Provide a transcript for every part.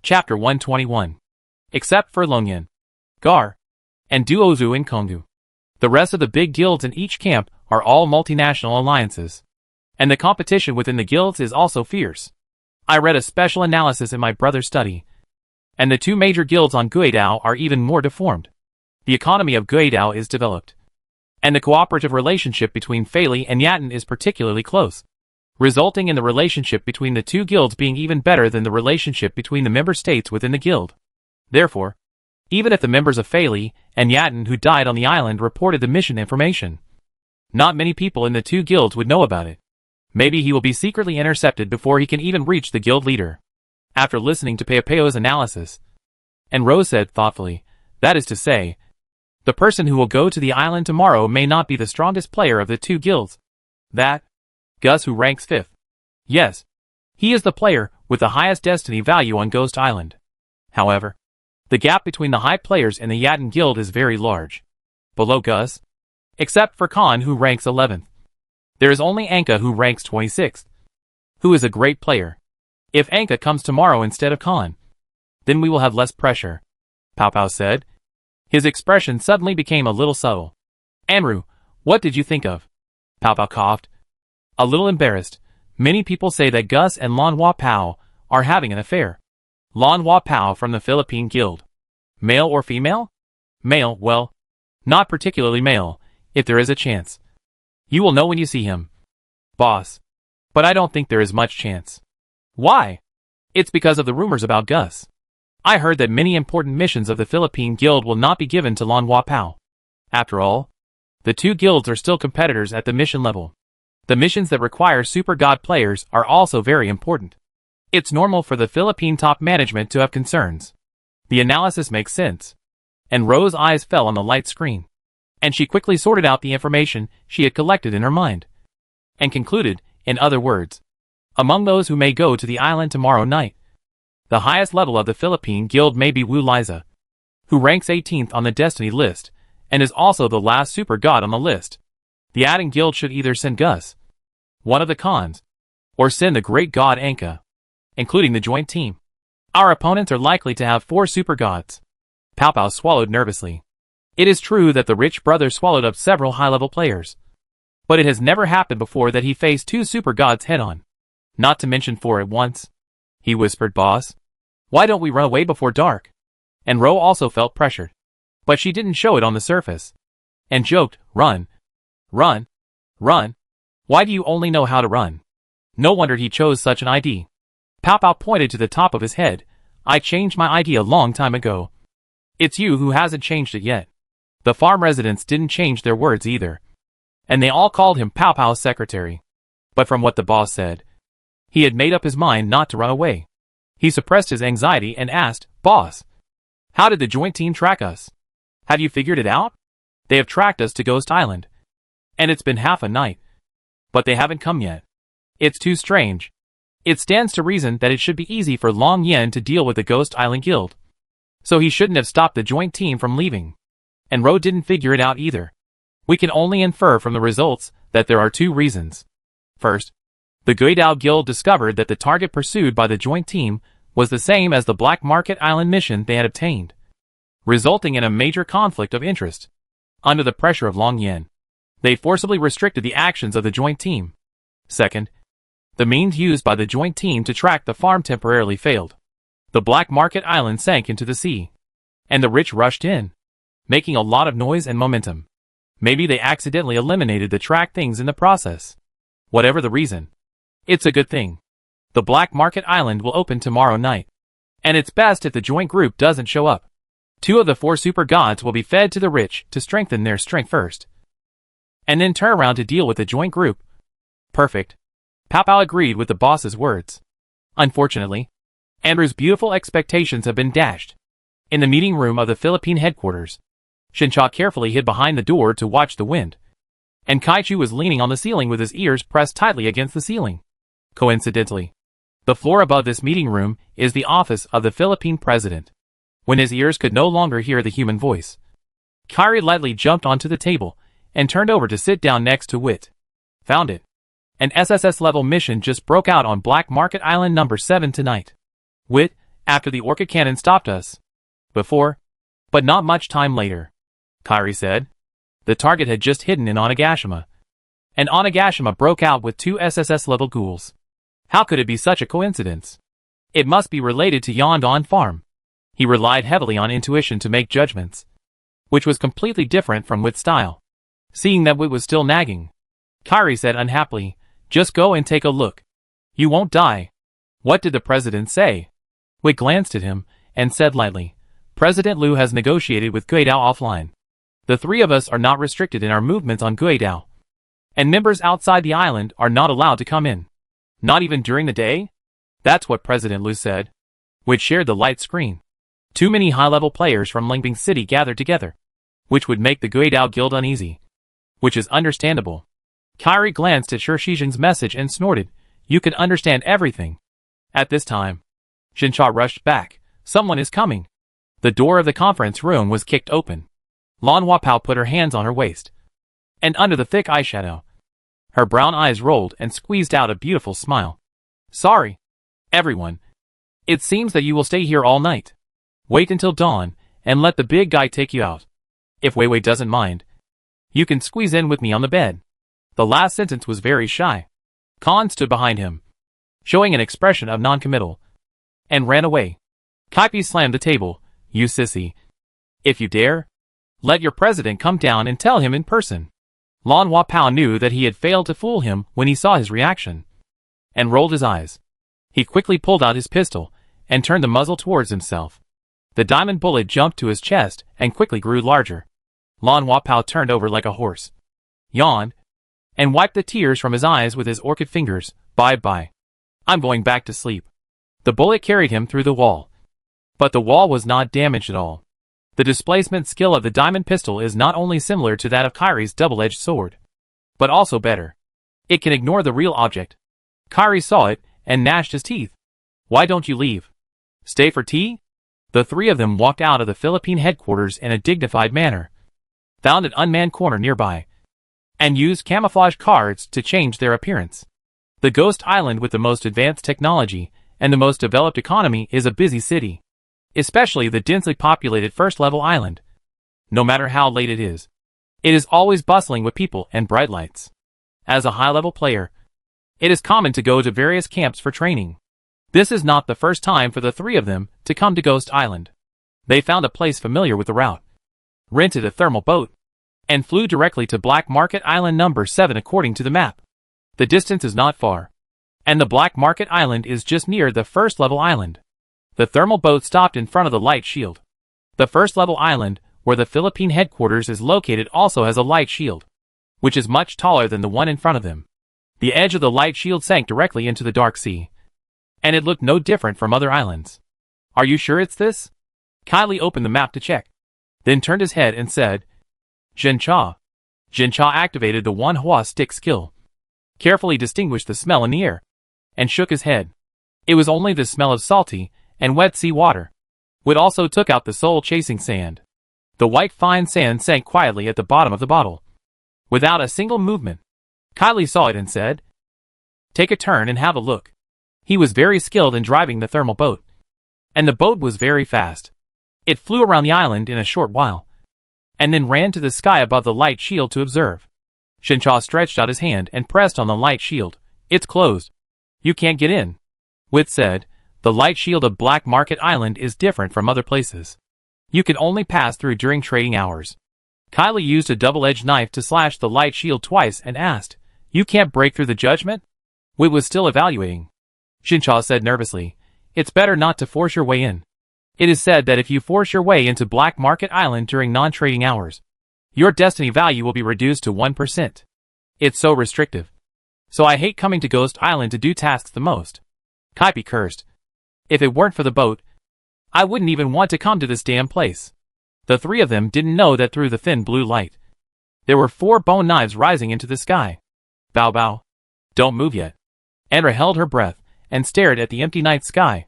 Chapter 121. Except for Longyan, Gar, and Duozu and Konggu. The rest of the big guilds in each camp are all multinational alliances. And the competition within the guilds is also fierce. I read a special analysis in my brother's study. And the two major guilds on Guidao are even more deformed. The economy of Guidao is developed. And the cooperative relationship between Fei and Yatten is particularly close, resulting in the relationship between the two guilds being even better than the relationship between the member states within the guild. Therefore, even if the members of Fei and Yatten who died on the island reported the mission information, not many people in the two guilds would know about it. Maybe he will be secretly intercepted before he can even reach the guild leader. After listening to Peopeo's analysis, and Rose said thoughtfully, that is to say, the person who will go to the island tomorrow may not be the strongest player of the two guilds. That Gus, who ranks 5th. Yes, he is the player with the highest destiny value on Ghost Island. However, the gap between the high players in the Yatten guild is very large. Below Gus, except for Khan, who ranks 11th, there is only Anka, who ranks 26th, who is a great player. If Anka comes tomorrow instead of Khan, then we will have less pressure, Pao Pao said. His expression suddenly became a little subtle. Amru, what did you think of? Pao Pao coughed. A little embarrassed. Many people say that Gus and Lan Hua Pao are having an affair. Lan Hua Pao from the Philippine Guild. Male or female? Male, well, not particularly male, if there is a chance. You will know when you see him. Boss. But I don't think there is much chance. Why? It's because of the rumors about Gus. I heard that many important missions of the Philippine Guild will not be given to Lan Hua Pao. After all, the two guilds are still competitors at the mission level. The missions that require super god players are also very important. It's normal for the Philippine top management to have concerns. The analysis makes sense. And Rose's eyes fell on the light screen. And she quickly sorted out the information she had collected in her mind. And concluded, in other words, among those who may go to the island tomorrow night, the highest level of the Philippine Guild may be Wu Liza, who ranks 18th on the Destiny list, and is also the last super god on the list. The Yatten Guild should either send Gus, one of the Khans, or send the great god Anka, including the joint team. Our opponents are likely to have 4 super gods. Pao Pao swallowed nervously. It is true that the rich brother swallowed up several high-level players, but it has never happened before that he faced 2 super gods head-on. Not to mention 4 at once. He whispered, boss, why don't we run away before dark? And Ro also felt pressured, but she didn't show it on the surface, and joked, run, run, run. Why do you only know how to run? No wonder he chose such an ID. Pao Pao pointed to the top of his head. I changed my ID a long time ago. It's you who hasn't changed it yet. The farm residents didn't change their words either. And they all called him Pao Pao's secretary. But from what the boss said, he had made up his mind not to run away. He suppressed his anxiety and asked, boss, how did the joint team track us? Have you figured it out? They have tracked us to Ghost Island. And it's been half a night. But they haven't come yet. It's too strange. It stands to reason that it should be easy for Long Yen to deal with the Ghost Island Guild. So he shouldn't have stopped the joint team from leaving. And Ro didn't figure it out either. We can only infer from the results that there are 2 reasons. First, the Guidao Guild discovered that the target pursued by the joint team was the same as the Black Market Island mission they had obtained, resulting in a major conflict of interest. Under the pressure of Long Yen, they forcibly restricted the actions of the joint team. Second, the means used by the joint team to track the farm temporarily failed. The Black Market Island sank into the sea, and the rich rushed in, making a lot of noise and momentum. Maybe they accidentally eliminated the track things in the process. Whatever the reason, it's a good thing. The Black Market Island will open tomorrow night. And it's best if the joint group doesn't show up. 2 of the 4 super gods will be fed to the rich to strengthen their strength first, and then turn around to deal with the joint group. Perfect. Pao Pao agreed with the boss's words. Unfortunately, Andrew's beautiful expectations have been dashed. In the meeting room of the Philippine headquarters, Shincha carefully hid behind the door to watch the wind, and Kaichu was leaning on the ceiling with his ears pressed tightly against the ceiling. Coincidentally, the floor above this meeting room is the office of the Philippine president. When his ears could no longer hear the human voice, Kyrie lightly jumped onto the table and turned over to sit down next to Wit. Found it. An SSS level mission just broke out on Black Market Island number 7 tonight. Wit, after the orchid cannon stopped us. Before, but not much time later, Kairi said. The target had just hidden in Onigashima, and Onigashima broke out with 2 SSS-level ghouls. How could it be such a coincidence? It must be related to Yondon Farm. He relied heavily on intuition to make judgments, which was completely different from Wit's style. Seeing that Wit was still nagging, Kairi said unhappily, "Just go and take a look. You won't die." "What did the president say?" Wit glanced at him and said lightly, "President Liu has negotiated with Guidao offline. The 3 of us are not restricted in our movements on Guidao, and members outside the island are not allowed to come in. Not even during the day?" "That's what President Liu said." Wit shared the light screen. Too many high-level players from Lingbing City gathered together, which would make the Guidao Guild uneasy. Which is understandable. Kairi glanced at Shishijin's message and snorted, "You can understand everything." At this time, Jincha rushed back. "Someone is coming." The door of the conference room was kicked open. Lan Huapao put her hands on her waist, and under the thick eyeshadow, her brown eyes rolled and squeezed out a beautiful smile. "Sorry, everyone. It seems that you will stay here all night. Wait until dawn, and let the big guy take you out. If Weiwei doesn't mind, you can squeeze in with me on the bed." The last sentence was very shy. Khan stood behind him, showing an expression of non-committal, and ran away. Kaipi slammed the table. "You sissy. If you dare, let your president come down and tell him in person." Lan Huapao knew that he had failed to fool him when he saw his reaction, and rolled his eyes. He quickly pulled out his pistol, and turned the muzzle towards himself. The diamond bullet jumped to his chest, and quickly grew larger. Lan Huapao turned over like a horse, yawned, and wiped the tears from his eyes with his orchid fingers. "Bye-bye. I'm going back to sleep." The bullet carried him through the wall. But the wall was not damaged at all. The displacement skill of the diamond pistol is not only similar to that of Kairi's double-edged sword, but also better. It can ignore the real object. Kairi saw it, and gnashed his teeth. "Why don't you leave? Stay for tea?" The 3 of them walked out of the Philippine headquarters in a dignified manner, found an unmanned corner nearby, and used camouflage cards to change their appearance. The Ghost Island with the most advanced technology and the most developed economy is a busy city, especially the densely populated first-level island. No matter how late it is always bustling with people and bright lights. As a high-level player, it is common to go to various camps for training. This is not the first time for the 3 of them to come to Ghost Island. They found a place familiar with the route, rented a thermal boat, and flew directly to Black Market Island number 7 according to the map. The distance is not far, and the Black Market Island is just near the first-level island. The thermal boat stopped in front of the light shield. The first-level island, where the Philippine headquarters is located, also has a light shield, which is much taller than the one in front of them. The edge of the light shield sank directly into the dark sea, and it looked no different from other islands. "Are you sure it's this?" Kylie opened the map to check, then turned his head and said, "Jincha." Jincha activated the One Hua stick skill, carefully distinguished the smell in the air, and shook his head. It was only the smell of salty and wet sea water. Wood also took out the soul-chasing sand. The white fine sand sank quietly at the bottom of the bottle, without a single movement. Kylie saw it and said, "Take a turn and have a look." He was very skilled in driving the thermal boat, and the boat was very fast. It flew around the island in a short while, and then ran to the sky above the light shield to observe. Shincha stretched out his hand and pressed on the light shield. "It's closed. You can't get in." Wit said, "The light shield of Black Market Island is different from other places. You can only pass through during trading hours." Kylie used a double-edged knife to slash the light shield twice and asked, "You can't break through the judgment?" Wit was still evaluating. Shincha said nervously, "It's better not to force your way in. It is said that if you force your way into Black Market Island during non-trading hours, your destiny value will be reduced to 1%. It's so restrictive. So I hate coming to Ghost Island to do tasks the most." Kaipi cursed. "If it weren't for the boat, I wouldn't even want to come to this damn place." The 3 of them didn't know that through the thin blue light, there were 4 bone knives rising into the sky. "Bao Bao. Don't move yet." Andra held her breath and stared at the empty night sky.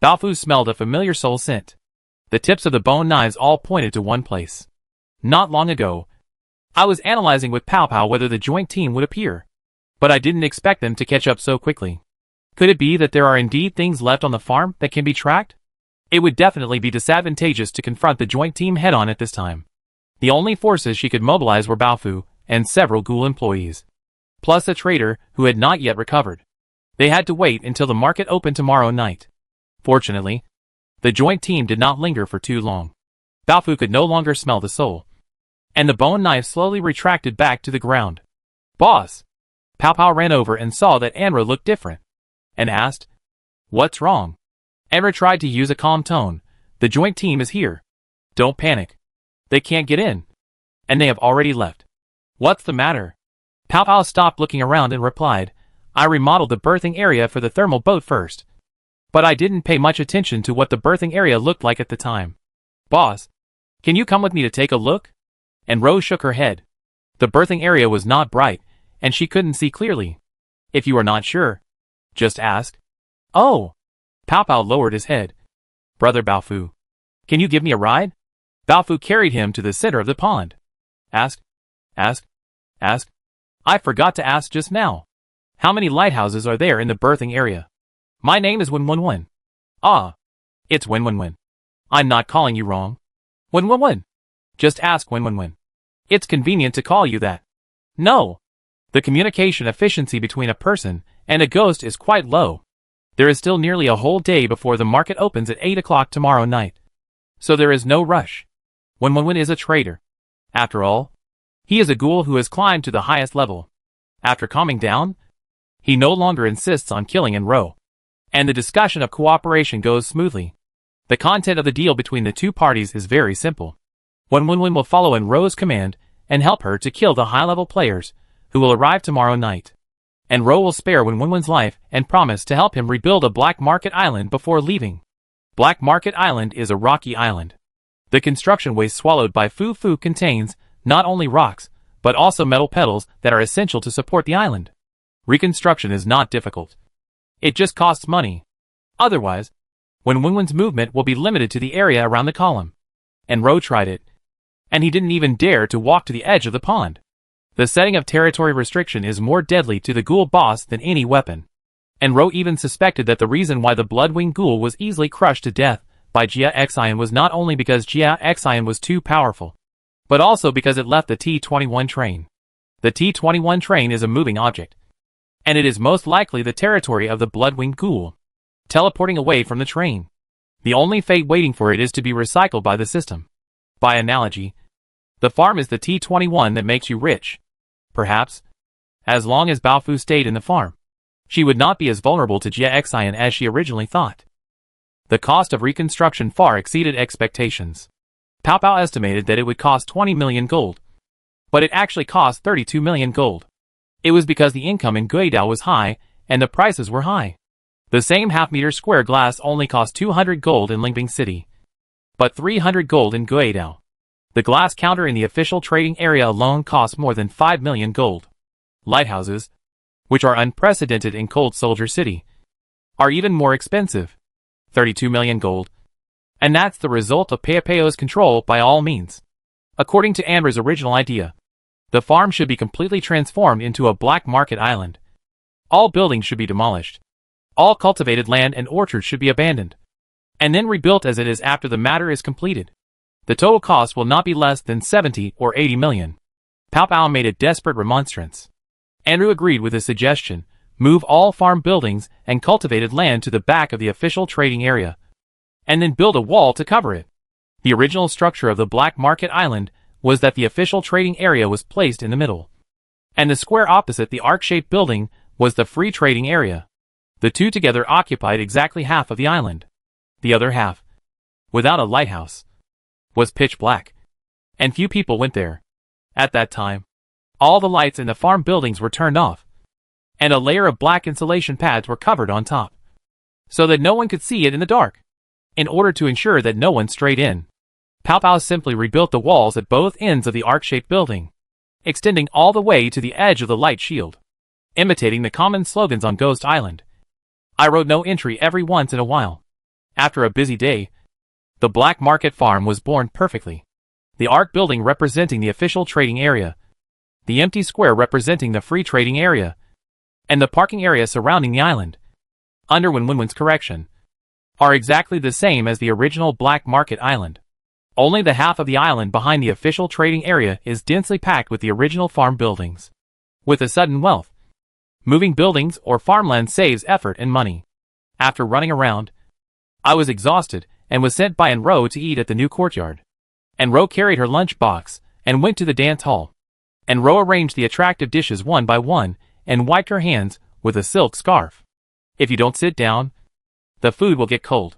Baofu smelled a familiar soul scent. The tips of the bone knives all pointed to one place. "Not long ago, I was analyzing with Pao Pao whether the joint team would appear, but I didn't expect them to catch up so quickly. Could it be that there are indeed things left on the farm that can be tracked?" It would definitely be disadvantageous to confront the joint team head-on at this time. The only forces she could mobilize were Baofu and several Ghoul employees, plus a trader who had not yet recovered. They had to wait until the market opened tomorrow night. Fortunately, the joint team did not linger for too long. Baofu could no longer smell the soul, and the bone knife slowly retracted back to the ground. "Boss!" Pao Pao ran over and saw that Anra looked different, and asked, "What's wrong?" Anra tried to use a calm tone. "The joint team is here. Don't panic. They can't get in. And they have already left." "What's the matter?" Pao Pao stopped looking around and replied, "I remodeled the berthing area for the thermal boat first. But I didn't pay much attention to what the berthing area looked like at the time. Boss, can you come with me to take a look?" And Rose shook her head. The berthing area was not bright, and she couldn't see clearly. "If you are not sure, just ask." "Oh!" Pao Pao lowered his head. "Brother Baofu, can you give me a ride?" Baofu carried him to the center of the pond. Ask. I forgot to ask just now. How many lighthouses are there in the berthing area? My name is 111. Ah, it's 111. I'm not calling you wrong. 111. Just ask 111. It's convenient to call you that. No. The communication efficiency between a person and a ghost is quite low. There is still nearly a whole day before the market opens at 8 o'clock tomorrow night. So there is no rush. 111 is a traitor. After all, he is a ghoul who has climbed to the highest level. After calming down, he no longer insists on killing Enro, and the discussion of cooperation goes smoothly. The content of the deal between the two parties is very simple. 111 will follow Enro's command and help her to kill the high-level players who will arrive tomorrow night. Enro will spare 111's life and promise to help him rebuild a Black Market Island before leaving. Black Market Island is a rocky island. The construction waste swallowed by Fu Fu contains not only rocks, but also metal petals that are essential to support the island. Reconstruction is not difficult. It just costs money. Otherwise, 111's movement will be limited to the area around the column. Enro tried it, and he didn't even dare to walk to the edge of the pond. The setting of territory restriction is more deadly to the ghoul boss than any weapon. Enro even suspected that the reason why the Bloodwing ghoul was easily crushed to death by Jia Xian was not only because Jia Xian was too powerful, but also because it left the T-21 train. The T-21 train is a moving object, and it is most likely the territory of the Bloodwing ghoul, teleporting away from the train. The only fate waiting for it is to be recycled by the system. By analogy, the farm is the T-21 that makes you rich. Perhaps, as long as Baofu stayed in the farm, she would not be as vulnerable to Jia Xian as she originally thought. The cost of reconstruction far exceeded expectations. Pao Pao estimated that it would cost 20 million gold, but it actually cost 32 million gold. It was because the income in Guidao was high, and the prices were high. The same half-meter square glass only cost 200 gold in Lingbing City, but 300 gold in Guidao. The glass counter in the official trading area alone cost more than 5 million gold. Lighthouses, which are unprecedented in Cold Soldier City, are even more expensive. 32 million gold. And that's the result of Peopeo's control by all means. According to Anra's original idea, the farm should be completely transformed into a black market island. All buildings should be demolished. All cultivated land and orchards should be abandoned, and then rebuilt as it is after the matter is completed. The total cost will not be less than 70 or 80 million. Pao Pao made a desperate remonstrance. Andrew agreed with his suggestion: move all farm buildings and cultivated land to the back of the official trading area, and then build a wall to cover it. The original structure of the Black Market Island was that the official trading area was placed in the middle, and the square opposite the arc-shaped building was the free trading area. The two together occupied exactly half of the island. The other half, without a lighthouse, was pitch black, and few people went there. At that time, all the lights in the farm buildings were turned off, and a layer of black insulation pads were covered on top, so that no one could see it in the dark. In order to ensure that no one strayed in, Pao Pao simply rebuilt the walls at both ends of the arc-shaped building, extending all the way to the edge of the light shield. Imitating the common slogans on Ghost Island, I wrote no entry every once in a while. After a busy day, the Black Market Farm was born perfectly. The arc building representing the official trading area, the empty square representing the free trading area, and the parking area surrounding the island. Under Wenwenwen's correction, are exactly the same as the original Black Market Island. Only the half of the island behind the official trading area is densely packed with the original farm buildings. With a sudden wealth, moving buildings or farmland saves effort and money. After running around, I was exhausted and was sent by Enro to eat at the new courtyard. Enro carried her lunch box and went to the dance hall. Enro arranged the attractive dishes one by one and wiped her hands with a silk scarf. If you don't sit down, the food will get cold.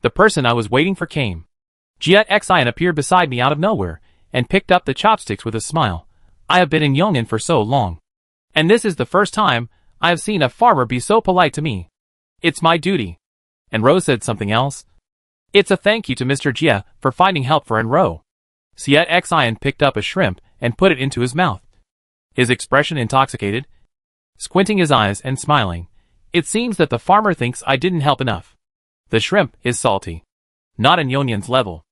The person I was waiting for came. Jiet Xian appeared beside me out of nowhere and picked up the chopsticks with a smile. I have been in Yong'an for so long, and this is the first time I have seen a farmer be so polite to me. It's my duty. Enro said something else. It's a thank you to Mr. Jia for finding help for Enro. Jiet Xian picked up a shrimp and put it into his mouth. His expression intoxicated, squinting his eyes and smiling. It seems that the farmer thinks I didn't help enough. The shrimp is salty. Not in Yonyan's level.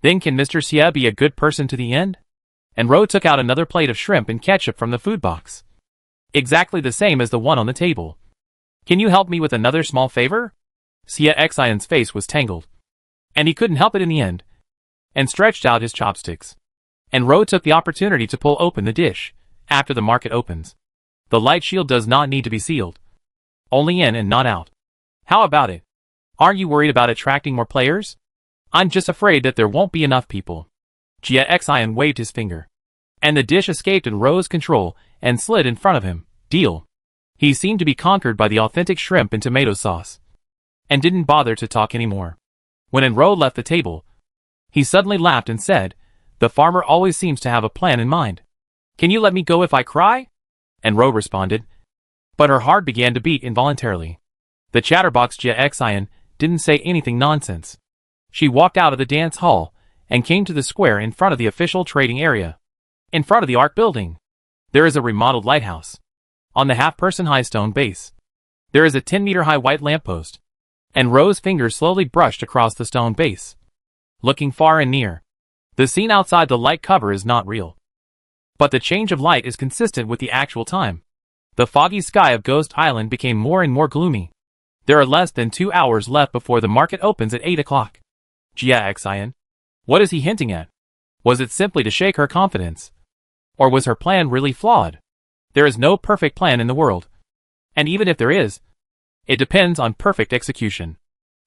Then can Mr. Xia be a good person to the end? Enro took out another plate of shrimp and ketchup from the food box. Exactly the same as the one on the table. Can you help me with another small favor? Xia Xian's face was tangled, and he couldn't help it in the end, and stretched out his chopsticks. Enro took the opportunity to pull open the dish. After the market opens, the light shield does not need to be sealed. Only in and not out. How about it? Aren't you worried about attracting more players? I'm just afraid that there won't be enough people. Jia Xian waved his finger, and the dish escaped Enro's control and slid in front of him. Deal. He seemed to be conquered by the authentic shrimp and tomato sauce, and didn't bother to talk anymore. When Enro left the table, he suddenly laughed and said, "The farmer always seems to have a plan in mind. Can you let me go if I cry?" Enro responded, but her heart began to beat involuntarily. The chatterbox Jia Xian didn't say anything nonsense. She walked out of the dance hall and came to the square in front of the official trading area. In front of the art building, there is a remodeled lighthouse. On the half-person high stone base, there is a 10-meter-high white lamppost, and Ro's fingers slowly brushed across the stone base, looking far and near. The scene outside the light cover is not real, but the change of light is consistent with the actual time. The foggy sky of Ghost Island became more and more gloomy. There are less than 2 hours left before the market opens at 8 o'clock. Jia Xian? What is he hinting at? Was it simply to shake her confidence? Or was her plan really flawed? There is no perfect plan in the world. And even if there is, it depends on perfect execution.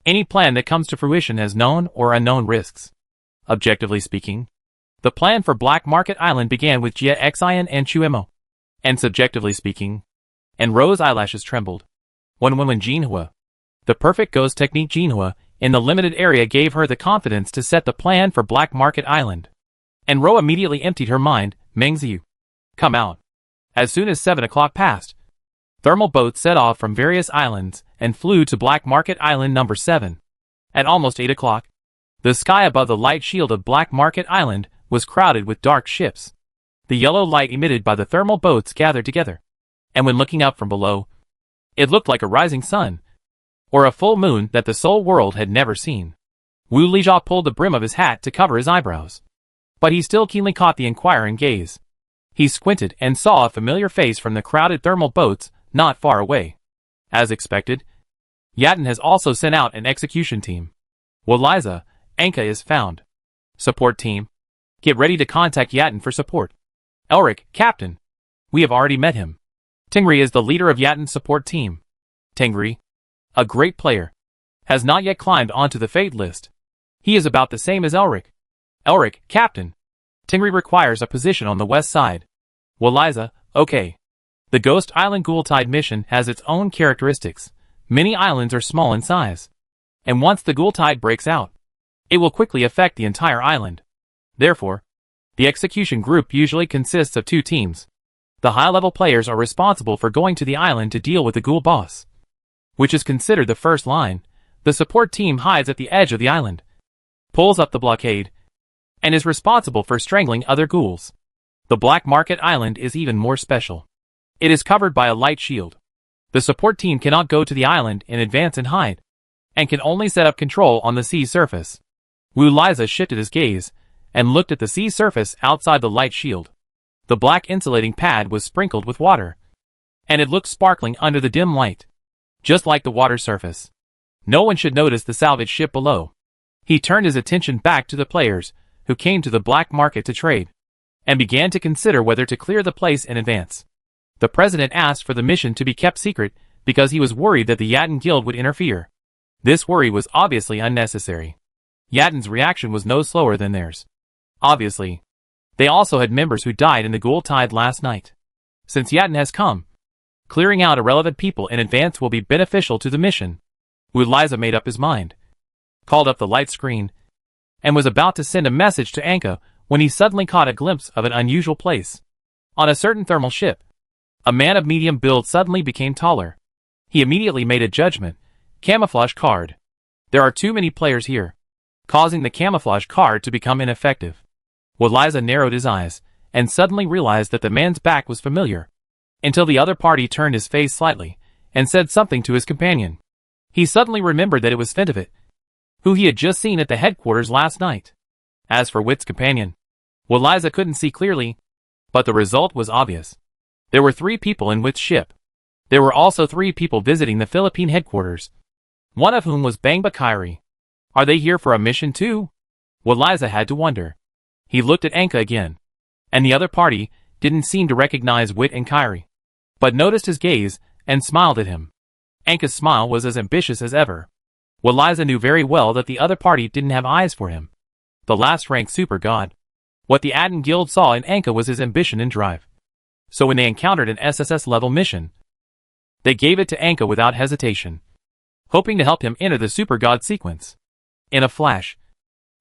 Any plan that comes to fruition has known or unknown risks. Objectively speaking, the plan for Black Market Island began with Jia Xian and Chuemo. And subjectively speaking, Enro's eyelashes trembled. When Jinhua, the perfect ghost technique Jinhua, in the limited area gave her the confidence to set the plan for Black Market Island. Enro immediately emptied her mind. Mengziu, come out. As soon as 7 o'clock passed, thermal boats set off from various islands and flew to Black Market Island number 7. At almost 8 o'clock, the sky above the light shield of Black Market Island was crowded with dark ships. The yellow light emitted by the thermal boats gathered together, and when looking up from below, it looked like a rising sun, or a full moon that the Soul World had never seen. Wu Lijia pulled the brim of his hat to cover his eyebrows, but he still keenly caught the inquiring gaze. He squinted and saw a familiar face from the crowded thermal boats not far away. As expected, Yatin has also sent out an execution team. Wu Liza, Anka is found. Support team, get ready to contact Yatin for support. Elric, Captain, we have already met him. Tingri is the leader of Yatin's support team. Tingri, a great player, has not yet climbed onto the fate list. He is about the same as Elric. Elric, Captain, Tingri requires a position on the west side. Wu Liza, okay. The Ghost Island Ghoultide mission has its own characteristics. Many islands are small in size, and once the Ghoultide breaks out, it will quickly affect the entire island. Therefore, the execution group usually consists of 2 teams. The high-level players are responsible for going to the island to deal with the ghoul boss, which is considered the first line. The support team hides at the edge of the island, pulls up the blockade, and is responsible for strangling other ghouls. The Black Market Island is even more special. It is covered by a light shield. The support team cannot go to the island in advance and hide, and can only set up control on the sea surface. Wu Liza shifted his gaze and looked at the sea surface outside the light shield. The black insulating pad was sprinkled with water, and it looked sparkling under the dim light, just like the water surface. No one should notice the salvage ship below. He turned his attention back to the players, who came to the black market to trade, and began to consider whether to clear the place in advance. The president asked for the mission to be kept secret because he was worried that the Yaten Guild would interfere. This worry was obviously unnecessary. Yaten's reaction was no slower than theirs. Obviously, they also had members who died in the Ghoul Tide last night. Since Yaten has come, clearing out irrelevant people in advance will be beneficial to the mission. Liza made up his mind, called up the light screen, and was about to send a message to Anka when he suddenly caught a glimpse of an unusual place. On a certain thermal ship, a man of medium build suddenly became taller. He immediately made a judgment. Camouflage card. There are too many players here, causing the camouflage card to become ineffective. Liza narrowed his eyes, and suddenly realized that the man's back was familiar, until the other party turned his face slightly, and said something to his companion. He suddenly remembered that it was Fentivit, who he had just seen at the headquarters last night. As for Wit's companion, Liza couldn't see clearly, but the result was obvious. There were 3 people in Wit's ship. There were also 3 people visiting the Philippine headquarters, one of whom was Bangba Kyrie. Are they here for a mission too? Liza had to wonder. He looked at Anka again, and the other party didn't seem to recognize Wit and Kyrie, but noticed his gaze and smiled at him. Anka's smile was as ambitious as ever. Liza knew very well that the other party didn't have eyes for him. The last-rank super god. What the Yaten Guild saw in Anka was his ambition and drive. So when they encountered an SSS-level mission, they gave it to Anka without hesitation, hoping to help him enter the super god sequence. In a flash,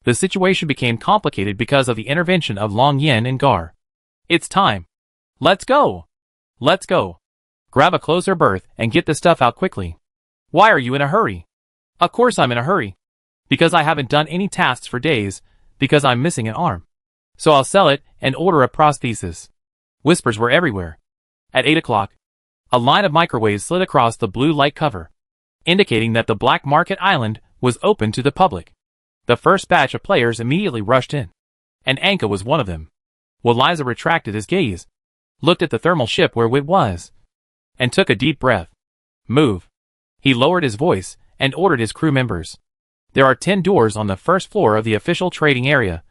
the situation became complicated because of the intervention of Long Yen and Gar. It's time. Let's go. Let's go. Grab a closer berth and get the stuff out quickly. Why are you in a hurry? Of course I'm in a hurry. Because I haven't done any tasks for days, because I'm missing an arm. So I'll sell it and order a prosthesis. Whispers were everywhere. At 8 o'clock, a line of microwaves slid across the blue light cover, indicating that the Black Market Island was open to the public. The first batch of players immediately rushed in, and Anka was one of them. Liza retracted his gaze, looked at the thermal ship where Wit was, and took a deep breath. Move. He lowered his voice and ordered his crew members. There are 10 doors on the first floor of the official trading area,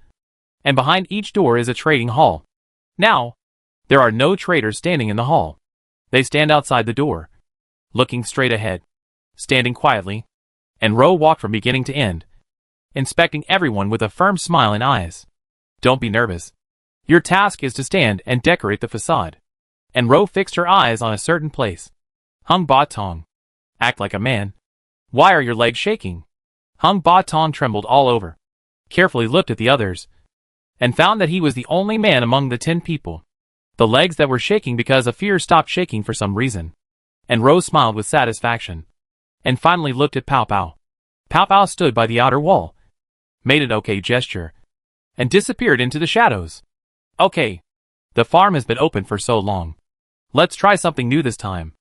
and behind each door is a trading hall. Now, there are no traders standing in the hall. They stand outside the door, looking straight ahead, standing quietly, and Ro walked from beginning to end, inspecting everyone with a firm smile and eyes. Don't be nervous. Your task is to stand and decorate the facade. And Ro fixed her eyes on a certain place. Hung Ba Tong. Act like a man. Why are your legs shaking? Hung Ba Tong trembled all over, carefully looked at the others, and found that he was the only man among the 10 people. The legs that were shaking because of fear stopped shaking for some reason. And Ro smiled with satisfaction, and finally looked at Pow Pow. Pow Pow stood by the outer wall, made an okay gesture, and disappeared into the shadows. Okay. The farm has been open for so long. Let's try something new this time.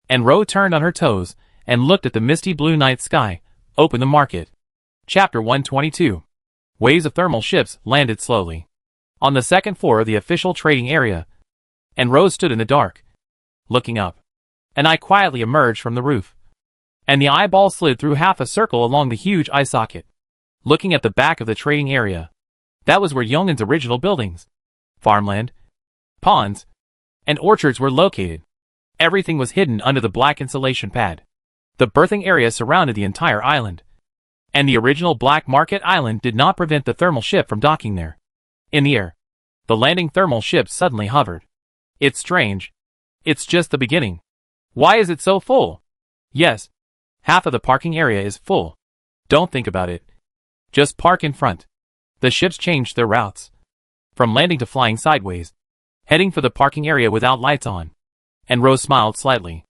And Ro turned on her toes and looked at the misty blue night sky. Open the market. Chapter 122. Waves of thermal ships landed slowly on the second floor of the official trading area, and Ro stood in the dark, looking up. An eye quietly emerged from the roof, and the eyeball slid through half a circle along the huge eye socket, looking at the back of the trading area. That was where Yongen's original buildings, farmland, ponds, and orchards were located. Everything was hidden under the black insulation pad. The berthing area surrounded the entire island, and the original Black Market Island did not prevent the thermal ship from docking there. In the air, the landing thermal ship suddenly hovered. It's strange. It's just the beginning. Why is it so full? Yes, half of the parking area is full. Don't think about it. Just park in front. The ships changed their routes, from landing to flying sideways, heading for the parking area without lights on. And Rose smiled slightly.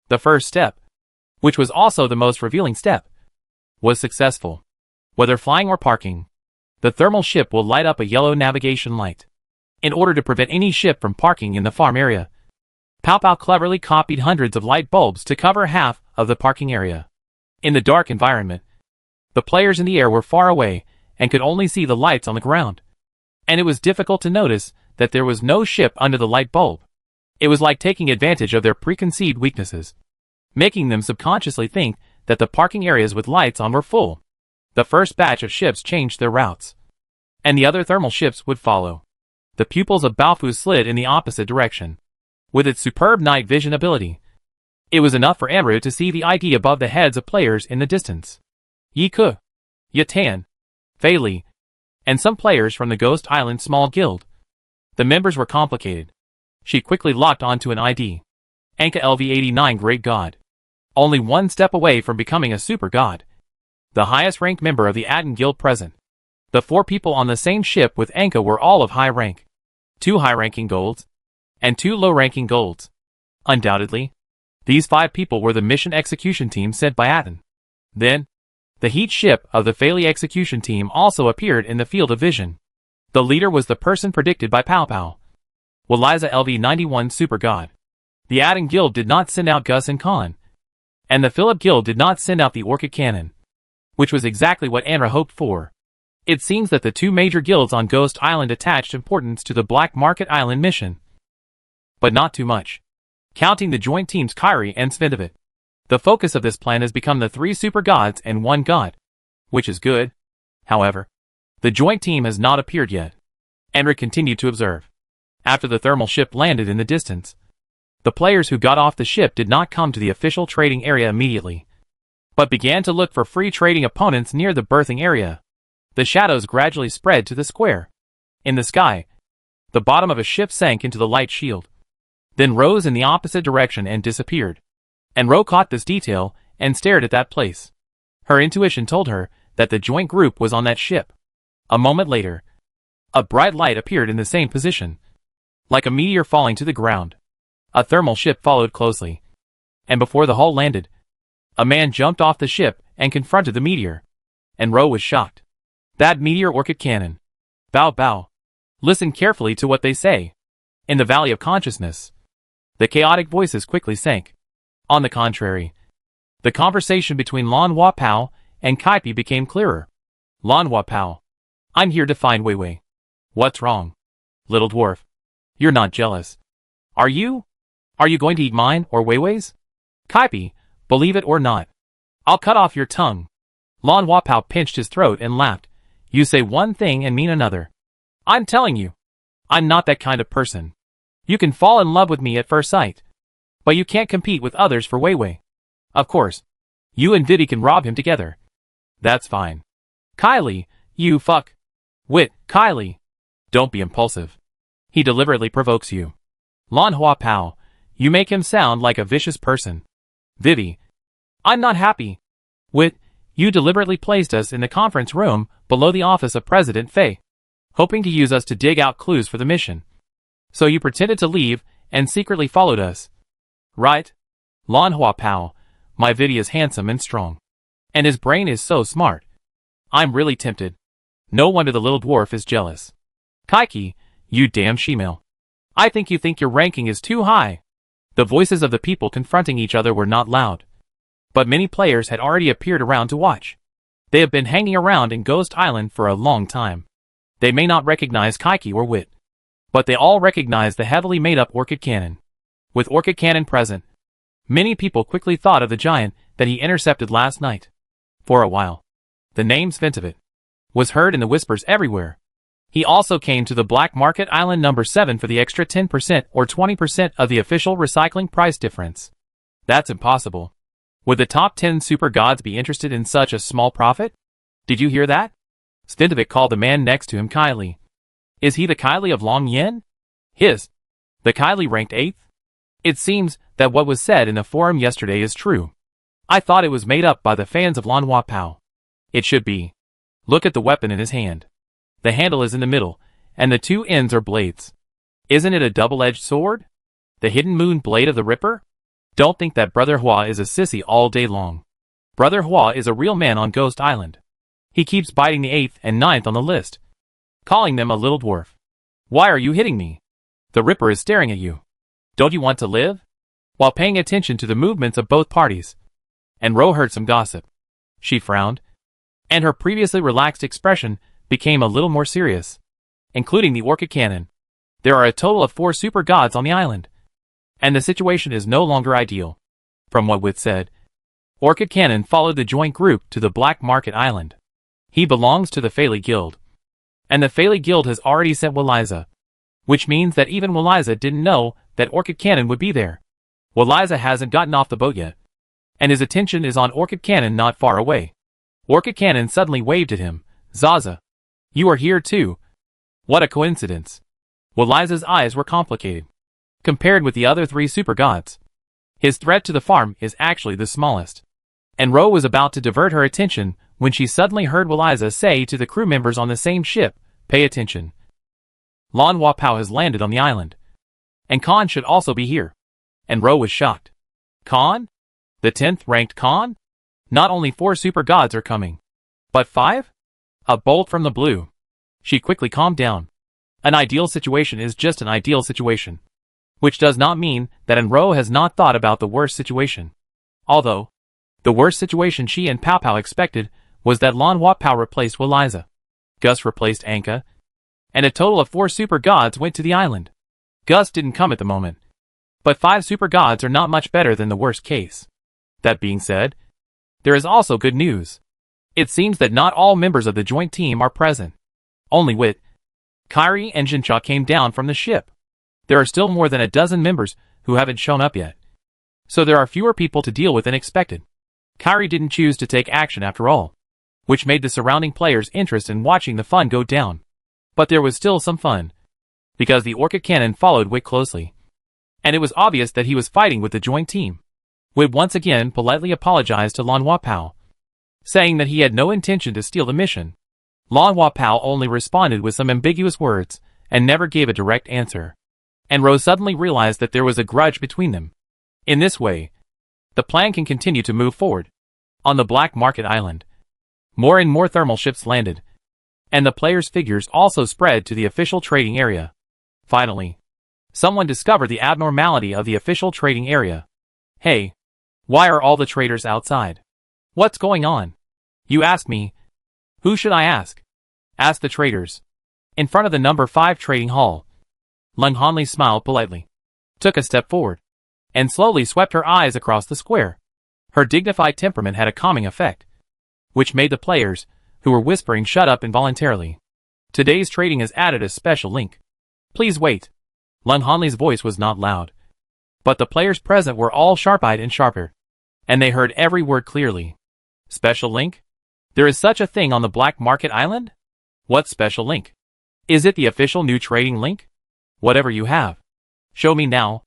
The first step, which was also the most revealing step, was successful. Whether flying or parking, the thermal ship will light up a yellow navigation light, in order to prevent any ship from parking in the farm area. Pow Pow cleverly copied hundreds of light bulbs to cover half of the parking area. In the dark environment, the players in the air were far away and could only see the lights on the ground, and it was difficult to notice that there was no ship under the light bulb. It was like taking advantage of their preconceived weaknesses, making them subconsciously think that the parking areas with lights on were full. The first batch of ships changed their routes, and the other thermal ships would follow. The pupils of Baofu slid in the opposite direction. With its superb night vision ability, it was enough for Enru to see the ID above the heads of players in the distance. Yi Ke, Yatan, Fei Li, and some players from the Ghost Island small guild. The members were complicated. She quickly locked onto an ID. Anka LV89 Great God. Only one step away from becoming a super god. The highest ranked member of the Aten Guild present. The 4 people on the same ship with Anka were all of high rank. 2 high-ranking golds, and 2 low-ranking golds. Undoubtedly, these 5 people were the mission execution team sent by Aten. Then, the heat ship of the Fei Li execution team also appeared in the field of vision. The leader was the person predicted by Pow Pow. Waliza LV91 Super God. The Aten Guild did not send out Gus and Khan. And the Philip Guild did not send out the Orchid Cannon. Which was exactly what Anra hoped for. It seems that the 2 major guilds on Ghost Island attached importance to the Black Market Island mission. But not too much. Counting the joint teams Kyrie and Svendovic. The focus of this plan has become the 3 super gods and 1 god. Which is good. However, the joint team has not appeared yet. Enra continued to observe. After the thermal ship landed in the distance, the players who got off the ship did not come to the official trading area immediately, but began to look for free trading opponents near the berthing area. The shadows gradually spread to the square. In the sky, the bottom of a ship sank into the light shield, then rose in the opposite direction and disappeared. And Ro caught this detail and stared at that place. Her intuition told her that the joint group was on that ship. A moment later, a bright light appeared in the same position, like a meteor falling to the ground. A thermal ship followed closely, and before the hull landed, a man jumped off the ship and confronted the meteor. And Ro was shocked. That meteor Orchid Cannon. Bao Bao. Listen carefully to what they say. In the Valley of Consciousness, the chaotic voices quickly sank. On the contrary, the conversation between Lan Hua Pao and Kaipi became clearer. Lan Hua Pao. I'm here to find Wei Wei. What's wrong? Little dwarf. You're not jealous. Are you? Are you going to eat mine or Wei Wei's? Kaipi, believe it or not, I'll cut off your tongue. Lan Hua Pao pinched his throat and laughed. You say one thing and mean another. I'm telling you, I'm not that kind of person. You can fall in love with me at first sight, but you can't compete with others for Wei Wei. Of course, you and Vivi can rob him together. That's fine. Kylie, you fuck. Wit, Kylie. Don't be impulsive. He deliberately provokes you. Lan Hua Pao, you make him sound like a vicious person. Vivi. I'm not happy. Wit, you deliberately placed us in the conference room below the office of President Fei, hoping to use us to dig out clues for the mission. So you pretended to leave and secretly followed us. Right? Lan Hua Pao, my Vivi is handsome and strong. And his brain is so smart. I'm really tempted. No wonder the little dwarf is jealous. Kaiki, you damn shemale. I think you think your ranking is too high. The voices of the people confronting each other were not loud, but many players had already appeared around to watch. They have been hanging around in Ghost Island for a long time. They may not recognize Kaiki or Wit, but they all recognize the heavily made-up Orchid Cannon. With Orchid Cannon present, many people quickly thought of the giant that he intercepted last night. For a while, the name Sventovic was heard in the whispers everywhere. He also came to the Black Market Island number 7 for the extra 10% or 20% of the official recycling price difference. That's impossible. Would the top 10 super gods be interested in such a small profit? Did you hear that? Sventovic called the man next to him Kylie. Is he the Kylie of Long Yen? The Kylie ranked 8th? It seems that what was said in the forum yesterday is true. I thought it was made up by the fans of Lan Hua Pao. It should be. Look at the weapon in his hand. The handle is in the middle, and the 2 ends are blades. Isn't it a double-edged sword? The hidden moon blade of the Ripper? Don't think that Brother Hua is a sissy all day long. Brother Hua is a real man on Ghost Island. He keeps biting the 8th and 9th on the list, calling them a little dwarf. Why are you hitting me? The Ripper is staring at you. Don't you want to live? While paying attention to the movements of both parties, and Ro heard some gossip. She frowned, and her previously relaxed expression became a little more serious. Including the Orchid Cannon, there are a total of 4 super gods on the island, and the situation is no longer ideal. From what Wit said, Orchid Cannon followed the joint group to the Black Market Island. He belongs to the Failey Guild. And the Failey Guild has already sent Waliza. Which means that even Waliza didn't know that Orchid Cannon would be there. Waliza hasn't gotten off the boat yet. And his attention is on Orchid Cannon not far away. Orchid Cannon suddenly waved at him. Zaza. You are here too. What a coincidence. Waliza's eyes were complicated. Compared with the other three super gods, his threat to the farm is actually the smallest. And Ro was about to divert her attention when she suddenly heard Waliza say to the crew members on the same ship, pay attention. Lan Wapao has landed on the island. And Khan should also be here. And Ro was shocked. Khan? The 10th ranked Khan? Not only 4 super gods are coming, but 5? A bolt from the blue. She quickly calmed down. An ideal situation is just an ideal situation. Which does not mean that Enro has not thought about the worst situation. Although, the worst situation she and Pow Pow expected was that Lan Wapao replaced Waliza. Gus replaced Anka. And a total of 4 super gods went to the island. Gus didn't come at the moment. But 5 super gods are not much better than the worst case. That being said, there is also good news. It seems that not all members of the joint team are present. Only Wit, Kairi and Jincha came down from the ship. There are still more than a dozen members who haven't shown up yet. So there are fewer people to deal with than expected. Kairi didn't choose to take action after all, which made the surrounding players' interest in watching the fun go down. But there was still some fun, because the Orchid Cannon followed Wit closely. And it was obvious that he was fighting with the joint team. Wit once again politely apologized to Lan Wapao, saying that he had no intention to steal the mission. Lan Wapao only responded with some ambiguous words, and never gave a direct answer. And Rose suddenly realized that there was a grudge between them. In this way, the plan can continue to move forward. On the Black Market Island, more and more thermal ships landed, and the players' figures also spread to the official trading area. Finally, someone discovered the abnormality of the official trading area. Hey, why are all the traders outside? What's going on? You ask me. Who should I ask? Ask the traders. In front of the number 5 trading hall, Lung Hanli smiled politely, took a step forward, and slowly swept her eyes across the square. Her dignified temperament had a calming effect, which made the players, who were whispering, shut up involuntarily. Today's trading has added a special link. Please wait. Lung Hanli's voice was not loud, but the players present were all sharp-eyed and sharper, and they heard every word clearly. Special link? There is such a thing on the Black Market Island? What special link? Is it the official new trading link? Whatever you have. Show me now.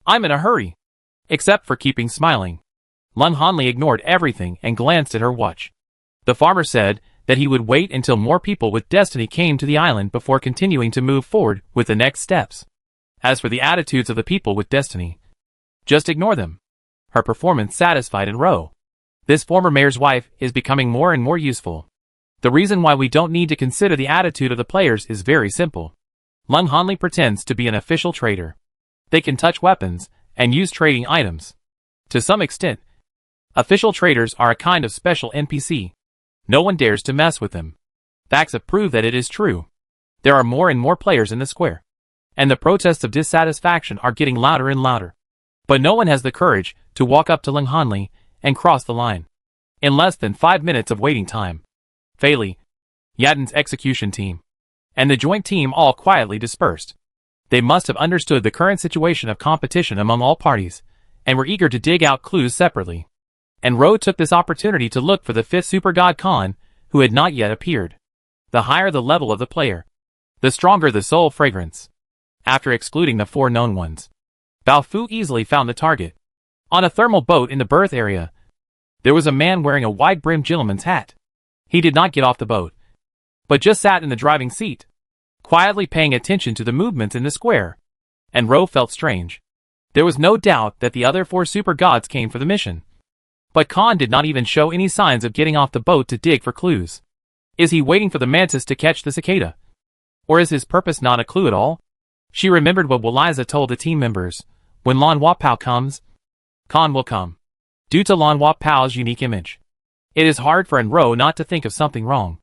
I'm in a hurry. Except for keeping smiling. Lung Hanli ignored everything and glanced at her watch. The farmer said that he would wait until more people with destiny came to the island before continuing to move forward with the next steps. As for the attitudes of the people with destiny, just ignore them. Her performance satisfied Enro. This former mayor's wife is becoming more and more useful. The reason why we don't need to consider the attitude of the players is very simple. Lung Hanli pretends to be an official trader. They can touch weapons and use trading items. To some extent, official traders are a kind of special NPC. No one dares to mess with them. Facts have proved that it is true. There are more and more players in the square, and the protests of dissatisfaction are getting louder and louder. But no one has the courage to walk up to Lung Hanli and cross the line. In less than 5 minutes of waiting time, Failey, Yadin's execution team, and the joint team all quietly dispersed. They must have understood the current situation of competition among all parties, and were eager to dig out clues separately. And Ro took this opportunity to look for the 5th super god Khan, who had not yet appeared. The higher the level of the player, the stronger the soul fragrance. After excluding the 4 known ones, Bao Fu easily found the target. On a thermal boat in the berth area, there was a man wearing a wide-brimmed gentleman's hat. He did not get off the boat, but just sat in the driving seat, quietly paying attention to the movements in the square. And Ro felt strange. There was no doubt that the other 4 super gods came for the mission. But Khan did not even show any signs of getting off the boat to dig for clues. Is he waiting for the mantis to catch the cicada? Or is his purpose not a clue at all? She remembered what Waliza told the team members. When Lan Wapao comes, Khan will come. Due to Lan Wapao's unique image, it is hard for Enro not to think of something wrong.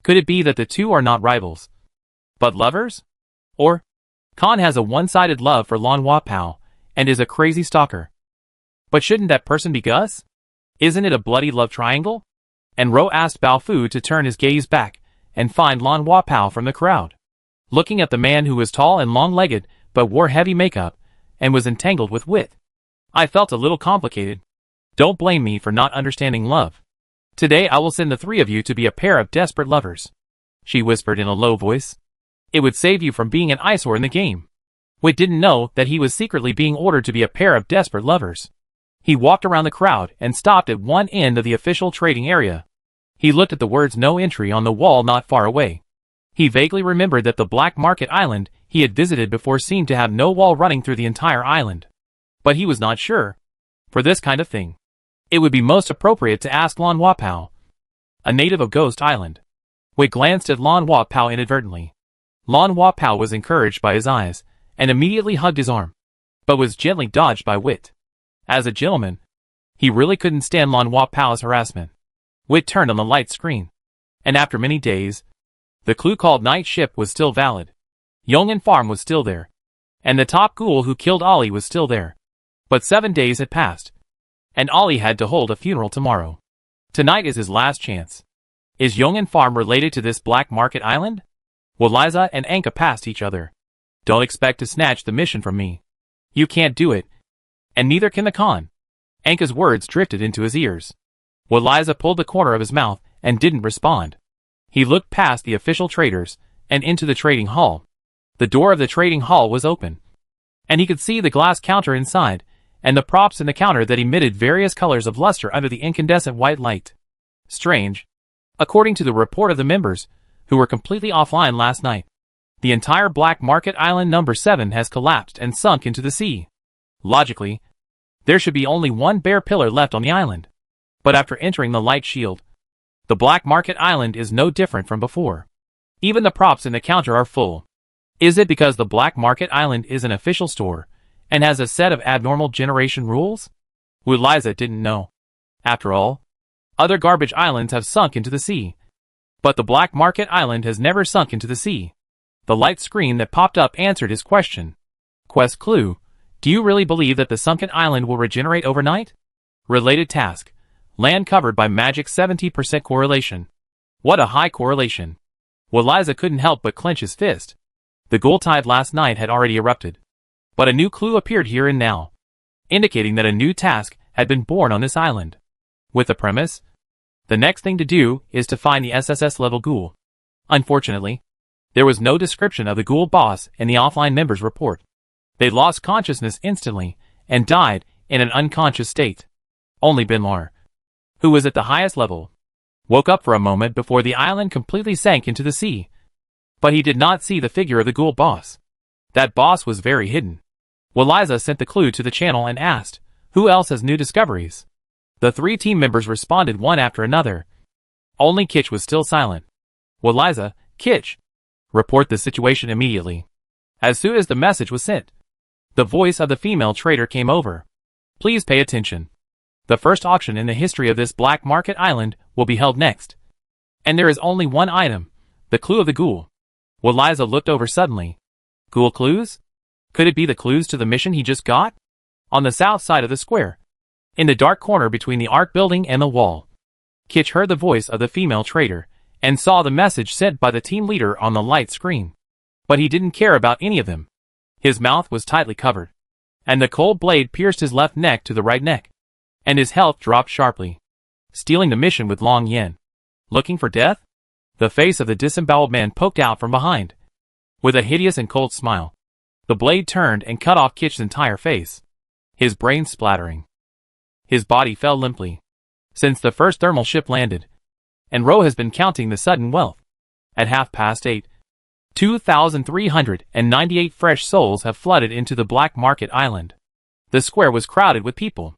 Could it be that the two are not rivals, but lovers? Or, Khan has a one-sided love for Lan Wapao, and is a crazy stalker. But shouldn't that person be Gus? Isn't it a bloody love triangle? And Ro asked Bao Fu to turn his gaze back and find Lan Huapao from the crowd. Looking at the man who was tall and long-legged but wore heavy makeup and was entangled with wit, I felt a little complicated. Don't blame me for not understanding love. Today I will send the three of you to be a pair of desperate lovers, she whispered in a low voice. It would save you from being an eyesore in the game. Wit didn't know that he was secretly being ordered to be a pair of desperate lovers. He walked around the crowd and stopped at one end of the official trading area. He looked at the words "No Entry" on the wall not far away. He vaguely remembered that the Black Market Island he had visited before seemed to have no wall running through the entire island. But he was not sure. For this kind of thing, it would be most appropriate to ask Lan Huapao, a native of Ghost Island. Wei glanced at Lan Huapao inadvertently. Lan Huapao was encouraged by his eyes and immediately hugged his arm, but was gently dodged by Wit. As a gentleman, he really couldn't stand Lan Huapao's harassment. Wit turned on the light screen, and after many days, the clue called Night Ship was still valid. Yong'an Farm was still there, and the top ghoul who killed Ollie was still there. But 7 days had passed, and Ollie had to hold a funeral tomorrow. Tonight is his last chance. Is Yong'an Farm related to this Black Market Island? Well, Liza and Anka passed each other. Don't expect to snatch the mission from me. You can't do it, and neither can the Khan. Anka's words drifted into his ears. Well, Liza pulled the corner of his mouth and didn't respond. He looked past the official traders and into the trading hall. The door of the trading hall was open, and he could see the glass counter inside and the props in the counter that emitted various colors of luster under the incandescent white light. Strange. According to the report of the members, who were completely offline last night, the entire Black Market Island number 7 has collapsed and sunk into the sea. Logically, there should be only one bare pillar left on the island. But after entering the light shield, the Black Market Island is no different from before. Even the props in the counter are full. Is it because the Black Market Island is an official store and has a set of abnormal generation rules? Liza didn't know. After all, other garbage islands have sunk into the sea, but the Black Market Island has never sunk into the sea. The light screen that popped up answered his question. Quest clue: do you really believe that the sunken island will regenerate overnight? Related task: land covered by magic 70% correlation. What a high correlation. Liza couldn't help but clench his fist. The ghoul tide last night had already erupted. But a new clue appeared here and now, indicating that a new task had been born on this island. With the premise, the next thing to do is to find the SSS level ghoul. Unfortunately, there was no description of the ghoul boss in the offline members' report. They lost consciousness instantly and died in an unconscious state. Only Binlar, who was at the highest level, woke up for a moment before the island completely sank into the sea. But he did not see the figure of the ghoul boss. That boss was very hidden. Liza sent the clue to the channel and asked, who else has new discoveries? The 3 team members responded one after another. Only Kitch was still silent. Liza, Kitch, report the situation immediately. As soon as the message was sent, the voice of the female trader came over. Please pay attention. The first auction in the history of this Black Market Island will be held next. And there is only one item, the clue of the ghoul. Liza looked over suddenly. Ghoul clues? Could it be the clues to the mission he just got? On the south side of the square, in the dark corner between the art building and the wall, Kitch heard the voice of the female trader and saw the message sent by the team leader on the light screen. But he didn't care about any of them. His mouth was tightly covered, and the cold blade pierced his left neck to the right neck, and his health dropped sharply. Stealing the mission with Long Yen. Looking for death? The face of the disemboweled man poked out from behind. With a hideous and cold smile, the blade turned and cut off Kitch's entire face, his brain splattering. His body fell limply. Since the first thermal ship landed, and Ro has been counting the sudden wealth. At 8:30, 2,398 fresh souls have flooded into the Black Market Island. The square was crowded with people.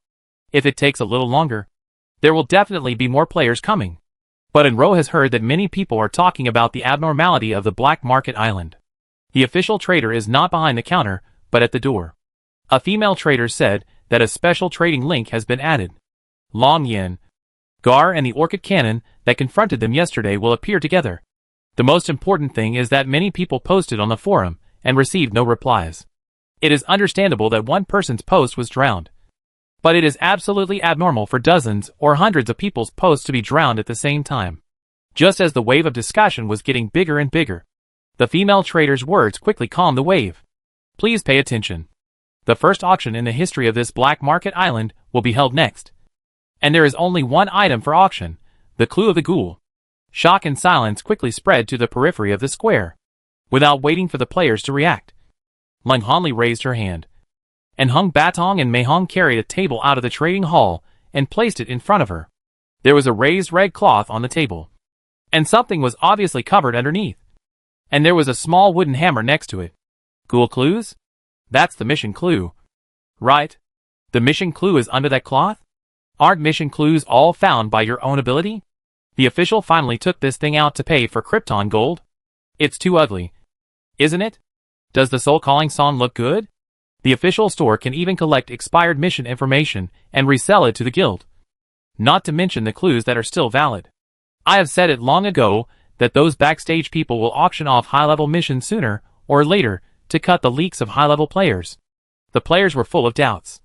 If it takes a little longer, there will definitely be more players coming. But Ro has heard that many people are talking about the abnormality of the Black Market Island. The official trader is not behind the counter, but at the door. A female trader said that a special trading link has been added. Long Yen, Gar and the Orchid Cannon that confronted them yesterday will appear together. The most important thing is that many people posted on the forum and received no replies. It is understandable that one person's post was drowned. But it is absolutely abnormal for dozens or hundreds of people's posts to be drowned at the same time. Just as the wave of discussion was getting bigger and bigger, the female trader's words quickly calmed the wave. Please pay attention. The first auction in the history of this black market island will be held next. And there is only one item for auction, the clue of the ghoul. Shock and silence quickly spread to the periphery of the square. Without waiting for the players to react, Lung Hanli raised her hand, and Hung Batong and Mei Hong carried a table out of the trading hall and placed it in front of her. There was a raised red cloth on the table, and something was obviously covered underneath. And there was a small wooden hammer next to it. Ghoul clues? That's the mission clue. Right? The mission clue is under that cloth? Aren't mission clues all found by your own ability? The official finally took this thing out to pay for Krypton gold. It's too ugly. Isn't it? Does the soul calling song look good? The official store can even collect expired mission information and resell it to the guild. Not to mention the clues that are still valid. I have said it long ago that those backstage people will auction off high-level missions sooner or later to cut the leaks of high-level players. The players were full of doubts,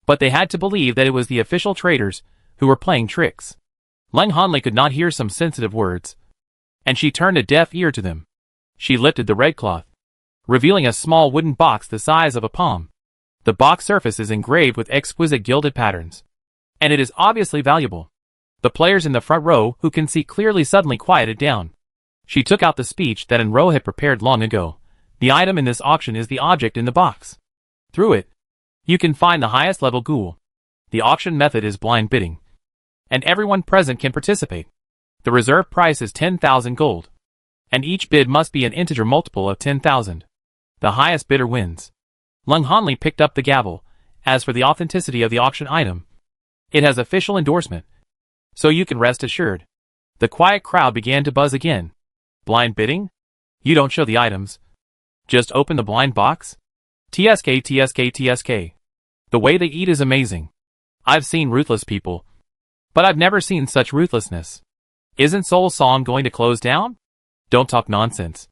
but they had to believe that it was the official traders who were playing tricks. Lung Hanli could not hear some sensitive words, and she turned a deaf ear to them. She lifted the red cloth, revealing a small wooden box the size of a palm. The box surface is engraved with exquisite gilded patterns, and it is obviously valuable. The players in the front row who can see clearly suddenly quieted down. She took out the speech that Enro had prepared long ago. The item in this auction is the object in the box. Through it, you can find the highest level ghoul. The auction method is blind bidding, and everyone present can participate. The reserve price is 10,000 gold, and each bid must be an integer multiple of 10,000. The highest bidder wins. Lung Hanli picked up the gavel. As for the authenticity of the auction item, it has official endorsement, so you can rest assured. The quiet crowd began to buzz again. Blind bidding? You don't show the items. Just open the blind box? TSK, TSK, TSK. The way they eat is amazing. I've seen ruthless people, but I've never seen such ruthlessness. Isn't Soul Song going to close down? Don't talk nonsense.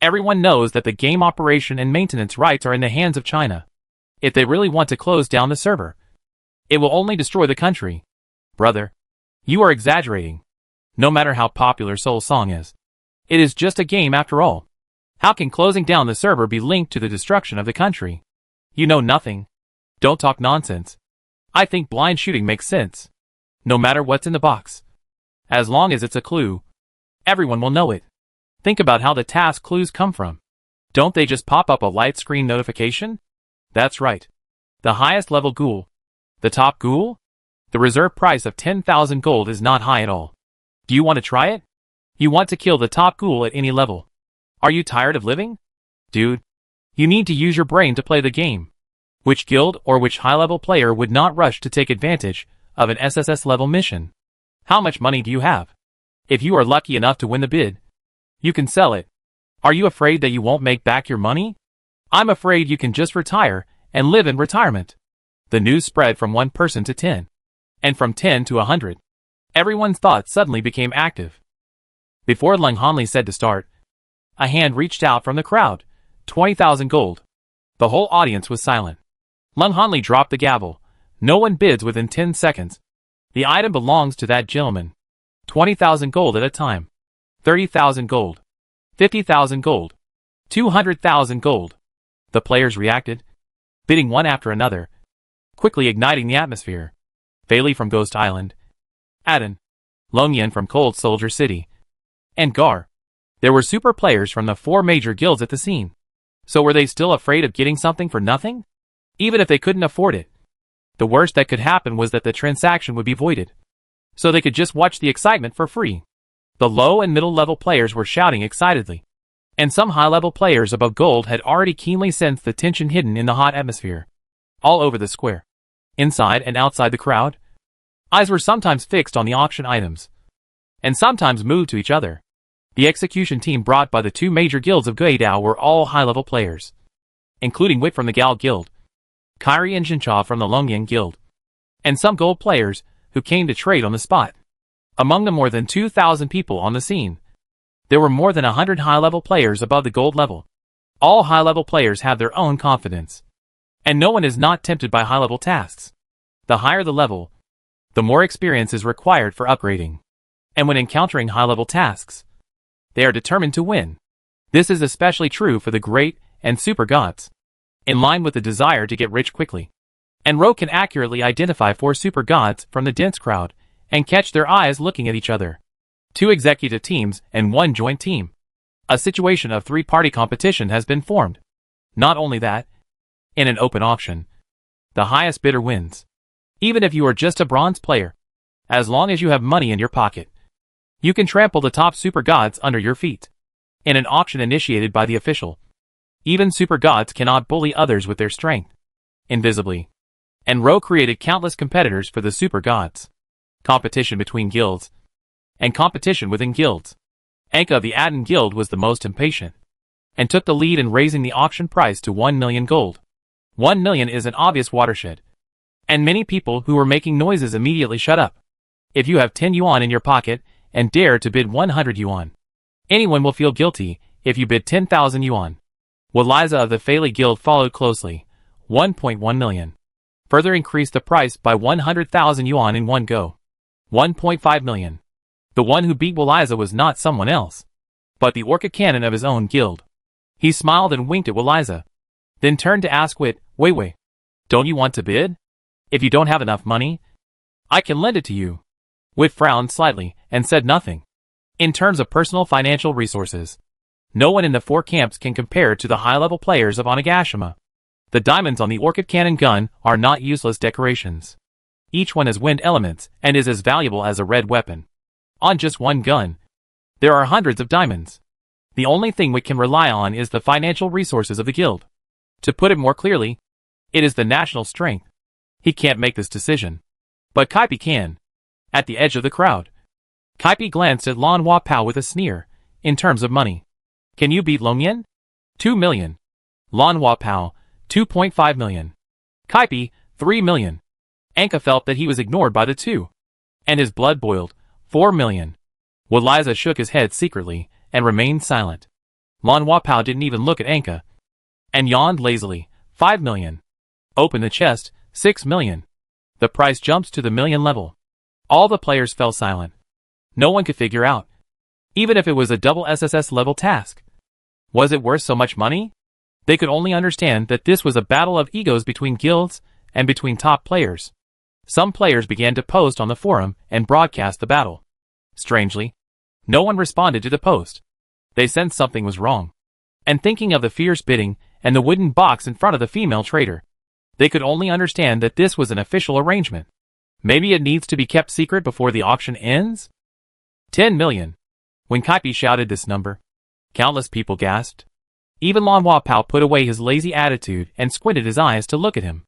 Everyone knows that the game operation and maintenance rights are in the hands of China. If they really want to close down the server, it will only destroy the country. Brother, you are exaggerating. No matter how popular Soul Song is, it is just a game after all. How can closing down the server be linked to the destruction of the country? You know nothing. Don't talk nonsense. I think blind shooting makes sense. No matter what's in the box, as long as it's a clue, everyone will know it. Think about how the task clues come from. Don't they just pop up a light screen notification? That's right. The highest level ghoul. The top ghoul? The reserve price of 10,000 gold is not high at all. Do you want to try it? You want to kill the top ghoul at any level. Are you tired of living? Dude, you need to use your brain to play the game. Which guild or which high-level player would not rush to take advantage of an SSS-level mission? How much money do you have? If you are lucky enough to win the bid, you can sell it. Are you afraid that you won't make back your money? I'm afraid you can just retire and live in retirement. The news spread from 1 person to 10, and from 10 to 100. Everyone's thoughts suddenly became active. Before Lung Hanli said to start, a hand reached out from the crowd. 20,000 gold. The whole audience was silent. Lung Hanli dropped the gavel. No one bids within 10 seconds. The item belongs to that gentleman. 20,000 gold at a time. 30,000 gold. 50,000 gold. 200,000 gold. The players reacted, bidding one after another, quickly igniting the atmosphere. Bailey from Ghost Island, Aden, Longyan from Cold Soldier City, and Gar. There were super players from the 4 major guilds at the scene. So were they still afraid of getting something for nothing? Even if they couldn't afford it. The worst that could happen was that the transaction would be voided, so they could just watch the excitement for free. The low and middle level players were shouting excitedly, and some high level players above gold had already keenly sensed the tension hidden in the hot atmosphere. All over the square, inside and outside the crowd, eyes were sometimes fixed on the auction items, and sometimes moved to each other. The execution team brought by the 2 major guilds of Guidao were all high-level players, including Wit from the Gal Guild, Kairi and Jincha from the Longyang Guild, and some gold players who came to trade on the spot. Among the more than 2,000 people on the scene, there were more than 100 high-level players above the gold level. All high-level players have their own confidence, and no one is not tempted by high-level tasks. The higher the level, the more experience is required for upgrading. And when encountering high-level tasks, they are determined to win. This is especially true for the great and super gods, in line with the desire to get rich quickly. And Ro can accurately identify 4 super gods from the dense crowd and catch their eyes looking at each other. 2 executive teams and 1 joint team. A situation of 3-party competition has been formed. Not only that, in an open auction, the highest bidder wins. Even if you are just a bronze player, as long as you have money in your pocket, you can trample the top super gods under your feet. In an auction initiated by the official, even super gods cannot bully others with their strength, invisibly. And Ro created countless competitors for the super gods. Competition between guilds, and competition within guilds. Anka of the Aten Guild was the most impatient, and took the lead in raising the auction price to 1 million gold. 1 million is an obvious watershed, and many people who were making noises immediately shut up. If you have 10 yuan in your pocket and dare to bid 100 yuan, anyone will feel guilty if you bid 10,000 yuan. Waliza of the Feli Guild followed closely, 1.1 million. Further increased the price by 100,000 yuan in one go. 1.5 million. The one who beat Waliza was not someone else, but the orchid cannon of his own guild. He smiled and winked at Waliza, then turned to ask Wit, Wei, don't you want to bid? If you don't have enough money, I can lend it to you. Wit frowned slightly and said nothing. In terms of personal financial resources, no one in the 4 camps can compare to the high-level players of Onigashima. The diamonds on the orchid cannon gun are not useless decorations. Each one has wind elements and is as valuable as a red weapon. On just one gun, there are hundreds of diamonds. The only thing we can rely on is the financial resources of the guild. To put it more clearly, it is the national strength. He can't make this decision, but Kaipi can. At the edge of the crowd, Kaipi glanced at Lan Hua Pao with a sneer. In terms of money, can you beat Long Yin? 2 million. Lan Hua Pao, 2.5 million. Kaipi, 3 million. Anka felt that he was ignored by the two, and his blood boiled. 4 million. Waliza shook his head secretly and remained silent. Lan Hua Pao didn't even look at Anka, and yawned lazily. 5 million. Open the chest. 6 million. The price jumps to the million level. All the players fell silent. No one could figure out, even if it was a double SSS level task, was it worth so much money? They could only understand that this was a battle of egos between guilds and between top players. Some players began to post on the forum and broadcast the battle. Strangely, no one responded to the post. They sensed something was wrong. And thinking of the fierce bidding and the wooden box in front of the female trader, they could only understand that this was an official arrangement. Maybe it needs to be kept secret before the auction ends? 10 million. When Kaipi shouted this number, countless people gasped. Even Lan Hua Pao put away his lazy attitude and squinted his eyes to look at him.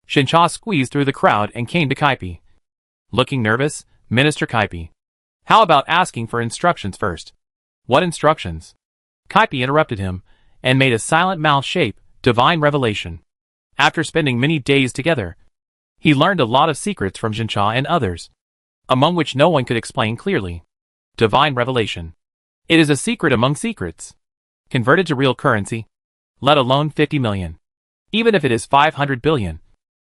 Shincha squeezed through the crowd and came to Kaipi. Looking nervous, Minister Kaipi, how about asking for instructions first? What instructions? Kaipi interrupted him and made a silent mouth shape. Divine revelation. After spending many days together, he learned a lot of secrets from Shincha and others, among which no one could explain clearly. Divine revelation. It is a secret among secrets. Converted to real currency, let alone 50 million. Even if it is 500 billion.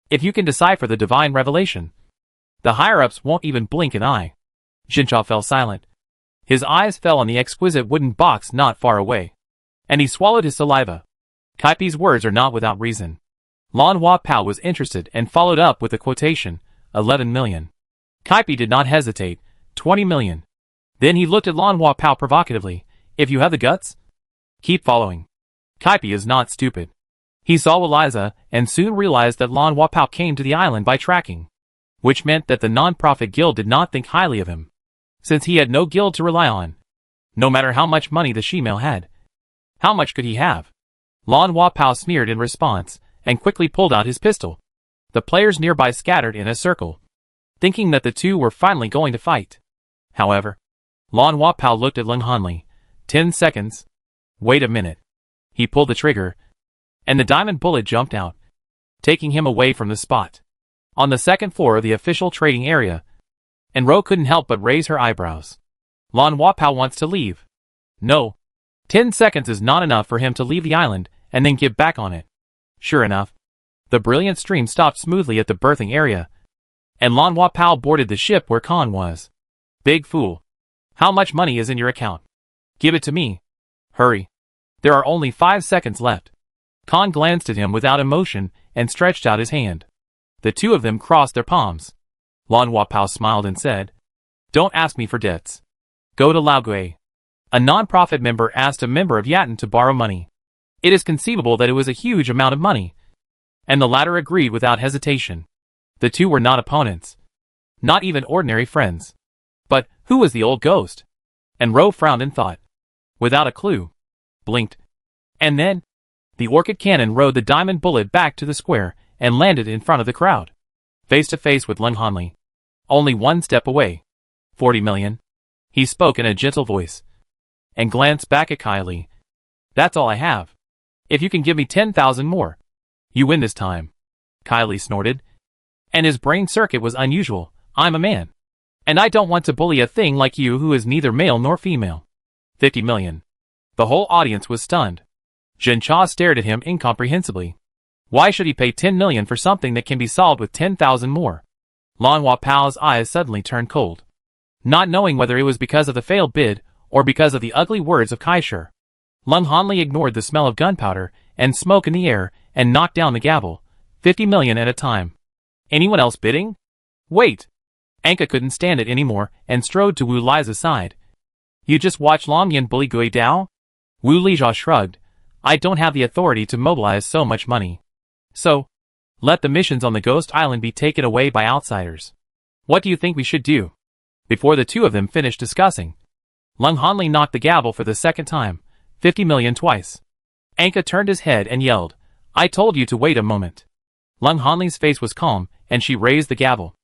If you can decipher the divine revelation, the higher-ups won't even blink an eye. Shincha fell silent. His eyes fell on the exquisite wooden box not far away, and he swallowed his saliva. Kaipi's words are not without reason. Lan Hua Pao was interested and followed up with a quotation, 11 million. Kaipi did not hesitate, 20 million. Then he looked at Lan Hua Pao provocatively. If you have the guts, keep following. Kaipi is not stupid. He saw Waliza and soon realized that Lan Hua Pao came to the island by tracking, which meant that the non-profit guild did not think highly of him, since he had no guild to rely on. No matter how much money the she-male had, how much could he have? Lan Hua Pao sneered in response and quickly pulled out his pistol. The players nearby scattered in a circle, thinking that the two were finally going to fight. However, Lan Hua Pao looked at Leng Hanli. 10 seconds. Wait a minute. He pulled the trigger, and the diamond bullet jumped out, taking him away from the spot. On the second floor of the official trading area, and Ro couldn't help but raise her eyebrows. Lan Hua Pao wants to leave. No. 10 seconds is not enough for him to leave the island and then get back on it. Sure enough, the brilliant stream stopped smoothly at the berthing area, And Lan Wapao boarded the ship where Khan was. Big fool. How much money is in your account? Give it to me. Hurry. There are only 5 seconds left. Khan glanced at him without emotion and stretched out his hand. The two of them crossed their palms. Lan Wapao smiled and said, Don't ask me for debts. Go to Laogui. A non-profit member asked a member of Yatan to borrow money. It is conceivable that it was a huge amount of money. And the latter agreed without hesitation. The two were not opponents. Not even ordinary friends. But who was the old ghost? And Ro frowned in thought. Without a clue. Blinked. And then, the orchid cannon rode the diamond bullet back to the square and landed in front of the crowd. Face to face with Lung Hanli. Only 1 step away. 40 million. He spoke in a gentle voice. And glanced back at Kylie. That's all I have. If you can give me 10,000 more, you win this time. Kylie snorted. And his brain circuit was unusual. I'm a man. And I don't want to bully a thing like you who is neither male nor female. 50 million. The whole audience was stunned. Jin Cha stared at him incomprehensibly. Why should he pay 10 million for something that can be solved with 10,000 more? Lan Wapao's eyes suddenly turned cold. Not knowing whether it was because of the failed bid or because of the ugly words of Kaisher. Lung Hanli ignored the smell of gunpowder and smoke in the air and knocked down the gavel. 50 million at a time. Anyone else bidding? Wait. Anka couldn't stand it anymore and strode to Wu Liza's side. You just watch Long Yin bully Gui Dao? Wu Lizha shrugged. I don't have the authority to mobilize so much money. So, let the missions on the Ghost Island be taken away by outsiders. What do you think we should do? Before the two of them finished discussing, Lung Hanli knocked the gavel for the second time. 50 million twice. Anka turned his head and yelled, I told you to wait a moment. Lung Hanli's face was calm, and she raised the gavel.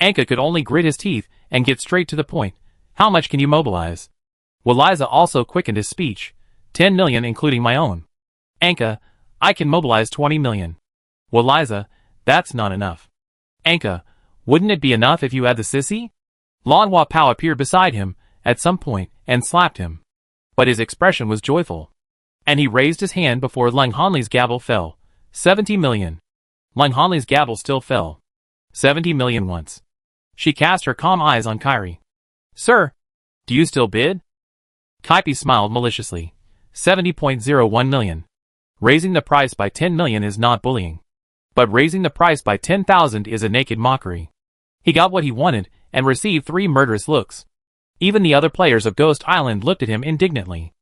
Anka could only grit his teeth and get straight to the point. How much can you mobilize? Waliza also quickened his speech. 10 million including my own. Anka, I can mobilize 20 million. Waliza, that's not enough. Anka, wouldn't it be enough if you had the sissy? Lan Wapao appeared beside him, at some point, and slapped him. But his expression was joyful. And he raised his hand before Lung Hanli's gavel fell. 70 million. Lung Hanli's gavel still fell. 70 million once. She cast her calm eyes on Kyrie. Sir, do you still bid? Kaipi smiled maliciously. 70.01 million. Raising the price by 10 million is not bullying. But raising the price by 10,000 is a naked mockery. He got what he wanted and received 3 murderous looks. Even the other players of Ghost Island looked at him indignantly.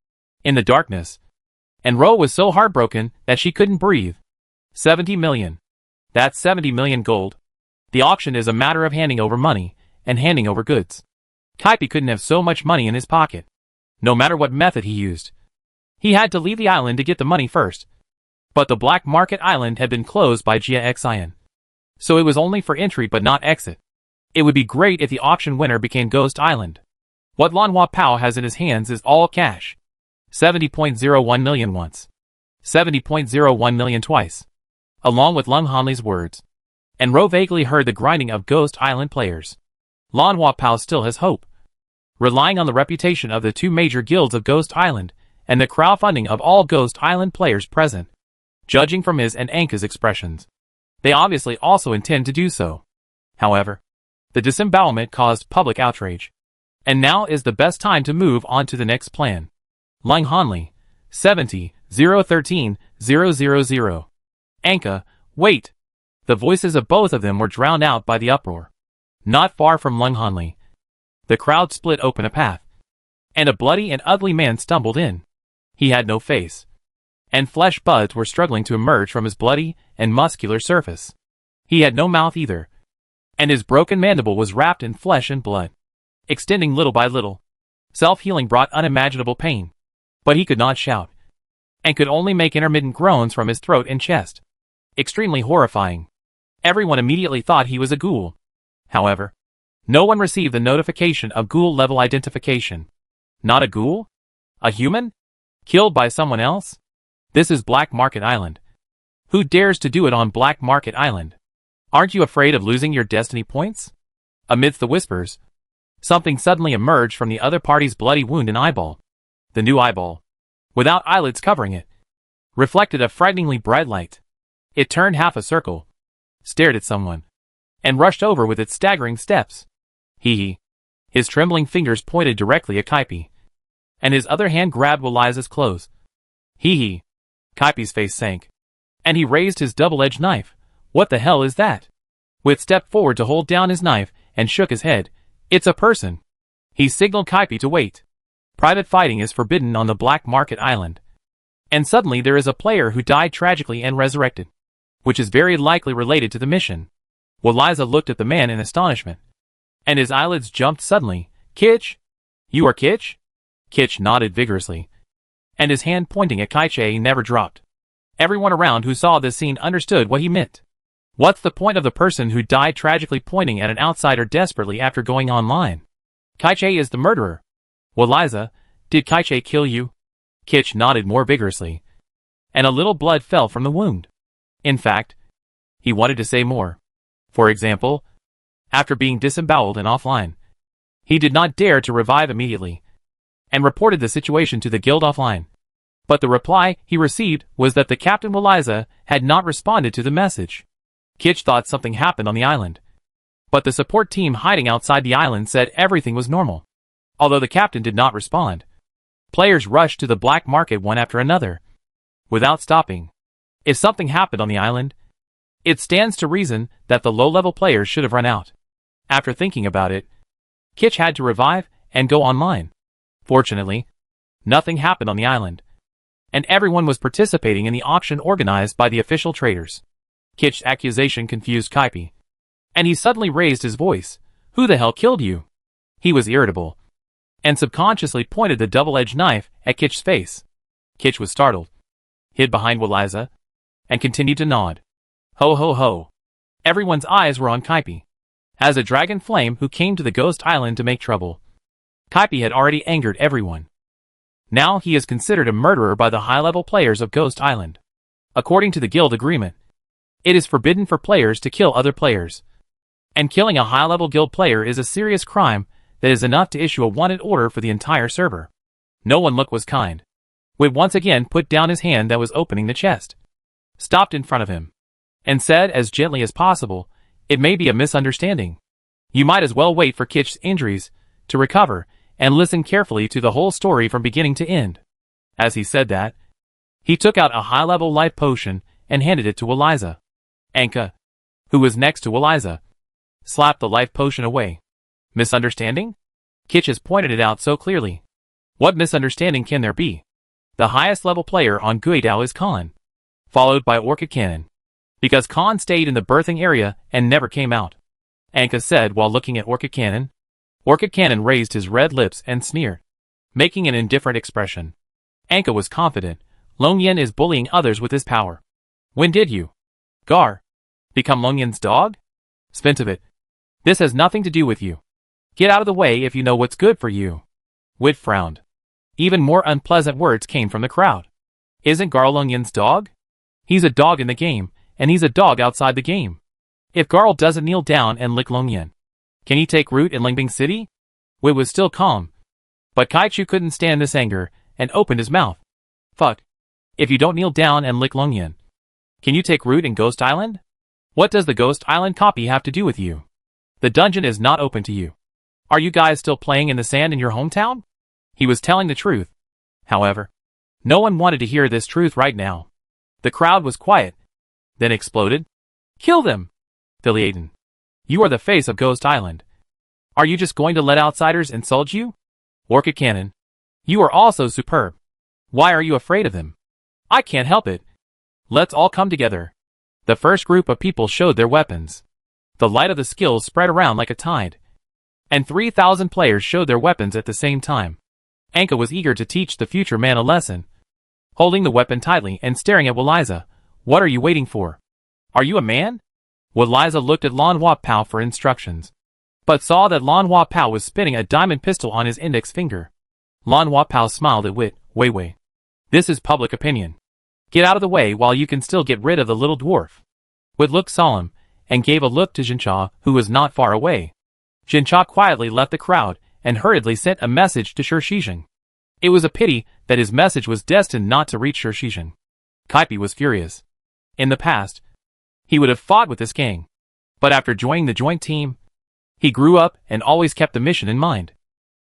In the darkness. And Ro was so heartbroken that she couldn't breathe. 70 million. That's 70 million gold. The auction is a matter of handing over money and handing over goods. Kaipi couldn't have so much money in his pocket. No matter what method he used. He had to leave the island to get the money first. But the black market island had been closed by Jia Xian. So it was only for entry but not exit. It would be great if the auction winner became Ghost Island. What Lan Wapao has in his hands is all cash. 70.01 million once. 70.01 million twice. Along with Lung Hanli's words. And Ro vaguely heard the grinding of Ghost Island players. Lan Wapao still has hope. Relying on the reputation of the 2 major guilds of Ghost Island, and the crowdfunding of all Ghost Island players present. Judging from his and Anka's expressions. They obviously also intend to do so. However, the disembowelment caused public outrage. And now is the best time to move on to the next plan. Lung Hanli. 70.013.000. Anka, wait. The voices of both of them were drowned out by the uproar. Not far from Lung Hanli. The crowd split open a path. And a bloody and ugly man stumbled in. He had no face. And flesh buds were struggling to emerge from his bloody and muscular surface. He had no mouth either. And his broken mandible was wrapped in flesh and blood. Extending little by little. Self-healing brought unimaginable pain. But he could not shout. And could only make intermittent groans from his throat and chest. Extremely horrifying. Everyone immediately thought he was a ghoul. However, no one received the notification of ghoul-level identification. Not a ghoul? A human? Killed by someone else? This is Black Market Island. Who dares to do it on Black Market Island? Aren't you afraid of losing your destiny points? Amidst the whispers, something suddenly emerged from the other party's bloody wound and eyeball. The new eyeball, without eyelids covering it, reflected a frighteningly bright light. It turned half a circle, stared at someone, and rushed over with its staggering steps. Hee. His trembling fingers pointed directly at Kaipi, and his other hand grabbed Waliza's clothes. Hee. Kaipi's face sank, and he raised his double-edged knife. What the hell is that? Wit stepped forward to hold down his knife and shook his head. It's a person. He signaled Kaipi to wait. Private fighting is forbidden on the Black Market Island. And suddenly there is a player who died tragically and resurrected, which is very likely related to the mission. Waliza looked at the man in astonishment, and his eyelids jumped suddenly. Kitch? You are Kitch? Kitch nodded vigorously, and his hand pointing at Kaiche never dropped. Everyone around who saw this scene understood what he meant. What's the point of the person who died tragically pointing at an outsider desperately after going online? Kaiche is the murderer. Waliza, did Kaiche kill you? Kitch nodded more vigorously, and a little blood fell from the wound. In fact, he wanted to say more. For example, after being disemboweled and offline, he did not dare to revive immediately, and reported the situation to the guild offline. But the reply he received was that the Captain Waliza had not responded to the message. Kitch thought something happened on the island, but the support team hiding outside the island said everything was normal. Although the captain did not respond, players rushed to the black market one after another, without stopping. If something happened on the island, it stands to reason that the low-level players should have run out. After thinking about it, Kitch had to revive and go online. Fortunately, nothing happened on the island, and everyone was participating in the auction organized by the official traders. Kitch's accusation confused Kaipi, and he suddenly raised his voice. Who the hell killed you? He was irritable, and subconsciously pointed the double-edged knife at Kitch's face. Kitch was startled, hid behind Waliza, and continued to nod. Ho ho ho. Everyone's eyes were on Kaipi, as a dragon flame who came to the Ghost Island to make trouble. Kaipi had already angered everyone. Now he is considered a murderer by the high-level players of Ghost Island. According to the guild agreement, it is forbidden for players to kill other players, and killing a high-level guild player is a serious crime that is enough to issue a wanted order for the entire server. No one look was kind. Wit once again put down his hand that was opening the chest, stopped in front of him, and said as gently as possible, it may be a misunderstanding. You might as well wait for Kitch's injuries to recover and listen carefully to the whole story from beginning to end. As he said that, he took out a high-level life potion and handed it to Waliza. Anka, who was next to Waliza, slapped the life potion away. Misunderstanding? Kitch has pointed it out so clearly. What misunderstanding can there be? The highest level player on Guidao is Khan, followed by Orchid Cannon, because Khan stayed in the birthing area and never came out. Anka said while looking at Orchid Cannon. Orchid Cannon raised his red lips and sneered, making an indifferent expression. Anka was confident. Long Yen is bullying others with his power. When did you, Gar, become Long Yen's dog? Spintovit, this has nothing to do with you. Get out of the way if you know what's good for you. Wit frowned. Even more unpleasant words came from the crowd. Isn't Garl Long Yen's dog? He's a dog in the game, and he's a dog outside the game. If Garl doesn't kneel down and lick Long Yen, can he take root in Lingbing City? Wit was still calm, but Kaichu couldn't stand this anger and opened his mouth. Fuck. If you don't kneel down and lick Long Yen, can you take root in Ghost Island? What does the Ghost Island copy have to do with you? The dungeon is not open to you. Are you guys still playing in the sand in your hometown? He was telling the truth. However, no one wanted to hear this truth right now. The crowd was quiet, then exploded. Kill them! Philiaden, you are the face of Ghost Island. Are you just going to let outsiders insult you? Orchid Cannon, you are also superb. Why are you afraid of them? I can't help it. Let's all come together. The first group of people showed their weapons. The light of the skills spread around like a tide, and 3,000 players showed their weapons at the same time. Anka was eager to teach the future man a lesson, holding the weapon tightly and staring at Waliza. What are you waiting for? Are you a man? Waliza looked at Lan Hua Pao for instructions, but saw that Lan Hua Pao was spinning a diamond pistol on his index finger. Lan Hua Pao smiled at Wit. Wei. This is public opinion. Get out of the way while you can still get rid of the little dwarf. Wit looked solemn, and gave a look to Jincha, who was not far away. Jincha quietly left the crowd, and hurriedly sent a message to Shishijin. It was a pity that his message was destined not to reach Shishijin. Kaipi was furious. In the past, he would have fought with this gang, But after joining the joint team, he grew up and always kept the mission in mind.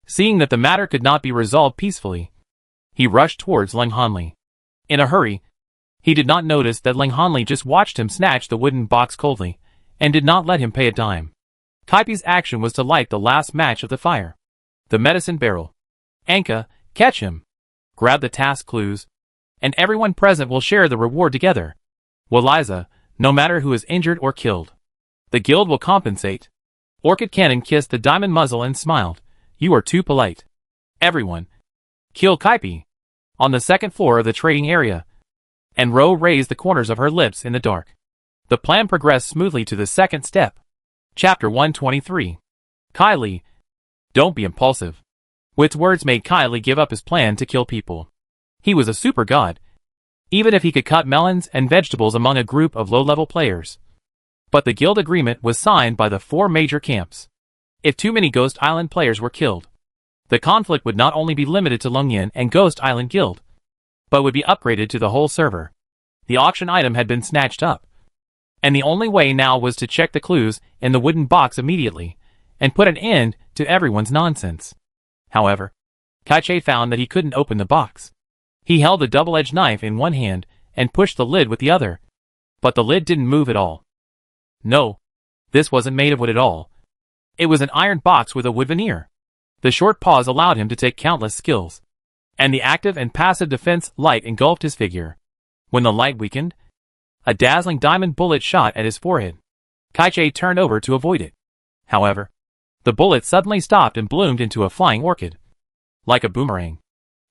Seeing that the matter could not be resolved peacefully, he rushed towards Leng Hanli. In a hurry, he did not notice that Leng Hanli just watched him snatch the wooden box coldly, and did not let him pay a dime. Kaipi's action was to light the last match of the fire. The medicine barrel. Anka, catch him. Grab the task clues, and everyone present will share the reward together. Waliza, no matter who is injured or killed. The guild will compensate. Orchid Cannon kissed the diamond muzzle and smiled. You are too polite. Everyone. Kill Kaipi. On the second floor of the trading area. And Ro raised the corners of her lips in the dark. The plan progressed smoothly to the second step. Chapter 123. Kylie. Don't be impulsive. Wit's words made Kylie give up his plan to kill people. He was a super god. Even if he could cut melons and vegetables among a group of low-level players. But the guild agreement was signed by the 4 major camps. If too many Ghost Island players were killed, the conflict would not only be limited to Lungyan and Ghost Island Guild, but would be upgraded to the whole server. The auction item had been snatched up, and the only way now was to check the clues in the wooden box immediately, and put an end to everyone's nonsense. However, Kaiche found that he couldn't open the box. He held the double-edged knife in one hand and pushed the lid with the other, but the lid didn't move at all. No, this wasn't made of wood at all. It was an iron box with a wood veneer. The short pause allowed him to take countless skills, and the active and passive defense light engulfed his figure. When the light weakened, a dazzling diamond bullet shot at his forehead. Kaiche turned over to avoid it. However, the bullet suddenly stopped and bloomed into a flying orchid, like a boomerang,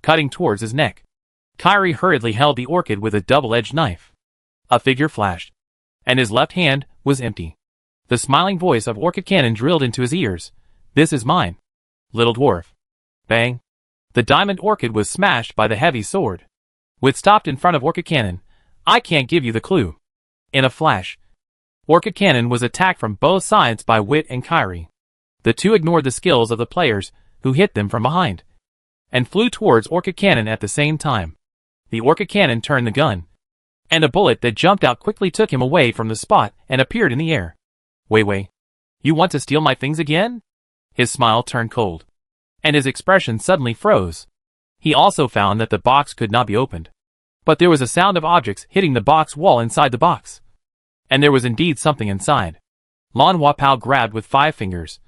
cutting towards his neck. Kyrie hurriedly held the orchid with a double-edged knife. A figure flashed, and his left hand was empty. The smiling voice of Orchid Cannon drilled into his ears. This is mine, little dwarf. Bang! The diamond orchid was smashed by the heavy sword. Wit stopped in front of Orchid Cannon. I can't give you the clue. In a flash, Orchid Cannon was attacked from both sides by Wit and Kyrie. The two ignored the skills of the players, who hit them from behind, and flew towards Orchid Cannon at the same time. The Orchid Cannon turned the gun, and a bullet that jumped out quickly took him away from the spot and appeared in the air. Wei, you want to steal my things again? His smile turned cold, and his expression suddenly froze. He also found that the box could not be opened. But there was a sound of objects hitting the box wall inside the box. And there was indeed something inside. Lan Wapao grabbed with 5 fingers.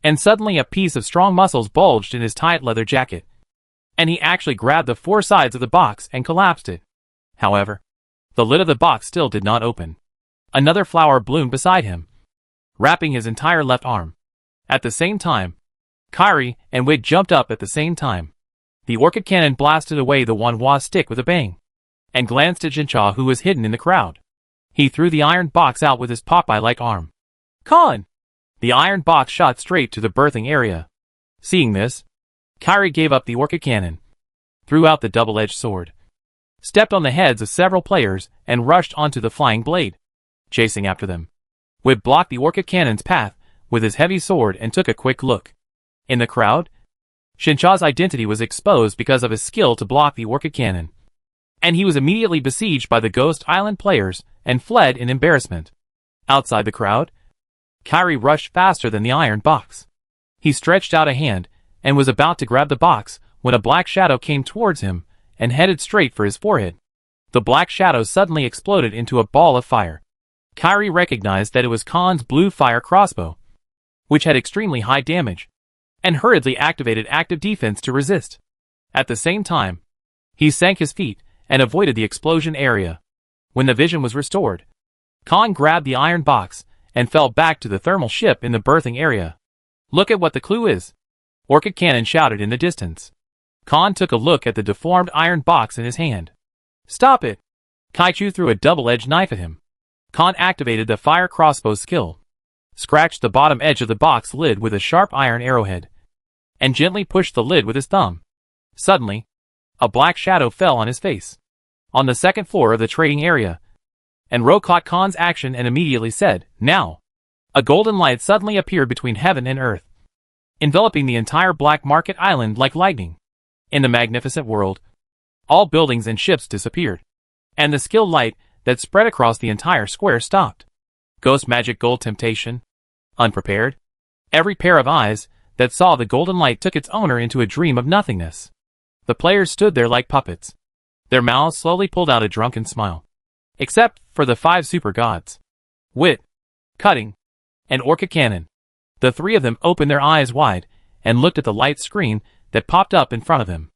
And suddenly a piece of strong muscles bulged in his tight leather jacket. And he actually grabbed the 4 sides of the box and collapsed it. However, the lid of the box still did not open. Another flower bloomed beside him, wrapping his entire left arm. At the same time, Kyrie and Wig jumped up at the same time. The Orchid Cannon blasted away the Wanhua stick with a bang, and glanced at Jincha, who was hidden in the crowd. He threw the iron box out with his Popeye-like arm. Con! The iron box shot straight to the birthing area. Seeing this, Kyrie gave up the Orchid Cannon, threw out the double-edged sword, stepped on the heads of several players, and rushed onto the flying blade, chasing after them. Wib blocked the Orchid Cannon's path with his heavy sword and took a quick look. In the crowd, Shincha's identity was exposed because of his skill to block the Orchid Cannon, and he was immediately besieged by the Ghost Island players and fled in embarrassment. Outside the crowd, Kyrie rushed faster than the iron box. He stretched out a hand and was about to grab the box when a black shadow came towards him and headed straight for his forehead. The black shadow suddenly exploded into a ball of fire. Kyrie recognized that it was Khan's blue fire crossbow, which had extremely high damage, and hurriedly activated active defense to resist. At the same time, he sank his feet and avoided the explosion area. When the vision was restored, Khan grabbed the iron box and fell back to the thermal ship in the berthing area. Look at what the clue is, Orchid Cannon shouted in the distance. Khan took a look at the deformed iron box in his hand. Stop it! Kaichu threw a double-edged knife at him. Khan activated the fire crossbow skill, scratched the bottom edge of the box lid with a sharp iron arrowhead, and gently pushed the lid with his thumb. Suddenly, a black shadow fell on his face, on the second floor of the trading area, and Ro caught Khan's action and immediately said, Now! A golden light suddenly appeared between heaven and earth, enveloping the entire Black Market Island like lightning. In the magnificent world, all buildings and ships disappeared, and the skill light that spread across the entire square stopped. Ghost Magic Gold Temptation. Unprepared. Every pair of eyes that saw the golden light took its owner into a dream of nothingness. The players stood there like puppets. Their mouths slowly pulled out a drunken smile. Except for the 5 super gods. Wit, Cutting, and Orchid Cannon. The 3 of them opened their eyes wide and looked at the light screen that popped up in front of them.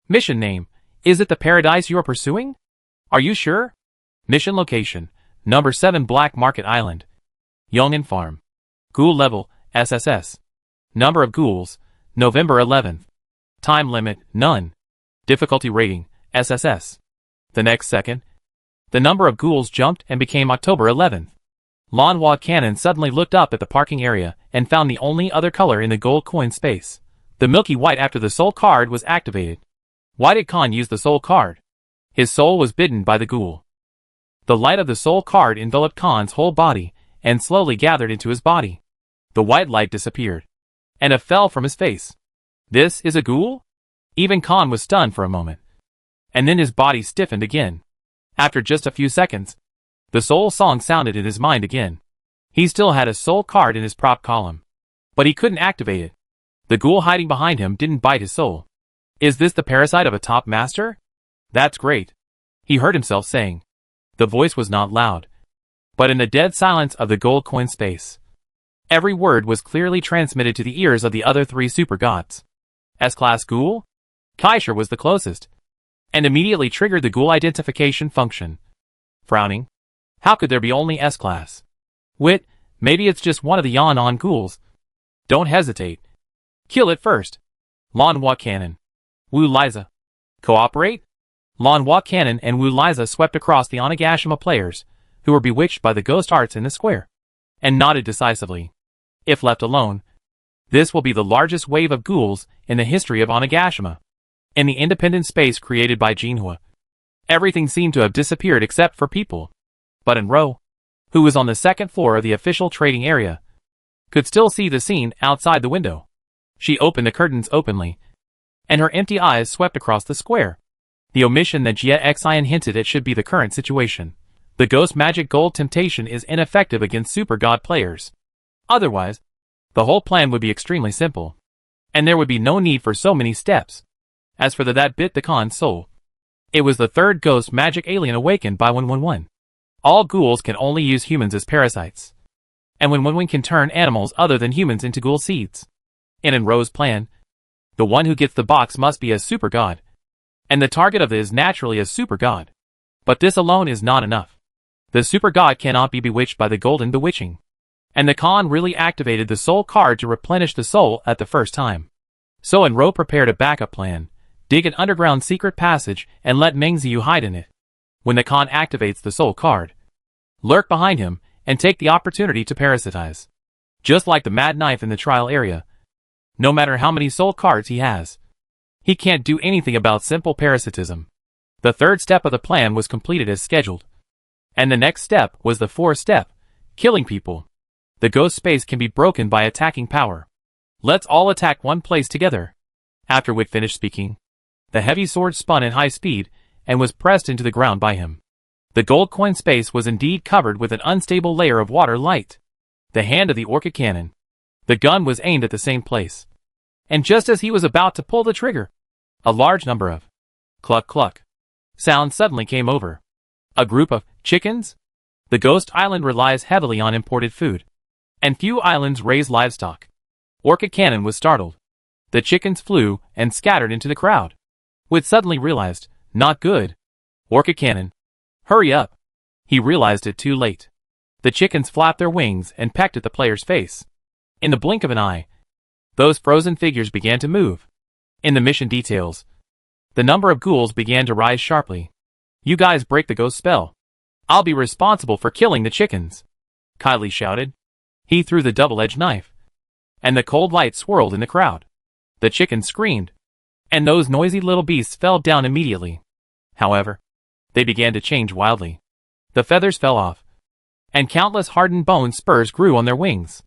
Mission name. Is it the paradise you are pursuing? Are you sure? Mission location. Number 7 Black Market Island. Yongin Farm. Ghoul level, SSS. Number of ghouls, November 11th. Time limit, none. Difficulty rating, SSS. The next second, the number of ghouls jumped and became October 11th. Lanhua Cannon suddenly looked up at the parking area and found the only other color in the gold coin space. The milky white after the soul card was activated. Why did Khan use the soul card? His soul was bitten by the ghoul. The light of the soul card enveloped Khan's whole body and slowly gathered into his body. The white light disappeared, and it fell from his face. This is a ghoul? Even Khan was stunned for a moment. And then his body stiffened again. After just a few seconds, the soul song sounded in his mind again. He still had a soul card in his prop column, but he couldn't activate it. The ghoul hiding behind him didn't bite his soul. Is this the parasite of a top master? That's great, he heard himself saying. The voice was not loud, but in the dead silence of the gold coin space, every word was clearly transmitted to the ears of the other 3 super gods. S-class ghoul? Kaisher was the closest, and immediately triggered the ghoul identification function. Frowning. How could there be only S-class? Wit, maybe it's just one of the Yan-On ghouls. Don't hesitate. Kill it first. Lanhua Cannon. Wu Liza. Cooperate? Lanhua Cannon and Wu Liza swept across the Onigashima players, who were bewitched by the ghost arts in the square, and nodded decisively. If left alone, this will be the largest wave of ghouls in the history of Onigashima. In the independent space created by Jinhua, everything seemed to have disappeared except for people. But Enro, who was on the 2nd floor of the official trading area, could still see the scene outside the window. She opened the curtains openly, and her empty eyes swept across the square. The omission that Jie Xian hinted at should be the current situation. The Ghost Magic Gold Temptation is ineffective against Super God players. Otherwise, the whole plan would be extremely simple, and there would be no need for so many steps. As for that bit the Khan's soul, it was the 3rd Ghost Magic Alien awakened by 111. All ghouls can only use humans as parasites, and 111 can turn animals other than humans into ghoul seeds. In Enro's plan, the one who gets the box must be a super god, and the target of it is naturally a super god. But this alone is not enough. The super god cannot be bewitched by the golden bewitching, and the Khan really activated the soul card to replenish the soul at the first time. So Enro prepared a backup plan, dig an underground secret passage and let Mengziu hide in it. When the Khan activates the soul card, lurk behind him and take the opportunity to parasitize. Just like the mad knife in the trial area, no matter how many soul cards he has, he can't do anything about simple parasitism. The 3rd step of the plan was completed as scheduled, and the next step was the 4th step, killing people. The ghost space can be broken by attacking power. Let's all attack one place together. After Wick finished speaking, the heavy sword spun at high speed and was pressed into the ground by him. The gold coin space was indeed covered with an unstable layer of water light. The hand of the Orchid Cannon. The gun was aimed at the same place. And just as he was about to pull the trigger, a large number of cluck cluck sounds suddenly came over. A group of chickens? The ghost island relies heavily on imported food, and few islands raise livestock. Orchid Cannon was startled. The chickens flew and scattered into the crowd. Wit suddenly realized, not good. Orchid Cannon, hurry up. He realized it too late. The chickens flapped their wings and pecked at the player's face. In the blink of an eye, those frozen figures began to move. In the mission details, the number of ghouls began to rise sharply. You guys break the ghost spell. I'll be responsible for killing the chickens, Kylie shouted. He threw the double-edged knife, and the cold light swirled in the crowd. The chickens screamed, and those noisy little beasts fell down immediately. However, they began to change wildly. The feathers fell off, and countless hardened bone spurs grew on their wings.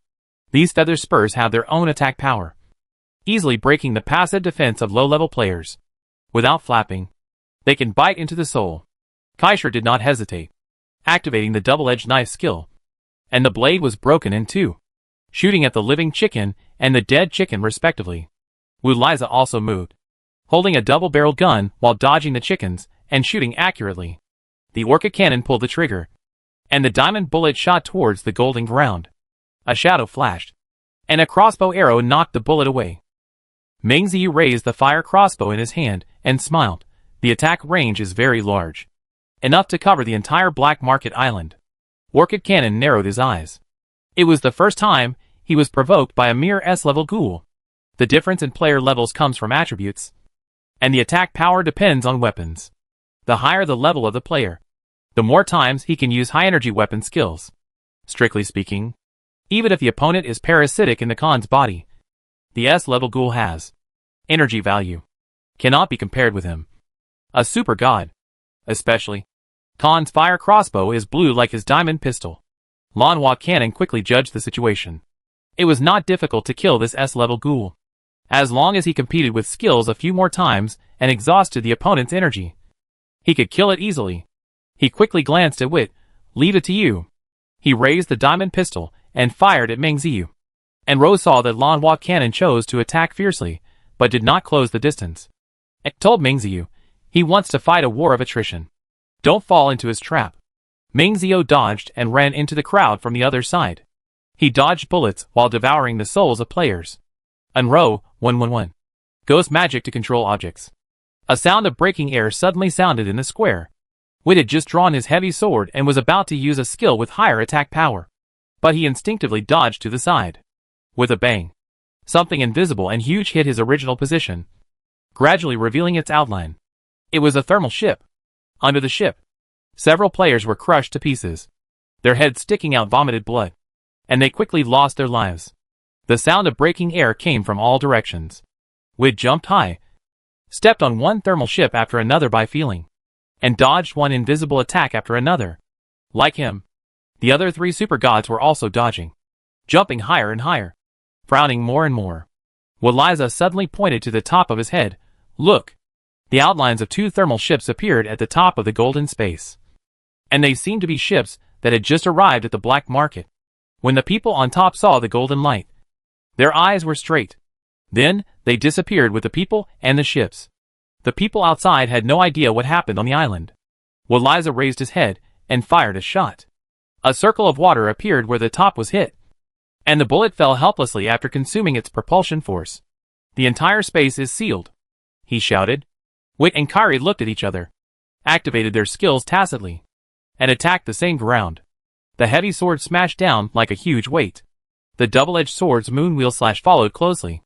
These feather spurs have their own attack power, easily breaking the passive defense of low-level players. Without flapping, they can bite into the soul. Kaisher did not hesitate, activating the double-edged knife skill, and the blade was broken in two, shooting at the living chicken and the dead chicken respectively. Liza also moved, holding a double-barreled gun while dodging the chickens and shooting accurately. The orchid cannon pulled the trigger, and the diamond bullet shot towards the golden ground. A shadow flashed, and a crossbow arrow knocked the bullet away. Meng Ziyu raised the fire crossbow in his hand and smiled. The attack range is very large, enough to cover the entire Black Market Island. Orchid Cannon narrowed his eyes. It was the first time he was provoked by a mere S-level ghoul. The difference in player levels comes from attributes, and the attack power depends on weapons. The higher the level of the player, the more times he can use high-energy weapon skills. Strictly speaking, even if the opponent is parasitic in the Khan's body, the S-level ghoul has energy value, cannot be compared with him. A super god. Especially, Khan's fire crossbow is blue like his diamond pistol. Lanhua Cannon quickly judged the situation. It was not difficult to kill this S-level ghoul, as long as he competed with skills a few more times and exhausted the opponent's energy. He could kill it easily. He quickly glanced at Wit. Leave it to you. He raised the diamond pistol and fired at Meng Ziyu. And Rose saw that Lanhua Cannon chose to attack fiercely, but did not close the distance. It told Meng Ziyu, he wants to fight a war of attrition. Don't fall into his trap. Meng Ziyu dodged and ran into the crowd from the other side. He dodged bullets while devouring the souls of players. Unreasonable 111. Ghost magic to control objects. A sound of breaking air suddenly sounded in the square. Wit had just drawn his heavy sword and was about to use a skill with higher attack power, but he instinctively dodged to the side. With a bang, something invisible and huge hit his original position, gradually revealing its outline. It was a thermal ship. Under the ship, several players were crushed to pieces, their heads sticking out vomited blood, and they quickly lost their lives. The sound of breaking air came from all directions. Wit jumped high, stepped on one thermal ship after another by feeling, and dodged one invisible attack after another. Like him, the other three super gods were also dodging, jumping higher and higher, frowning more and more. Liza suddenly pointed to the top of his head. Look! The outlines of two thermal ships appeared at the top of the golden space, and they seemed to be ships that had just arrived at the black market. When the people on top saw the golden light, their eyes were straight. Then, they disappeared with the people and the ships. The people outside had no idea what happened on the island. Liza raised his head and fired a shot. A circle of water appeared where the top was hit, and the bullet fell helplessly after consuming its propulsion force. The entire space is sealed, he shouted. Wit and Kairi looked at each other, activated their skills tacitly, and attacked the same ground. The heavy sword smashed down like a huge weight. The double-edged sword's moonwheel slash followed closely.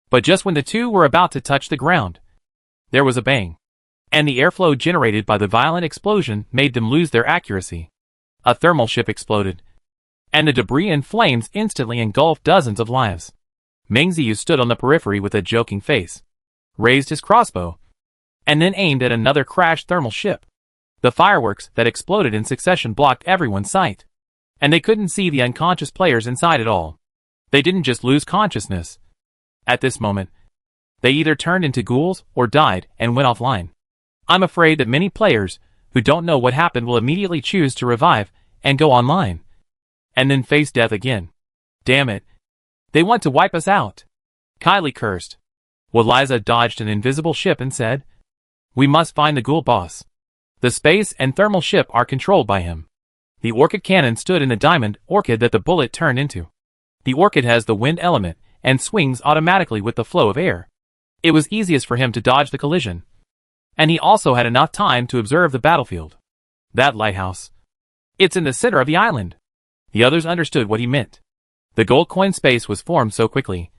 But just when the two were about to touch the ground, there was a bang, and the airflow generated by the violent explosion made them lose their accuracy. A thermal ship exploded, and the debris and flames instantly engulfed dozens of lives. Meng Ziyu stood on the periphery with a joking face, raised his crossbow, and then aimed at another crashed thermal ship. The fireworks that exploded in succession blocked everyone's sight, and they couldn't see the unconscious players inside at all. They didn't just lose consciousness. At this moment, they either turned into ghouls or died and went offline. I'm afraid that many players who don't know what happened will immediately choose to revive and go online, and then face death again. Damn it. They want to wipe us out. Kylie cursed. Liza dodged an invisible ship and said, we must find the ghoul boss. The space and thermal ship are controlled by him. The orchid cannon stood in the diamond orchid that the bullet turned into. The orchid has the wind element and swings automatically with the flow of air. It was easiest for him to dodge the collision, and he also had enough time to observe the battlefield. That lighthouse. It's in the center of the island. The others understood what he meant. The gold coin space was formed so quickly,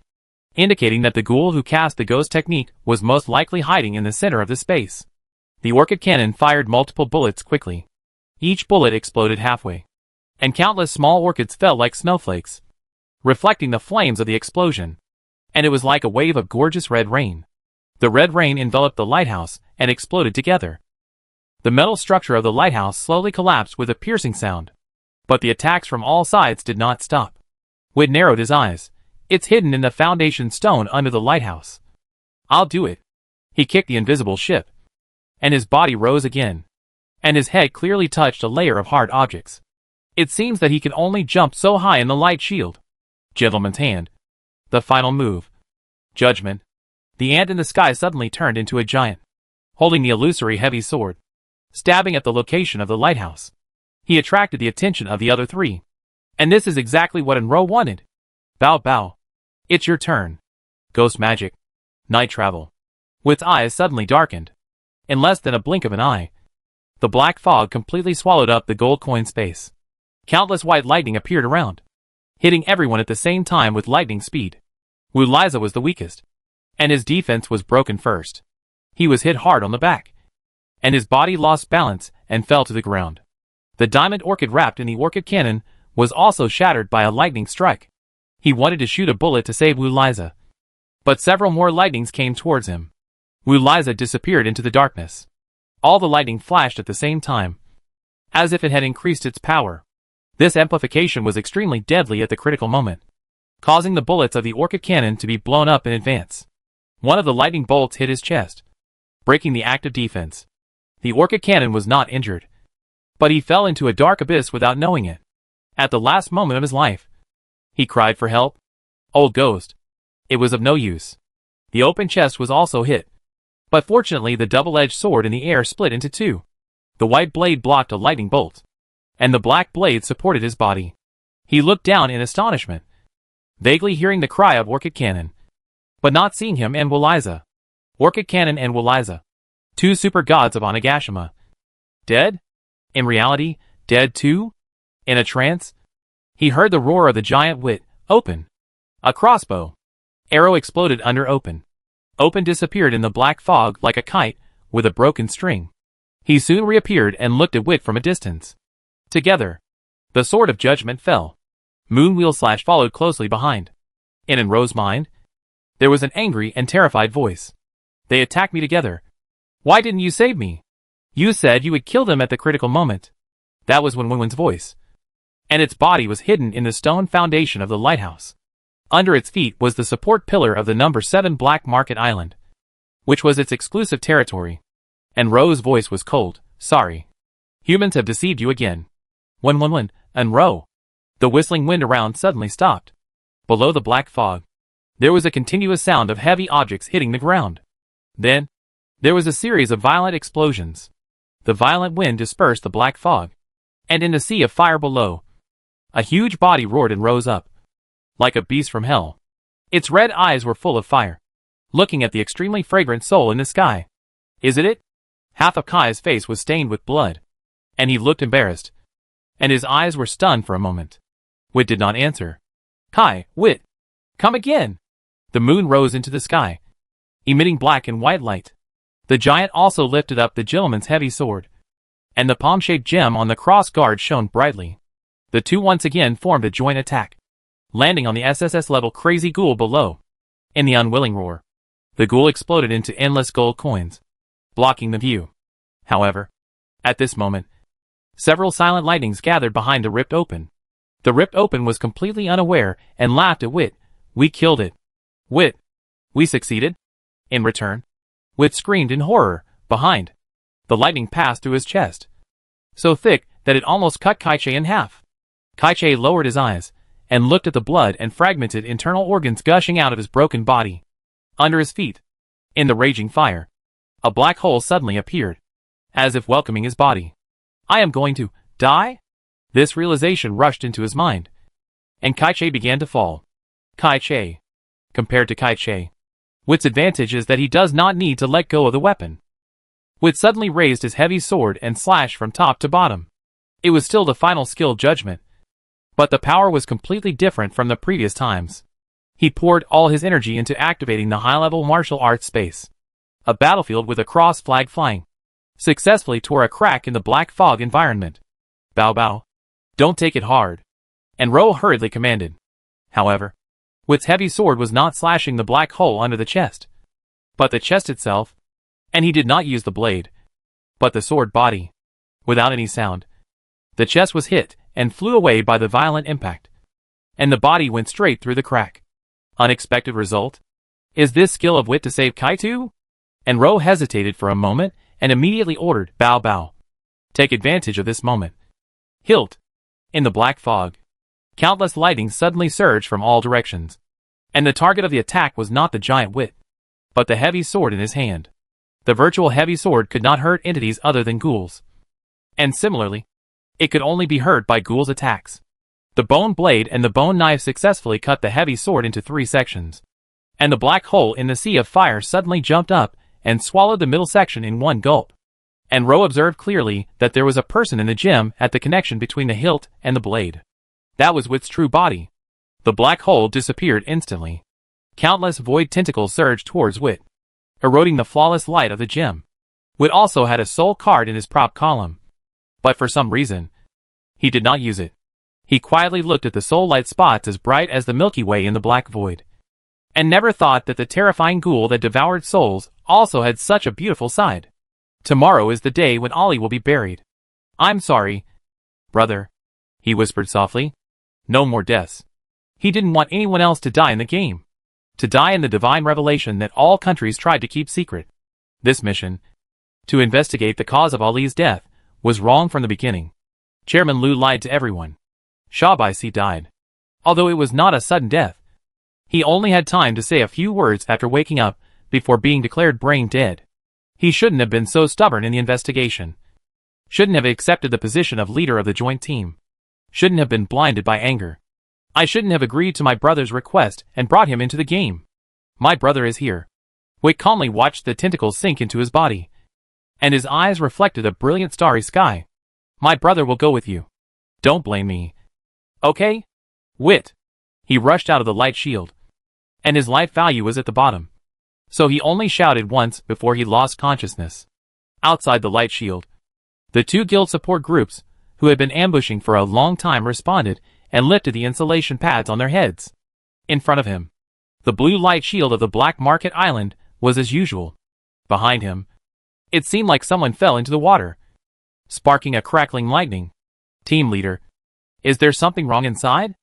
indicating that the ghoul who cast the ghost technique was most likely hiding in the center of the space. The orchid cannon fired multiple bullets quickly. Each bullet exploded halfway, and countless small orchids fell like snowflakes, reflecting the flames of the explosion. And it was like a wave of gorgeous red rain. The red rain enveloped the lighthouse and exploded together. The metal structure of the lighthouse slowly collapsed with a piercing sound, but the attacks from all sides did not stop. Wit narrowed his eyes. It's hidden in the foundation stone under the lighthouse. I'll do it. He kicked the invisible ship, and his body rose again, and his head clearly touched a layer of hard objects. It seems that he can only jump so high in the light shield. Gentleman's hand. The final move. Judgment. The ant in the sky suddenly turned into a giant, holding the illusory heavy sword, stabbing at the location of the lighthouse. He attracted the attention of the other three. And this is exactly what Enro wanted. Bow bow. It's your turn. Ghost magic. Night travel. Wit's eyes suddenly darkened. In less than a blink of an eye, the black fog completely swallowed up the gold coin space. Countless white lightning appeared around, hitting everyone at the same time with lightning speed. Wu Liza was the weakest, and his defense was broken first. He was hit hard on the back, and his body lost balance and fell to the ground. The diamond orchid wrapped in the orchid cannon was also shattered by a lightning strike. He wanted to shoot a bullet to save Wu Liza, but several more lightnings came towards him. Wu Liza disappeared into the darkness. All the lightning flashed at the same time, as if it had increased its power. This amplification was extremely deadly at the critical moment, causing the bullets of the orchid cannon to be blown up in advance. One of the lightning bolts hit his chest, breaking the active defense. The orchid cannon was not injured, but he fell into a dark abyss without knowing it. At the last moment of his life, he cried for help. Old ghost. It was of no use. The open chest was also hit, but fortunately the double-edged sword in the air split into two. The white blade blocked a lightning bolt, and the black blade supported his body. He looked down in astonishment, vaguely hearing the cry of Orchid Cannon, but not seeing him and Wu Liza. Orchid Cannon and Wu Liza, two super gods of Onigashima. Dead? In reality, dead too? In a trance? He heard the roar of the giant wit. Open. A crossbow. Arrow exploded under Open. Open disappeared in the black fog like a kite with a broken string. He soon reappeared and looked at Wit from a distance. Together, the sword of judgment fell. Moonwheel Slash followed closely behind. In Enro's mind, there was an angry and terrified voice. They attacked me together. Why didn't you save me? You said you would kill them at the critical moment. That was Wenwen's voice. And its body was hidden in the stone foundation of the lighthouse. Under its feet was the support pillar of the number 7 Black Market Island, which was its exclusive territory. And Ro's voice was cold. Sorry. Humans have deceived you again. Wen, and Ro. The whistling wind around suddenly stopped. Below the black fog, there was a continuous sound of heavy objects hitting the ground. Then, there was a series of violent explosions. The violent wind dispersed the black fog, and in the sea of fire below, a huge body roared and rose up, like a beast from hell. Its red eyes were full of fire, looking at the extremely fragrant soul in the sky. Is it? Half of Kai's face was stained with blood, and he looked embarrassed, and his eyes were stunned for a moment. Wit did not answer. Kai, Wit, come again! The moon rose into the sky, emitting black and white light. The giant also lifted up the gentleman's heavy sword, and the palm-shaped gem on the cross guard shone brightly. The two once again formed a joint attack, landing on the SSS-level crazy ghoul below. In the unwilling roar, the ghoul exploded into endless gold coins, blocking the view. However, at this moment, several silent lightnings gathered behind the ripped open. The ripped open was completely unaware and laughed at Wit. We killed it. Wit. We succeeded? In return, Wit screamed in horror. Behind, the lightning passed through his chest, so thick that it almost cut Kaiche in half. Kaiche lowered his eyes and looked at the blood and fragmented internal organs gushing out of his broken body. Under his feet, in the raging fire, a black hole suddenly appeared, as if welcoming his body. I am going to die? This realization rushed into his mind, and Kaiche began to fall. Kaiche. Compared to Kaiche, Wit's advantage is that he does not need to let go of the weapon. Wit suddenly raised his heavy sword and slashed from top to bottom. It was still the final skill judgment, but the power was completely different from the previous times. He poured all his energy into activating the high-level martial arts space. A battlefield with a cross flag flying successfully tore a crack in the black fog environment. Bow bow. Don't take it hard. And Ro hurriedly commanded. However, Wit's heavy sword was not slashing the black hole under the chest, but the chest itself, and he did not use the blade, but the sword body. Without any sound, the chest was hit and flew away by the violent impact, and the body went straight through the crack. Unexpected result? Is this skill of Wit to save Kaitu? And Ro hesitated for a moment and immediately ordered, Bow bow. Take advantage of this moment. Hilt. In the black fog, countless lightnings suddenly surged from all directions. And the target of the attack was not the giant Wit, but the heavy sword in his hand. The virtual heavy sword could not hurt entities other than ghouls. And similarly, it could only be hurt by ghouls' attacks. The bone blade and the bone knife successfully cut the heavy sword into 3 sections. And the black hole in the sea of fire suddenly jumped up and swallowed the middle section in one gulp. And Ro observed clearly that there was a person in the gym at the connection between the hilt and the blade. That was Wit's true body. The black hole disappeared instantly. Countless void tentacles surged towards Wit, eroding the flawless light of the gem. Wit also had a soul card in his prop column. But for some reason, he did not use it. He quietly looked at the soul light spots as bright as the Milky Way in the black void, and never thought that the terrifying ghoul that devoured souls also had such a beautiful side. Tomorrow is the day when Ollie will be buried. I'm sorry, brother, he whispered softly. No more deaths. He didn't want anyone else to die in the game. To die in the divine revelation that all countries tried to keep secret. This mission, to investigate the cause of Ali's death, was wrong from the beginning. Chairman Liu lied to everyone. Shabaisi died. Although it was not a sudden death. He only had time to say a few words after waking up, before being declared brain dead. He shouldn't have been so stubborn in the investigation. Shouldn't have accepted the position of leader of the joint team. Shouldn't have been blinded by anger. I shouldn't have agreed to my brother's request and brought him into the game. My brother is here. Wit calmly watched the tentacles sink into his body, and his eyes reflected a brilliant starry sky. My brother will go with you. Don't blame me. Okay? Wit. He rushed out of the light shield, and his life value was at the bottom. So he only shouted once before he lost consciousness. Outside the light shield, the 2 guild support groups, who had been ambushing for a long time, responded and lifted the insulation pads on their heads. In front of him, the blue light shield of the Black Market Island was as usual. Behind him, it seemed like someone fell into the water, sparking a crackling lightning. Team leader, is there something wrong inside?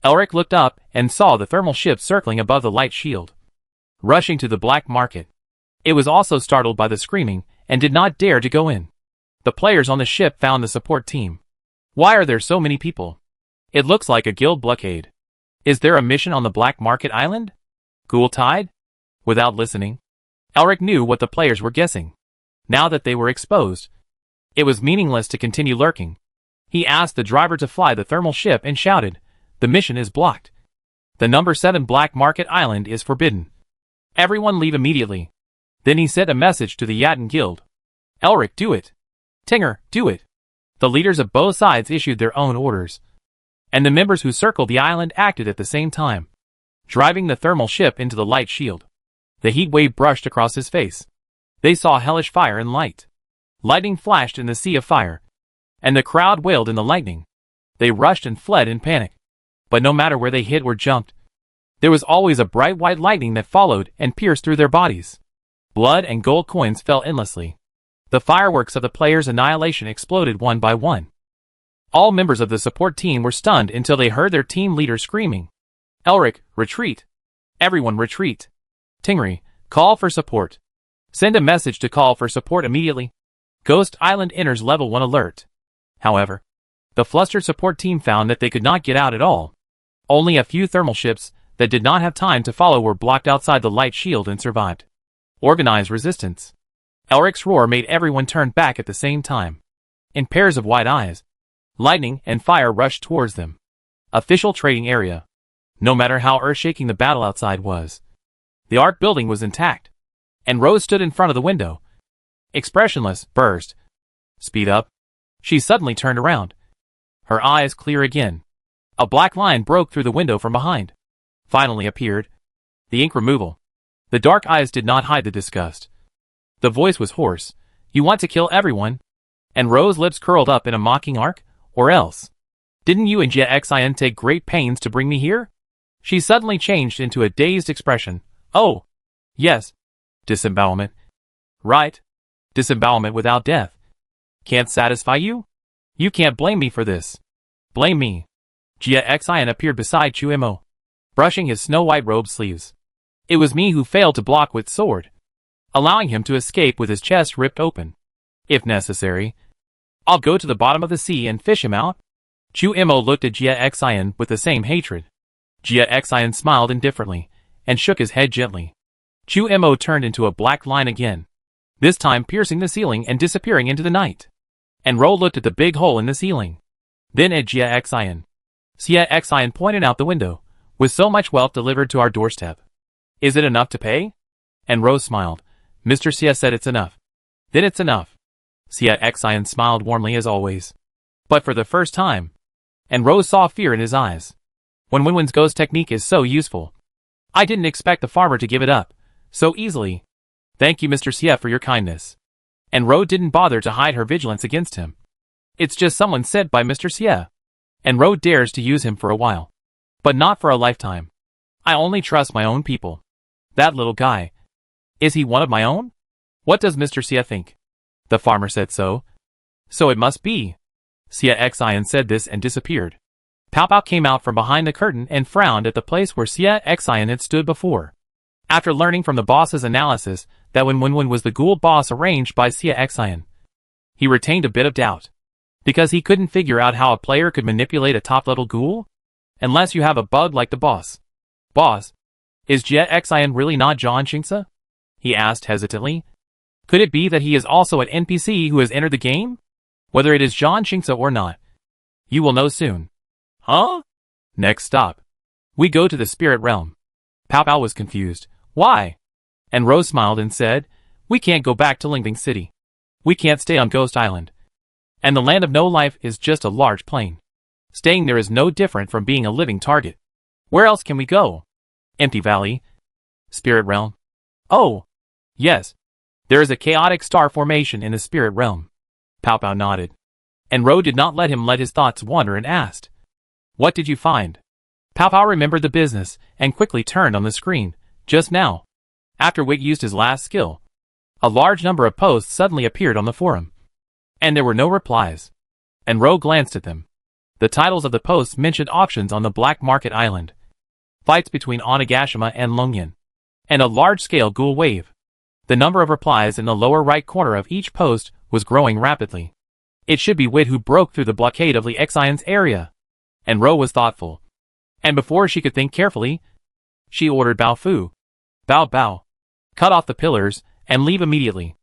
Elric looked up and saw the thermal ship circling above the light shield, rushing to the Black Market. It was also startled by the screaming and did not dare to go in. The players on the ship found the support team. Why are there so many people? It looks like a guild blockade. Is there a mission on the Black Market Island? Ghoul Tide? Without listening, Elric knew what the players were guessing. Now that they were exposed, it was meaningless to continue lurking. He asked the driver to fly the thermal ship and shouted, "The mission is blocked. The number 7 Black Market Island is forbidden. Everyone leave immediately." Then he sent a message to the Yatin Guild. Elric, do it. Tinger, do it. The leaders of both sides issued their own orders, and the members who circled the island acted at the same time, driving the thermal ship into the light shield. The heat wave brushed across his face. They saw hellish fire and light. Lightning flashed in the sea of fire, and the crowd wailed in the lightning. They rushed and fled in panic. But no matter where they hit or jumped, there was always a bright white lightning that followed and pierced through their bodies. Blood and gold coins fell endlessly. The fireworks of the players' annihilation exploded one by one. All members of the support team were stunned until they heard their team leader screaming, "Elric, retreat! Everyone retreat! Tingri, call for support! Send a message to call for support immediately! Ghost Island enters level 1 alert!" However, the flustered support team found that they could not get out at all. Only a few thermal ships that did not have time to follow were blocked outside the light shield and survived. Organized resistance. Elric's roar made everyone turn back at the same time. In pairs of wide eyes, lightning and fire rushed towards them. Official trading area. No matter how earth-shaking the battle outside was, the art building was intact, and Rose stood in front of the window. Expressionless, burst. Speed up. She suddenly turned around. Her eyes clear again. A black line broke through the window from behind. Finally appeared. The ink removal. The dark eyes did not hide the disgust. The voice was hoarse. "You want to kill everyone?" And Rose's lips curled up in a mocking arc. "Or else? Didn't you and Xin take great pains to bring me here?" She suddenly changed into a dazed expression. "Oh, yes. Disembowelment. Right. Disembowelment without death. Can't satisfy you? You can't blame me for this. Blame me." Xin appeared beside Chuimo, brushing his snow-white robe sleeves. "It was me who failed to block with sword, allowing him to escape with his chest ripped open. If necessary, I'll go to the bottom of the sea and fish him out." Chu Mo looked at Jia Xian with the same hatred. Jia Xian smiled indifferently, and shook his head gently. Chu Mo turned into a black line again, this time piercing the ceiling and disappearing into the night. And Ro looked at the big hole in the ceiling, then at Jia Xian. Jia Xian pointed out the window, with so much wealth delivered to our doorstep. Is it enough to pay? And Ro smiled. Mr. Xia said it's enough. Then it's enough. Jia Xian smiled warmly as always. But for the first time. And Ro saw fear in his eyes. When Wenwen's ghost technique is so useful. I didn't expect the farmer to give it up so easily. Thank you, Mr. Xia, for your kindness. And Ro didn't bother to hide her vigilance against him. It's just someone said by Mr. Xia. And Ro dares to use him for a while. But not for a lifetime. I only trust my own people. That little guy. Is he one of my own? What does Mr. Xia think? The farmer said so. So it must be. Jia Xian said this and disappeared. Pao Pao came out from behind the curtain and frowned at the place where Jia Xian had stood before. After learning from the boss's analysis that when Wenwen was the ghoul boss arranged by Jia Xian, he retained a bit of doubt. Because he couldn't figure out how a player could manipulate a top-level ghoul? Unless you have a bug like the boss. Boss, is Jia Xian really not Zhang Xingsa? He asked hesitantly. Could it be that he is also an NPC who has entered the game? Whether it is Zhang Xingsa or not, you will know soon. Huh? Next stop. We go to the spirit realm. Pao Pao was confused. Why? And Rose smiled and said, we can't go back to Lingling City. We can't stay on Ghost Island. And the land of no life is just a large plain. Staying there is no different from being a living target. Where else can we go? Empty Valley? Spirit Realm? Oh, yes. There is a chaotic star formation in the spirit realm. Pao Pao nodded. And Ro did not let him let his thoughts wander and asked, what did you find? Pao Pao remembered the business and quickly turned on the screen, just now. After Wig used his last skill, a large number of posts suddenly appeared on the forum. And there were no replies. And Ro glanced at them. The titles of the posts mentioned auctions on the Black Market Island, fights between Onigashima and Longyan, and a large-scale ghoul wave. The number of replies in the lower right corner of each post was growing rapidly. It should be Wit who broke through the blockade of Li Xian's area. And Ro was thoughtful. And before she could think carefully, she ordered Bao Fu. Bao Bao. Cut off the pillars, and leave immediately.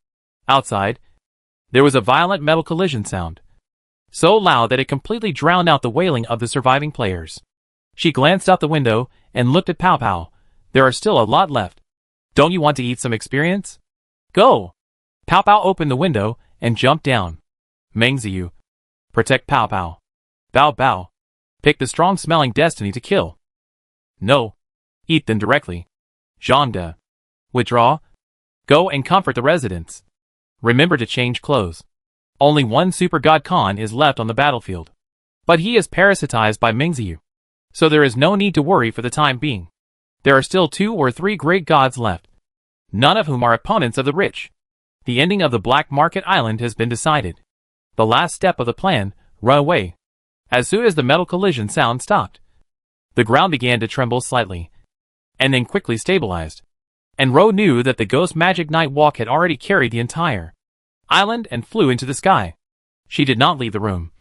Outside, there was a violent metal collision sound. So loud that it completely drowned out the wailing of the surviving players. She glanced out the window, and looked at Pao Pao. There are still a lot left. Don't you want to eat some experience? Go! Pao Pao opened the window, and jumped down. Meng Ziyu. Protect Pao Pao. Bao Bao. Pick the strong-smelling destiny to kill. No. Eat them directly. Zhang De. Withdraw. Go and comfort the residents. Remember to change clothes. Only one Super God Khan is left on the battlefield. But he is parasitized by Meng Ziyu. So there is no need to worry for the time being. There are still 2 or 3 great gods left, none of whom are opponents of the rich. The ending of the Black Market Island has been decided. The last step of the plan, run away. As soon as the metal collision sound stopped, the ground began to tremble slightly, and then quickly stabilized. And Ro knew that the Ghost Magic Night Walk had already carried the entire island and flew into the sky. She did not leave the room,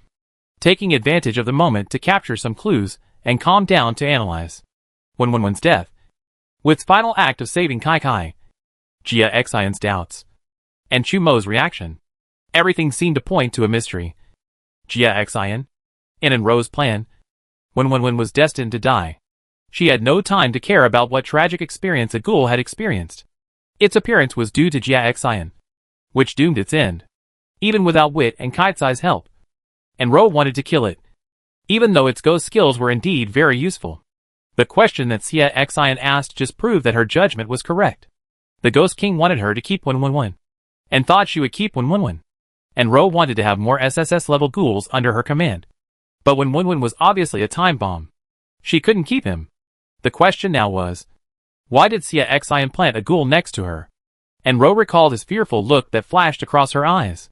taking advantage of the moment to capture some clues and calm down to analyze. Wenwen's death, Wit's final act of saving Kai Kai, Jia Xian's doubts, and Chu Mo's reaction. Everything seemed to point to a mystery. Jia Xian, in Ro's plan, Wenwen was destined to die. She had no time to care about what tragic experience a ghoul had experienced. Its appearance was due to Jia Xian, which doomed its end, even without Wit and Kaitsai's help. And Ro wanted to kill it, even though its ghost skills were indeed very useful. The question that Jia Xian asked just proved that her judgment was correct. The Ghost King wanted her to keep Wenwen, and thought she would keep Wenwen. And Ro wanted to have more SSS-level ghouls under her command. But Wenwen was obviously a time bomb. She couldn't keep him. The question now was, why did Jia Xian plant a ghoul next to her? And Ro recalled his fearful look that flashed across her eyes.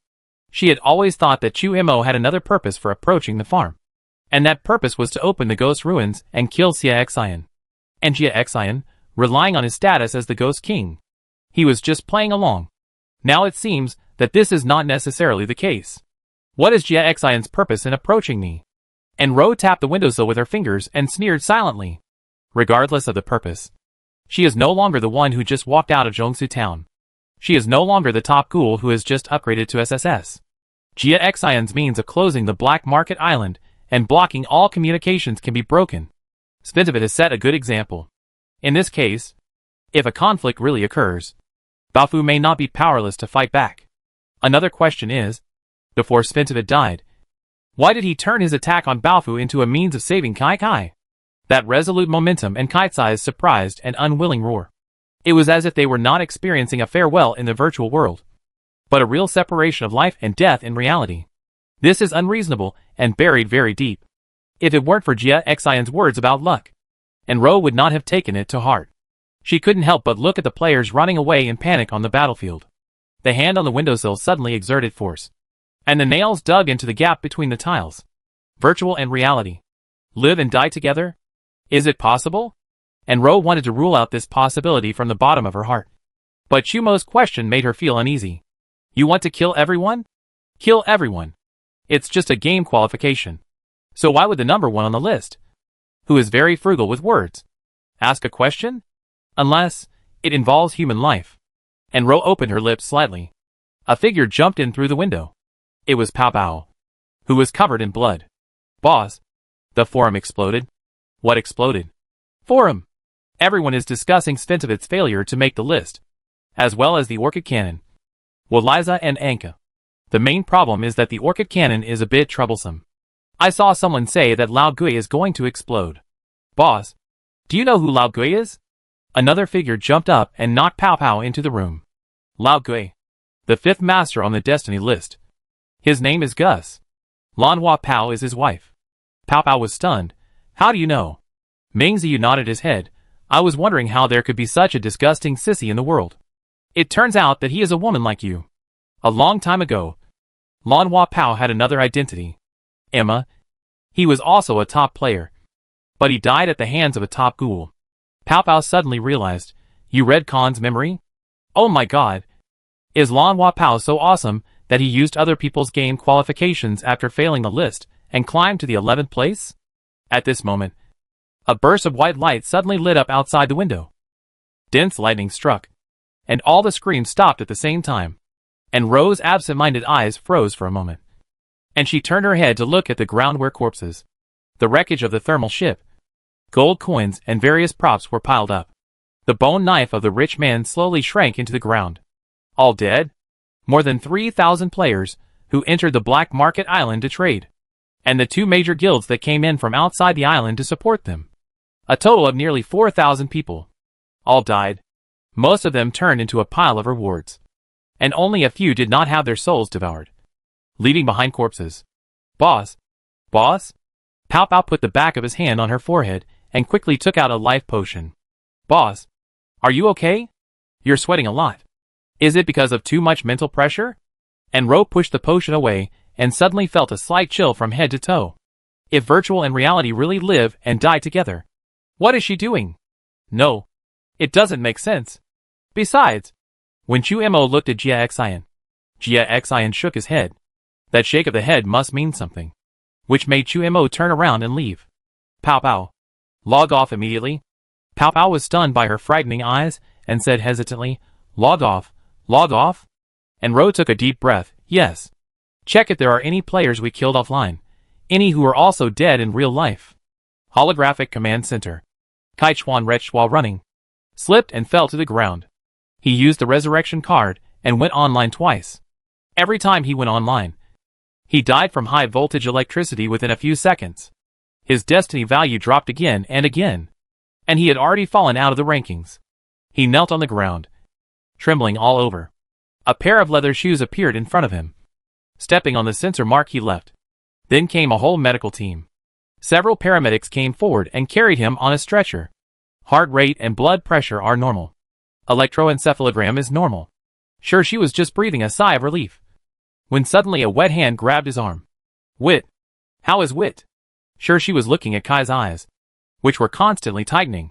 She had always thought that Chu Mo had another purpose for approaching the farm. And that purpose was to open the ghost ruins and kill Jia Xian. And Jia Xian, relying on his status as the Ghost King, he was just playing along. Now it seems that this is not necessarily the case. What is Jia Xian's purpose in approaching me? And Ro tapped the windowsill with her fingers and sneered silently. Regardless of the purpose. She is no longer the one who just walked out of Zhongsu town. She is no longer the top ghoul who has just upgraded to SSS. Jia Xian's means of closing the Black Market Island and blocking all communications can be broken. Spintabit has set a good example. In this case, if a conflict really occurs, Baofu may not be powerless to fight back. Another question is, before Spintabit died, why did he turn his attack on Baofu into a means of saving Kai Kai? That resolute momentum and Kaisai's surprised and unwilling roar. It was as if they were not experiencing a farewell in the virtual world, but a real separation of life and death in reality. This is unreasonable and buried very deep. If it weren't for Jia Xian's words about luck, and Ro would not have taken it to heart. She couldn't help but look at the players running away in panic on the battlefield. The hand on the windowsill suddenly exerted force, and the nails dug into the gap between the tiles. Virtual and reality. Live and die together? Is it possible? And Ro wanted to rule out this possibility from the bottom of her heart. But Chumo's question made her feel uneasy. You want to kill everyone? Kill everyone. It's just a game qualification. So why would the number one on the list, who is very frugal with words, ask a question? Unless it involves human life. And Ro opened her lips slightly. A figure jumped in through the window. It was Pao Pao, who was covered in blood. Boss. The forum exploded. What exploded? Forum. Everyone is discussing Sventovit's failure to make the list, as well as the Orchid Cannon. Well, Liza and Anka. The main problem is that the Orchid Cannon is a bit troublesome. I saw someone say that Lao Gui is going to explode. Boss. Do you know who Lao Gui is? Another figure jumped up and knocked Pao Pao into the room. Lao Gui. The fifth master on the destiny list. His name is Gus. Lan Hua Pao is his wife. Pao Pao was stunned. How do you know? Ming Ziyu nodded his head. I was wondering how there could be such a disgusting sissy in the world. It turns out that he is a woman like you. A long time ago, Lan Hua Pao had another identity. Emma. He was also a top player. But he died at the hands of a top ghoul. Pao Pao suddenly realized. You read Khan's memory? Oh my god. Is Lan Hua Pao so awesome that he used other people's game qualifications after failing the list and climbed to the 11th place? At this moment, a burst of white light suddenly lit up outside the window. Dense lightning struck, and all the screams stopped at the same time. And Ro's absent-minded eyes froze for a moment. And she turned her head to look at the ground where corpses, the wreckage of the thermal ship, gold coins and various props were piled up. The bone knife of the rich man slowly shrank into the ground. All dead? More than 3,000 players, who entered the Black Market Island to trade. And the two major guilds that came in from outside the island to support them. A total of nearly 4,000 people. All died. Most of them turned into a pile of rewards. And only a few did not have their souls devoured, leaving behind corpses. Boss? Boss? Pao Pao put the back of his hand on her forehead and quickly took out a life potion. Boss? Are you okay? You're sweating a lot. Is it because of too much mental pressure? And Ro pushed the potion away and suddenly felt a slight chill from head to toe. If virtual and reality really live and die together, what is she doing? No. It doesn't make sense. Besides, when Chu Mo looked at Jia Xian shook his head. That shake of the head must mean something, which made Chu Mo turn around and leave. Pao Pao. Log off immediately. Pao Pao was stunned by her frightening eyes and said hesitantly, Log off? Log off? And Ro took a deep breath. Yes. Check if there are any players we killed offline. Any who are also dead in real life. Holographic command center. Kai Chuan retched while running. Slipped and fell to the ground. He used the resurrection card and went online twice. Every time he went online, he died from high voltage electricity within a few seconds. His destiny value dropped again and again. And he had already fallen out of the rankings. He knelt on the ground, trembling all over. A pair of leather shoes appeared in front of him. Stepping on the sensor mark he left. Then came a whole medical team. Several paramedics came forward and carried him on a stretcher. Heart rate and blood pressure are normal. Electroencephalogram is normal. Sure, she was just breathing a sigh of relief, when suddenly a wet hand grabbed his arm. Wit. How is Wit? Sure, she was looking at Kai's eyes, which were constantly tightening.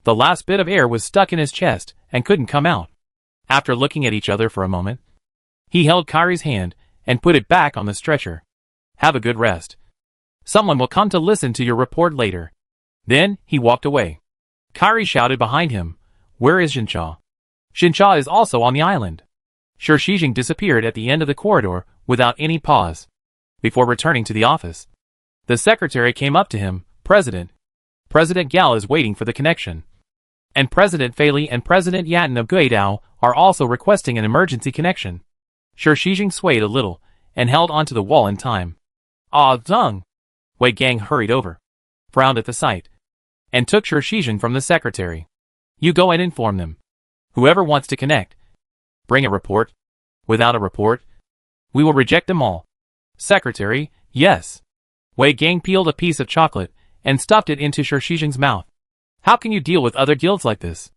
The last bit of air was stuck in his chest and couldn't come out. After looking at each other for a moment, he held Kairi's hand and put it back on the stretcher. Have a good rest. Someone will come to listen to your report later. Then, he walked away. Kairi shouted behind him, "Where is Xincha?" Xincha is also on the island. Shi Shijing disappeared at the end of the corridor without any pause. Before returning to the office, the secretary came up to him, "President. President Gal is waiting for the connection. And President Fei Li and President Yatten of Guidao are also requesting an emergency connection." Shi Shijing swayed a little and held onto the wall in time. "Ah, Zeng!" Wei Gang hurried over, frowned at the sight, and took Shi Shijing from the secretary. "You go and inform them. Whoever wants to connect, bring a report. Without a report, we will reject them all." "Secretary, yes." Wei Gang peeled a piece of chocolate and stuffed it into Shi Shijing's mouth. "How can you deal with other guilds like this?"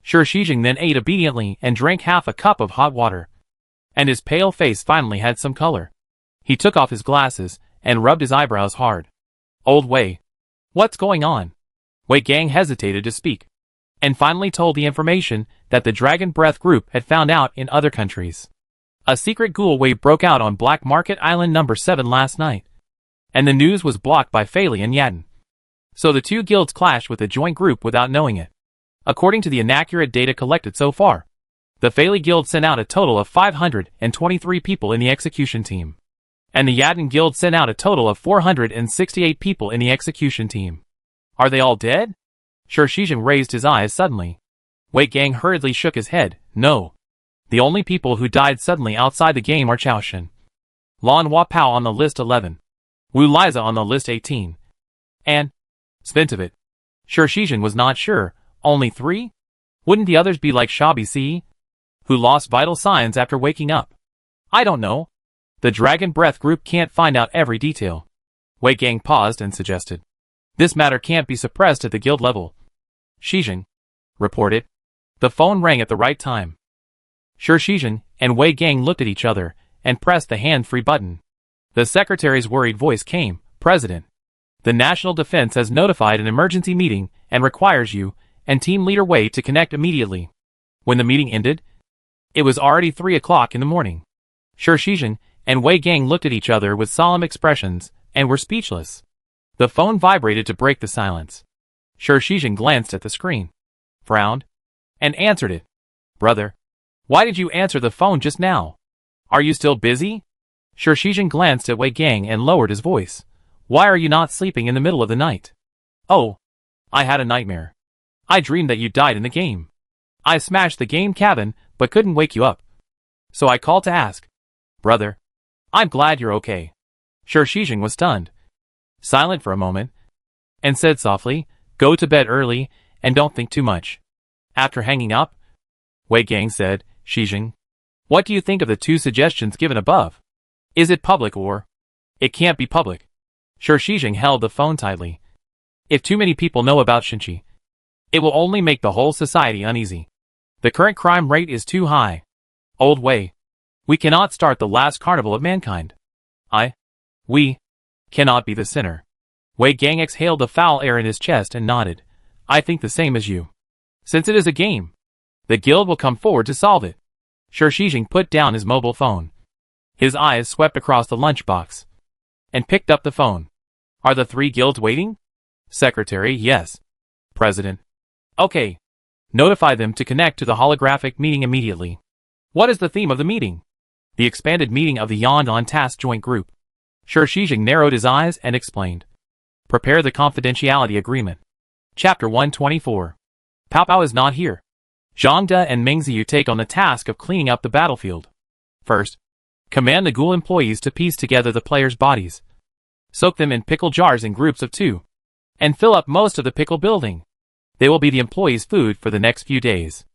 Shi Shijing then ate obediently and drank half a cup of hot water. And his pale face finally had some color. He took off his glasses and rubbed his eyebrows hard. "Old Wei, what's going on?" Wei Gang hesitated to speak, and finally told the information that the Dragon Breath group had found out in other countries. A secret ghoul wave broke out on Black Market Island number 7 last night, and the news was blocked by Fei Li and Yatten. So the two guilds clashed with the joint group without knowing it. According to the inaccurate data collected so far, the Fei Li Guild sent out a total of 523 people in the execution team, and the Yatten Guild sent out a total of 468 people in the execution team. Are they all dead? Shi Shijing raised his eyes suddenly. Wei Gang hurriedly shook his head. No. The only people who died suddenly outside the game are Chaoshin, Lan Hua Pao on the list 11, Wu Liza on the list 18, and Sventovit. Shi Shijing was not sure. Only 3? Wouldn't the others be like Shabi C, who lost vital signs after waking up? I don't know. The Dragon Breath group can't find out every detail. Wei Gang paused and suggested. This matter can't be suppressed at the guild level. Shijing, reported. The phone rang at the right time. Shi Shijing and Wei Gang looked at each other and pressed the hand-free button. The secretary's worried voice came, "President, the National Defense has notified an emergency meeting and requires you and Team Leader Wei to connect immediately." When the meeting ended, it was already 3 o'clock in the morning. Shi Shijing and Wei Gang looked at each other with solemn expressions and were speechless. The phone vibrated to break the silence. Shi Shijing glanced at the screen, frowned, and answered it. "Brother, why did you answer the phone just now? Are you still busy?" Shi Shijing glanced at Wei Gang and lowered his voice. "Why are you not sleeping in the middle of the night?" "Oh, I had a nightmare. I dreamed that you died in the game. I smashed the game cabin but couldn't wake you up. So I called to ask. Brother, I'm glad you're okay." Shi Shijing was stunned, silent for a moment, and said softly, "Go to bed early and don't think too much." After hanging up, Wei Gang said, "Shijing, what do you think of the 2 suggestions given above? Is it public or?" "It can't be public." Shi Shijing held the phone tightly. "If too many people know about Xinchi, it will only make the whole society uneasy. The current crime rate is too high. Old Wei, we cannot start the last carnival of mankind. We cannot be the sinner." Wei Gang exhaled the foul air in his chest and nodded. "I think the same as you. Since it is a game, the guild will come forward to solve it." Shi Shijing put down his mobile phone. His eyes swept across the lunchbox and picked up the phone. "Are the 3 guilds waiting?" "Secretary, yes." "President, okay. Notify them to connect to the holographic meeting immediately." "What is the theme of the meeting?" "The expanded meeting of the Yandan Task Joint Group." Shi Shijing narrowed his eyes and explained. "Prepare the confidentiality agreement." Chapter 124. Pao Pao is not here. Zhang De and Meng Ziyu take on the task of cleaning up the battlefield. First, command the ghoul employees to piece together the players' bodies. Soak them in pickle jars in groups of 2. And fill up most of the pickle building. They will be the employees' food for the next few days.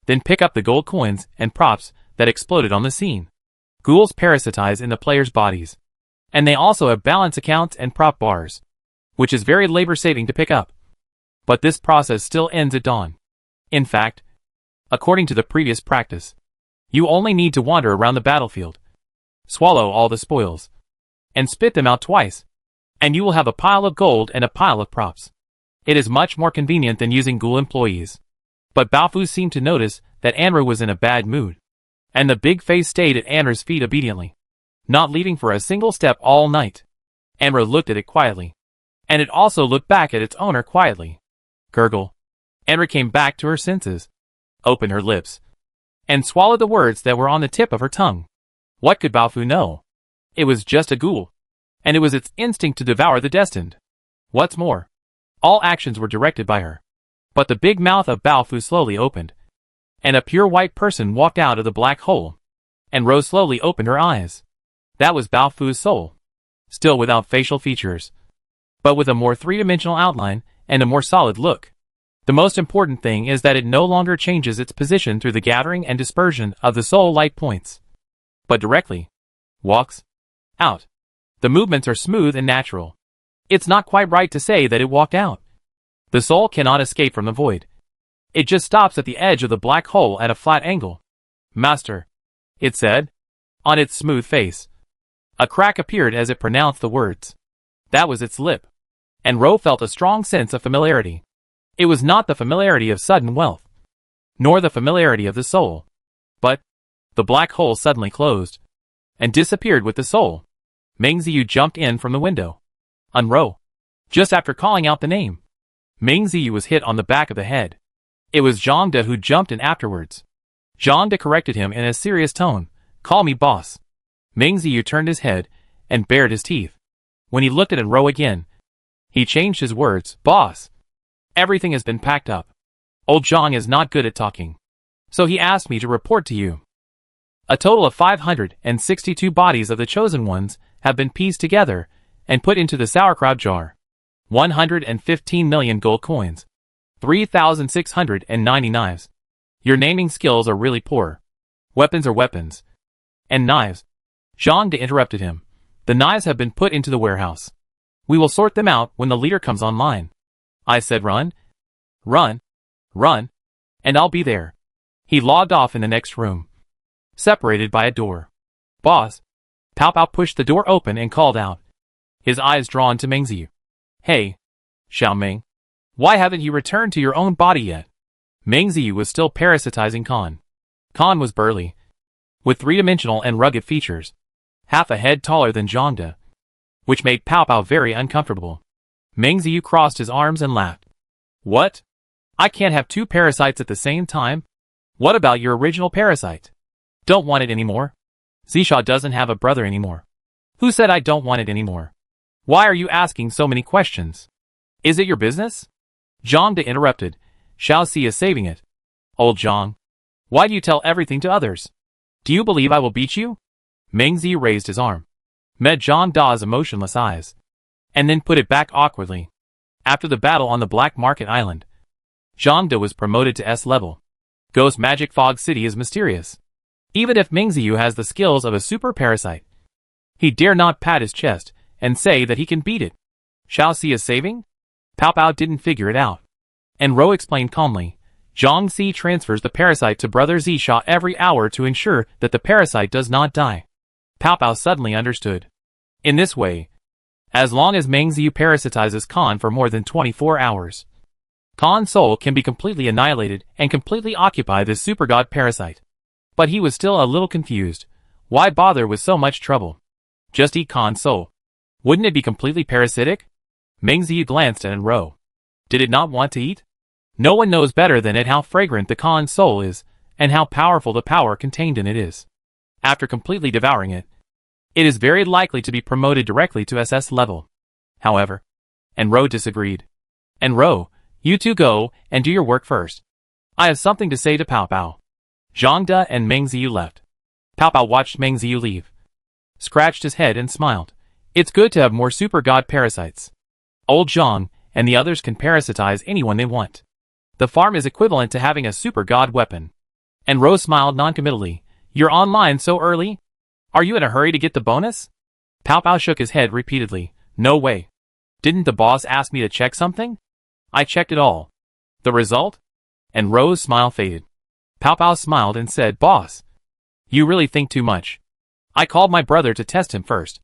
Then pick up the gold coins and props that exploded on the scene. Ghouls parasitize in the players' bodies. And they also have balance accounts and prop bars, which is very labor-saving to pick up. But this process still ends at dawn. In fact, according to the previous practice, you only need to wander around the battlefield, swallow all the spoils, and spit them out twice, and you will have a pile of gold and a pile of props. It is much more convenient than using ghoul employees. But Baofu seemed to notice that Anru was in a bad mood, and the big face stayed at Anru's feet obediently, not leaving for a single step all night. Enra looked at it quietly. And it also looked back at its owner quietly. Gurgle. Enra came back to her senses, opened her lips, and swallowed the words that were on the tip of her tongue. What could Baofu know? It was just a ghoul, and it was its instinct to devour the destined. What's more, all actions were directed by her. But the big mouth of Baofu slowly opened, and a pure white person walked out of the black hole, and Rose slowly opened her eyes. That was Baofu's soul, still without facial features, but with a more three-dimensional outline and a more solid look. The most important thing is that it no longer changes its position through the gathering and dispersion of the soul light points, but directly walks out. The movements are smooth and natural. It's not quite right to say that it walked out. The soul cannot escape from the void. It just stops at the edge of the black hole at a flat angle. Master, it said, on its smooth face. A crack appeared as it pronounced the words. That was its lip. And Ro felt a strong sense of familiarity. It was not the familiarity of sudden wealth, nor the familiarity of the soul, but the black hole suddenly closed and disappeared with the soul. Meng Ziyu jumped in from the window. Unro. Just after calling out the name, Meng Ziyu was hit on the back of the head. It was Zhang De who jumped in afterwards. Zhang De corrected him in a serious tone. Call me boss. Meng Ziyu turned his head and bared his teeth. When he looked at Unro again, he changed his words. Boss. Everything has been packed up. Old Zhang is not good at talking, so he asked me to report to you. A total of 562 bodies of the chosen ones have been pieced together and put into the sauerkraut jar. 115 million gold coins. 3,690 knives. Your naming skills are really poor. Weapons are weapons. And knives. Zhang De interrupted him. The knives have been put into the warehouse. We will sort them out when the leader comes online. I said run, run, run, and I'll be there. He logged off in the next room, separated by a door. Boss. Pao Pao pushed the door open and called out, his eyes drawn to Meng Ziyu. Hey, Xiao Meng. Why haven't you returned to your own body yet? Meng Ziyu was still parasitizing Khan. Khan was burly, with three-dimensional and rugged features, half a head taller than Zhang De, which made Pao Pao very uncomfortable. Meng Ziyu crossed his arms and laughed. What? I can't have two parasites at the same time? What about your original parasite? Don't want it anymore? Zisha doesn't have a brother anymore. Who said I don't want it anymore? Why are you asking so many questions? Is it your business? Zhang De interrupted. Xiao Si is saving it. Old Zhang. Why do you tell everything to others? Do you believe I will beat you? Meng Ziyu raised his arm, met Zhang Da's emotionless eyes, and then put it back awkwardly. After the battle on the Black Market Island, Zhang De was promoted to S level. Ghost Magic Fog City is mysterious. Even if Meng Ziyu has the skills of a super parasite, he dare not pat his chest and say that he can beat it. Xiao Si is saving? Pao Pao didn't figure it out. And Ro explained calmly, Zhang Si transfers the parasite to Brother Zisha every hour to ensure that the parasite does not die. Pao Pao suddenly understood. In this way, as long as Meng Ziyu parasitizes Khan for more than 24 hours, Khan's soul can be completely annihilated and completely occupy this super god parasite. But he was still a little confused. Why bother with so much trouble? Just eat Khan's soul. Wouldn't it be completely parasitic? Meng Ziyu glanced at Enro. Did it not want to eat? No one knows better than it how fragrant the Khan's soul is, and how powerful the power contained in it is. After completely devouring it, it is very likely to be promoted directly to SS level. However, Enro disagreed. Enro, you two go and do your work first. I have something to say to Pao Pao. Zhang De and Meng Ziyu left. Pao Pao watched Meng Ziyu leave, scratched his head and smiled. It's good to have more super god parasites. Old Zhang and the others can parasitize anyone they want. The farm is equivalent to having a super god weapon. And Rose smiled noncommittally. You're online so early? Are you in a hurry to get the bonus? Pao Pao shook his head repeatedly. No way. Didn't the boss ask me to check something? I checked it all. The result? And Rose's smile faded. Pao Pao smiled and said, Boss, you really think too much. I called my brother to test him first,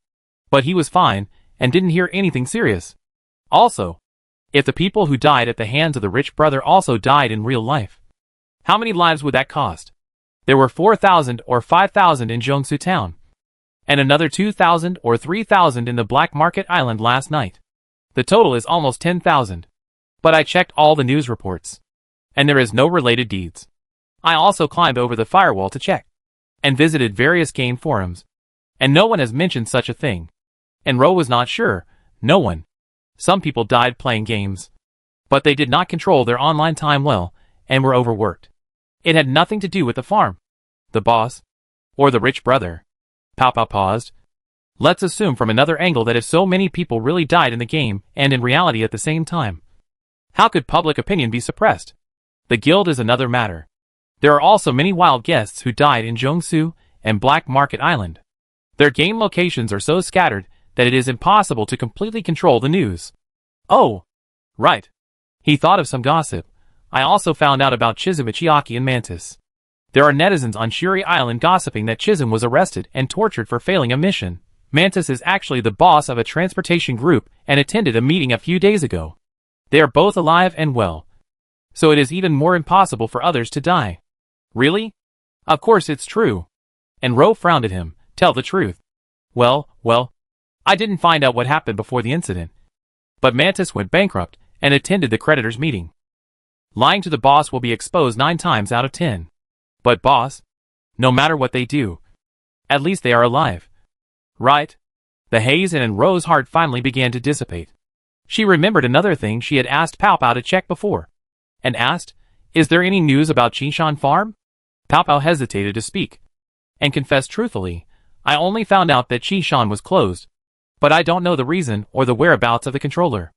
but he was fine and didn't hear anything serious. Also, if the people who died at the hands of the rich brother also died in real life, how many lives would that cost? There were 4,000 or 5,000 in Jiangsu town. and another 2,000 or 3,000 in the black market island last night. The total is almost 10,000. But I checked all the news reports, and there is no related deeds. I also climbed over the firewall to check, and visited various game forums, and no one has mentioned such a thing. And Ro was not sure, no one. Some people died playing games, but they did not control their online time well, and were overworked. It had nothing to do with the farm, the boss, or the rich brother. Pow Pow paused. Let's assume from another angle that if so many people really died in the game and in reality at the same time, how could public opinion be suppressed? The guild is another matter. There are also many wild guests who died in Jiangsu and Black Market Island. Their game locations are so scattered that it is impossible to completely control the news. Oh, right. He thought of some gossip. I also found out about Chisum Ichiaki and Mantis. There are netizens on Shuri Island gossiping that Chisum was arrested and tortured for failing a mission. Mantis is actually the boss of a transportation group and attended a meeting a few days ago. They are both alive and well, so it is even more impossible for others to die. Really? Of course it's true. And Ro frowned at him. Tell the truth. Well, I didn't find out what happened before the incident. But Mantis went bankrupt and attended the creditors' meeting. Lying to the boss will be exposed 9 times out of 10. But boss, no matter what they do, at least they are alive. Right? The haze in Ro's heart finally began to dissipate. She remembered another thing she had asked Pow Pow to check before, and asked, is there any news about Chishan Farm? Pow Pow hesitated to speak, and confessed truthfully, I only found out that Chishan was closed, but I don't know the reason or the whereabouts of the controller.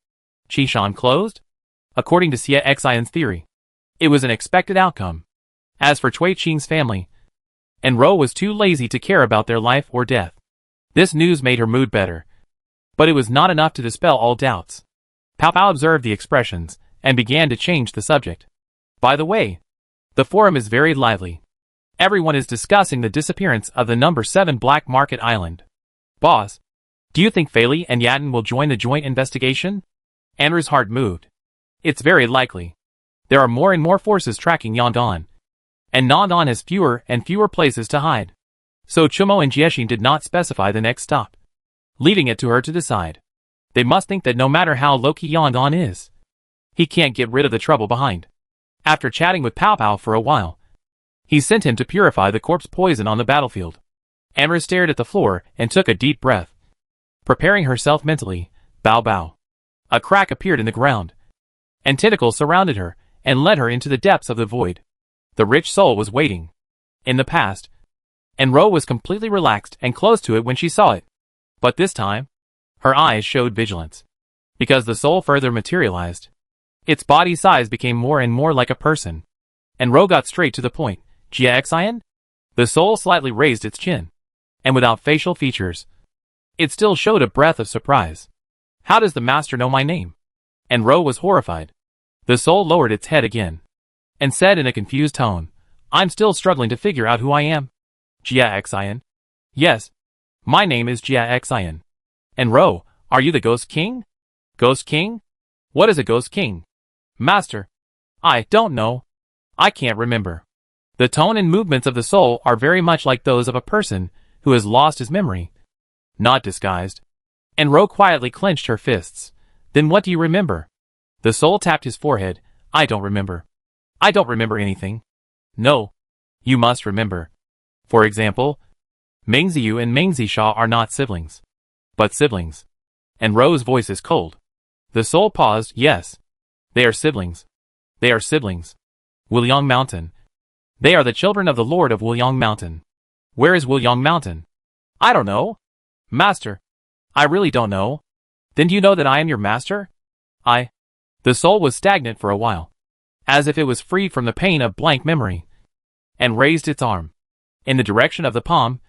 Chishan closed? According to Xia Xian's theory, it was an expected outcome. As for Cui Qing's family, and Ro was too lazy to care about their life or death. This news made her mood better, but it was not enough to dispel all doubts. Pow Pow observed the expressions, and began to change the subject. By the way, the forum is very lively. Everyone is discussing the disappearance of the number 7 Black Market Island. Boss, do you think Fei Li and Yatin will join the joint investigation? Andrew's heart moved. It's very likely. There are more and more forces tracking Yondan, and Nandan has fewer and fewer places to hide. So Chumo and Jiexin did not specify the next stop, leaving it to her to decide. They must think that no matter how low-key Yondan is, he can't get rid of the trouble behind. After chatting with Pow Pow for a while, he sent him to purify the corpse poison on the battlefield. Amra stared at the floor and took a deep breath. Preparing herself mentally, bow bow. A crack appeared in the ground, and tentacles surrounded her and led her into the depths of the void. The rich soul was waiting in the past, and Ro was completely relaxed and close to it when she saw it. But this time, her eyes showed vigilance, because the soul further materialized. Its body size became more and more like a person, and Ro got straight to the point. Jia Xian? The soul slightly raised its chin, and without facial features, it still showed a breath of surprise. How does the master know my name? And Ro was horrified. The soul lowered its head again, and said in a confused tone, I'm still struggling to figure out who I am. Jia Xian? Yes, my name is Jia Xian. And Ro, are you the Ghost King? Ghost King? What is a Ghost King? Master, I don't know. I can't remember. The tone and movements of the soul are very much like those of a person who has lost his memory, not disguised. And Ro quietly clenched her fists. Then what do you remember? The soul tapped his forehead. I don't remember. I don't remember anything. No. You must remember. For example, Meng Ziyu and Meng Zisha are not siblings, but siblings. And Ro's voice is cold. The soul paused. Yes. They are siblings. They are siblings. Wuliang Mountain. They are the children of the Lord of Wuliang Mountain. Where is Wuliang Mountain? I don't know. Master. I really don't know. Then do you know that I am your master? The soul was stagnant for a while, as if it was freed from the pain of blank memory, and raised its arm in the direction of the palm.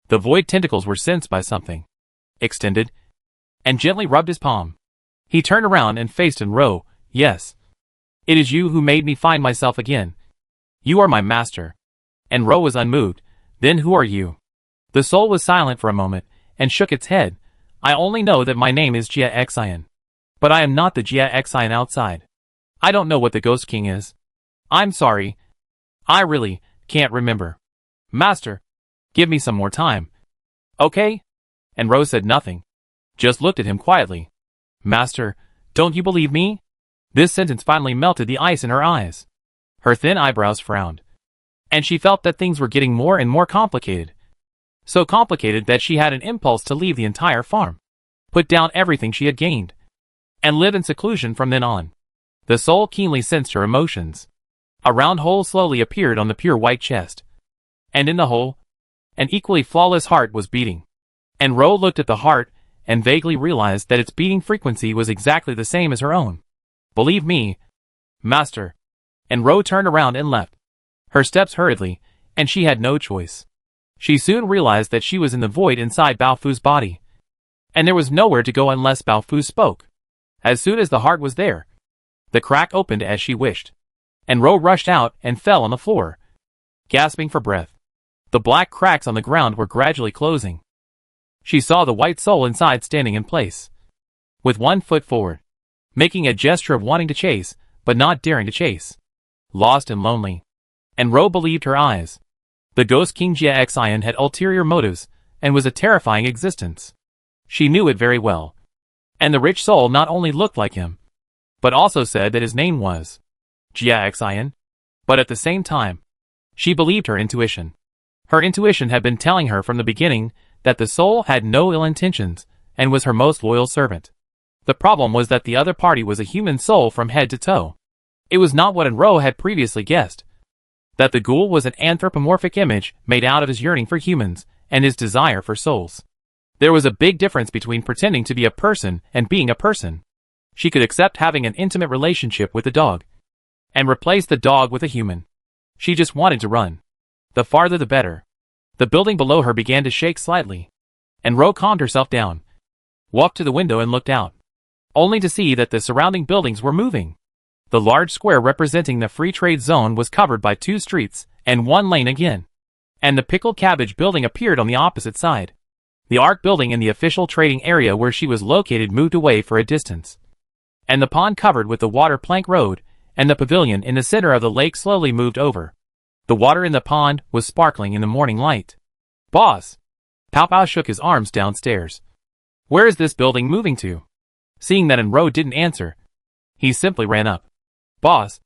The void tentacles were sensed by something, extended, and gently rubbed his palm. He turned around and faced Ro. Yes. It is you who made me find myself again. You are my master. And Ro was unmoved. Then who are you? The soul was silent for a moment, and shook its head. I only know that my name is Jia Xian. But I am not the Jia Xian outside. I don't know what the Ghost King is. I'm sorry. I really can't remember. Master, give me some more time. Okay? And Rose said nothing. Just looked at him quietly. Master, don't you believe me? This sentence finally melted the ice in her eyes. Her thin eyebrows frowned. And she felt that things were getting more and more complicated. So complicated that she had an impulse to leave the entire farm, put down everything she had gained, and live in seclusion from then on. The soul keenly sensed her emotions. A round hole slowly appeared on the pure white chest. And in the hole, an equally flawless heart was beating. And Ro looked at the heart and vaguely realized that its beating frequency was exactly the same as her own. Believe me, Master. And Ro turned around and left. Her steps hurriedly, and she had no choice. She soon realized that she was in the void inside Baofu's body. And there was nowhere to go unless Baofu spoke. As soon as the heart was there, the crack opened as she wished. And Ro rushed out and fell on the floor, gasping for breath. The black cracks on the ground were gradually closing. She saw the white soul inside standing in place, with one foot forward, making a gesture of wanting to chase, but not daring to chase. Lost and lonely. And Ro believed her eyes. The ghost king Jia Xian had ulterior motives, and was a terrifying existence. She knew it very well. And the rich soul not only looked like him, but also said that his name was Jia Xian. But at the same time, she believed her intuition. Her intuition had been telling her from the beginning that the soul had no ill intentions, and was her most loyal servant. The problem was that the other party was a human soul from head to toe. It was not what Enro had previously guessed. That the ghoul was an anthropomorphic image made out of his yearning for humans, and his desire for souls. There was a big difference between pretending to be a person and being a person. She could accept having an intimate relationship with the dog, and replace the dog with a human. She just wanted to run. The farther the better. The building below her began to shake slightly, and Ro calmed herself down, walked to the window and looked out, only to see that the surrounding buildings were moving. The large square representing the free trade zone was covered by 2 streets, and 1 lane again. And the pickled cabbage building appeared on the opposite side. The Ark building in the official trading area where she was located moved away for a distance. And the pond covered with the water plank road, and the pavilion in the center of the lake slowly moved over. The water in the pond was sparkling in the morning light. Boss! Pao Pao shook his arms downstairs. Where is this building moving to? Seeing that Enro didn't answer, he simply ran up. Boss,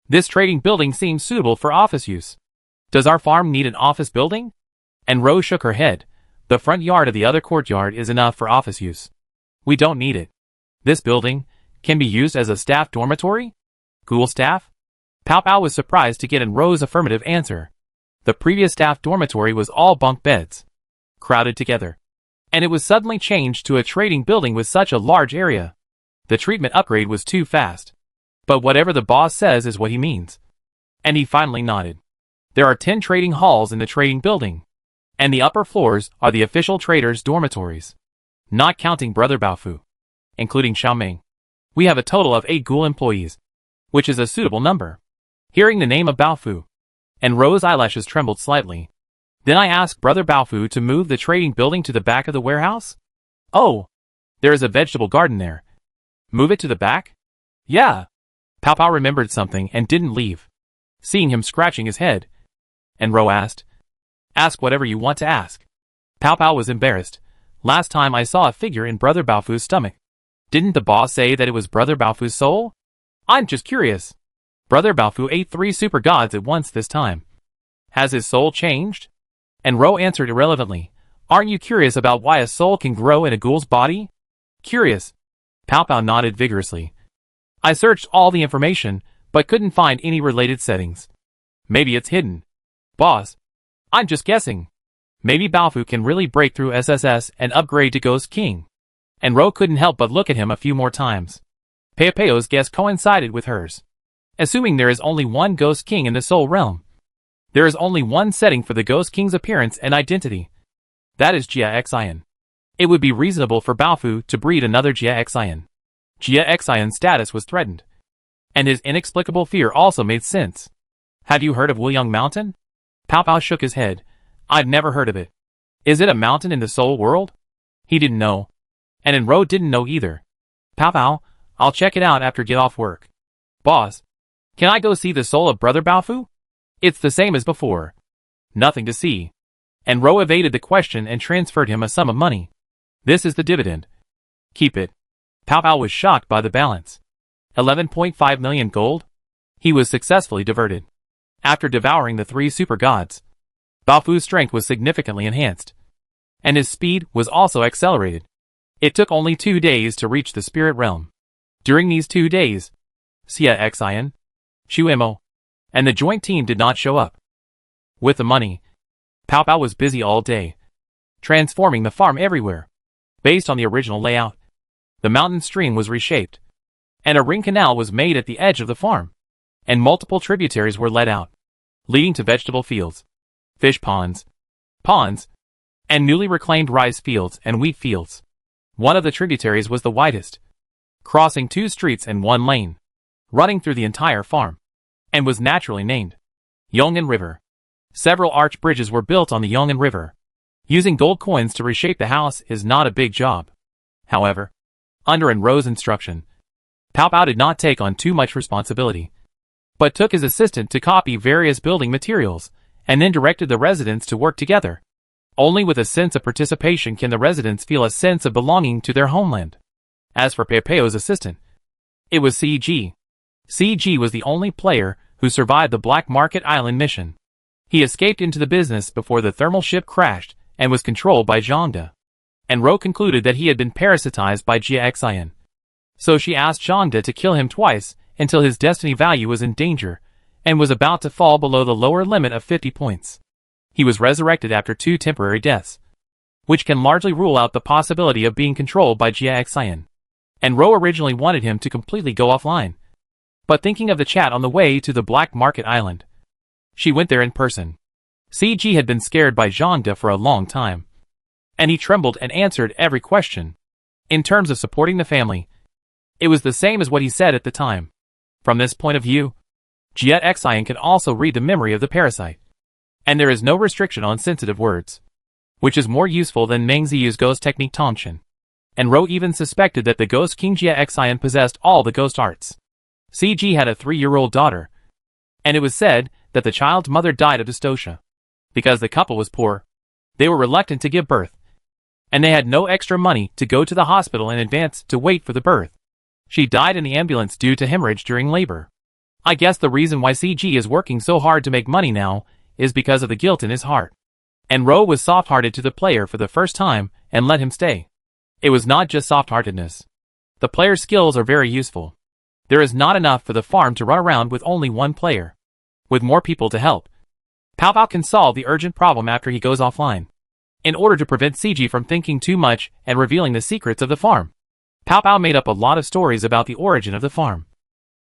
this trading building seems suitable for office use. Does our farm need an office building? Enro shook her head. The front yard of the other courtyard is enough for office use. We don't need it. This building can be used as a staff dormitory? Ghoul staff? Pao Pao was surprised to get Enro's affirmative answer. The previous staff dormitory was all bunk beds, crowded together. And it was suddenly changed to a trading building with such a large area. The treatment upgrade was too fast. But whatever the boss says is what he means. And he finally nodded. There are 10 trading halls in the trading building. And the upper floors are the official traders' dormitories. Not counting Brother Baofu. Including Xiaoming. We have a total of 8 ghoul employees, which is a suitable number. Hearing the name of Baofu, and Ro's eyelashes trembled slightly. Then I asked Brother Baofu to move the trading building to the back of the warehouse? Oh, there is a vegetable garden there. Move it to the back? Yeah. Pao Pao remembered something and didn't leave. Seeing him scratching his head, and Ro asked, Ask whatever you want to ask. Pao Pao was embarrassed. Last time I saw a figure in Brother Baofu's stomach. Didn't the boss say that it was Brother Baofu's soul? I'm just curious. Brother Baofu ate 3 super gods at once this time. Has his soul changed? And Ro answered irrelevantly, Aren't you curious about why a soul can grow in a ghoul's body? Curious. Pao Pao nodded vigorously. I searched all the information, but couldn't find any related settings. Maybe it's hidden. Boss, I'm just guessing. Maybe Baofu can really break through SSS and upgrade to Ghost King. And Ro couldn't help but look at him a few more times. Peopeo's guess coincided with hers. Assuming there is only one Ghost King in the Soul Realm, there is only one setting for the Ghost King's appearance and identity. That is Jia Xian. It would be reasonable for Baofu to breed another Jia Xian. Jia Xian's status was threatened. And his inexplicable fear also made sense. Have you heard of Wuyang Mountain? Pao Pao shook his head. I've never heard of it. Is it a mountain in the soul world? He didn't know. And Enro didn't know either. Pao Pao, I'll check it out after get off work. Boss, can I go see the soul of Brother Baofu? It's the same as before. Nothing to see. and Ro evaded the question and transferred him a sum of money. This is the dividend. Keep it. Pao Pao was shocked by the balance. 11.5 million gold? He was successfully diverted. After devouring the 3 super gods, Baofu's strength was significantly enhanced, and his speed was also accelerated. It took only 2 days to reach the spirit realm. During these 2 days, Xia Xian, Chu Mo, and the joint team did not show up. With the money, Pao Pao was busy all day, transforming the farm everywhere. Based on the original layout, the mountain stream was reshaped, and a ring canal was made at the edge of the farm, and multiple tributaries were let out, leading to vegetable fields, fish ponds, and newly reclaimed rice fields and wheat fields. One of the tributaries was the widest, crossing 2 streets and 1 lane, running through the entire farm, and was naturally named Yong'an River. Several arch bridges were built on the Yong'an River. Using gold coins to reshape the house is not a big job. However, under Enro's instruction, Pao Pao did not take on too much responsibility, but took his assistant to copy various building materials, and then directed the residents to work together. Only with a sense of participation can the residents feel a sense of belonging to their homeland. As for Pao Pao's assistant, it was CG. CG was the only player who survived the Black Market Island mission. He escaped into the business before the thermal ship crashed and was controlled by Zhangde. Enro concluded that he had been parasitized by Xia Xian. So she asked Zhangde to kill him twice until his destiny value was in danger and was about to fall below the lower limit of 50 points. He was resurrected after 2 temporary deaths, which can largely rule out the possibility of being controlled by Xia Xian. Enro originally wanted him to completely go offline, but thinking of the chat on the way to the Black Market Island, she went there in person. CG had been scared by Zhangde for a long time, and he trembled and answered every question. In terms of supporting the family, it was the same as what he said at the time. From this point of view, Xia Xian can also read the memory of the parasite, and there is no restriction on sensitive words, which is more useful than Meng Ziyu's ghost technique Tongchen. And Ro even suspected that the ghost king Xia Xian possessed all the ghost arts. CG had a 3-year-old daughter, and it was said that the child's mother died of dystocia. Because the couple was poor, they were reluctant to give birth, and they had no extra money to go to the hospital in advance to wait for the birth. She died in the ambulance due to hemorrhage during labor. I guess the reason why CG is working so hard to make money now is because of the guilt in his heart. And Ro was soft-hearted to the player for the first time and let him stay. It was not just soft-heartedness. The player's skills are very useful. There is not enough for the farm to run around with only 1 player. With more people to help, Pao Pao can solve the urgent problem after he goes offline. In order to prevent CG from thinking too much and revealing the secrets of the farm, Pao Pao made up a lot of stories about the origin of the farm.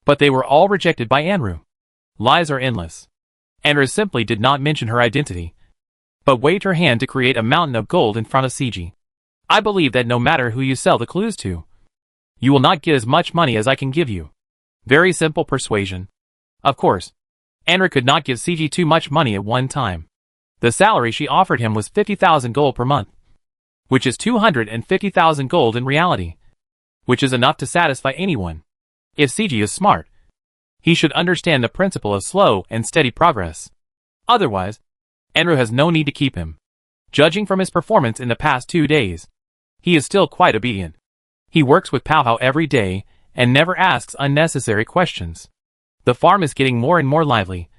But they were all rejected by Anru. Lies are endless. Anru simply did not mention her identity, but waved her hand to create a mountain of gold in front of CG. I believe that no matter who you sell the clues to, you will not get as much money as I can give you. Very simple persuasion. Of course, Anru could not give CG too much money at one time. The salary she offered him was 50,000 gold per month, which is 250,000 gold in reality, which is enough to satisfy anyone. If CG is smart, he should understand the principle of slow and steady progress. Otherwise, Anru has no need to keep him. Judging from his performance in the past 2 days, he is still quite obedient. He works with Pao Pao every day and never asks unnecessary questions. The farm is getting more and more lively,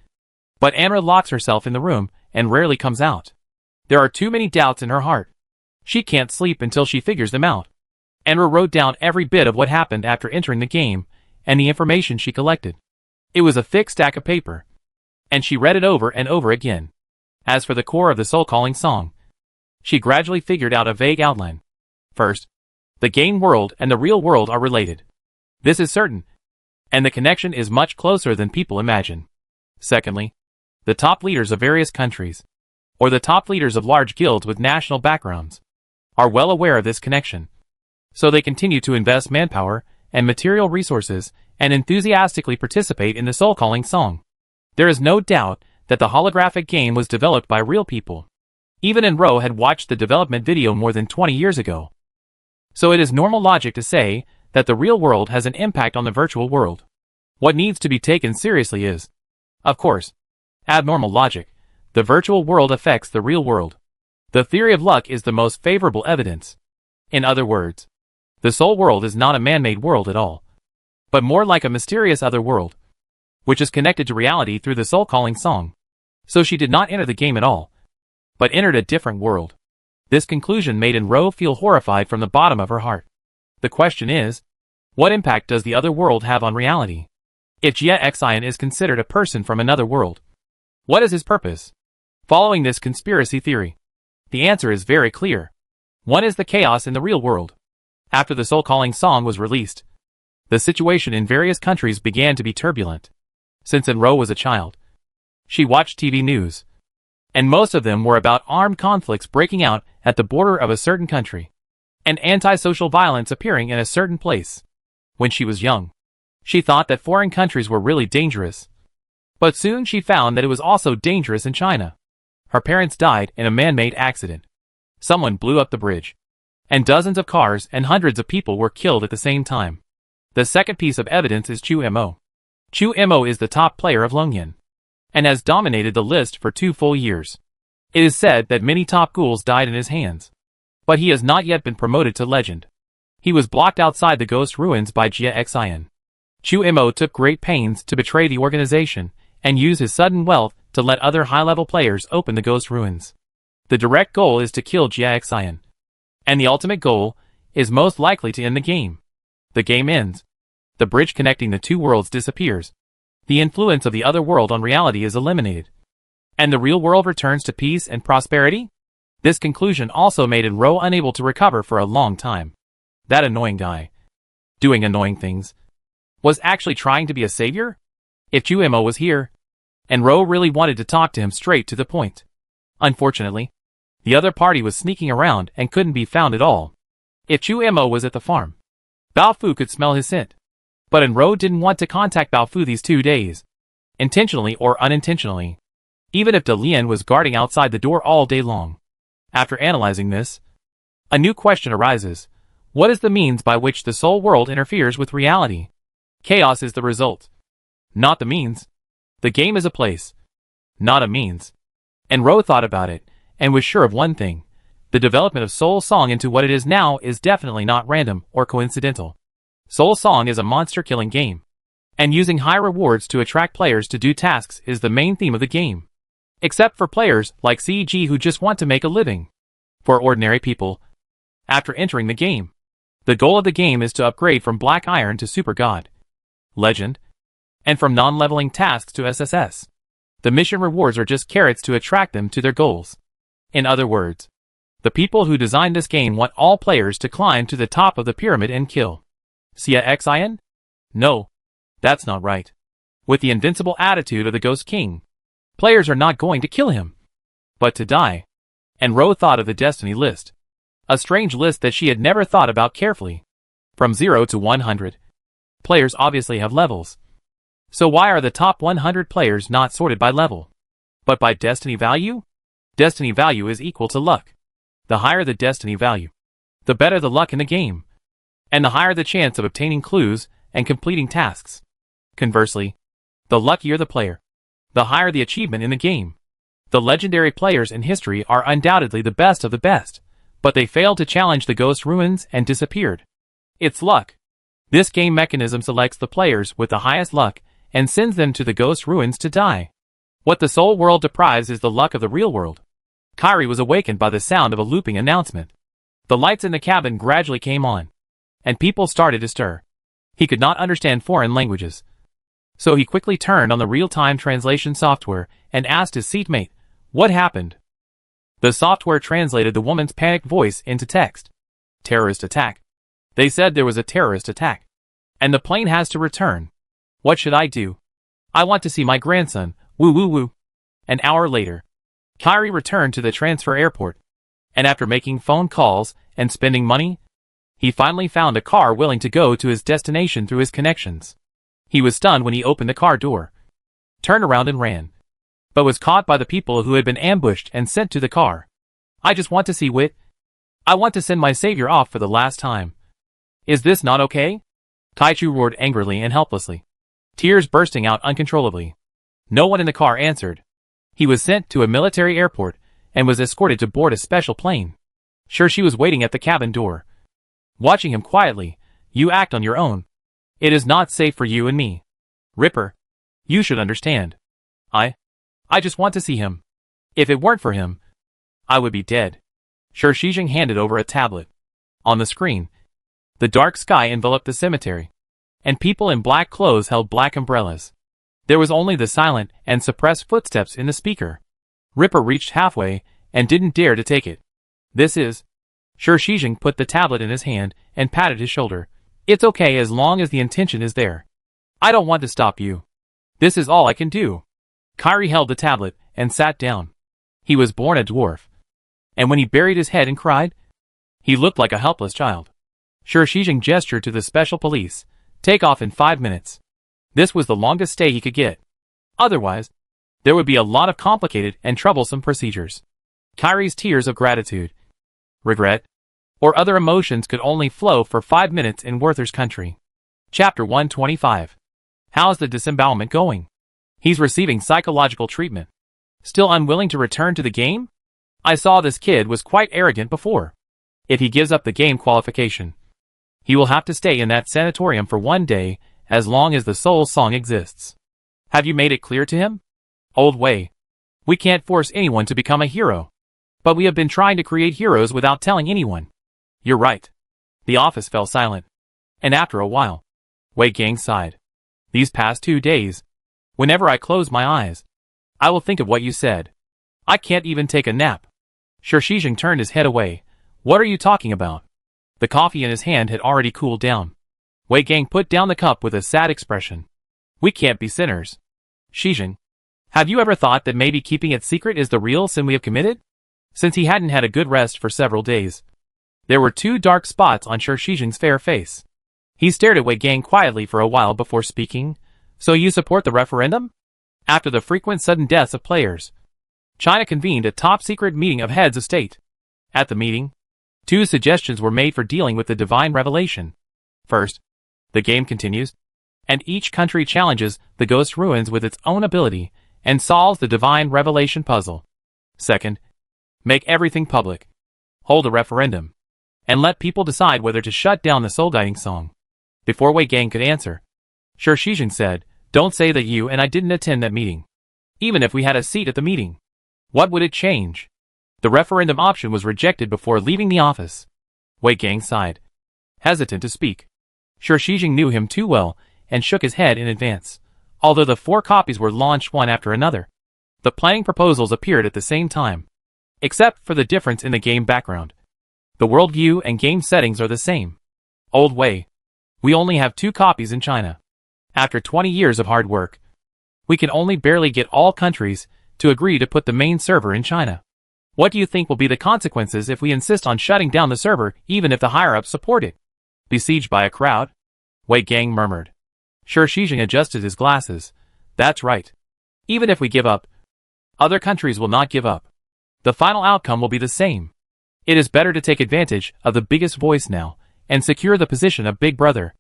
but Anru locks herself in the room and rarely comes out. There are too many doubts in her heart. She can't sleep until she figures them out. Anru wrote down every bit of what happened after entering the game and the information she collected. It was a thick stack of paper, and she read it over and over again. As for the core of the soul-calling song, she gradually figured out a vague outline. First, the game world and the real world are related. This is certain, and the connection is much closer than people imagine. Secondly, the top leaders of various countries, or the top leaders of large guilds with national backgrounds, are well aware of this connection. So they continue to invest manpower and material resources and enthusiastically participate in the soul-calling song. There is no doubt that the holographic game was developed by real people. Even Enro had watched the development video more than 20 years ago. So it is normal logic to say that the real world has an impact on the virtual world. What needs to be taken seriously is, of course, abnormal logic. The virtual world affects the real world. The theory of luck is the most favorable evidence. In other words, the soul world is not a man-made world at all, but more like a mysterious other world, which is connected to reality through the soul-calling song. So she did not enter the game at all, but entered a different world. This conclusion made Enro feel horrified from the bottom of her heart. The question is, what impact does the other world have on reality? If Jia Xian is considered a person from another world, what is his purpose? Following this conspiracy theory, the answer is very clear. One is the chaos in the real world. After the soul-calling song was released, the situation in various countries began to be turbulent. Since Enro was a child, she watched TV news, and most of them were about armed conflicts breaking out at the border of a certain country, and anti-social violence appearing in a certain place. When she was young, she thought that foreign countries were really dangerous, but soon she found that it was also dangerous in China. Her parents died in a man-made accident. Someone blew up the bridge, and dozens of cars and hundreds of people were killed at the same time. The second piece of evidence is Chu Mo. Chu Mo is the top player of Longyan, and has dominated the list for 2 full years. It is said that many top ghouls died in his hands, but he has not yet been promoted to legend. He was blocked outside the ghost ruins by Jia Xian. Chu Mo took great pains to betray the organization, and use his sudden wealth to let other high-level players open the ghost ruins. The direct goal is to kill Jia Xian, and the ultimate goal is most likely to end the game. The game ends. The bridge connecting the two worlds disappears. The influence of the other world on reality is eliminated, and the real world returns to peace and prosperity? This conclusion also made Enro unable to recover for a long time. That annoying guy, doing annoying things, was actually trying to be a savior? If Chu Mo was here, Enro really wanted to talk to him straight to the point. Unfortunately, the other party was sneaking around and couldn't be found at all. If Chu Mo was at the farm, Bao Fu could smell his scent. But Enro didn't want to contact Bao Fu these 2 days, intentionally or unintentionally, even if De Lian was guarding outside the door all day long. After analyzing this, a new question arises. What is the means by which the soul world interferes with reality? Chaos is the result, not the means. The game is a place, not a means. Enro thought about it, and was sure of one thing. The development of Soul Song into what it is now is definitely not random or coincidental. Soul Song is a monster-killing game, and using high rewards to attract players to do tasks is the main theme of the game. Except for players like CG who just want to make a living. For ordinary people, after entering the game, the goal of the game is to upgrade from Black Iron to Super God, Legend, and from non-leveling tasks to SSS. The mission rewards are just carrots to attract them to their goals. In other words, the people who designed this game want all players to climb to the top of the pyramid and kill Jia Xian? No, that's not right. With the invincible attitude of the Ghost King, players are not going to kill him, but to die. Enro thought of the destiny list, a strange list that she had never thought about carefully. From 0 to 100, players obviously have levels. So why are the top 100 players not sorted by level, but by destiny value? Destiny value is equal to luck. The higher the destiny value, the better the luck in the game, and the higher the chance of obtaining clues and completing tasks. Conversely, the luckier the player, the higher the achievement in the game. The legendary players in history are undoubtedly the best of the best, but they failed to challenge the ghost ruins and disappeared. It's luck. This game mechanism selects the players with the highest luck and sends them to the ghost ruins to die. What the soul world deprives is the luck of the real world. Kairi was awakened by the sound of a looping announcement. The lights in the cabin gradually came on, and people started to stir. He could not understand foreign languages, so he quickly turned on the real-time translation software and asked his seatmate, "What happened?" The software translated the woman's panicked voice into text. "Terrorist attack. They said there was a terrorist attack, and the plane has to return. What should I do? I want to see my grandson, woo woo woo." An hour later, Kairi returned to the transfer airport, and after making phone calls and spending money, he finally found a car willing to go to his destination through his connections. He was stunned when he opened the car door, turned around and ran, but was caught by the people who had been ambushed and sent to the car. "I just want to see Wit. I want to send my savior off for the last time. Is this not okay?" Taichu roared angrily and helplessly, tears bursting out uncontrollably. No one in the car answered. He was sent to a military airport, and was escorted to board a special plane. Sure, she was waiting at the cabin door, watching him quietly. You act on your own. It is not safe for you and me. Ripper, you should understand. I just want to see him. If it weren't for him, I would be dead. Sure, Shijing handed over a tablet. On the screen, the dark sky enveloped the cemetery, and people in black clothes held black umbrellas. There was only the silent and suppressed footsteps in the speaker. Ripper reached halfway and didn't dare to take it. This is... Sure, Shijing put the tablet in his hand and patted his shoulder. It's okay as long as the intention is there. I don't want to stop you. This is all I can do. Kyrie held the tablet and sat down. He was born a dwarf, and when he buried his head and cried, he looked like a helpless child. Sure, Shijing gestured to the special police. Take off in 5 minutes. This was the longest stay he could get. Otherwise, there would be a lot of complicated and troublesome procedures. Kyrie's tears of gratitude, regret, or other emotions could only flow for 5 minutes in Werther's country. Chapter 125. How's the disembowelment going? He's receiving psychological treatment. Still unwilling to return to the game? I saw this kid was quite arrogant before. If he gives up the game qualification, he will have to stay in that sanatorium for 1 day, as long as the soul song exists. Have you made it clear to him? Old way. We can't force anyone to become a hero. But we have been trying to create heroes without telling anyone. You're right. The office fell silent. And after a while, Wei Gang sighed. These past 2 days, whenever I close my eyes, I will think of what you said. I can't even take a nap. Sure, Shijing turned his head away. What are you talking about? The coffee in his hand had already cooled down. Wei Gang put down the cup with a sad expression. We can't be sinners. Shijing, have you ever thought that maybe keeping it secret is the real sin we have committed? Since he hadn't had a good rest for several days, there were 2 dark spots on Sure Shijing's fair face. He stared at Wei Gang quietly for a while before speaking. So you support the referendum? After the frequent sudden deaths of players, China convened a top-secret meeting of heads of state. At the meeting, 2 suggestions were made for dealing with the divine revelation. First, the game continues, and each country challenges the ghost ruins with its own ability and solves the divine revelation puzzle. Second, make everything public. Hold a referendum, and let people decide whether to shut down the soul-guiding song. Before Wei Gang could answer, Sure Shijing said, don't say that you and I didn't attend that meeting. Even if we had a seat at the meeting, what would it change? The referendum option was rejected before leaving the office. Wei Gang sighed, hesitant to speak. Sure Shijing knew him too well and shook his head in advance. Although the 4 copies were launched one after another, the planning proposals appeared at the same time. Except for the difference in the game background. The worldview and game settings are the same. Old Wei, we only have 2 copies in China. After 20 years of hard work, we can only barely get all countries to agree to put the main server in China. What do you think will be the consequences if we insist on shutting down the server even if the higher-ups support it? Besieged by a crowd? Wei Gang murmured. Sure Shijing adjusted his glasses. That's right. Even if we give up, other countries will not give up. The final outcome will be the same. It is better to take advantage of the biggest voice now and secure the position of Big Brother.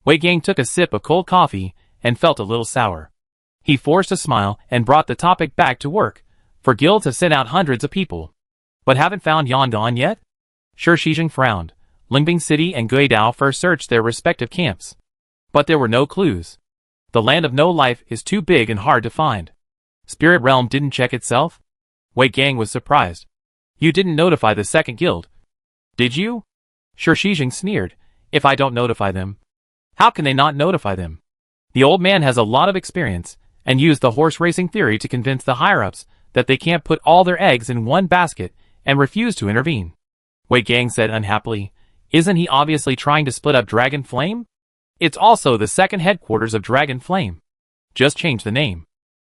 Wei Gang took a sip of cold coffee and felt a little sour. He forced a smile and brought the topic back to work, for guilds have sent out hundreds of people. But haven't found Yondon yet? Sure Shijing frowned. Lingbing City and Guidao first searched their respective camps. But there were no clues. The land of no life is too big and hard to find. Spirit Realm didn't check itself? Wei Gang was surprised. You didn't notify the second guild. Did you? Sure Shijing sneered. If I don't notify them, how can they not notify them? The old man has a lot of experience, and used the horse racing theory to convince the higher-ups that they can't put all their eggs in one basket and refuse to intervene. Wei Gang said unhappily, isn't he obviously trying to split up Dragon Flame? It's also the second headquarters of Dragon Flame. Just change the name.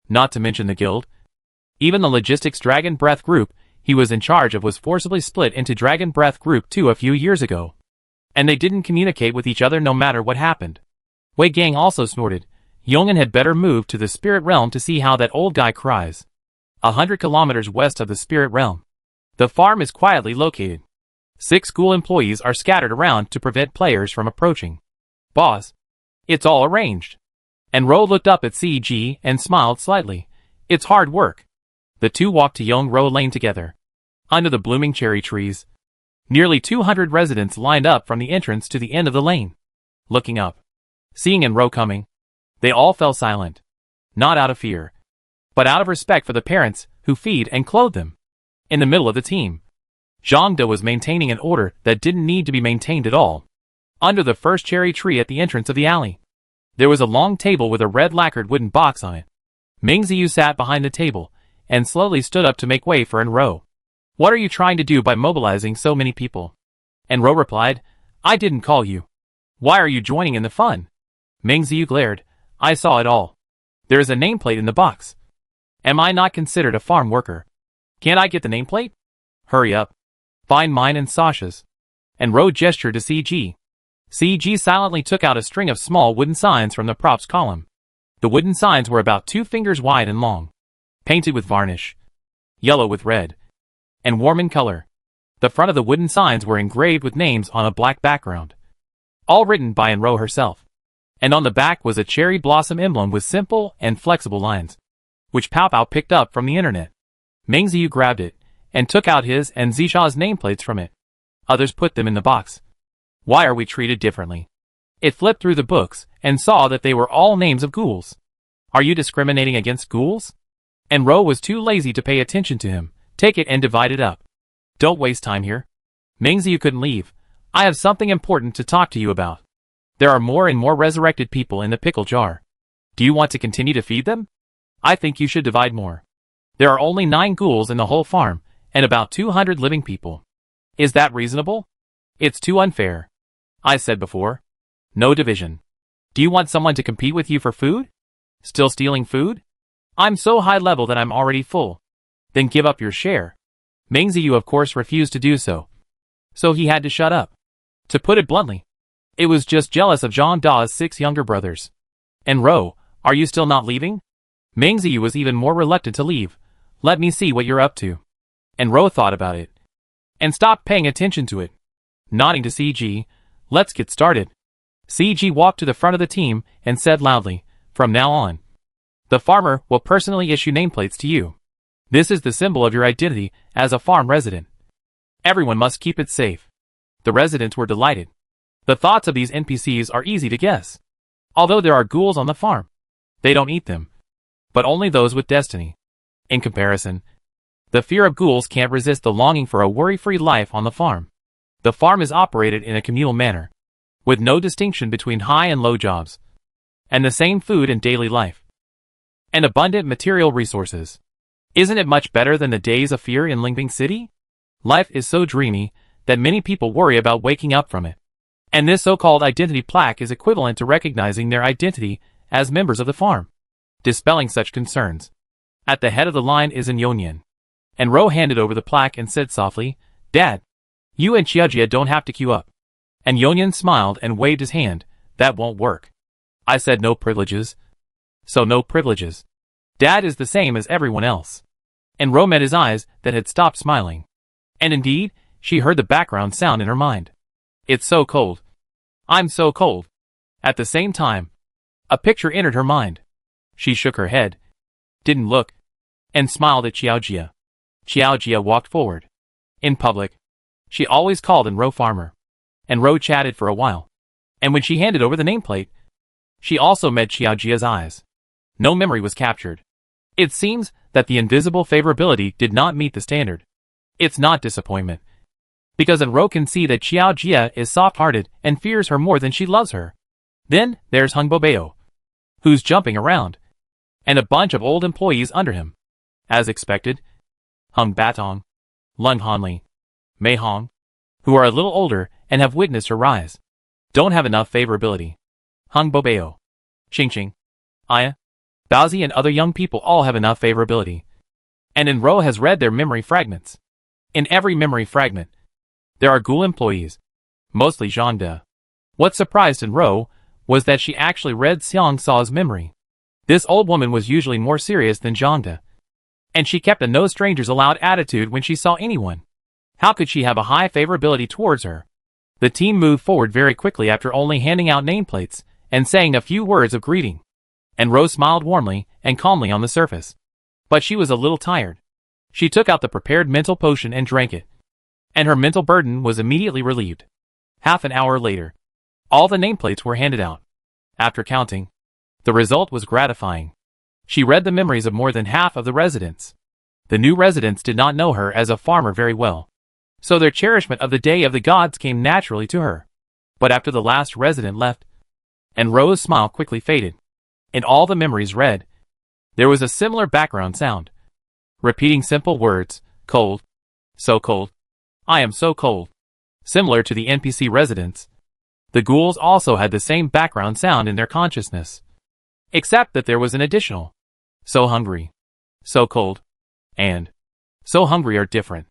Not to mention the guild. Even the logistics Dragon Breath group he was in charge of was forcibly split into Dragon Breath Group 2 a few years ago. And they didn't communicate with each other no matter what happened. Wei Gang also snorted. Yongan had better move to the Spirit Realm to see how that old guy cries. 100 kilometers west of the Spirit Realm. The farm is quietly located. 6 school employees are scattered around to prevent players from approaching. Boss, it's all arranged. And Ro looked up at CG and smiled slightly. It's hard work. The two walked to Yongro Lane together. Under the blooming cherry trees, nearly 200 residents lined up from the entrance to the end of the lane. Looking up, seeing Enro coming, they all fell silent. Not out of fear, but out of respect for the parents who feed and clothe them. In the middle of the team, Zhangde was maintaining an order that didn't need to be maintained at all. Under the first cherry tree at the entrance of the alley, there was a long table with a red lacquered wooden box on it. Ming Ziyu sat behind the table and slowly stood up to make way for Enro. "What are you trying to do by mobilizing so many people?" Enro replied, "I didn't call you. Why are you joining in the fun?" Ming Ziyu glared, "I saw it all. There is a nameplate in the box. Am I not considered a farm worker? Can't I get the nameplate? Hurry up. Find mine and Sasha's." Enro gestured to CG. CG silently took out a string of small wooden signs from the props column. The wooden signs were about 2 fingers wide and long, painted with varnish, yellow with red, and warm in color. The front of the wooden signs were engraved with names on a black background, all written by Enro herself. And on the back was a cherry blossom emblem with simple and flexible lines, which Pao Pao picked up from the internet. Ming Ziyu grabbed it and took out his and Zisha's nameplates from it. Others put them in the box. "Why are we treated differently?" It flipped through the books and saw that they were all names of ghouls. "Are you discriminating against ghouls?" Enro was too lazy to pay attention to him. "Take it and divide it up. Don't waste time here." Ming Ziyu couldn't leave. "I have something important to talk to you about. There are more and more resurrected people in the pickle jar. Do you want to continue to feed them? I think you should divide more. There are only 9 ghouls in the whole farm, and about 200 living people. Is that reasonable? It's too unfair. I said before. No division. Do you want someone to compete with you for food? Still stealing food? I'm so high level that I'm already full. Then give up your share." Ming Ziyu of course refused to do so. So he had to shut up. To put it bluntly, it was just jealous of Zhang Da's 6 younger brothers. "Enro, are you still not leaving?" Ming Ziyu was even more reluctant to leave. "Let me see what you're up to." Enro thought about it and stopped paying attention to it. Nodding to CG, "Let's get started." CG walked to the front of the team and said loudly, "From now on, the farmer will personally issue nameplates to you. This is the symbol of your identity as a farm resident. Everyone must keep it safe." The residents were delighted. The thoughts of these NPCs are easy to guess. Although there are ghouls on the farm, they don't eat them, but only those with destiny. In comparison, the fear of ghouls can't resist the longing for a worry-free life on the farm. The farm is operated in a communal manner, with no distinction between high and low jobs, and the same food and daily life, and abundant material resources. Isn't it much better than the days of fear in Lingbing City? Life is so dreamy that many people worry about waking up from it. And this so-called identity plaque is equivalent to recognizing their identity as members of the farm, dispelling such concerns. At the head of the line is Yonyan. Enro handed over the plaque and said softly, "Dad, you and Qiaojia don't have to queue up." And Yonyan smiled and waved his hand. "That won't work. I said no privileges. So no privileges. Dad is the same as everyone else." Enro met his eyes that had stopped smiling. And indeed, she heard the background sound in her mind. "It's so cold. I'm so cold." At the same time, a picture entered her mind. She shook her head, didn't look, and smiled at Qiaojia. Qiaojia walked forward. In public, she always called Enro farmer. Enro chatted for a while, and when she handed over the nameplate, she also met Qiaojia's eyes. No memory was captured. It seems that the invisible favorability did not meet the standard. It's not disappointment, because Enro can see that Qiaojia is soft-hearted and fears her more than she loves her. Then there's Hung Bobeo, who's jumping around, and a bunch of old employees under him. As expected, Hung Batong, Lung Hanli, Mei Hong, who are a little older and have witnessed her rise, don't have enough favorability. Hung Bobeo, Qingqing, Aya, Baozi and other young people all have enough favorability. And Enro has read their memory fragments. In every memory fragment, there are ghoul employees, mostly Zhangde. What surprised Enro was that she actually read Xiang Sa's memory. This old woman was usually more serious than Zhangde, and she kept a no strangers allowed attitude when she saw anyone. How could she have a high favorability towards her? The team moved forward very quickly after only handing out nameplates and saying a few words of greeting. Enro smiled warmly and calmly on the surface. But she was a little tired. She took out the prepared mental potion and drank it, and her mental burden was immediately relieved. Half an hour later, all the nameplates were handed out. After counting, the result was gratifying. She read the memories of more than half of the residents. The new residents did not know her as a farmer very well, so their cherishment of the Day of the Gods came naturally to her. But after the last resident left, and Rose's smile quickly faded, in all the memories read, there was a similar background sound, repeating simple words, cold, so cold, I am so cold. Similar to the NPC residents, the ghouls also had the same background sound in their consciousness, except that there was an additional, so hungry, so cold, and so hungry are different.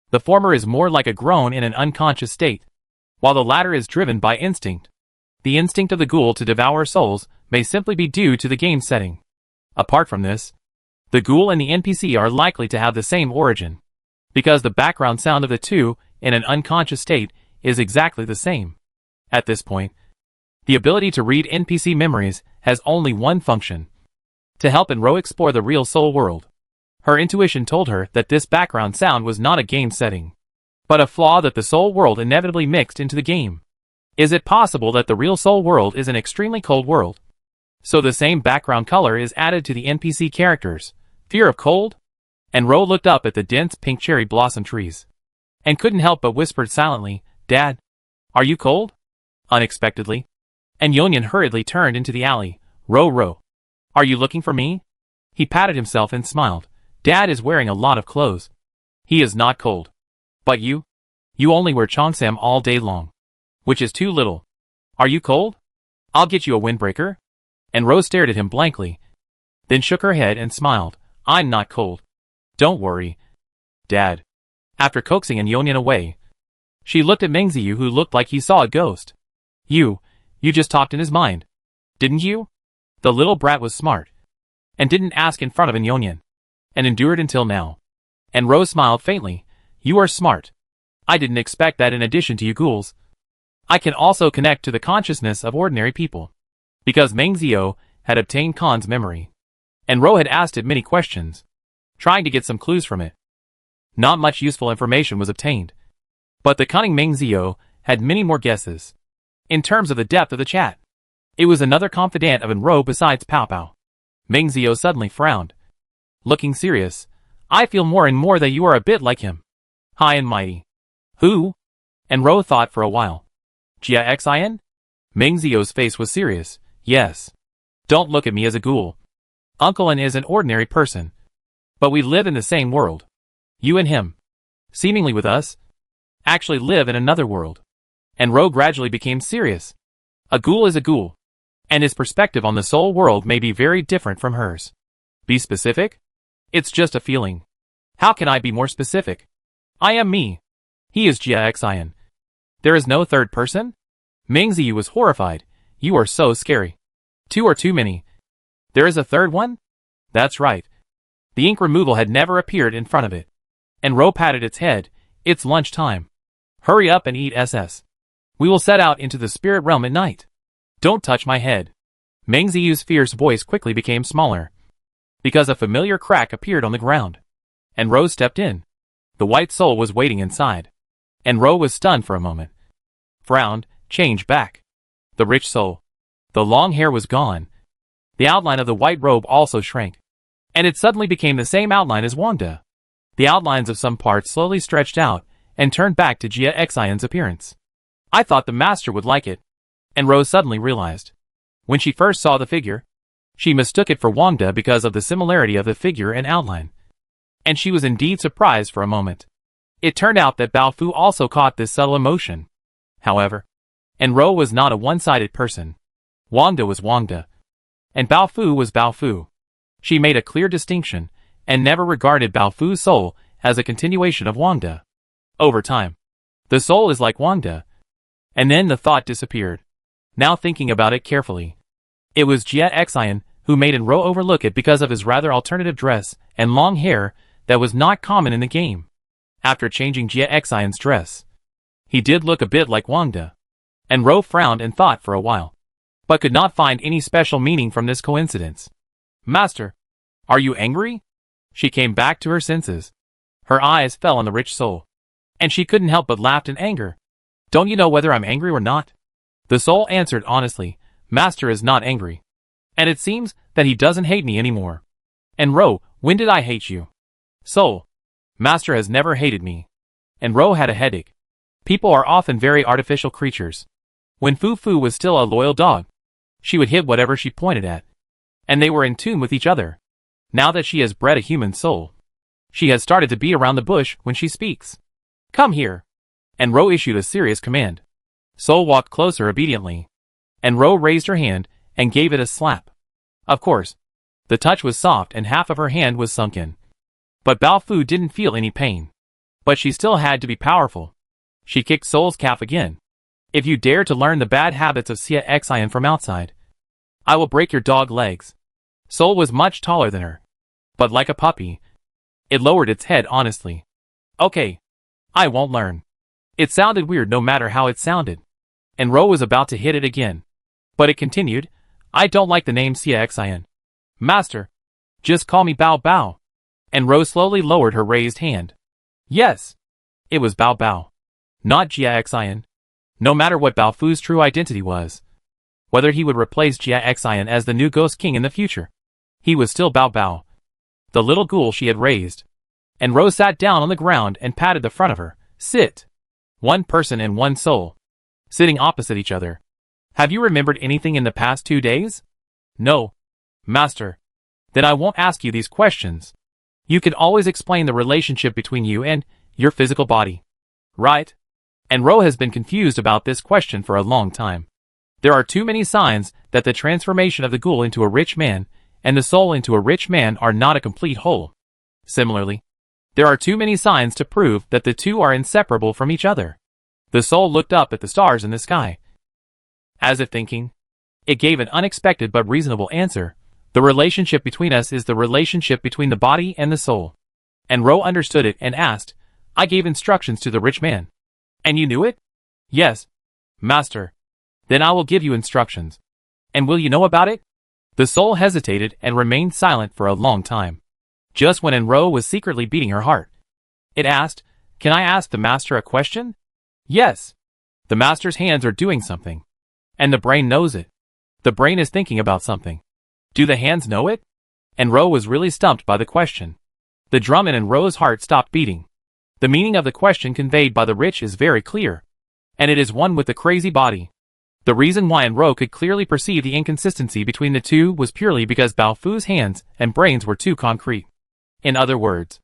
The former is more like a groan in an unconscious state, while the latter is driven by instinct. The instinct of the ghoul to devour souls may simply be due to the game setting. Apart from this, the ghoul and the NPC are likely to have the same origin, because the background sound of the two in an unconscious state is exactly the same. At this point, the ability to read NPC memories has only one function: to help Enro explore the real soul world. Her intuition told her that this background sound was not a game setting, but a flaw that the soul world inevitably mixed into the game. Is it possible that the real soul world is an extremely cold world? So the same background color is added to the NPC characters. Fear of cold? Enro looked up at the dense pink cherry blossom trees, and couldn't help but whispered silently, Dad, are you cold? Unexpectedly, and Yonyan hurriedly turned into the alley. Ro, are you looking for me? He patted himself and smiled. Dad is wearing a lot of clothes. He is not cold. But you? You only wear cheongsam all day long, which is too little. Are you cold? I'll get you a windbreaker. And Rose stared at him blankly, then shook her head and smiled. I'm not cold. Don't worry, Dad. After coaxing Yonyan away, she looked at Mengziyu, who looked like he saw a ghost. You just talked in his mind, didn't you? The little brat was smart, and didn't ask in front of Yonyan, and endured until now. And Rose smiled faintly. You are smart. I didn't expect that. In addition to you ghouls, I can also connect to the consciousness of ordinary people, because Mengziyu had obtained Khan's memory, and Ro had asked it many questions, trying to get some clues from it. Not much useful information was obtained, but the cunning Mengziyu had many more guesses. In terms of the depth of the chat, it was another confidant of Enro besides Pao Pao. Mengziyu suddenly frowned, looking serious. I feel more and more that you are a bit like him. High and mighty. Who? Enro thought for a while. Jia Xian? Mengziyu's face was serious. Yes. Don't look at me as a ghoul. Uncle An is an ordinary person, but we live in the same world. You and him, seemingly with us, actually live in another world. And Ro gradually became serious. A ghoul is a ghoul, and his perspective on the soul world may be very different from hers. Be specific? It's just a feeling. How can I be more specific? I am me. He is Jia Xian. There is no third person? Mengziyu was horrified. You are so scary. Two are too many. There is a third one? That's right. The ink removal had never appeared in front of it. And Ro patted its head. It's lunchtime. Hurry up and eat SS. We will set out into the spirit realm at night. Don't touch my head. Mengziyu's fierce voice quickly became smaller, because a familiar crack appeared on the ground, and Ro stepped in. The white soul was waiting inside, and Ro was stunned for a moment. Frowned, changed back. The rich soul. The long hair was gone. The outline of the white robe also shrank, and it suddenly became the same outline as Wangda. The outlines of some parts slowly stretched out and turned back to Jia Xian's appearance. I thought the master would like it, and Rose suddenly realized. When she first saw the figure, she mistook it for Wangda because of the similarity of the figure and outline, and she was indeed surprised for a moment. It turned out that Baofu also caught this subtle emotion. However, Enro was not a one-sided person. Wangda was Wangda, and Baofu was Baofu. She made a clear distinction, and never regarded Baofu's soul as a continuation of Wangda. Over time, the soul is like Wangda. And then the thought disappeared. Now thinking about it carefully, it was Jia Xian who made Enro overlook it because of his rather alternative dress and long hair that was not common in the game. After changing Jia Xian's dress, he did look a bit like Wangda. Enro frowned and thought for a while, but could not find any special meaning from this coincidence. Master, are you angry? She came back to her senses. Her eyes fell on the rich soul, and she couldn't help but laugh in anger. Don't you know whether I'm angry or not? The soul answered honestly, Master is not angry. And it seems that he doesn't hate me anymore. And Ro, when did I hate you? Soul. Master has never hated me. And Ro had a headache. People are often very artificial creatures. When Fu was still a loyal dog, she would hit whatever she pointed at. And they were in tune with each other. Now that she has bred a human soul, she has started to beat around the bush when she speaks. Come here. And Ro issued a serious command. Soul walked closer obediently. And Ro raised her hand and gave it a slap. Of course, the touch was soft and half of her hand was sunk in. But Bao Fu didn't feel any pain. But she still had to be powerful. She kicked Soul's calf again. If you dare to learn the bad habits of Xia Xian from outside, I will break your dog legs. Soul was much taller than her. But like a puppy, it lowered its head honestly. Okay. I won't learn. It sounded weird no matter how it sounded. And Ro was about to hit it again. But it continued, I don't like the name Xia Xian. Master. Just call me Bao Bao. And Ro slowly lowered her raised hand. Yes. It was Bao Bao. Not Xia Xian. No matter what Bao Fu's true identity was. Whether he would replace Xia Xian as the new Ghost King in the future. He was still Bao Bao. The little ghoul she had raised. And Ro sat down on the ground and patted the front of her. Sit. One person and one soul. Sitting opposite each other. Have you remembered anything in the past 2 days? No. Master. Then I won't ask you these questions. You can always explain the relationship between you and your physical body. Right? And Ro has been confused about this question for a long time. There are too many signs that the transformation of the ghoul into a rich man and the soul into a rich man are not a complete whole. Similarly, there are too many signs to prove that the two are inseparable from each other. The soul looked up at the stars in the sky. As if thinking, it gave an unexpected but reasonable answer. The relationship between us is the relationship between the body and the soul. And Ro understood it and asked, I gave instructions to the rich man. And you knew it? Yes. Master. Then I will give you instructions. And will you know about it? The soul hesitated and remained silent for a long time. Just when Ro was secretly beating her heart. It asked, Can I ask the master a question? Yes. The master's hands are doing something. And the brain knows it. The brain is thinking about something. Do the hands know it? And Ro was really stumped by the question. The drum in Ro's heart stopped beating. The meaning of the question conveyed by the rich is very clear. And it is one with the crazy body. The reason why Ro could clearly perceive the inconsistency between the two was purely because Bao Fu's hands and brains were too concrete. In other words,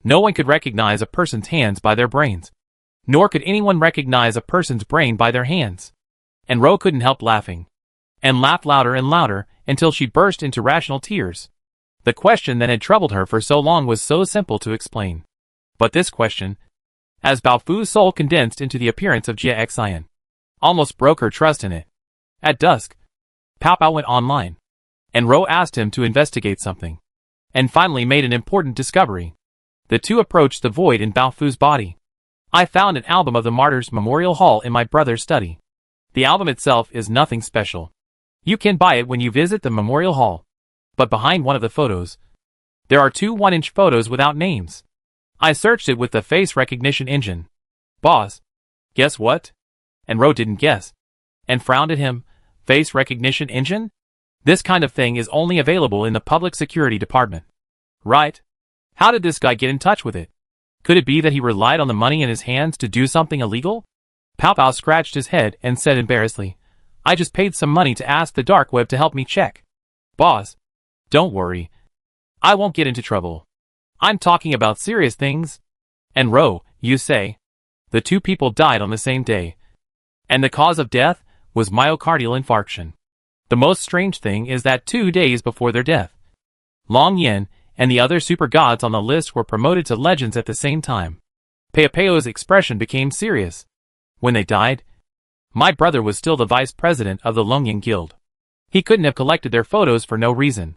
no one could recognize a person's hands by their brains. Nor could anyone recognize a person's brain by their hands. And Ro couldn't help laughing. And laughed louder and louder until she burst into rational tears. The question that had troubled her for so long was so simple to explain. But this question, as Bao Fu's soul condensed into the appearance of Xia Xian, almost broke her trust in it. At dusk, Pao Pao went online. And Ro asked him to investigate something. And finally made an important discovery. The two approached the void in Bao Fu's body. I found an album of the Martyrs Memorial Hall in my brother's study. The album itself is nothing special. You can buy it when you visit the Memorial Hall. But behind one of the photos, there are 2 1-inch photos without names. I searched it with the face recognition engine. Boss, guess what? And Ro didn't guess. And frowned at him. Face recognition engine? This kind of thing is only available in the public security department. Right? How did this guy get in touch with it? Could it be that he relied on the money in his hands to do something illegal? Pao Pao scratched his head and said embarrassedly, I just paid some money to ask the dark web to help me check. Boss, don't worry. I won't get into trouble. I'm talking about serious things. And Ro, you say? The 2 people died on the same day. And the cause of death was myocardial infarction. The most strange thing is that 2 days before their death, Long Yin and the other super gods on the list were promoted to legends at the same time. Peo's expression became serious. When they died, my brother was still the vice president of the Longyan Guild. He couldn't have collected their photos for no reason.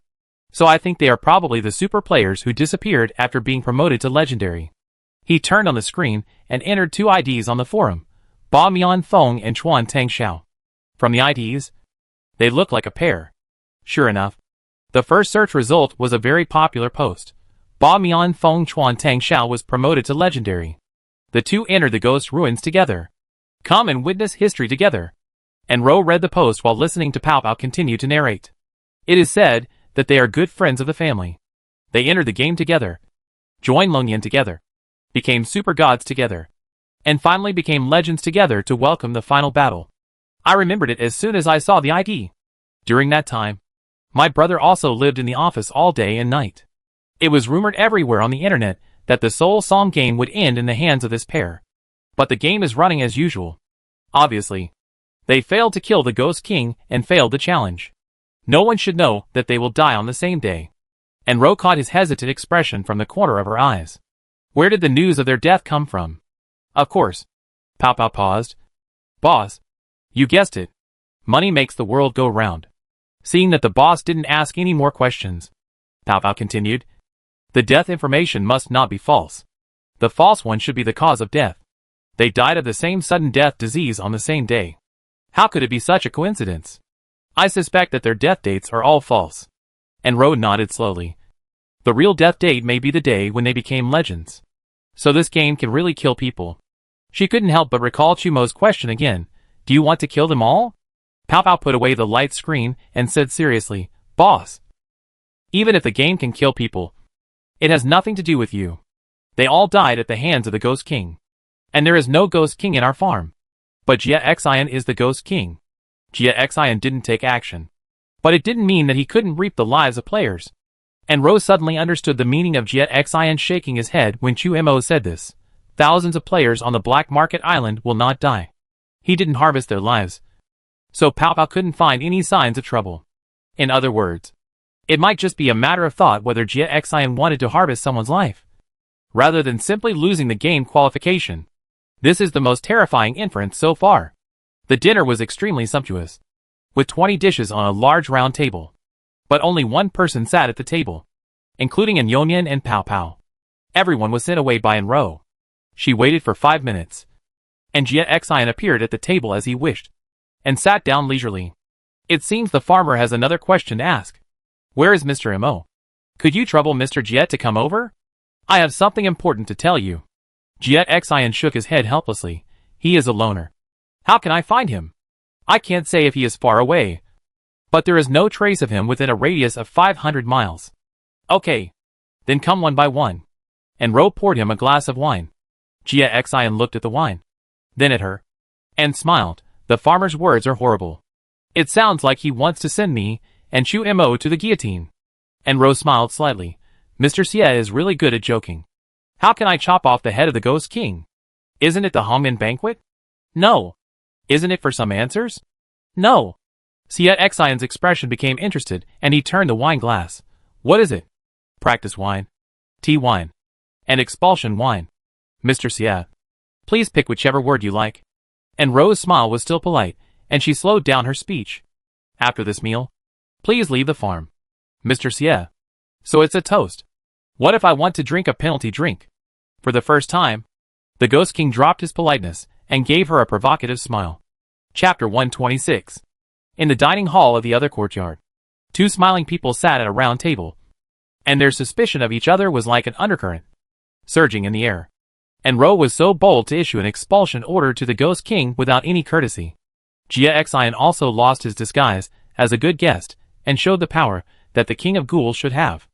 So I think they are probably the super players who disappeared after being promoted to legendary. He turned on the screen and entered 2 IDs on the forum, Ba Mian Feng and Chuan Tang Xiao. From the IDs, they looked like a pair. Sure enough, the first search result was a very popular post. Ba Mian Feng Chuan Tang Xiao was promoted to legendary. The two entered the ghost ruins together. Come and witness history together. And Ro read the post while listening to Pao Pao continue to narrate. It is said that they are good friends of the family. They entered the game together, joined Longyan together, became super gods together, and finally became legends together to welcome the final battle. I remembered it as soon as I saw the ID. During that time, my brother also lived in the office all day and night. It was rumored everywhere on the internet that the Soul Song game would end in the hands of this pair. But the game is running as usual. Obviously, they failed to kill the Ghost King and failed the challenge. No one should know that they will die on the same day. And Ro caught his hesitant expression from the corner of her eyes. Where did the news of their death come from? Of course. Pao Pao paused. Boss. You guessed it. Money makes the world go round. Seeing that the boss didn't ask any more questions, Pao Pao continued. The death information must not be false. The false one should be the cause of death. They died of the same sudden death disease on the same day. How could it be such a coincidence? I suspect that their death dates are all false. And Ro nodded slowly. The real death date may be the day when they became legends. So this game can really kill people. She couldn't help but recall Chumo's question again. Do you want to kill them all? Pao Pao put away the light screen and said seriously, Boss. Even if the game can kill people, it has nothing to do with you. They all died at the hands of the Ghost King. And there is no Ghost King in our farm. But Jia Xian is the Ghost King. Jia Xian didn't take action. But it didn't mean that he couldn't reap the lives of players. And Rose suddenly understood the meaning of Jia Xian shaking his head when Chu Mo said this. Thousands of players on the Black Market Island will not die. He didn't harvest their lives. So Pao Pao couldn't find any signs of trouble. In other words, it might just be a matter of thought whether Jia Xian wanted to harvest someone's life, rather than simply losing the game qualification. This is the most terrifying inference so far. The dinner was extremely sumptuous, with 20 dishes on a large round table. But only one person sat at the table, including An Yonyan and Pao Pao. Everyone was sent away by An Ro. She waited for 5 minutes, and Jia Xian appeared at the table as he wished, and sat down leisurely. It seems the farmer has another question to ask. Where is Mr. Mo? Could you trouble Mr. Jiet to come over? I have something important to tell you. Jiet Xian shook his head helplessly. He is a loner. How can I find him? I can't say if he is far away, but there is no trace of him within a radius of 500 miles. Okay. Then come one by one. And Ro poured him a glass of wine. Jia Xian looked at the wine, then at her, and smiled. The farmer's words are horrible. It sounds like he wants to send me and Chu Mo to the guillotine. And Ro smiled slightly. Mr. Xie is really good at joking. How can I chop off the head of the Ghost King? Isn't it the Hongmen banquet? No. Isn't it for some answers? No. Xie Xian's expression became interested, and he turned the wine glass. What is it? Practice wine, tea wine, and expulsion wine. Mr. Xie, please pick whichever word you like. And Ro's smile was still polite, and she slowed down her speech. After this meal, please leave the farm. Mr. Xie. So it's a toast. What if I want to drink a penalty drink? For the first time, the Ghost King dropped his politeness and gave her a provocative smile. Chapter 126. In the dining hall of the other courtyard, two smiling people sat at a round table, and their suspicion of each other was like an undercurrent, surging in the air. And Ro was so bold to issue an expulsion order to the Ghost King without any courtesy. Jia Xian also lost his disguise as a good guest and showed the power that the King of Ghouls should have.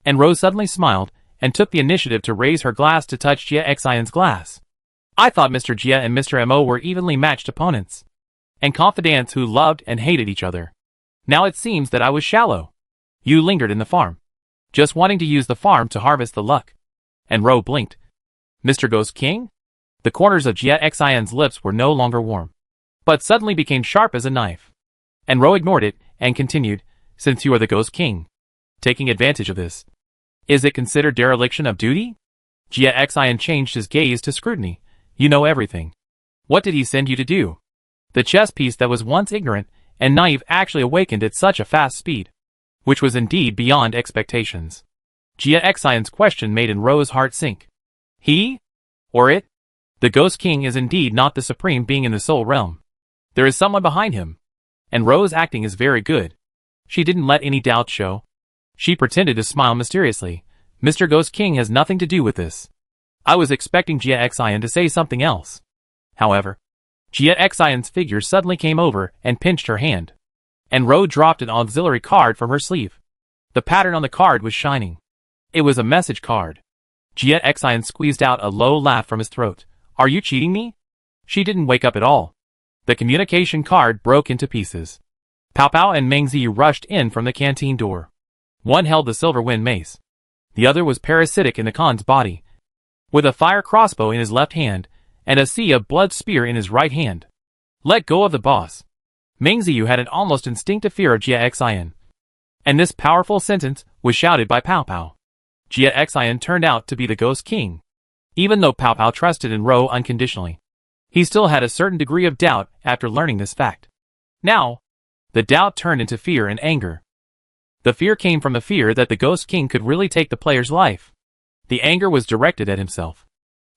And Ro suddenly smiled and took the initiative to raise her glass to touch Jia Xian's glass. I thought Mr. Jia and Mr. Mo were evenly matched opponents, and confidants who loved and hated each other. Now it seems that I was shallow. You lingered in the farm, just wanting to use the farm to harvest the luck. And Ro blinked. Mr. Ghost King? The corners of Jia Xian's lips were no longer warm, but suddenly became sharp as a knife. And Ro ignored it and continued, since you are the Ghost King, taking advantage of this, is it considered dereliction of duty? Jia Xian changed his gaze to scrutiny. You know everything. What did he send you to do? The chess piece that was once ignorant and naive actually awakened at such a fast speed, which was indeed beyond expectations. Jia Xian's question made Ro's heart sink. He? Or it? The Ghost King is indeed not the supreme being in the soul realm. There is someone behind him. And Ro's acting is very good. She didn't let any doubt show. She pretended to smile mysteriously. Mr. Ghost King has nothing to do with this. I was expecting Jia Xian to say something else. However, Jia Xian's figure suddenly came over and pinched her hand. And Ro dropped an auxiliary card from her sleeve. The pattern on the card was shining. It was a message card. Jia Xian squeezed out a low laugh from his throat. Are you cheating me? She didn't wake up at all. The communication card broke into pieces. Pao Pao and Meng Ziyu rushed in from the canteen door. One held the silver wind mace. The other was parasitic in the Khan's body, with a fire crossbow in his left hand and a sea of blood spear in his right hand. Let go of the boss. Meng Ziyu had an almost instinctive fear of Jia Xian. And this powerful sentence was shouted by Pao Pao. Jia Xian turned out to be the Ghost King. Even though Pao Pao trusted in Ro unconditionally, he still had a certain degree of doubt after learning this fact. Now, the doubt turned into fear and anger. The fear came from the fear that the Ghost King could really take the player's life. The anger was directed at himself.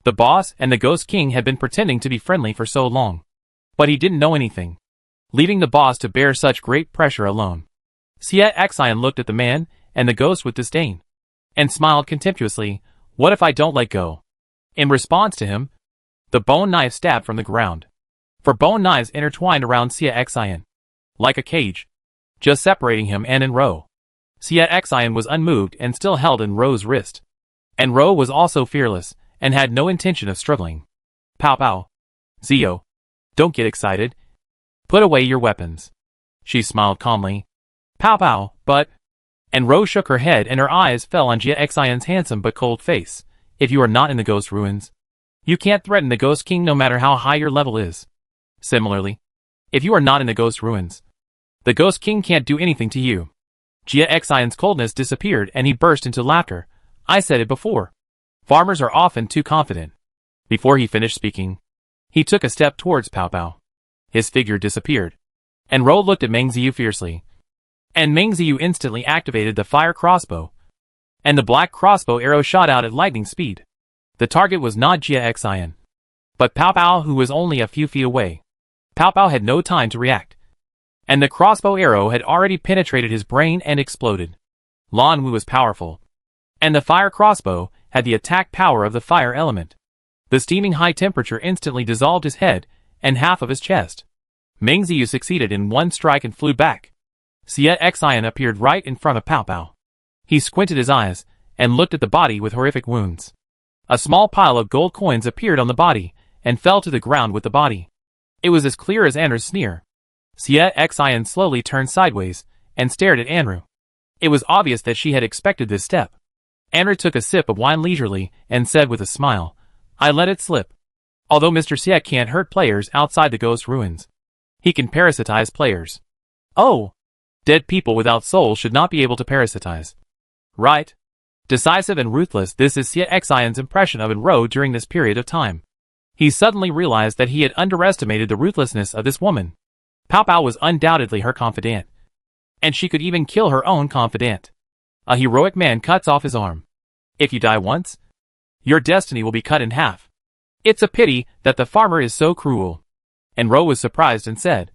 The boss and the Ghost King had been pretending to be friendly for so long. But he didn't know anything, leaving the boss to bear such great pressure alone. Jia Xian looked at the man and the ghost with disdain, and smiled contemptuously. What if I don't let go? In response to him, the bone knife stabbed from the ground. For bone knives intertwined around Jia Xian, like a cage, just separating him and Ro. Jia Xian was unmoved and still held in Ro's wrist. And Ro was also fearless, and had no intention of struggling. Pao Pao. Zio. Don't get excited. Put away your weapons. She smiled calmly. Pao Pao, but... And Ro shook her head and her eyes fell on Jia Xian's handsome but cold face. If you are not in the Ghost Ruins, you can't threaten the Ghost King no matter how high your level is. Similarly, if you are not in the Ghost Ruins, the Ghost King can't do anything to you. Jia Xian's coldness disappeared and he burst into laughter. I said it before. Farmers are often too confident. Before he finished speaking, he took a step towards Pao Pao. His figure disappeared. And Ro looked at Meng Ziyu fiercely. And Meng Ziyu instantly activated the fire crossbow. And the black crossbow arrow shot out at lightning speed. The target was not Jia Xian, but Pao Pao, who was only a few feet away. Pao Pao had no time to react. And the crossbow arrow had already penetrated his brain and exploded. Lan Wu was powerful. And the fire crossbow had the attack power of the fire element. The steaming high temperature instantly dissolved his head and half of his chest. Meng Ziyu succeeded in one strike and flew back. Jia Xian appeared right in front of Pao Pao. He squinted his eyes and looked at the body with horrific wounds. A small pile of gold coins appeared on the body and fell to the ground with the body. It was as clear as Anru's sneer. Jia Xian slowly turned sideways and stared at Anru. It was obvious that she had expected this step. Anru took a sip of wine leisurely and said with a smile, I let it slip. Although Mr. Xie can't hurt players outside the Ghost Ruins, he can parasitize players. Oh! Dead people without souls should not be able to parasitize. Right? Decisive and ruthless, this is Jia Xian's impression of Ro during this period of time. He suddenly realized that he had underestimated the ruthlessness of this woman. Pao Pao was undoubtedly her confidant. And she could even kill her own confidant. A heroic man cuts off his arm. If you die once, your destiny will be cut in half. It's a pity that the farmer is so cruel. And Ro was surprised and said,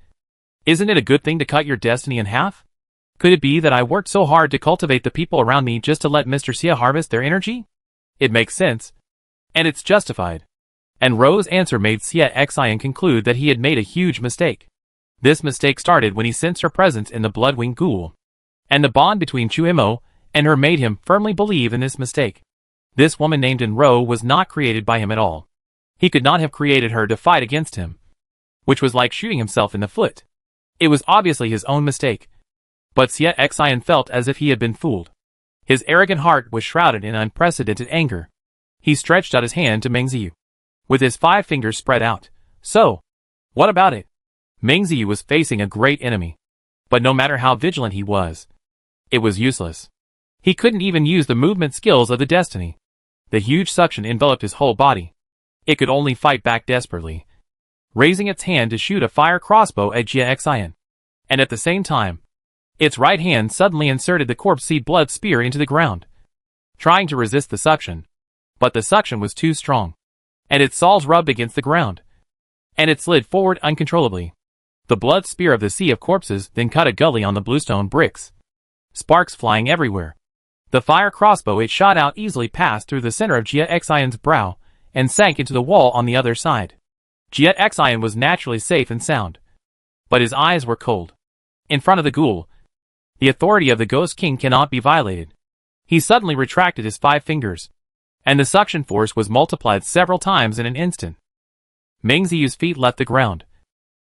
Isn't it a good thing to cut your destiny in half? Could it be that I worked so hard to cultivate the people around me just to let Mr. Xie harvest their energy? It makes sense. And it's justified. And Ro's answer made Jia Xian conclude that he had made a huge mistake. This mistake started when he sensed her presence in the Bloodwing Ghoul. And the bond between Chu Imo and her made him firmly believe in this mistake. This woman named Ro was not created by him at all. He could not have created her to fight against him, which was like shooting himself in the foot. It was obviously his own mistake. But Jia Xian felt as if he had been fooled. His arrogant heart was shrouded in unprecedented anger. He stretched out his hand to Meng Ziyu, with his 5 fingers spread out. So, what about it? Meng Ziyu was facing a great enemy. But no matter how vigilant he was, it was useless. He couldn't even use the movement skills of the destiny. The huge suction enveloped his whole body. It could only fight back desperately, raising its hand to shoot a fire crossbow at Jia Xian. And at the same time, its right hand suddenly inserted the corpse seed blood spear into the ground, trying to resist the suction. But the suction was too strong, and its soles rubbed against the ground, and it slid forward uncontrollably. The blood spear of the sea of corpses then cut a gully on the bluestone bricks, sparks flying everywhere. The fire crossbow it shot out easily passed through the center of Jia Xian's brow and sank into the wall on the other side. Jia Xian was naturally safe and sound, but his eyes were cold. In front of the ghoul, the authority of the Ghost King cannot be violated. He suddenly retracted his 5 fingers, and the suction force was multiplied several times in an instant. Meng Ziyu's feet left the ground,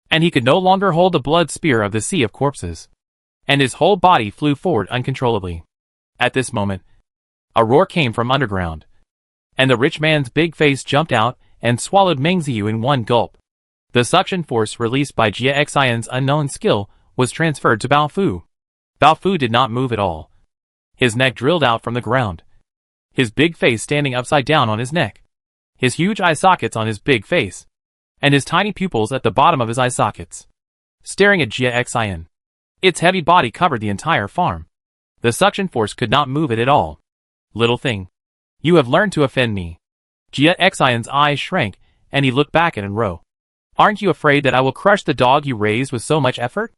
and he could no longer hold the blood spear of the sea of corpses, and his whole body flew forward uncontrollably. At this moment, a roar came from underground, and the rich man's big face jumped out and swallowed Meng Ziyu in one gulp. The suction force released by Jia Xian's unknown skill was transferred to Bao Fu. Bao Fu did not move at all. His neck drilled out from the ground, his big face standing upside down on his neck, his huge eye sockets on his big face, and his tiny pupils at the bottom of his eye sockets, staring at Jia Xian. Its heavy body covered the entire farm. The suction force could not move it at all. Little thing, you have learned to offend me. Jia Xian's eyes shrank, and he looked back at Enro. Aren't you afraid that I will crush the dog you raised with so much effort?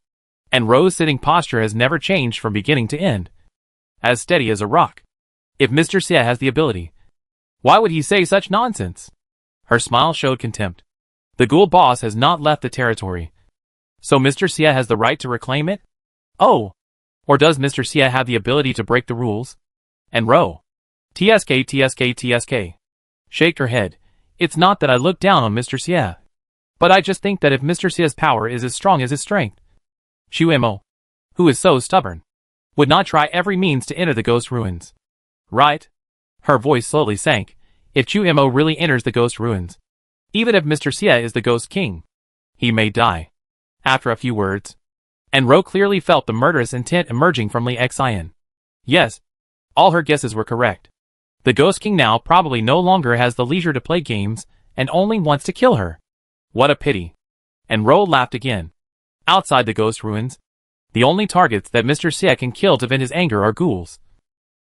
Enro's sitting posture has never changed from beginning to end, as steady as a rock. If Mr. Xie has the ability, why would he say such nonsense? Her smile showed contempt. The ghoul boss has not left the territory, so Mr. Xie has the right to reclaim it? Oh, or does Mr. Xie have the ability to break the rules? Enro. TSK. Shaked her head. It's not that I look down on Mr. Xie, but I just think that if Mr. Xie's power is as strong as his strength, Xu Mo, who is so stubborn, would not try every means to enter the ghost ruins. Right? Her voice slowly sank. If Chu Mo really enters the ghost ruins, even if Mr. Xie is the ghost king, he may die. After a few words, Enro clearly felt the murderous intent emerging from Li Xian. Yes, all her guesses were correct. The ghost king now probably no longer has the leisure to play games and only wants to kill her. What a pity. Enro laughed again. Outside the ghost ruins, the only targets that Mr. Xie can kill to vent his anger are ghouls.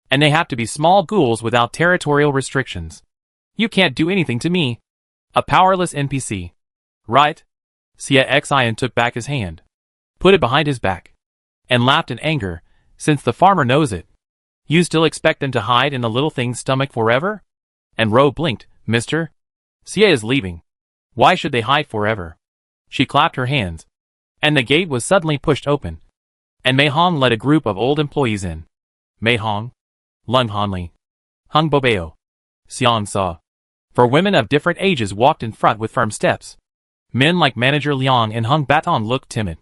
And they have to be small ghouls without territorial restrictions. You can't do anything to me. A powerless NPC. Right? Xie Xian took back his hand, put it behind his back, and laughed in anger, since the farmer knows it. You still expect them to hide in the little thing's stomach forever? And Ro blinked. Mr. Xie is leaving. Why should they hide forever? She clapped her hands, and the gate was suddenly pushed open, and Mei Hong led a group of old employees in. Mei Hong, Lung Hanli, Hung Bobeo, Xiang Sa. 4 women of different ages walked in front with firm steps. Men like Manager Liang and Hung Baton looked timid,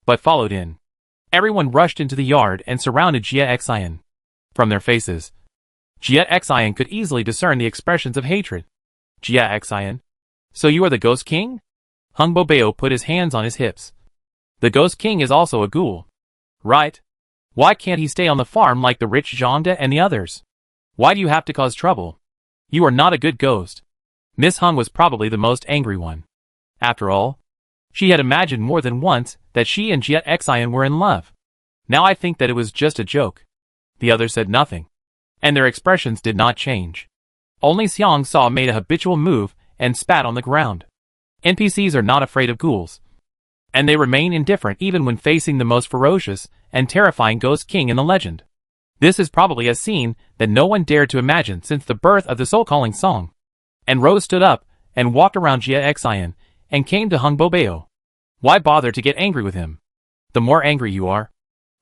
but followed in. Everyone rushed into the yard and surrounded Jia Xian. From their faces, Jia Xian could easily discern the expressions of hatred. Jia Xian, so you are the Ghost King? Hung Bobeo put his hands on his hips. The Ghost King is also a ghoul. Right? Why can't he stay on the farm like the rich Zhangde and the others? Why do you have to cause trouble? You are not a good ghost. Miss Hung was probably the most angry one. After all, she had imagined more than once that she and Jia Xian were in love. Now I think that it was just a joke. The others said nothing, and their expressions did not change. Only Xiang Sa made a habitual move and spat on the ground. NPCs are not afraid of ghouls, and they remain indifferent even when facing the most ferocious and terrifying Ghost King in the legend. This is probably a scene that no one dared to imagine since the birth of the soul-calling song. And Rose stood up and walked around Jia Xian and came to Hung Bobeo. Why bother to get angry with him? The more angry you are,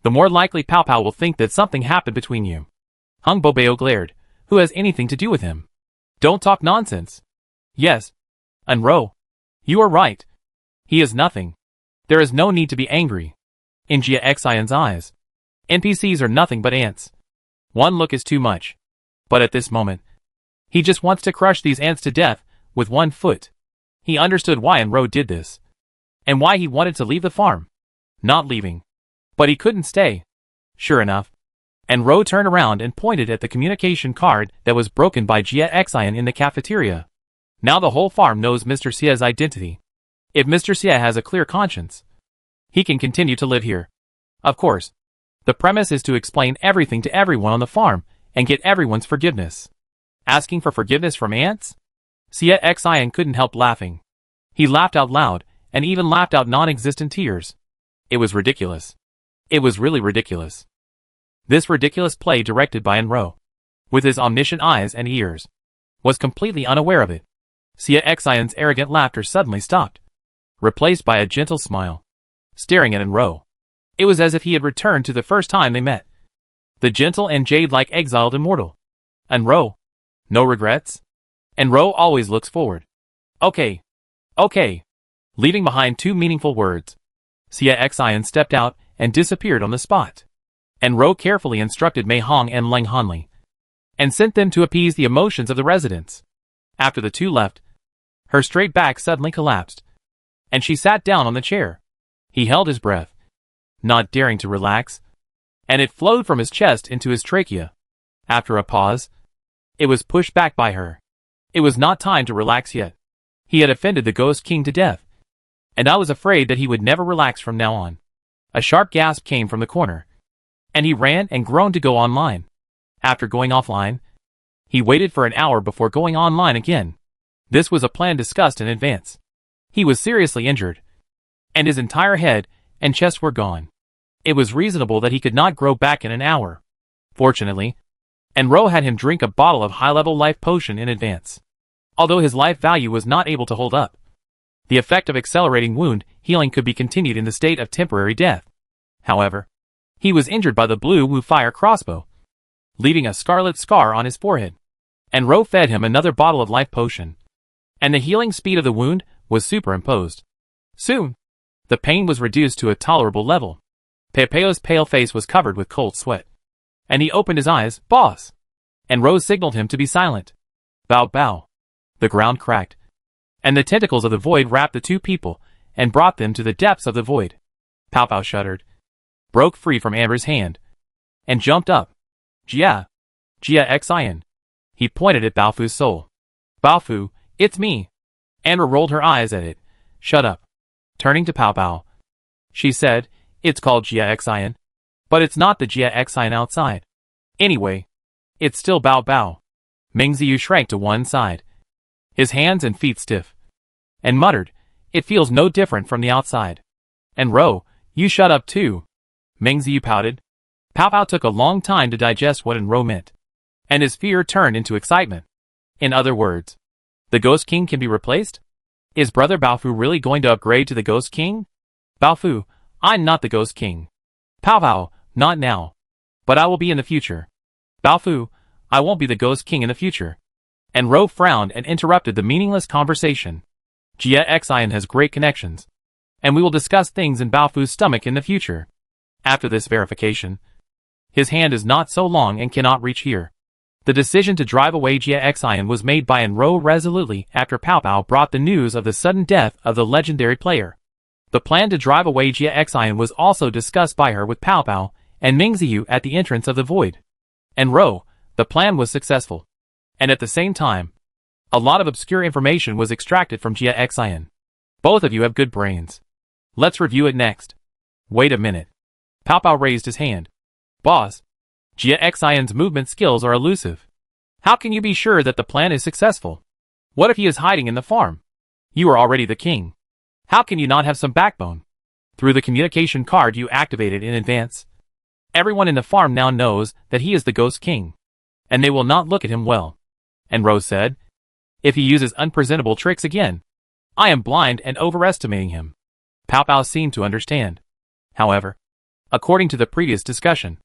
the more likely Pao Pao will think that something happened between you. Hung Bobeo glared. Who has anything to do with him? Don't talk nonsense. Yes. Unro. You are right. He is nothing. There is no need to be angry. In Jia Xian's eyes, NPCs are nothing but ants. One look is too much. But at this moment, he just wants to crush these ants to death with one foot. He understood why Enro did this, and why he wanted to leave the farm. Not leaving. But he couldn't stay. Sure enough, Enro turned around and pointed at the communication card that was broken by Jia Xian in the cafeteria. Now the whole farm knows Mr. Xie's identity. If Mr. Xie has a clear conscience, he can continue to live here. Of course, the premise is to explain everything to everyone on the farm and get everyone's forgiveness. Asking for forgiveness from ants? Xie Xian couldn't help laughing. He laughed out loud and even laughed out non-existent tears. It was ridiculous. It was really ridiculous. This ridiculous play directed by Enro, with his omniscient eyes and ears, was completely unaware of it. Xia Xian's arrogant laughter suddenly stopped, replaced by a gentle smile. Staring at Enro, it was as if he had returned to the first time they met. The gentle and jade-like exiled immortal. Enro, no regrets? Enro always looks forward. Okay. Leaving behind 2 meaningful words, Xia Xian stepped out and disappeared on the spot. Enro carefully instructed Mei Hong and Leng Hanli, and sent them to appease the emotions of the residents. After the two left, her straight back suddenly collapsed, and she sat down on the chair. He held his breath, not daring to relax, and it flowed from his chest into his trachea. After a pause, it was pushed back by her. It was not time to relax yet. He had offended the Ghost King to death, and I was afraid that he would never relax from now on. A sharp gasp came from the corner, and he ran and groaned to go online. After going offline, he waited for an hour before going online again. This was a plan discussed in advance. He was seriously injured, and his entire head and chest were gone. It was reasonable that he could not grow back in an hour. Fortunately, Enro had him drink a bottle of high-level life potion in advance. Although his life value was not able to hold up, the effect of accelerating wound healing could be continued in the state of temporary death. However, he was injured by the blue Wu fire crossbow, leaving a scarlet scar on his forehead. Enro fed him another bottle of life potion, and the healing speed of the wound was superimposed. Soon, the pain was reduced to a tolerable level. Pepeo's pale face was covered with cold sweat, and he opened his eyes. "Boss!" Enro signaled him to be silent. "Bow bow." The ground cracked, and the tentacles of the void wrapped the two people and brought them to the depths of the void. Pow Pow shuddered, broke free from Amber's hand, and jumped up. Jia Xian. He pointed at Baofu's soul. "Baofu, it's me." Amber rolled her eyes at it. "Shut up." Turning to Pow Pow, she said, "It's called Jia Xian, but it's not the Jia Xian outside. Anyway, it's still Bao Bao." Mingziyu shrank to one side, his hands and feet stiff, and muttered, "It feels no different from the outside." "Enro, you shut up too." Mingziyu pouted. Pow Pow took a long time to digest what Enro meant, and his fear turned into excitement. In other words, the Ghost King can be replaced? Is Brother Baofu really going to upgrade to the Ghost King? "Baofu, I'm not the Ghost King." "Pow Pow, not now. But I will be in the future." "Baofu, I won't be the Ghost King in the future." Enro frowned and interrupted the meaningless conversation. Jia Xian has great connections, and we will discuss things in Baofu's stomach in the future. After this verification, his hand is not so long and cannot reach here. The decision to drive away Jia Xian was made by Enro resolutely after Pow Pow brought the news of the sudden death of the legendary player. The plan to drive away Jia Xian was also discussed by her with Pow Pow and Mingziyu at the entrance of the void. Enro, the plan was successful. And at the same time, a lot of obscure information was extracted from Jia Xian. Both of you have good brains. Let's review it next. Wait a minute. Pow Pow raised his hand. "Boss, Jia Xian's movement skills are elusive. How can you be sure that the plan is successful? What if he is hiding in the farm? You are already the king. How can you not have some backbone? Through the communication card you activated in advance, everyone in the farm now knows that he is the Ghost King, and they will not look at him well." And Rose said, "If he uses unpresentable tricks again, I am blind and overestimating him." Pow Pow seemed to understand. However, according to the previous discussion,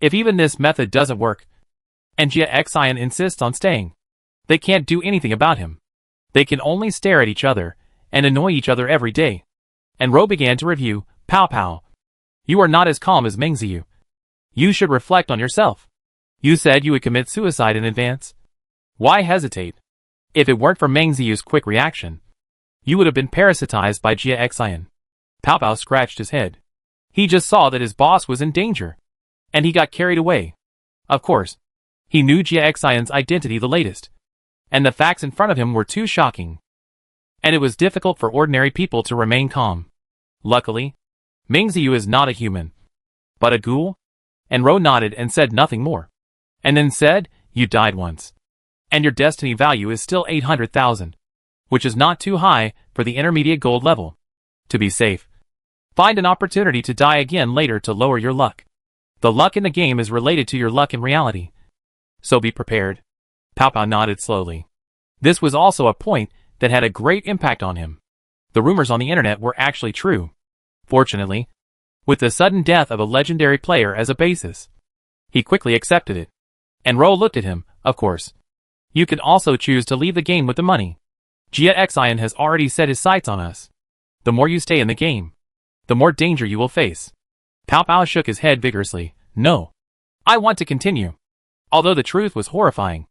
if even this method doesn't work, and Jia Xian insists on staying, they can't do anything about him. They can only stare at each other and annoy each other every day. And Ro began to review. "Pow Pow, you are not as calm as Mingziyu. You should reflect on yourself. You said you would commit suicide in advance. Why hesitate? If it weren't for Mingziyu's quick reaction, you would have been parasitized by Jia Xian." Pow Pow scratched his head. He just saw that his boss was in danger, and he got carried away. Of course, he knew Jia Xian's identity the latest, and the facts in front of him were too shocking, and it was difficult for ordinary people to remain calm. Luckily, Mingziyu is not a human, but a ghoul. And Ro nodded and said nothing more, and then said, "You died once, and your destiny value is still 800,000, which is not too high for the intermediate gold level. To be safe, find an opportunity to die again later to lower your luck." The luck in the game is related to your luck in reality. So be prepared. Pow Pow nodded slowly. This was also a point that had a great impact on him. The rumors on the internet were actually true. Fortunately, with the sudden death of a legendary player as a basis, he quickly accepted it. And Ro looked at him, of course. You can also choose to leave the game with the money. Jia Xian has already set his sights on us. The more you stay in the game, the more danger you will face. Pow Pow shook his head vigorously. No. I want to continue. Although the truth was horrifying.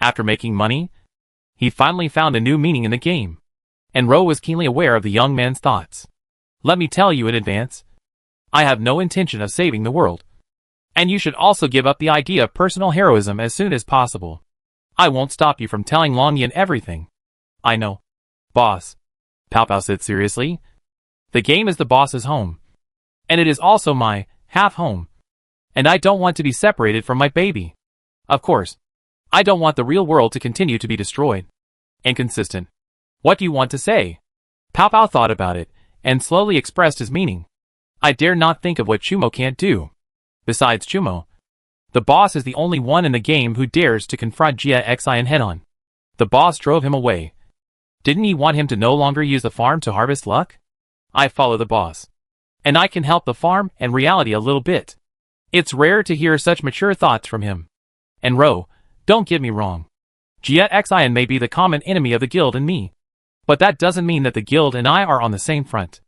After making money, he finally found a new meaning in the game. And Ro was keenly aware of the young man's thoughts. Let me tell you in advance, I have no intention of saving the world. And you should also give up the idea of personal heroism as soon as possible. I won't stop you from telling Longyan everything. I know. Boss. Pow Pow said seriously. The game is the boss's home. And it is also my half home. And I don't want to be separated from my baby. Of course. I don't want the real world to continue to be destroyed. Inconsistent. What do you want to say? Pow Pow thought about it, and slowly expressed his meaning. I dare not think of what Chumo can't do. Besides Chumo, the boss is the only one in the game who dares to confront Jia Xian head-on. The boss drove him away. Didn't he want him to no longer use the farm to harvest luck? I follow the boss. And I can help the farm and reality a little bit. It's rare to hear such mature thoughts from him. And Ro, don't get me wrong. Jia Xian may be the common enemy of the guild and me. But that doesn't mean that the guild and I are on the same front.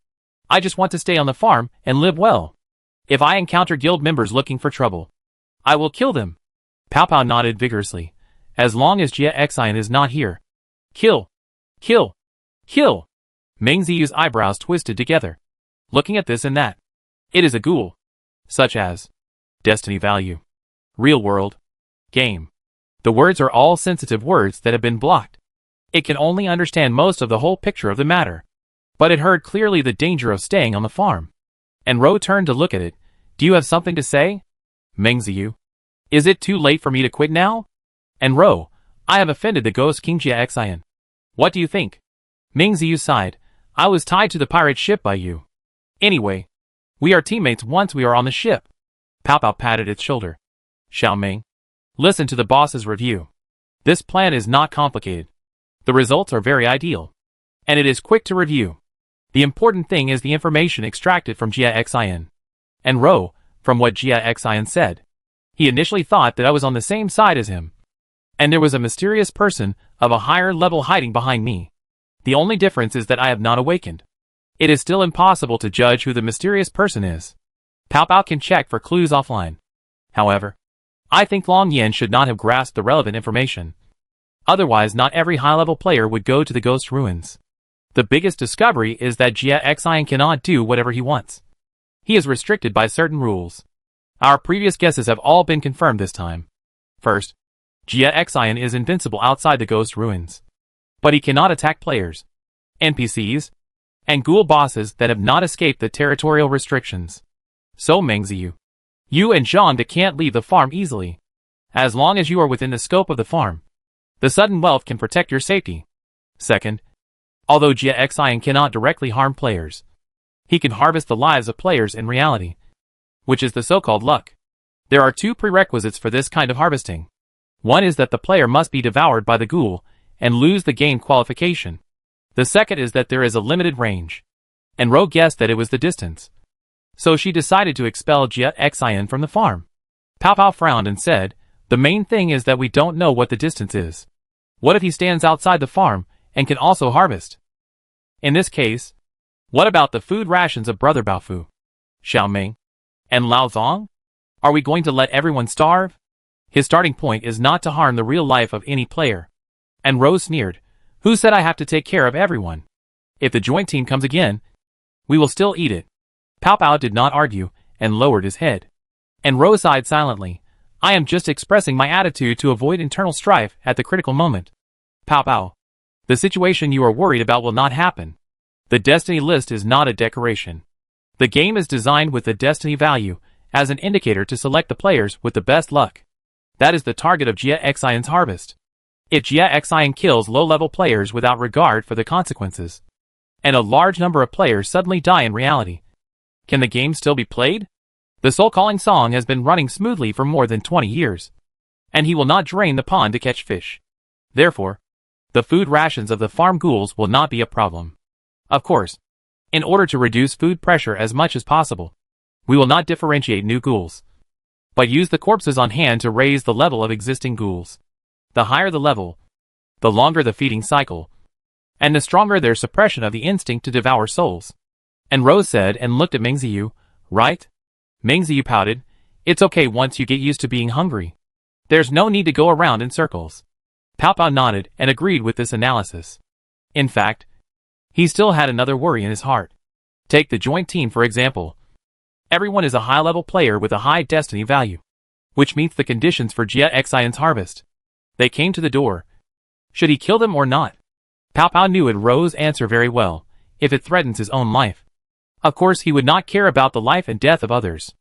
I just want to stay on the farm and live well. If I encounter guild members looking for trouble, I will kill them. Pow Pow nodded vigorously. As long as Jia Xian is not here. Kill. Kill. Kill. Meng Ziyu's eyebrows twisted together. Looking at this and that. It is a ghoul. Such as destiny value. Real world. Game. The words are all sensitive words that have been blocked. It can only understand most of the whole picture of the matter. But it heard clearly the danger of staying on the farm. And Ro turned to look at it. Do you have something to say? Meng Ziyu. Is it too late for me to quit now? And Ro, I have offended the ghost King Jia Xian. What do you think? Meng Ziyu sighed. I was tied to the pirate ship by you. Anyway, we are teammates once we are on the ship. Pow Pow patted its shoulder. Xiao Meng, listen to the boss's review. This plan is not complicated. The results are very ideal. And it is quick to review. The important thing is the information extracted from Jia Xian. And Ro, from what Jia Xian said, he initially thought that I was on the same side as him. And there was a mysterious person of a higher level hiding behind me. The only difference is that I have not awakened. It is still impossible to judge who the mysterious person is. Pow Pow can check for clues offline. However, I think Long Yan should not have grasped the relevant information. Otherwise, not every high-level player would go to the Ghost Ruins. The biggest discovery is that Jia Xian cannot do whatever he wants. He is restricted by certain rules. Our previous guesses have all been confirmed this time. First, Jia Xian is invincible outside the Ghost Ruins. But he cannot attack players, NPCs, and ghoul bosses that have not escaped the territorial restrictions. So Meng Ziyu, you and Zhang can't leave the farm easily. As long as you are within the scope of the farm, the sudden wealth can protect your safety. Second, although Jia Xian cannot directly harm players, he can harvest the lives of players in reality, which is the so-called luck. There are two prerequisites for this kind of harvesting. One is that the player must be devoured by the ghoul and lose the game qualification. The second is that there is a limited range. And Ro guessed that it was the distance. So she decided to expel Jia Xian from the farm. Pow Pow frowned and said, the main thing is that we don't know what the distance is. What if he stands outside the farm and can also harvest? In this case, what about the food rations of Brother Baofu, Xiao Ming, and Lao Zong? Are we going to let everyone starve? His starting point is not to harm the real life of any player. And Rose sneered, who said I have to take care of everyone? If the joint team comes again, we will still eat it. Pow Pow did not argue, and lowered his head. And Rose sighed silently, I am just expressing my attitude to avoid internal strife at the critical moment. Pow Pow, the situation you are worried about will not happen. The destiny list is not a decoration. The game is designed with the destiny value as an indicator to select the players with the best luck. That is the target of Jia Xian's harvest. If Jia Xian kills low-level players without regard for the consequences, and a large number of players suddenly die in reality, can the game still be played? The soul-calling song has been running smoothly for more than 20 years, and he will not drain the pond to catch fish. Therefore, the food rations of the farm ghouls will not be a problem. Of course, in order to reduce food pressure as much as possible, we will not differentiate new ghouls, but use the corpses on hand to raise the level of existing ghouls. The higher the level, the longer the feeding cycle, and the stronger their suppression of the instinct to devour souls. And Rose said and looked at Mingziyu, right? Mingziyu pouted, it's okay once you get used to being hungry. There's no need to go around in circles. Pao Pao nodded and agreed with this analysis. In fact, he still had another worry in his heart. Take the joint team for example. Everyone is a high-level player with a high destiny value, which meets the conditions for Jia Xian's harvest. They came to the door. Should he kill them or not? Pao Pao knew it Rose's answer very well, if it threatens his own life. Of course he would not care about the life and death of others.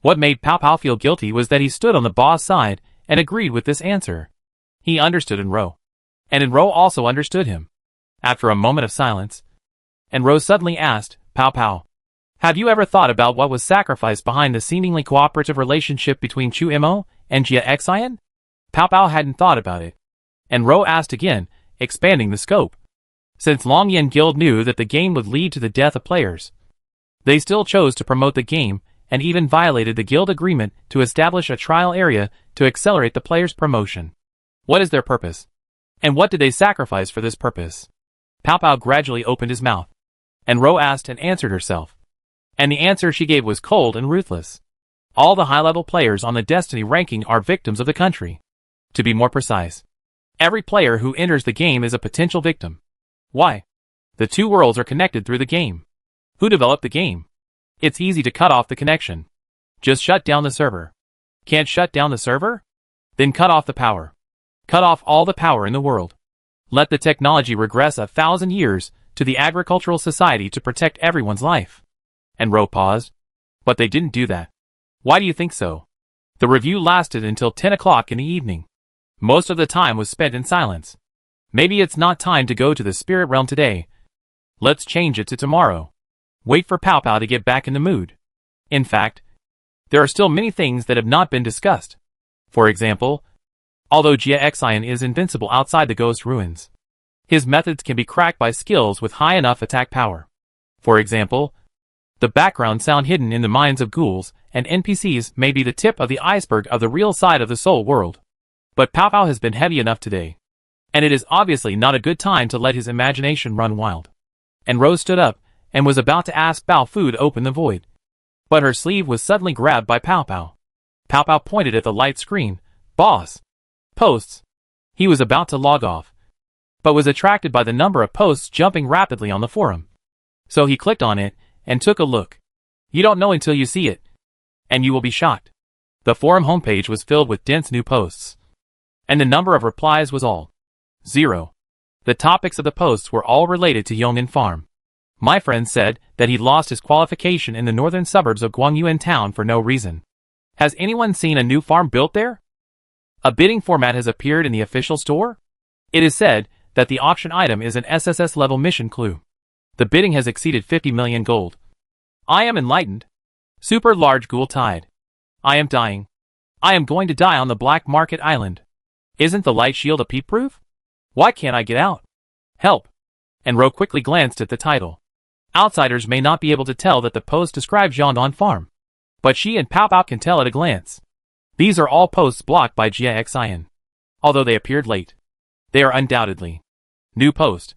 What made Pao Pao feel guilty was that he stood on the boss side and agreed with this answer. He understood Enro, and Enro also understood him. After a moment of silence, Enro suddenly asked, Pao Pao, have you ever thought about what was sacrificed behind the seemingly cooperative relationship between Chu Imo and Jia Xian? Pao Pao hadn't thought about it. Enro asked again, expanding the scope. Since Longyan Guild knew that the game would lead to the death of players, they still chose to promote the game and even violated the guild agreement to establish a trial area to accelerate the player's promotion. What is their purpose? And what did they sacrifice for this purpose? Pao Pao gradually opened his mouth, and Ro asked and answered herself. And the answer she gave was cold and ruthless. All the high-level players on the Destiny ranking are victims of the country. To be more precise, every player who enters the game is a potential victim. Why? The two worlds are connected through the game. Who developed the game? It's easy to cut off the connection. Just shut down the server. Can't shut down the server? Then cut off the power. Cut off all the power in the world. Let the technology regress 1,000 years to the agricultural society to protect everyone's life. And Ro paused. But they didn't do that. Why do you think so? The review lasted until 10 o'clock in the evening. Most of the time was spent in silence. Maybe it's not time to go to the spirit realm today. Let's change it to tomorrow. Wait for Pao Pao to get back in the mood. In fact, there are still many things that have not been discussed. For example, although Jia Xian is invincible outside the ghost ruins, his methods can be cracked by skills with high enough attack power. For example, the background sound hidden in the minds of ghouls and NPCs may be the tip of the iceberg of the real side of the soul world. But Pao Pao has been heavy enough today, and it is obviously not a good time to let his imagination run wild. And Rose stood up and was about to ask Bao Fu to open the void. But her sleeve was suddenly grabbed by Pao Pao. Pao Pao pointed at the light screen. Boss. Posts. He was about to log off, but was attracted by the number of posts jumping rapidly on the forum. So he clicked on it and took a look. You don't know until you see it, and you will be shocked. The forum homepage was filled with dense new posts, and the number of replies was all 0. The topics of the posts were all related to Yongin Farm. My friend said that he lost his qualification in the northern suburbs of Guangyuan town for no reason. Has anyone seen a new farm built there? A bidding format has appeared in the official store? It is said that the auction item is an SSS level mission clue. The bidding has exceeded 50 million gold. I am enlightened. Super large ghoul tide. I am dying. I am going to die on the black market island. Isn't the light shield a peep proof? Why can't I get out? Help. And Ro quickly glanced at the title. Outsiders may not be able to tell that the post describes Yongdon Farm, but she and Pao Pao can tell at a glance. These are all posts blocked by Jia Xian. Although they appeared late, they are undoubtedly new posts.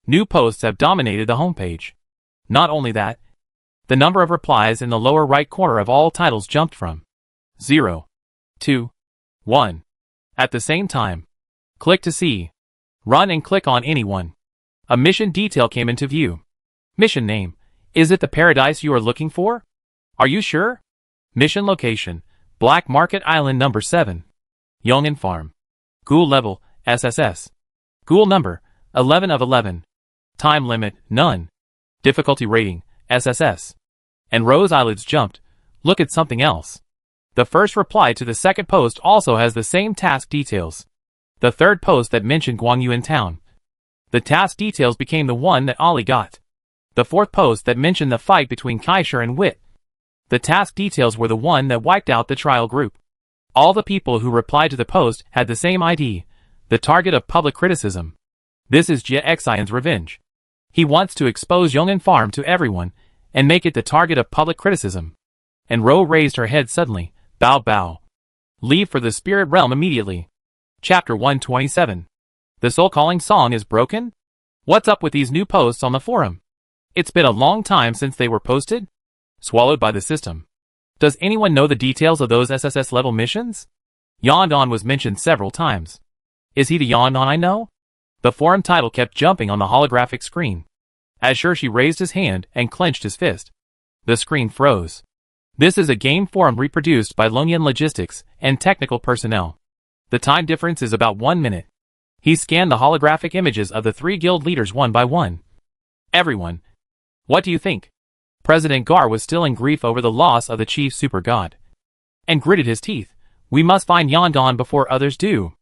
New posts have dominated the homepage. Not only that, the number of replies in the lower right corner of all titles jumped from 0 to 1 at the same time. Click to see. Run and click on anyone. A mission detail came into view. Mission name. Is it the paradise you are looking for? Are you sure? Mission location. Black Market Island number 7. Yongin Farm. Ghoul level, SSS. Ghoul number, 11 of 11. Time limit, none. Difficulty rating, SSS. And Rose's eyelids jumped. Look at something else. The first reply to the second post also has the same task details. The third post that mentioned Guangyuan town. The task details became the one that Ollie got. The fourth post that mentioned the fight between Kaisher and Wit. The task details were the one that wiped out the trial group. All the people who replied to the post had the same ID, the target of public criticism. This is Jia Xian's revenge. He wants to expose Yong'an Farm to everyone and make it the target of public criticism. And Ro raised her head suddenly. Bao bao. Leave for the spirit realm immediately. Chapter 127. The soul-calling song is broken? What's up with these new posts on the forum? It's been a long time since they were posted? Swallowed by the system. Does anyone know the details of those SSS-level missions? Yondan was mentioned several times. Is he the Yondan I know? The forum title kept jumping on the holographic screen. As Shirshi raised his hand and clenched his fist. The screen froze. This is a game forum reproduced by Longyan Logistics and technical personnel. The time difference is about 1 minute. He scanned the holographic images of the 3 guild leaders one by one. Everyone. What do you think? President Gar was still in grief over the loss of the chief super god. And gritted his teeth. We must find Yondan before others do.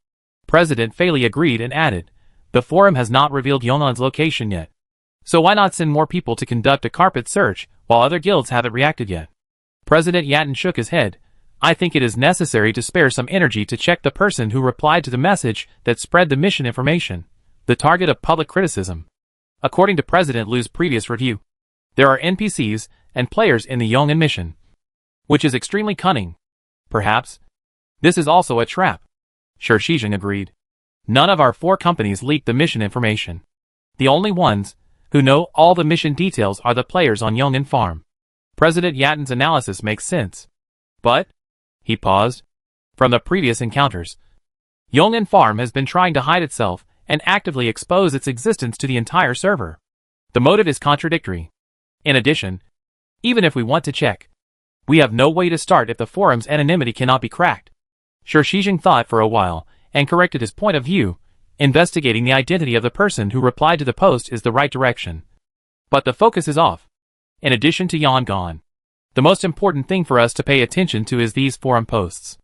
President Faley agreed and added, the forum has not revealed Yondan's location yet. So why not send more people to conduct a carpet search while other guilds haven't reacted yet? President Yatten shook his head. I think it is necessary to spare some energy to check the person who replied to the message that spread the mission information, the target of public criticism. According to President Lu's previous review, there are NPCs and players in the Yong'an mission, which is extremely cunning. Perhaps this is also a trap. Shishijin agreed. None of our 4 companies leaked the mission information. The only ones who know all the mission details are the players on Yong'an Farm. President Yatten's analysis makes sense. But, he paused, from the previous encounters, Yong'an Farm has been trying to hide itself and actively expose its existence to the entire server. The motive is contradictory. In addition, even if we want to check, we have no way to start if the forum's anonymity cannot be cracked. Shishijin thought for a while and corrected his point of view. Investigating the identity of the person who replied to the post is the right direction. But the focus is off. In addition to Yongan, the most important thing for us to pay attention to is these forum posts.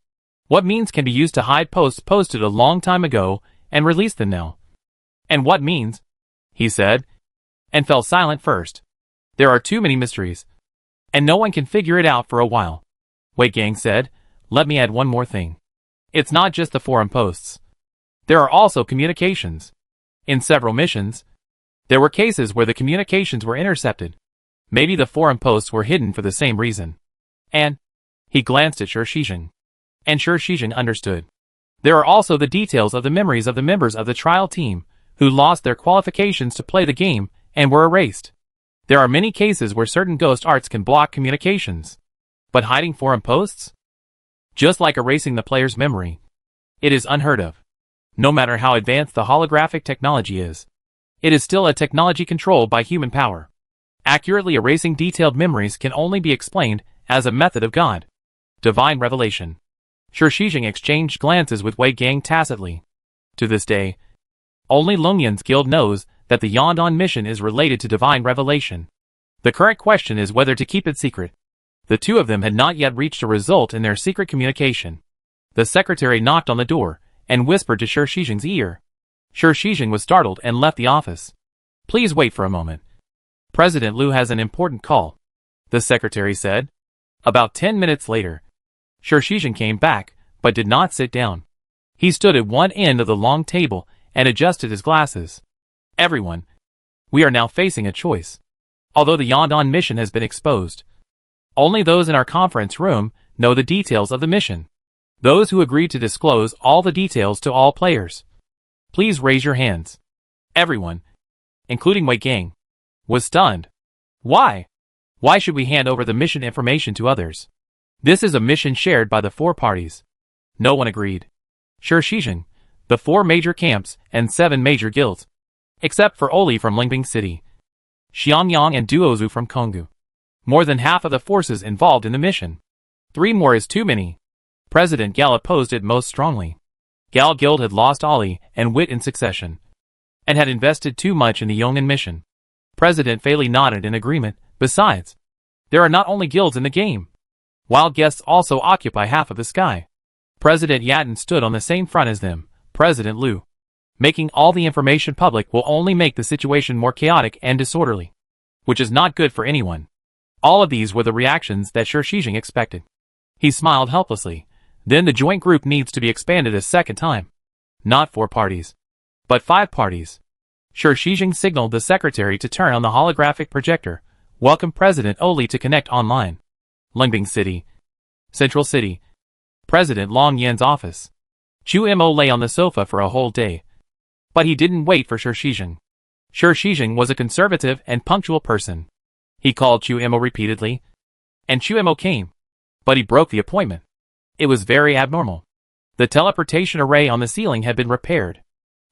What means can be used to hide posts posted a long time ago and release them now? And what means? He said, and fell silent first. There are too many mysteries, and no one can figure it out for a while. Wei Gang said, let me add one more thing. It's not just the forum posts. There are also communications. In several missions, there were cases where the communications were intercepted. Maybe the forum posts were hidden for the same reason. And he glanced at Shishijin. And Shishijin understood. There are also the details of the memories of the members of the trial team who lost their qualifications to play the game and were erased. There are many cases where certain ghost arts can block communications. But hiding forum posts? Just like erasing the player's memory. It is unheard of. No matter how advanced the holographic technology is, it is still a technology controlled by human power. Accurately erasing detailed memories can only be explained as a method of God. Divine revelation. Shishijin exchanged glances with Wei Gang tacitly. To this day, only Longyan's guild knows that the Yondan mission is related to divine revelation. The current question is whether to keep it secret. The 2 of them had not yet reached a result in their secret communication. The secretary knocked on the door and whispered to Shishijin's ear. Shishijin was startled and left the office. Please wait for a moment. President Lu has an important call, the secretary said. About 10 minutes later, Shishijin came back, but did not sit down. He stood at one end of the long table and adjusted his glasses. Everyone, we are now facing a choice. Although the Yondan mission has been exposed, only those in our conference room know the details of the mission. Those who agree to disclose all the details to all players. Please raise your hands. Everyone, including Wei Gang, was stunned. Why? Why should we hand over the mission information to others? This is a mission shared by the 4 parties. No one agreed. Shishijin, the 4 major camps, and 7 major guilds. Except for Oli from Lingbing City, Xiangyang and Duozu from Konggu. More than half of the forces involved in the mission. 3 more is too many. President Gal opposed it most strongly. Gal Guild had lost Oli and Wit in succession, and had invested too much in the Yong'an mission. President Faley nodded in agreement. Besides, there are not only guilds in the game. Wild guests also occupy half of the sky. President Yatten stood on the same front as them, President Lu. Making all the information public will only make the situation more chaotic and disorderly, which is not good for anyone. All of these were the reactions that Shishing expected. He smiled helplessly. Then the joint group needs to be expanded a second time. Not 4 parties, but 5 parties. Shishing signaled the secretary to turn on the holographic projector. Welcome President Oli to connect online. Lingbing City. Central City. President Long Yan's office. Chu Mo lay on the sofa for a whole day. But he didn't wait for Shishing. Shishing was a conservative and punctual person. He called Chu Mo repeatedly. And Chu Mo came. But he broke the appointment. It was very abnormal. The teleportation array on the ceiling had been repaired.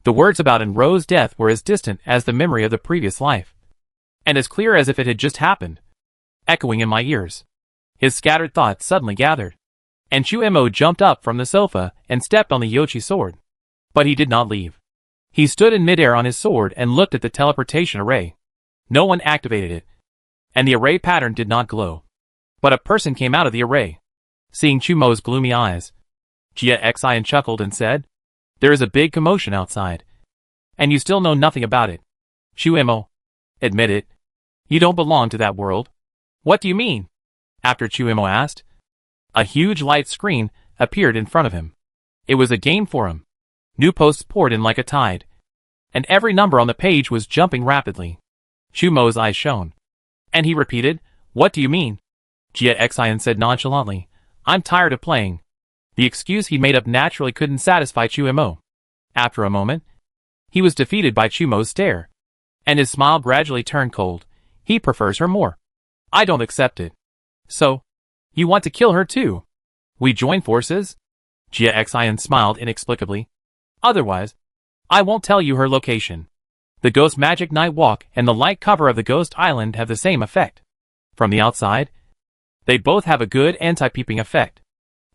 The words about Enro's death were as distant as the memory of the previous life. And as clear as if it had just happened. Echoing in my ears. His scattered thoughts suddenly gathered. And Chu Mo jumped up from the sofa and stepped on the Yoshi sword. But he did not leave. He stood in midair on his sword and looked at the teleportation array. No one activated it. And the array pattern did not glow. But a person came out of the array. Seeing Chu Mo's gloomy eyes, Jia Xian chuckled and said, "There is a big commotion outside. And you still know nothing about it. Chu Mo, admit it. You don't belong to that world." "What do you mean?" After Chu Mo asked. A huge light screen appeared in front of him. It was a game forum. New posts poured in like a tide. And every number on the page was jumping rapidly. Chu Mo's eyes shone. And he repeated, "What do you mean?" Jia Xian said nonchalantly, "I'm tired of playing." The excuse he made up naturally couldn't satisfy Chu Mo. After a moment, he was defeated by Chu Mo's stare. And his smile gradually turned cold. He prefers her more. I don't accept it. So, you want to kill her too? We join forces? Jia Xian smiled inexplicably. Otherwise, I won't tell you her location. The Ghost Magic Night Walk and the light cover of the Ghost Island have the same effect. From the outside, they both have a good anti-peeping effect.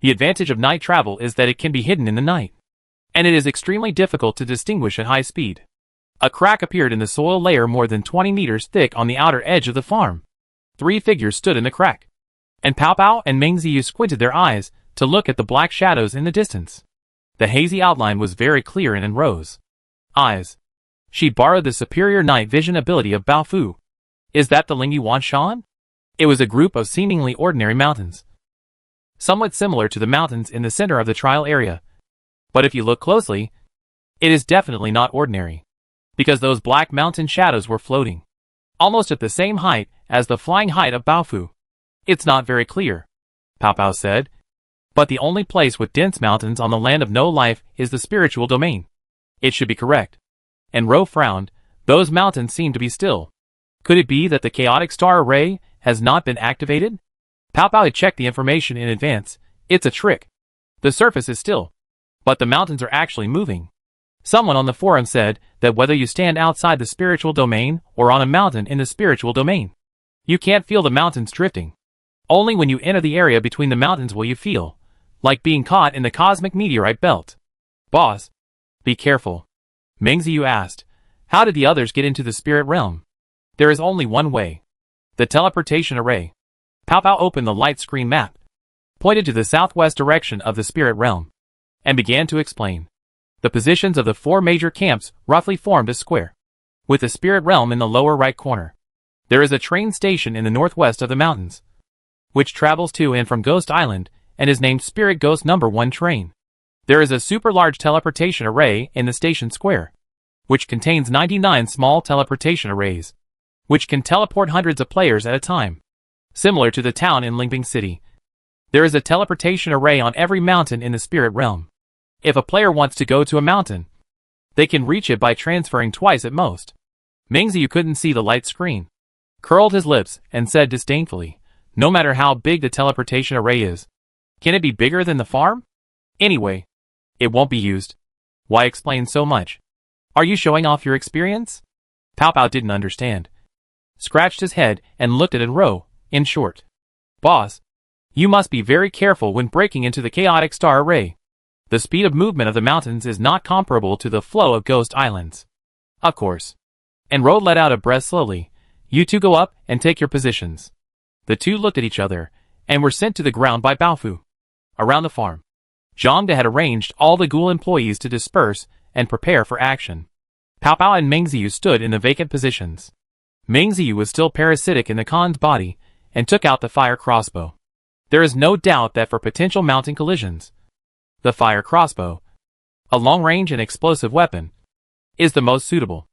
The advantage of night travel is that it can be hidden in the night. And it is extremely difficult to distinguish at high speed. A crack appeared in the soil layer more than 20 meters thick on the outer edge of the farm. 3 figures stood in the crack. And Pao Pao and Meng Ziyu squinted their eyes to look at the black shadows in the distance. The hazy outline was very clear in Enro's eyes. She borrowed the superior night vision ability of Bao Fu. Is that the Lingyuan Shan? It was a group of seemingly ordinary mountains. Somewhat similar to the mountains in the center of the trial area. But if you look closely, it is definitely not ordinary. Because those black mountain shadows were floating. Almost at the same height as the flying height of Bao Fu. It's not very clear, Pao Pao said. But the only place with dense mountains on the land of no life is the spiritual domain. It should be correct. Enro frowned. Those mountains seem to be still. Could it be that the chaotic star array has not been activated? Pao Pao had checked the information in advance. It's a trick. The surface is still. But the mountains are actually moving. Someone on the forum said that whether you stand outside the spiritual domain or on a mountain in the spiritual domain, you can't feel the mountains drifting. Only when you enter the area between the mountains will you feel like being caught in the cosmic meteorite belt. Boss, be careful. Meng Ziyu asked, how did the others get into the spirit realm? There is only one way. The teleportation array. Pao Pao opened the light screen map, pointed to the southwest direction of the spirit realm, and began to explain. The positions of the 4 major camps roughly formed a square, with the spirit realm in the lower right corner. There is a train station in the northwest of the mountains, which travels to and from Ghost Island and is named Spirit Ghost No. 1 Train. There is a super large teleportation array in the station square, which contains 99 small teleportation arrays, which can teleport hundreds of players at a time. Similar to the town in Lingbing City, there is a teleportation array on every mountain in the spirit realm. If a player wants to go to a mountain, they can reach it by transferring twice at most. Meng Ziyu couldn't see the light screen, curled his lips, and said disdainfully, no matter how big the teleportation array is, can it be bigger than the farm? Anyway, it won't be used. Why explain so much? Are you showing off your experience? Pao Pao didn't understand. Scratched his head and looked at Enro. In short, boss, you must be very careful when breaking into the chaotic star array. The speed of movement of the mountains is not comparable to the flow of Ghost Islands. Of course. Enro let out a breath slowly. You two go up and take your positions. The two looked at each other and were sent to the ground by Bao Fu. Around the farm, Zhangde had arranged all the ghoul employees to disperse and prepare for action. Pao Pao and Meng Ziyu stood in the vacant positions. Meng Ziyu was still parasitic in the Khan's body, and took out the fire crossbow. There is no doubt that for potential mountain collisions, the fire crossbow, a long-range and explosive weapon, is the most suitable.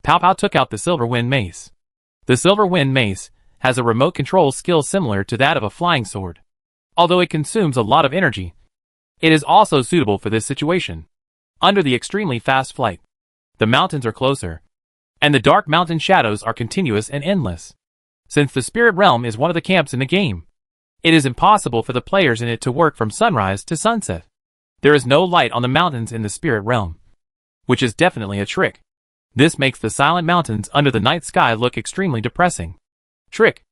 Pow Pow took out the Silver Wind Mace. The Silver Wind Mace has a remote control skill similar to that of a flying sword. Although it consumes a lot of energy, it is also suitable for this situation. Under the extremely fast flight, the mountains are closer, and the dark mountain shadows are continuous and endless. Since the Spirit Realm is one of the camps in the game, it is impossible for the players in it to work from sunrise to sunset. There is no light on the mountains in the Spirit Realm, which is definitely a trick. This makes the silent mountains under the night sky look extremely depressing. Trick.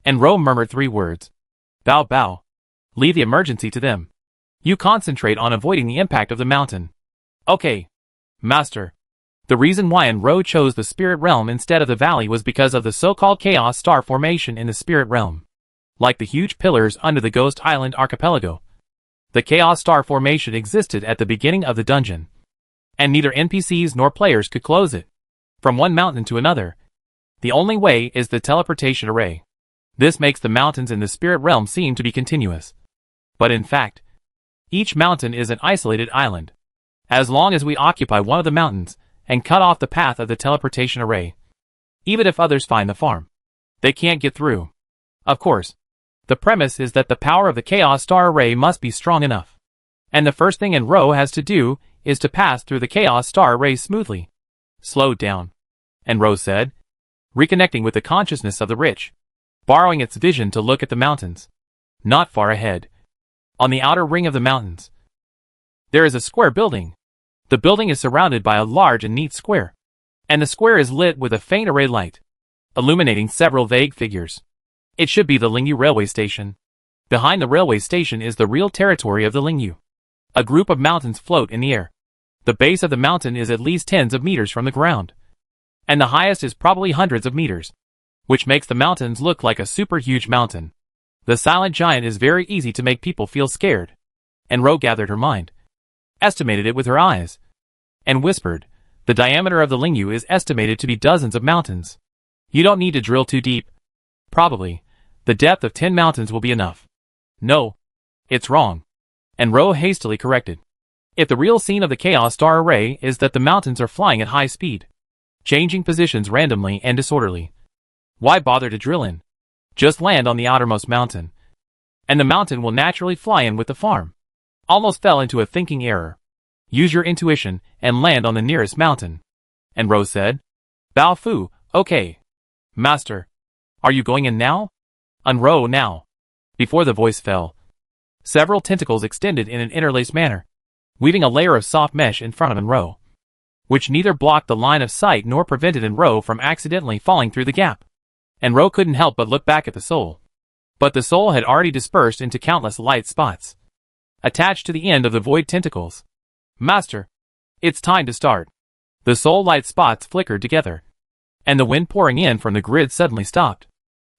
And Ro murmured 3 words. Bow bow. Leave the emergency to them. You concentrate on avoiding the impact of the mountain. Okay, Master. The reason why Ro chose the Spirit Realm instead of the valley was because of the so-called Chaos Star Formation in the Spirit Realm. Like the huge pillars under the Ghost Island archipelago, the Chaos Star Formation existed at the beginning of the dungeon, and neither NPCs nor players could close it. From one mountain to another, the only way is the teleportation array. This makes the mountains in the Spirit Realm seem to be continuous. But in fact, each mountain is an isolated island. As long as we occupy one of the mountains and cut off the path of the teleportation array, even if others find the farm, they can't get through. Of course, the premise is that the power of the Chaos Star Array must be strong enough. And the first thing Ro has to do is to pass through the Chaos Star Array smoothly. Slow down, Ro said, reconnecting with the consciousness of the rich, borrowing its vision to look at the mountains. Not far ahead, on the outer ring of the mountains, there is a square building. The building is surrounded by a large and neat square, and the square is lit with a faint array light, illuminating several vague figures. It should be the Lingyu railway station. Behind the railway station is the real territory of the Lingyu. A group of mountains float in the air. The base of the mountain is at least tens of meters from the ground, and the highest is probably hundreds of meters, which makes the mountains look like a super huge mountain. The silent giant is very easy to make people feel scared. And Ro gathered her mind, estimated it with her eyes, and whispered, the diameter of the Lingyu is estimated to be dozens of mountains. You don't need to drill too deep. Probably, the depth of 10 mountains will be enough. No, it's wrong. And Ro hastily corrected. If the real scene of the Chaos Star Array is that the mountains are flying at high speed, changing positions randomly and disorderly, why bother to drill in? Just land on the outermost mountain, and the mountain will naturally fly in with the farm. Almost fell into a thinking error. Use your intuition and land on the nearest mountain. And Ro said, Bao Fu, okay. Master, are you going in now? Ro now. Before the voice fell, several tentacles extended in an interlaced manner, weaving a layer of soft mesh in front of Ro, which neither blocked the line of sight nor prevented Ro from accidentally falling through the gap. Ro couldn't help but look back at the soul. But the soul had already dispersed into countless light spots, attached to the end of the void tentacles. Master, it's time to start. The soul light spots flickered together, and the wind pouring in from the grid suddenly stopped.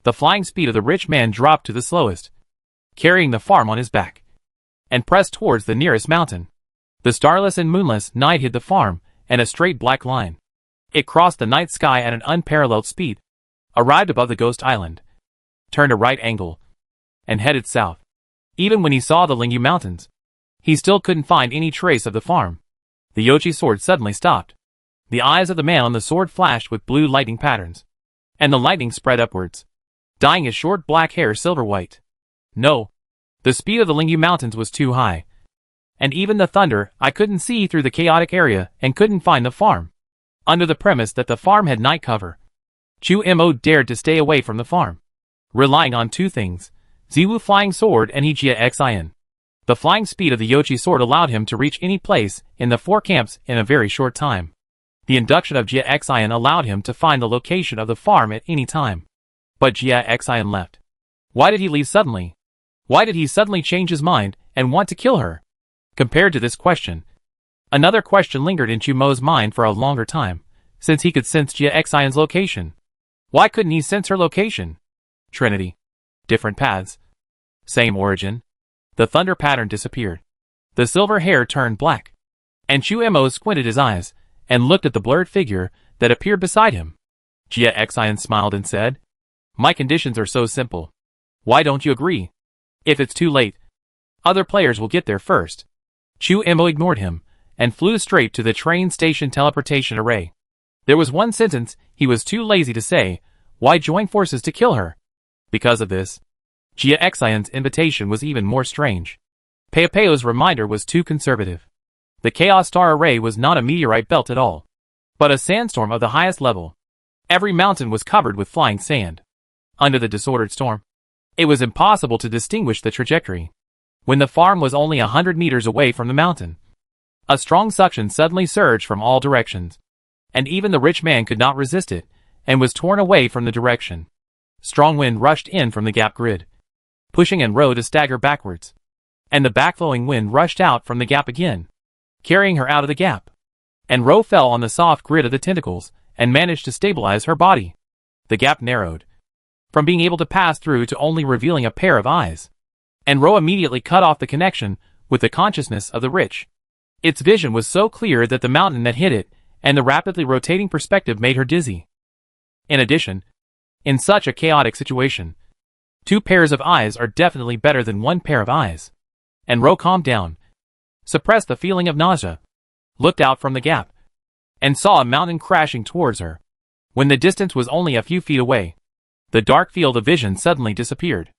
The flying speed of the rich man dropped to the slowest, carrying the farm on his back, and pressed towards the nearest mountain. The starless and moonless night hid the farm, and a straight black line. It crossed the night sky at an unparalleled speed, arrived above the Ghost Island, turned a right angle, and headed south. Even when he saw the Lingyu Mountains, he still couldn't find any trace of the farm. The Yochi sword suddenly stopped. The eyes of the man on the sword flashed with blue lightning patterns, and the lightning spread upwards, dyeing his short black hair silver white. No, the speed of the Lingyu Mountains was too high, and even the thunder, I couldn't see through the chaotic area and couldn't find the farm. Under the premise that the farm had night cover, Chu Mo dared to stay away from the farm, relying on 2 things, Ziwu Flying Sword and Hijia Xian. The flying speed of the Yochi sword allowed him to reach any place in the 4 camps in a very short time. The induction of Jia Xian allowed him to find the location of the farm at any time. But Jia Xian left. Why did he leave suddenly? Why did he suddenly change his mind and want to kill her? Compared to this question, another question lingered in Chu Mo's mind for a longer time, since he could sense Jia Xian's location. Why couldn't he sense her location? Trinity. Different paths. Same origin. The thunder pattern disappeared. The silver hair turned black. And Chu Mo squinted his eyes and looked at the blurred figure that appeared beside him. Jia Xian smiled and said, My conditions are so simple. Why don't you agree? If it's too late, other players will get there first. Chu Imo ignored him, and flew straight to the train station teleportation array. There was one sentence he was too lazy to say: why join forces to kill her? Because of this, Jia Xian's invitation was even more strange. Peopeo's reminder was too conservative. The Chaos Star Array was not a meteorite belt at all, but a sandstorm of the highest level. Every mountain was covered with flying sand. Under the disordered storm, it was impossible to distinguish the trajectory. When the farm was only 100 meters away from the mountain, a strong suction suddenly surged from all directions, and even the rich man could not resist it, and was torn away from the direction. Strong wind rushed in from the gap grid, pushing Enro to stagger backwards, and the backflowing wind rushed out from the gap again, carrying her out of the gap. Enro fell on the soft grid of the tentacles, and managed to stabilize her body. The gap narrowed, from being able to pass through to only revealing a pair of eyes. Enro immediately cut off the connection with the consciousness of the rich. Its vision was so clear that the mountain that hid it, and the rapidly rotating perspective made her dizzy. In addition, in such a chaotic situation, 2 pairs of eyes are definitely better than 1 pair of eyes. Enro calmed down, suppressed the feeling of nausea, looked out from the gap, and saw a mountain crashing towards her. When the distance was only a few feet away, the dark field of vision suddenly disappeared.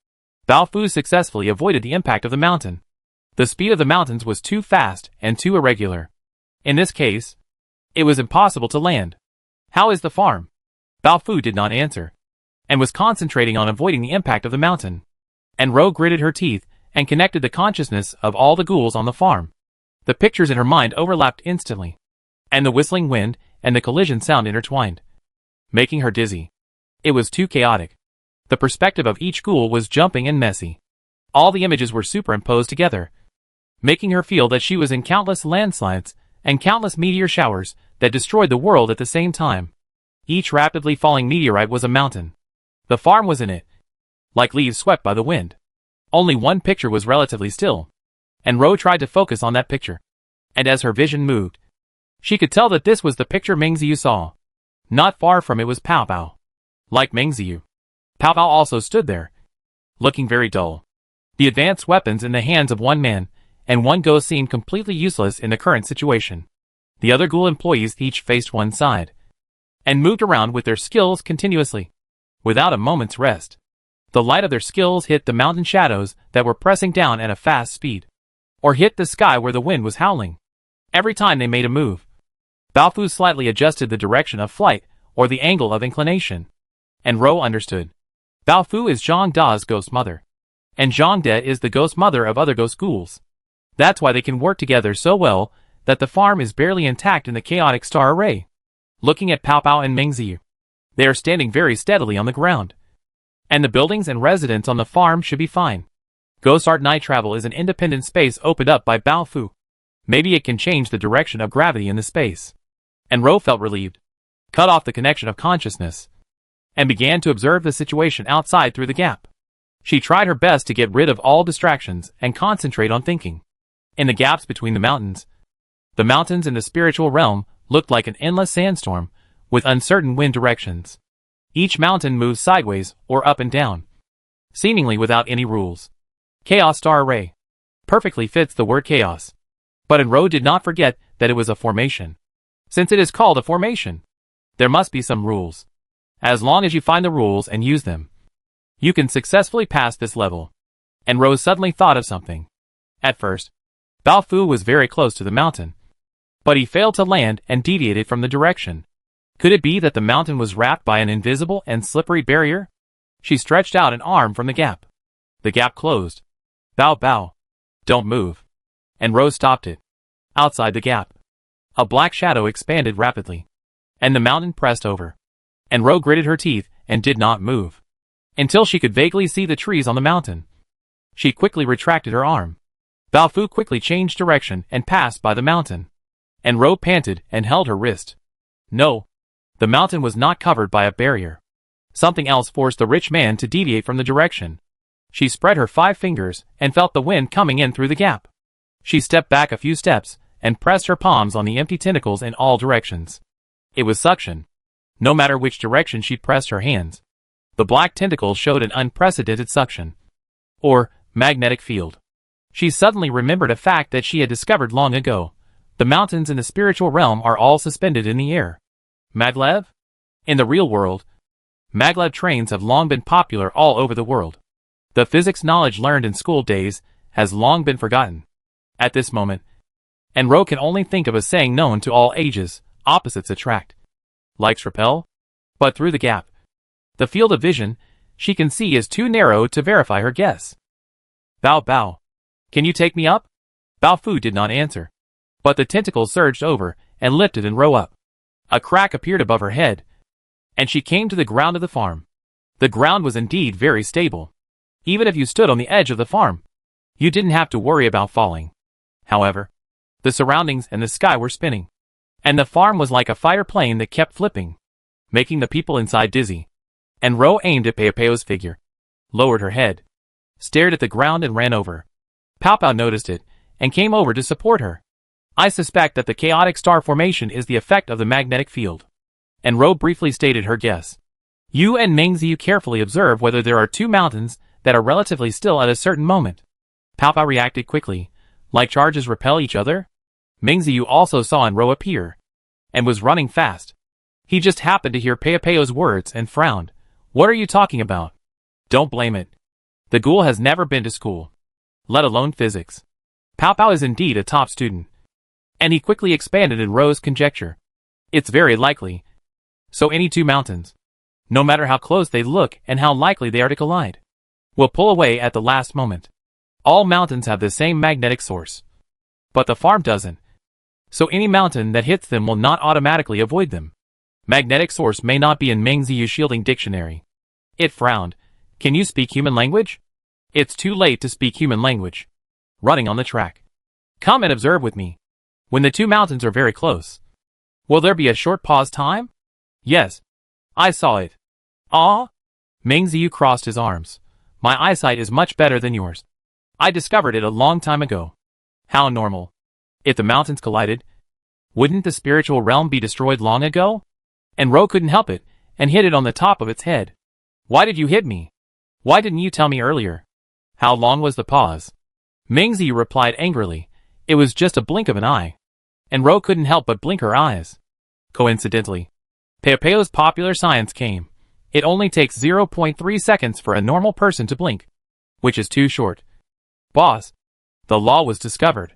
Bao Fu successfully avoided the impact of the mountain. The speed of the mountains was too fast and too irregular. In this case, it was impossible to land. How is the farm? Bao Fu did not answer, and was concentrating on avoiding the impact of the mountain. Enro gritted her teeth and connected the consciousness of all the ghouls on the farm. The pictures in her mind overlapped instantly, and the whistling wind and the collision sound intertwined, making her dizzy. It was too chaotic. The perspective of each ghoul was jumping and messy. All the images were superimposed together, making her feel that she was in countless landslides and countless meteor showers that destroyed the world at the same time. Each rapidly falling meteorite was a mountain. The farm was in it, like leaves swept by the wind. Only one picture was relatively still, and Ro tried to focus on that picture. And as her vision moved, she could tell that this was the picture Mengziyu saw. Not far from it was Pao Pao. Like Mengziyu, Pao Pao also stood there, looking very dull. The advanced weapons in the hands of one man and one ghost seemed completely useless in the current situation. The other ghoul employees each faced one side, and moved around with their skills continuously, without a moment's rest. The light of their skills hit the mountain shadows that were pressing down at a fast speed, or hit the sky where the wind was howling. Every time they made a move, Bao Fu slightly adjusted the direction of flight or the angle of inclination. And Ro understood. Bao Fu is Zhang Da's ghost mother, and Zhang De is the ghost mother of other ghost ghouls. That's why they can work together so well that the farm is barely intact in the chaotic star array. Looking at Pao Pao and Mengziyu, they are standing very steadily on the ground, and the buildings and residents on the farm should be fine. Ghost Art Night Travel is an independent space opened up by Bao Fu. Maybe it can change the direction of gravity in the space. And Ro felt relieved, cut off the connection of consciousness, and began to observe the situation outside through the gap. She tried her best to get rid of all distractions and concentrate on thinking. In the gaps between the mountains in the spiritual realm looked like an endless sandstorm with uncertain wind directions. Each mountain moved sideways or up and down, seemingly without any rules. Chaos Star Array perfectly fits the word chaos. But Enro did not forget that it was a formation. Since it is called a formation, there must be some rules. As long as you find the rules and use them, you can successfully pass this level. And Rose suddenly thought of something. At first, Bao Fu was very close to the mountain, but he failed to land and deviated from the direction. Could it be that the mountain was wrapped by an invisible and slippery barrier? She stretched out an arm from the gap. The gap closed. Bao Bao, don't move. And Rose stopped it. Outside the gap, a black shadow expanded rapidly, and the mountain pressed over. And Ro gritted her teeth and did not move, until she could vaguely see the trees on the mountain. She quickly retracted her arm. Bao Fu quickly changed direction and passed by the mountain. And Ro panted and held her wrist. No, the mountain was not covered by a barrier. Something else forced the rich man to deviate from the direction. She spread her 5 fingers and felt the wind coming in through the gap. She stepped back a few steps and pressed her palms on the empty tentacles in all directions. It was suction. No matter which direction she pressed her hands, The black tentacle showed an unprecedented suction, or magnetic field. She suddenly remembered a fact that she had discovered long ago. The mountains in the spiritual realm are all suspended in the air. Maglev? In the real world, maglev trains have long been popular all over the world. The physics knowledge learned in school days has long been forgotten. At this moment, Enro can only think of a saying known to all ages: opposites attract. Likes repel? But through the gap, the field of vision she can see is too narrow to verify her guess. Bao Bao. Can you take me up? Bao Fu did not answer. But the tentacle surged over and lifted Enro up. A crack appeared above her head, and she came to the ground of the farm. The ground was indeed very stable. Even if you stood on the edge of the farm, you didn't have to worry about falling. However, the surroundings and the sky were spinning, and the farm was like a fighter plane that kept flipping, making the people inside dizzy. Enro aimed at Peopeo's figure, lowered her head, stared at the ground and ran over. Pao Pao noticed it and came over to support her. I suspect that the chaotic star formation is the effect of the magnetic field. Enro briefly stated her guess. You and Mingziu carefully observe whether there are two mountains that are relatively still at a certain moment. Pao Pao reacted quickly. Like charges repel each other? Mingziu also saw Enro appear, and was running fast. He just happened to hear Peopeo's words and frowned. What are you talking about? Don't blame it. The ghoul has never been to school, let alone physics. Pao Pao is indeed a top student. And he quickly expanded Enro's conjecture. It's very likely. So any two mountains, no matter how close they look and how likely they are to collide, will pull away at the last moment. All mountains have the same magnetic source, but the farm doesn't. So any mountain that hits them will not automatically avoid them. Magnetic source may not be in Mingziu's shielding dictionary. It frowned. Can you speak human language? It's too late to speak human language. Running on the track. Come and observe with me. When the two mountains are very close, will there be a short pause time? Yes. I saw it. Ah? Mingziu crossed his arms. My eyesight is much better than yours. I discovered it a long time ago. How normal. If the mountains collided, wouldn't the spiritual realm be destroyed long ago? Enro couldn't help it, and hit it on the top of its head. Why did you hit me? Why didn't you tell me earlier? How long was the pause? Mingziu replied angrily. It was just a blink of an eye. Enro couldn't help but blink her eyes. Coincidentally, Peopeo's popular science came. It only takes 0.3 seconds for a normal person to blink, which is too short. Boss, the law was discovered,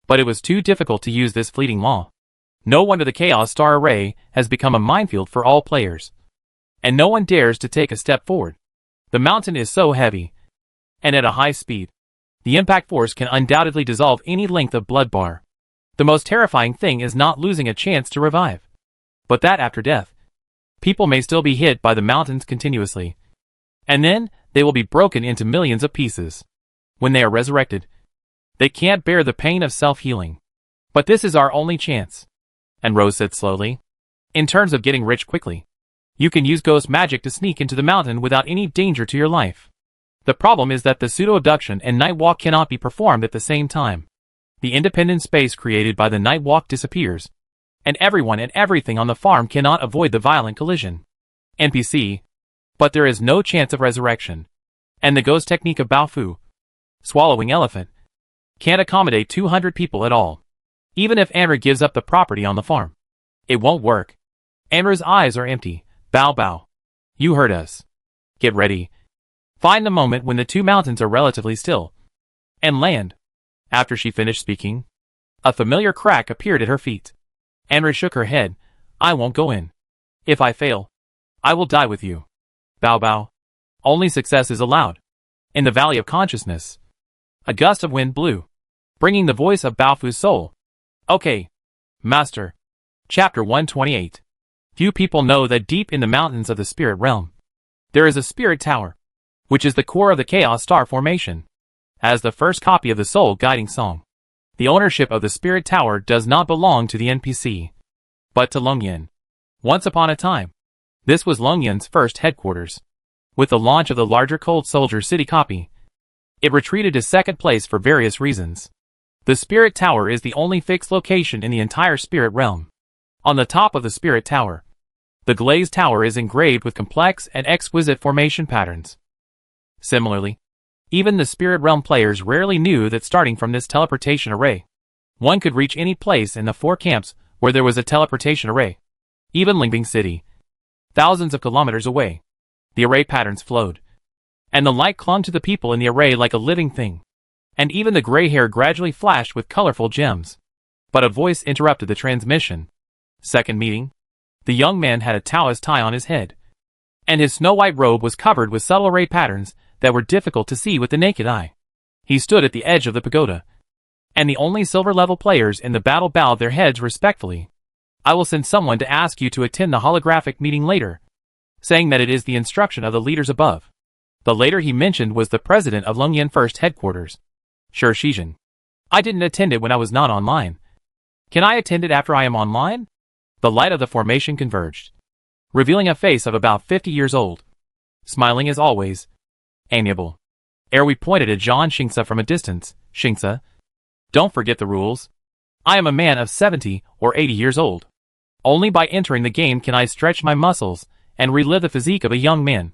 but it was too difficult to use this fleeting law. No wonder the Chaos Star Array has become a minefield for all players, and no one dares to take a step forward. The mountain is so heavy, and at a high speed, the impact force can undoubtedly dissolve any length of blood bar. The most terrifying thing is not losing a chance to revive, but that after death, people may still be hit by the mountains continuously, and then they will be broken into millions of pieces. When they are resurrected, they can't bear the pain of self-healing. But this is our only chance. And Rose said slowly. In terms of getting rich quickly, you can use ghost magic to sneak into the mountain without any danger to your life. The problem is that the pseudo-abduction and night walk cannot be performed at the same time. The independent space created by the night walk disappears, and everyone and everything on the farm cannot avoid the violent collision. NPC. But there is no chance of resurrection. And the ghost technique of Baofu, swallowing elephant, can't accommodate 200 people at all. Even if Amra gives up the property on the farm, it won't work. Amra's eyes are empty. Bao Bao. You heard us. Get ready. Find the moment when the two mountains are relatively still, and land. After she finished speaking, a familiar crack appeared at her feet. Amra shook her head. I won't go in. If I fail, I will die with you. Bao Bao. Only success is allowed. In the Valley of Consciousness, a gust of wind blew, bringing the voice of Baofu's soul. Okay, Master. Chapter 128. Few people know that deep in the mountains of the spirit realm, there is a spirit tower, which is the core of the Chaos Star formation. As the first copy of the soul guiding song, the ownership of the spirit tower does not belong to the NPC, but to Longyan. Once upon a time, this was Longyan's first headquarters. With the launch of the larger Cold Soldier City copy, it retreated to second place for various reasons. The spirit tower is the only fixed location in the entire spirit realm. On the top of the spirit tower, The glazed tower is engraved with complex and exquisite formation patterns. Similarly, even the spirit realm players rarely knew that starting from this teleportation array, one could reach any place in the 4 camps where there was a teleportation array. Even Lingbing City, thousands of kilometers away, the array patterns flowed, and the light clung to the people in the array like a living thing. And even the gray hair gradually flashed with colorful gems. But a voice interrupted the transmission. Second meeting. The young man had a Taoist tie on his head, and his snow-white robe was covered with subtle array patterns that were difficult to see with the naked eye. He stood at the edge of the pagoda, and the only silver-level players in the battle bowed their heads respectfully. I will send someone to ask you to attend the holographic meeting later, saying that it is the instruction of the leaders above. The later he mentioned was the president of Longyan First Headquarters. Sure, Shijin. I didn't attend it when I was not online. Can I attend it after I am online? The light of the formation converged, revealing a face of about 50 years old, smiling as always, amiable. Ere we pointed at Zhang Xingsa from a distance. Xingsa, don't forget the rules. I am a man of 70 or 80 years old. Only by entering the game can I stretch my muscles and relive the physique of a young man.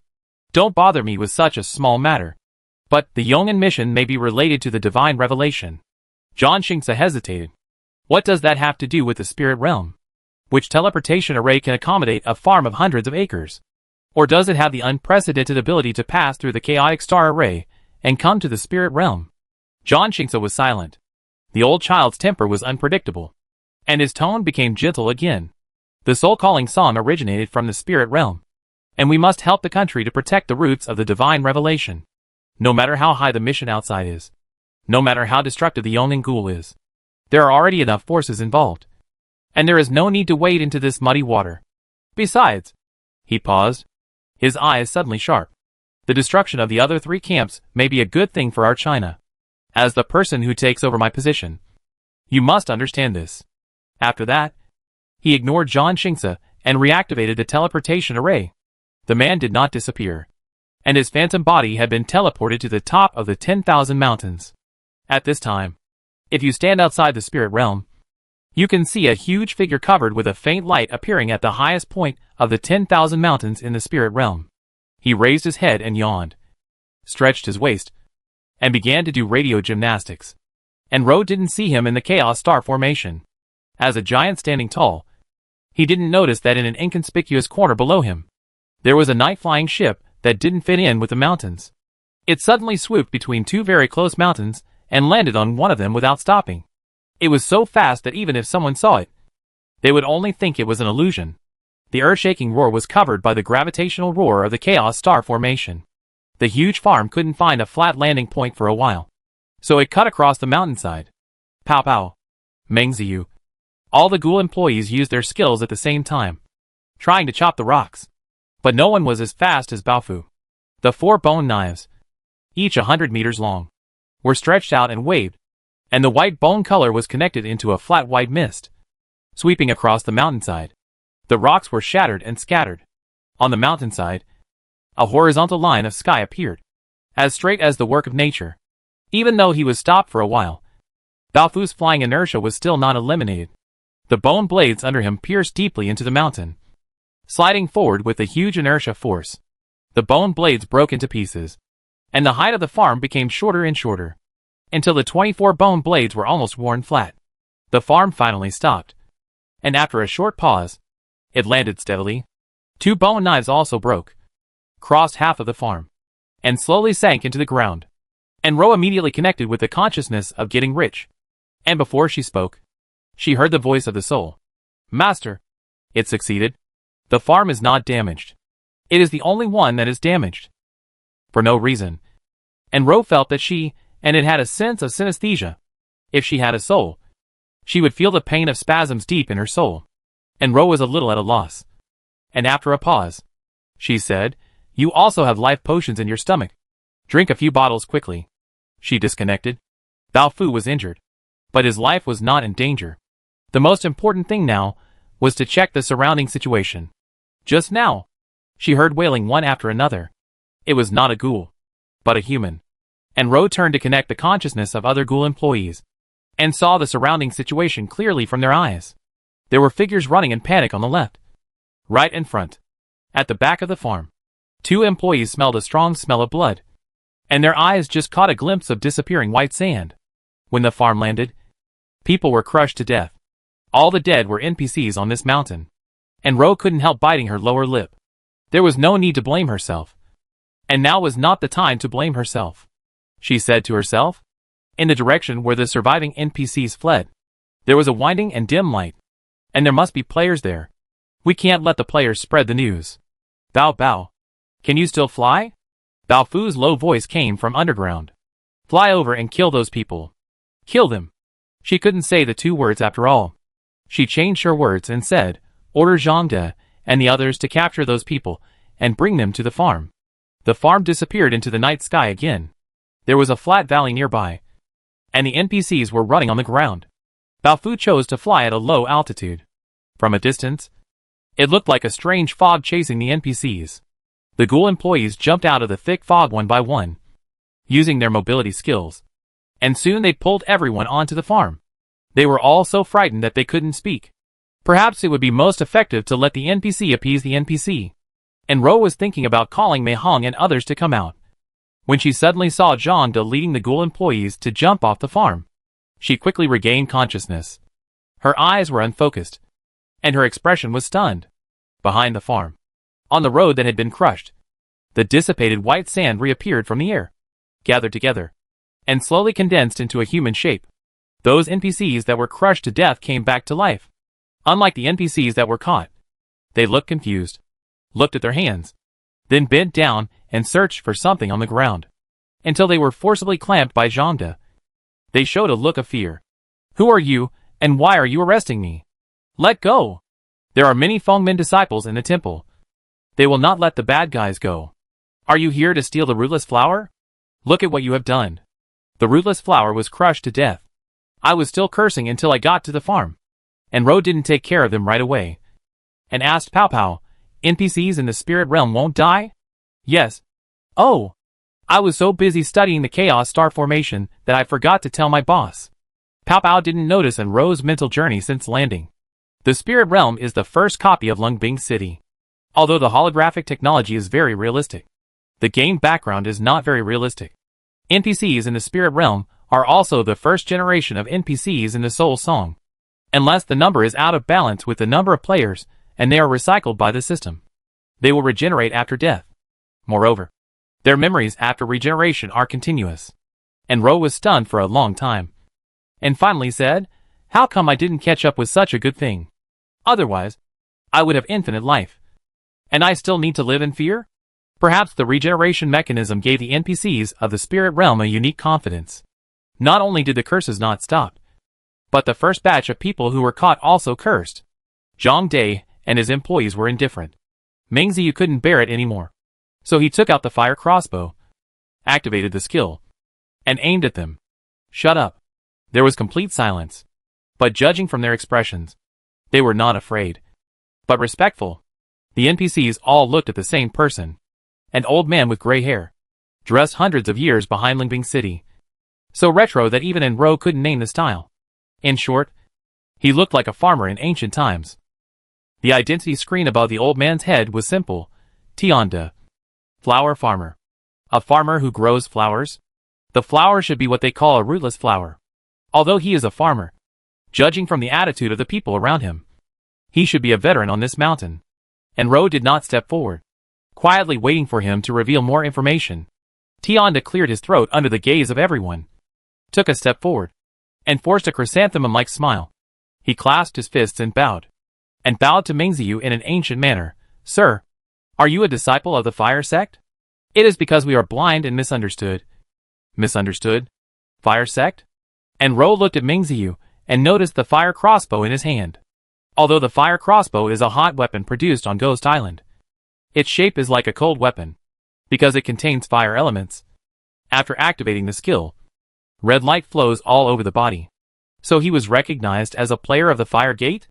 Don't bother me with such a small matter. But the Yong'an mission may be related to the divine revelation. Zhang Xingsa hesitated. What does that have to do with the spirit realm? Which teleportation array can accommodate a farm of hundreds of acres? Or does it have the unprecedented ability to pass through the chaotic star array and come to the spirit realm? Zhang Xingsa was silent. The old child's temper was unpredictable, and his tone became gentle again. The soul-calling song originated from the spirit realm, and we must help the country to protect the roots of the divine revelation. No matter how high the mission outside is, no matter how destructive the Yong'an Ghoul is, there are already enough forces involved, and there is no need to wade into this muddy water. Besides, he paused, his eyes suddenly sharp. The destruction of the other 3 camps may be a good thing for our China. As the person who takes over my position, you must understand this. After that, he ignored Zhang Xingsa and reactivated the teleportation array. The man did not disappear, and his phantom body had been teleported to the top of the 10,000 mountains. At this time, if you stand outside the spirit realm, you can see a huge figure covered with a faint light appearing at the highest point of the 10,000 mountains in the spirit realm. He raised his head and yawned, stretched his waist, and began to do radio gymnastics. And Ro didn't see him in the chaos star formation. As a giant standing tall, he didn't notice that in an inconspicuous corner below him, there was a night-flying ship that didn't fit in with the mountains. It suddenly swooped between 2 very close mountains and landed on one of them without stopping. It was so fast that even if someone saw it, they would only think it was an illusion. The earth-shaking roar was covered by the gravitational roar of the chaos star formation. The huge farm couldn't find a flat landing point for a while, so it cut across the mountainside. Pow pow. Meng Ziyu. All the ghoul employees used their skills at the same time, trying to chop the rocks. But no one was as fast as Baofu. The 4 bone knives, each 100 meters long, were stretched out and waved, and the white bone color was connected into a flat white mist, sweeping across the mountainside. The rocks were shattered and scattered. On the mountainside, a horizontal line of sky appeared, as straight as the work of nature. Even though he was stopped for a while, Baofu's flying inertia was still not eliminated. The bone blades under him pierced deeply into the mountain, sliding forward with a huge inertia force. The bone blades broke into pieces, and the height of the farm became shorter and shorter, until the 24 bone blades were almost worn flat. The farm finally stopped, and after a short pause, it landed steadily. 2 bone knives also broke, crossed half of the farm, and slowly sank into the ground. And Ro immediately connected with the consciousness of getting rich. And before she spoke, she heard the voice of the soul. Master, it succeeded. The farm is not damaged. It is the only one that is damaged. For no reason. And Ro felt that she, and it had a sense of synesthesia. If she had a soul, she would feel the pain of spasms deep in her soul. And Ro was a little at a loss. And after a pause, she said, you also have life potions in your stomach. Drink a few bottles quickly. She disconnected. Baofu was injured, but his life was not in danger. The most important thing now was to check the surrounding situation. Just now, she heard wailing one after another. It was not a ghoul, but a human. And Ro turned to connect the consciousness of other ghoul employees, and saw the surrounding situation clearly from their eyes. There were figures running in panic on the left, Right in front. At the back of the farm. 2 employees smelled a strong smell of blood. And their eyes just caught a glimpse of disappearing white sand. When the farm landed, people were crushed to death. All the dead were NPCs on this mountain. And Ro couldn't help biting her lower lip. There was no need to blame herself. And now was not the time to blame herself. She said to herself. In the direction where the surviving NPCs fled. There was a winding and dim light. And there must be players there. We can't let the players spread the news. Bao Bao. Can you still fly? Bao Fu's low voice came from underground. Fly over and kill those people. Kill them. She couldn't say the 2 words after all. She changed her words and said, order Zhang De and the others to capture those people and bring them to the farm. The farm disappeared into the night sky again. There was a flat valley nearby. And the NPCs were running on the ground. Bao Fu chose to fly at a low altitude. From a distance, it looked like a strange fog chasing the NPCs. The ghoul employees jumped out of the thick fog one by one, using their mobility skills. And soon they pulled everyone onto the farm. They were all so frightened that they couldn't speak. Perhaps it would be most effective to let the NPC appease the NPC. And Ro was thinking about calling Mei Hong and others to come out. When she suddenly saw Zhang De leading the ghoul employees to jump off the farm. She quickly regained consciousness. Her eyes were unfocused. And her expression was stunned. Behind the farm. On the road that had been crushed. The dissipated white sand reappeared from the air. Gathered together. And slowly condensed into a human shape. Those NPCs that were crushed to death came back to life. Unlike the NPCs that were caught. They looked confused. Looked at their hands. Then bent down and searched for something on the ground. Until they were forcibly clamped by Zhang De. They showed a look of fear. Who are you, and why are you arresting me? Let go! There are many Fengmin disciples in the temple. They will not let the bad guys go. Are you here to steal the rootless flower? Look at what you have done. The rootless flower was crushed to death. I was still cursing until I got to the farm. And Ro didn't take care of them right away. And asked Pao Pao, NPCs in the spirit realm won't die? Yes. Oh! I was so busy studying the chaos star formation that I forgot to tell my boss. Pao Pao didn't notice in Ro's mental journey since landing. The spirit realm is the first copy of Lungbing City. Although the holographic technology is very realistic. The game background is not very realistic. NPCs in the spirit realm are also the first generation of NPCs in the Soul Song. Unless the number is out of balance with the number of players, and they are recycled by the system. They will regenerate after death. Moreover, their memories after regeneration are continuous. And Ro was stunned for a long time. And finally said, how come I didn't catch up with such a good thing? Otherwise, I would have infinite life. And I still need to live in fear? Perhaps the regeneration mechanism gave the NPCs of the spirit realm a unique confidence. Not only did the curses not stop, but the first batch of people who were caught also cursed. Zhang De and his employees were indifferent. Meng Ziyu couldn't bear it anymore. So he took out the fire crossbow, activated the skill, and aimed at them. Shut up. There was complete silence. But judging from their expressions, they were not afraid, but respectful. The NPCs all looked at the same person. An old man with gray hair, dressed hundreds of years behind Lingbing City. So retro that even in Ro couldn't name the style. In short, he looked like a farmer in ancient times. The identity screen above the old man's head was simple. Tianda. Flower farmer. A farmer who grows flowers? The flower should be what they call a rootless flower. Although he is a farmer, judging from the attitude of the people around him, he should be a veteran on this mountain. And Ro did not step forward, quietly waiting for him to reveal more information. Tianda cleared his throat under the gaze of everyone, took a step forward, and forced a chrysanthemum-like smile. He clasped his fists and bowed to Meng Ziyu in an ancient manner. Sir, are you a disciple of the fire sect? It is because we are blind and misunderstood. Misunderstood? Fire sect? And Ro looked at Meng Ziyu and noticed the fire crossbow in his hand. Although the fire crossbow is a hot weapon produced on Ghost Island, its shape is like a cold weapon, because it contains fire elements. After activating the skill, red light flows all over the body. So he was recognized as a player of the Fire Gate?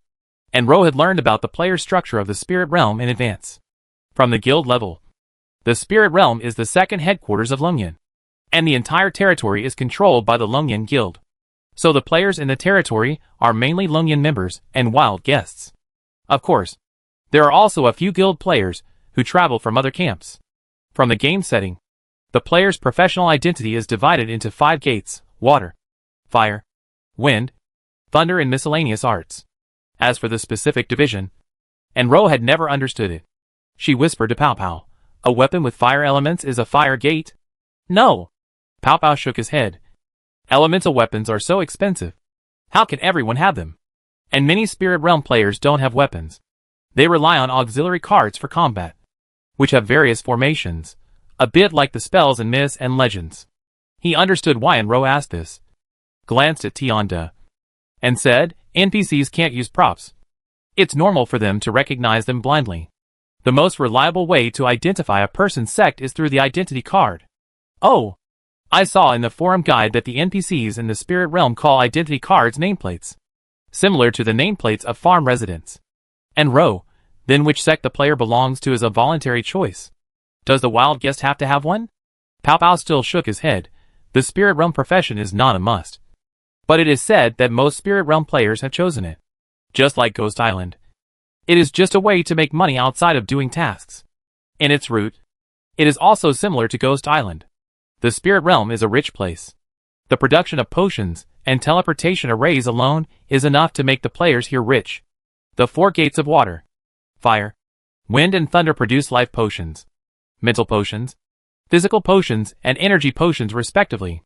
And Ro had learned about the player structure of the Spirit Realm in advance. From the guild level, the Spirit Realm is the second headquarters of Lungyan, and the entire territory is controlled by the Lungyan Guild. So the players in the territory are mainly Lungyan members and wild guests. Of course, There are also a few guild players who travel from other camps. From the game setting, the player's professional identity is divided into 5 gates: water, fire, wind, thunder, and miscellaneous arts. As for the specific division, and Ro had never understood it. She whispered to Pow Pow, "A weapon with fire elements is a fire gate?" "No." Pow Pow shook his head. "Elemental weapons are so expensive. How can everyone have them? And many Spirit Realm players don't have weapons. They rely on auxiliary cards for combat, which have various formations, a bit like the spells in myths and legends." He understood why, and Ro asked this, glanced at Tianda, and said, "NPCs can't use props. It's normal for them to recognize them blindly. The most reliable way to identify a person's sect is through the identity card." "Oh, I saw in the forum guide that the NPCs in the Spirit Realm call identity cards nameplates, similar to the nameplates of farm residents." "And Ro, then which sect the player belongs to is a voluntary choice. Does the wild guest have to have one?" Pow Pow still shook his head. The Spirit Realm profession is not a must. But it is said that most Spirit Realm players have chosen it. Just like Ghost Island. It is just a way to make money outside of doing tasks. In its root, it is also similar to Ghost Island. The Spirit Realm is a rich place. The production of potions and teleportation arrays alone is enough to make the players here rich. The 4 gates of water, fire, wind, and thunder produce life potions, mental potions, physical potions, and energy potions respectively.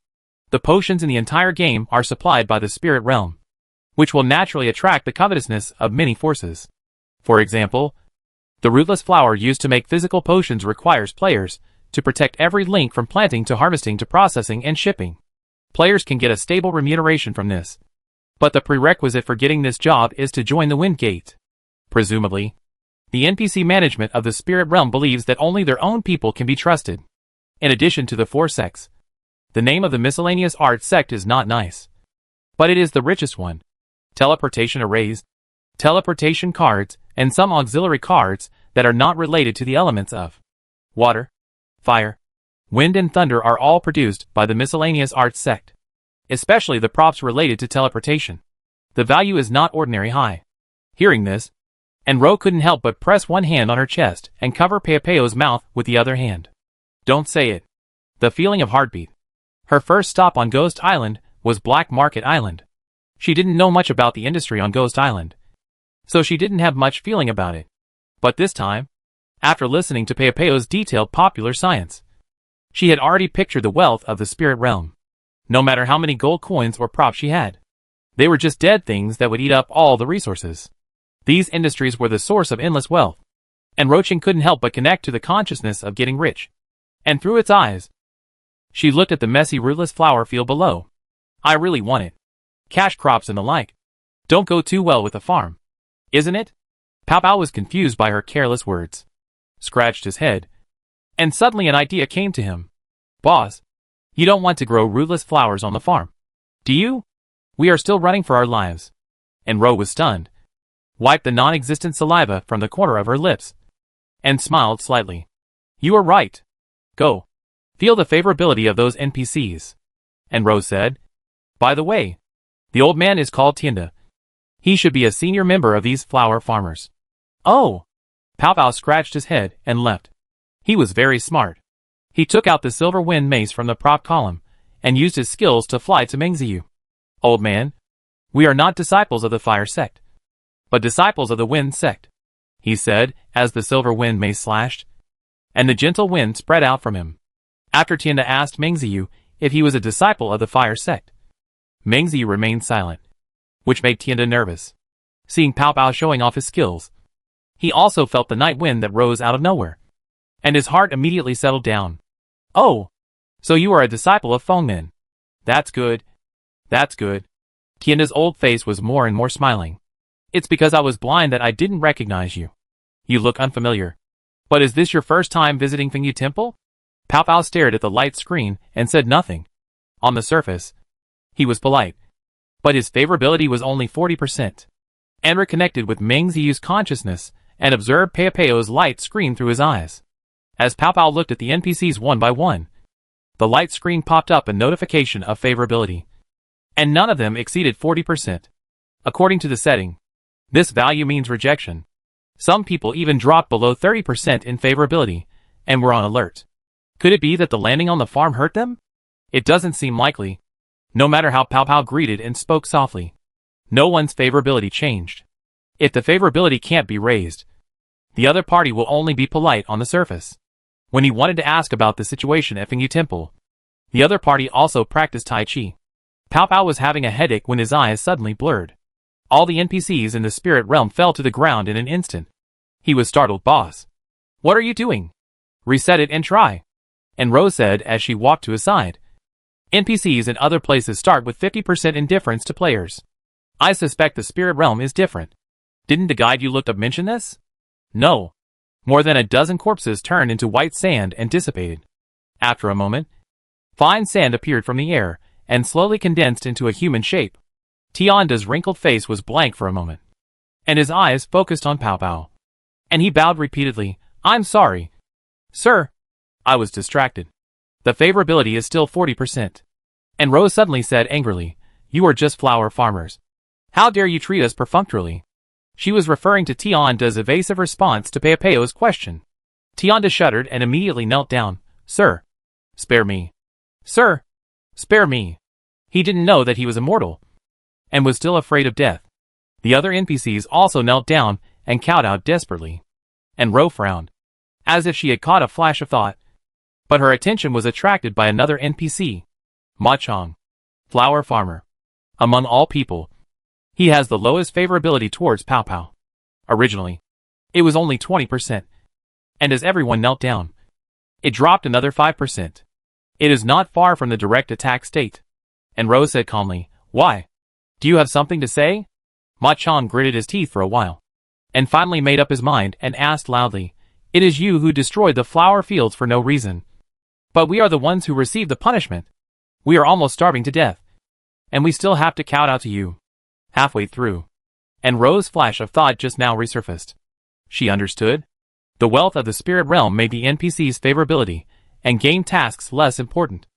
The potions in the entire game are supplied by the Spirit Realm, which will naturally attract the covetousness of many forces. For example, the rootless flower used to make physical potions requires players to protect every link from planting to harvesting to processing and shipping. Players can get a stable remuneration from this. But the prerequisite for getting this job is to join the Wind Gate. Presumably, the NPC management of the Spirit Realm believes that only their own people can be trusted. In addition to the 4 sects, the name of the miscellaneous arts sect is not nice, but it is the richest one. Teleportation arrays, teleportation cards, and some auxiliary cards that are not related to the elements of water, fire, wind, and thunder are all produced by the miscellaneous arts sect, especially the props related to teleportation. The value is not ordinary high. Hearing this, and Ro couldn't help but press one hand on her chest and cover Peopeo's mouth with the other hand. Don't say it. The feeling of heartbeat. Her first stop on Ghost Island was Black Market Island. She didn't know much about the industry on Ghost Island, so she didn't have much feeling about it. But this time, after listening to Peopeo's detailed popular science, she had already pictured the wealth of the Spirit Realm. No matter how many gold coins or props she had, they were just dead things that would eat up all the resources. These industries were the source of endless wealth, and Roaching couldn't help but connect to the consciousness of getting rich. And through its eyes, she looked at the messy rootless flower field below. "I really want it. Cash crops and the like. Don't go too well with the farm, isn't it?" Pow Pow was confused by her careless words, scratched his head, and suddenly an idea came to him. "Boss, you don't want to grow rootless flowers on the farm, do you? We are still running for our lives." And Ro was stunned, wiped the non-existent saliva from the corner of her lips, and smiled slightly. "You are right. Go. Feel the favorability of those NPCs." And Ro said, "By the way, the old man is called Tianda. He should be a senior member of these flower farmers." "Oh." Pow Pow scratched his head and left. He was very smart. He took out the silver wind mace from the prop column and used his skills to fly to Mengziyu. "Old man, we are not disciples of the fire sect, but disciples of the wind sect," he said as the silver wind mace slashed, and the gentle wind spread out from him. After Tianda asked Mengziyu if he was a disciple of the fire sect, Mengziyu remained silent, which made Tianda nervous. Seeing Pow Pow showing off his skills, he also felt the night wind that rose out of nowhere, and his heart immediately settled down. "Oh, so you are a disciple of Fengmin. That's good. That's good." Tianda's old face was more and more smiling. "It's because I was blind that I didn't recognize you. You look unfamiliar. But is this your first time visiting Fengyu Temple?" Pow Pow stared at the light screen and said nothing. On the surface, he was polite, but his favorability was only 40%. Enra connected with Mengziyu's consciousness and observed Peopeo's light screen through his eyes. As Pow Pow looked at the NPCs one by one, the light screen popped up a notification of favorability, and none of them exceeded 40%. According to the setting, this value means rejection. Some people even dropped below 30% in favorability, and were on alert. Could it be that the landing on the farm hurt them? It doesn't seem likely. No matter how Pow Pow greeted and spoke softly, no one's favorability changed. If the favorability can't be raised, the other party will only be polite on the surface. When he wanted to ask about the situation at Fengyu Temple, the other party also practiced Tai Chi. Pow Pow was having a headache when his eyes suddenly blurred. All the NPCs in the spirit realm fell to the ground in an instant. He was startled. Boss, what are you doing? Reset it and try. And Rose said as she walked to his side. NPCs in other places start with 50% indifference to players. I suspect the spirit realm is different. Didn't the guide you looked up mention this? No. More than a dozen corpses turned into white sand and dissipated. After a moment, fine sand appeared from the air and slowly condensed into a human shape. Tianda's wrinkled face was blank for a moment, and his eyes focused on Pow Pow. And he bowed repeatedly. I'm sorry. Sir, I was distracted. The favorability is still 40%. And Rose suddenly said angrily, you are just flower farmers. How dare you treat us perfunctorily? She was referring to Tianda's evasive response to Peopeo's question. Tianda shuddered and immediately knelt down. Sir, spare me. Sir, spare me. He didn't know that he was immortal, and was still afraid of death. The other NPCs also knelt down and cowed out desperately. And Ro frowned, as if she had caught a flash of thought. But her attention was attracted by another NPC. Ma Chong, flower farmer. Among all people, he has the lowest favorability towards Pow Pow. Originally, it was only 20%. And as everyone knelt down, it dropped another 5%. It is not far from the direct attack state. And Rose said calmly, why? Do you have something to say? Ma Chong gritted his teeth for a while, and finally made up his mind and asked loudly, it is you who destroyed the flower fields for no reason. But we are the ones who received the punishment. We are almost starving to death, and we still have to kowtow to you. Halfway through, and Rose's flash of thought just now resurfaced. She understood. The wealth of the spirit realm made the NPC's favorability and game tasks less important.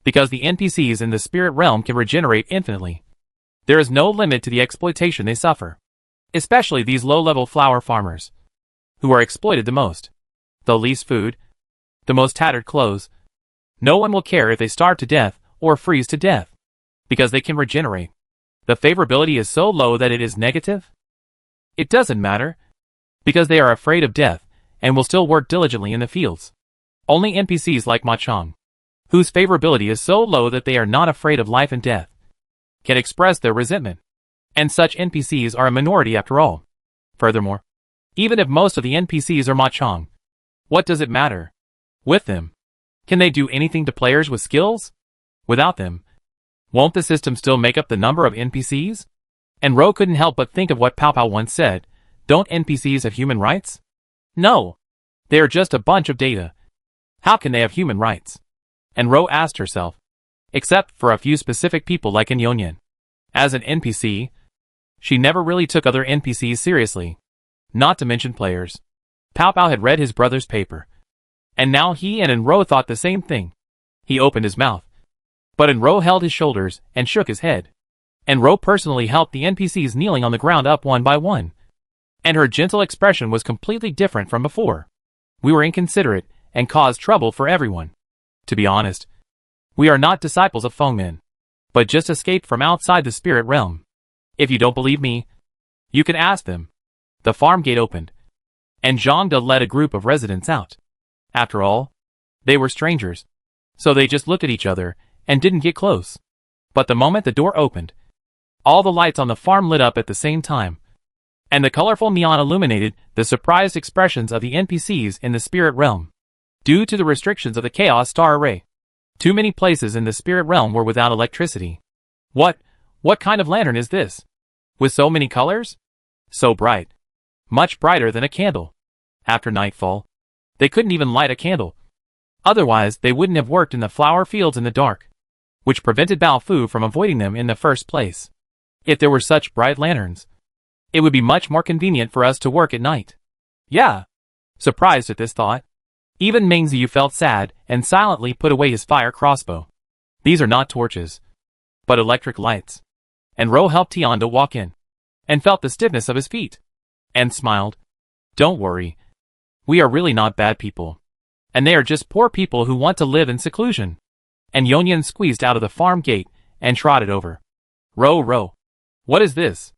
Because the NPCs in the spirit realm can regenerate infinitely, there is no limit to the exploitation they suffer. Especially these low-level flower farmers, who are exploited the most. The least food, the most tattered clothes. No one will care if they starve to death or freeze to death, because they can regenerate. The favorability is so low that it is negative? It doesn't matter, because they are afraid of death and will still work diligently in the fields. Only NPCs like Ma Chong, whose favorability is so low that they are not afraid of life and death, can express their resentment. And such NPCs are a minority after all. Furthermore, even if most of the NPCs are Ma Chong, what does it matter? With them, can they do anything to players with skills? Without them, won't the system still make up the number of NPCs? And Ro couldn't help but think of what Pow Pow once said, don't NPCs have human rights? No. They are just a bunch of data. How can they have human rights? And Ro asked herself. Except for a few specific people like Inyonin. As an NPC, she never really took other NPCs seriously. Not to mention players. Pow Pow had read his brother's paper, and now he and Enro thought the same thing. He opened his mouth, but Enro held his shoulders and shook his head. Enro personally helped the NPCs kneeling on the ground up one by one, and her gentle expression was completely different from before. We were inconsiderate and caused trouble for everyone. To be honest, we are not disciples of Fengmen, but just escaped from outside the spirit realm. If you don't believe me, you can ask them. The farm gate opened, and Zhangde led a group of residents out. After all, they were strangers, so they just looked at each other and didn't get close. But the moment the door opened, all the lights on the farm lit up at the same time, and the colorful neon illuminated the surprised expressions of the NPCs in the spirit realm. Due to the restrictions of the Chaos Star Array, too many places in the spirit realm were without electricity. What kind of lantern is this? With so many colors? So bright. Much brighter than a candle. After nightfall, they couldn't even light a candle. Otherwise, they wouldn't have worked in the flower fields in the dark, which prevented Bao Fu from avoiding them in the first place. If there were such bright lanterns, it would be much more convenient for us to work at night. Yeah. Surprised at this thought, even Meng Ziyu felt sad and silently put away his fire crossbow. These are not torches, but electric lights. And Ro helped Tianda walk in, and felt the stiffness of his feet, and smiled. Don't worry. We are really not bad people. And they are just poor people who want to live in seclusion. And Yonyan squeezed out of the farm gate and trotted over. Row. What is this?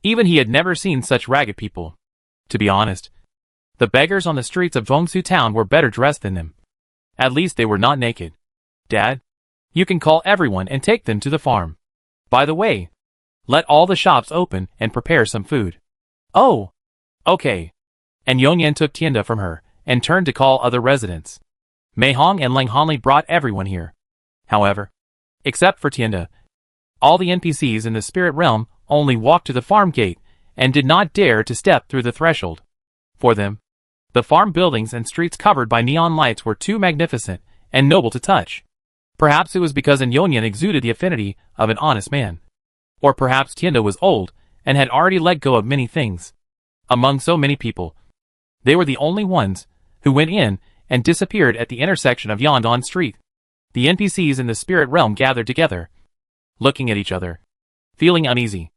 Even he had never seen such ragged people. To be honest, the beggars on the streets of Vongsu town were better dressed than them. At least they were not naked. Dad, you can call everyone and take them to the farm. By the way, let all the shops open and prepare some food. Oh, okay. And Yonyan took Tienda from her and turned to call other residents. Mei Hong and Lang Hanli brought everyone here. However, except for Tienda, all the NPCs in the spirit realm only walked to the farm gate and did not dare to step through the threshold. For them, the farm buildings and streets covered by neon lights were too magnificent and noble to touch. Perhaps it was because Yonyan exuded the affinity of an honest man. Or perhaps Tienda was old and had already let go of many things. Among so many people, they were the only ones who went in and disappeared at the intersection of Yondon Street. The NPCs in the spirit realm gathered together, looking at each other, feeling uneasy.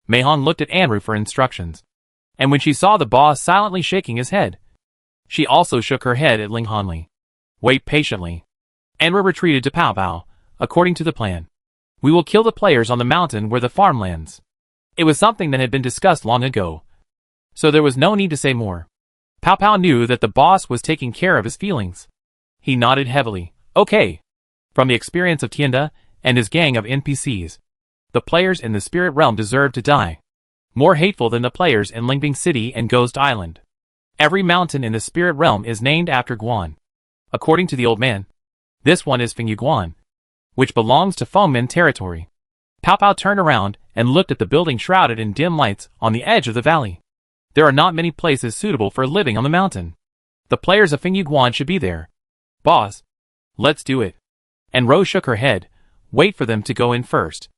Mei Hong looked at Anru for instructions, and when she saw the boss silently shaking his head, she also shook her head at Ling Hanli. Wait patiently. Anru retreated to Pao Pao, according to the plan. We will kill the players on the mountain where the farm lands. It was something that had been discussed long ago, so there was no need to say more. Pao Pao knew that the boss was taking care of his feelings. He nodded heavily. Okay. From the experience of Tienda and his gang of NPCs, the players in the spirit realm deserve to die. More hateful than the players in Lingbing City and Ghost Island. Every mountain in the spirit realm is named after Guan. According to the old man, this one is Fengyu Guan, which belongs to Fengmen territory. Pao Pao turned around and looked at the building shrouded in dim lights on the edge of the valley. There are not many places suitable for living on the mountain. The players of Fengyu Guan should be there. Boss, let's do it. And Rose shook her head. Wait for them to go in first.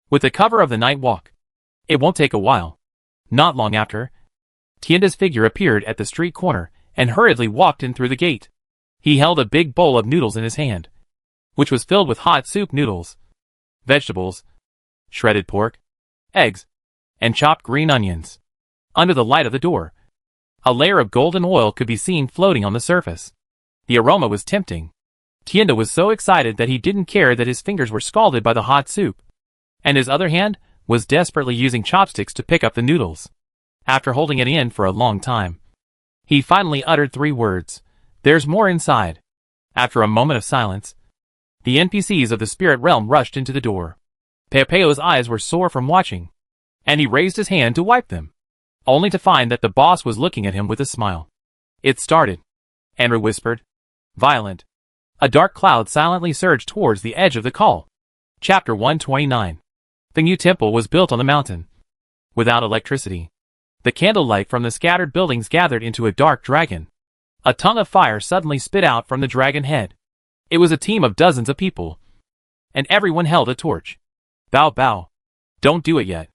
With the cover of the night walk, it won't take a while. Not long after, Tienda's figure appeared at the street corner and hurriedly walked in through the gate. He held a big bowl of noodles in his hand, which was filled with hot soup noodles, vegetables, shredded pork, eggs, and chopped green onions. Under the light of the door, a layer of golden oil could be seen floating on the surface. The aroma was tempting. Tienda was so excited that he didn't care that his fingers were scalded by the hot soup, and his other hand was desperately using chopsticks to pick up the noodles. After holding it in for a long time, he finally uttered 3 words. There's more inside. After a moment of silence, the NPCs of the spirit realm rushed into the door. Peopeo's eyes were sore from watching, and he raised his hand to wipe them, only to find that the boss was looking at him with a smile. It started, Anru whispered. Violent. A dark cloud silently surged towards the edge of the call. Chapter 129. The new temple was built on the mountain, without electricity. The candlelight from the scattered buildings gathered into a dark dragon. A tongue of fire suddenly spit out from the dragon head. It was a team of dozens of people, and everyone held a torch. Bow bow. Don't do it yet.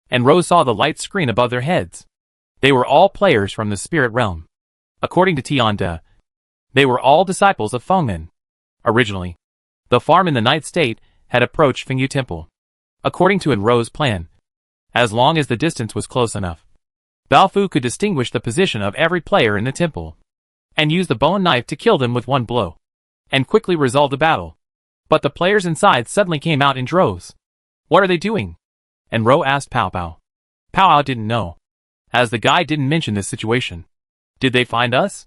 And Rose saw the light screen above their heads. They were all players from the spirit realm. According to Tianda, they were all disciples of Fengmen. Originally, the farm in the night state had approached Fengyu Temple. According to Enro's plan, as long as the distance was close enough, Baofu could distinguish the position of every player in the temple, and use the bone knife to kill them with one blow, and quickly resolve the battle. But the players inside suddenly came out in droves. What are they doing? Enro asked Pao Pao. Pao Pao didn't know, as the guy didn't mention this situation. Did they find us?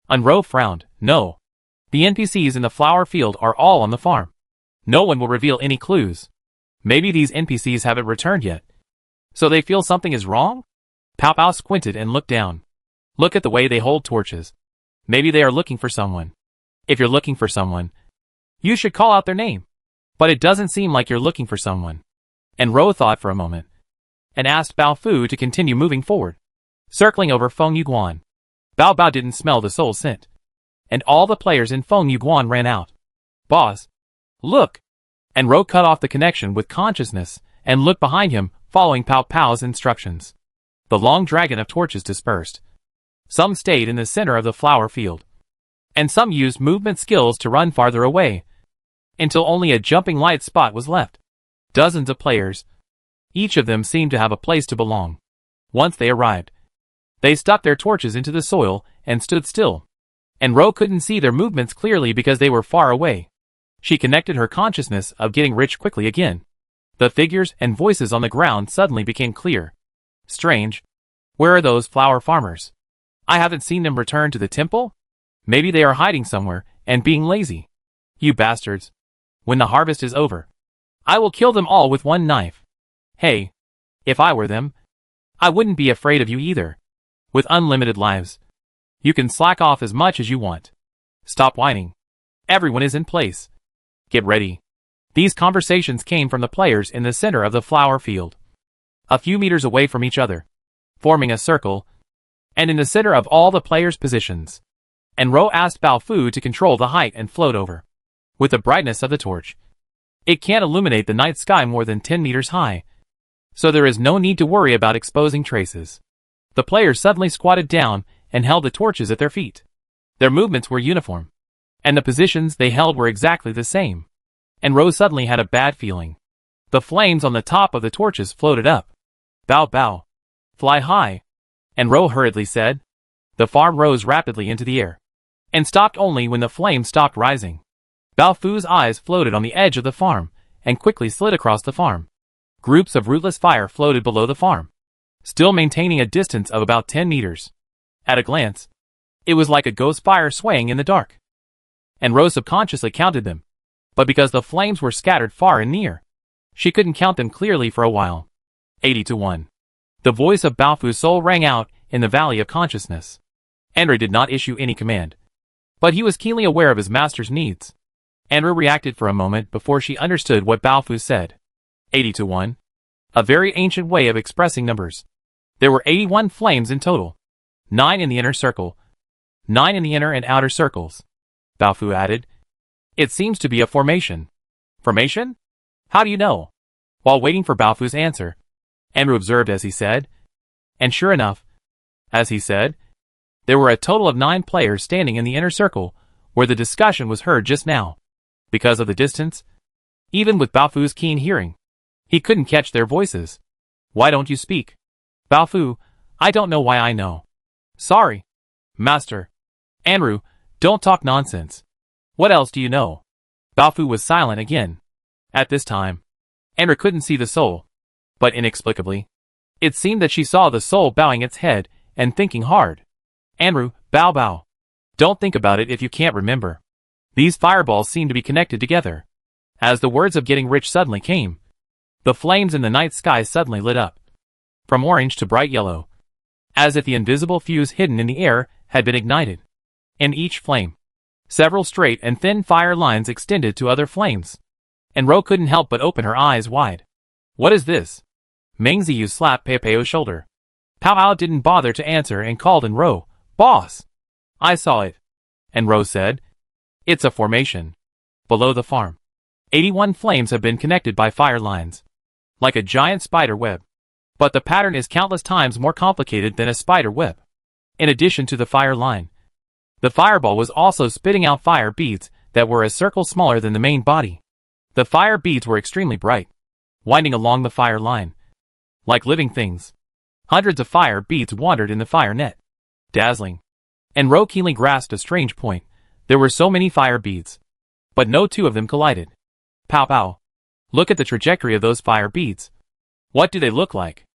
Enro frowned. No. The NPCs in the flower field are all on the farm. No one will reveal any clues. Maybe these NPCs haven't returned yet, so they feel something is wrong? Pao Pao squinted and looked down. Look at the way they hold torches. Maybe they are looking for someone. If you're looking for someone, you should call out their name. But it doesn't seem like you're looking for someone. And Ro thought for a moment, and asked Bao Fu to continue moving forward, circling over Feng Yuguan. Bao Bao didn't smell the soul scent, and all the players in Feng Yuguan ran out. Boss, look! And Ro cut off the connection with consciousness and looked behind him, following Pao Pao's instructions. The long dragon of torches dispersed. Some stayed in the center of the flower field, and some used movement skills to run farther away, until only a jumping light spot was left. Dozens of players. Each of them seemed to have a place to belong. Once they arrived, They stuck their torches into the soil and stood still. And Ro couldn't see their movements clearly because they were far away. She connected her consciousness of getting rich quickly again. The figures and voices on the ground suddenly became clear. Strange. Where are those flower farmers? I haven't seen them return to the temple? Maybe they are hiding somewhere and being lazy. You bastards. When the harvest is over, I will kill them all with one knife. Hey, if I were them, I wouldn't be afraid of you either. With unlimited lives, you can slack off as much as you want. Stop whining. Everyone is in place. Get ready. These conversations came from the players in the center of the flower field, a few meters away from each other, forming a circle, and in the center of all the players' positions. And Ro asked Bao Fu to control the height and float over. With the brightness of the torch, it can't illuminate the night sky more than 10 meters high, so there is no need to worry about exposing traces. The players suddenly squatted down and held the torches at their feet. Their movements were uniform, and the positions they held were exactly the same. And Ro suddenly had a bad feeling. The flames on the top of the torches floated up. Bao Bao. Fly high. And Ro hurriedly said. The farm rose rapidly into the air, and stopped only when the flames stopped rising. Bao Fu's eyes floated on the edge of the farm, and quickly slid across the farm. Groups of rootless fire floated below the farm, still maintaining a distance of about 10 meters. At a glance, it was like a ghost fire swaying in the dark. And Ro subconsciously counted them, but because the flames were scattered far and near, she couldn't count them clearly for a while. 80 to 1. The voice of Bao Fu's soul rang out in the valley of consciousness. Enri did not issue any command, but he was keenly aware of his master's needs. Enri reacted for a moment before she understood what Bao Fu said. 80 to 1. A very ancient way of expressing numbers. There were 81 flames in total. 9 in the inner circle. 9 in the inner and outer circles. Bao Fu added. It seems to be a formation. Formation? How do you know? While waiting for Bao Fu's answer, Enri observed as he said. And sure enough, as he said, there were a total of 9 players standing in the inner circle where the discussion was heard just now. Because of the distance, even with Bao Fu's keen hearing, he couldn't catch their voices. Why don't you speak? Bao Fu, I don't know why I know. Sorry. Master. Enri, don't talk nonsense. What else do you know? Bao Fu was silent again. At this time, Enri couldn't see the soul, but inexplicably, it seemed that she saw the soul bowing its head and thinking hard. Enri, Bao Bao. Don't think about it if you can't remember. These fireballs seem to be connected together. As the words of getting rich suddenly came, the flames in the night sky suddenly lit up, from orange to bright yellow, as if the invisible fuse hidden in the air had been ignited. In each flame, several straight and thin fire lines extended to other flames, and Ro couldn't help but open her eyes wide. What is this? Meng Ziyu slapped Pepeo's shoulder. Pao Ao didn't bother to answer and called in Ro, Boss! I saw it. And Ro said, It's a formation. Below the farm, 81 flames have been connected by fire lines, like a giant spider web. But the pattern is countless times more complicated than a spider web. In addition to the fire line, the fireball was also spitting out fire beads that were a circle smaller than the main body. The fire beads were extremely bright, winding along the fire line. Like living things, hundreds of fire beads wandered in the fire net. Dazzling. And Ro keenly grasped a strange point. There were so many fire beads, but no two of them collided. Pow pow. Look at the trajectory of those fire beads. What do they look like?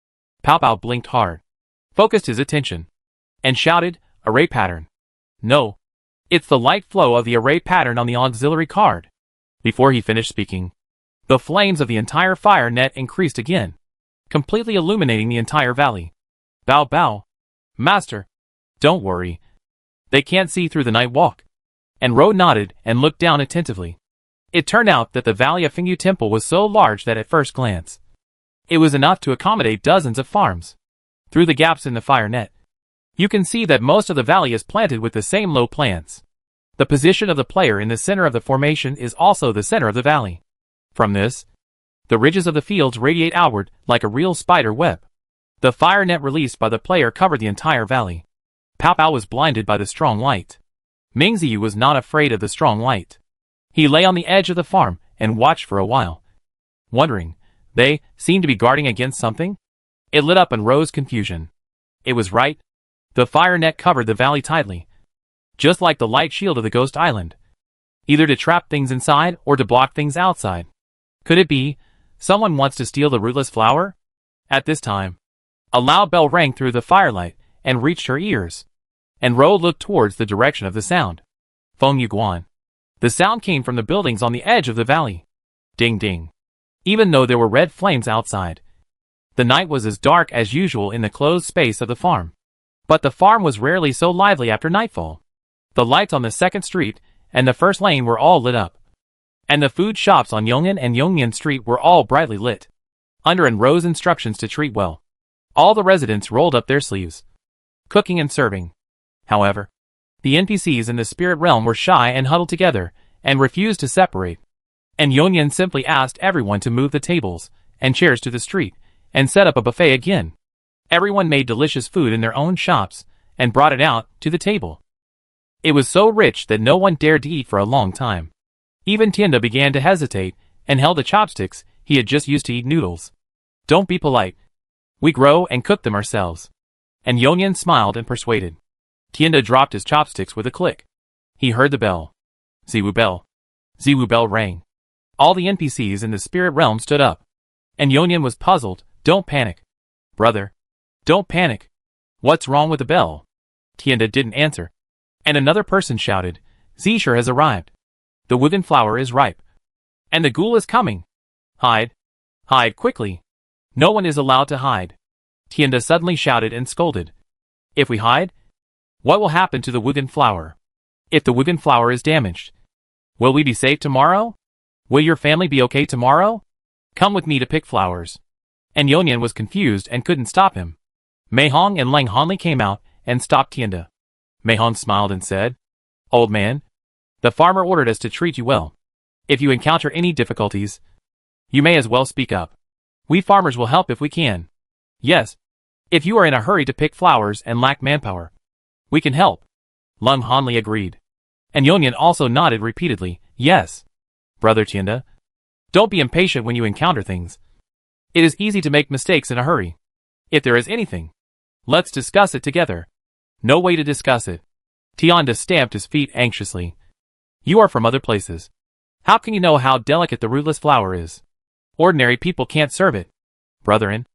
Pow pow blinked hard, focused his attention, and shouted, Array pattern. No. It's the light flow of the array pattern on the auxiliary card. Before he finished speaking, the flames of the entire fire net increased again, completely illuminating the entire valley. Bao Bao. Master. Don't worry. They can't see through the night walk. And Ro nodded and looked down attentively. It turned out that the Valley of Fengyu Temple was so large that at first glance, it was enough to accommodate dozens of farms. Through the gaps in the fire net, you can see that most of the valley is planted with the same low plants. The position of the player in the center of the formation is also the center of the valley. From this, the ridges of the fields radiate outward like a real spider web. The fire net released by the player covered the entire valley. Pao Pao was blinded by the strong light. Meng Ziyu was not afraid of the strong light. He lay on the edge of the farm and watched for a while, wondering, they seemed to be guarding against something? It lit up in Ro's confusion. It was right. The fire net covered the valley tightly, just like the light shield of the ghost island, either to trap things inside or to block things outside. Could it be someone wants to steal the rootless flower? At this time, a loud bell rang through the firelight and reached her ears, and Ro looked towards the direction of the sound. Feng Yuguan. The sound came from the buildings on the edge of the valley. Ding ding. Even though there were red flames outside, the night was as dark as usual in the closed space of the farm. But the farm was rarely so lively after nightfall. The lights on the second street and the first lane were all lit up, and the food shops on Yongyan and Yongyan Street were all brightly lit. Under Ro's instructions to treat well, all the residents rolled up their sleeves, cooking and serving. However, the NPCs in the spirit realm were shy and huddled together and refused to separate. And Yongyan simply asked everyone to move the tables and chairs to the street and set up a buffet again. Everyone made delicious food in their own shops and brought it out to the table. It was so rich that no one dared to eat for a long time. Even Tienda began to hesitate and held the chopsticks he had just used to eat noodles. Don't be polite. We grow and cook them ourselves. And Yongyan smiled and persuaded. Tienda dropped his chopsticks with a click. He heard the bell. Ziwu bell. Ziwu bell rang. All the NPCs in the spirit realm stood up. And Yongyan was puzzled. Don't panic. Brother. Don't panic. What's wrong with the bell? Tienda didn't answer. And another person shouted, Zishur has arrived. The wooden flower is ripe. And the ghoul is coming. Hide. Hide quickly. No one is allowed to hide. Tienda suddenly shouted and scolded. If we hide, what will happen to the wooden flower? If the wooden flower is damaged, will we be safe tomorrow? Will your family be okay tomorrow? Come with me to pick flowers. And Yongyan was confused and couldn't stop him. Mei Hong and Lang Hanli came out and stopped Tienda. Mei Hong smiled and said, Old man, the farmer ordered us to treat you well. If you encounter any difficulties, you may as well speak up. We farmers will help if we can. Yes, if you are in a hurry to pick flowers and lack manpower, we can help. Lang Hanli agreed. And Yongyan also nodded repeatedly, yes. Brother Tienda, don't be impatient when you encounter things. It is easy to make mistakes in a hurry. If there is anything, let's discuss it together. No way to discuss it. Tienda stamped his feet anxiously. You are from other places. How can you know how delicate the rootless flower is? Ordinary people can't serve it. Brethren,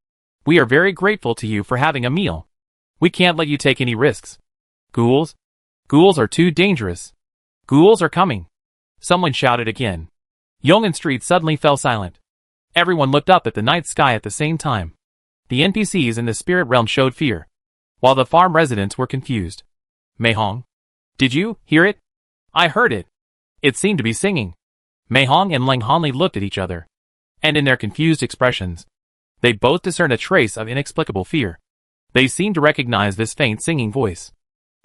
we are very grateful to you for having a meal. We can't let you take any risks. Ghouls? Ghouls are too dangerous. Ghouls are coming. Someone shouted again. Yongyan Street suddenly fell silent. Everyone looked up at the night sky at the same time. The NPCs in the spirit realm showed fear, while the farm residents were confused. Mei Hong, did you hear it? I heard it. It seemed to be singing. Mei Hong and Lang Hanli looked at each other, and in their confused expressions, they both discerned a trace of inexplicable fear. They seemed to recognize this faint singing voice,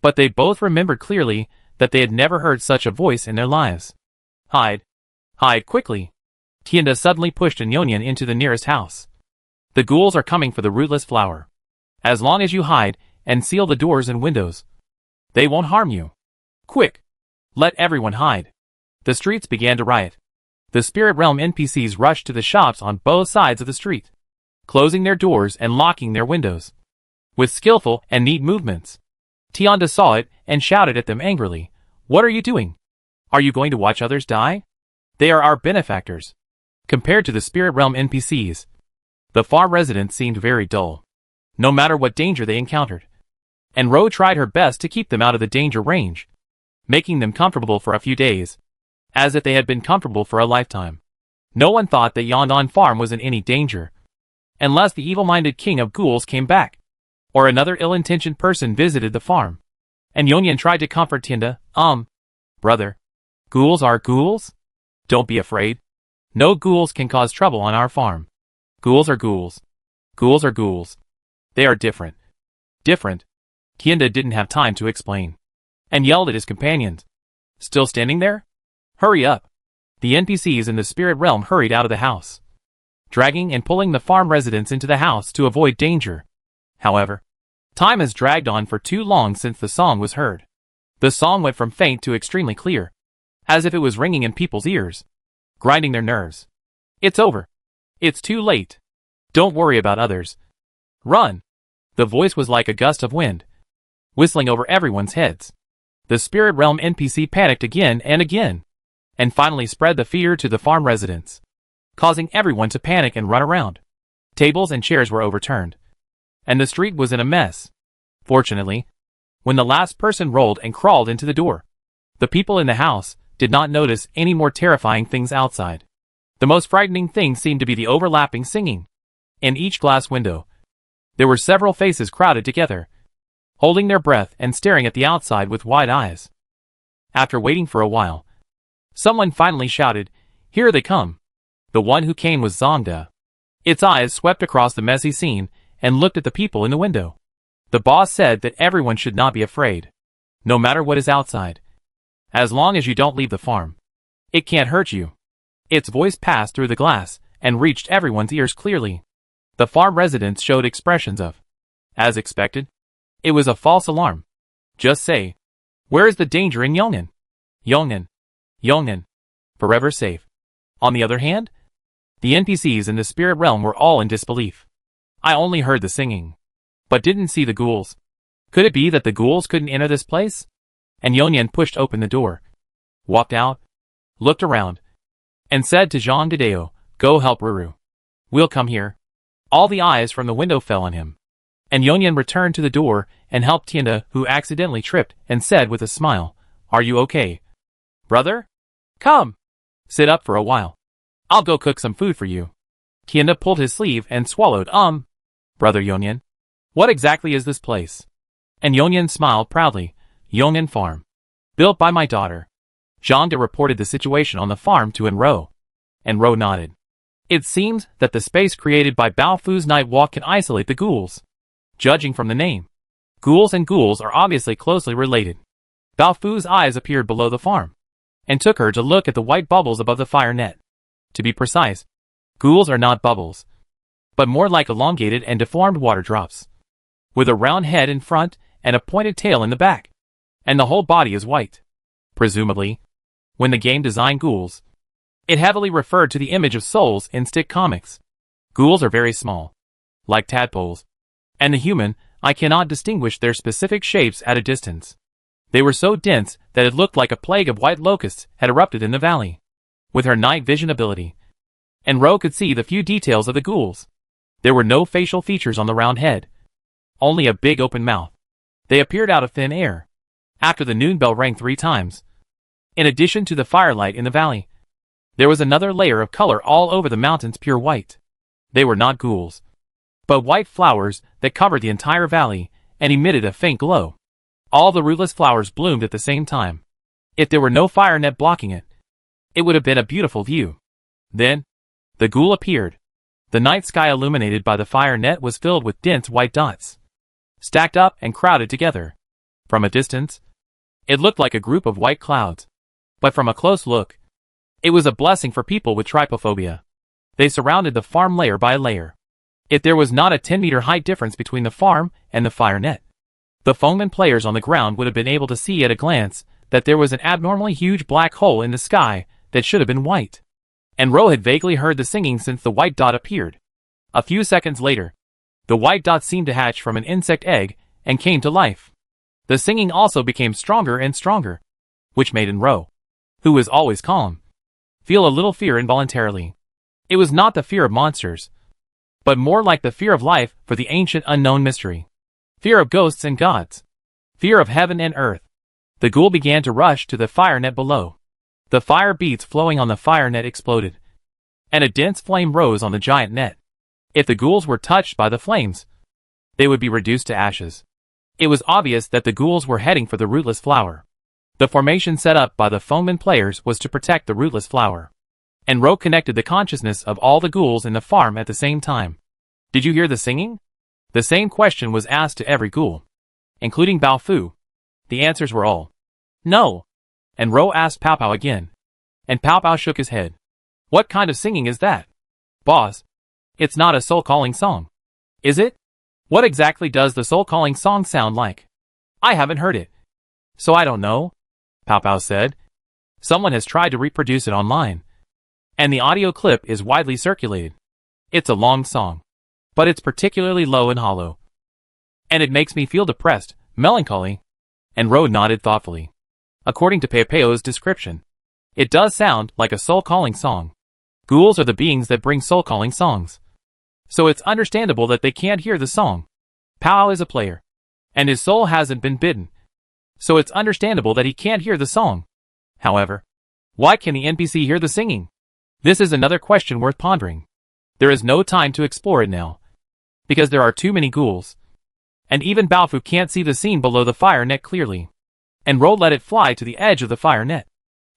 but they both remembered clearly that they had never heard such a voice in their lives. Hide. Hide quickly. Tienda suddenly pushed Yongyan into the nearest house. The ghouls are coming for the rootless flower. As long as you hide and seal the doors and windows, they won't harm you. Quick! Let everyone hide. The streets began to riot. The spirit realm NPCs rushed to the shops on both sides of the street, closing their doors and locking their windows. With skillful and neat movements, Tienda saw it and shouted at them angrily. What are you doing? Are you going to watch others die? They are our benefactors. Compared to the spirit realm NPCs, the farm residents seemed very dull, no matter what danger they encountered. And Ro tried her best to keep them out of the danger range, making them comfortable for a few days, as if they had been comfortable for a lifetime. No one thought that Yondon Farm was in any danger, unless the evil-minded king of ghouls came back, or another ill-intentioned person visited the farm. And Yongyan tried to comfort Tienda. Brother, ghouls are ghouls? Don't be afraid. No ghouls can cause trouble on our farm. Ghouls are ghouls. Ghouls are ghouls. They are different. Different. Tienda didn't have time to explain, and yelled at his companions. Still standing there? Hurry up. The NPCs in the spirit realm hurried out of the house, dragging and pulling the farm residents into the house to avoid danger. However, time has dragged on for too long since the song was heard. The song went from faint to extremely clear, as if it was ringing in people's ears, grinding their nerves. It's over. It's too late. Don't worry about others. Run. The voice was like a gust of wind, whistling over everyone's heads. The spirit realm NPC panicked again and finally spread the fear to the farm residents, causing everyone to panic and run around. Tables and chairs were overturned, and the street was in a mess. Fortunately, when the last person rolled and crawled into the door, the people in the house did not notice any more terrifying things outside. The most frightening thing seemed to be the overlapping singing. In each glass window, there were several faces crowded together, holding their breath and staring at the outside with wide eyes. After waiting for a while, someone finally shouted, "Here they come." The one who came was Zongda. Its eyes swept across the messy scene and looked at the people in the window. The boss said that everyone should not be afraid, no matter what is outside, as long as you don't leave the farm. It can't hurt you. Its voice passed through the glass and reached everyone's ears clearly. The farm residents showed expressions of, as expected, it was a false alarm. Just say, "Where is the danger in Yong'an? Yong'an. Forever safe." On the other hand, the NPCs in the spirit realm were all in disbelief. I only heard the singing, but didn't see the ghouls. Could it be that the ghouls couldn't enter this place? And Yong'an pushed open the door, walked out, looked around, and said to Zhang Dideo, "Go help Ruru. We'll come here." All the eyes from the window fell on him, and Yong'an returned to the door and helped Tienda, who accidentally tripped, and said with a smile, "Are you okay, brother? Come, sit up for a while. I'll go cook some food for you." Tienda pulled his sleeve and swallowed, "Brother Yong'an, what exactly is this place?" And Yong'an smiled proudly, "Yong'an Farm. Built by my daughter." Zhangde reported the situation on the farm to Enro, and Ro nodded. It seems that the space created by Baofu's night walk can isolate the ghouls. Judging from the name, ghouls and ghouls are obviously closely related. Baofu's eyes appeared below the farm, and took her to look at the white bubbles above the fire net. To be precise, ghouls are not bubbles, but more like elongated and deformed water drops, with a round head in front and a pointed tail in the back, and the whole body is white. Presumably, when the game designed ghouls, it heavily referred to the image of souls in stick comics. Ghouls are very small, like tadpoles, and the human eye cannot distinguish their specific shapes at a distance. They were so dense that it looked like a plague of white locusts had erupted in the valley. With her night vision ability, Enro could see the few details of the ghouls. There were no facial features on the round head, only a big open mouth. They appeared out of thin air, after the noon bell rang 3 times. In addition to the firelight in the valley, there was another layer of color all over the mountains, pure white. They were not ghouls, but white flowers that covered the entire valley and emitted a faint glow. All the rootless flowers bloomed at the same time. If there were no fire net blocking it, it would have been a beautiful view. Then, the ghoul appeared. The night sky illuminated by the fire net was filled with dense white dots, stacked up and crowded together. From a distance, it looked like a group of white clouds, but from a close look, it was a blessing for people with trypophobia. They surrounded the farm layer by layer. If there was not a 10-meter height difference between the farm and the fire net, the Fengman players on the ground would have been able to see at a glance that there was an abnormally huge black hole in the sky that should have been white. And Ro had vaguely heard the singing since the white dot appeared. A few seconds later, the white dot seemed to hatch from an insect egg and came to life. The singing also became stronger and stronger, which made Enro, who was always calm, feel a little fear involuntarily. It was not the fear of monsters, but more like the fear of life for the ancient unknown mystery. Fear of ghosts and gods. Fear of heaven and earth. The ghoul began to rush to the fire net below. The fire beads flowing on the fire net exploded, and a dense flame rose on the giant net. If the ghouls were touched by the flames, they would be reduced to ashes. It was obvious that the ghouls were heading for the rootless flower. The formation set up by the Fengman players was to protect the rootless flower. And Ro connected the consciousness of all the ghouls in the farm at the same time. Did you hear the singing? The same question was asked to every ghoul, including Baofu. The answers were all no. And Ro asked Pao Pao again, and Pao Pao shook his head. What kind of singing is that? Boss, it's not a soul-calling song. Is it? What exactly does the soul-calling song sound like? I haven't heard it, so I don't know, Pao Pao said. Someone has tried to reproduce it online, and the audio clip is widely circulated. It's a long song, but it's particularly low and hollow, and it makes me feel depressed melancholy, and Ro nodded thoughtfully. According to Pepeo's description, it does sound like a soul-calling song. Ghouls are the beings that bring soul-calling songs. So it's understandable that they can't hear the song. Pao is a player, and his soul hasn't been bitten. So it's understandable that he can't hear the song. However, why can the NPC hear the singing? This is another question worth pondering. There is no time to explore it now, because there are too many ghouls. And even Baofu can't see the scene below the fire net clearly. And Ro let it fly to the edge of the fire net,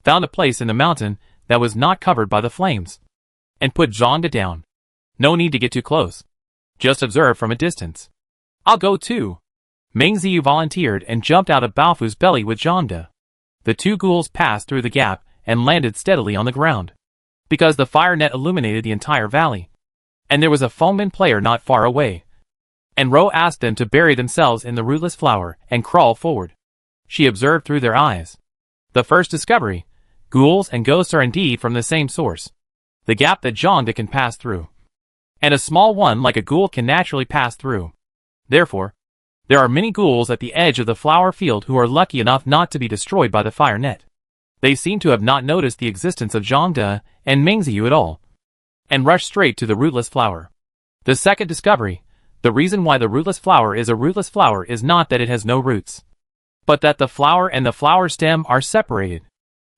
found a place in the mountain that was not covered by the flames, and put Zhangde down. No need to get too close. Just observe from a distance. I'll go too. Meng Ziyu volunteered and jumped out of Baofu's belly with Zhangde. The two ghouls passed through the gap and landed steadily on the ground, because the fire net illuminated the entire valley, and there was a Fengmen player not far away. And Ro asked them to bury themselves in the rootless flower and crawl forward. She observed through their eyes. The first discovery: ghouls and ghosts are indeed from the same source. The gap that Zhangde can pass through, and a small one like a ghoul can naturally pass through. Therefore, there are many ghouls at the edge of the flower field who are lucky enough not to be destroyed by the fire net. They seem to have not noticed the existence of Zhangde and Meng Ziyu at all, and rushed straight to the rootless flower. The second discovery: the reason why the rootless flower is a rootless flower is not that it has no roots, but that the flower and the flower stem are separated.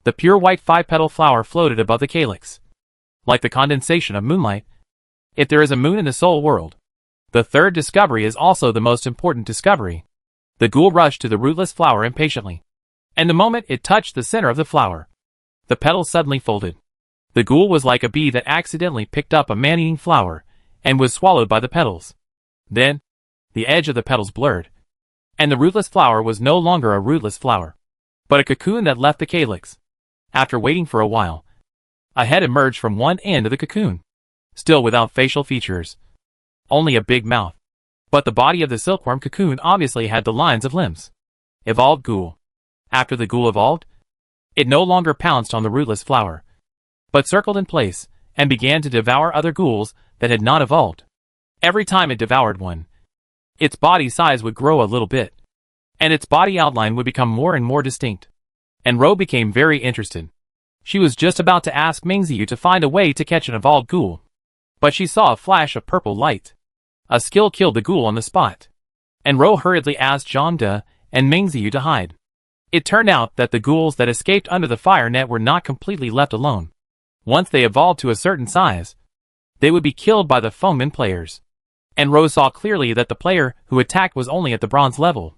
The pure white 5-petal flower floated above the calyx, like the condensation of moonlight, if there is a moon in the soul world. The third discovery is also the most important discovery. The ghoul rushed to the rootless flower impatiently, and the moment it touched the center of the flower, the petals suddenly folded. The ghoul was like a bee that accidentally picked up a man-eating flower and was swallowed by the petals. Then, the edge of the petals blurred, and the rootless flower was no longer a rootless flower, but a cocoon that left the calyx. After waiting for a while, a head emerged from one end of the cocoon, still without facial features, only a big mouth. But the body of the silkworm cocoon obviously had the lines of limbs. Evolved ghoul. After the ghoul evolved, it no longer pounced on the rootless flower, but circled in place and began to devour other ghouls that had not evolved. Every time it devoured one, its body size would grow a little bit, and its body outline would become more and more distinct. And Ro became very interested. She was just about to ask Meng Ziyu to find a way to catch an evolved ghoul, but she saw a flash of purple light. A skill killed the ghoul on the spot, and Ro hurriedly asked Zhangde and Meng Ziyu to hide. It turned out that the ghouls that escaped under the fire net were not completely left alone. Once they evolved to a certain size, they would be killed by the Fengmen players. And Ro saw clearly that the player who attacked was only at the bronze level,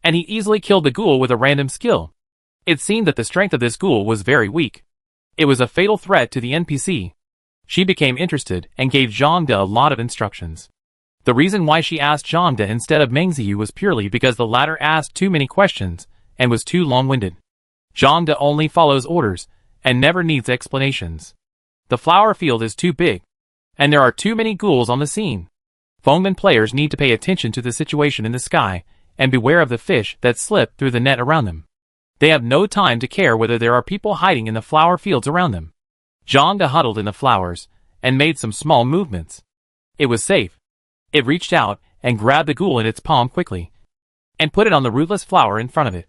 and he easily killed the ghoul with a random skill. It seemed that the strength of this ghoul was very weak. It was a fatal threat to the NPC. She became interested and gave Zhangde a lot of instructions. The reason why she asked Zhangde instead of Meng Ziyu was purely because the latter asked too many questions and was too long-winded. Zhangde only follows orders and never needs explanations. The flower field is too big, and there are too many ghouls on the scene. Fengmen players need to pay attention to the situation in the sky and beware of the fish that slip through the net around them. They have no time to care whether there are people hiding in the flower fields around them. Zhangde huddled in the flowers and made some small movements. It was safe. It reached out and grabbed the ghoul in its palm quickly and put it on the rootless flower in front of it.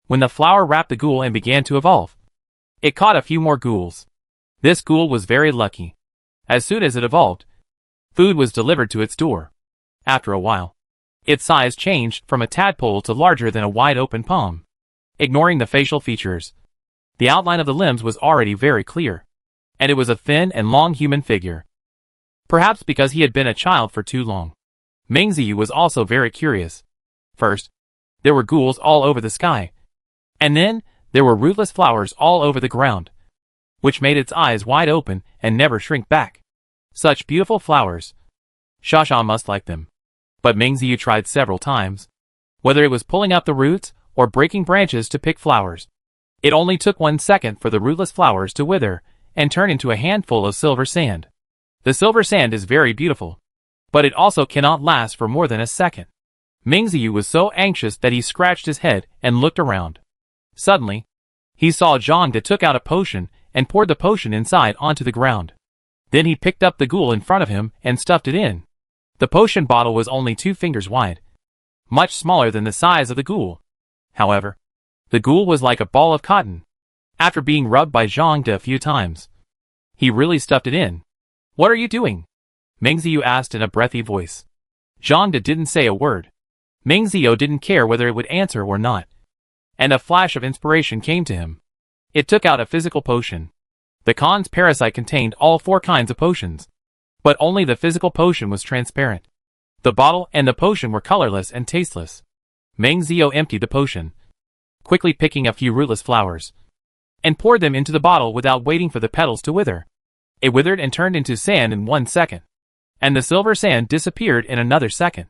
When the flower wrapped the ghoul and began to evolve, it caught a few more ghouls. This ghoul was very lucky. As soon as it evolved, food was delivered to its door. After a while, its size changed from a tadpole to larger than a wide-open palm. Ignoring the facial features, the outline of the limbs was already very clear, and it was a thin and long human figure. Perhaps because he had been a child for too long. Meng Ziyu was also very curious. First, there were ghouls all over the sky, and then there were rootless flowers all over the ground, which made its eyes wide open and never shrink back. Such beautiful flowers. Shasha must like them. But Meng Ziyu tried several times, whether it was pulling up the roots or breaking branches to pick flowers. It only took 1 second for the rootless flowers to wither and turn into a handful of silver sand. The silver sand is very beautiful, but it also cannot last for more than a second. Meng Ziyu was so anxious that he scratched his head and looked around. Suddenly, he saw Zhangde took out a potion and poured the potion inside onto the ground. Then he picked up the ghoul in front of him and stuffed it in. The potion bottle was only 2 fingers wide, much smaller than the size of the ghoul. However, the ghoul was like a ball of cotton. After being rubbed by Zhang De a few times, he really stuffed it in. "What are you doing?" Meng Ziyu asked in a breathy voice. Zhang De didn't say a word. Meng Ziyu didn't care whether it would answer or not. And a flash of inspiration came to him. It took out a physical potion. The Khan's parasite contained all 4 kinds of potions. But only the physical potion was transparent. The bottle and the potion were colorless and tasteless. Meng Ziyu emptied the potion, quickly picking a few rootless flowers, and poured them into the bottle without waiting for the petals to wither. It withered and turned into sand in 1 second. And the silver sand disappeared in another second.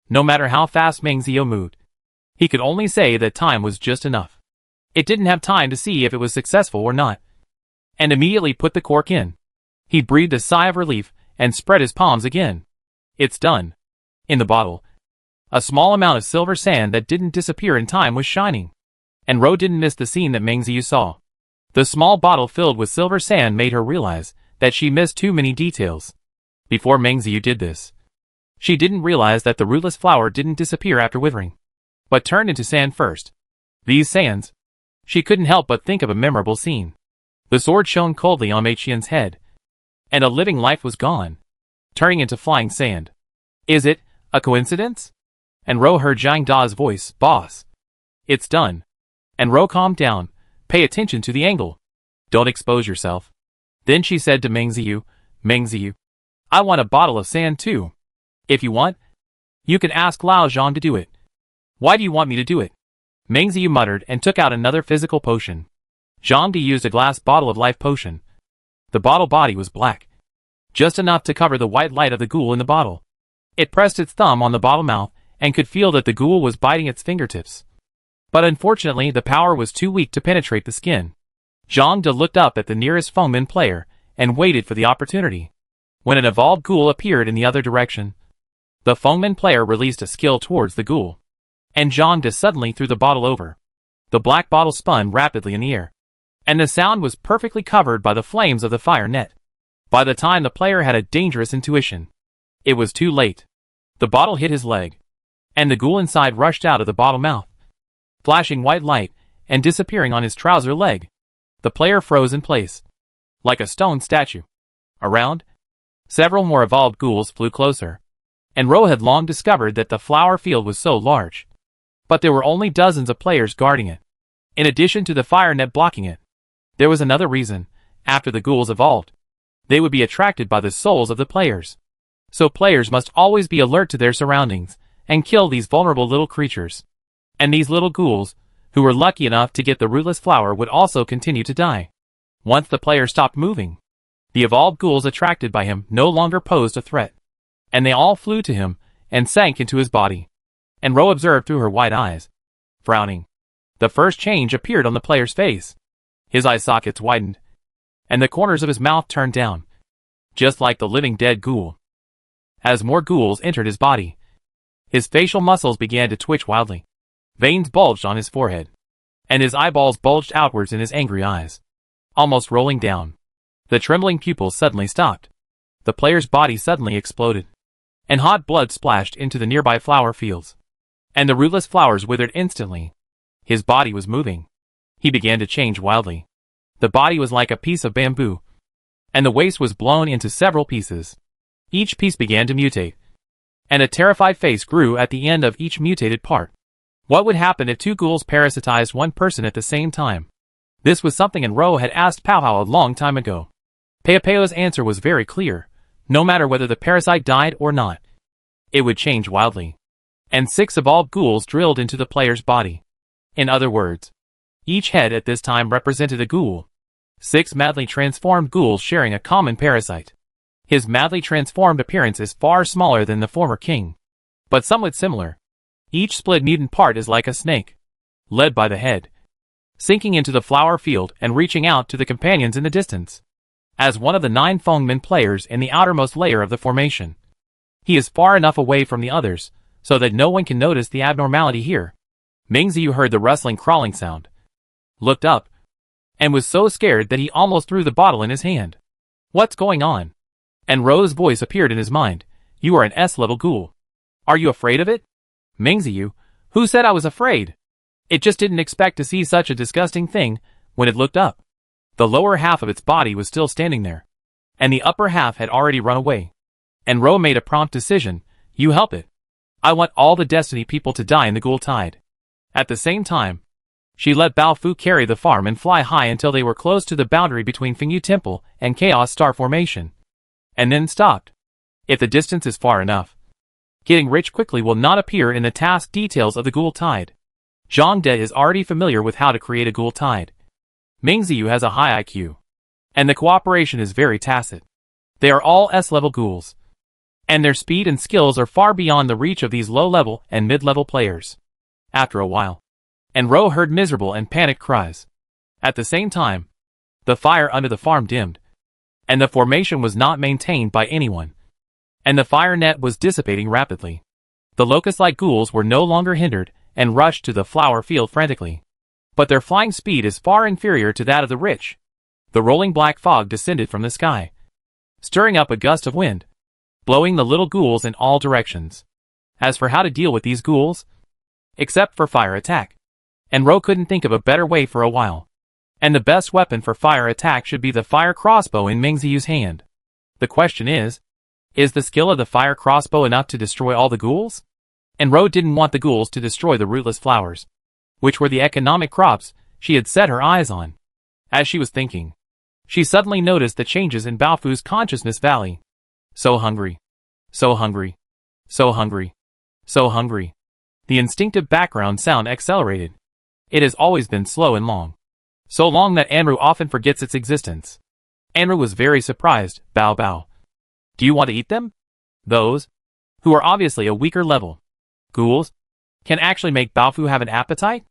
No matter how fast Meng Ziyu moved, he could only say that time was just enough. It didn't have time to see if it was successful or not, and immediately put the cork in. He breathed a sigh of relief and spread his palms again. It's done. In the bottle, a small amount of silver sand that didn't disappear in time was shining. And Ro didn't miss the scene that Meng Ziyu saw. The small bottle filled with silver sand made her realize that she missed too many details. Before Meng Ziyu did this, she didn't realize that the rootless flower didn't disappear after withering, but turned into sand first. These sands, she couldn't help but think of a memorable scene. The sword shone coldly on Mei Qian's head, and a living life was gone, turning into flying sand. Is it a coincidence? And Ro heard Zhang Da's voice, "Boss, it's done." And Ro calmed down. "Pay attention to the angle. Don't expose yourself." Then she said to Meng Ziyu, "Meng Ziyu, I want a bottle of sand too. If you want, you can ask Lao Zhan to do it." "Why do you want me to do it?" Meng Ziyu muttered and took out another physical potion. Zhang De used a glass bottle of life potion. The bottle body was black, just enough to cover the white light of the ghoul in the bottle. It pressed its thumb on the bottle mouth and could feel that the ghoul was biting its fingertips. But unfortunately the power was too weak to penetrate the skin. Zhang De looked up at the nearest Fengmin player and waited for the opportunity. When an evolved ghoul appeared in the other direction, the Fengmin player released a skill towards the ghoul, and Zhang De suddenly threw the bottle over. The black bottle spun rapidly in the air, and the sound was perfectly covered by the flames of the fire net. By the time the player had a dangerous intuition, it was too late. The bottle hit his leg, and the ghoul inside rushed out of the bottle mouth, flashing white light and disappearing on his trouser leg. The player froze in place, like a stone statue. Around, several more evolved ghouls flew closer, and Ro had long discovered that the flower field was so large. But there were only dozens of players guarding it. In addition to the fire net blocking it, there was another reason. After the ghouls evolved, they would be attracted by the souls of the players. So players must always be alert to their surroundings and kill these vulnerable little creatures. And these little ghouls, who were lucky enough to get the rootless flower, would also continue to die. Once the player stopped moving, the evolved ghouls attracted by him no longer posed a threat, and they all flew to him and sank into his body. And Ro observed through her wide eyes, frowning. The first change appeared on the player's face. His eye sockets widened, and the corners of his mouth turned down, just like the living dead ghoul. As more ghouls entered his body, his facial muscles began to twitch wildly. Veins bulged on his forehead, and his eyeballs bulged outwards in his angry eyes, almost rolling down. The trembling pupils suddenly stopped. The player's body suddenly exploded, and hot blood splashed into the nearby flower fields, and the rootless flowers withered instantly. His body was moving. He began to change wildly. The body was like a piece of bamboo, and the waist was blown into several pieces. Each piece began to mutate, and a terrified face grew at the end of each mutated part. What would happen if 2 ghouls parasitized one person at the same time? This was something Ro had asked Pao Hao a long time ago. Pao's answer was very clear. No matter whether the parasite died or not, it would change wildly. And 6 evolved ghouls drilled into the player's body. In other words, each head at this time represented a ghoul. 6 madly transformed ghouls sharing a common parasite. His madly transformed appearance is far smaller than the former king, but somewhat similar. Each split mutant part is like a snake, led by the head, sinking into the flower field and reaching out to the companions in the distance. As one of the 9 Fengmin players in the outermost layer of the formation, he is far enough away from the others so that no one can notice the abnormality here. Meng Ziyu heard the rustling crawling sound, looked up, and was so scared that he almost threw the bottle in his hand. "What's going on?" And Ro's voice appeared in his mind. "You are an S-level ghoul. Are you afraid of it?" Mingziyu, who said I was afraid? It just didn't expect to see such a disgusting thing when it looked up. The lower half of its body was still standing there, and the upper half had already run away. And Ro made a prompt decision. You help it. I want all the Destiny people to die in the Ghoul Tide. At the same time, she let Baofu carry the farm and fly high until they were close to the boundary between Fengyu Temple and Chaos Star Formation. And then stopped. If the distance is far enough, getting rich quickly will not appear in the task details of the Ghoul Tide. Zhang De is already familiar with how to create a Ghoul Tide. Mingziyu has a high IQ, and the cooperation is very tacit. They are all S-level ghouls, and their speed and skills are far beyond the reach of these low-level and mid-level players. After a while, and Ro heard miserable and panicked cries. At the same time, the fire under the farm dimmed, and the formation was not maintained by anyone, and the fire net was dissipating rapidly. The locust-like ghouls were no longer hindered and rushed to the flower field frantically. But their flying speed is far inferior to that of the rich. The rolling black fog descended from the sky, stirring up a gust of wind, blowing the little ghouls in all directions. As for how to deal with these ghouls, except for fire attack, and Ro couldn't think of a better way for a while. And the best weapon for fire attack should be the fire crossbow in Mingziyu's hand. The question is the skill of the fire crossbow enough to destroy all the ghouls? And Ro didn't want the ghouls to destroy the rootless flowers, which were the economic crops she had set her eyes on. As she was thinking, she suddenly noticed the changes in Baofu's consciousness valley. So hungry. So hungry. So hungry. So hungry. The instinctive background sound accelerated. It has always been slow and long. So long that Anru often forgets its existence. Anru was very surprised. Bao Bao. Do you want to eat them? Those, who are obviously a weaker level ghouls, can actually make Baofu have an appetite?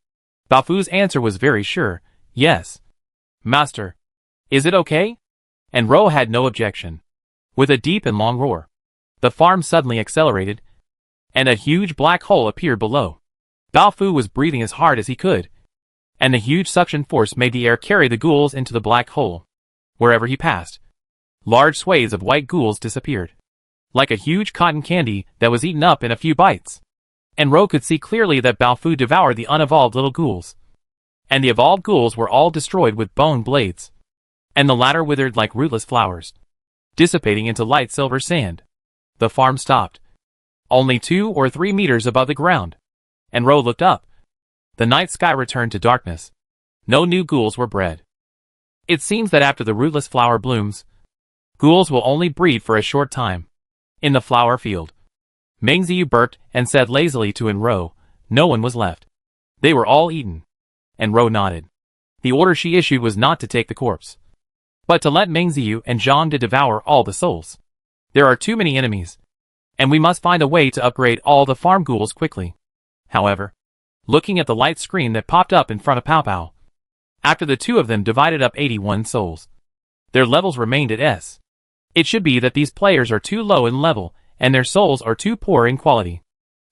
Baofu's answer was very sure. Yes. Master. Is it okay? And Ro had no objection. With a deep and long roar, the farm suddenly accelerated, and a huge black hole appeared below. Baofu was breathing as hard as he could, and the huge suction force made the air carry the ghouls into the black hole. Wherever he passed, large swathes of white ghouls disappeared, like a huge cotton candy that was eaten up in a few bites. And Ro could see clearly that Baofu devoured the unevolved little ghouls. And the evolved ghouls were all destroyed with bone blades, and the latter withered like rootless flowers, dissipating into light silver sand. The farm stopped, only 2 or 3 meters above the ground, and Ro looked up. The night sky returned to darkness. No new ghouls were bred. It seems that after the rootless flower blooms, ghouls will only breed for a short time. In the flower field, Mingziyu burped and said lazily to Ro, no one was left. They were all eaten. And Ro nodded. The order she issued was not to take the corpse, but to let Mingziyu and Zhang De devour all the souls. There are too many enemies, and we must find a way to upgrade all the farm ghouls quickly. However, looking at the light screen that popped up in front of Pao Pao, after the two of them divided up 81 souls, their levels remained at S. It should be that these players are too low in level, and their souls are too poor in quality.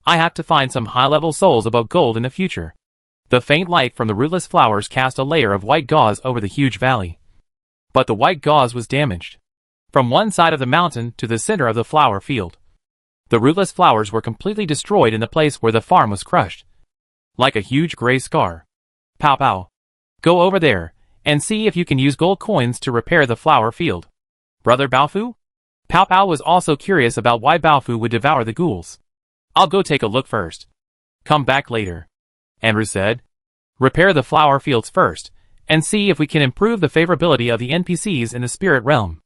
I have to find some high-level souls above gold in the future. The faint light from the rootless flowers cast a layer of white gauze over the huge valley. But the white gauze was damaged. From one side of the mountain to the center of the flower field, the rootless flowers were completely destroyed in the place where the farm was crushed, like a huge gray scar. Pao Pao, go over there, and see if you can use gold coins to repair the flower field. Brother Baofu? Pao Pao was also curious about why Baofu would devour the ghouls. I'll go take a look first. Come back later. Anru said. Repair the flower fields first, and see if we can improve the favorability of the NPCs in the spirit realm.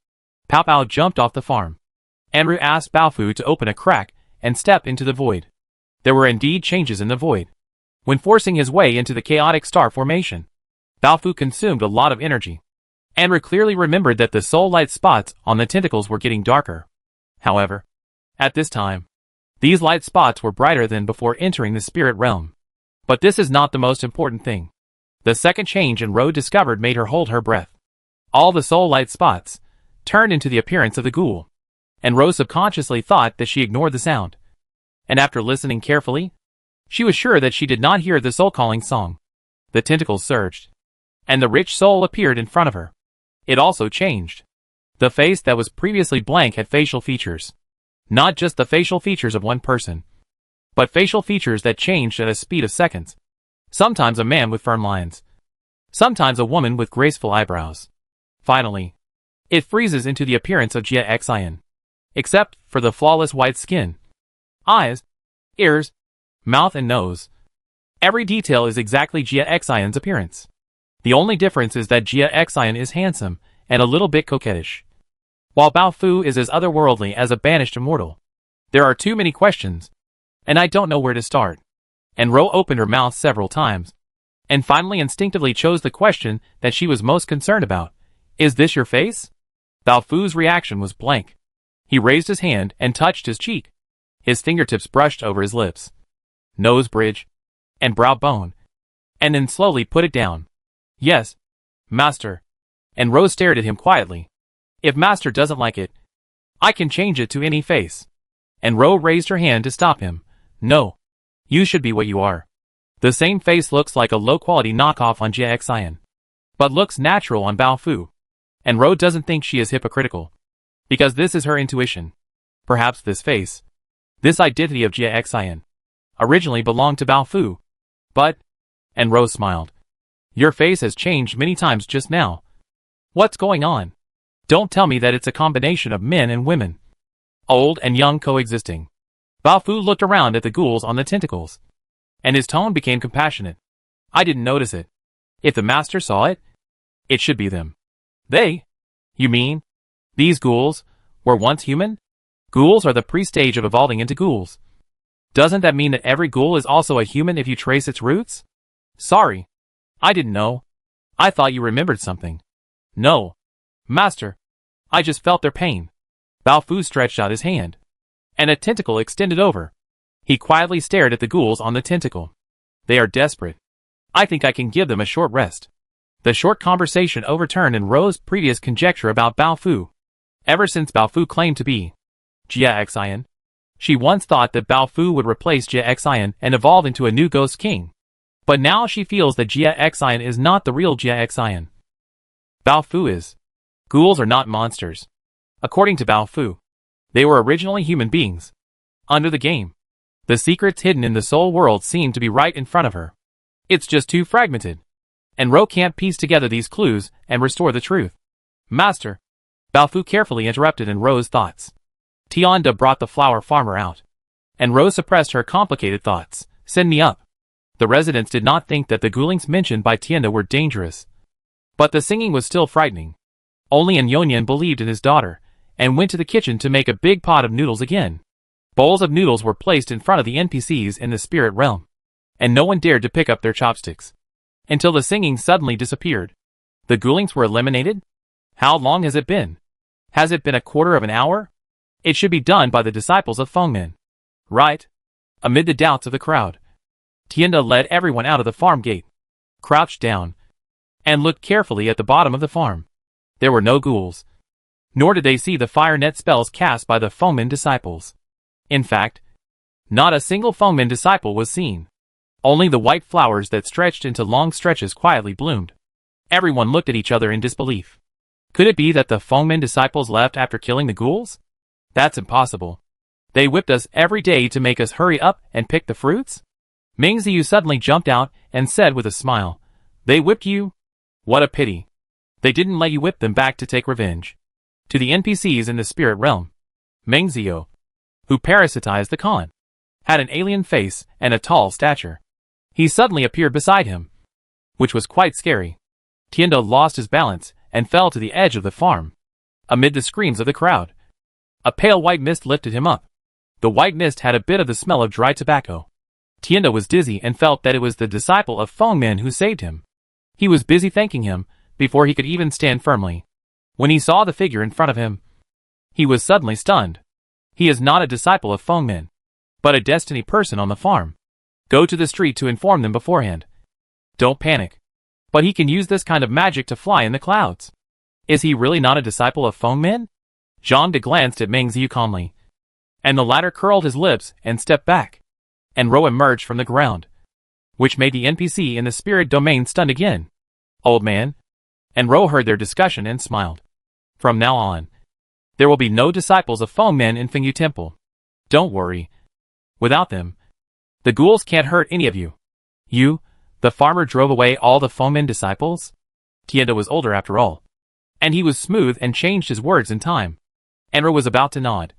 Pao Pao jumped off the farm. Anru asked Baofu to open a crack and step into the void. There were indeed changes in the void. When forcing his way into the chaotic star formation, Baofu consumed a lot of energy. Anru clearly remembered that the soul light spots on the tentacles were getting darker. However, at this time, these light spots were brighter than before entering the spirit realm. But this is not the most important thing. The second change Ro discovered made her hold her breath. All the soul light spots turned into the appearance of the ghoul, and Ro subconsciously thought that she ignored the sound. And after listening carefully, she was sure that she did not hear the soul-calling song. The tentacles surged, and the rich soul appeared in front of her. It also changed. The face that was previously blank had facial features. Not just the facial features of one person, but facial features that changed at a speed of seconds. Sometimes a man with firm lines. Sometimes a woman with graceful eyebrows. Finally, it freezes into the appearance of Jia Xian. Except for the flawless white skin, eyes, ears, mouth and nose. Every detail is exactly Jia Xian's appearance. The only difference is that Jia Xian is handsome and a little bit coquettish, while Bao Fu is as otherworldly as a banished immortal. There are too many questions, and I don't know where to start. And Ro opened her mouth several times, and finally instinctively chose the question that she was most concerned about. Is this your face? Bao Fu's reaction was blank. He raised his hand and touched his cheek. His fingertips brushed over his lips, nose bridge, and brow bone, and then slowly put it down. Yes, master. And Ro stared at him quietly. If master doesn't like it, I can change it to any face. And Ro raised her hand to stop him. No. You should be what you are. The same face looks like a low-quality knockoff on Jia Xian, but looks natural on Bao Fu. And Ro doesn't think she is hypocritical, because this is her intuition. Perhaps this face, this identity of Jia Xian, originally belonged to Bao Fu. But, and Ro smiled, your face has changed many times just now. What's going on? Don't tell me that it's a combination of men and women, old and young coexisting. Bao Fu looked around at the ghouls on the tentacles, and his tone became compassionate. I didn't notice it. If the master saw it, it should be them. They? You mean? These ghouls were once human? Ghouls are the pre-stage of evolving into ghouls. Doesn't that mean that every ghoul is also a human if you trace its roots? Sorry. I didn't know. I thought you remembered something. No. Master. I just felt their pain. Bao Fu stretched out his hand, and a tentacle extended over. He quietly stared at the ghouls on the tentacle. They are desperate. I think I can give them a short rest. The short conversation overturned in Ro's previous conjecture about Bao Fu. Ever since Bao Fu claimed to be Jia Xian, she once thought that Bao Fu would replace Jia Xian and evolve into a new ghost king. But now she feels that Jia Xian is not the real Jia Xian. Bao Fu is. Ghouls are not monsters. According to Bao Fu, they were originally human beings. Under the game, the secrets hidden in the soul world seem to be right in front of her. It's just too fragmented, and Ro can't piece together these clues and restore the truth. Master. Bao Fu carefully interrupted in Ro's thoughts. Tianda brought the flower farmer out, and Ro suppressed her complicated thoughts. Send me up. The residents did not think that the ghoulings mentioned by Tianda were dangerous, but the singing was still frightening. Only Anyonyan believed in his daughter, and went to the kitchen to make a big pot of noodles again. Bowls of noodles were placed in front of the NPCs in the spirit realm, and no one dared to pick up their chopsticks, until the singing suddenly disappeared. The ghoulings were eliminated? How long has it been? Has it been a quarter of an hour? It should be done by the disciples of Fengmen. Right? Amid the doubts of the crowd, Tianda led everyone out of the farm gate, crouched down, and looked carefully at the bottom of the farm. There were no ghouls, nor did they see the fire net spells cast by the Fengmen disciples. In fact, not a single Fengmen disciple was seen. Only the white flowers that stretched into long stretches quietly bloomed. Everyone looked at each other in disbelief. Could it be that the Fengmen disciples left after killing the ghouls? That's impossible. They whipped us every day to make us hurry up and pick the fruits? Ming Ziyu suddenly jumped out and said with a smile, They whipped you? What a pity. They didn't let you whip them back to take revenge. To the NPCs in the spirit realm, Meng Zio, who parasitized the Khan, had an alien face and a tall stature. He suddenly appeared beside him, which was quite scary. Tianda lost his balance and fell to the edge of the farm. Amid the screams of the crowd, a pale white mist lifted him up. The white mist had a bit of the smell of dry tobacco. Tianda was dizzy and felt that it was the disciple of Fengmen who saved him. He was busy thanking him before he could even stand firmly. When he saw the figure in front of him, he was suddenly stunned. He is not a disciple of Fengmen, but a destiny person on the farm. Go to the street to inform them beforehand. Don't panic. But he can use this kind of magic to fly in the clouds. Is he really not a disciple of Fengmen? Zhang De glanced at Meng Ziyu calmly, and the latter curled his lips and stepped back. And Ro emerged from the ground, which made the NPC in the spirit domain stunned again. Old man. And Ro heard their discussion and smiled. From now on, there will be no disciples of Fengmen in Fengyu Temple. Don't worry. Without them, The ghouls can't hurt any of you. You, the farmer drove away all the foemen disciples? Tienda was older after all. And he was smooth and changed his words in time. Enro was about to nod.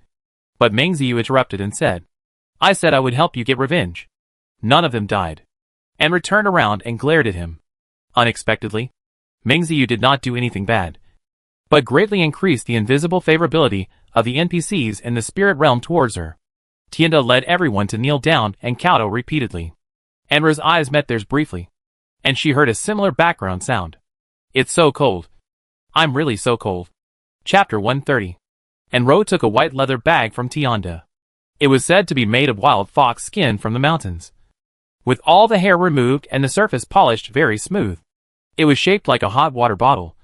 But Meng Ziyu interrupted and said, I said I would help you get revenge. None of them died. Enro turned around and glared at him. Unexpectedly, Meng Ziyu did not do anything bad, but greatly increased the invisible favorability of the NPCs in the spirit realm towards her. Tienda led everyone to kneel down and kowtow repeatedly. Enro's eyes met theirs briefly, and she heard a similar background sound. It's so cold. I'm really so cold. Chapter 130. Enro took a white leather bag from Tienda. It was said to be made of wild fox skin from the mountains, with all the hair removed and the surface polished very smooth. It was shaped like a hot water bottle,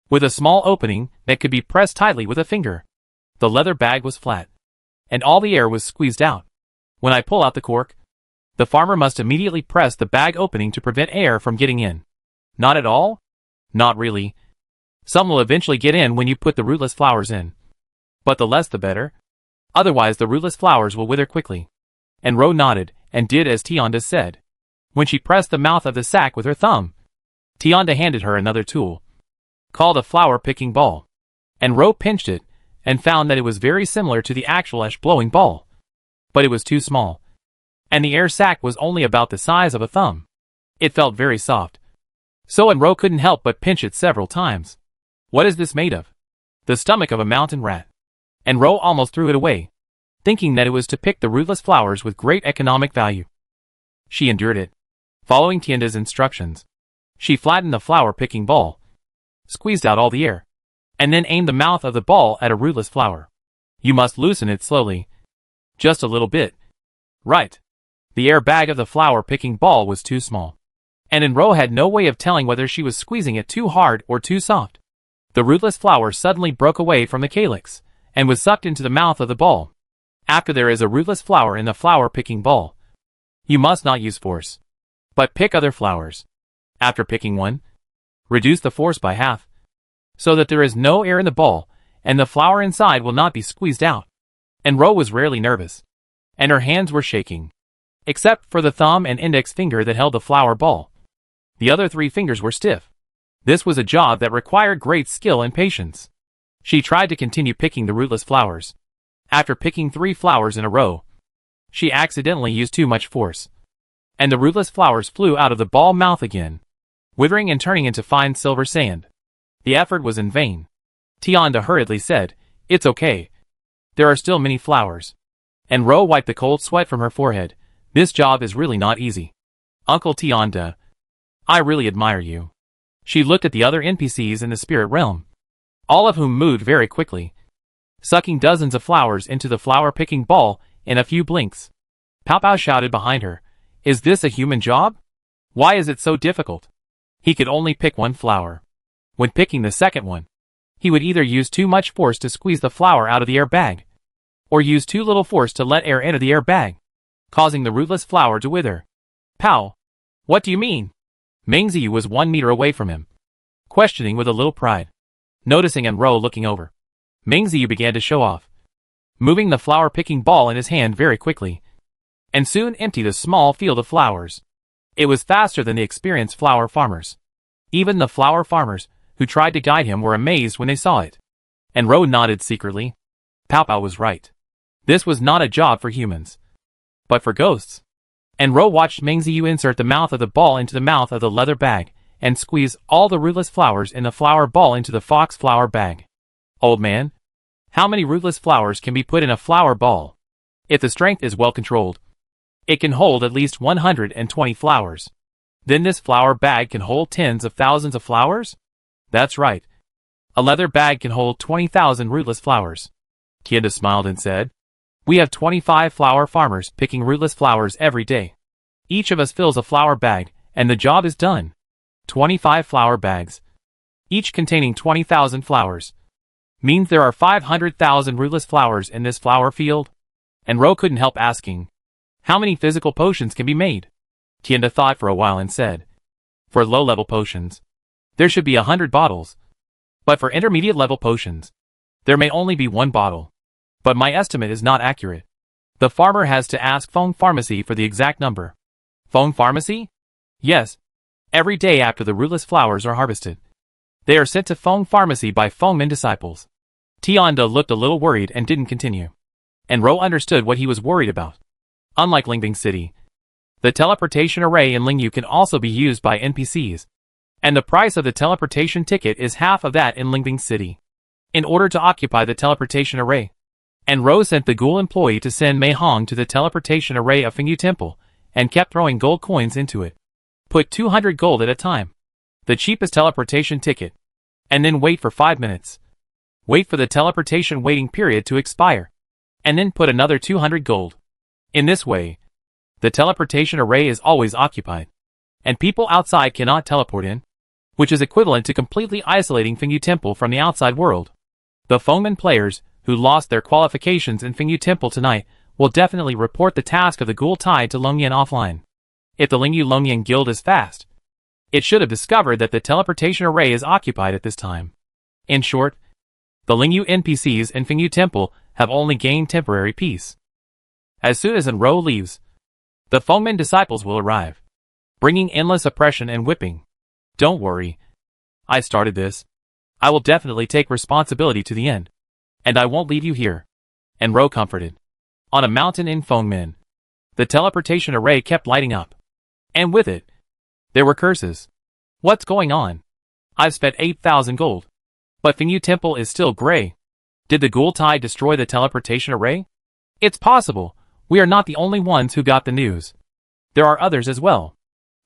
with a small opening that could be pressed tightly with a finger. The leather bag was flat, and all the air was squeezed out. When I pull out the cork, the farmer must immediately press the bag opening to prevent air from getting in. Not at all? Not really. Some will eventually get in when you put the rootless flowers in. But the less the better. Otherwise the rootless flowers will wither quickly. Enro nodded, and did as Tienda said. When she pressed the mouth of the sack with her thumb, Tienda handed her another tool, called a flower-picking ball. Enro pinched it, and found that it was very similar to the actual ash-blowing ball. But it was too small, and the air sac was only about the size of a thumb. It felt very soft, so Enro couldn't help but pinch it several times. What is this made of? The stomach of a mountain rat. Enro almost threw it away, thinking that it was to pick the rootless flowers with great economic value. She endured it, following Tienda's instructions. She flattened the flower-picking ball, squeezed out all the air, and then aimed the mouth of the ball at a rootless flower. You must loosen it slowly. Just a little bit. Right. The air bag of the flower-picking ball was too small, and Enro had no way of telling whether she was squeezing it too hard or too soft. The rootless flower suddenly broke away from the calyx, and was sucked into the mouth of the ball. After there is a rootless flower in the flower-picking ball, you must not use force, but pick other flowers. After picking one, reduce the force by half, so that there is no air in the ball, and the flower inside will not be squeezed out. Enro was rarely nervous, and her hands were shaking, except for the thumb and index finger that held the flower ball. The other 3 fingers were stiff. This was a job that required great skill and patience. She tried to continue picking the rootless flowers. After picking 3 flowers in a row, she accidentally used too much force, and the rootless flowers flew out of the ball mouth again, withering and turning into fine silver sand. The effort was in vain. Tienda hurriedly said, It's okay. There are still many flowers. Enro wiped the cold sweat from her forehead. This job is really not easy. Uncle Tienda, I really admire you. She looked at the other NPCs in the spirit realm, all of whom moved very quickly, sucking dozens of flowers into the flower-picking ball in a few blinks. Pao Pao shouted behind her, Is this a human job? Why is it so difficult? He could only pick 1 flower. When picking the second one, he would either use too much force to squeeze the flower out of the air bag, or use too little force to let air enter the air bag, causing the rootless flower to wither. Pao, what do you mean? Meng Ziyu was 1 meter away from him, questioning with a little pride. Noticing Enro looking over, Meng Ziyu began to show off, moving the flower-picking ball in his hand very quickly, and soon emptied a small field of flowers. It was faster than the experienced flower farmers. Even the flower farmers, who tried to guide him, were amazed when they saw it. Enro nodded secretly. Pao Pao was right. This was not a job for humans, but for ghosts. Enro watched Meng Ziyu insert the mouth of the ball into the mouth of the leather bag, and squeeze all the rootless flowers in the flower ball into the fox flower bag. Old man, how many rootless flowers can be put in a flower ball? If the strength is well controlled, it can hold at least 120 flowers. Then this flower bag can hold tens of thousands of flowers? That's right. A leather bag can hold 20,000 rootless flowers. Tienda smiled and said, We have 25 flower farmers picking rootless flowers every day. Each of us fills a flower bag, and the job is done. 25 flower bags, each containing 20,000 flowers, means there are 500,000 rootless flowers in this flower field? Enro couldn't help asking, How many physical potions can be made? Tienda thought for a while and said, For low-level potions, there should be 100 bottles. But for intermediate-level potions, there may only be 1 bottle. But my estimate is not accurate. The farmer has to ask Feng Pharmacy for the exact number. Feng Pharmacy? Yes. Every day after the rootless flowers are harvested, they are sent to Feng Pharmacy by Fengmin disciples. Tianda looked a little worried and didn't continue. And Ro understood what he was worried about. Unlike Lingbing City, the teleportation array in Lingyu can also be used by NPCs, and the price of the teleportation ticket is half of that in Lingbing City. In order to occupy the teleportation array, and Ro sent the ghoul employee to send Mei Hong to the teleportation array of Fengyu Temple, and kept throwing gold coins into it. Put 200 gold at a time, the cheapest teleportation ticket, and then wait for 5 minutes. Wait for the teleportation waiting period to expire, and then put another 200 gold. In this way, the teleportation array is always occupied, and people outside cannot teleport in, which is equivalent to completely isolating Fengyu Temple from the outside world. The Fengmin players, who lost their qualifications in Fengyu Temple tonight, will definitely report the task of the ghoul tied to Longyan offline. If the Lingyu Longyan guild is fast, it should have discovered that the teleportation array is occupied at this time. In short, the Lingyu NPCs in Fengyu Temple have only gained temporary peace. As soon as Enro leaves, the Fengmin disciples will arrive, bringing endless oppression and whipping. Don't worry. I started this. I will definitely take responsibility to the end. And I won't leave you here. Enro comforted. On a mountain in Fengmin, the teleportation array kept lighting up. And with it, there were curses. What's going on? I've spent 8,000 gold. But Fengyu Temple is still gray. Did the ghoul tide destroy the teleportation array? It's possible. We are not the only ones who got the news. There are others as well.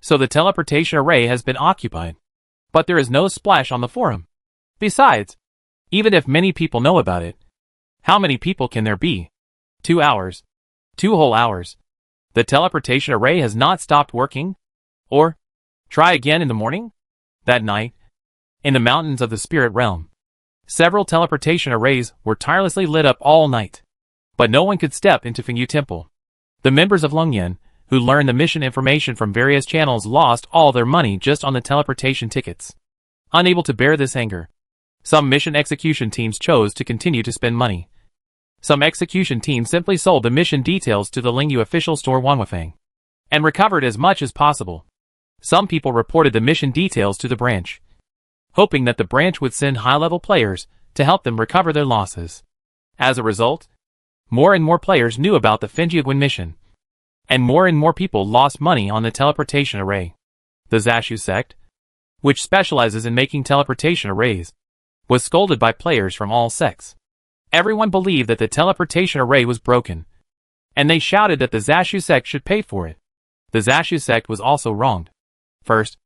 So the teleportation array has been occupied. But there is no splash on the forum. Besides, even if many people know about it, how many people can there be? 2 hours. 2 whole hours. The teleportation array has not stopped working? Or, try again in the morning? That night, in the mountains of the spirit realm, several teleportation arrays were tirelessly lit up all night. But no one could step into Fengyu Temple. The members of Longyan, who learned the mission information from various channels, lost all their money just on the teleportation tickets. Unable to bear this anger, some mission execution teams chose to continue to spend money. Some execution teams simply sold the mission details to the Lingyu official store Wanwafang, and recovered as much as possible. Some people reported the mission details to the branch, hoping that the branch would send high-level players to help them recover their losses. As a result, more and more players knew about the Fenjiagwin mission, and more people lost money on the teleportation array. The Zashu sect, which specializes in making teleportation arrays, was scolded by players from all sects. Everyone believed that the teleportation array was broken, and they shouted that the Zashu sect should pay for it. The Zashu sect was also wronged. First,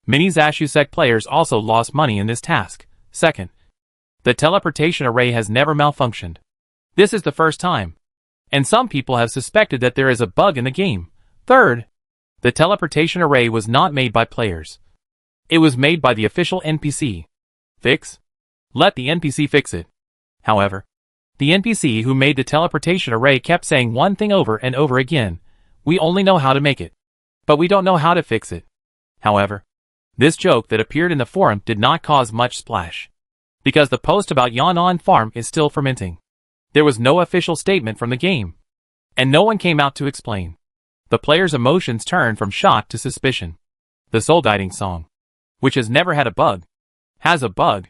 many Zashu sect players also lost money in this task. Second, the teleportation array has never malfunctioned. This is the first time, and some people have suspected that there is a bug in the game. Third, the teleportation array was not made by players. It was made by the official NPC. Fix? Let the NPC fix it. However, the NPC who made the teleportation array kept saying one thing over and over again: we only know how to make it, but we don't know how to fix it. However, this joke that appeared in the forum did not cause much splash, because the post about Yan'an Farm is still fermenting. There was no official statement from the game, and no one came out to explain. The players' emotions turned from shock to suspicion. The soul guiding song, which has never had a bug, has a bug.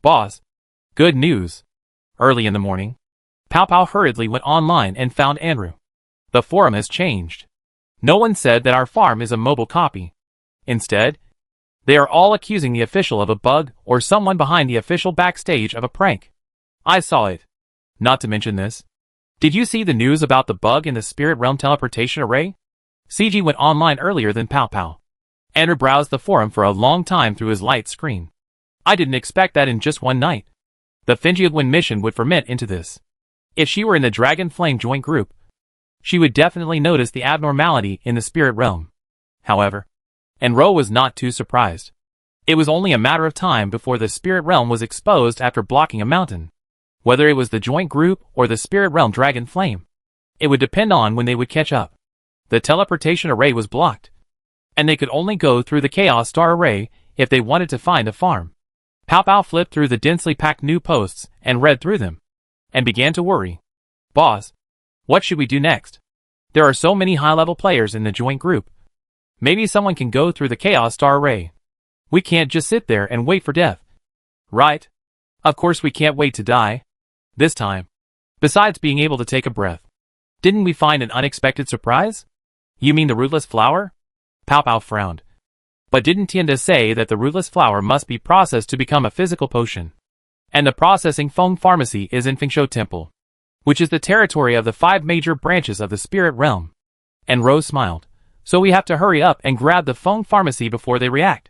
Boss, good news. Early in the morning, Pow Pow hurriedly went online and found Andrew. The forum has changed. No one said that our farm is a mobile copy. Instead, they are all accusing the official of a bug or someone behind the official backstage of a prank. I saw it. Not to mention this. Did you see the news about the bug in the Spirit Realm teleportation array? CG went online earlier than Pow Pow. Andrew browsed the forum for a long time through his light screen. I didn't expect that in just one night. The Fenjiagwin mission would ferment into this. If she were in the Dragon Flame joint group, she would definitely notice the abnormality in the spirit realm. However, Enro was not too surprised. It was only a matter of time before the spirit realm was exposed after blocking a mountain. Whether it was the joint group or the spirit realm Dragon Flame, it would depend on when they would catch up. The teleportation array was blocked, and they could only go through the Chaos Star array if they wanted to find a farm. Pow Pow flipped through the densely packed new posts and read through them, and began to worry. Boss, What should we do next? There are so many high-level players in the joint group. Maybe someone can go through the Chaos Star Array. We can't just sit there and wait for death. Right? Of course we can't wait to die. This time. Besides being able to take a breath. Didn't we find an unexpected surprise? You mean the rootless flower? Pow Pow frowned. But didn't Tienda say that the rootless flower must be processed to become a physical potion? And the processing Feng Pharmacy is in Fengsho Temple, which is the territory of the 5 major branches of the spirit realm. And Rose smiled. So we have to hurry up and grab the Feng Pharmacy before they react.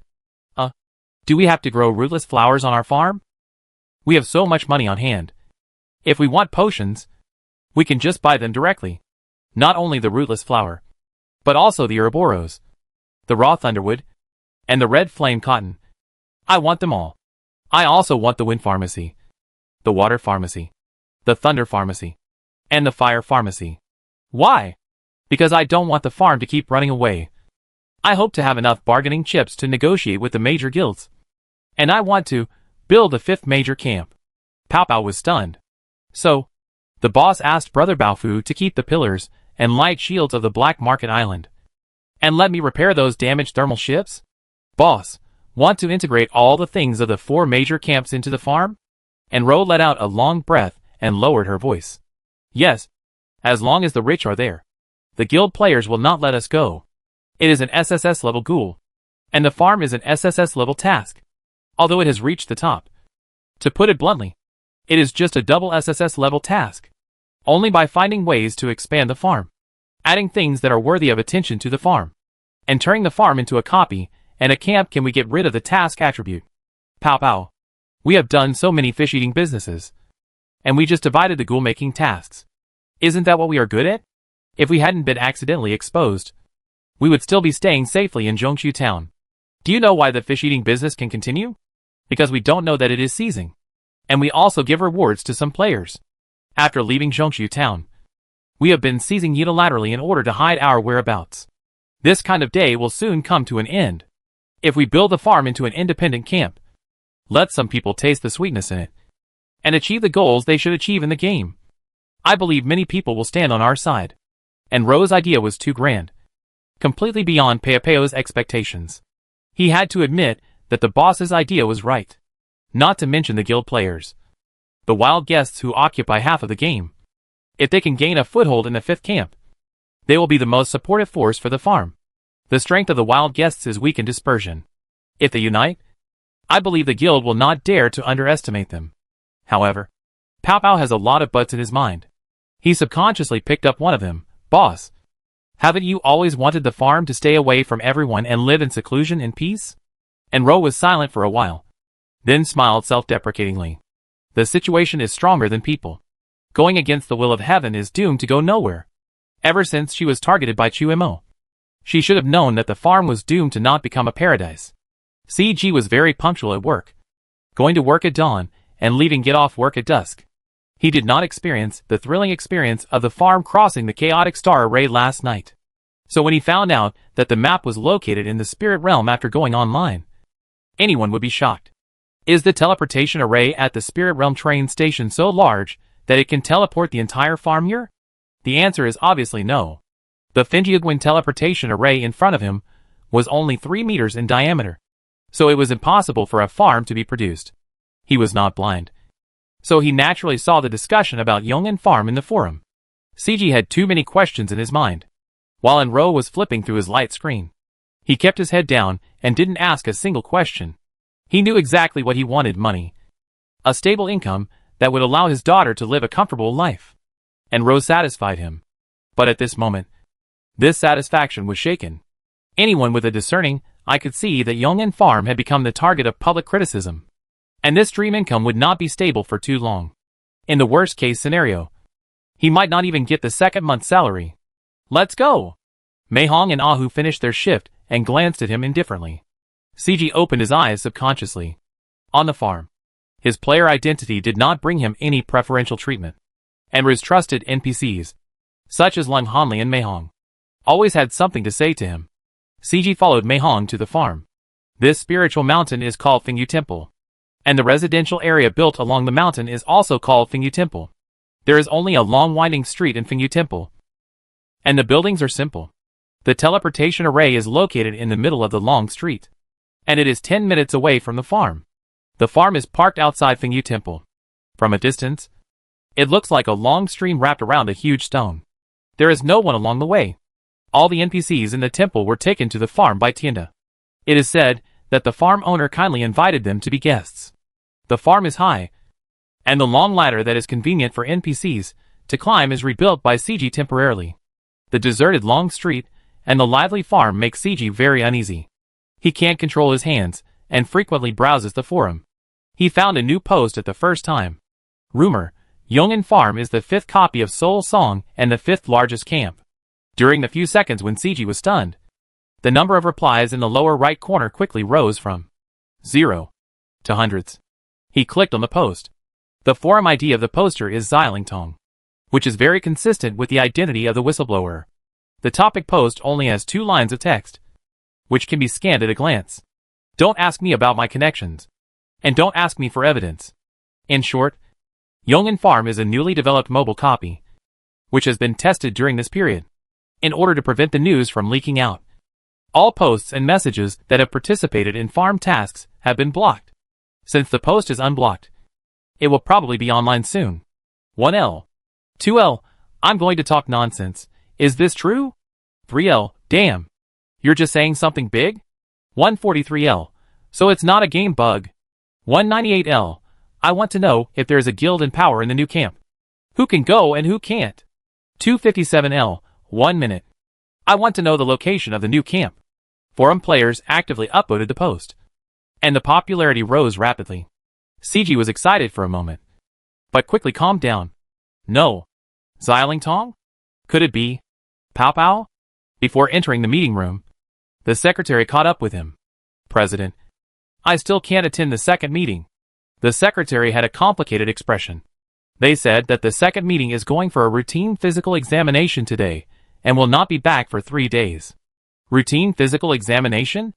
Do we have to grow rootless flowers on our farm? We have so much money on hand. If we want potions, we can just buy them directly. Not only the rootless flower, but also the Ouroboros, the raw thunderwood, and the red flame cotton. I want them all. I also want the wind pharmacy, the water pharmacy, the thunder pharmacy, and the fire pharmacy. Why? Because I don't want the farm to keep running away. I hope to have enough bargaining chips to negotiate with the major guilds. And I want to build a 5th major camp. Pow Pow was stunned. So, the boss asked Brother Baofu to keep the pillars and light shields of the Black Market Island. And let me repair those damaged thermal ships? Boss, want to integrate all the things of the 4 major camps into the farm? And Ro let out a long breath and lowered her voice. Yes, as long as the rich are there. The guild players will not let us go. It is an SSS level goal. And the farm is an SSS level task. Although it has reached the top. To put it bluntly, it is just a double SSS level task. Only by finding ways to expand the farm, adding things that are worthy of attention to the farm, and turning the farm into a copy and a camp can we get rid of the task attribute. Pow Pow. We have done so many fish-eating businesses. And we just divided the ghoul-making tasks. Isn't that what we are good at? If we hadn't been accidentally exposed, we would still be staying safely in Zhongshu Town. Do you know why the fish-eating business can continue? Because we don't know that it is ceasing. And we also give rewards to some players. After leaving Zhongshu Town, we have been seizing unilaterally in order to hide our whereabouts. This kind of day will soon come to an end. If we build the farm into an independent camp, let some people taste the sweetness in it, and achieve the goals they should achieve in the game. I believe many people will stand on our side. And Ro's idea was too grand. Completely beyond Peopeo's expectations. He had to admit that the boss's idea was right. Not to mention the guild players. The wild guests who occupy half of the game. If they can gain a foothold in the 5th camp, they will be the most supportive force for the farm. The strength of the wild guests is weak in dispersion. If they unite, I believe the guild will not dare to underestimate them. However, Pow Pow has a lot of buts in his mind. He subconsciously picked up one of them. Boss, haven't you always wanted the farm to stay away from everyone and live in seclusion and peace? And Ro was silent for a while, then smiled self-deprecatingly. The situation is stronger than people. Going against the will of heaven is doomed to go nowhere. Ever since she was targeted by Chuimo, she should have known that the farm was doomed to not become a paradise. CG was very punctual at work, going to work at dawn and leaving get off work at dusk. He did not experience the thrilling experience of the farm crossing the chaotic star array last night. So when he found out that the map was located in the spirit realm after going online, anyone would be shocked. Is the teleportation array at the spirit realm train station so large that it can teleport the entire farm here? The answer is obviously no. The Finjiagwin teleportation array in front of him was only 3 meters in diameter, so it was impossible for a farm to be produced. He was not blind, so he naturally saw the discussion about Yong'an Farm in the forum. CG had too many questions in his mind. While Enro was flipping through his light screen, he kept his head down and didn't ask a single question. He knew exactly what he wanted: money. A stable income that would allow his daughter to live a comfortable life. And Rose satisfied him. But at this moment, this satisfaction was shaken. Anyone with a discerning eye could see that Yong'an Farm had become the target of public criticism. And this dream income would not be stable for too long. In the worst case scenario, he might not even get the second month's salary. Let's go! Meihong and Ahu finished their shift and glanced at him indifferently. CG opened his eyes subconsciously. On the farm, his player identity did not bring him any preferential treatment. And his trusted NPCs, such as Lung Hanli and Meihong, always had something to say to him. CG followed Meihong to the farm. This spiritual mountain is called Fengyu Temple, and the residential area built along the mountain is also called Fengyu Temple. There is only a long winding street in Fengyu Temple. And the buildings are simple. The teleportation array is located in the middle of the long street. And it is 10 minutes away from the farm. The farm is parked outside Fengyu Temple. From a distance, it looks like a long stream wrapped around a huge stone. There is no one along the way. All the NPCs in the temple were taken to the farm by Tienda. It is said that the farm owner kindly invited them to be guests. The farm is high, and the long ladder that is convenient for NPCs to climb is rebuilt by CG temporarily. The deserted long street and the lively farm make CG very uneasy. He can't control his hands and frequently browses the forum. He found a new post at the first time. Rumor, Yongin Farm is the 5th copy of Soul Song and the 5th largest camp. During the few seconds when CG was stunned, the number of replies in the lower right corner quickly rose from 0 to hundreds. He clicked on the post. The forum ID of the poster is Xiaolingtong, which is very consistent with the identity of the whistleblower. The topic post only has 2 lines of text, which can be scanned at a glance. Don't ask me about my connections. And don't ask me for evidence. In short, Yongin Farm is a newly developed mobile copy, which has been tested during this period, in order to prevent the news from leaking out. All posts and messages that have participated in farm tasks have been blocked. Since the post is unblocked, it will probably be online soon. 1L. 2L. I'm going to talk nonsense. Is this true? 3L. Damn. You're just saying something big? 143L. So it's not a game bug. 198L. I want to know if there is a guild in power in the new camp. Who can go and who can't? 257L. 1 minute. I want to know the location of the new camp. Forum players actively upvoted the post, and the popularity rose rapidly. CG was excited for a moment, but quickly calmed down. No. Xiaolingtong? Could it be Pao Pao? Before entering the meeting room, the secretary caught up with him. President, I still can't attend the second meeting. The secretary had a complicated expression. They said that the second meeting is going for a routine physical examination today, and will not be back for 3 days. Routine physical examination?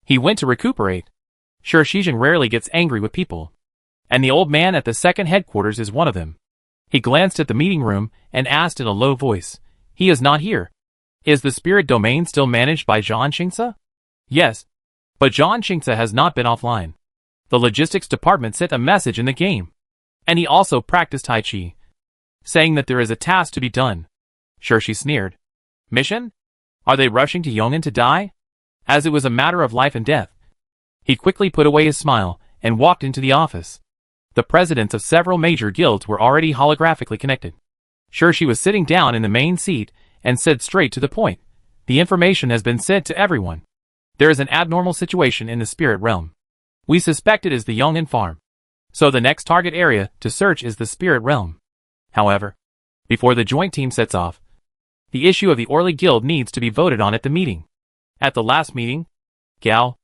He went to recuperate. Sure, Shijing rarely gets angry with people, and the old man at the second headquarters is one of them. He glanced at the meeting room and asked in a low voice, he is not here. Is the spirit domain still managed by Zhang Qingce? Yes, but Zhang Qingce has not been offline. The logistics department sent a message in the game, and he also practiced Tai Chi, saying that there is a task to be done. Sure, she sneered. Mission? Are they rushing to Yongin to die? As it was a matter of life and death. He quickly put away his smile and walked into the office. The presidents of several major guilds were already holographically connected. Sure, she was sitting down in the main seat and said straight to the point. The information has been sent to everyone. There is an abnormal situation in the spirit realm. We suspect it is the Yongin farm. So the next target area to search is the spirit realm. However, before the joint team sets off, the issue of the Orly Guild needs to be voted on at the meeting. At the last meeting, Gao,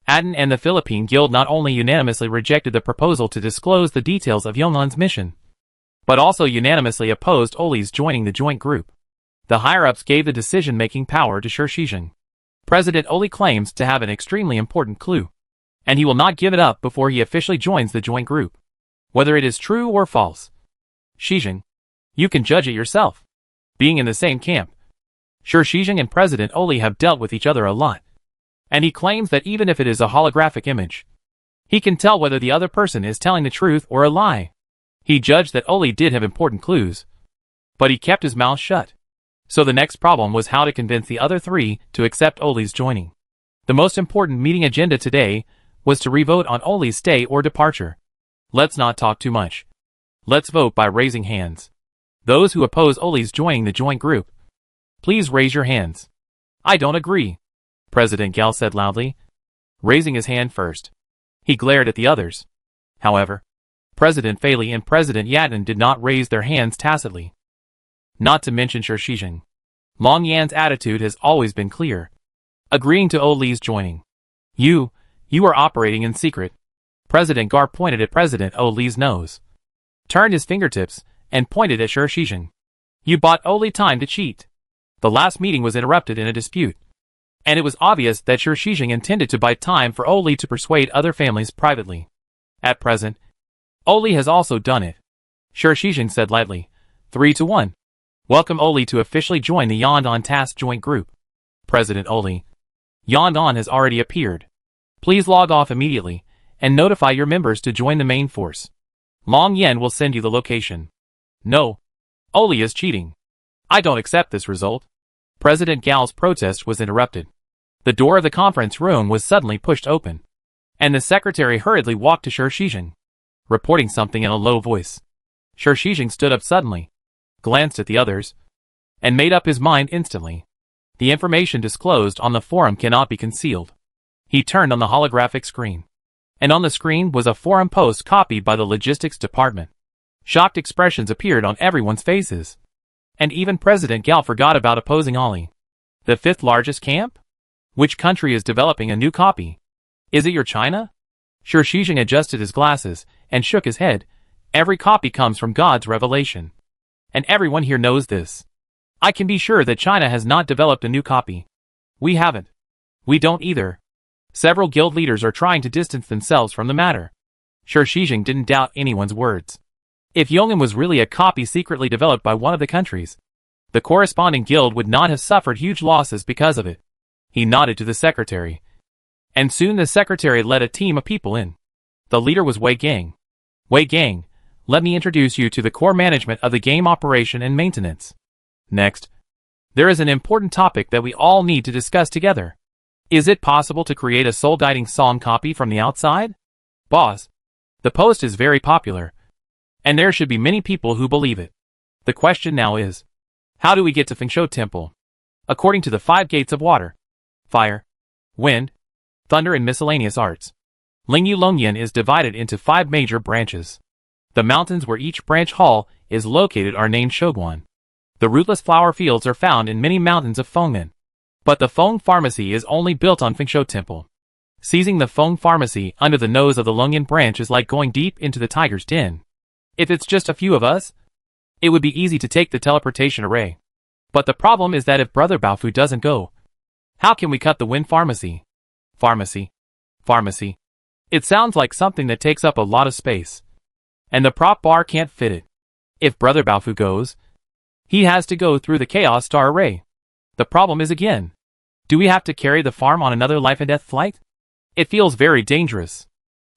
Aden and the Philippine Guild not only unanimously rejected the proposal to disclose the details of Yong'an's mission, but also unanimously opposed Oli's joining the joint group. The higher-ups gave the decision-making power to Shijing. President Oli claims to have an extremely important clue, and he will not give it up before he officially joins the joint group, whether it is true or false. Shijing, you can judge it yourself. Being in the same camp, sure, Shijing and President Oli have dealt with each other a lot, and he claims that even if it is a holographic image, he can tell whether the other person is telling the truth or a lie. He judged that Oli did have important clues, but he kept his mouth shut. So the next problem was how to convince the other 3 to accept Oli's joining. The most important meeting agenda today was to revote on Oli's stay or departure. Let's not talk too much. Let's vote by raising hands. Those who oppose Oli's joining the joint group, please raise your hands. I don't agree, President Gao said loudly, raising his hand first. He glared at the others. However, President Fei Li and President Yatin did not raise their hands tacitly. Not to mention Shijing. Long Yan's attitude has always been clear, agreeing to Oli's joining. You are operating in secret. President Gar pointed at President Oli's nose, turned his fingertips, and pointed at Shijing. You bought Oli time to cheat. The last meeting was interrupted in a dispute, and it was obvious that Shijing intended to buy time for Oli to persuade other families privately. At present, Oli has also done it. Shijing said lightly, 3-1. Welcome Oli to officially join the Yondon Task Joint Group. President Oli. Yondon has already appeared. Please log off immediately, and notify your members to join the main force. Long Yen will send you the location. No. Oli is cheating. I don't accept this result. President Gao's protest was interrupted. The door of the conference room was suddenly pushed open, and the secretary hurriedly walked to Shishijing, reporting something in a low voice. Shishijing stood up suddenly, glanced at the others, and made up his mind instantly. The information disclosed on the forum cannot be concealed. He turned on the holographic screen, and on the screen was a forum post copied by the logistics department. Shocked expressions appeared on everyone's faces, and even President Gao forgot about opposing Oli. The fifth largest camp? Which country is developing a new copy? Is it your China? Shishijing adjusted his glasses and shook his head. Every copy comes from God's revelation, and everyone here knows this. I can be sure that China has not developed a new copy. We haven't. We don't either. Several guild leaders are trying to distance themselves from the matter. Shishijing didn't doubt anyone's words. If Yongin was really a copy secretly developed by one of the countries, the corresponding guild would not have suffered huge losses because of it. He nodded to the secretary, and soon the secretary led a team of people in. The leader was Wei Gang. Wei Gang, let me introduce you to the core management of the game operation and maintenance. Next, there is an important topic that we all need to discuss together. Is it possible to create a soul-guiding song copy from the outside? Boss, the post is very popular, and there should be many people who believe it. The question now is, how do we get to Fengsho Temple? According to the 5 gates of water, fire, wind, thunder and miscellaneous arts, Lingyu Longyan is divided into 5 major branches. The mountains where each branch hall is located are named Shoguan. The rootless flower fields are found in many mountains of Fengmen. But the Feng Pharmacy is only built on Fengsho Temple. Seizing the Feng Pharmacy under the nose of the Longyan branch is like going deep into the tiger's den. If it's just a few of us, it would be easy to take the teleportation array. But the problem is that if Brother Baofu doesn't go, how can we cut the Wind Pharmacy? Pharmacy. It sounds like something that takes up a lot of space, and the prop bar can't fit it. If Brother Baofu goes, he has to go through the Chaos Star Array. The problem is again, do we have to carry the farm on another life and death flight? It feels very dangerous.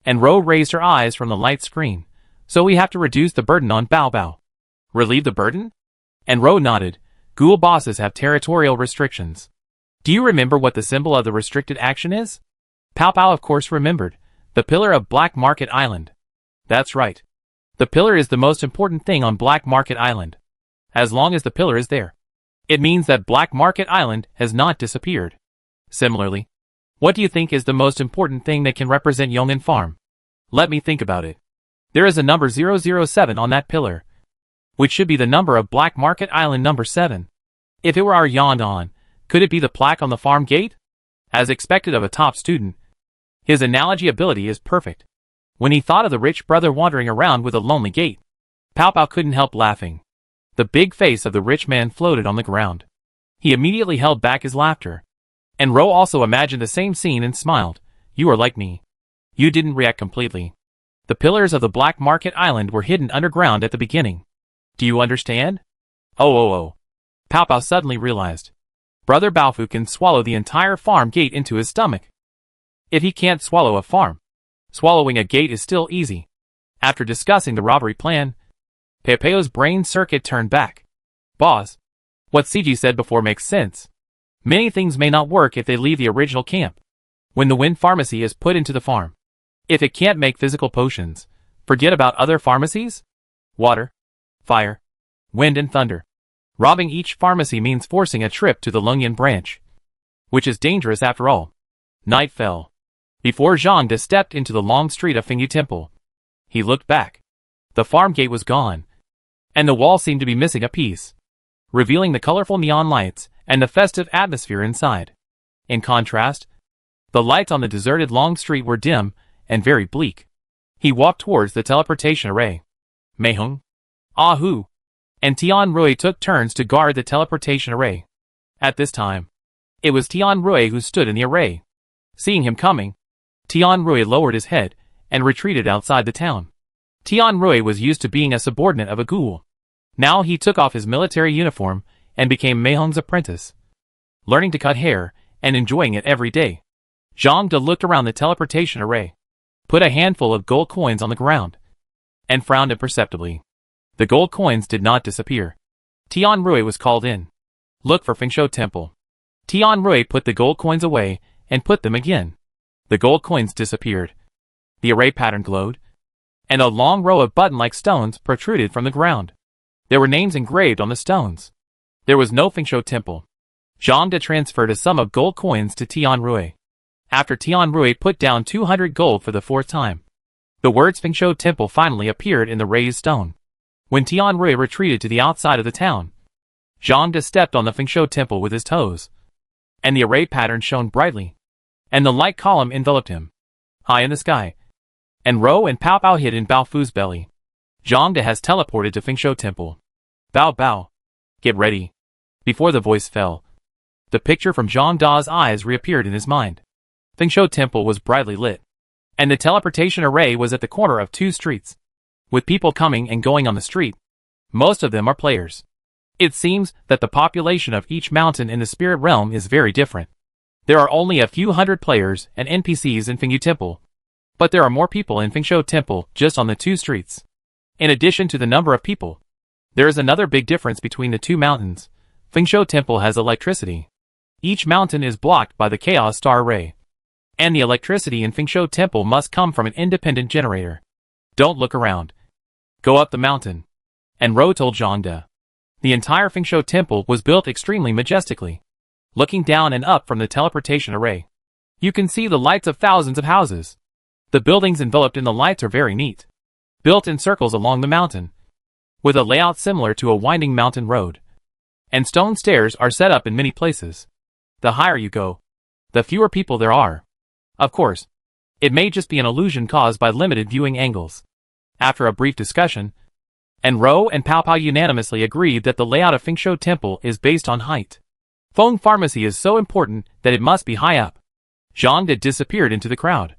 And Ro raised her eyes from the light screen, so we have to reduce the burden on Bao Bao. Relieve the burden? And Ro nodded. Ghoul bosses have territorial restrictions. Do you remember what the symbol of the restricted action is? Pao Pao of course remembered. The pillar of Black Market Island. That's right. The pillar is the most important thing on Black Market Island. As long as the pillar is there, it means that Black Market Island has not disappeared. Similarly, what do you think is the most important thing that can represent Yongin Farm? Let me think about it. There is a number 007 on that pillar, which should be the number of Black Market Island number 7. If it were our Yondon, could it be the plaque on the farm gate? As expected of a top student, his analogy ability is perfect. When he thought of the rich brother wandering around with a lonely gate, Pao Pao couldn't help laughing. The big face of the rich man floated on the ground. He immediately held back his laughter. And Ro also imagined the same scene and smiled. You are like me. You didn't react completely. The pillars of the Black Market Island were hidden underground at the beginning. Do you understand? Oh. Pao Pao suddenly realized. Brother Baofu can swallow the entire farm gate into his stomach. If he can't swallow a farm, swallowing a gate is still easy. After discussing the robbery plan, Pepeo's brain circuit turned back. Boss, what CG said before makes sense. Many things may not work if they leave the original camp. When the Wind Pharmacy is put into the farm, if it can't make physical potions, forget about other pharmacies? Water, fire, wind and thunder. Robbing each pharmacy means forcing a trip to the Longyan branch, which is dangerous after all. Night fell. Before Zhang De stepped into the long street of Fengyu Temple, he looked back. The farm gate was gone, and the wall seemed to be missing a piece, revealing the colorful neon lights and the festive atmosphere inside. In contrast, the lights on the deserted long street were dim and very bleak. He walked towards the teleportation array. Mei Hong, Ah Hu, and Tian Rui took turns to guard the teleportation array. At this time, it was Tian Rui who stood in the array. Seeing him coming, Tian Rui lowered his head and retreated outside the town. Tian Rui was used to being a subordinate of a ghoul. Now he took off his military uniform and became Mei Hong's apprentice, learning to cut hair and enjoying it every day. Zhang De looked around the teleportation array, put a handful of gold coins on the ground, and frowned imperceptibly. The gold coins did not disappear. Tian Rui was called in. Look for Fengshu Temple. Tian Rui put the gold coins away and put them again. The gold coins disappeared. The array pattern glowed, and a long row of button-like stones protruded from the ground. There were names engraved on the stones. There was no Fengshu Temple. Zhang De transferred a sum of gold coins to Tian Rui. After Tian Rui put down 200 gold for the 4th time, the words Fengshu Temple finally appeared in the raised stone. When Tian Rui retreated to the outside of the town, Zhang De stepped on the Fengshu Temple with his toes, and the array pattern shone brightly, and the light column enveloped him, high in the sky, and Ro and Pao Pao hid in Bao Fu's belly. Zhang De has teleported to Fengshu Temple. Bao Bao, get ready. Before the voice fell, the picture from Zhang Da's eyes reappeared in his mind. Fengshu Temple was brightly lit, and the teleportation array was at the corner of 2 streets, with people coming and going on the street. Most of them are players. It seems that the population of each mountain in the spirit realm is very different. There are only a few hundred players and NPCs in Fengshu Temple, but there are more people in Fengshu Temple just on the 2 streets. In addition to the number of people, there is another big difference between the 2 mountains. Fengshu Temple has electricity. Each mountain is blocked by the Chaos Star Array, and the electricity in Fengshu Temple must come from an independent generator. Don't look around. Go up the mountain. And Ro told Zhang De. The entire Fengshu Temple was built extremely majestically. Looking down and up from the teleportation array, you can see the lights of thousands of houses. The buildings enveloped in the lights are very neat, built in circles along the mountain, with a layout similar to a winding mountain road. And stone stairs are set up in many places. The higher you go, the fewer people there are. Of course, it may just be an illusion caused by limited viewing angles. After a brief discussion, and Ro and Pao Pao unanimously agreed that the layout of Fengshu Temple is based on height. Feng Pharmacy is so important that it must be high up. Zhang De disappeared into the crowd,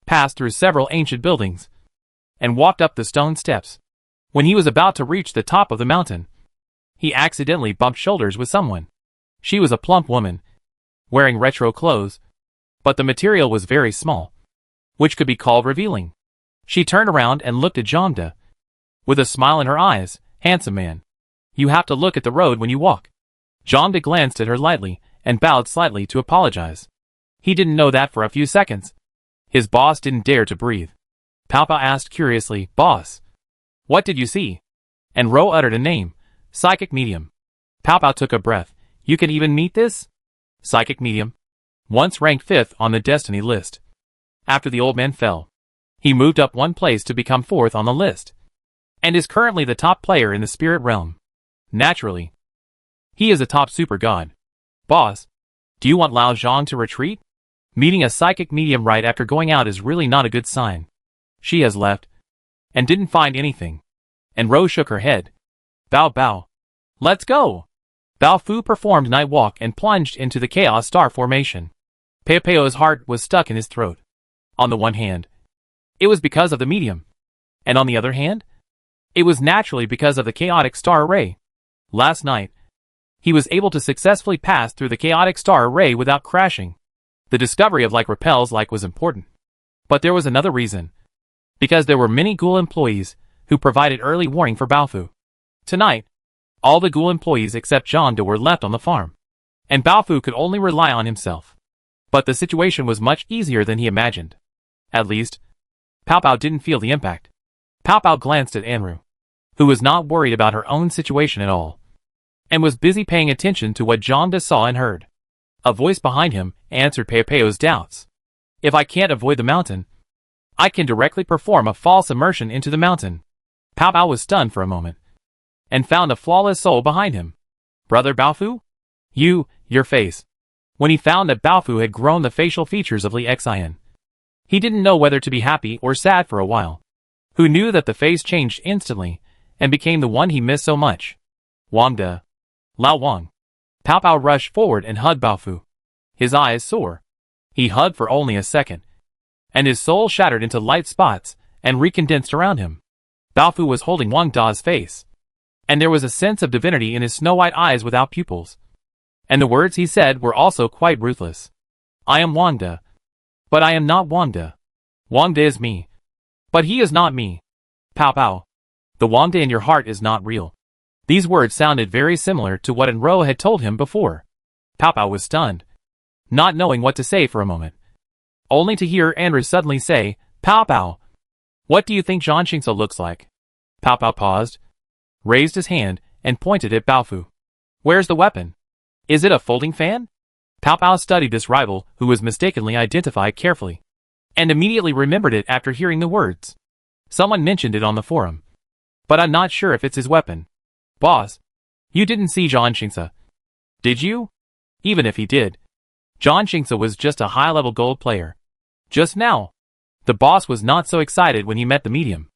passed through several ancient buildings, and walked up the stone steps. When he was about to reach the top of the mountain, he accidentally bumped shoulders with someone. She was a plump woman, wearing retro clothes, but the material was very small, which could be called revealing. She turned around and looked at Zhang De, with a smile in her eyes. Handsome man, you have to look at the road when you walk. Zhang De glanced at her lightly and bowed slightly to apologize. He didn't know that for a few seconds. His boss didn't dare to breathe. Pao Pao asked curiously, Boss, what did you see? And Ro uttered a name, Psychic Medium. Pao Pao took a breath. You can even meet this? Psychic Medium? Once ranked 5th on the Destiny list. After the old man fell, he moved up 1 place to become 4th on the list, and is currently the top player in the spirit realm. Naturally, he is a top super god. Boss, do you want Lao Zhang to retreat? Meeting a psychic medium right after going out is really not a good sign. She has left, and didn't find anything. And Ro shook her head. Bao Bao. Let's go. Bao Fu performed Night Walk and plunged into the Chaos Star formation. Peo Peo's heart was stuck in his throat. On the one hand, it was because of the medium, and on the other hand, it was naturally because of the chaotic star array. Last night, he was able to successfully pass through the chaotic star array without crashing. The discovery of like repels like was important. But there was another reason. Because there were many ghoul employees who provided early warning for Baofu. Tonight, all the ghoul employees except Zhang De were left on the farm, and Baofu could only rely on himself. But the situation was much easier than he imagined. At least, Pao Pao didn't feel the impact. Pao Pao glanced at Anru, who was not worried about her own situation at all, and was busy paying attention to what Zhang De saw and heard. A voice behind him answered Peo Peo's doubts. If I can't avoid the mountain, I can directly perform a false immersion into the mountain. Pao Pao was stunned for a moment, and found a flawless soul behind him. Brother Baofu? Your face. When he found that Baofu had grown the facial features of Li Xian, he didn't know whether to be happy or sad for a while. Who knew that the face changed instantly, and became the one he missed so much? Wang De. Lao Wang. Pao Pao rushed forward and hugged Baofu. His eyes sore. He hugged for only a second, and his soul shattered into light spots and recondensed around him. Baofu was holding Wang Da's face, and there was a sense of divinity in his snow-white eyes without pupils. And the words he said were also quite ruthless. I am Wanda. But I am not Wanda. Wanda is me. But he is not me. Pow pow. The Wanda in your heart is not real. These words sounded very similar to what Enro had told him before. Pow pow was stunned, not knowing what to say for a moment, only to hear Andrew suddenly say, Pow pow. What do you think John Xingsa looks like? Pow pow paused, raised his hand, and pointed at Baofu. Where's the weapon? Is it a folding fan? Pow pow studied this rival who was mistakenly identified carefully, and immediately remembered it after hearing the words. Someone mentioned it on the forum. But I'm not sure if it's his weapon. Boss, you didn't see John Xingsa, did you? Even if he did, John Xingsa was just a high-level gold player. Just now, the boss was not so excited when he met the medium,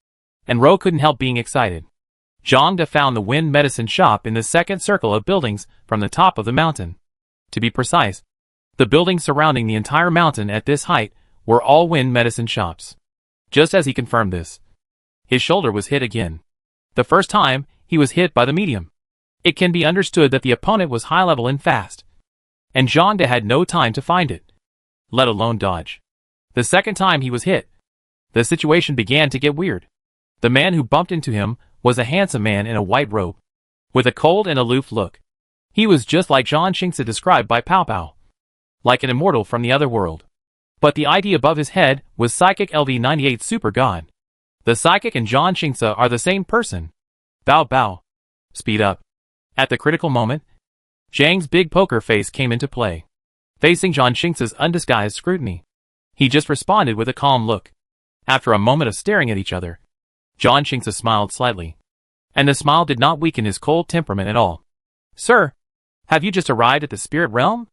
and Ro couldn't help being excited. Zhang De found the wind medicine shop in the second circle of buildings from the top of the mountain. To be precise, the buildings surrounding the entire mountain at this height were all wind medicine shops. Just as he confirmed this, his shoulder was hit again. The first time, he was hit by the medium. It can be understood that the opponent was high-level and fast, and Zhang De had no time to find it, let alone dodge. The second time he was hit, the situation began to get weird. The man who bumped into him was a handsome man in a white robe, with a cold and aloof look. He was just like John Xingsa described by Pow Pow, like an immortal from the other world. But the ID above his head was Psychic LV98 Super God. The Psychic and John Xingsa are the same person. Bao Bao. Speed up. At the critical moment, Zhang's big poker face came into play. Facing John Xingsa's undisguised scrutiny, he just responded with a calm look. After a moment of staring at each other, John Xingsa smiled slightly, and the smile did not weaken his cold temperament at all. Sir, have you just arrived at the spirit realm?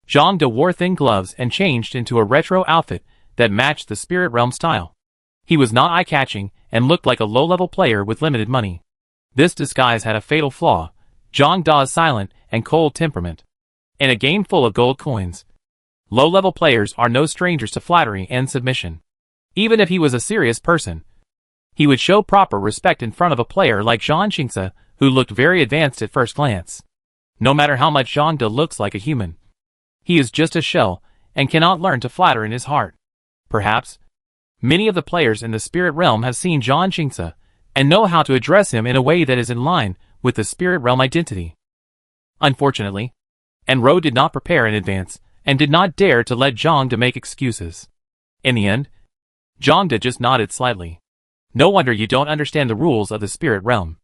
Zhang De wore thin gloves and changed into a retro outfit that matched the spirit realm style. He was not eye-catching and looked like a low-level player with limited money. This disguise had a fatal flaw: Zhang Da's silent and cold temperament. In a game full of gold coins, low-level players are no strangers to flattery and submission. Even if he was a serious person, he would show proper respect in front of a player like John Xingsa, who looked very advanced at first glance. No matter how much Zhang De looks like a human, he is just a shell and cannot learn to flatter in his heart. Perhaps many of the players in the spirit realm have seen John Xingsa and know how to address him in a way that is in line with the spirit realm identity. Unfortunately, Enro did not prepare in advance and did not dare to let Zhang De make excuses. In the end, Zhang De just nodded slightly. No wonder you don't understand the rules of the spirit realm.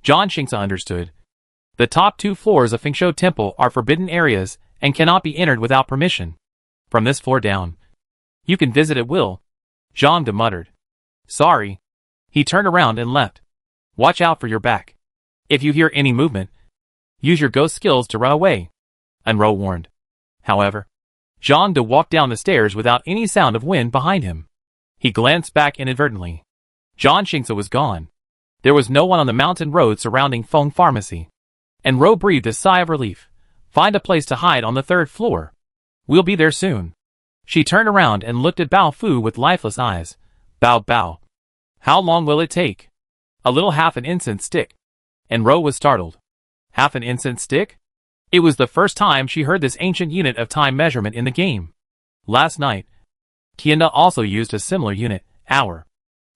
John Xingsa understood. The top 2 floors of Fengsho Temple are forbidden areas and cannot be entered without permission. From this floor down, you can visit at will, Zhang De muttered. Sorry. He turned around and left. Watch out for your back. If you hear any movement, use your ghost skills to run away, Enro warned. However, Zhang De walked down the stairs without any sound of wind behind him. He glanced back inadvertently. John Xingsa was gone. There was no one on the mountain road surrounding Feng Pharmacy. Enro breathed a sigh of relief. Find a place to hide on the 3rd floor. We'll be there soon. She turned around and looked at Bao Fu with lifeless eyes. Bao Bao. How long will it take? A little half an incense stick. Enro was startled. Half an incense stick? It was the first time she heard this ancient unit of time measurement in the game. Last night, Tienda also used a similar unit, hour.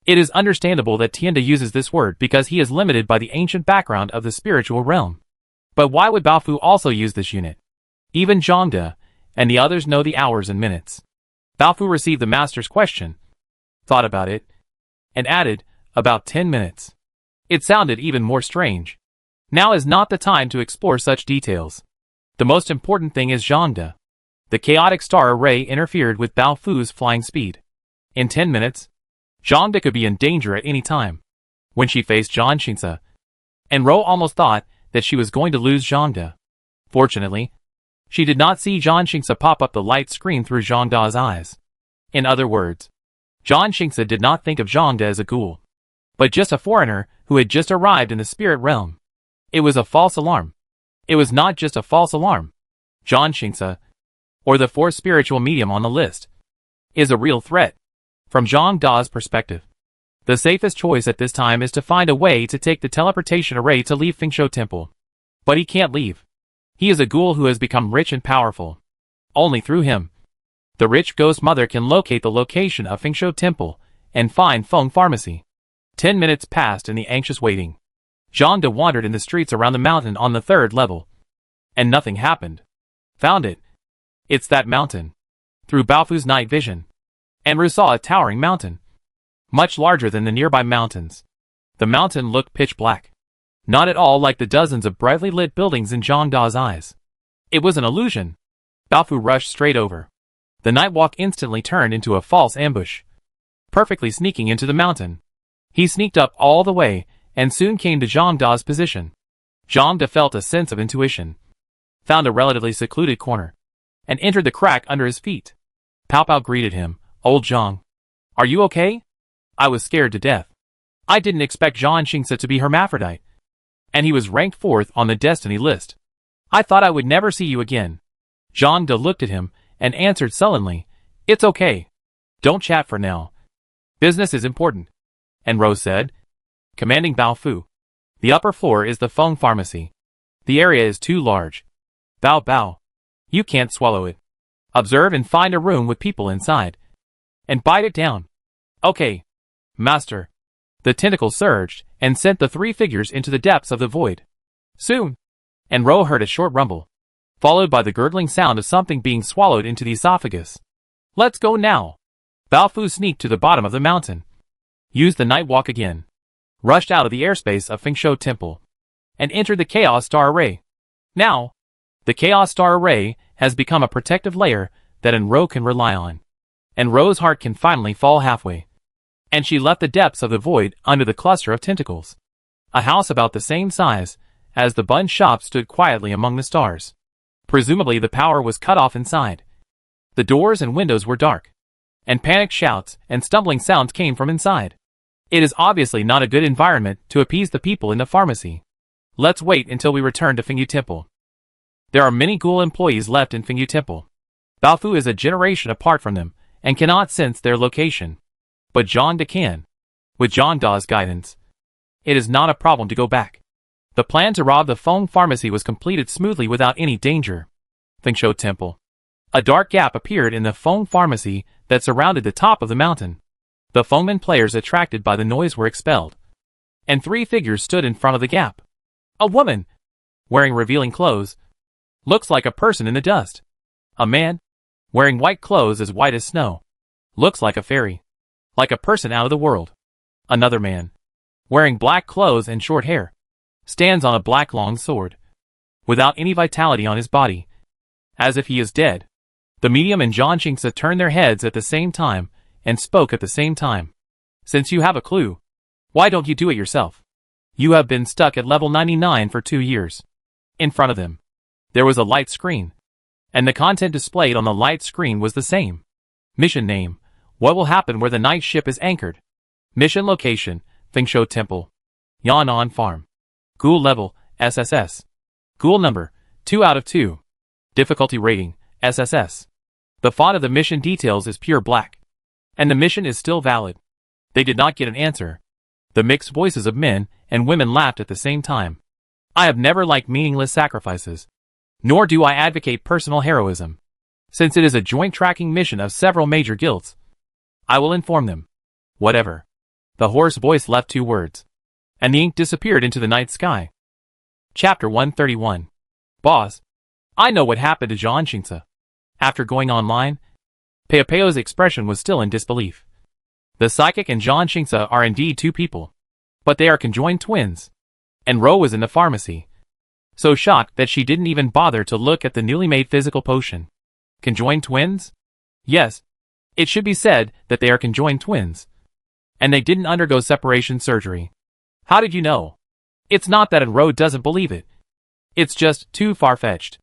It is understandable that Tienda uses this word because he is limited by the ancient background of the spiritual realm. But why would Baofu also use this unit? Even Zhang De and the others know the hours and minutes. Baofu received the master's question, thought about it, and added, about 10 minutes. It sounded even more strange. Now is not the time to explore such details. The most important thing is Zhang De. The chaotic star array interfered with Baofu's flying speed. In 10 minutes, Zhang De could be in danger at any time. When she faced John Xingsa, Enro almost thought that she was going to lose Zhang De. Fortunately, she did not see John Xingsa pop up the light screen through Zhang Da's eyes. In other words, John Xingsa did not think of Zhang De as a ghoul, but just a foreigner who had just arrived in the spirit realm. It was a false alarm. It was not just a false alarm. John Xingsa, or the 4th spiritual medium on the list, is a real threat. From Zhang Da's perspective, The safest choice at this time is to find a way to take the teleportation array to leave Fengsho Temple. But he can't leave. He is a ghoul who has become rich and powerful. Only through him, the rich ghost mother can locate the location of Fengsho Temple and find Feng Pharmacy. 10 minutes passed in the anxious waiting. Zhang De wandered in the streets around the mountain on the 3rd level. And nothing happened. Found it. It's that mountain. Through Baofu's night vision, Enru saw a towering mountain, much larger than the nearby mountains. The mountain looked pitch black, not at all like the dozens of brightly lit buildings in Zhang Da's eyes. It was an illusion. Baofu rushed straight over. The night walk instantly turned into a false ambush, perfectly sneaking into the mountain. He sneaked up all the way and soon came to Zhang Da's position. Zhang Da felt a sense of intuition, found a relatively secluded corner, and entered the crack under his feet. Pao Pao greeted him. Old Zhang, are you okay? I was scared to death. I didn't expect Zhang Xingsa to be hermaphrodite, and he was ranked 4th on the destiny list. I thought I would never see you again. Zhang De looked at him and answered sullenly, It's okay. Don't chat for now. Business is important. And Rose said, commanding Bao Fu. The upper floor is the Feng Pharmacy. The area is too large. Bao Bao. You can't swallow it. Observe and find a room with people inside. And bite it down. Okay. Master. The tentacle surged and sent the 3 figures into the depths of the void. Soon. And Ro heard a short rumble, followed by the gurgling sound of something being swallowed into the esophagus. Let's go now. Bao Fu sneaked to the bottom of the mountain, used the night walk again, rushed out of the airspace of Fengsho Temple, and entered the Chaos Star Array. Now, the Chaos Star Array has become a protective layer that Enro can rely on. Enro's heart can finally fall halfway. And she left the depths of the void under the cluster of tentacles. A house about the same size as the bun shop stood quietly among the stars. Presumably the power was cut off inside. The doors and windows were dark, and panicked shouts and stumbling sounds came from inside. It is obviously not a good environment to appease the people in the pharmacy. Let's wait until we return to Fengyu Temple. There are many ghoul employees left in Fengyu Temple. Baofu is a generation apart from them and cannot sense their location. But Zhang De can. With Zhang Da's guidance, it is not a problem to go back. The plan to rob the Feng Pharmacy was completed smoothly without any danger. Fengsho Temple. A dark gap appeared in the Feng Pharmacy that surrounded the top of the mountain. The Fengmen players attracted by the noise were expelled, and 3 figures stood in front of the gap. A woman, wearing revealing clothes, looks like a person in the dust. A man, wearing white clothes as white as snow, looks like a fairy, like a person out of the world. Another man, wearing black clothes and short hair, stands on a black long sword, without any vitality on his body, as if he is dead. The medium and Zhang Xingsa turned their heads at the same time and spoke at the same time. Since you have a clue, why don't you do it yourself? You have been stuck at level 99 for 2 years. In front of them, there was a light screen, and the content displayed on the light screen was the same. Mission name: what will happen where the night ship is anchored? Mission location: Fengsho Temple, Yan'an Farm. Ghoul level: SSS. Ghoul number: 2 out of 2. Difficulty rating: SSS. The font of the mission details is pure black, and the mission is still valid. They did not get an answer. The mixed voices of men and women laughed at the same time. I have never liked meaningless sacrifices, nor do I advocate personal heroism. Since it is a joint tracking mission of several major guilds, I will inform them. Whatever. The hoarse voice left 2 words, and the ink disappeared into the night sky. Chapter 131. Boss, I know what happened to Zhang Xingsa. After going online, Peopeo's expression was still in disbelief. The psychic and Zhang Xingsa are indeed 2 people, but they are conjoined twins, and Ro was in the pharmacy, so shocked that she didn't even bother to look at the newly made physical potion. Conjoined twins? Yes, it should be said that they are conjoined twins, and they didn't undergo separation surgery. How did you know? It's not that Ro doesn't believe it. It's just too far-fetched.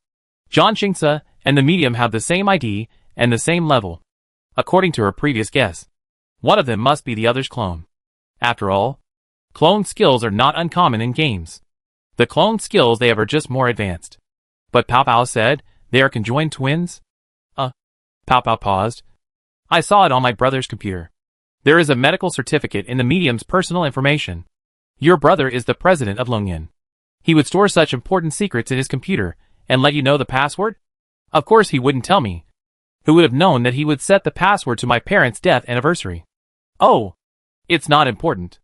Zhang Xingsa and the medium have the same ID and the same level. According to her previous guess, one of them must be the other's clone. After all, clone skills are not uncommon in games. The clone skills they have are just more advanced. But Pao Pao said they are conjoined twins? Pao Pao paused. I saw it on my brother's computer. There is a medical certificate in the medium's personal information. Your brother is the president of Longyan. He would store such important secrets in his computer and let you know the password? Of course he wouldn't tell me. Who would have known that he would set the password to my parents' death anniversary? Oh, it's not important.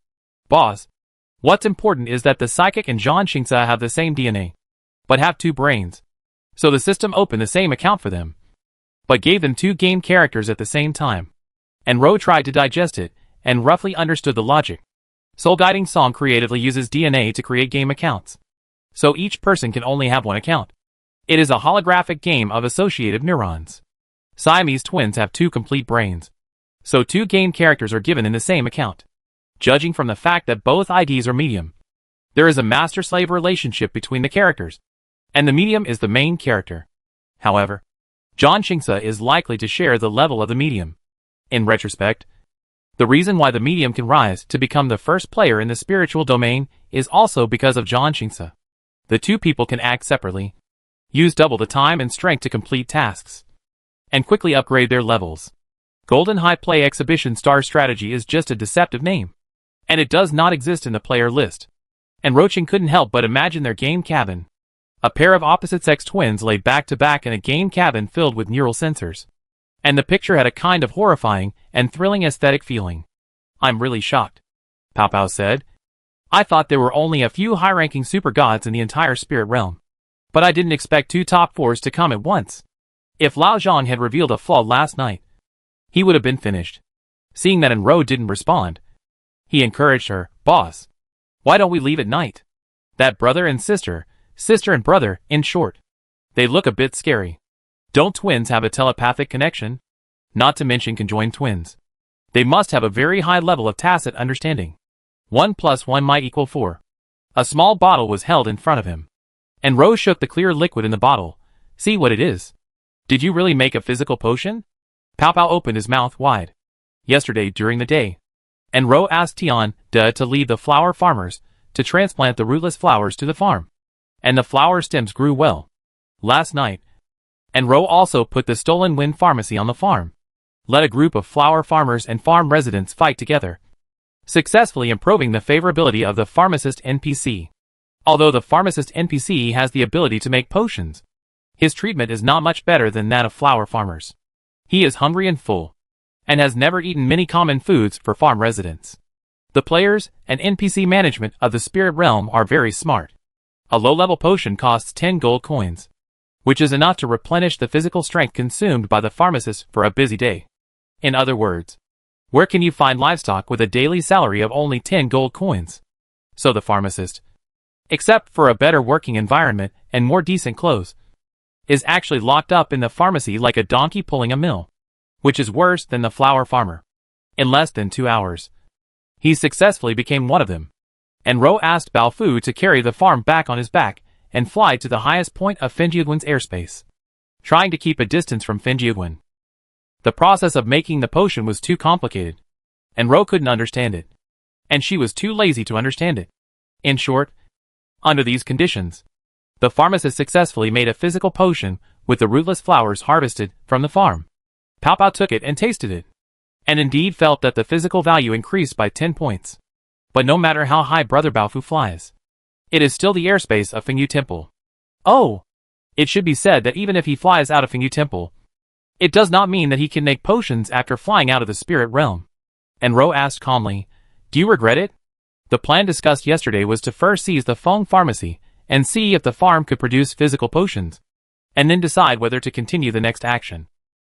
Boss, what's important is that the psychic and Zhang Xingsa have the same DNA, but have two brains. So the system opened the same account for them, but gave them two game characters at the same time. And Ro tried to digest it, and roughly understood the logic. Soul Guiding Song creatively uses DNA to create game accounts. So each person can only have one account. It is a holographic game of associative neurons. Siamese twins have two complete brains. So two game characters are given in the same account. Judging from the fact that both IDs are medium, there is a master-slave relationship between the characters, and the medium is the main character. However, Zhang Xingsa is likely to share the level of the medium. In retrospect, the reason why the medium can rise to become the first player in the spiritual domain is also because of Zhang Xingsa. The two people can act separately, use double the time and strength to complete tasks, and quickly upgrade their levels. Golden High Play Exhibition Star Strategy is just a deceptive name, and it does not exist in the player list. And Roaching couldn't help but imagine their game cabin. A pair of opposite-sex twins lay back-to-back in a game cabin filled with neural sensors. And the picture had a kind of horrifying and thrilling aesthetic feeling. I'm really shocked, Pao Pao said. I thought there were only a few high-ranking super gods in the entire spirit realm. But I didn't expect two top fours to come at once. If Lao Zhang had revealed a flaw last night, he would have been finished. Seeing that Enro didn't respond, he encouraged her, Boss, why don't we leave at night? That brother and sister and brother, in short. They look a bit scary. Don't twins have a telepathic connection? Not to mention conjoined twins. They must have a very high level of tacit understanding. 1 + 1 might equal 4. A small bottle was held in front of him. And Rose shook the clear liquid in the bottle. See what it is. Did you really make a physical potion? Pao Pao opened his mouth wide. Yesterday during the day. And Ro asked Tian De to lead the flower farmers to transplant the rootless flowers to the farm. And the flower stems grew well. Last night. And Ro also put the stolen wind pharmacy on the farm. Let a group of flower farmers and farm residents fight together, successfully improving the favorability of the pharmacist NPC. Although the pharmacist NPC has the ability to make potions, his treatment is not much better than that of flower farmers. He is hungry and full, and has never eaten many common foods for farm residents. The players and NPC management of the spirit realm are very smart. A low-level potion costs 10 gold coins, which is enough to replenish the physical strength consumed by the pharmacist for a busy day. In other words, where can you find livestock with a daily salary of only 10 gold coins? So the pharmacist, except for a better working environment and more decent clothes, is actually locked up in the pharmacy like a donkey pulling a mill, which is worse than the flower farmer. In less than 2 hours, he successfully became one of them. And Ro asked Bao Fu to carry the farm back on his back and fly to the highest point of Fenjiaguan's airspace, trying to keep a distance from Fenjiaguan. The process of making the potion was too complicated, and Ro couldn't understand it, and she was too lazy to understand it. In short, under these conditions, the pharmacist successfully made a physical potion with the rootless flowers harvested from the farm. Pao Pao took it and tasted it, and indeed felt that the physical value increased by 10 points. But no matter how high Brother Baofu flies, it is still the airspace of Fengyu Temple. Oh! It should be said that even if he flies out of Fengyu Temple, it does not mean that he can make potions after flying out of the spirit realm. And Ro asked calmly, do you regret it? The plan discussed yesterday was to first seize the Feng Pharmacy and see if the farm could produce physical potions, and then decide whether to continue the next action.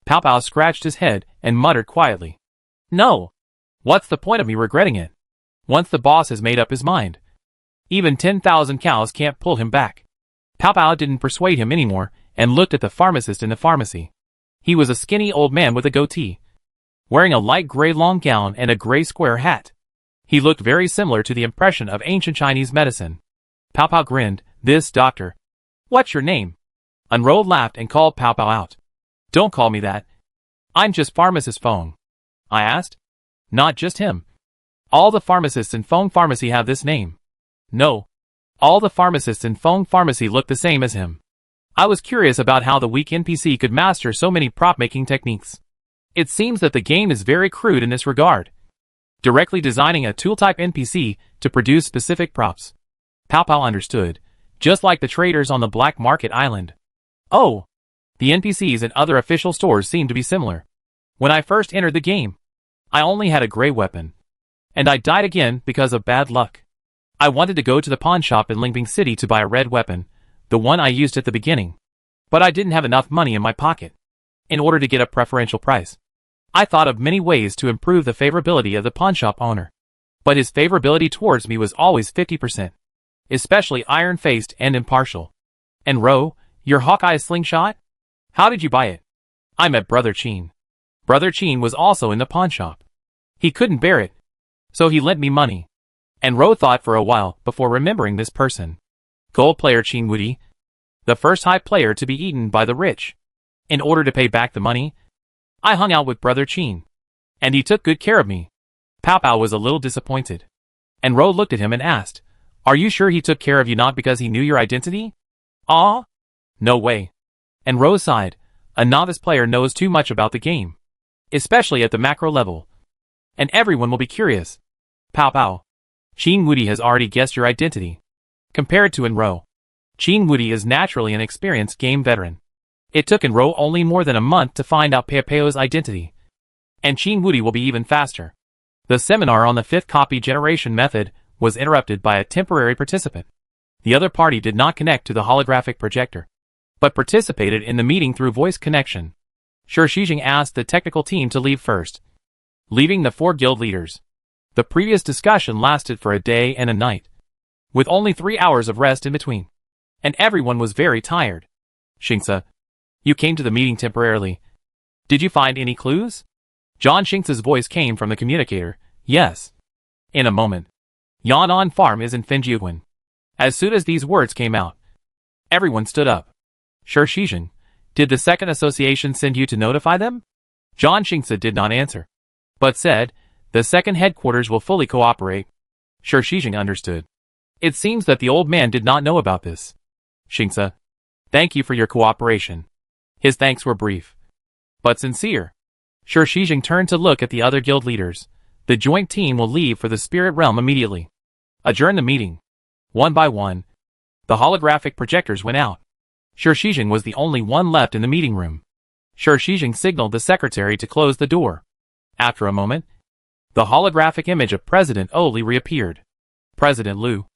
Pao Pao scratched his head and muttered quietly, no! What's the point of me regretting it? Once the boss has made up his mind, even 10,000 cows can't pull him back. Pao Pao didn't persuade him anymore and looked at the pharmacist in the pharmacy. He was a skinny old man with a goatee, wearing a light gray long gown and a gray square hat. He looked very similar to the impression of ancient Chinese medicine. Pao Pao grinned, this doctor. What's your name? Unrolled laughed and called Pao Pao out. Don't call me that. I'm just Pharmacist Feng. I asked. Not just him. All the pharmacists in Feng Pharmacy have this name. No. All the pharmacists in Feng Pharmacy look the same as him. I was curious about how the weak NPC could master so many prop-making techniques. It seems that the game is very crude in this regard. directly designing a tool-type NPC to produce specific props. Pow Pow understood, just like the traders on the Black Market Island. Oh, the NPCs in other official stores seem to be similar. When I first entered the game, I only had a gray weapon. And I died again because of bad luck. I wanted to go to the pawn shop in Lingbing City to buy a red weapon, the one I used at the beginning. But I didn't have enough money in my pocket. In order to get a preferential price, I thought of many ways to improve the favorability of the pawnshop owner. But his favorability towards me was always 50%. Especially iron-faced and impartial. And Ro, your Hawkeye slingshot? How did you buy it? I met Brother Chin. Brother Chin was also in the pawnshop. He couldn't bear it, so he lent me money. And Ro thought for a while before remembering this person. Gold player Chin Woody, the first high player to be eaten by the rich. In order to pay back the money, I hung out with Brother Chin. And he took good care of me. Pow Pow was a little disappointed. And Ro looked at him and asked, "Are you sure he took care of you not because he knew your identity?" "Ah? No way." And Ro sighed. A novice player knows too much about the game. Especially at the macro level. And everyone will be curious. Pow Pow. Chin Woody has already guessed your identity. Compared to Enro, Chin Woody is naturally an experienced game veteran. It took Enro only more than a month to find out Peopeo's identity. And Chin Woody will be even faster. The seminar on the 5th copy generation method was interrupted by a temporary participant. The other party did not connect to the holographic projector, but participated in the meeting through voice connection. Shijing asked the technical team to leave first, leaving the 4 guild leaders. The previous discussion lasted for a day and a night, with only 3 hours of rest in between. And everyone was very tired. Xingsa, you came to the meeting temporarily. Did you find any clues? John Xingsa's voice came from the communicator. Yes. In a moment. Yan'an Farm is in Fenjiuan. As soon as these words came out, everyone stood up. Shijing, did the second association send you to notify them? John Xingsa did not answer, but said, the second headquarters will fully cooperate. Shijing understood. It seems that the old man did not know about this. Xingsa, thank you for your cooperation. His thanks were brief, but sincere. Shijing turned to look at the other guild leaders. The joint team will leave for the spirit realm immediately. Adjourn the meeting. One by one, the holographic projectors went out. Shijing was the only one left in the meeting room. Shijing signaled the secretary to close the door. After a moment, the holographic image of President Oli reappeared. President Liu.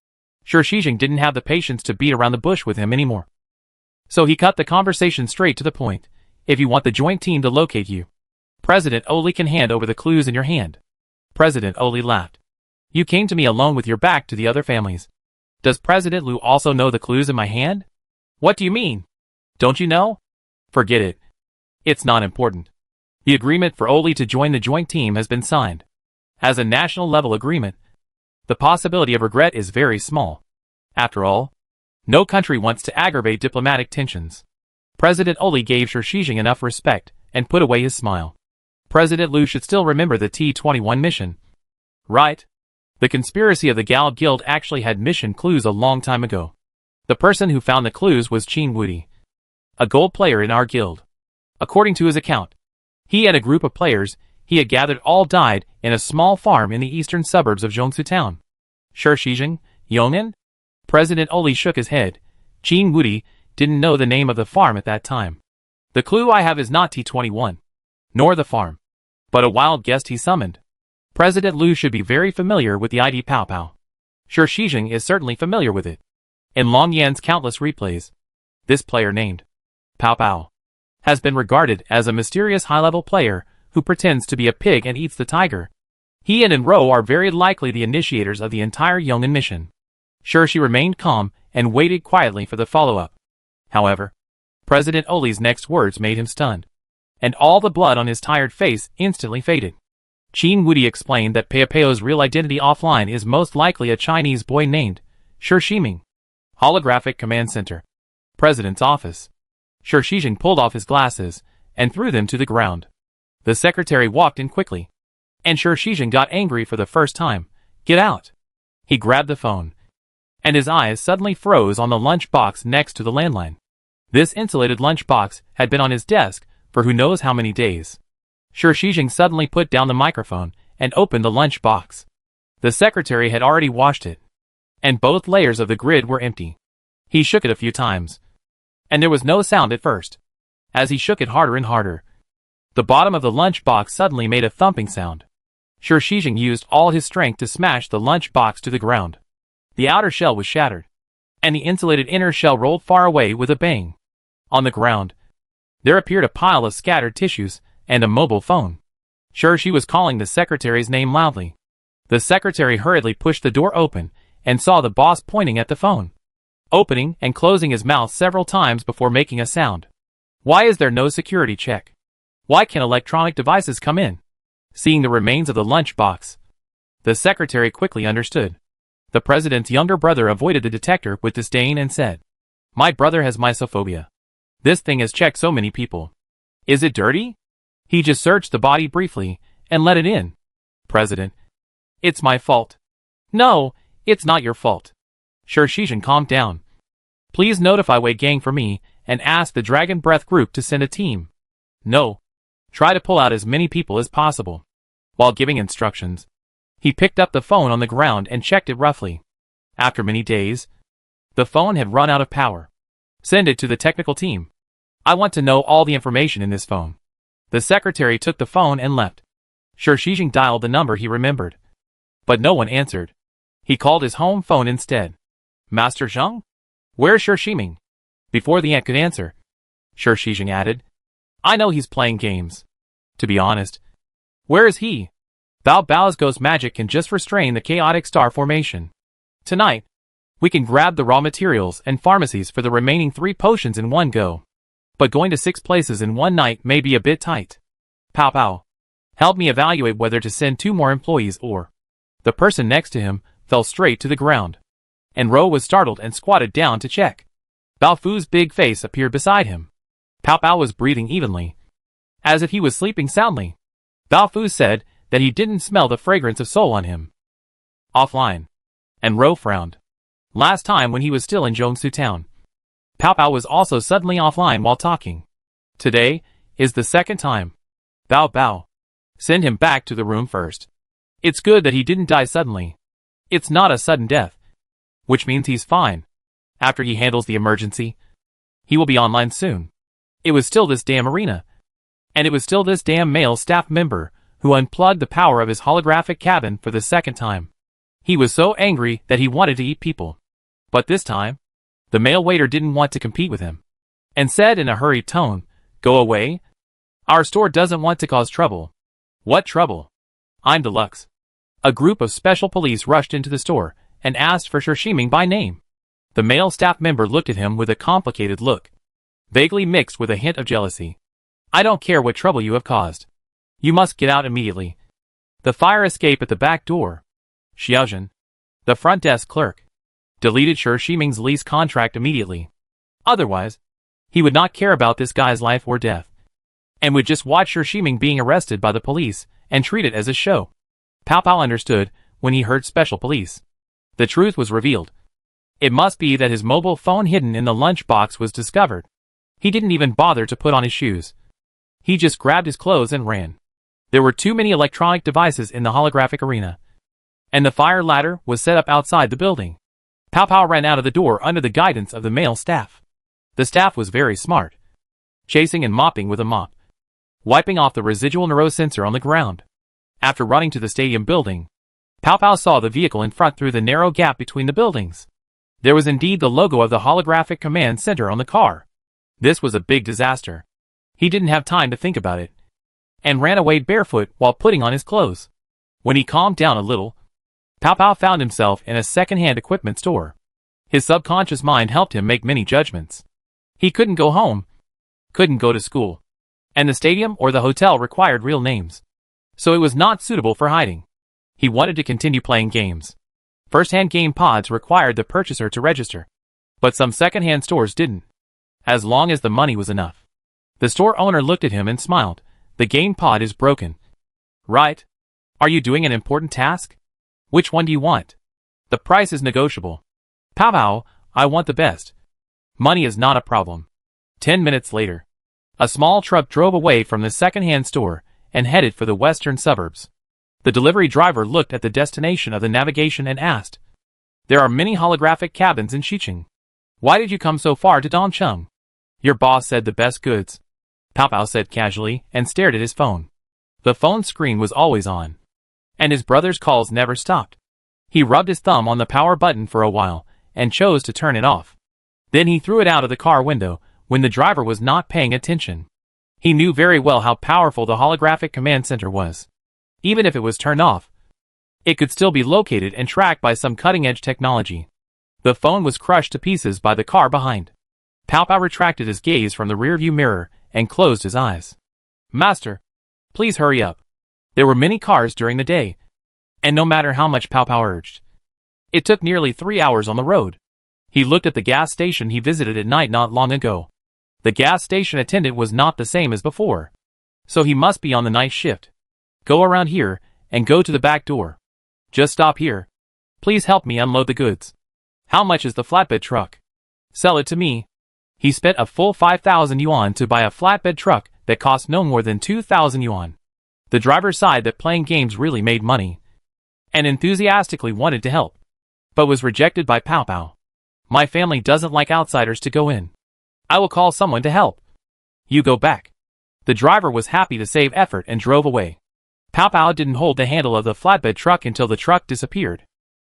Shijing didn't have the patience to beat around the bush with him anymore. So he cut the conversation straight to the point. If you want the joint team to locate you, President Oli can hand over the clues in your hand. President Oli laughed. You came to me alone with your back to the other families. Does President Liu also know the clues in my hand? What do you mean? Don't you know? Forget it. It's not important. The agreement for Oli to join the joint team has been signed. As a national level agreement, the possibility of regret is very small. After all, no country wants to aggravate diplomatic tensions. President Oli gave Shijing enough respect and put away his smile. President Liu should still remember the T-21 mission. Right? The conspiracy of the Gal Guild actually had mission clues a long time ago. The person who found the clues was Chin Woody, a gold player in our guild. According to his account, he and a group of players he had gathered all died in a small farm in the eastern suburbs of Zhongsu town. Shijing, Yong'an? President Oli shook his head. Chin Woody didn't know the name of the farm at that time. The clue I have is not T-21, nor the farm, but a wild guest he summoned. President Liu should be very familiar with the ID Pow Pow. Shijing is certainly familiar with it. In Long Yan's countless replays, this player named Pow Pow has been regarded as a mysterious high-level player who pretends to be a pig and eats the tiger. He and Enro are very likely the initiators of the entire Yong'an mission. She remained calm and waited quietly for the follow-up. However, President Oli's next words made him stunned, and all the blood on his tired face instantly faded. Chin Woody explained that Peopeo's real identity offline is most likely a Chinese boy named Shiming. Holographic Command Center. President's office. Shijing pulled off his glasses and threw them to the ground. The secretary walked in quickly, and Shijing got angry for the first time. Get out! He grabbed the phone, and his eyes suddenly froze on the lunch box next to the landline. This insulated lunch box had been on his desk for who knows how many days. Shijing suddenly put down the microphone and opened the lunch box. The secretary had already washed it, and both layers of the grid were empty. He shook it a few times, and there was no sound at first. As he shook it harder and harder, the bottom of the lunch box suddenly made a thumping sound. Shijing used all his strength to smash the lunch box to the ground. The outer shell was shattered, and the insulated inner shell rolled far away with a bang. On the ground, there appeared a pile of scattered tissues and a mobile phone. She was calling the secretary's name loudly. The secretary hurriedly pushed the door open and saw the boss pointing at the phone, opening and closing his mouth several times before making a sound. Why is there no security check? Why can't electronic devices come in? Seeing the remains of the lunch box, the secretary quickly understood. The president's younger brother avoided the detector with disdain and said, "My brother has mysophobia. This thing has checked so many people. Is it dirty?" He just searched the body briefly and let it in. "President, it's my fault." "No, it's not your fault." Shijing calmed down. "Please notify Wei Gang for me and ask the Dragon Breath group to send a team." "No. Try to pull out as many people as possible." While giving instructions, he picked up the phone on the ground and checked it roughly. After many days, the phone had run out of power. "Send it to the technical team. I want to know all the information in this phone." The secretary took the phone and left. Shijing dialed the number he remembered, but no one answered. He called his home phone instead. "Master Zheng? Where's Shiming?" Before the ant could answer, Shijing added, "I know he's playing games. To be honest, where is he? Bao Bao's ghost magic can just restrain the chaotic star formation. Tonight, we can grab the raw materials and pharmacies for the remaining 3 potions in one go. But going to 6 places in one night may be a bit tight. Pao Pao, help me evaluate whether to send 2 more employees or..." The person next to him fell straight to the ground, and Ro was startled and squatted down to check. Bao Fu's big face appeared beside him. Pao Pao was breathing evenly, as if he was sleeping soundly. Bao Fu said that he didn't smell the fragrance of soul on him. Offline. And Ro frowned. Last time when he was still in Zhongsu town, Pao Pao was also suddenly offline while talking. Today is the second time. Bao Bao, send him back to the room first. It's good that he didn't die suddenly. It's not a sudden death, which means he's fine. After he handles the emergency, he will be online soon. It was still this damn arena. And it was still this damn male staff member who unplugged the power of his holographic cabin for the second time. He was so angry that he wanted to eat people. But this time, the male waiter didn't want to compete with him, and said in a hurried tone, "Go away. Our store doesn't want to cause trouble." "What trouble?" "I'm Deluxe." A group of special police rushed into the store and asked for Shiming by name. The male staff member looked at him with a complicated look, vaguely mixed with a hint of jealousy. "I don't care what trouble you have caused. You must get out immediately." The fire escape at the back door. Xiaojun, the front desk clerk, deleted Shiming's lease contract immediately. Otherwise, he would not care about this guy's life or death, and would just watch Shiming being arrested by the police and treat it as a show. Pao Pao understood when he heard special police. The truth was revealed. It must be that his mobile phone hidden in the lunch box was discovered. He didn't even bother to put on his shoes. He just grabbed his clothes and ran. There were too many electronic devices in the holographic arena, and the fire ladder was set up outside the building. Pao Pao ran out of the door under the guidance of the male staff. The staff was very smart, chasing and mopping with a mop, wiping off the residual neurosensor on the ground. After running to the stadium building, Pao Pao saw the vehicle in front through the narrow gap between the buildings. There was indeed the logo of the holographic command center on the car. This was a big disaster. He didn't have time to think about it, and ran away barefoot while putting on his clothes. When he calmed down a little, Pao Pao found himself in a second-hand equipment store. His subconscious mind helped him make many judgments. He couldn't go home, couldn't go to school, and the stadium or the hotel required real names, so it was not suitable for hiding. He wanted to continue playing games. First-hand game pods required the purchaser to register, but some second-hand stores didn't, as long as the money was enough. The store owner looked at him and smiled. "The game pod is broken." "Right. Are you doing an important task? Which one do you want?" "The price is negotiable." "Pao Pao, I want the best." "Money is not a problem." 10 minutes later, a small truck drove away from the second-hand store and headed for the western suburbs. The delivery driver looked at the destination of the navigation and asked, "There are many holographic cabins in Xicheng. Why did you come so far to Dongcheng?" "Your boss said the best goods," Pao Pao said casually and stared at his phone. The phone screen was always on, and his brother's calls never stopped. He rubbed his thumb on the power button for a while and chose to turn it off. Then he threw it out of the car window when the driver was not paying attention. He knew very well how powerful the holographic command center was. Even if it was turned off, it could still be located and tracked by some cutting-edge technology. The phone was crushed to pieces by the car behind. Pao Pao retracted his gaze from the rearview mirror and closed his eyes. "Master, please hurry up." There were many cars during the day, and no matter how much Pao Pao urged, it took nearly 3 hours on the road. He looked at the gas station he visited at night not long ago. The gas station attendant was not the same as before, so he must be on the night shift. "Go around here and go to the back door. Just stop here. Please help me unload the goods." "How much is the flatbed truck?" "Sell it to me." He spent a full 5,000 yuan to buy a flatbed truck that cost no more than 2,000 yuan. The driver sighed that playing games really made money, and enthusiastically wanted to help, but was rejected by Pao Pao. "My family doesn't like outsiders to go in. I will call someone to help. You go back." The driver was happy to save effort and drove away. Pao Pao didn't hold the handle of the flatbed truck until the truck disappeared.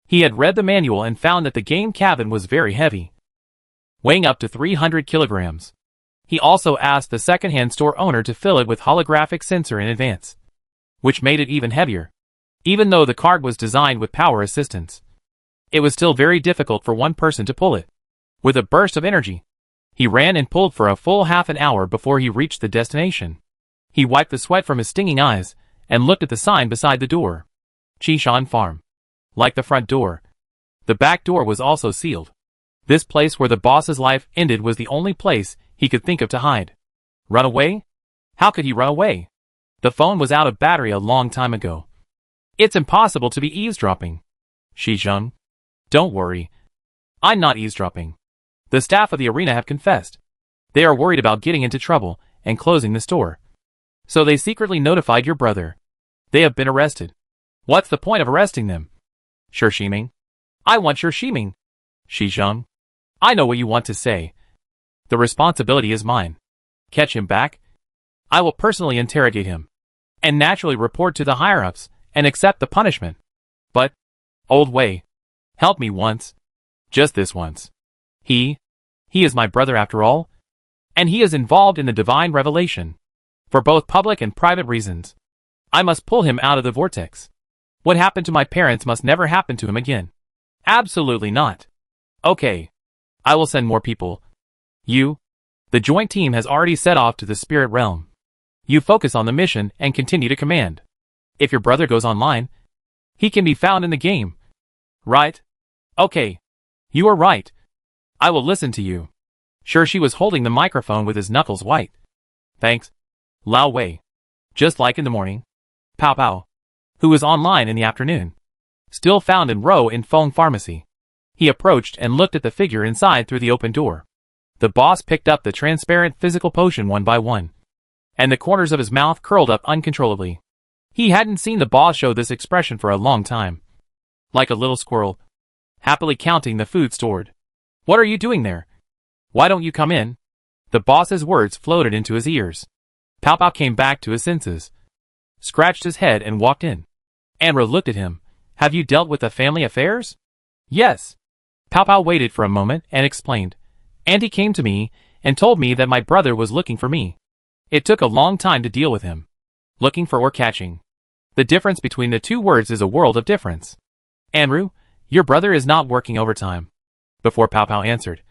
He had read the manual and found that the game cabin was very heavy, weighing up to 300 kilograms. He also asked the second-hand store owner to fill it with holographic sensor in advance, which made it even heavier. Even though the cart was designed with power assistance, it was still very difficult for one person to pull it. With a burst of energy, he ran and pulled for a full half an hour before he reached the destination. He wiped the sweat from his stinging eyes and looked at the sign beside the door. Qishan Farm. Like the front door, the back door was also sealed. This place where the boss's life ended was the only place he could think of to hide. Run away? How could he run away? The phone was out of battery a long time ago. It's impossible to be eavesdropping. Shizheng. Don't worry. I'm not eavesdropping. The staff of the arena have confessed. They are worried about getting into trouble and closing the store. So they secretly notified your brother. They have been arrested. What's the point of arresting them? Shiming. I want Shiming. Shizheng. I know what you want to say. The responsibility is mine. Catch him back. I will personally interrogate him, and naturally report to the higher-ups and accept the punishment. But, old Wei, help me once. Just this once. He is my brother after all, and he is involved in the divine revelation. For both public and private reasons, I must pull him out of the vortex. What happened to my parents must never happen to him again. Absolutely not. Okay. I will send more people. The joint team has already set off to the spirit realm. You focus on the mission and continue to command. If your brother goes online, he can be found in the game. Right? Okay. You are right. I will listen to you. Sure, she was holding the microphone with his knuckles white. Thanks. Lao Wei. Just like in the morning. Pao Pao, who was online in the afternoon, still found in row in Feng Pharmacy. He approached and looked at the figure inside through the open door. The boss picked up the transparent physical potion one by one, and the corners of his mouth curled up uncontrollably. He hadn't seen the boss show this expression for a long time. Like a little squirrel, happily counting the food stored. What are you doing there? Why don't you come in? The boss's words floated into his ears. Pao Pao came back to his senses, scratched his head and walked in. Anra looked at him. Have you dealt with the family affairs? Yes. Pao Pao waited for a moment and explained. Auntie came to me and told me that my brother was looking for me. It took a long time to deal with him. Looking for or catching. The difference between the two words is a world of difference. Anru, your brother is not working overtime. Before Pao Pao answered,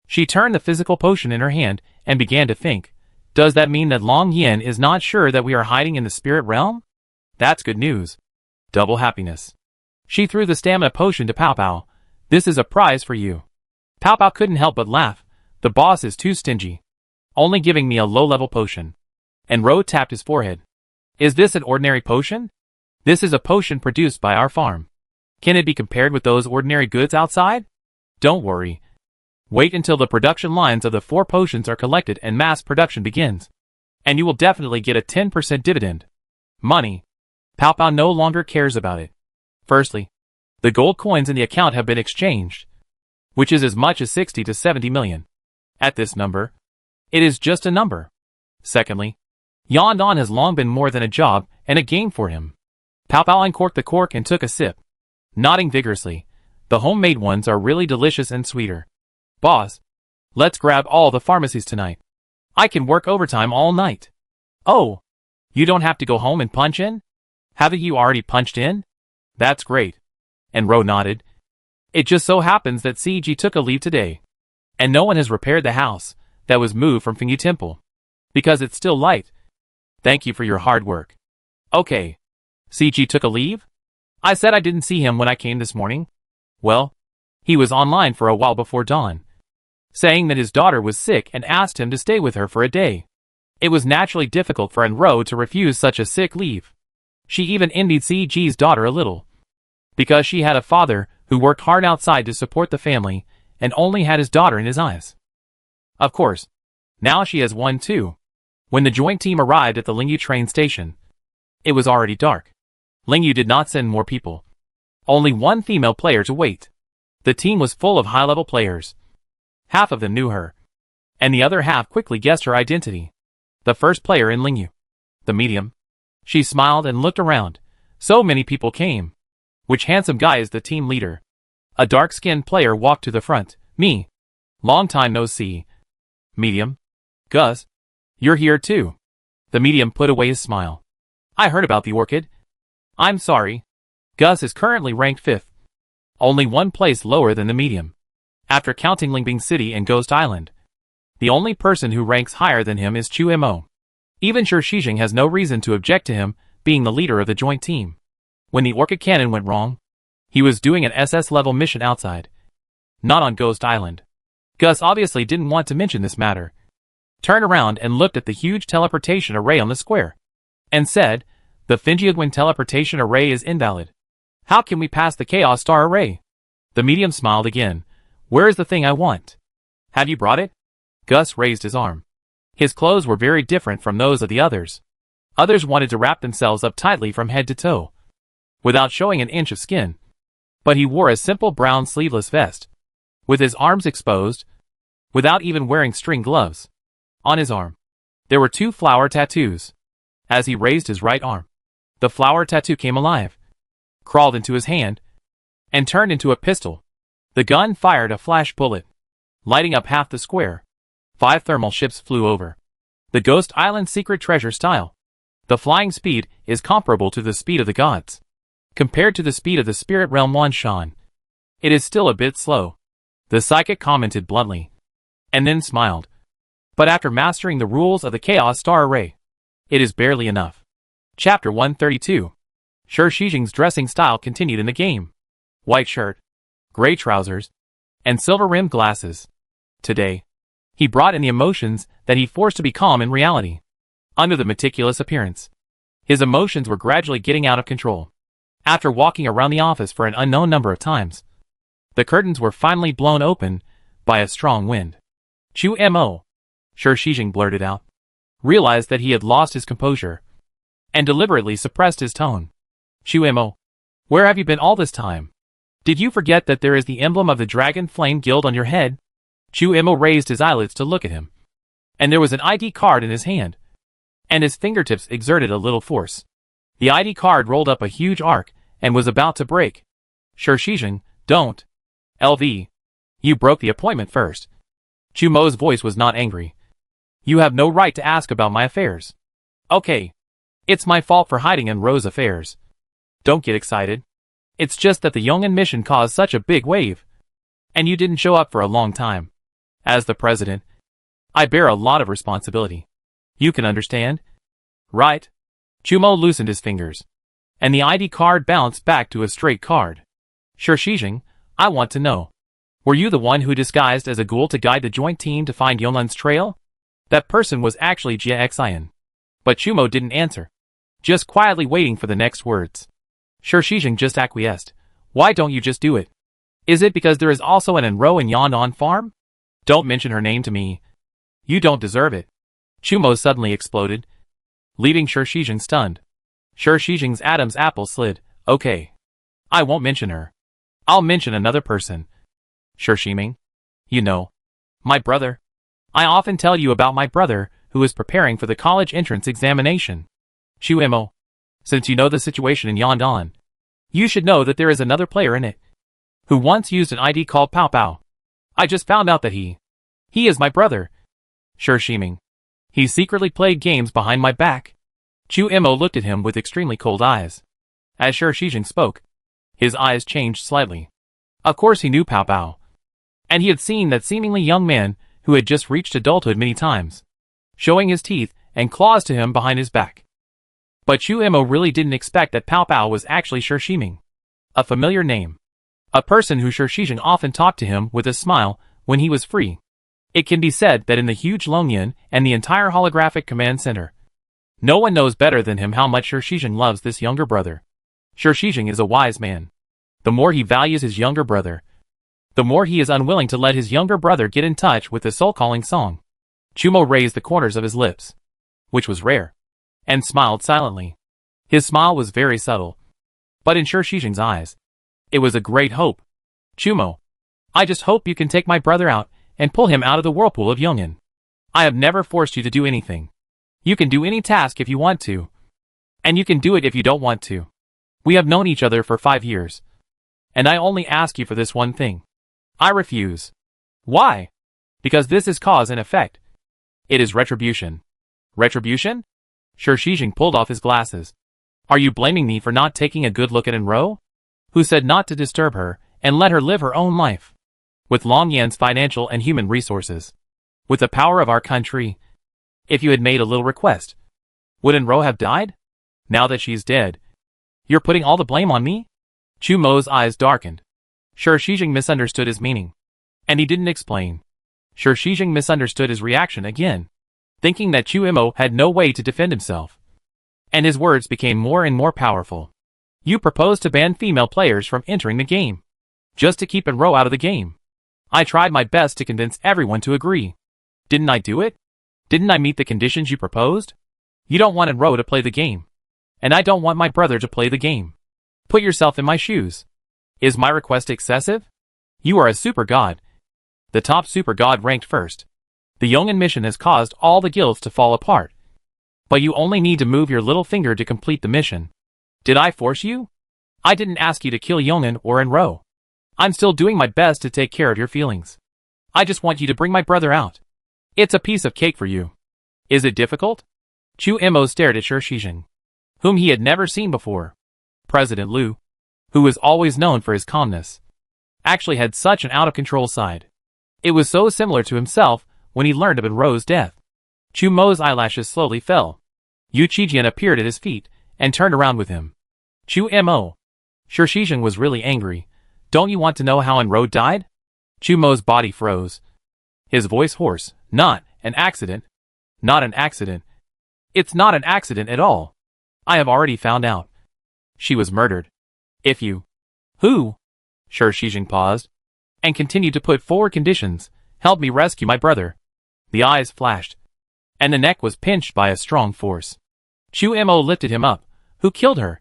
she turned the physical potion in her hand and began to think. Does that mean that Long Yin is not sure that we are hiding in the spirit realm? That's good news. Double happiness. She threw the stamina potion to Pao Pao. This is a prize for you. Pao Pao couldn't help but laugh. The boss is too stingy. Only giving me a low-level potion. And Ro tapped his forehead. Is this an ordinary potion? This is a potion produced by our farm. Can it be compared with those ordinary goods outside? Don't worry. Wait until the production lines of the 4 potions are collected and mass production begins. And you will definitely get a 10% dividend. Money. Pao Pao no longer cares about it. Firstly, the gold coins in the account have been exchanged, which is as much as 60 to 70 million. At this number, it is just a number. Secondly, Yondon has long been more than a job and a game for him. Pao Pao uncorked the cork and took a sip, nodding vigorously. The homemade ones are really delicious and sweeter. Boss, let's grab all the pharmacies tonight. I can work overtime all night. Oh, you don't have to go home and punch in? Haven't you already punched in? That's great. And Ro nodded. It just so happens that CG took a leave today, and no one has repaired the house that was moved from Fingyu Temple, because it's still light. Thank you for your hard work. Okay. CG took a leave? I said I didn't see him when I came this morning. Well, he was online for a while before dawn, saying that his daughter was sick and asked him to stay with her for a day. It was naturally difficult for Enro to refuse such a sick leave. She even envied CG's daughter a little, because she had a father who worked hard outside to support the family and only had his daughter in his eyes. Of course, now she has one too. When the joint team arrived at the Lingyu train station, it was already dark. Lingyu did not send more people. Only one female player to wait. The team was full of high-level players. Half of them knew her, and the other half quickly guessed her identity. The first player in Lingyu. The medium. She smiled and looked around. So many people came. Which handsome guy is the team leader? A dark-skinned player walked to the front. Me. Long time no see. Medium. Gus. You're here too. The medium put away his smile. I heard about the orchid. I'm sorry. Gus is currently ranked 5th. Only one place lower than the medium. After counting Lingbing City and Ghost Island. The only person who ranks higher than him is Chu Mo. Even Shi Shijing has no reason to object to him being the leader of the joint team. When the orchid cannon went wrong, he was doing an SS-level mission outside. Not on Ghost Island. Gus obviously didn't want to mention this matter. Turned around and looked at the huge teleportation array on the square. And said, the Finjiagwin teleportation array is invalid. How can we pass the Chaos Star array? The medium smiled again. Where is the thing I want? Have you brought it? Gus raised his arm. His clothes were very different from those of the others. Others wanted to wrap themselves up tightly from head to toe, without showing an inch of skin. But he wore a simple brown sleeveless vest, with his arms exposed, without even wearing string gloves. On his arm, there were 2 flower tattoos. As he raised his right arm, the flower tattoo came alive, crawled into his hand, and turned into a pistol. The gun fired a flash bullet, lighting up half the square. 5 thermal ships flew over. The Ghost Island secret treasure style. The flying speed is comparable to the speed of the gods. Compared to the speed of the spirit realm Wanshan, it is still a bit slow. The psychic commented bluntly, and then smiled. But after mastering the rules of the Chaos Star Array, it is barely enough. Chapter 132. Shi Shijing's dressing style continued in the game. White shirt, gray trousers, and silver-rimmed glasses. Today, he brought in the emotions that he forced to be calm in reality. Under the meticulous appearance, his emotions were gradually getting out of control. After walking around the office for an unknown number of times, the curtains were finally blown open by a strong wind. Chu Mo, Shi Shijing blurted out, realized that he had lost his composure, and deliberately suppressed his tone. Chu Mo, where have you been all this time? Did you forget that there is the emblem of the Dragon Flame Guild on your head? Chu Mo raised his eyelids to look at him, and there was an ID card in his hand, and his fingertips exerted a little force. The ID card rolled up a huge arc and was about to break. Shi Shijing, don't. LV. You broke the appointment first. Chu Mo's voice was not angry. You have no right to ask about my affairs. Okay. It's my fault for hiding in Ro's affairs. Don't get excited. It's just that the Yong'an mission caused such a big wave, and you didn't show up for a long time. As the president, I bear a lot of responsibility. You can understand? Right? Chu Mo loosened his fingers, and the ID card bounced back to a straight card. Shi Shijing, I want to know. Were you the one who disguised as a ghoul to guide the joint team to find Yong'an's trail? That person was actually Jia Xian. But Chu Mo didn't answer, just quietly waiting for the next words. Shi Shijing just acquiesced. Why don't you just do it? Is it because there is also an Enro in Yondon farm? Don't mention her name to me. You don't deserve it. Chu Mo suddenly exploded, leaving Shi Shijing stunned. Sure Shijing's Adam's apple slid. Okay. I won't mention her. I'll mention another person. Sure Shiming? You know. My brother. I often tell you about my brother, who is preparing for the college entrance examination. Chu Mo. Since you know the situation in Yondan, you should know that there is another player in it, who once used an ID called Pao Pao. I just found out that he is my brother. Sure Shiming. He secretly played games behind my back. Chu Mo looked at him with extremely cold eyes. As Sure Shijing spoke, his eyes changed slightly. Of course he knew Pao Pao, and he had seen that seemingly young man who had just reached adulthood many times, showing his teeth and claws to him behind his back. But Chu Mo really didn't expect that Pao Pao was actually Sure Shiming, a familiar name, a person who Sure Shijing often talked to him with a smile when he was free. It can be said that in the huge Longyan and the entire holographic command center, no one knows better than him how much Sure Shijing loves this younger brother. Sure Shijing is a wise man. The more he values his younger brother, the more he is unwilling to let his younger brother get in touch with the soul-calling song. Chumo raised the corners of his lips, which was rare, and smiled silently. His smile was very subtle, but in Sure Shijing's eyes, it was a great hope. Chumo, I just hope you can take my brother out and pull him out of the whirlpool of Yongin. I have never forced you to do anything. You can do any task if you want to, and you can do it if you don't want to. We have known each other for 5 years, and I only ask you for this one thing. I refuse. Why? Because this is cause and effect. It is retribution. Retribution? Sure Shijing pulled off his glasses. Are you blaming me for not taking a good look at Enro, who said not to disturb her and let her live her own life? With Longyan's financial and human resources, with the power of our country, if you had made a little request, would Enro have died? Now that she's dead, you're putting all the blame on me? Chu Mo's eyes darkened. Sure Shijing misunderstood his meaning, and he didn't explain. Sure Shijing misunderstood his reaction again, thinking that Chu Mo had no way to defend himself. And his words became more and more powerful. You propose to ban female players from entering the game, just to keep Enro out of the game. I tried my best to convince everyone to agree. Didn't I do it? Didn't I meet the conditions you proposed? You don't want Enro to play the game, and I don't want my brother to play the game. Put yourself in my shoes. Is my request excessive? You are a super god, the top super god ranked first. The Yongin mission has caused all the guilds to fall apart, but you only need to move your little finger to complete the mission. Did I force you? I didn't ask you to kill Yongin or Enro. I'm still doing my best to take care of your feelings. I just want you to bring my brother out. It's a piece of cake for you. Is it difficult? Chu Mo stared at Sure Shijing, whom he had never seen before. President Liu, who was always known for his calmness, actually had such an out-of-control side. It was so similar to himself when he learned of Enro's death. Chu Mo's eyelashes slowly fell. Yu Qijian appeared at his feet and turned around with him. Chu Mo. Sure Shijing was really angry. Don't you want to know how Enro died? Chu Mo's body froze. His voice hoarse. Not an accident. Not an accident. It's not an accident at all. I have already found out. She was murdered. If you... Who? Sure Shijing paused, and continued to put forward conditions. Help me rescue my brother. The eyes flashed, and the neck was pinched by a strong force. Chu Mo lifted him up. Who killed her?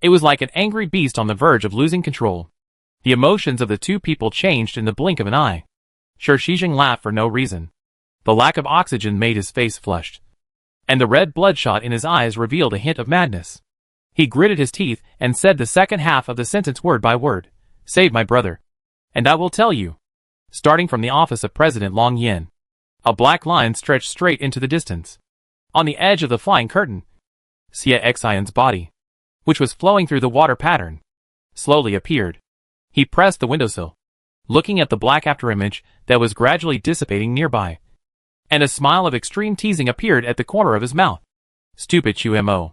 It was like an angry beast on the verge of losing control. The emotions of the two people changed in the blink of an eye. Sure Shijing laughed for no reason. The lack of oxygen made his face flushed, and the red bloodshot in his eyes revealed a hint of madness. He gritted his teeth and said the second half of the sentence word by word. Save my brother, and I will tell you. Starting from the office of President Long Yin, a black line stretched straight into the distance. On the edge of the flying curtain, Xie Xian's body, which was flowing through the water pattern, slowly appeared. He pressed the windowsill, looking at the black afterimage that was gradually dissipating nearby, and a smile of extreme teasing appeared at the corner of his mouth. Stupid Chu Mo.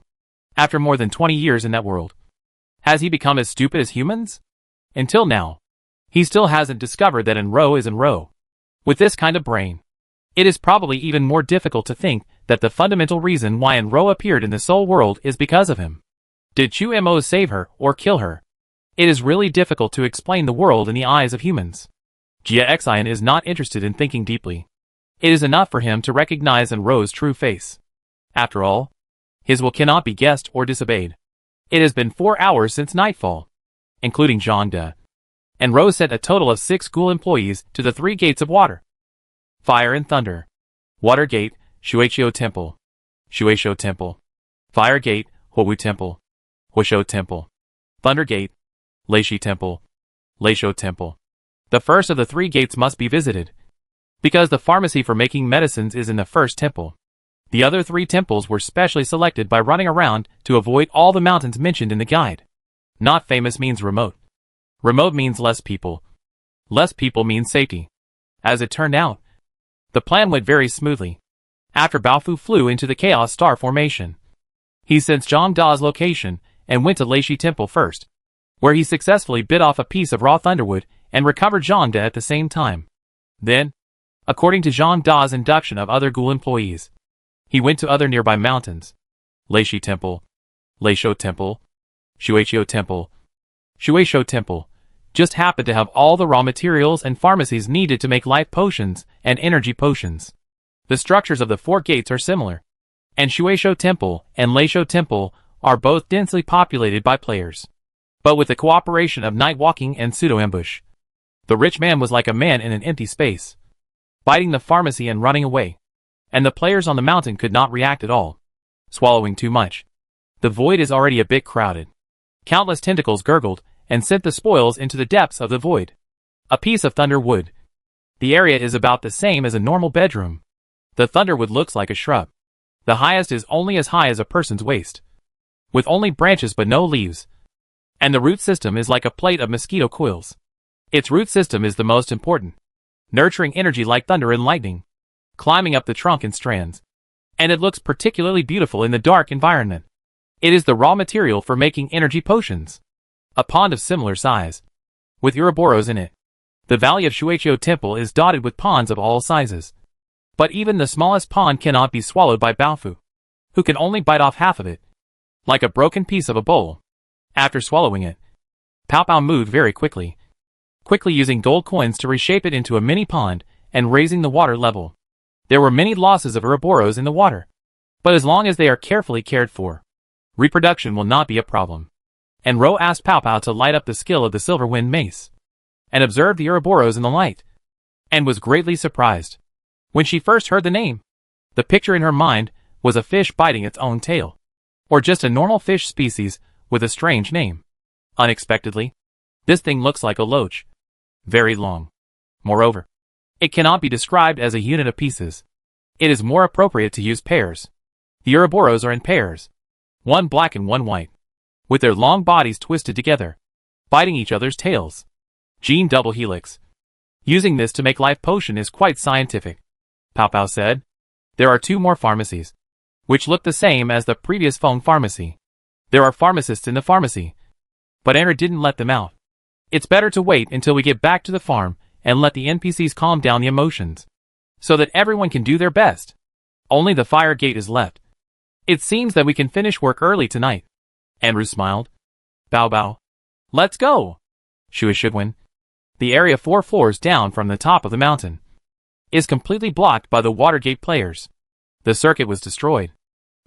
After more than 20 years in that world, has he become as stupid as humans? Until now, he still hasn't discovered that Enro is Enro. With this kind of brain, it is probably even more difficult to think that the fundamental reason why Enro appeared in the soul world is because of him. Did Chu Mo save her or kill her? It is really difficult to explain the world in the eyes of humans. Xie Xian is not interested in thinking deeply. It is enough for him to recognize Enro's true face. After all, His will cannot be guessed or disobeyed. It has been 4 hours since nightfall, including Jean de. And Rose sent a total of 6 ghoul employees to the 3 gates of water. Fire and Thunder. Water Gate, Shueisho Temple. Shueisho Temple. Fire Gate, Huowu Temple. Huoshou Temple. Thunder Gate, Leishi Temple. Leisho Temple. The first of the 3 gates must be visited, because the pharmacy for making medicines is in the first temple. The other 3 temples were specially selected by running around to avoid all the mountains mentioned in the guide. Not famous means remote. Remote means less people. Less people means safety. As it turned out, the plan went very smoothly. After Baofu flew into the Chaos Star Formation, he sensed Zhang Da's location and went to Leishi Temple first, where he successfully bit off a piece of raw thunderwood and recovered Zhang Da at the same time. Then, according to Zhang Da's induction of other ghoul employees, he went to other nearby mountains. Leishi Temple, Leisho Temple, Shueisho Temple. Shueisho Temple just happened to have all the raw materials and pharmacies needed to make life potions and energy potions. The structures of the 4 gates are similar, and Shueisho Temple and Leisho Temple are both densely populated by players. But with the cooperation of night walking and pseudo-ambush, the rich man was like a man in an empty space, biting the pharmacy and running away, and the players on the mountain could not react at all, swallowing too much. The void is already a bit crowded. Countless tentacles gurgled and sent the spoils into the depths of the void. A piece of thunder wood. The area is about the same as a normal bedroom. The thunderwood looks like a shrub. The highest is only as high as a person's waist, with only branches but no leaves. And the root system is like a plate of mosquito coils. Its root system is the most important, nurturing energy like thunder and lightning, climbing up the trunk in strands. And it looks particularly beautiful in the dark environment. It is the raw material for making energy potions. A pond of similar size, with Ouroboros in it. The valley of Shueisho Temple is dotted with ponds of all sizes. But even the smallest pond cannot be swallowed by Baofu, who can only bite off half of it, like a broken piece of a bowl. After swallowing it, Pao Pao moved very quickly using gold coins to reshape it into a mini pond and raising the water level. There were many losses of Ouroboros in the water, but as long as they are carefully cared for, reproduction will not be a problem. And Ro asked Pao Pao to light up the skill of the Silver Wind Mace, and observed the Ouroboros in the light, and was greatly surprised. When she first heard the name, the picture in her mind was a fish biting its own tail, or just a normal fish species with a strange name. Unexpectedly, this thing looks like a loach, very long. Moreover, it cannot be described as a unit of pieces. It is more appropriate to use pairs. The Ouroboros are in pairs, one black and one white, with their long bodies twisted together, biting each other's tails. Gene double helix. Using this to make life potion is quite scientific, Pao Pao said. There are 2 more pharmacies, which look the same as the previous Feng pharmacy. There are pharmacists in the pharmacy, but Anna didn't let them out. It's better to wait until we get back to the farm and let the NPCs calm down the emotions, so that everyone can do their best. Only the fire gate is left. It seems that we can finish work early tonight. Andrew smiled. Bao Bao. Let's go. Shui Shugwen. The area 4 floors down from the top of the mountain is completely blocked by the Watergate players. The circuit was destroyed,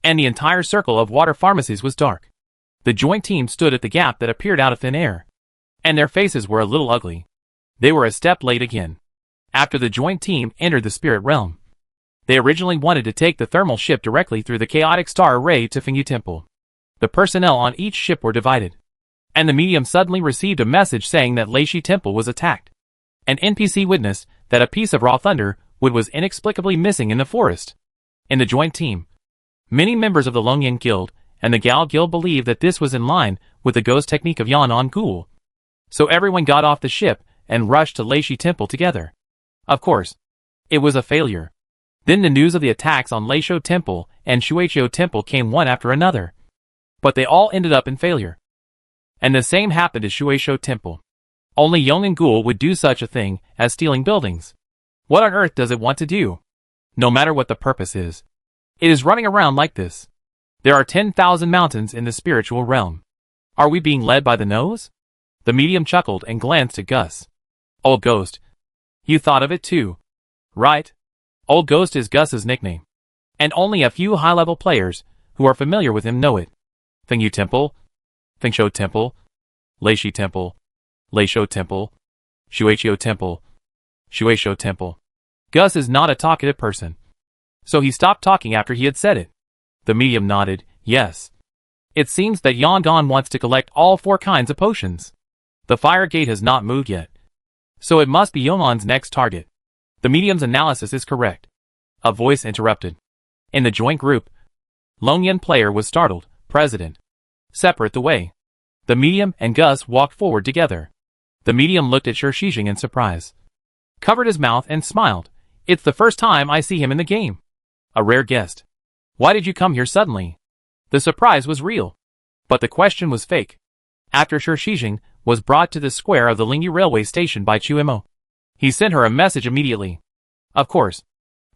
and the entire circle of water pharmacies was dark. The joint team stood at the gap that appeared out of thin air, and their faces were a little ugly. They were a step late again. After the joint team entered the spirit realm, they originally wanted to take the thermal ship directly through the chaotic star array to Fengyu Temple. The personnel on each ship were divided, and the medium suddenly received a message saying that Leishi Temple was attacked. An NPC witnessed that a piece of raw thunder wood was inexplicably missing in the forest. In the joint team, many members of the Longyan Guild and the Gal Guild believed that this was in line with the ghost technique of Yan on Ghoul. So everyone got off the ship and rushed to Leishi Temple together. Of course, it was a failure. Then the news of the attacks on Leisho Temple and Shueisho Temple came one after another, but they all ended up in failure. And the same happened to Shueisho Temple. Only Yongin Ghoul would do such a thing as stealing buildings. What on earth does it want to do? No matter what the purpose is, it is running around like this. There are 10,000 mountains in the spiritual realm. Are we being led by the nose? The medium chuckled and glanced at Gus. Old Ghost. You thought of it too. Right? Old Ghost is Gus's nickname. And only a few high-level players, who are familiar with him know it. Fengyu Temple, Fengsho Temple, Leishi Temple, Leisho Temple, Shueisho Temple, Shueisho Temple. Gus is not a talkative person, so he stopped talking after he had said it. The medium nodded, yes. It seems that Yangon wants to collect all 4 kinds of potions. The fire gate has not moved yet, so it must be Yongon's next target. The medium's analysis is correct. A voice interrupted. In the joint group, Longyan player was startled. President. Separate the way. The medium and Gus walked forward together. The medium looked at Shishijing in surprise, covered his mouth and smiled. It's the first time I see him in the game. A rare guest. Why did you come here suddenly? The surprise was real, but the question was fake. After Shishijing was brought to the square of the Lingyu railway station by Chuimo, he sent her a message immediately. Of course,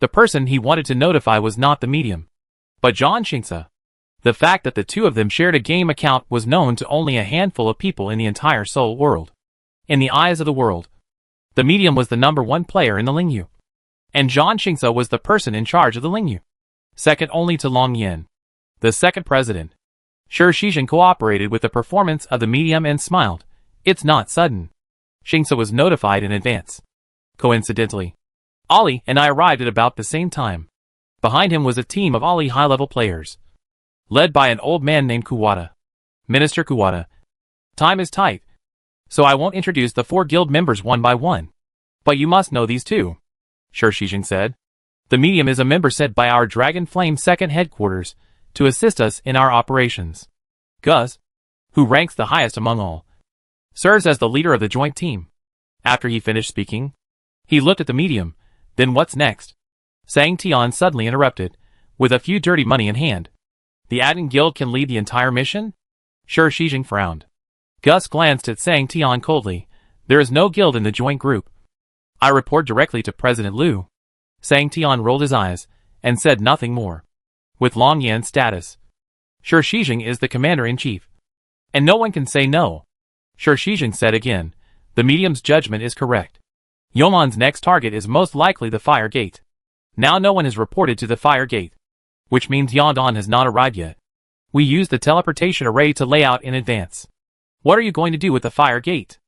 the person he wanted to notify was not the medium, but John Xingsa. The fact that the two of them shared a game account was known to only a handful of people in the entire Seoul world. In the eyes of the world, the medium was the #1 player in the Lingyu, and John Xingsa was the person in charge of the Lingyu, second only to Long Yin, the second president. Shishijing cooperated with the performance of the medium and smiled. It's not sudden. Xingsa was notified in advance. Coincidentally, Ali and I arrived at about the same time. Behind him was a team of Ali high-level players, led by an old man named Kuwata. Minister Kuwata. Time is tight, so I won't introduce the 4 guild members one by one. But you must know these two, Shishijing said. The medium is a member sent by our Dragon Flame 2nd headquarters to assist us in our operations. Gus, who ranks the highest among all, serves as the leader of the joint team. After he finished speaking, he looked at the medium. Then what's next? Sang Tian suddenly interrupted, with a few dirty money in hand. The Adin Guild can lead the entire mission? Shishijing frowned. Gus glanced at Sang Tian coldly. There is no guild in the joint group. I report directly to President Liu. Sang Tian rolled his eyes, and said nothing more. With Long Yan's status, Shishijing is the commander-in-chief, and no one can say no. Shishijing said again, the medium's judgment is correct. Yomon's next target is most likely the fire gate. Now no one has reported to the fire gate, which means Yondon has not arrived yet. We used the teleportation array to lay out in advance. What are you going to do with the fire gate?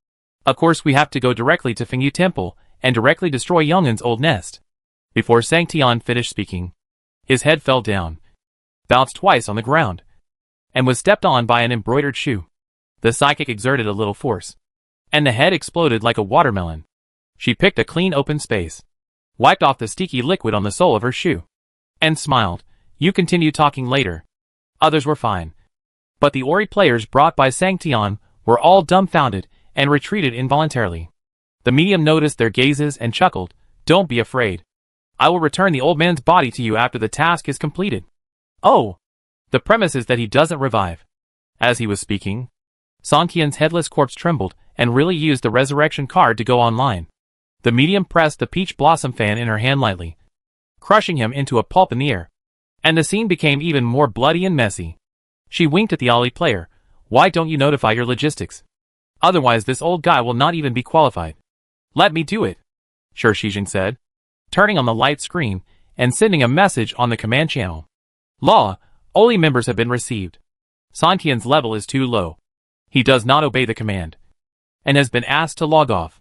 Of course we have to go directly to Fengyu Temple and directly destroy Yongan's old nest. Before Sang Tian finished speaking, his head fell down, bounced twice on the ground, and was stepped on by an embroidered shoe. The psychic exerted a little force, and the head exploded like a watermelon. She picked a clean open space, wiped off the sticky liquid on the sole of her shoe, and smiled. You continue talking later. Others were fine, but the Ori players brought by Sang Tian were all dumbfounded and retreated involuntarily. The medium noticed their gazes and chuckled. Don't be afraid. I will return the old man's body to you after the task is completed. Oh! The premise is that he doesn't revive. As he was speaking, Songqian's headless corpse trembled and really used the resurrection card to go online. The medium pressed the peach blossom fan in her hand lightly, crushing him into a pulp in the air. And the scene became even more bloody and messy. She winked at the Ali player. Why don't you notify your logistics? Otherwise this old guy will not even be qualified. Let me do it, Shishijing said, turning on the light screen and sending a message on the command channel. Law, Oli members have been received. Santian's level is too low. He does not obey the command, and has been asked to log off.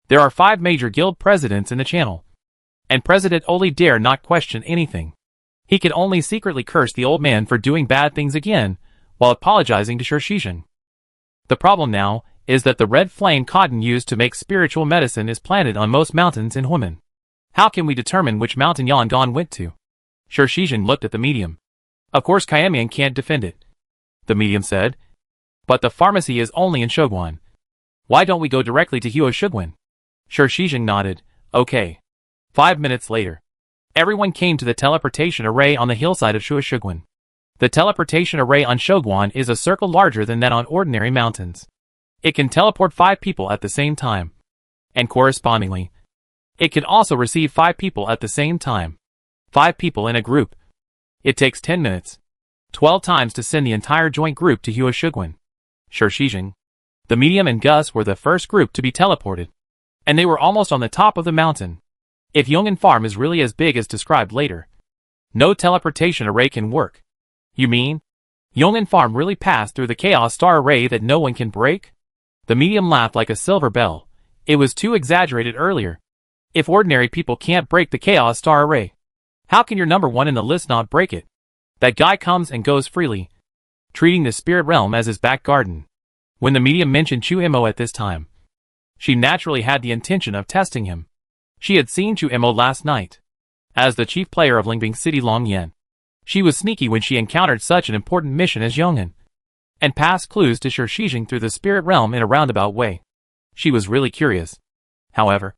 There are 5 major guild presidents in the channel, and President Oli dare not question anything. He can only secretly curse the old man for doing bad things again, while apologizing to Shishijing. The problem now is that the red flame cotton used to make spiritual medicine is planted on most mountains in Huimin. How can we determine which mountain Yangon went to? Shishijing looked at the medium. Of course Kayamian can't defend it, the medium said. But the pharmacy is only in Shogwan. Why don't we go directly to Huo Shugwan? Shishijing nodded. Okay. 5 minutes later, everyone came to the teleportation array on the hillside of Huo Shugwan. The teleportation array on Shogwan is a circle larger than that on ordinary mountains. It can teleport 5 people at the same time, and correspondingly, it can also receive 5 people at the same time. 5 people in a group. It takes 10 minutes, 12 times to send the entire joint group to Huo Shugwan. Shishijing, the medium and Gus were the first group to be teleported, and they were almost on the top of the mountain. If Yongin Farm is really as big as described later, no teleportation array can work. You mean? Yong'an Farm really passed through the chaos star array that no one can break? The medium laughed like a silver bell. It was too exaggerated earlier. If ordinary people can't break the chaos star array, how can your number one in the list not break it? That guy comes and goes freely, treating the spirit realm as his back garden. When the medium mentioned Chu Imo at this time, she naturally had the intention of testing him. She had seen Chu Imo last night. As the chief player of Lingbing City Longyan, she was sneaky when she encountered such an important mission as Yong'an, and passed clues to Shi Shijing through the spirit realm in a roundabout way. She was really curious. However,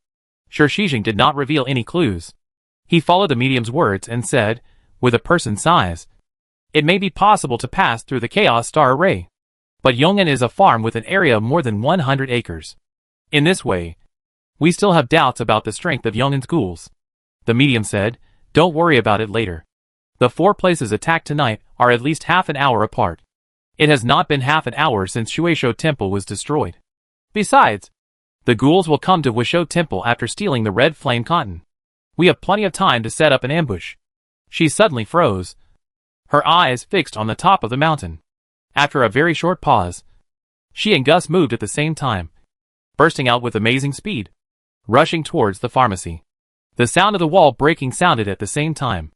Shi Shijing did not reveal any clues. He followed the medium's words and said, with a person's size, it may be possible to pass through the chaos star array, but Yong'an is a farm with an area of more than 100 acres. In this way, we still have doubts about the strength of Yong'an's ghouls. The medium said, don't worry about it later. The 4 places attacked tonight are at least half an hour apart. It has not been half an hour since Shueisho Temple was destroyed. Besides, the ghouls will come to Wisho Temple after stealing the red flame cotton. We have plenty of time to set up an ambush. She suddenly froze, her eyes fixed on the top of the mountain. After a very short pause, she and Gus moved at the same time, bursting out with amazing speed, rushing towards the pharmacy. The sound of the wall breaking sounded at the same time.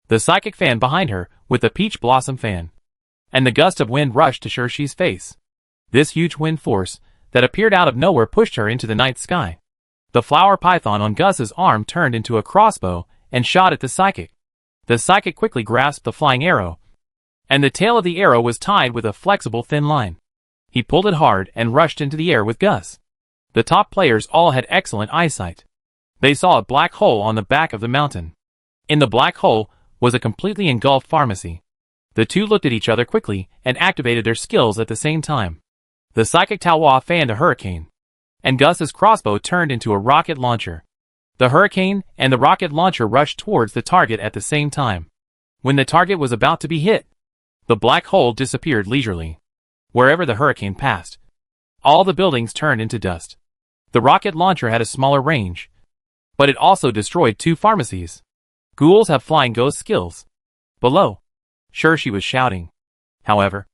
The psychic fan behind her, with the peach blossom fan, and the gust of wind rushed to Shirshi's face. This huge wind force, that appeared out of nowhere, pushed her into the night sky. The flower python on Gus's arm turned into a crossbow and shot at the psychic. The psychic quickly grasped the flying arrow, and the tail of the arrow was tied with a flexible thin line. He pulled it hard and rushed into the air with Gus. The top players all had excellent eyesight. They saw a black hole on the back of the mountain. In the black hole was a completely engulfed pharmacy. The two looked at each other quickly and activated their skills at the same time. The psychic Taohua fanned a hurricane, and Gus's crossbow turned into a rocket launcher. The hurricane and the rocket launcher rushed towards the target at the same time. When the target was about to be hit, the black hole disappeared leisurely. Wherever the hurricane passed, all the buildings turned into dust. The rocket launcher had a smaller range, but it also destroyed 2 pharmacies. Ghouls have flying ghost skills. Below, Shirshi was shouting. However,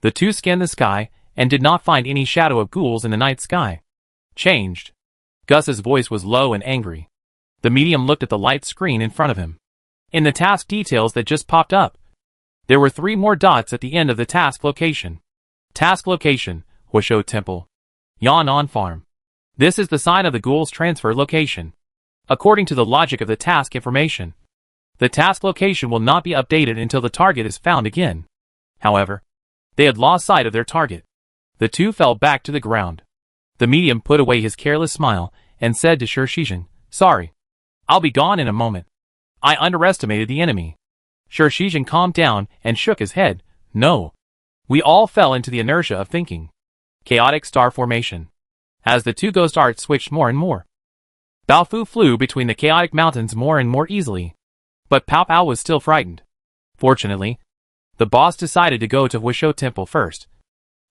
the two scanned the sky and did not find any shadow of ghouls in the night sky. Changed. Gus's voice was low and angry. The medium looked at the light screen in front of him. In the task details that just popped up, there were 3 more dots at the end of the task location. Task location, Wisho Temple. Yan'an Farm. This is the sign of the ghoul's transfer location. According to the logic of the task information, the task location will not be updated until the target is found again. However, they had lost sight of their target. The two fell back to the ground. The medium put away his careless smile and said to Shi Shijing, sorry. I'll be gone in a moment. I underestimated the enemy. Shi Shijing calmed down and shook his head. No. We all fell into the inertia of thinking. Chaotic star formation. As the 2 ghost arts switched more and more, Baofu flew between the chaotic mountains more and more easily. But Pao Pao was still frightened. Fortunately, the boss decided to go to Wisho Temple first.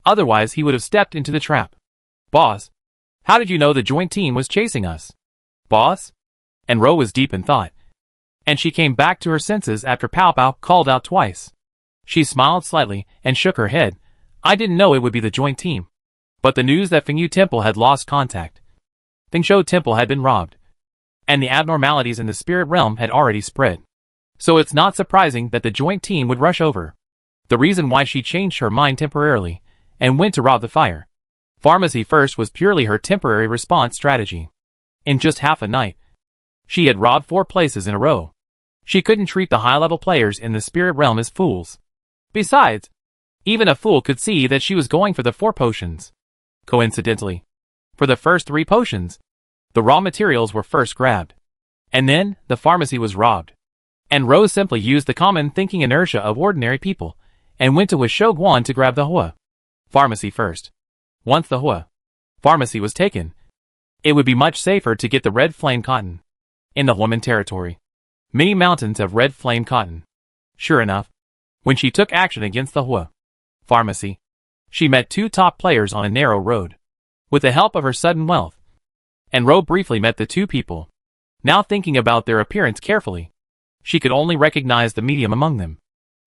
Otherwise he would have stepped into the trap. Boss, how did you know the joint team was chasing us? Boss? And Ro was deep in thought, and she came back to her senses after Pao Pao called out twice. She smiled slightly and shook her head. I didn't know it would be the joint team. But the news that Fengyu Temple had lost contact, Fengsho Temple had been robbed, and the abnormalities in the spirit realm had already spread. So it's not surprising that the joint team would rush over. The reason why she changed her mind temporarily and went to rob the fire pharmacy first was purely her temporary response strategy. In just half a night, she had robbed 4 places in a row. She couldn't treat the high-level players in the spirit realm as fools. Besides, even a fool could see that she was going for the 4 potions. Coincidentally, for the first 3 potions, the raw materials were first grabbed. And then, the pharmacy was robbed. And Rose simply used the common thinking inertia of ordinary people, and went to Wisho Guan to grab the Hua pharmacy first. Once the Hua pharmacy was taken, it would be much safer to get the red flame cotton. In the Huaman territory, many mountains have red flame cotton. Sure enough, when she took action against the Hua pharmacy, she met 2 top players on a narrow road. With the help of her sudden wealth, and Ro briefly met the 2 people. Now thinking about their appearance carefully, she could only recognize the medium among them.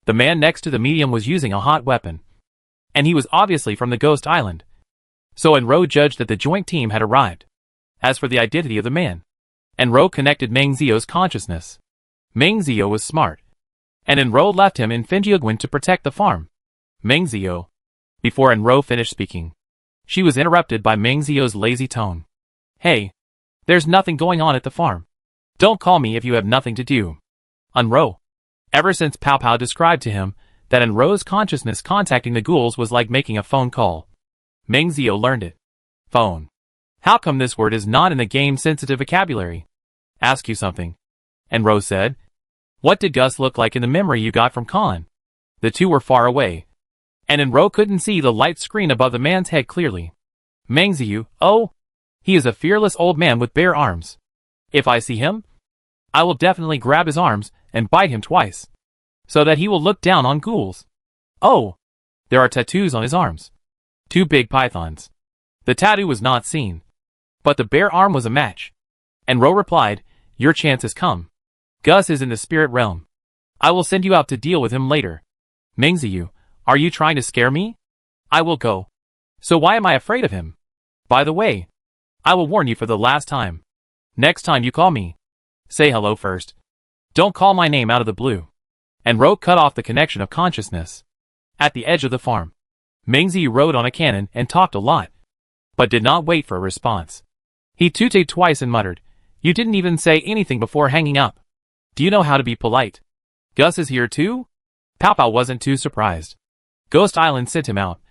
The man next to the medium was using a hot weapon, and he was obviously from the Ghost Island. So Enro judged that the joint team had arrived. As for the identity of the man, Enro connected Meng Zio's consciousness. Meng Zio was smart, and Enro left him in Finjiagwan to protect the farm. Meng Zio. Before Enro finished speaking, she was interrupted by Meng Zio's lazy tone. Hey, there's nothing going on at the farm. Don't call me if you have nothing to do. Enro. Ever since Pao Pao described to him that Enro's consciousness contacting the ghouls was like making a phone call, Meng Zio learned it. Phone. How come this word is not in the game-sensitive vocabulary? Ask you something. Enro said. What did Gus look like in the memory you got from Colin? The two were far away, and Enro couldn't see the light screen above the man's head clearly. Meng Zio, oh, he is a fearless old man with bare arms. If I see him, I will definitely grab his arms and bite him twice, so that he will look down on ghouls. Oh, there are tattoos on his arms. 2 big pythons. The tattoo was not seen, but the bare arm was a match. Enro replied, your chance has come. Gus is in the spirit realm. I will send you out to deal with him later. Meng Zio, are you trying to scare me? I will go. So why am I afraid of him? By the way, I will warn you for the last time. Next time you call me, say hello first. Don't call my name out of the blue. Enro cut off the connection of consciousness. At the edge of the farm, Meng Zio rode on a cannon and talked a lot, but did not wait for a response. He tooted twice and muttered, you didn't even say anything before hanging up. Do you know how to be polite? Gus is here too? Pao Pao wasn't too surprised. Ghost Island sent him out,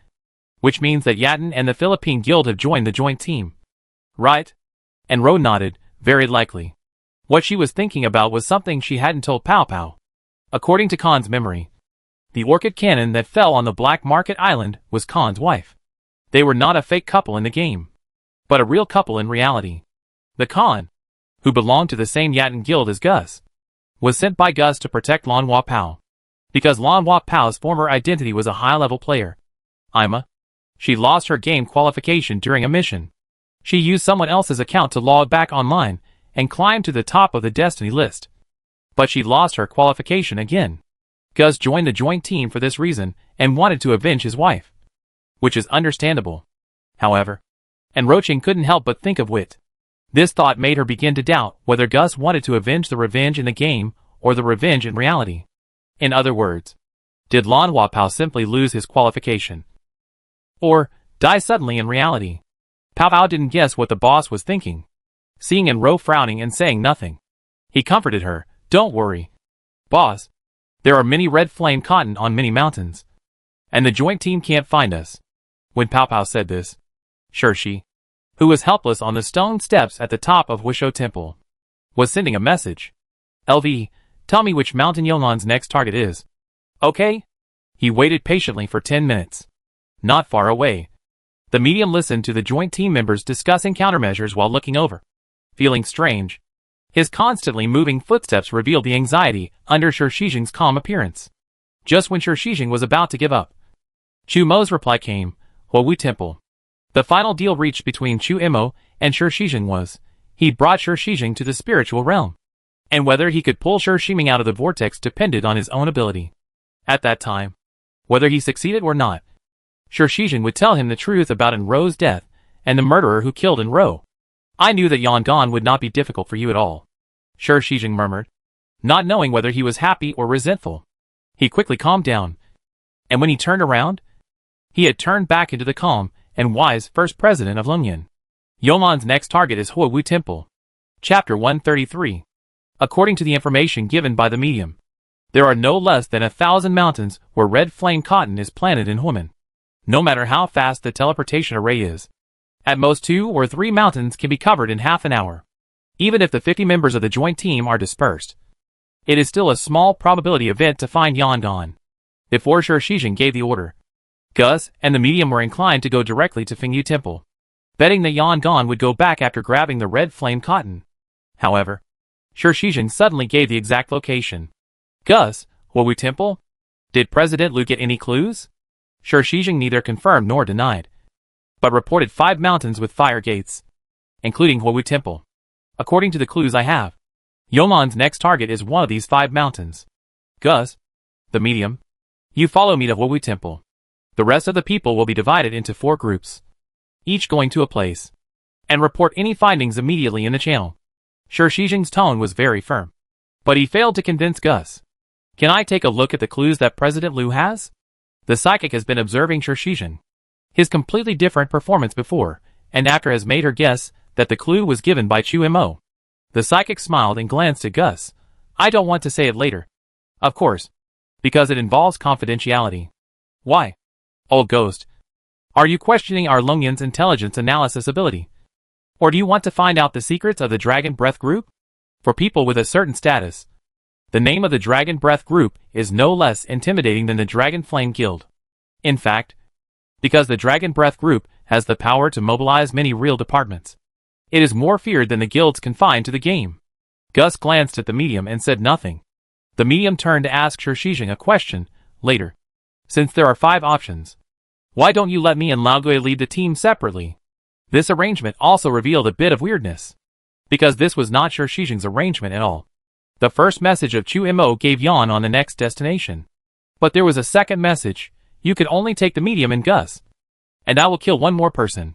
which means that Yatin and the Philippine Guild have joined the joint team. Right? Enro nodded, very likely. What she was thinking about was something she hadn't told Pao Pao. According to Khan's memory, the orchid cannon that fell on the Black Market Island was Khan's wife. They were not a fake couple in the game, but a real couple in reality. The Khan, who belonged to the same Yatin guild as Gus, was sent by Gus to protect Lan Hua Pao, because Lan Hua Pao's former identity was a high-level player. Ima. She lost her game qualification during a mission. She used someone else's account to log back online and climb to the top of the destiny list. But she lost her qualification again. Gus joined the joint team for this reason and wanted to avenge his wife, which is understandable. However, Enroching couldn't help but think of Wit. This thought made her begin to doubt whether Gus wanted to avenge the revenge in the game or the revenge in reality. In other words, did Lan Hua Pao simply lose his qualification, or die suddenly in reality? Pao Pao didn't guess what the boss was thinking. Seeing Enro frowning and saying nothing, he comforted her. Don't worry, boss. There are many red flame cotton on many mountains, and the joint team can't find us. When Pao Pao said this, Shirshi, who was helpless on the stone steps at the top of Wisho Temple, was sending a message. LV, tell me which mountain Yonan's next target is. Okay? He waited patiently for 10 minutes. Not far away. The medium listened to the joint team members discussing countermeasures while looking over. Feeling strange, his constantly moving footsteps revealed the anxiety under Shishijing's calm appearance. Just when Shishijing was about to give up, Chu Mo's reply came, Huowu Temple. The final deal reached between Chu Imo and Shishijing was, he brought Shishijing to the spiritual realm, and whether he could pull Shishijing out of the vortex depended on his own ability. At that time, whether he succeeded or not, Shishijing would tell him the truth about Enro's death and the murderer who killed Enro. I knew that Yangon would not be difficult for you at all, Shishijing murmured, not knowing whether he was happy or resentful. He quickly calmed down, and when he turned around, he had turned back into the calm and wise first president of Lungyan. Yolan's next target is Huowu Temple. Chapter 133. According to the information given by the medium, there are no less than 1,000 mountains where red flame cotton is planted in Huomen. No matter how fast the teleportation array is, at most 2 or 3 mountains can be covered in half an hour. Even if the 50 members of the joint team are dispersed, it is still a small probability event to find Yangon. Before Shishijing gave the order, Gus and the medium were inclined to go directly to Fengyu Temple, betting that Yangon would go back after grabbing the red flame cotton. However, Shishijing suddenly gave the exact location. Gus, Huowu Temple? Did President Liu get any clues? Shishijing neither confirmed nor denied, but reported 5 mountains with fire gates, including Huowu Temple. According to the clues I have, Yolan's next target is one of these 5 mountains. Gus, the medium, You follow me to Huowu Temple. The rest of the people will be divided into 4 groups, each going to a place, and report any findings immediately in the channel. Shi Shijing's tone was very firm, but he failed to convince Gus. Can I take a look at the clues that President Liu has? The psychic has been observing Shi Shijing. His completely different performance before and after has made her guess that the clue was given by Chu Mo. The psychic smiled and glanced at Gus. I don't want to say it later. Of course. Because it involves confidentiality. Why? Old Ghost. Are you questioning our Longyan's intelligence analysis ability? Or do you want to find out the secrets of the Dragon Breath Group? For people with a certain status, the name of the Dragon Breath Group is no less intimidating than the Dragon Flame Guild. In fact, because the Dragon Breath Group has the power to mobilize many real departments, it is more feared than the guilds confined to the game. Gus glanced at the medium and said nothing. The medium turned to ask Shi Shijing a question later. Since there are 5 options, why don't you let me and Lao Gui lead the team separately? This arrangement also revealed a bit of weirdness, because this was not Shi Shijing's arrangement at all. The first message of Chu Mo gave Yan on the next destination. But there was a second message: you could only take the medium and Gus, and I will kill 1 more person.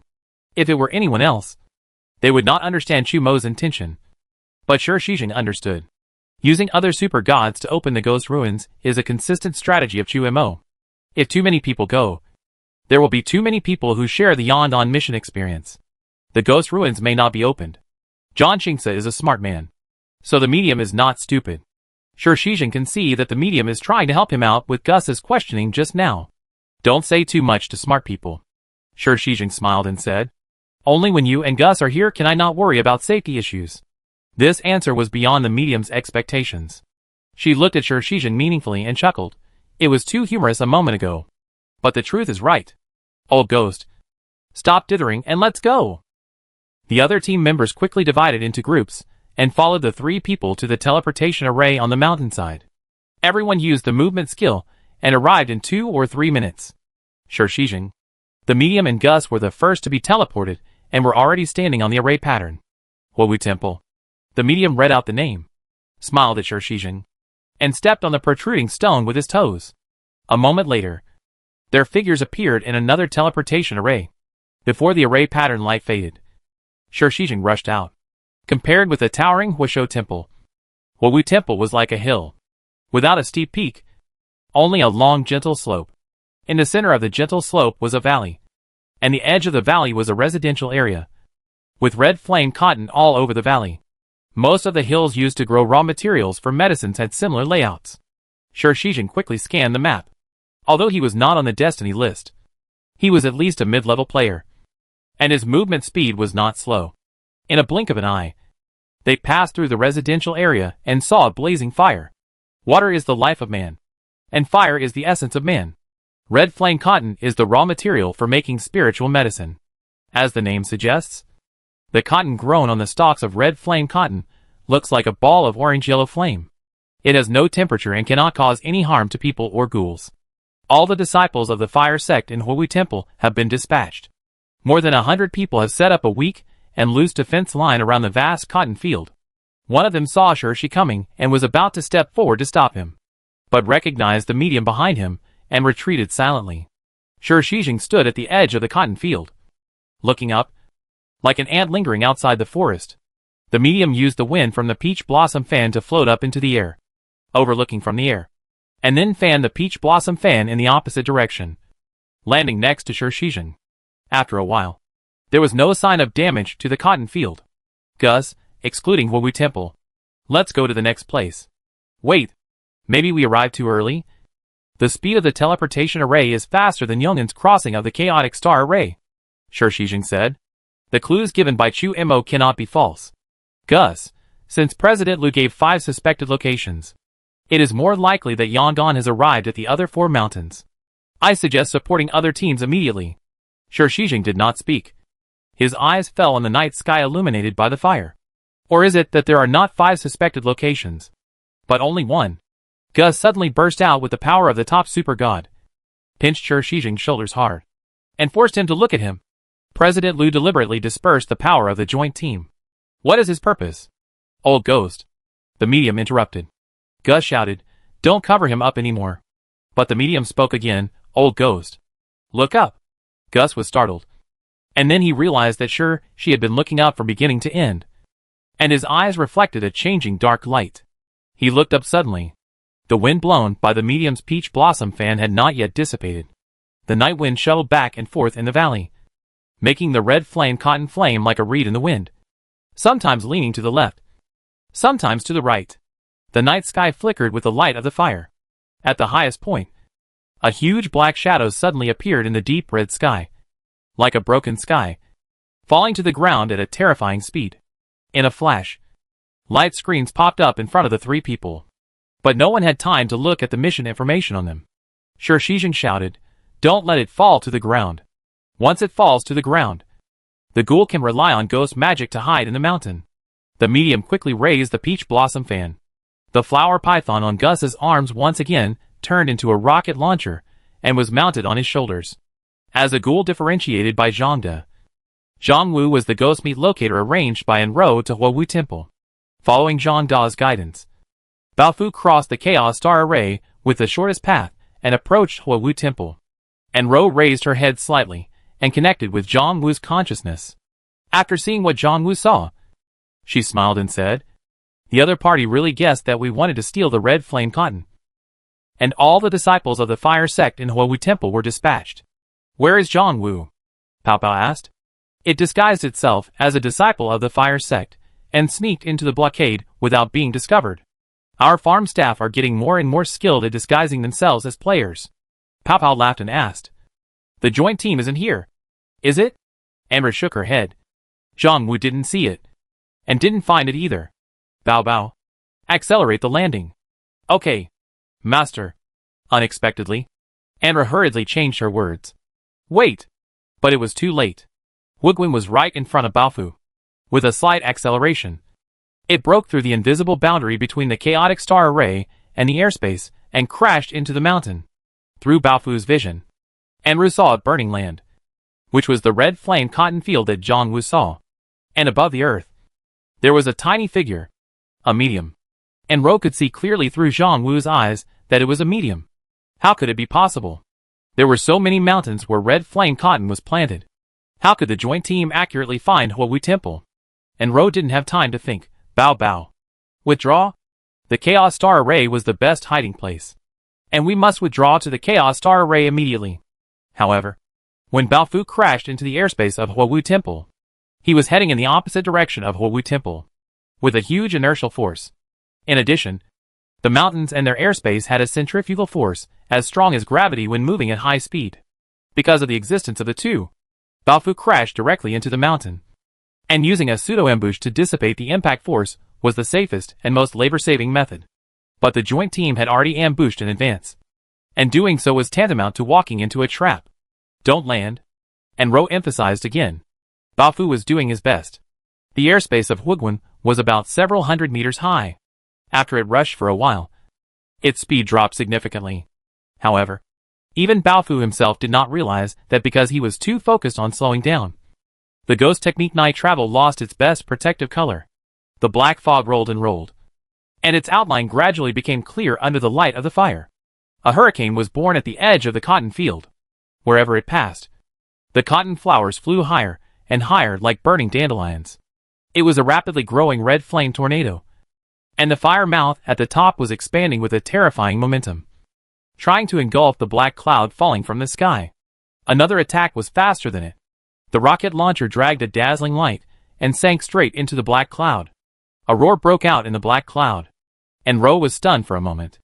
If it were anyone else, they would not understand Chu Mo's intention. But Shi Shijing understood. Using other super gods to open the ghost ruins is a consistent strategy of Chu Mo. If too many people go, there will be too many people who share the Yondon mission experience. The ghost ruins may not be opened. John Qingsa is a smart man, so the medium is not stupid. Shi Shijing can see that the medium is trying to help him out with Gus's questioning just now. Don't say too much to smart people. Shi Shijing smiled and said, only when you and Gus are here can I not worry about safety issues. This answer was beyond the medium's expectations. She looked at Shi Shijing meaningfully and chuckled. It was too humorous a moment ago. But the truth is right. Old Ghost, stop dithering and let's go. The other team members quickly divided into groups and followed the 3 people to the teleportation array on the mountainside. Everyone used the movement skill and arrived in 2 or 3 minutes. Shi Shijing, the medium and Gus were the first to be teleported and were already standing on the array pattern. Huowu Temple. The medium read out the name, smiled at Shi Shijing, and stepped on the protruding stone with his toes. A moment later, their figures appeared in another teleportation array. Before the array pattern light faded, Shi Shijing rushed out. Compared with the towering Huowu Temple, Huowu Temple was like a hill, without a steep peak, only a long gentle slope. In the center of the gentle slope was a valley, and the edge of the valley was a residential area, with red flame cotton all over the valley. Most of the hills used to grow raw materials for medicines had similar layouts. Shi Shijing quickly scanned the map. Although he was not on the destiny list, he was at least a mid-level player, and his movement speed was not slow. In a blink of an eye, they passed through the residential area and saw a blazing fire. Water is the life of man, and fire is the essence of man. Red flame cotton is the raw material for making spiritual medicine. As the name suggests, the cotton grown on the stalks of red flame cotton looks like a ball of orange-yellow flame. It has no temperature and cannot cause any harm to people or ghouls. All the disciples of the fire sect in Huowu Temple have been dispatched. More than 100 people have set up a weak and loose defense line around the vast cotton field. One of them saw Shi coming and was about to step forward to stop him, but recognized the medium behind him and retreated silently. Shi Shijing stood at the edge of the cotton field, looking up, like an ant lingering outside the forest. The medium used the wind from the peach blossom fan to float up into the air, overlooking from the air, and then fanned the peach blossom fan in the opposite direction, landing next to Shi Shijing. After a while, there was no sign of damage to the cotton field. Gus, excluding Huowu Temple, let's go to the next place. Wait, maybe we arrived too early? The speed of the teleportation array is faster than Yong'an's crossing of the chaotic star array, Shi Shijing said. The clues given by Chu Mo cannot be false. Gus, since President Liu gave 5 suspected locations, it is more likely that Yong'an has arrived at the other 4 mountains. I suggest supporting other teams immediately. Shi Shijing did not speak. His eyes fell on the night sky illuminated by the fire. Or is it that there are not 5 suspected locations, but only 1? Gus suddenly burst out with the power of the top super god, pinched Shi Shijing's shoulders hard, and forced him to look at him. President Liu deliberately dispersed the power of the joint team. What is his purpose? Old Ghost, the medium interrupted. Gus shouted, don't cover him up anymore. But the medium spoke again. Old ghost. Look up. Gus was startled. And then he realized that sure, she had been looking up from beginning to end. And his eyes reflected a changing dark light. He looked up suddenly. The wind blown by the medium's peach blossom fan had not yet dissipated. The night wind shuttled back and forth in the valley, making the red flame cotton flame like a reed in the wind, sometimes leaning to the left, sometimes to the right. The night sky flickered with the light of the fire. At the highest point, a huge black shadow suddenly appeared in the deep red sky, like a broken sky, falling to the ground at a terrifying speed. In a flash, light screens popped up in front of the three people. But no one had time to look at the mission information on them. Sure, Shizhen shouted, "Don't let it fall to the ground. Once it falls to the ground, the ghoul can rely on ghost magic to hide in the mountain." The medium quickly raised the peach blossom fan. The flower python on Gus's arms once again turned into a rocket launcher and was mounted on his shoulders. As a ghoul differentiated by Zhangde, Zhangwu was the ghost meat locator arranged by en route to Huowu Temple. Following Zhangda's guidance, Baofu crossed the Chaos Star Array with the shortest path and approached Huowu Temple. Enro raised her head slightly and connected with Zhangwu's consciousness. After seeing what Zhangwu saw, she smiled and said, "The other party really guessed that we wanted to steal the red flame cotton." And all the disciples of the fire sect in Huowu Temple were dispatched. "Where is Zhangwu?" Pao Pao asked. It disguised itself as a disciple of the fire sect and sneaked into the blockade without being discovered. Our farm staff are getting more and more skilled at disguising themselves as players. Pao Pao laughed and asked, "The joint team isn't here, is it?" Amber shook her head. Zhangwu didn't see it, and didn't find it either. Bao Bao. Accelerate the landing. Okay, master. Unexpectedly, Amber hurriedly changed her words. Wait. But it was too late. Wugwen was right in front of Baofu. With a slight acceleration, it broke through the invisible boundary between the chaotic star array and the airspace and crashed into the mountain. Through Baofu's vision, Enru saw a burning land, which was the red flame cotton field that Zhangwu saw. And above the earth, there was a tiny figure, a medium. Enru could see clearly through Zhangwu's eyes that it was a medium. How could it be possible? There were so many mountains where red flame cotton was planted. How could the joint team accurately find Huowu Temple? Enru didn't have time to think. Bao Bao. Withdraw? The Chaos Star Array was the best hiding place, and we must withdraw to the Chaos Star Array immediately. However, when Baofu crashed into the airspace of Huowu Temple, he was heading in the opposite direction of Huowu Temple, with a huge inertial force. In addition, the mountains and their airspace had a centrifugal force as strong as gravity when moving at high speed. Because of the existence of the two, Baofu crashed directly into the mountain, and using a pseudo-ambush to dissipate the impact force was the safest and most labor-saving method. But the joint team had already ambushed in advance, and doing so was tantamount to walking into a trap. Don't land. And Ro emphasized again. Baofu was doing his best. The airspace of Wugwen was about several hundred meters high. After it rushed for a while, its speed dropped significantly. However, even Baofu himself did not realize that because he was too focused on slowing down, the ghost technique night travel lost its best protective color. The black fog rolled and rolled, and its outline gradually became clear under the light of the fire. A hurricane was born at the edge of the cotton field. Wherever it passed, the cotton flowers flew higher and higher like burning dandelions. It was a rapidly growing red flame tornado, and the fire mouth at the top was expanding with a terrifying momentum, trying to engulf the black cloud falling from the sky. Another attack was faster than it. The rocket launcher dragged a dazzling light and sank straight into the black cloud. A roar broke out in the black cloud, and Ro was stunned for a moment.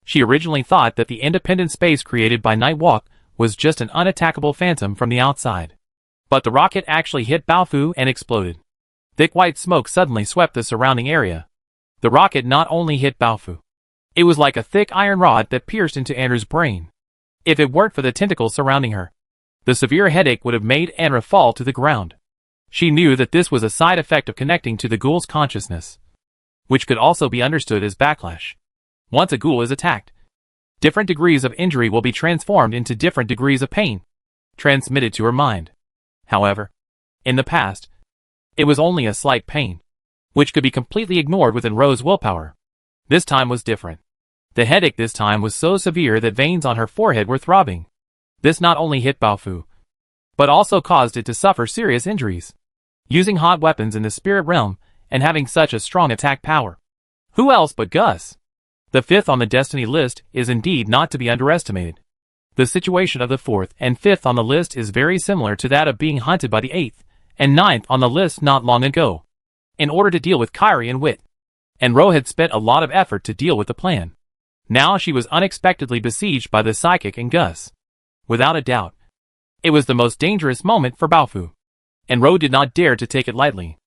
She originally thought that the independent space created by Nightwalk was just an unattackable phantom from the outside. But the rocket actually hit Baofu and exploded. Thick white smoke suddenly swept the surrounding area. The rocket not only hit Baofu, it was like a thick iron rod that pierced into Andrew's brain. If it weren't for the tentacles surrounding her, the severe headache would have made Andra fall to the ground. She knew that this was a side effect of connecting to the ghoul's consciousness, which could also be understood as backlash. Once a ghoul is attacked, different degrees of injury will be transformed into different degrees of pain, transmitted to her mind. However, in the past, it was only a slight pain, which could be completely ignored within Ro's willpower. This time was different. The headache this time was so severe that veins on her forehead were throbbing. This not only hit Baofu, but also caused it to suffer serious injuries. Using hot weapons in the spirit realm, and having such a strong attack power. Who else but Gus? The fifth on the destiny list is indeed not to be underestimated. The situation of the fourth and fifth on the list is very similar to that of being hunted by the eighth and ninth on the list not long ago. In order to deal with Kyrie and Wit, and Ro had spent a lot of effort to deal with the plan. Now she was unexpectedly besieged by the psychic and Gus. Without a doubt, it was the most dangerous moment for Baofu. And Ro did not dare to take it lightly.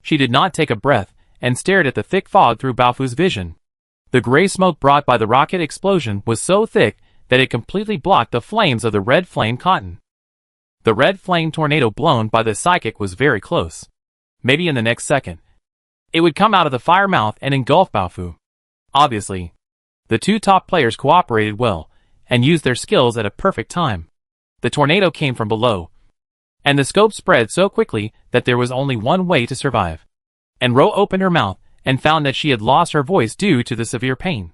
She did not take a breath and stared at the thick fog through Baofu's vision. The gray smoke brought by the rocket explosion was so thick that it completely blocked the flames of the red flame cotton. The red flame tornado blown by the psychic was very close. Maybe in the next second, it would come out of the fire mouth and engulf Baofu. Obviously, the two top players cooperated well and used their skills at a perfect time. The tornado came from below, and the scope spread so quickly that there was only one way to survive. And Ro opened her mouth and found that she had lost her voice due to the severe pain.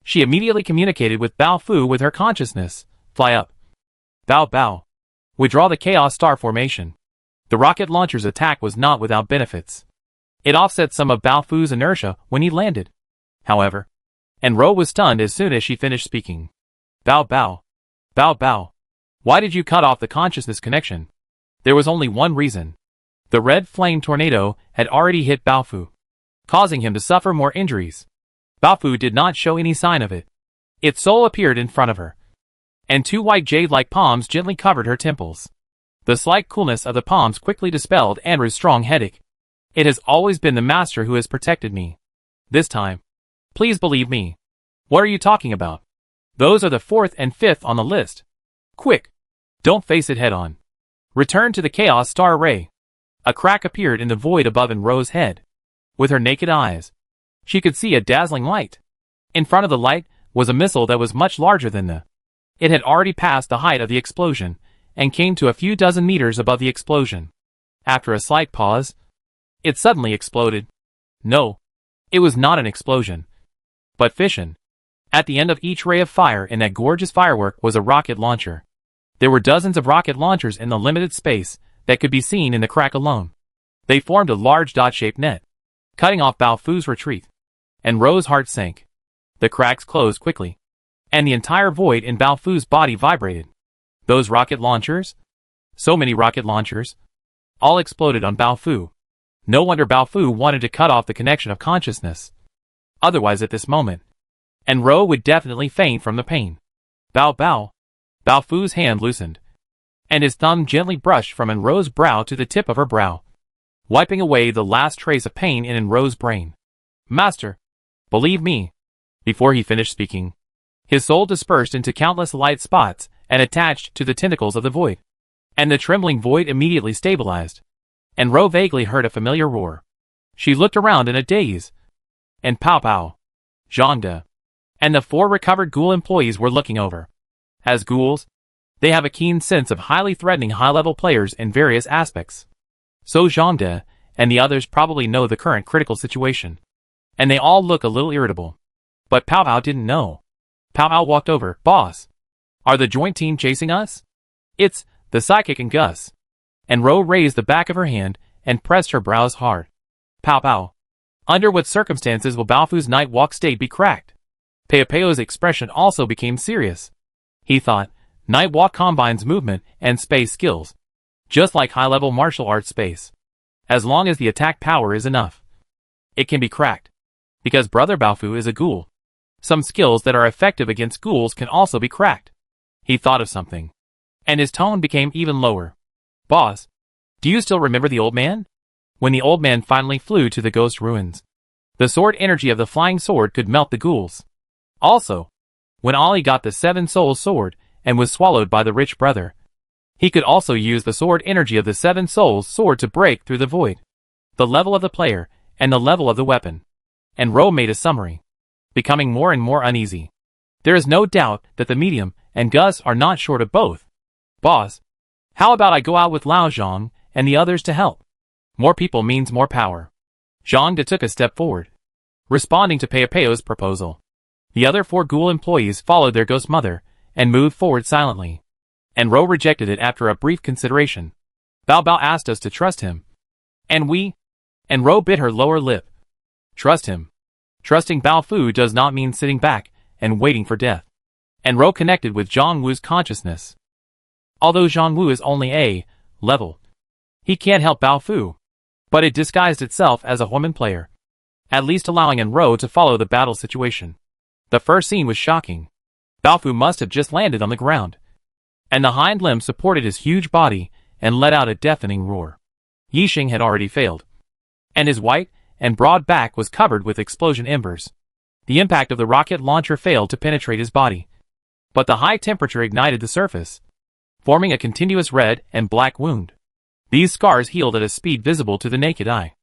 She immediately communicated with Baofu with her consciousness. Fly up. Bao Bao. Withdraw the Chaos Star formation. The rocket launcher's attack was not without benefits. It offset some of Baofu's inertia when he landed. However, and Ro was stunned as soon as she finished speaking. Bao Bao. Bao Bao. Why did you cut off the consciousness connection? There was only one reason. The red flame tornado had already hit Baofu, causing him to suffer more injuries. Baofu did not show any sign of it. Its soul appeared in front of her, and two white jade-like palms gently covered her temples. The slight coolness of the palms quickly dispelled Andrew's strong headache. It has always been the master who has protected me. This time, please believe me. What are you talking about? Those are the fourth and fifth on the list. Quick! Don't face it head-on. Return to the Chaos Star Ray. A crack appeared in the void above in Ro's head. With her naked eyes, she could see a dazzling light. In front of the light was a missile that was much larger than the. It had already passed the height of the explosion, and came to a few dozen meters above the explosion. After a slight pause, it suddenly exploded. No, it was not an explosion, but fission. At the end of each ray of fire in that gorgeous firework was a rocket launcher. There were dozens of rocket launchers in the limited space that could be seen in the crack alone. They formed a large dot-shaped net, cutting off Baofu's retreat. And Ro's heart sank. The cracks closed quickly, and the entire void in Baofu's body vibrated. Those rocket launchers? So many rocket launchers. All exploded on Baofu. No wonder Baofu wanted to cut off the connection of consciousness. Otherwise at this moment, and Ro would definitely faint from the pain. Bao Bao. Baofu's hand loosened, and his thumb gently brushed from Enro's brow to the tip of her brow, wiping away the last trace of pain in Enro's brain. Master, believe me. Before he finished speaking, his soul dispersed into countless light spots and attached to the tentacles of the void, and the trembling void immediately stabilized. And Ro vaguely heard a familiar roar. She looked around in a daze, and Pao Pao, Zhangde, and the four recovered ghoul employees were looking over. As ghouls, they have a keen sense of highly threatening high-level players in various aspects. So Zhangde and the others probably know the current critical situation, and they all look a little irritable. But Pao Pao didn't know. Pao Pao walked over. Boss, are the joint team chasing us? It's the psychic and Gus. And Ro raised the back of her hand and pressed her brows hard. Pao Pao, under what circumstances will Baofu's night walk state be cracked? Peopeo's expression also became serious. He thought, night walk combines movement and space skills, just like high-level martial arts space. As long as the attack power is enough, it can be cracked. Because Brother Baofu is a ghoul, some skills that are effective against ghouls can also be cracked. He thought of something, and his tone became even lower. Boss, do you still remember the old man? When the old man finally flew to the ghost ruins, the sword energy of the flying sword could melt the ghouls. Also, when Ali got the Seven Souls sword and was swallowed by the rich brother, he could also use the sword energy of the Seven Souls sword to break through the void. The level of the player and the level of the weapon. And Ro made a summary, becoming more and more uneasy. There is no doubt that the medium and Gus are not short of both. Boss, how about I go out with Lao Zhang and the others to help? More people means more power. Zhangde took a step forward, responding to Peopeo's proposal. The other 4 ghoul employees followed their ghost mother, and moved forward silently. And Ro rejected it after a brief consideration. Bao Bao asked us to trust him. And Ro bit her lower lip. Trust him. Trusting Bao Fu does not mean sitting back and waiting for death. And Ro connected with Zhang Wu's consciousness. Although Zhang Wu is only A level, he can't help Bao Fu. But it disguised itself as a human player, at least allowing Ro to follow the battle situation. The first scene was shocking. Bao Fu must have just landed on the ground, and the hind limb supported his huge body and let out a deafening roar. Yixing had already failed, and his white and broad back was covered with explosion embers. The impact of the rocket launcher failed to penetrate his body, but the high temperature ignited the surface, forming a continuous red and black wound. These scars healed at a speed visible to the naked eye.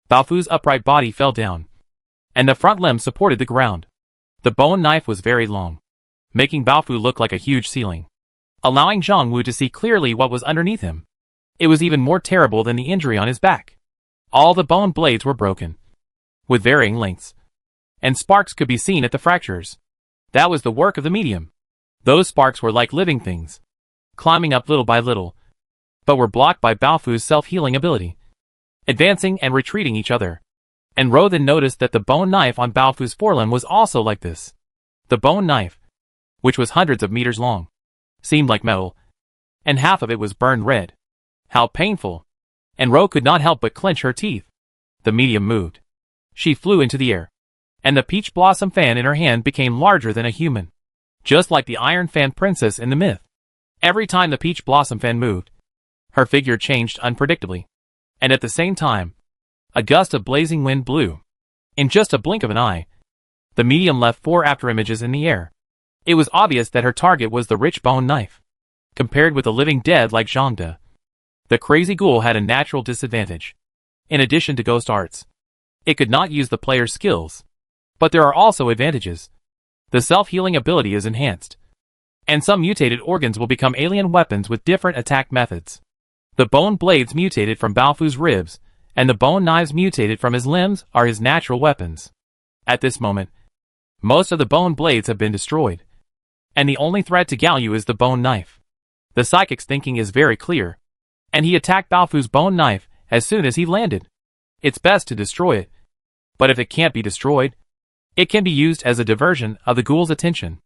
Bao Fu's upright body fell down, and the front limb supported the ground. The bone knife was very long, making Bao Fu look like a huge ceiling, allowing Zhang Wu to see clearly what was underneath him. It was even more terrible than the injury on his back. All the bone blades were broken, with varying lengths, and sparks could be seen at the fractures. That was the work of the medium. Those sparks were like living things, climbing up little by little, but were blocked by Bao Fu's self-healing ability, advancing and retreating each other. And Ro then noticed that the bone knife on Bao Fu's forelimb was also like this. The bone knife, which was hundreds of meters long, seemed like metal, and half of it was burned red. How painful! And Ro could not help but clench her teeth. The medium moved. She flew into the air, and the peach blossom fan in her hand became larger than a human, just like the Iron Fan Princess in the myth. Every time the peach blossom fan moved, her figure changed unpredictably, and at the same time, a gust of blazing wind blew. In just a blink of an eye, the medium left 4 after images in the air. It was obvious that her target was the rich bone knife. Compared with the living dead like Zhang De, the crazy ghoul had a natural disadvantage. In addition to ghost arts, it could not use the player's skills. But there are also advantages. The self-healing ability is enhanced, and some mutated organs will become alien weapons with different attack methods. The bone blades mutated from Bao Fu's ribs, and the bone knives mutated from his limbs are his natural weapons. At this moment, most of the bone blades have been destroyed, and the only threat to Gao Yu is the bone knife. The psychic's thinking is very clear, and he attacked Bao Fu's bone knife as soon as he landed. It's best to destroy it, but if it can't be destroyed, it can be used as a diversion of the ghoul's attention,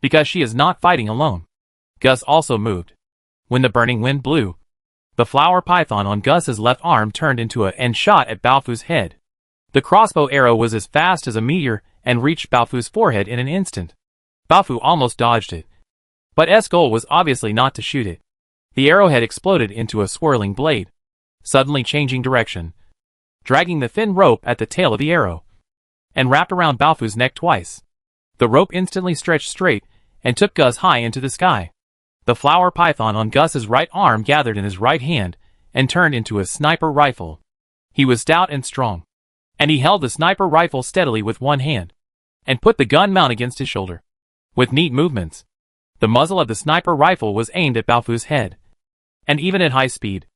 because she is not fighting alone. Gus also moved. When the burning wind blew, the flower python on Gus's left arm turned into a and shot at Bao Fu's head. The crossbow arrow was as fast as a meteor and reached Bao Fu's forehead in an instant. Bao Fu almost dodged it, but S goal was obviously not to shoot it. The arrowhead exploded into a swirling blade, suddenly changing direction, dragging the thin rope at the tail of the arrow, and wrapped around Bao Fu's neck twice. The rope instantly stretched straight and took Gus high into the sky. The flower python on Gus's right arm gathered in his right hand and turned into a sniper rifle. He was stout and strong, and he held the sniper rifle steadily with one hand, and put the gun mount against his shoulder. With neat movements, the muzzle of the sniper rifle was aimed at Bao Fu's head, and even at high speed,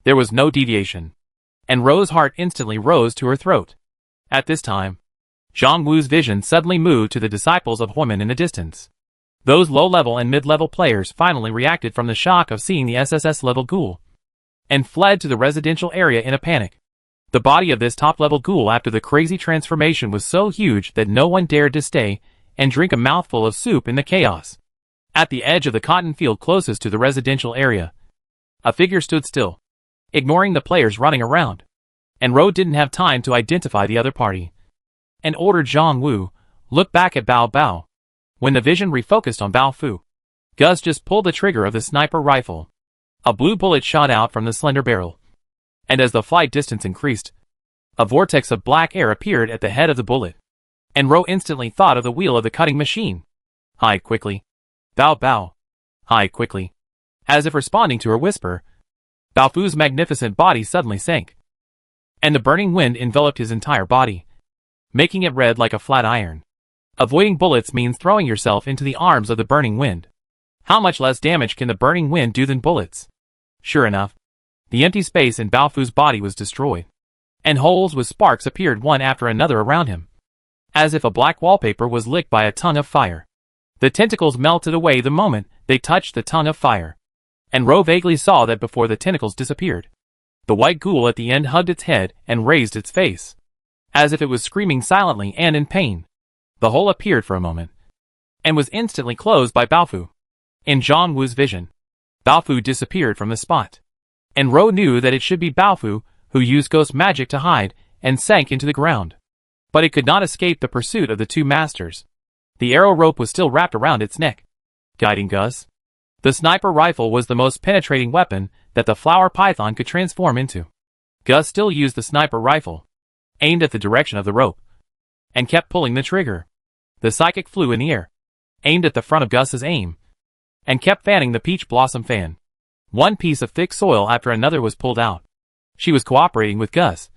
there was no deviation, and Ro's heart instantly rose to her throat. At this time, Zhang Wu's vision suddenly moved to the disciples of Huimin in the distance. Those low-level and mid-level players finally reacted from the shock of seeing the SSS-level ghoul, and fled to the residential area in a panic. The body of this top-level ghoul after the crazy transformation was so huge that no one dared to stay and drink a mouthful of soup in the chaos. At the edge of the cotton field closest to the residential area, a figure stood still, ignoring the players running around, and Ro didn't have time to identify the other party, and ordered Zhang Wu, look back at Bao Bao. When the vision refocused on Bao Fu, Gus just pulled the trigger of the sniper rifle. A blue bullet shot out from the slender barrel, and as the flight distance increased, a vortex of black air appeared at the head of the bullet, and Ro instantly thought of the wheel of the cutting machine. Hide quickly. Bao Bao. Hide quickly. As if responding to her whisper, Bao Fu's magnificent body suddenly sank, and the burning wind enveloped his entire body, making it red like a flat iron. Avoiding bullets means throwing yourself into the arms of the burning wind. How much less damage can the burning wind do than bullets? Sure enough, the empty space in Bao Fu's body was destroyed, and holes with sparks appeared one after another around him. as if a black wallpaper was licked by a tongue of fire. The tentacles melted away the moment they touched the tongue of fire. And Ro vaguely saw that before the tentacles disappeared, the white ghoul at the end hugged its head and raised its face, as if it was screaming silently and in pain. The hole appeared for a moment, and was instantly closed by Baofu. In Zhang Wu's vision, Baofu disappeared from the spot, and Ro knew that it should be Baofu who used ghost magic to hide and sank into the ground. But it could not escape the pursuit of the two masters. The arrow rope was still wrapped around its neck, guiding Gus. The sniper rifle was the most penetrating weapon that the flower python could transform into. Gus still used the sniper rifle, aimed at the direction of the rope, and kept pulling the trigger. The psychic flew in the air, aimed at the front of Gus's aim, and kept fanning the peach blossom fan. One piece of thick soil after another was pulled out. She was cooperating with Gus,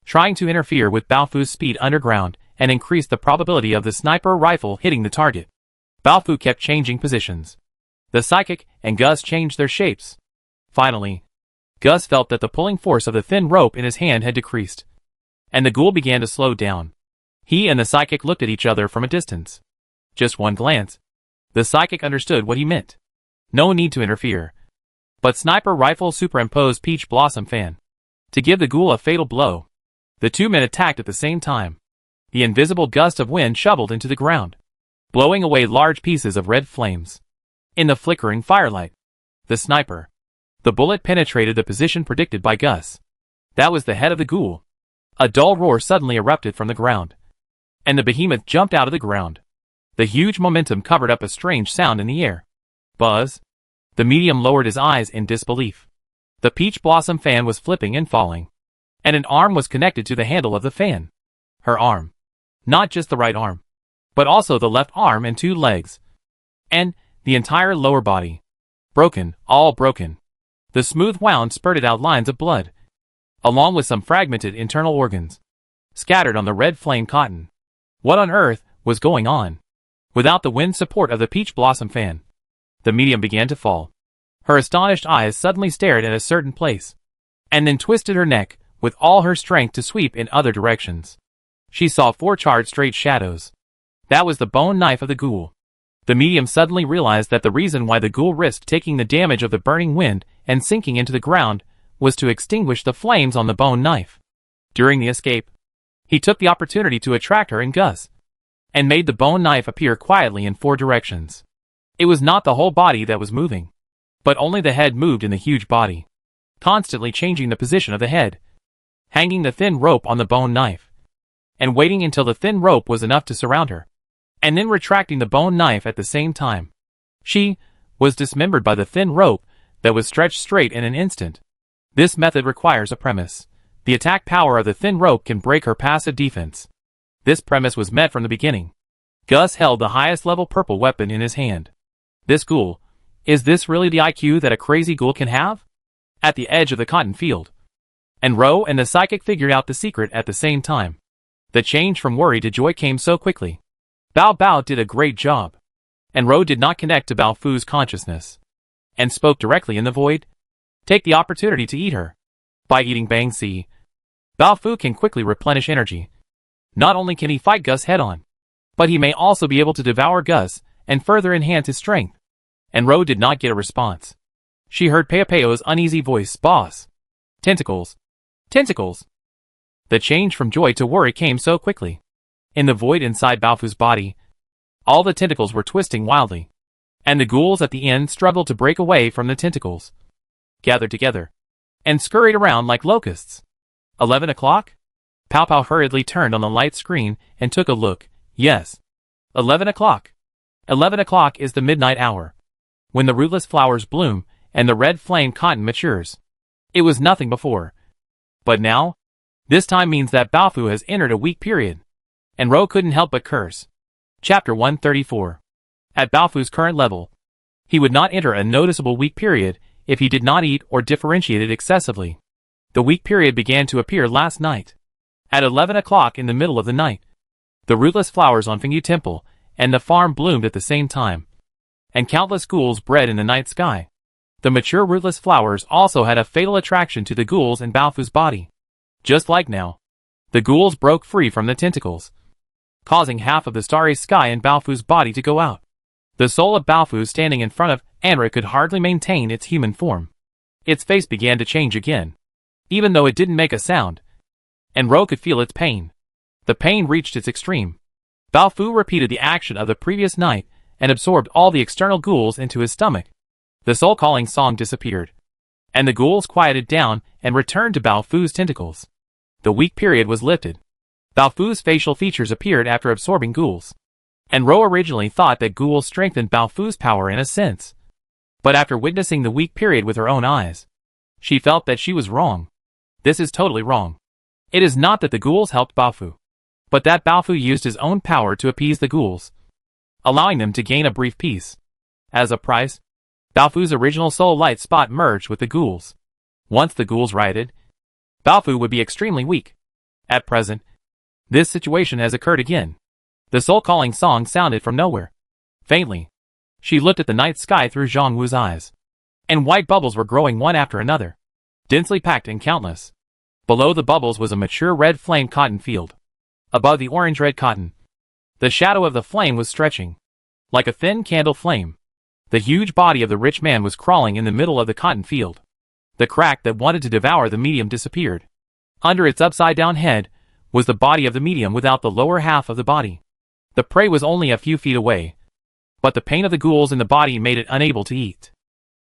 trying to interfere with Baofu's speed underground and increase the probability of the sniper rifle hitting the target. Baofu kept changing positions. The psychic and Gus changed their shapes. Finally, Gus felt that the pulling force of the thin rope in his hand had decreased, and the ghoul began to slow down. He and the psychic looked at each other from a distance. Just one glance. The psychic understood what he meant. No need to interfere. But sniper rifle superimposed peach blossom fan. To give the ghoul a fatal blow, the two men attacked at the same time. The invisible gust of wind shoveled into the ground, blowing away large pieces of red flames. In the flickering firelight, the bullet penetrated the position predicted by Gus. That was the head of the ghoul. A dull roar suddenly erupted from the ground, and the behemoth jumped out of the ground. The huge momentum covered up a strange sound in the air. Buzz. The medium lowered his eyes in disbelief. The peach blossom fan was flipping and falling, and an arm was connected to the handle of the fan. Her arm. Not just the right arm, but also the left arm and two legs. And the entire lower body. Broken, all broken. The smooth wound spurted out lines of blood, along with some fragmented internal organs, scattered on the red flame cotton. What on earth was going on? Without the wind support of the peach blossom fan, the medium began to fall. Her astonished eyes suddenly stared at a certain place, and then twisted her neck with all her strength to sweep in other directions. She saw four charred straight shadows. That was the bone knife of the ghoul. The medium suddenly realized that the reason why the ghoul risked taking the damage of the burning wind and sinking into the ground was to extinguish the flames on the bone knife. During the escape, he took the opportunity to attract her and Gus, and made the bone knife appear quietly in four directions. It was not the whole body that was moving, but only the head moved in the huge body, constantly changing the position of the head, hanging the thin rope on the bone knife, and waiting until the thin rope was enough to surround her, and then retracting the bone knife at the same time. She was dismembered by the thin rope that was stretched straight in an instant. This method requires a premise. The attack power of the thin rope can break her passive defense. This premise was met from the beginning. Gus held the highest level purple weapon in his hand. This ghoul. Is this really the IQ that a crazy ghoul can have? At the edge of the cotton field, and Ro and the psychic figured out the secret at the same time. The change from worry to joy came so quickly. Bao Bao did a great job, and Ro did not connect to Bao Fu's consciousness, and spoke directly in the void. Take the opportunity to eat her. By eating Bang Si, Bao Fu can quickly replenish energy. Not only can he fight Gus head-on, but he may also be able to devour Gus and further enhance his strength. And Ro did not get a response. She heard Peopeo's uneasy voice, "Boss. Tentacles. Tentacles." The change from joy to worry came so quickly. In the void inside Baofu's body, all the tentacles were twisting wildly, and the ghouls at the end struggled to break away from the tentacles, gathered together, and scurried around like locusts. 11 o'clock? Pao Pao hurriedly turned on the light screen and took a look. Yes. 11 o'clock. 11 o'clock is the midnight hour, when the rootless flowers bloom and the red flame cotton matures. It was nothing before. But now, this time means that Baofu has entered a weak period. And Ro couldn't help but curse. Chapter 134. At Baofu's current level, he would not enter a noticeable weak period if he did not eat or differentiate it excessively. The weak period began to appear last night. At 11 o'clock in the middle of the night, the rootless flowers on Fengyu Temple and the farm bloomed at the same time, and countless ghouls bred in the night sky. The mature rootless flowers also had a fatal attraction to the ghouls in Baofu's body. Just like now, the ghouls broke free from the tentacles, causing half of the starry sky in Baofu's body to go out. The soul of Baofu standing in front of Anra could hardly maintain its human form. Its face began to change again, even though it didn't make a sound, and Ro could feel its pain. The pain reached its extreme. Baofu repeated the action of the previous night and absorbed all the external ghouls into his stomach. The soul-calling song disappeared, and the ghouls quieted down and returned to Baofu's tentacles. The weak period was lifted. Baofu's facial features appeared after absorbing ghouls, and Ro originally thought that ghouls strengthened Baofu's power in a sense. But after witnessing the weak period with her own eyes, she felt that she was wrong. This is totally wrong. It is not that the ghouls helped Baofu, but that Baofu used his own power to appease the ghouls, allowing them to gain a brief peace. As a price, Baofu's original soul light spot merged with the ghouls. Once the ghouls rioted, Baofu would be extremely weak. At present, this situation has occurred again. The soul-calling song sounded from nowhere. Faintly, she looked at the night sky through Zhongwu's eyes, and white bubbles were growing one after another, densely packed and countless. Below the bubbles was a mature red flame cotton field. Above the orange-red cotton, the shadow of the flame was stretching, like a thin candle flame. The huge body of the rich man was crawling in the middle of the cotton field. The crack that wanted to devour the medium disappeared. Under its upside-down head was the body of the medium without the lower half of the body. The prey was only a few feet away, but the pain of the ghouls in the body made it unable to eat.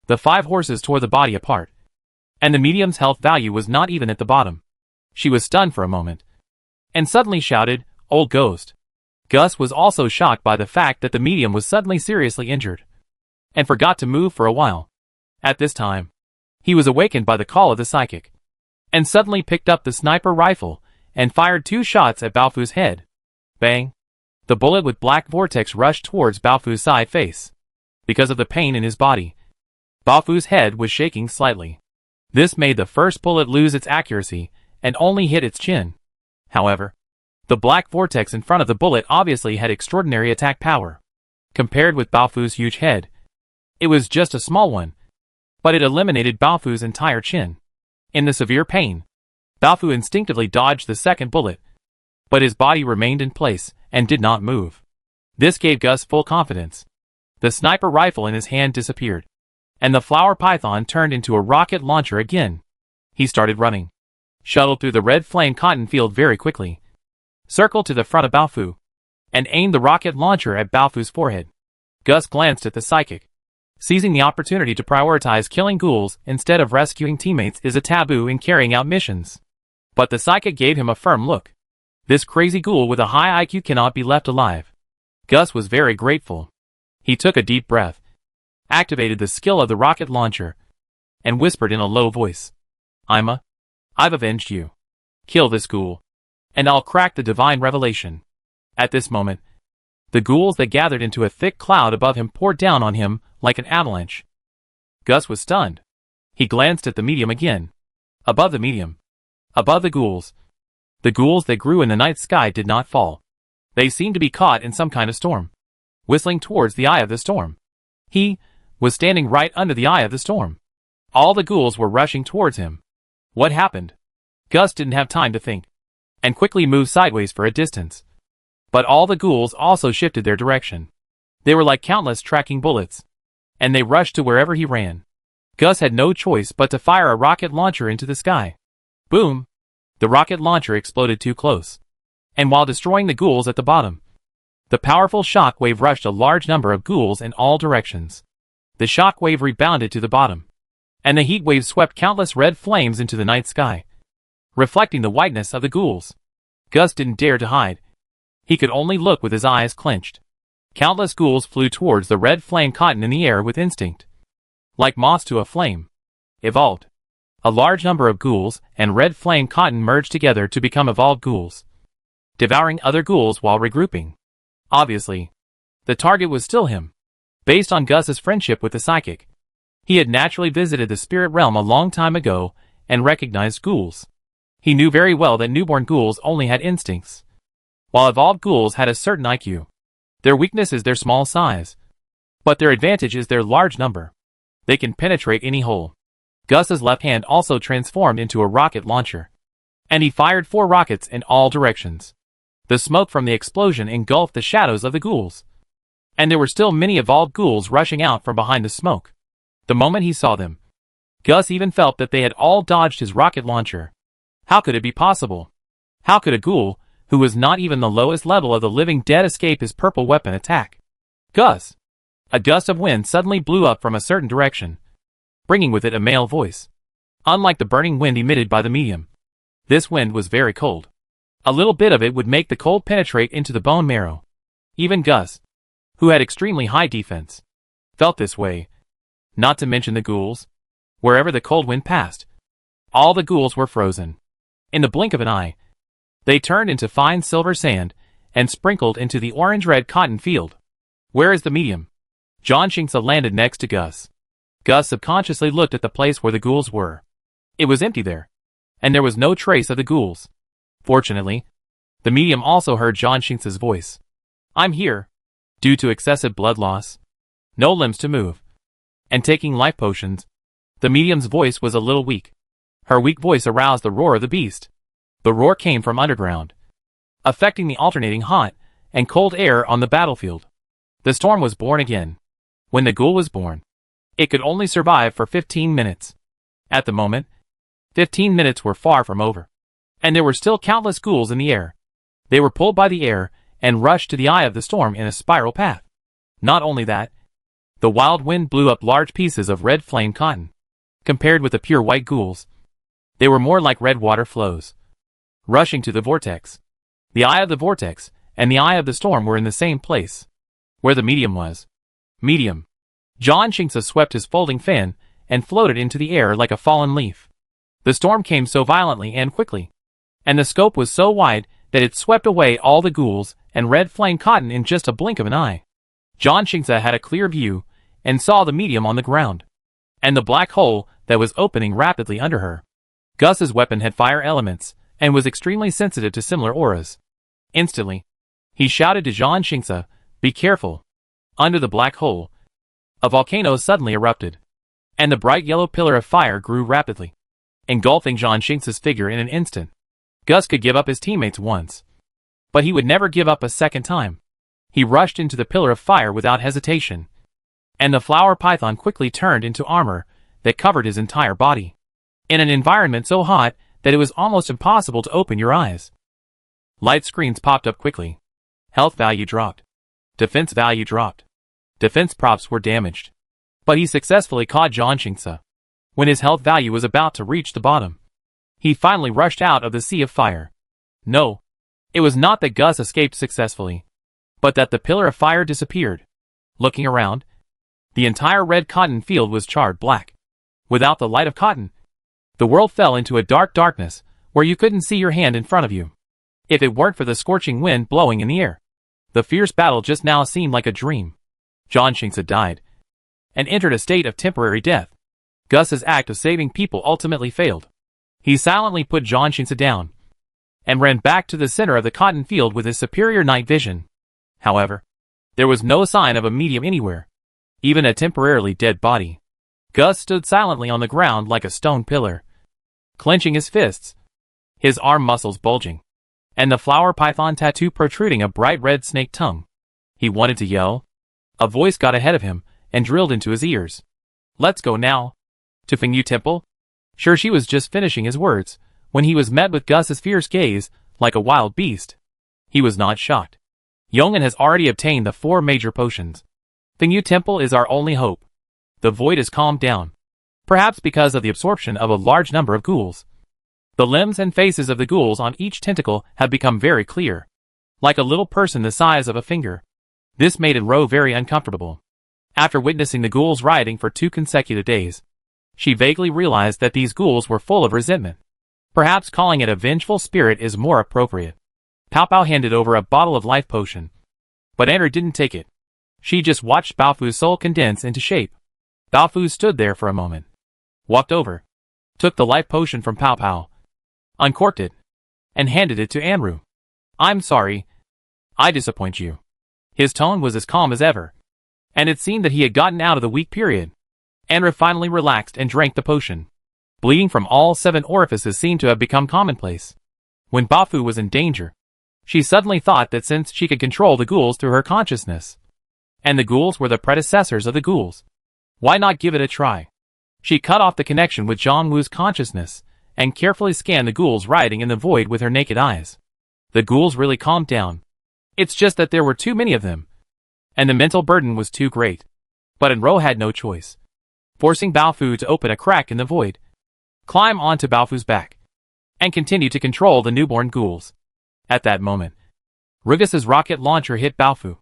The 5 horses tore the body apart, and the medium's health value was not even at the bottom. She was stunned for a moment, and suddenly shouted, "Old ghost." Gus was also shocked by the fact that the medium was suddenly seriously injured, and forgot to move for a while. At this time, he was awakened by the call of the psychic, and suddenly picked up the sniper rifle and fired 2 shots at Baofu's head. Bang! The bullet with black vortex rushed towards Baofu's side face. Because of the pain in his body, Baofu's head was shaking slightly. This made the first bullet lose its accuracy and only hit its chin. However, the black vortex in front of the bullet obviously had extraordinary attack power. Compared with Baofu's huge head, it was just a small one, but it eliminated Baofu's entire chin. In the severe pain, Baofu instinctively dodged the second bullet, but his body remained in place and did not move. This gave Gus full confidence. The sniper rifle in his hand disappeared, and the flower python turned into a rocket launcher again. He started running, shuttled through the red flame cotton field very quickly, circled to the front of Baofu, and aimed the rocket launcher at Baofu's forehead. Gus glanced at the psychic. Seizing the opportunity to prioritize killing ghouls instead of rescuing teammates is a taboo in carrying out missions. But the psychic gave him a firm look. This crazy ghoul with a high IQ cannot be left alive. Gus was very grateful. He took a deep breath, activated the skill of the rocket launcher, and whispered in a low voice, I've avenged you. Kill this ghoul, and I'll crack the divine revelation. At this moment, the ghouls that gathered into a thick cloud above him poured down on him like an avalanche. Gus was stunned. He glanced at the medium again. Above the medium, above the ghouls that grew in the night sky did not fall. They seemed to be caught in some kind of storm, whistling towards the eye of the storm. He was standing right under the eye of the storm. All the ghouls were rushing towards him. What happened? Gus didn't have time to think, and quickly moved sideways for a distance. But all the ghouls also shifted their direction. They were like countless tracking bullets, and they rushed to wherever he ran. Gus had no choice but to fire a rocket launcher into the sky. Boom! The rocket launcher exploded too close, and while destroying the ghouls at the bottom, the powerful shock wave rushed a large number of ghouls in all directions. The shock wave rebounded to the bottom, and the heat wave swept countless red flames into the night sky, reflecting the whiteness of the ghouls. Gus didn't dare to hide. He could only look with his eyes clenched. Countless ghouls flew towards the red flame cotton in the air with instinct. Like moths to a flame. Evolved. A large number of ghouls and red flame cotton merged together to become evolved ghouls, devouring other ghouls while regrouping. Obviously, the target was still him. Based on Gus's friendship with the psychic, he had naturally visited the spirit realm a long time ago and recognized ghouls. He knew very well that newborn ghouls only had instincts, while evolved ghouls had a certain IQ. Their weakness is their small size, but their advantage is their large number. They can penetrate any hole. Gus's left hand also transformed into a rocket launcher, and he fired 4 rockets in all directions. The smoke from the explosion engulfed the shadows of the ghouls. And there were still many evolved ghouls rushing out from behind the smoke. The moment he saw them, Gus even felt that they had all dodged his rocket launcher. How could it be possible? How could a ghoul, who was not even the lowest level of the living dead, escape his purple weapon attack? Gus! A gust of wind suddenly blew up from a certain direction, bringing with it a male voice. Unlike the burning wind emitted by the medium, this wind was very cold. A little bit of it would make the cold penetrate into the bone marrow. Even Gus, who had extremely high defense, felt this way. Not to mention the ghouls. Wherever the cold wind passed, all the ghouls were frozen. In the blink of an eye, they turned into fine silver sand and sprinkled into the orange-red cotton field. Where is the medium? John Shinksa landed next to Gus. Gus subconsciously looked at the place where the ghouls were. It was empty there, and there was no trace of the ghouls. Fortunately, the medium also heard John Shinksa's voice. I'm here. Due to excessive blood loss, no limbs to move, and taking life potions, the medium's voice was a little weak. Her weak voice aroused the roar of the beast. The roar came from underground, affecting the alternating hot and cold air on the battlefield. The storm was born again. When the ghoul was born, it could only survive for 15 minutes. At the moment, 15 minutes were far from over, and there were still countless ghouls in the air. They were pulled by the air and rushed to the eye of the storm in a spiral path. Not only that, the wild wind blew up large pieces of red flame cotton. Compared with the pure white ghouls, they were more like red water flows, rushing to the vortex. The eye of the vortex and the eye of the storm were in the same place, where the medium was. Medium. John Shinksa swept his folding fan and floated into the air like a fallen leaf. The storm came so violently and quickly, and the scope was so wide that it swept away all the ghouls and red flame cotton in just a blink of an eye. John Shinksa had a clear view and saw the medium on the ground, and the black hole that was opening rapidly under her. Gus's weapon had fire elements and was extremely sensitive to similar auras. Instantly, he shouted to John Shinksa, "Be careful." Under the black hole, a volcano suddenly erupted, and the bright yellow pillar of fire grew rapidly, engulfing John Shinksa's figure in an instant. Gus could give up his teammates once, but he would never give up a second time. He rushed into the pillar of fire without hesitation, and the flower python quickly turned into armor that covered his entire body, in an environment so hot that it was almost impossible to open your eyes. Light screens popped up quickly. Health value dropped. Defense value dropped. Defense props were damaged. But he successfully caught John Shinksa. When his health value was about to reach the bottom, he finally rushed out of the sea of fire. No, it was not that Gus escaped successfully, but that the pillar of fire disappeared. Looking around, the entire red cotton field was charred black. Without the light of cotton, the world fell into a dark darkness where you couldn't see your hand in front of you. If it weren't for the scorching wind blowing in the air, the fierce battle just now seemed like a dream. John Shinksa died and entered a state of temporary death. Gus's act of saving people ultimately failed. He silently put John Shinksa down and ran back to the center of the cotton field with his superior night vision. However, there was no sign of a medium anywhere, even a temporarily dead body. Gus stood silently on the ground like a stone pillar, clenching his fists, his arm muscles bulging, and the flower python tattoo protruding a bright red snake tongue. He wanted to yell. A voice got ahead of him and drilled into his ears. "Let's go now. To Fengyu Temple?" Sure, she was just finishing his words when he was met with Gus's fierce gaze like a wild beast. He was not shocked. Yong'an has already obtained the 4 major potions. Fengyu Temple is our only hope. The void has calmed down, perhaps because of the absorption of a large number of ghouls. The limbs and faces of the ghouls on each tentacle have become very clear, like a little person the size of a finger. This made Enro very uncomfortable. After witnessing the ghouls rioting for 2 consecutive days, she vaguely realized that these ghouls were full of resentment. Perhaps calling it a vengeful spirit is more appropriate. Pao Pao handed over a bottle of life potion, but Enro didn't take it. She just watched Baofu's soul condense into shape. Baofu stood there for a moment, walked over, took the life potion from Pao Pao, uncorked it, and handed it to Enru. "I'm sorry. I disappoint you." His tone was as calm as ever, and it seemed that he had gotten out of the weak period. Enru finally relaxed and drank the potion. Bleeding from all 7 orifices seemed to have become commonplace. When Baofu was in danger, She suddenly thought that since she could control the ghouls through her consciousness, and the ghouls were the predecessors of the ghouls, why not give it a try? She cut off the connection with Zhongwu's consciousness, and carefully scanned the ghouls rioting in the void with her naked eyes. The ghouls really calmed down. It's just that there were too many of them, and the mental burden was too great. But Enro had no choice, forcing Baofu to open a crack in the void, climb onto Baofu's back, and continue to control the newborn ghouls. At that moment, Rugis's rocket launcher hit Baofu,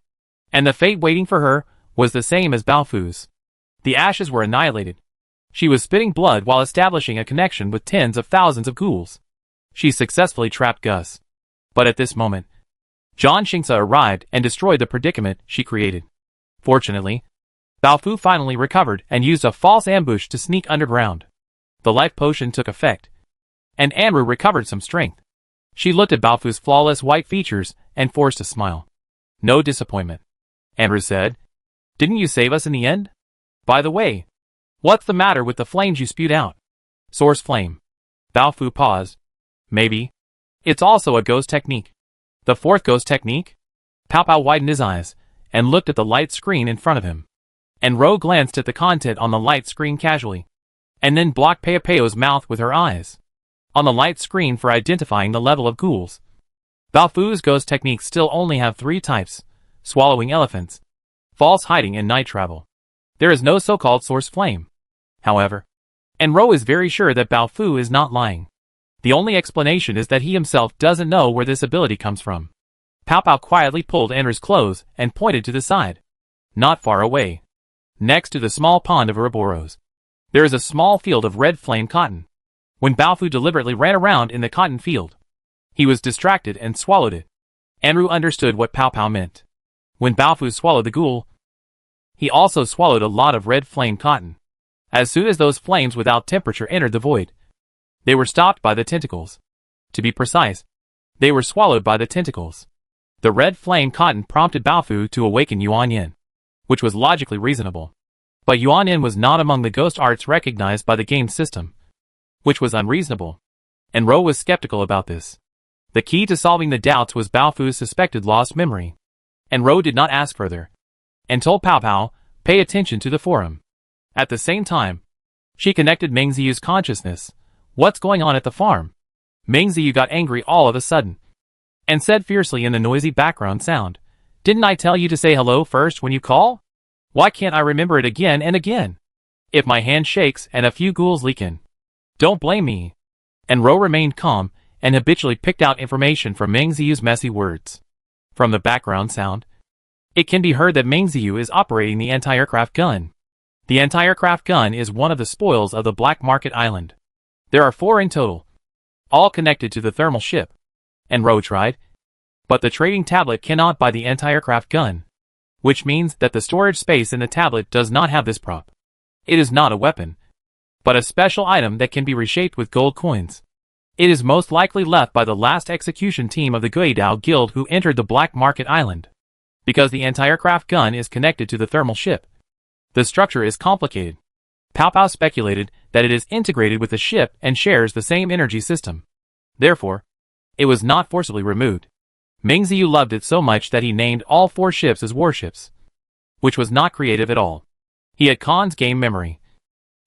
and the fate waiting for her was the same as Baofu's. The ashes were annihilated. She was spitting blood while establishing a connection with tens of thousands of ghouls. She successfully trapped Gus. But at this moment, Zhang Xingsa arrived and destroyed the predicament she created. Fortunately, Baofu finally recovered and used a false ambush to sneak underground. The life potion took effect, and Anru recovered some strength. She looked at Baofu's flawless white features and forced a smile. No disappointment. Anru said, "Didn't you save us in the end? By the way, what's the matter with the flames you spewed out?" "Source flame." Baofu paused. "Maybe. It's also a ghost technique." "The fourth ghost technique?" Pao Pao widened his eyes and looked at the light screen in front of him. Enro glanced at the content on the light screen casually, and then blocked Pao Pao's mouth with her eyes. On the light screen for identifying the level of ghouls, Baofu's ghost techniques still only have 3 types: swallowing elephants, false hiding, and night travel. There is no so-called source flame. However, Enro is very sure that Baofu is not lying. The only explanation is that he himself doesn't know where this ability comes from. Pao Pao quietly pulled Enru's clothes and pointed to the side. Not far away, next to the small pond of Ouroboros, there is a small field of red flame cotton. When Baofu deliberately ran around in the cotton field, he was distracted and swallowed it. Enru understood what Pao Pao meant. When Baofu swallowed the ghoul, he also swallowed a lot of red flame cotton. As soon as those flames without temperature entered the void, they were stopped by the tentacles. To be precise, they were swallowed by the tentacles. The red flame cotton prompted Baofu to awaken Yuan Yin, which was logically reasonable. But Yuan Yin was not among the ghost arts recognized by the game system, which was unreasonable. Enro was skeptical about this. The key to solving the doubts was Baofu's suspected lost memory. Enro did not ask further, and told Pao Pao, "Pay attention to the forum." At the same time, she connected Meng Ziyu's consciousness. "What's going on at the farm?" Meng Ziyu got angry all of a sudden, and said fiercely in the noisy background sound, "Didn't I tell you to say hello first when you call? Why can't I remember it again and again? If my hand shakes and a few ghouls leak in, don't blame me." Enro remained calm and habitually picked out information from Meng Ziyu's messy words. From the background sound, it can be heard that Meng Ziyu is operating the anti-aircraft gun. The anti-aircraft gun is one of the spoils of the Black Market Island. There are 4 in total, all connected to the thermal ship. Enro tried, but the trading tablet cannot buy the anti-aircraft gun, which means that the storage space in the tablet does not have this prop. It is not a weapon, but a special item that can be reshaped with gold coins. It is most likely left by the last execution team of the Guidao Guild who entered the Black Market Island. Because the anti-aircraft gun is connected to the thermal ship, the structure is complicated. Pao Pao speculated that it is integrated with the ship and shares the same energy system. Therefore, it was not forcibly removed. Meng Ziyu loved it so much that he named all 4 ships as warships, which was not creative at all. He had Khan's game memory,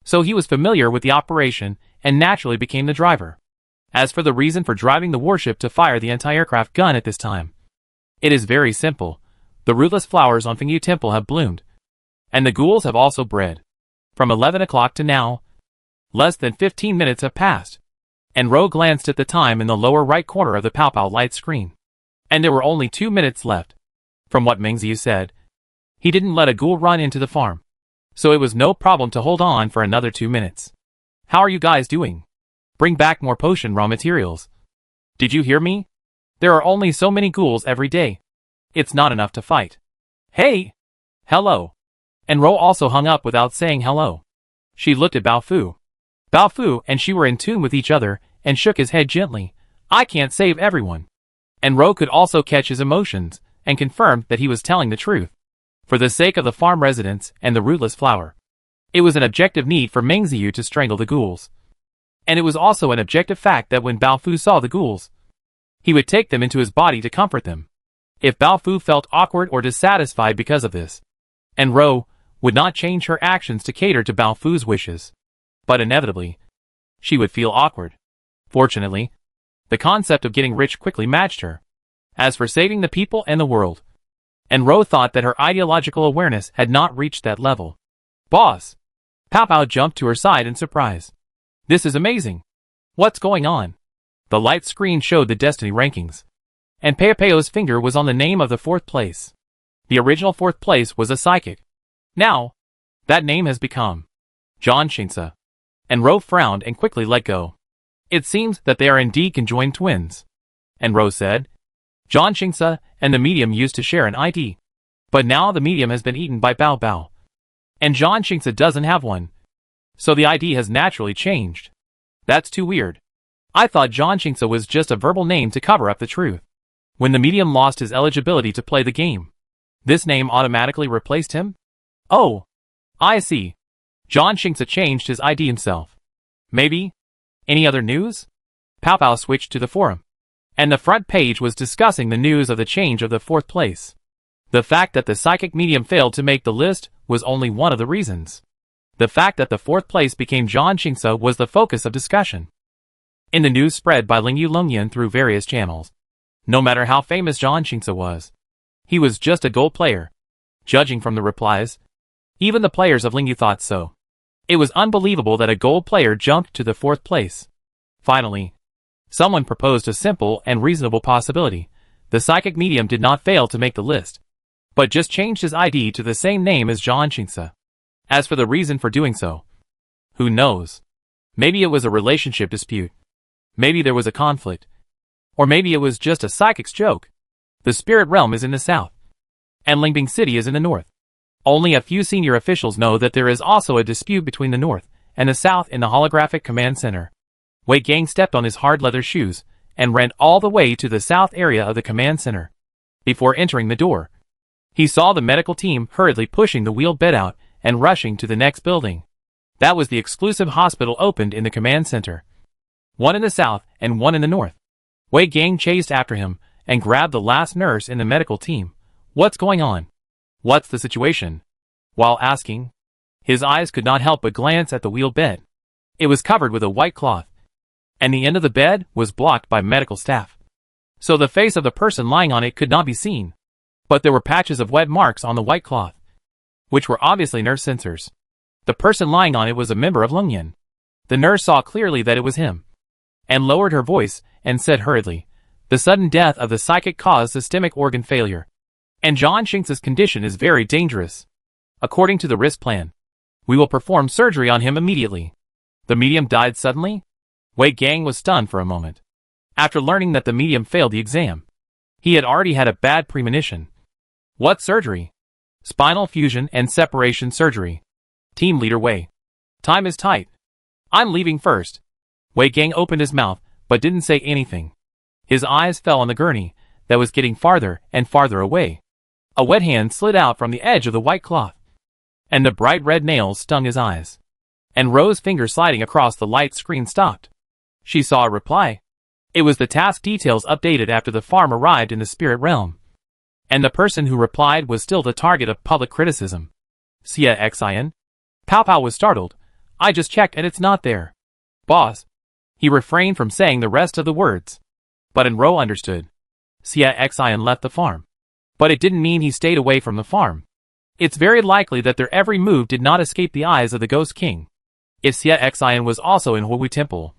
so he was familiar with the operation and naturally became the driver. As for the reason for driving the warship to fire the anti-aircraft gun at this time, it is very simple. The rootless flowers on Fengyu Temple have bloomed, and the ghouls have also bred. From 11 o'clock to now, less than 15 minutes have passed. Enro glanced at the time in the lower right corner of the Pao Pao light screen, and there were only 2 minutes left. From what Meng Ziyu said, he didn't let a ghoul run into the farm, so it was no problem to hold on for another 2 minutes. "How are you guys doing? Bring back more potion raw materials. Did you hear me? There are only so many ghouls every day. It's not enough to fight." "Hey! Hello." Enro also hung up without saying hello. She looked at Baofu. Baofu and she were in tune with each other and shook his head gently. "I can't save everyone." Enro could also catch his emotions and confirmed that he was telling the truth. For the sake of the farm residents and the rootless flower, it was an objective need for Meng Ziyu to strangle the ghouls. And it was also an objective fact that when Baofu saw the ghouls, He would take them into his body to comfort them. If Baofu felt awkward or dissatisfied because of this, and Ro would not change her actions to cater to Baofu's wishes. But inevitably, she would feel awkward. Fortunately, the concept of getting rich quickly matched her. As for saving the people and the world, and Ro thought that her ideological awareness had not reached that level. Boss! Pao Pao jumped to her side in surprise. This is amazing. What's going on? The light screen showed the destiny rankings, and Pao Pao's finger was on the name of the 4th place. The original 4th place was a psychic. Now, that name has become John Xingsa. And Ro frowned and quickly let go. It seems that they are indeed conjoined twins. And Ro said, John Xingsa and the medium used to share an ID. But now the medium has been eaten by Bao Bao. And John Xingsa doesn't have one. So the ID has naturally changed. That's too weird. I thought John Xingsa was just a verbal name to cover up the truth. When the medium lost his eligibility to play the game, this name automatically replaced him? Oh, I see. John Xingsa changed his ID himself. Maybe? Any other news? Pao Pao switched to the forum, and the front page was discussing the news of the change of the 4th place. The fact that the psychic medium failed to make the list was only one of the reasons. The fact that the 4th place became John Xingsa was the focus of discussion. In the news spread by Lingyu Longyan through various channels, no matter how famous John Xingsa was, he was just a gold player. Judging from the replies, even the players of Lingyu thought so. It was unbelievable that a gold player jumped to the 4th place. Finally, someone proposed a simple and reasonable possibility. The psychic medium did not fail to make the list, but just changed his ID to the same name as John Xingsa. As for the reason for doing so, who knows? Maybe it was a relationship dispute. Maybe there was a conflict. Or maybe it was just a psychic's joke. The spirit realm is in the south, and Lingbing City is in the north. Only a few senior officials know that there is also a dispute between the north and the south in the holographic command center. Wei Gang stepped on his hard leather shoes and ran all the way to the south area of the command center. Before entering the door, he saw the medical team hurriedly pushing the wheeled bed out and rushing to the next building. That was the exclusive hospital opened in the command center. One in the south and one in the north. Wei Gang chased after him and grabbed the last nurse in the medical team. What's going on? What's the situation? While asking, his eyes could not help but glance at the wheeled bed. It was covered with a white cloth, and the end of the bed was blocked by medical staff. So the face of the person lying on it could not be seen. But there were patches of wet marks on the white cloth, which were obviously nurse sensors. The person lying on it was a member of Lungyan. The nurse saw clearly that it was him, and lowered her voice and said hurriedly, the sudden death of the psychic caused systemic organ failure, and John Xingsa's condition is very dangerous. According to the risk plan, we will perform surgery on him immediately. The medium died suddenly? Wei Gang was stunned for a moment. After learning that the medium failed the exam, he had already had a bad premonition. What surgery? Spinal fusion and separation surgery. Team leader Wei. Time is tight. I'm leaving first. Wei Gang opened his mouth, but didn't say anything. His eyes fell on the gurney that was getting farther and farther away. A wet hand slid out from the edge of the white cloth, and the bright red nails stung his eyes. And Ro's finger sliding across the light screen stopped. She saw a reply. It was the task details updated after the farm arrived in the spirit realm. And the person who replied was still the target of public criticism. Xia Xian? Pao Pao was startled. I just checked and it's not there. Boss. He refrained from saying the rest of the words. But Ro understood. Xia Xian left the farm. But it didn't mean he stayed away from the farm. It's very likely that their every move did not escape the eyes of the Ghost King. If Xia Xian was also in Huohui Temple,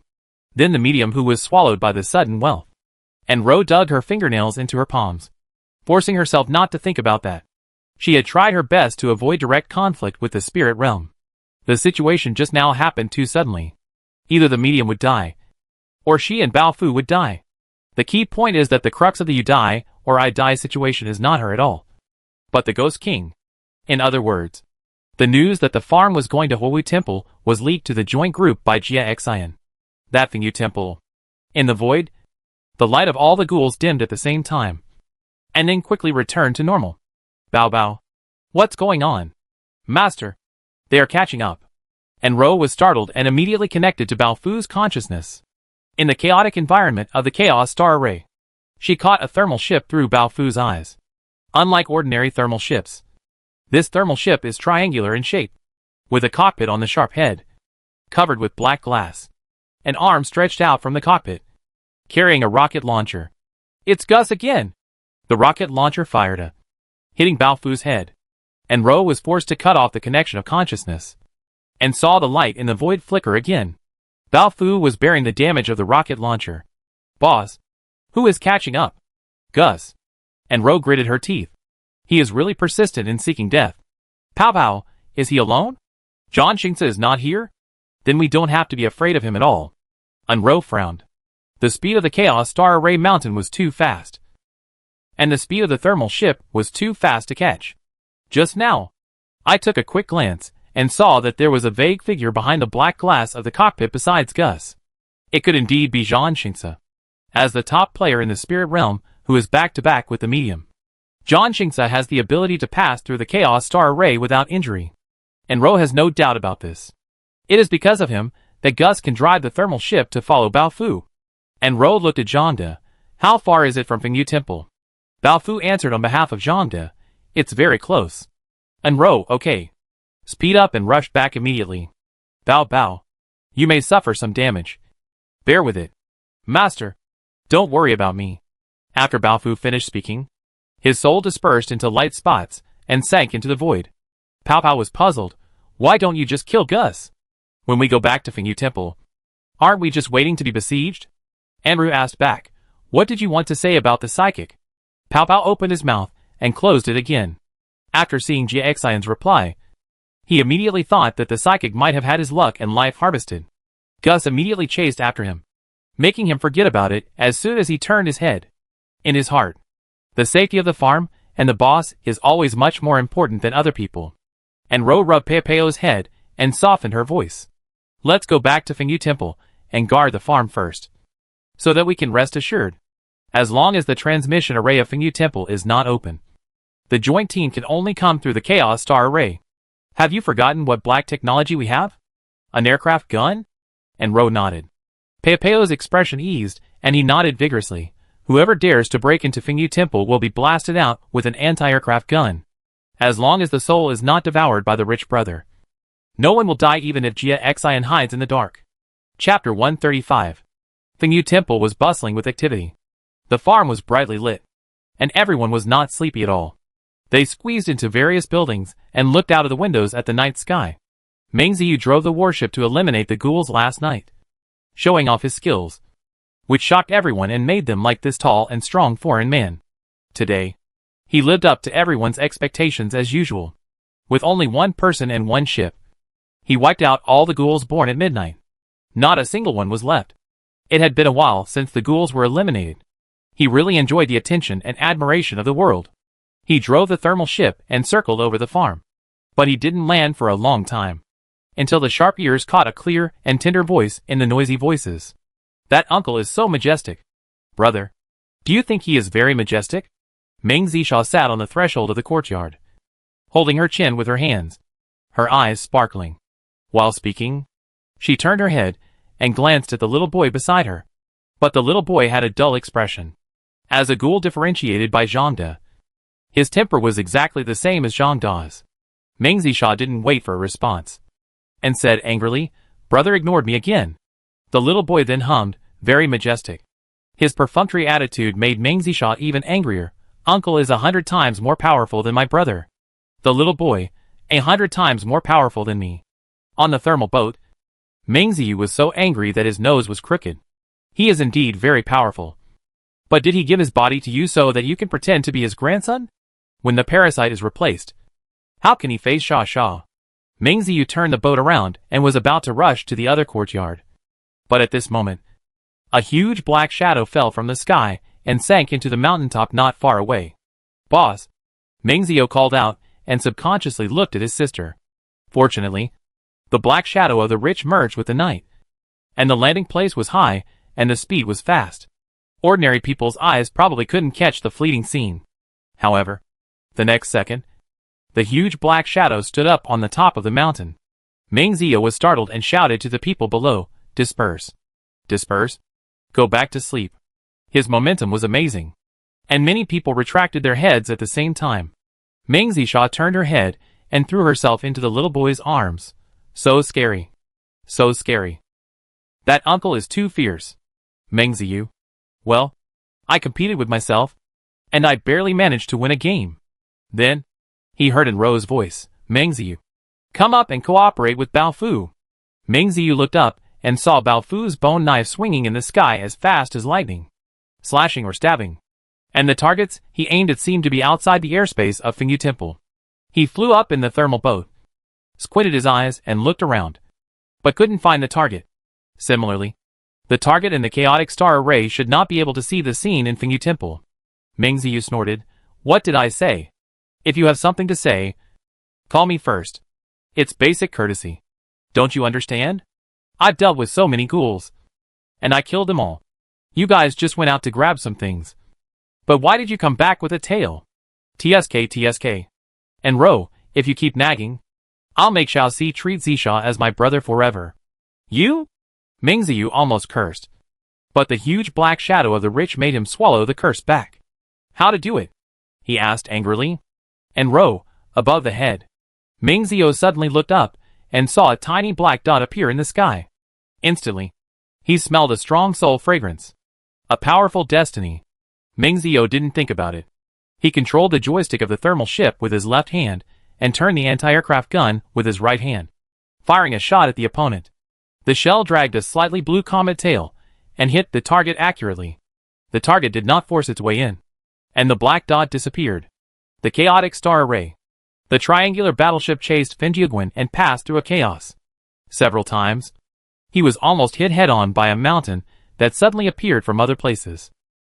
then the medium who was swallowed by the sudden wealth. And Ro dug her fingernails into her palms, forcing herself not to think about that. She had tried her best to avoid direct conflict with the spirit realm. The situation just now happened too suddenly. Either the medium would die, or she and Baofu would die. The key point is that the crux of the you die or I die situation is not her at all, but the Ghost King. In other words, the news that the farm was going to Huohui Temple was leaked to the joint group by Xia Xian. That Fengyu Temple. In the void, the light of all the ghouls dimmed at the same time, and then quickly returned to normal. Bao Bao. What's going on? Master. They are catching up. And Ro was startled and immediately connected to Baofu's consciousness. In the chaotic environment of the Chaos Star Array, She caught a thermal ship through Bao Fu's eyes. Unlike ordinary thermal ships, this thermal ship is triangular in shape, with a cockpit on the sharp head, covered with black glass. An arm stretched out from the cockpit, carrying a rocket launcher. It's Gus again! The rocket launcher fired, hitting Bao Fu's head, and Ro was forced to cut off the connection of consciousness, and saw the light in the void flicker again. Bao Fu was bearing the damage of the rocket launcher. Boss, who is catching up? Gus. And Ro gritted her teeth. He is really persistent in seeking death. Pow Pow, is he alone? John Xingsa is not here? Then we don't have to be afraid of him at all. And Ro frowned. The speed of the Chaos Star Array Mountain was too fast, and the speed of the thermal ship was too fast to catch. Just now, I took a quick glance and saw that there was a vague figure behind the black glass of the cockpit besides Gus. It could indeed be John Xingsa, as the top player in the spirit realm who is back-to-back with the medium. John Xingsa has the ability to pass through the Chaos Star Array without injury, and Ro has no doubt about this. It is because of him that Gus can drive the thermal ship to follow Bao Fu. And Ro looked at Zhangde. How far is it from Fengyu Temple? Bao Fu answered on behalf of Zhangde. It's very close. And Ro, okay. Speed up and rush back immediately. Bao. You may suffer some damage. Bear with it. Master, don't worry about me. After Bao Fu finished speaking, his soul dispersed into light spots and sank into the void. Pow Pow was puzzled. Why don't you just kill Gus? When we go back to Fengyu Temple, aren't we just waiting to be besieged? Andrew asked back. What did you want to say about the psychic? Pow Pow opened his mouth and closed it again. After seeing Jia Xian's reply, he immediately thought that the psychic might have had his luck and life harvested. Gus immediately chased after him, making him forget about it as soon as he turned his head. In his heart, the safety of the farm and the boss is always much more important than other people. And Ro rubbed Peo's head and softened her voice. Let's go back to Fengyu Temple and guard the farm first, so that we can rest assured. As long as the transmission array of Fengyu Temple is not open, the joint team can only come through the Chaos Star Array. Have you forgotten what black technology we have? An aircraft gun? And Ro nodded. Peo's expression eased, and he nodded vigorously. Whoever dares to break into Fengyu Temple will be blasted out with an anti-aircraft gun, as long as the soul is not devoured by the rich brother. No one will die even if Jia Xian hides in the dark. Chapter 135. Fengyu Temple was bustling with activity. The farm was brightly lit, and everyone was not sleepy at all. They squeezed into various buildings and looked out of the windows at the night sky. Meng Ziyu drove the warship to eliminate the ghouls last night, showing off his skills, which shocked everyone and made them like this tall and strong foreign man. Today, he lived up to everyone's expectations as usual. With only one person and one ship, he wiped out all the ghouls born at midnight. Not a single one was left. It had been a while since the ghouls were eliminated. He really enjoyed the attention and admiration of the world. He drove the thermal ship and circled over the farm. But he didn't land for a long time, until the sharp ears caught a clear and tender voice in the noisy voices. That uncle is so majestic. Brother, do you think he is very majestic? Meng Zisha sat on the threshold of the courtyard, holding her chin with her hands, her eyes sparkling. While speaking, she turned her head and glanced at the little boy beside her. But the little boy had a dull expression. As a ghoul differentiated by Zhangde, his temper was exactly the same as Zhangde's. Meng Zisha didn't wait for a response, and said angrily, Brother ignored me again. The little boy then hummed, very majestic. His perfunctory attitude made Meng Zisha even angrier. Uncle is 100 times more powerful than my brother. The little boy, 100 times more powerful than me. On the thermal boat, Meng Ziyu was so angry that his nose was crooked. He is indeed very powerful. But did he give his body to you so that you can pretend to be his grandson? When the parasite is replaced, how can he face Sha Sha? Meng Ziyu turned the boat around and was about to rush to the other courtyard. But at this moment, a huge black shadow fell from the sky and sank into the mountaintop not far away. Boss, Meng Ziyu called out and subconsciously looked at his sister. Fortunately, the black shadow of the rich merged with the night, and the landing place was high and the speed was fast. Ordinary people's eyes probably couldn't catch the fleeting scene. However, the next second, the huge black shadow stood up on the top of the mountain. Meng Ziyu was startled and shouted to the people below, Disperse. Disperse? Go back to sleep. His momentum was amazing, and many people retracted their heads at the same time. Meng Zisha turned her head and threw herself into the little boy's arms. So scary. So scary. That uncle is too fierce. Meng Ziyu. Well, I competed with myself, and I barely managed to win a game. Then, he heard in Ro's voice, Meng Ziyu, come up and cooperate with Bao Fu. Meng Ziyu looked up and saw Bao Fu's bone knife swinging in the sky as fast as lightning, slashing or stabbing. And the targets he aimed at seemed to be outside the airspace of Fengyu Temple. He flew up in the thermal boat, squinted his eyes and looked around, but couldn't find the target. Similarly, the target and the chaotic star array should not be able to see the scene in Fengyu Temple. Meng Ziyu snorted. What did I say? If you have something to say, call me first. It's basic courtesy. Don't you understand? I've dealt with so many ghouls, and I killed them all. You guys just went out to grab some things. But why did you come back with a tail? TSK. And Ro, if you keep nagging, I'll make Xiaoxi treat Zisha as my brother forever. You? Meng Ziyu almost cursed. But the huge black shadow of the rich made him swallow the curse back. How to do it? He asked angrily. And Ro, above the head. Meng Ziyu suddenly looked up and saw a tiny black dot appear in the sky. Instantly, he smelled a strong soul fragrance. A powerful destiny. Meng Ziyu didn't think about it. He controlled the joystick of the thermal ship with his left hand and turned the anti-aircraft gun with his right hand, firing a shot at the opponent. The shell dragged a slightly blue comet tail and hit the target accurately. The target did not force its way in, and the black dot disappeared. The chaotic star array. The triangular battleship chased Fenjiaguan and passed through a chaos. Several times, he was almost hit head-on by a mountain that suddenly appeared from other places.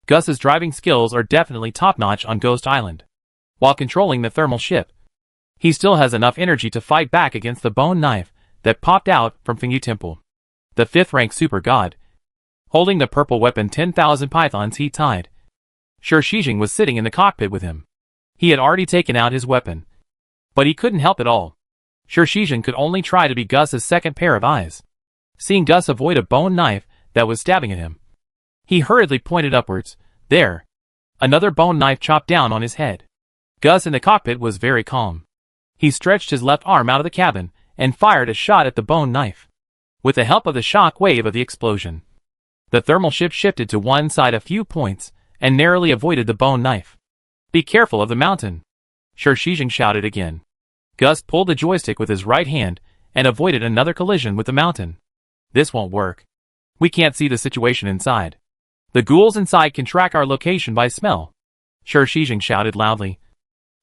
Gus's driving skills are definitely top-notch on Ghost Island. While controlling the thermal ship, he still has enough energy to fight back against the bone knife that popped out from Fengyu Temple. The 5th-rank super god, holding the purple weapon 10,000 pythons he tied. Shi Shijing was sitting in the cockpit with him. He had already taken out his weapon, but he couldn't help it all. Shi Shijing could only try to be Gus's second pair of eyes. Seeing Gus avoid a bone knife that was stabbing at him, he hurriedly pointed upwards. There. Another bone knife chopped down on his head. Gus in the cockpit was very calm. He stretched his left arm out of the cabin and fired a shot at the bone knife. With the help of the shock wave of the explosion, the thermal ship shifted to one side a few points and narrowly avoided the bone knife. Be careful of the mountain, Shi Shijing shouted again. Gus pulled the joystick with his right hand and avoided another collision with the mountain. This won't work. We can't see the situation inside. The ghouls inside can track our location by smell. Shi Shijing shouted loudly.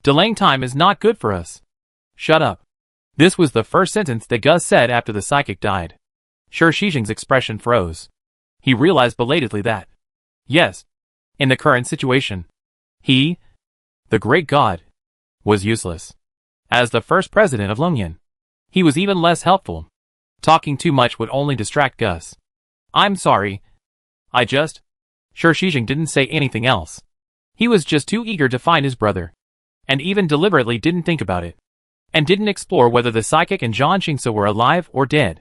Delaying time is not good for us. Shut up. This was the first sentence that Gus said after the psychic died. Shi Shijing's expression froze. He realized belatedly that, yes, in the current situation, he, the great god, was useless. As the first president of Longyan, he was even less helpful. Talking too much would only distract Gus. I'm sorry. Shi Shijing didn't say anything else. He was just too eager to find his brother, and even deliberately didn't think about it, and didn't explore whether the psychic and Zhang Xingsa were alive or dead.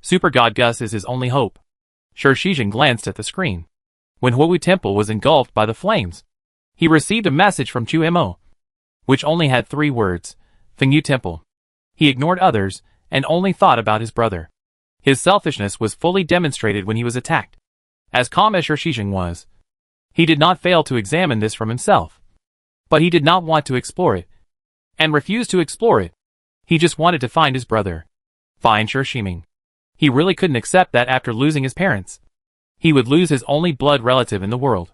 Super God Gus is his only hope. Shi Shijing glanced at the screen. When Huowu Temple was engulfed by the flames, he received a message from Chu Mo, which only had 3 words, Fengyu Temple. He ignored others, and only thought about his brother. His selfishness was fully demonstrated when he was attacked. As calm as Shi Shijing was, he did not fail to examine this from himself. But he did not want to explore it, and refused to explore it. He just wanted to find his brother. Find Shi Shijing. He really couldn't accept that after losing his parents, he would lose his only blood relative in the world.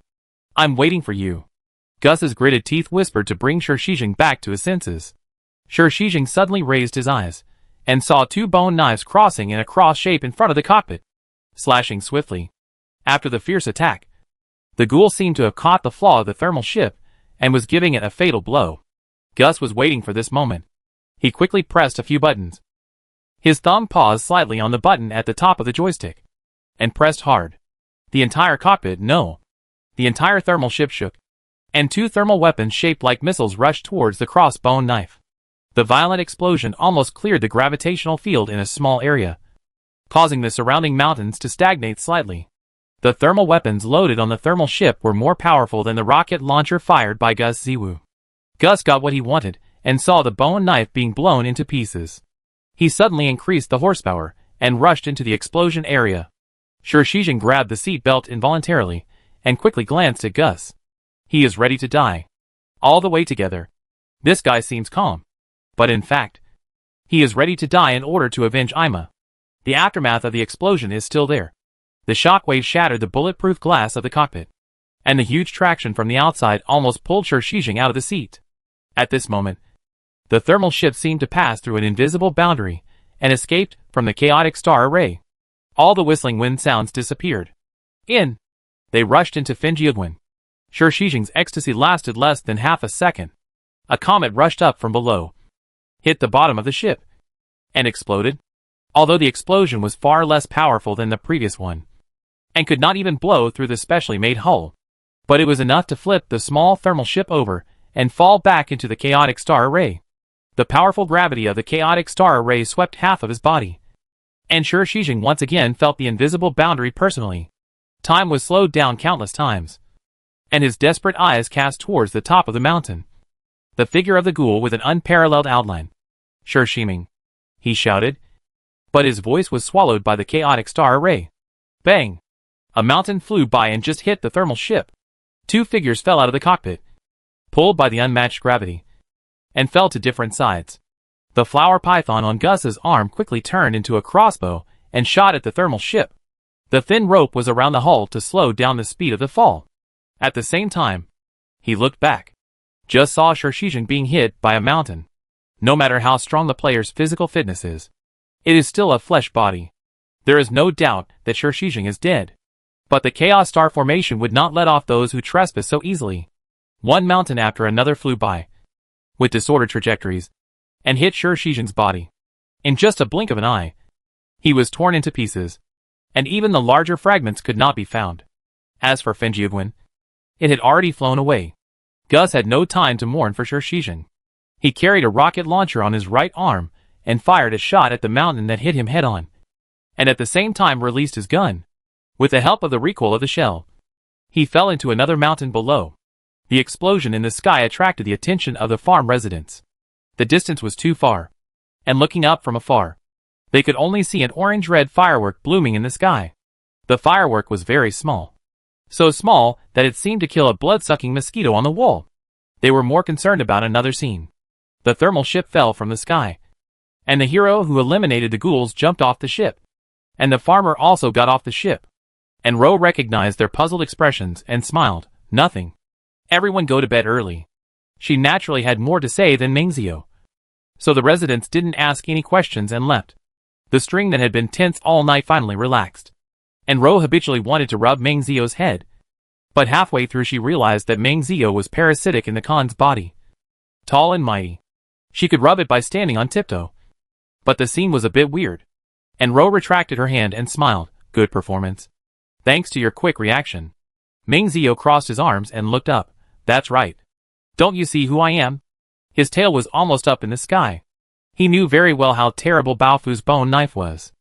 I'm waiting for you. Gus's gritted teeth whispered to bring Shi Shijing back to his senses. Shi Shijing suddenly raised his eyes, and saw 2 bone knives crossing in a cross shape in front of the cockpit, slashing swiftly. After the fierce attack, the ghoul seemed to have caught the flaw of the thermal ship, and was giving it a fatal blow. Gus was waiting for this moment. He quickly pressed a few buttons. His thumb paused slightly on the button at the top of the joystick, and pressed hard. The entire cockpit, no, the entire thermal ship shook, and 2 thermal weapons shaped like missiles rushed towards the cross-bone knife. The violent explosion almost cleared the gravitational field in a small area, causing the surrounding mountains to stagnate slightly. The thermal weapons loaded on the thermal ship were more powerful than the rocket launcher fired by Gus Ziwu. Gus got what he wanted, and saw the bone knife being blown into pieces. He suddenly increased the horsepower, and rushed into the explosion area. Shishijin grabbed the seat belt involuntarily, and quickly glanced at Gus. He is ready to die. All the way together. This guy seems calm. But in fact, he is ready to die in order to avenge Ima. The aftermath of the explosion is still there. The shockwave shattered the bulletproof glass of the cockpit, and the huge traction from the outside almost pulled Shishijin out of the seat. At this moment, the thermal ship seemed to pass through an invisible boundary, and escaped from the chaotic star array. All the whistling wind sounds disappeared. They rushed into Fenjiagwin. Shishijin's ecstasy lasted less than half a second. A comet rushed up from below, hit the bottom of the ship, and exploded. Although the explosion was far less powerful than the previous one, and could not even blow through the specially made hull, but it was enough to flip the small thermal ship over and fall back into the chaotic star array. The powerful gravity of the chaotic star array swept half of his body, and Shishijin once again felt the invisible boundary personally. Time was slowed down countless times, and his desperate eyes cast towards the top of the mountain. The figure of the ghoul with an unparalleled outline. Shishijin, he shouted, but his voice was swallowed by the chaotic star array. Bang! A mountain flew by and just hit the thermal ship. Two figures fell out of the cockpit, pulled by the unmatched gravity, and fell to different sides. The flower python on Gus's arm quickly turned into a crossbow and shot at the thermal ship. The thin rope was around the hull to slow down the speed of the fall. At the same time, he looked back. Just saw Shishijin being hit by a mountain. No matter how strong the player's physical fitness is, it is still a flesh body. There is no doubt that Shishijin is dead. But the Chaos Star Formation would not let off those who trespass so easily. One mountain after another flew by, with disordered trajectories, and hit Shishijin's body. In just a blink of an eye, he was torn into pieces, and even the larger fragments could not be found. As for Fenjiagwin, it had already flown away. Gus had no time to mourn for Shishijin. He carried a rocket launcher on his right arm, and fired a shot at the mountain that hit him head-on, and at the same time released his gun. With the help of the recoil of the shell, he fell into another mountain below. The explosion in the sky attracted the attention of the farm residents. The distance was too far, and looking up from afar, they could only see an orange-red firework blooming in the sky. The firework was very small. So small that it seemed to kill a blood-sucking mosquito on the wall. They were more concerned about another scene. The thermal ship fell from the sky, and the hero who eliminated the ghouls jumped off the ship. And the farmer also got off the ship. And Ro recognized their puzzled expressions and smiled. Nothing. Everyone go to bed early. She naturally had more to say than Mingzio. So the residents didn't ask any questions and left. The string that had been tense all night finally relaxed. And Ro habitually wanted to rub Mingzio's head. But halfway through she realized that Mingzio was parasitic in the Khan's body. Tall and mighty. She could rub it by standing on tiptoe. But the scene was a bit weird. And Ro retracted her hand and smiled. Good performance. Thanks to your quick reaction. Mingzio crossed his arms and looked up. That's right. Don't you see who I am? His tail was almost up in the sky. He knew very well how terrible Baofu's bone knife was.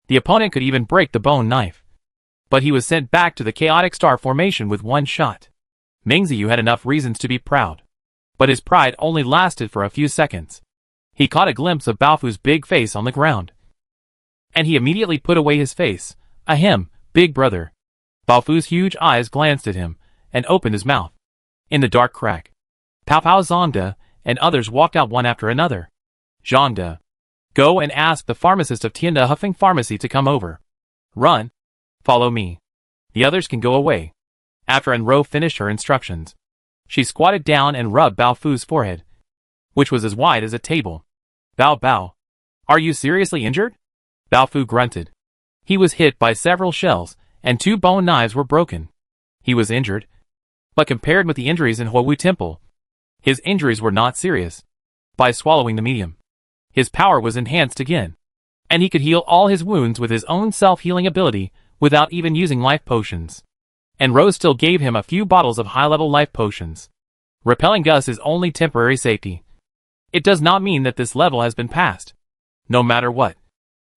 The opponent could even break the bone knife. But he was sent back to the chaotic star formation with one shot. Mingzio had enough reasons to be proud. But his pride only lasted for a few seconds. He caught a glimpse of Baofu's big face on the ground. And he immediately put away his face. Ahem, big brother. Baofu's huge eyes glanced at him, and opened his mouth. In the dark crack, Pao Pao Zongda and others walked out one after another. Zongda. Go and ask the pharmacist of Tianda Huffing Pharmacy to come over. Run. Follow me. The others can go away. After Enro finished her instructions, she squatted down and rubbed Baofu's forehead, which was as wide as a table. Bao Bao. Are you seriously injured? Baofu grunted. He was hit by several shells, and 2 bone knives were broken. He was injured. But compared with the injuries in Huowu Temple, his injuries were not serious. By swallowing the medium, his power was enhanced again, and he could heal all his wounds with his own self-healing ability without even using life potions. And Rose still gave him a few bottles of high-level life potions. Repelling Gus is only temporary safety. It does not mean that this level has been passed. No matter what,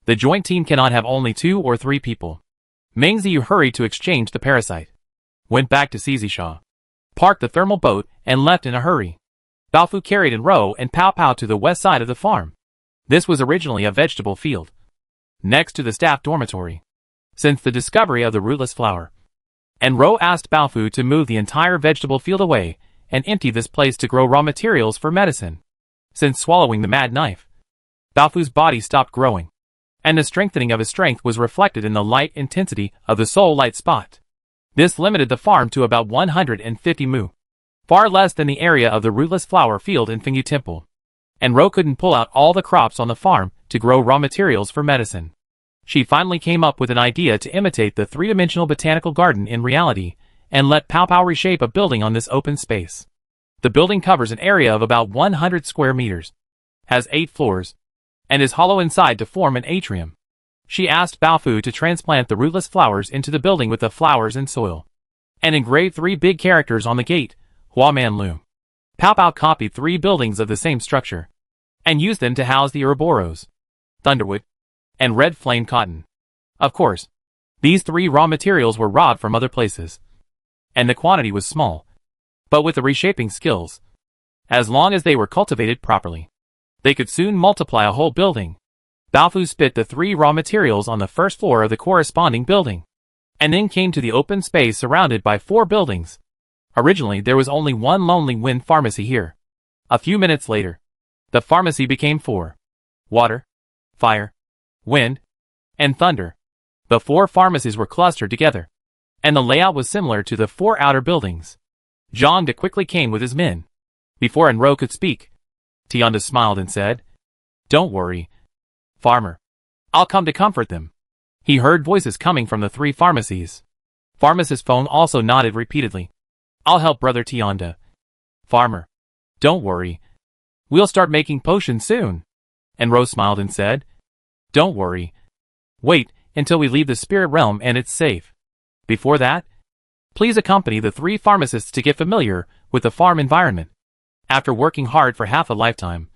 the joint team cannot have only 2 or 3 people. Meng Ziyu hurried to exchange the parasite, went back to Xizisha, parked the thermal boat, and left in a hurry. Baofu carried Enro and Pao Pao to the west side of the farm. This was originally a vegetable field, next to the staff dormitory, since the discovery of the rootless flower. Enro asked Baofu to move the entire vegetable field away and empty this place to grow raw materials for medicine. Since swallowing the mad knife, Baofu's body stopped growing, and the strengthening of his strength was reflected in the light intensity of the soul light spot. This limited the farm to about 150 mu, far less than the area of the rootless flower field in Fengyu Temple. Enro couldn't pull out all the crops on the farm to grow raw materials for medicine. She finally came up with an idea to imitate the three-dimensional botanical garden in reality and let Pao Pao reshape a building on this open space. The building covers an area of about 100 square meters, has 8 floors, and is hollow inside to form an atrium. She asked Baofu to transplant the rootless flowers into the building with the flowers and soil, and engraved 3 big characters on the gate, Huaman Lu. Pao Pao copied 3 buildings of the same structure, and used them to house the Ouroboros, Thunderwood, and red flame cotton. Of course, these 3 raw materials were robbed from other places, and the quantity was small, but with the reshaping skills, as long as they were cultivated properly, they could soon multiply a whole building. Baofu spit the 3 raw materials on the first floor of the corresponding building, and then came to the open space surrounded by 4 buildings. Originally there was only 1 Lonely Wind pharmacy here. A few minutes later, the pharmacy became 4. Water, fire, wind, and thunder. The 4 pharmacies were clustered together, and the layout was similar to the 4 outer buildings. Zhang De quickly came with his men. Before Enro could speak, Tianda smiled and said, "Don't worry, farmer. I'll come to comfort them." He heard voices coming from the 3 pharmacies. Pharmacist Feng also nodded repeatedly. "I'll help Brother Tianda. Farmer, don't worry. We'll start making potions soon." Enro smiled and said, "Don't worry. Wait until we leave the spirit realm and it's safe. Before that, please accompany the 3 pharmacists to get familiar with the farm environment. After working hard for half a lifetime,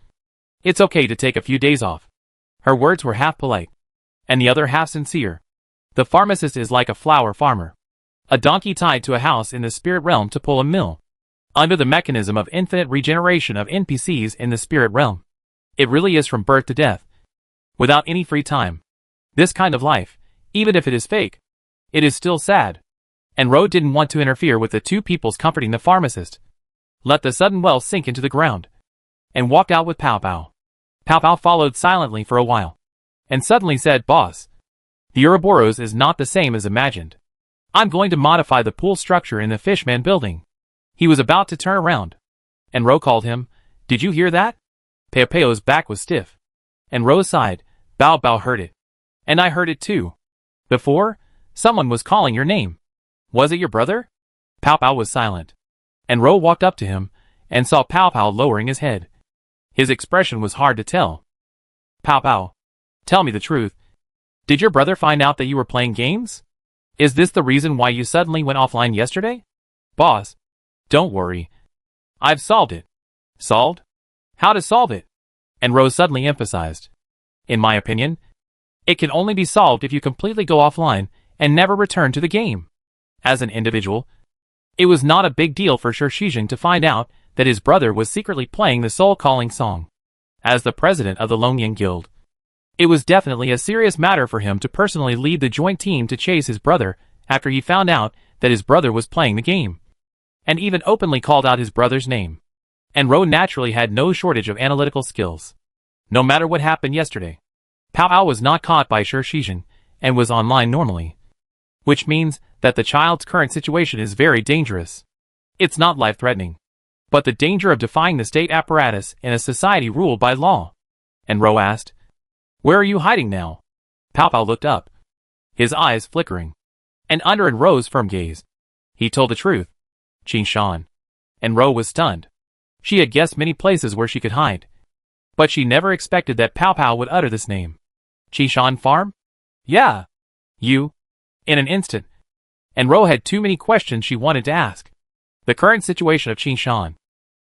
it's okay to take a few days off." Her words were half polite, and the other half sincere. The pharmacist is like a flower farmer, a donkey tied to a house in the spirit realm to pull a mill, under the mechanism of infinite regeneration of NPCs in the spirit realm. It really is from birth to death, without any free time. This kind of life, even if it is fake, it is still sad. And Ro didn't want to interfere with the 2 peoples comforting the pharmacist. Let the sudden wealth sink into the ground, and walked out with Pao Pao. Pao Pao followed silently for a while, and suddenly said, "Boss, the Ouroboros is not the same as imagined. I'm going to modify the pool structure in the Fishman building." He was about to turn around, and Ro called him. "Did you hear that?" Pao Pao's back was stiff, and Ro sighed. "Bao Bao heard it. And I heard it too. Before, someone was calling your name. Was it your brother?" Pao Pao was silent, and Ro walked up to him, and saw Pao Pao lowering his head. His expression was hard to tell. "Pao Pao, tell me the truth. Did your brother find out that you were playing games? Is this the reason why you suddenly went offline yesterday?" "Boss, don't worry. I've solved it." "Solved? How to solve it?" And Ro suddenly emphasized. "In my opinion, it can only be solved if you completely go offline and never return to the game." As an individual, it was not a big deal for Shishijin to find out that his brother was secretly playing the soul-calling song. As the president of the Longyang Guild, it was definitely a serious matter for him to personally lead the joint team to chase his brother after he found out that his brother was playing the game, and even openly called out his brother's name. And Ro naturally had no shortage of analytical skills. No matter what happened yesterday, Pao Pao was not caught by Shishijin and was online normally, which means that the child's current situation is very dangerous. It's not life-threatening, but the danger of defying the state apparatus in a society ruled by law. And Ro asked, "Where are you hiding now?" Pao Pao looked up, his eyes flickering, and under Ro's firm gaze, he told the truth. Qin Shan. And Ro was stunned. She had guessed many places where she could hide, but she never expected that Pao Pao would utter this name. "Qishan Farm?" "Yeah. You?" In an instant. And Ro had too many questions she wanted to ask. The current situation of Qin Shan,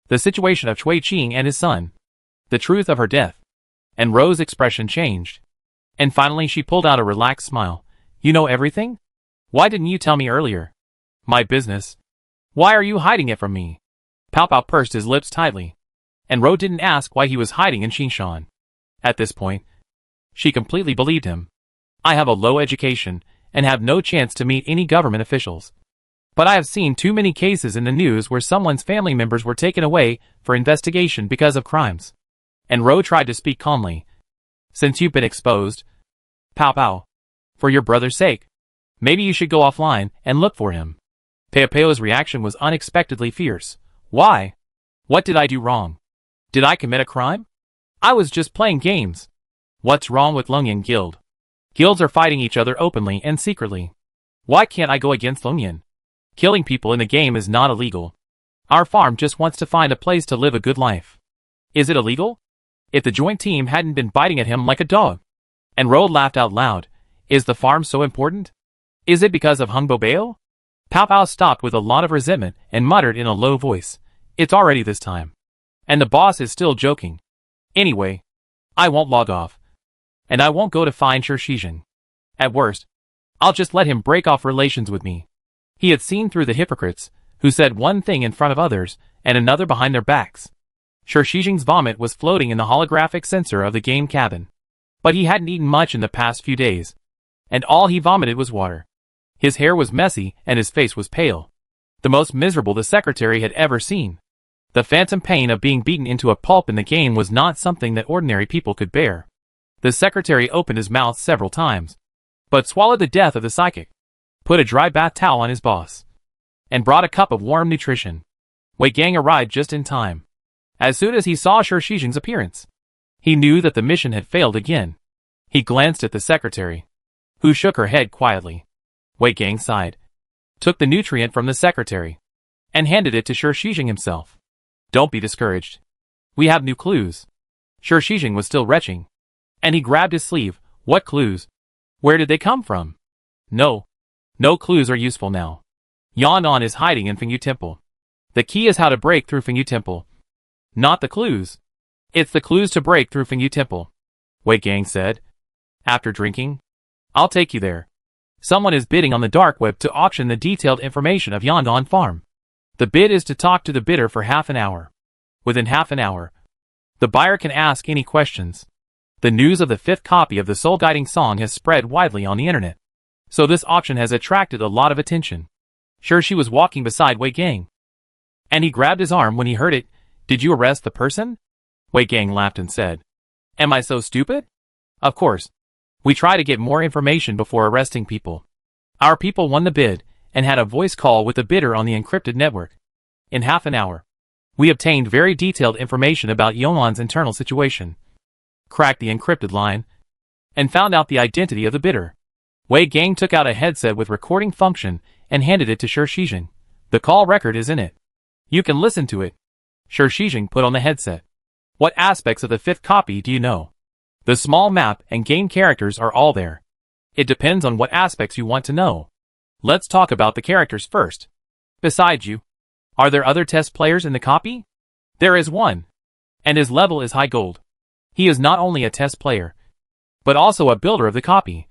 the situation of Cui Qing and his son, the truth of her death. And Ro's expression changed. And finally she pulled out a relaxed smile. "You know everything?" Why didn't you tell me earlier? My business. Why are you hiding it from me? Pao Pao pursed his lips tightly. And Ro didn't ask why he was hiding in Xinshan. At this point, she completely believed him. I have a low education, and have no chance to meet any government officials. But I have seen too many cases in the news where someone's family members were taken away for investigation because of crimes. And Ro tried to speak calmly. Since you've been exposed, Pao Pao, for your brother's sake, maybe you should go offline and look for him. Pao Pao's reaction was unexpectedly fierce. Why? What did I do wrong? Did I commit a crime? I was just playing games. What's wrong with Longyan Guild? Guilds are fighting each other openly and secretly. Why can't I go against Longyan? Killing people in the game is not illegal. Our farm just wants to find a place to live a good life. Is it illegal? If the joint team hadn't been biting at him like a dog. And Ro laughed out loud. Is the farm so important? Is it because of Hungbo Bao? Pao Pao stopped with a lot of resentment and muttered in a low voice. It's already this time. And the boss is still joking. Anyway, I won't log off. And I won't go to find Shishijin. At worst, I'll just let him break off relations with me. He had seen through the hypocrites, who said one thing in front of others, and another behind their backs. Shishijin's vomit was floating in the holographic sensor of the game cabin. But he hadn't eaten much in the past few days. And all he vomited was water. His hair was messy and his face was pale. The most miserable the secretary had ever seen. The phantom pain of being beaten into a pulp in the game was not something that ordinary people could bear. The secretary opened his mouth several times, but swallowed the death of the psychic, put a dry bath towel on his boss, and brought a cup of warm nutrition. Wei Gang arrived just in time. As soon as he saw Shishijin's appearance, he knew that the mission had failed again. He glanced at the secretary, who shook her head quietly. Wei Gang sighed, took the nutrient from the secretary, and handed it to Shishijin himself. Don't be discouraged. We have new clues. Shishijin was still retching, and he grabbed his sleeve. What clues? Where did they come from? No clues are useful now. Yan'an is hiding in Fengyu Temple. The key is how to break through Fengyu Temple. Not the clues. It's the clues to break through Fengyu Temple, Wei Gang said. After drinking, I'll take you there. Someone is bidding on the dark web to auction the detailed information of Yan'an Farm. The bid is to talk to the bidder for half an hour. Within half an hour, the buyer can ask any questions. The news of the 5th copy of the Soul Guiding Song has spread widely on the internet. So this auction has attracted a lot of attention. Sure, she was walking beside Wei Gang. And he grabbed his arm when he heard it. Did you arrest the person? Wei Gang laughed and said. Am I so stupid? Of course. We try to get more information before arresting people. Our people won the bid, and had a voice call with the bidder on the encrypted network. In half an hour, we obtained very detailed information about Yan'an's internal situation, cracked the encrypted line, and found out the identity of the bidder. Wei Gang took out a headset with recording function and handed it to Shishijin. The call record is in it. You can listen to it. Shishijin put on the headset. What aspects of the 5th copy do you know? The small map and game characters are all there. It depends on what aspects you want to know. Let's talk about the characters first. Besides you, are there other test players in the copy? There is one. And his level is high gold. He is not only a test player, but also a builder of the copy.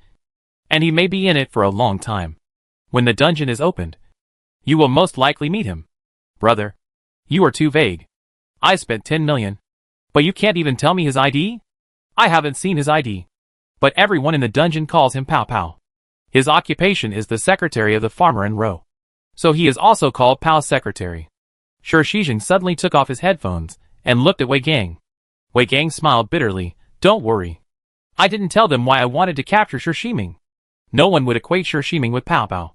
And he may be in it for a long time. When the dungeon is opened, you will most likely meet him. Brother, you are too vague. I spent 10 million. But you can't even tell me his ID? I haven't seen his ID. But everyone in the dungeon calls him Pao Pao. His occupation is the secretary of the farmer in Ro. So he is also called Pao's secretary. Shishijin suddenly took off his headphones and looked at Wei Gang. Wei Gang smiled bitterly. Don't worry. I didn't tell them why I wanted to capture Shishiming. No one would equate Shishiming with Pao Pao.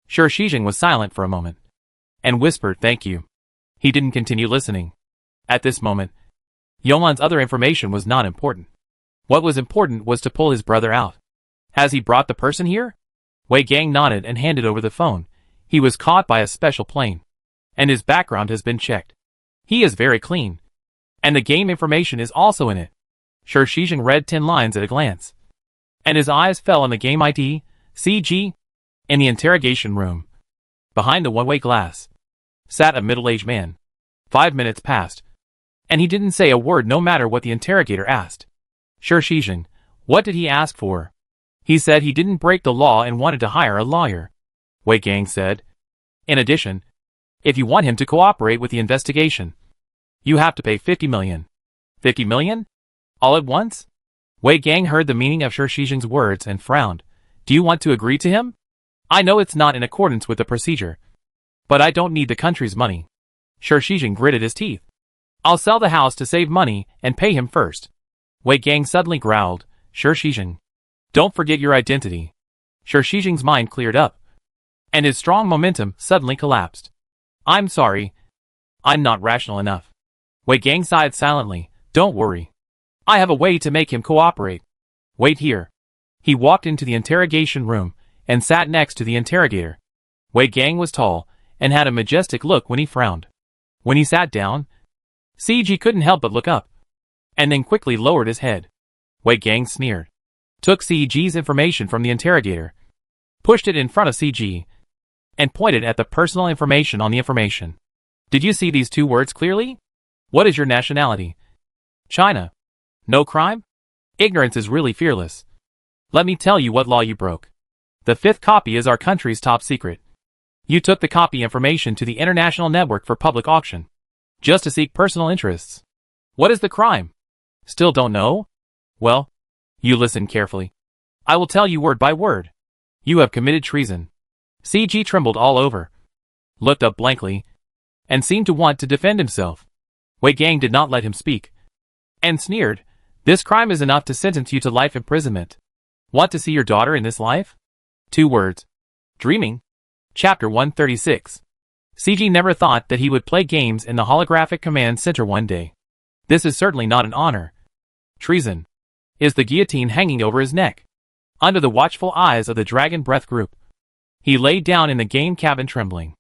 Shishijin was silent for a moment, and whispered thank you. He didn't continue listening. At this moment, Yan'an's other information was not important. What was important was to pull his brother out. Has he brought the person here? Wei Gang nodded and handed over the phone. He was caught by a special plane, and his background has been checked. He is very clean. And the game information is also in it. Shishijin read 10 lines at a glance. And his eyes fell on the game ID, CG. In the interrogation room, behind the one-way glass, sat a middle-aged man. 5 minutes passed, and he didn't say a word no matter what the interrogator asked. Shishijin, what did he ask for? He said he didn't break the law and wanted to hire a lawyer. Wei Gang said. In addition, if you want him to cooperate with the investigation, you have to pay 50 million. 50 million? All at once? Wei Gang heard the meaning of Shi Shizhen's words and frowned. Do you want to agree to him? I know it's not in accordance with the procedure, but I don't need the country's money. Shi Shizhen gritted his teeth. I'll sell the house to save money and pay him first. Wei Gang suddenly growled, Shi Shizhen, don't forget your identity. Shi Shizhen's mind cleared up, and his strong momentum suddenly collapsed. I'm sorry. I'm not rational enough. Wei Gang sighed silently. Don't worry. I have a way to make him cooperate. Wait here. He walked into the interrogation room and sat next to the interrogator. Wei Gang was tall and had a majestic look when he frowned. When he sat down, CG couldn't help but look up, and then quickly lowered his head. Wei Gang sneered, took CG's information from the interrogator, pushed it in front of CG, and pointed at the personal information on the information. Did you see these two words clearly? What is your nationality? China. No crime? Ignorance is really fearless. Let me tell you what law you broke. The 5th copy is our country's top secret. You took the copy information to the international network for public auction, just to seek personal interests. What is the crime? Still don't know? Well, you listen carefully. I will tell you word by word. You have committed treason. CG trembled all over, looked up blankly, and seemed to want to defend himself. Wei Gang did not let him speak, and sneered, this crime is enough to sentence you to life imprisonment. Want to see your daughter in this life? 2 words. Dreaming. Chapter 136. CG never thought that he would play games in the holographic command center one day. This is certainly not an honor. Treason. Is the guillotine hanging over his neck? Under the watchful eyes of the Dragon Breath group. He lay down in the game cabin trembling,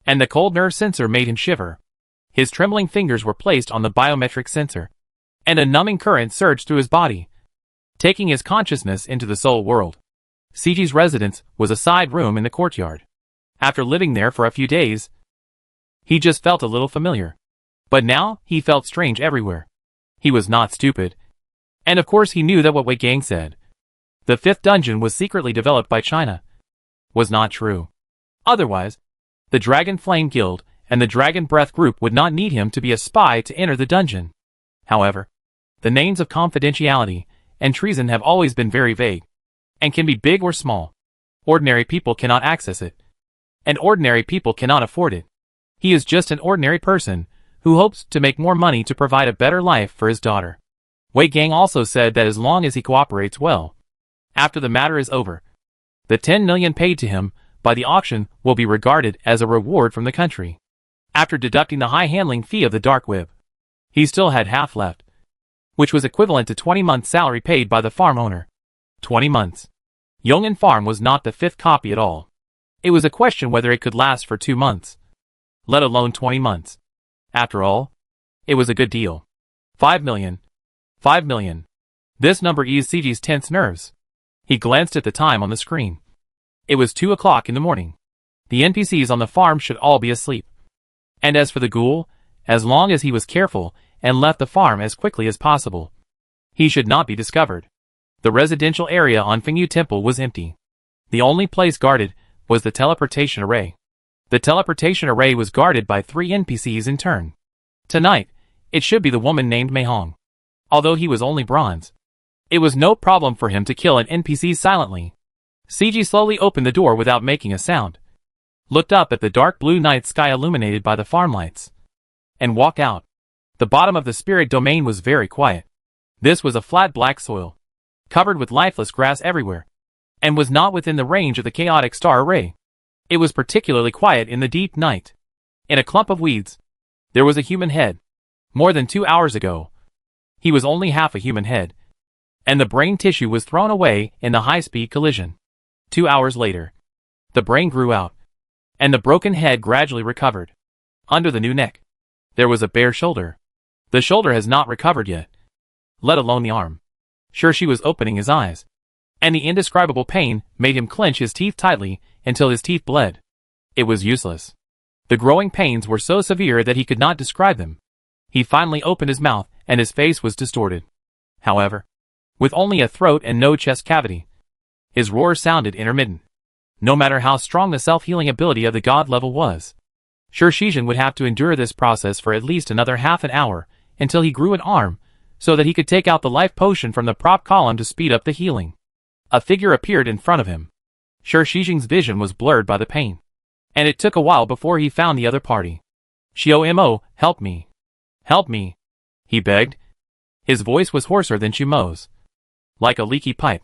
and the cold nerve sensor made him shiver. His trembling fingers were placed on the biometric sensor, and a numbing current surged through his body, taking his consciousness into the soul world. CG's residence was a side room in the courtyard. After living there for a few days, he just felt a little familiar. But now, he felt strange everywhere. He was not stupid. And of course he knew that what Wei Gang said, the 5th dungeon was secretly developed by China, was not true. Otherwise, the Dragon Flame Guild and the Dragon Breath group would not need him to be a spy to enter the dungeon. However, the names of confidentiality and treason have always been very vague, and can be big or small. Ordinary people cannot access it, and ordinary people cannot afford it. He is just an ordinary person who hopes to make more money to provide a better life for his daughter. Wei Gang also said that as long as he cooperates well, after the matter is over, the 10 million paid to him by the auction will be regarded as a reward from the country. After deducting the high handling fee of the dark web, he still had half left, which was equivalent to 20 months' salary paid by the farm owner. 20 months. Yong'an Farm was not the 5th copy at all. It was a question whether it could last for 2 months, let alone 20 months. After all, it was a good deal. 5 million. 5 million. This number eased CG's tense nerves. He glanced at the time on the screen. It was 2 o'clock in the morning. The NPCs on the farm should all be asleep. And as for the ghoul, as long as he was careful and left the farm as quickly as possible, he should not be discovered. The residential area on Fengyu Temple was empty. The only place guarded was the teleportation array. The teleportation array was guarded by 3 NPCs in turn. Tonight, it should be the woman named Mei Hong. Although he was only bronze, it was no problem for him to kill an NPC silently. CG slowly opened the door without making a sound, looked up at the dark blue night sky illuminated by the farm lights, and walked out. The bottom of the spirit domain was very quiet. This was a flat black soil, covered with lifeless grass everywhere, and was not within the range of the chaotic star array. It was particularly quiet in the deep night. In a clump of weeds, there was a human head. More than 2 hours ago, he was only half a human head, and the brain tissue was thrown away in the high-speed collision. 2 hours later, the brain grew out, and the broken head gradually recovered. Under the new neck, there was a bare shoulder. The shoulder has not recovered yet, let alone the arm. Sure, she was opening his eyes, and the indescribable pain made him clench his teeth tightly until his teeth bled. It was useless. The growing pains were so severe that he could not describe them. He finally opened his mouth, and his face was distorted. However, with only a throat and no chest cavity, his roar sounded intermittent. No matter how strong the self-healing ability of the god level was, Shi Shizhen would have to endure this process for at least another half an hour, until he grew an arm, so that he could take out the life potion from the prop column to speed up the healing. A figure appeared in front of him. Shi Shizhen's vision was blurred by the pain, and it took a while before he found the other party. "Xiao, help me. Help me," he begged. His voice was hoarser than Chumo's, like a leaky pipe.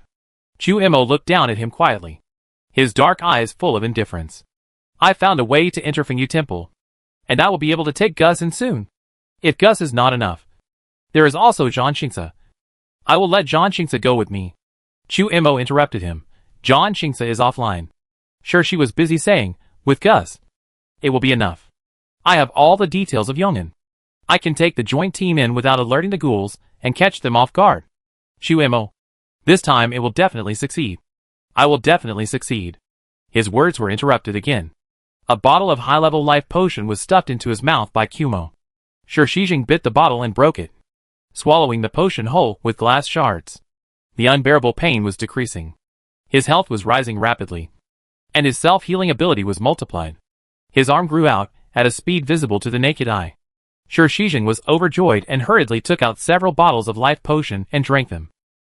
Chumo looked down at him quietly, his dark eyes full of indifference. "I found a way to enter Fengyu Temple, and I will be able to take Gus in soon. If Gus is not enough, there is also Zhang Xingsa. I will let Zhang Xingsa go with me." Chumo interrupted him. "Zhang Xingsa is offline." Sure, she was busy saying, "With Gus, it will be enough. I have all the details of Yong'an. I can take the joint team in without alerting the ghouls and catch them off guard. Chumo, this time it will definitely succeed. I will definitely succeed." His words were interrupted again. A bottle of high-level life potion was stuffed into his mouth by Chumo. Shi Shizhen bit the bottle and broke it, swallowing the potion whole with glass shards. The unbearable pain was decreasing. His health was rising rapidly, and his self-healing ability was multiplied. His arm grew out at a speed visible to the naked eye. Shi Shizhen was overjoyed and hurriedly took out several bottles of life potion and drank them.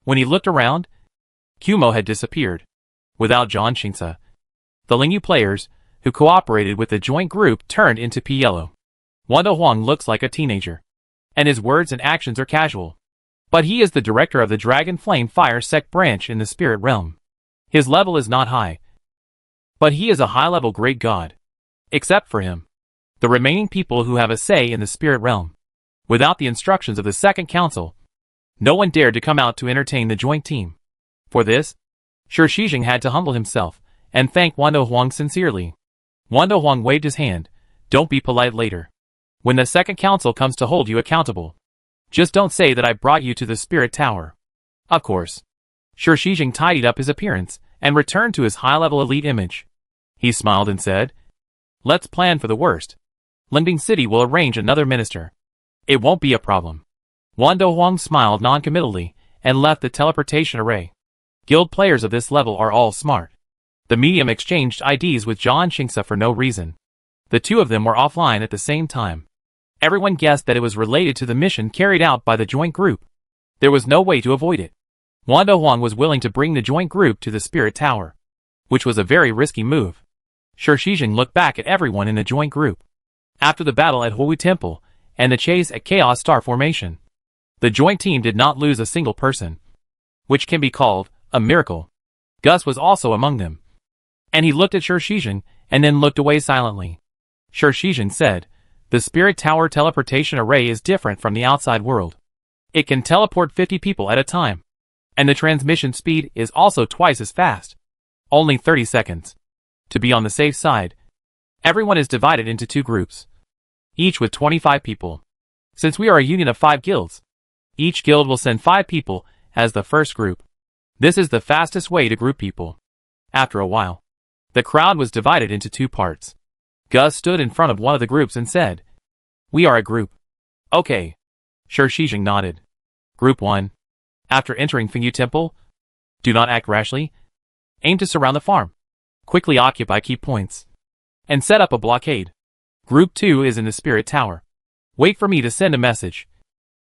When he looked around, Chumo had disappeared. Without Zhang Xingsa, the Lingyu players, who cooperated with the joint group, turned into yellow. Wanda Huang looks like a teenager, and his words and actions are casual. But he is the director of the Dragon Flame Fire Sect branch in the spirit realm. His level is not high, but he is a high-level great god. Except for him, the remaining people who have a say in the spirit realm, without the instructions of the Second Council, no one dared to come out to entertain the joint team. For this, Shi Shizhen had to humble himself and thank Wanda Huang sincerely. Wanda Huang waved his hand. "Don't be polite later. When the Second Council comes to hold you accountable, just don't say that I brought you to the Spirit Tower." Of course. Shi Shizhen tidied up his appearance and returned to his high-level elite image. He smiled and said, "Let's plan for the worst. Linding City will arrange another minister. It won't be a problem." Wanda Huang smiled non-committally and left the teleportation array. Guild players of this level are all smart. The medium exchanged IDs with Zhang Xingsa for no reason. The two of them were offline at the same time. Everyone guessed that it was related to the mission carried out by the joint group. There was no way to avoid it. Wanda Huang was willing to bring the joint group to the Spirit Tower, which was a very risky move. Shi Shizhen looked back at everyone in the joint group. After the battle at Huowu Temple and the chase at Chaos Star Formation, the joint team did not lose a single person, which can be called a miracle. Gus was also among them, and he looked at Shi Shizhen and then looked away silently. Shi Shizhen said, "The Spirit Tower teleportation array is different from the outside world. It can teleport 50 people at a time, and the transmission speed is also twice as fast. Only 30 seconds. To be on the safe side, everyone is divided into two groups, each with 25 people. Since we are a union of 5 guilds, each guild will send 5 people as the first group. This is the fastest way to group people." After a while, the crowd was divided into 2 parts. Gus stood in front of one of the groups and said, "We are a group." "Okay." Shi Shizhen nodded. "Group 1. After entering Fengyu Temple, do not act rashly. Aim to surround the farm. Quickly occupy key points, and set up a blockade. Group 2 is in the Spirit Tower. Wait for me to send a message,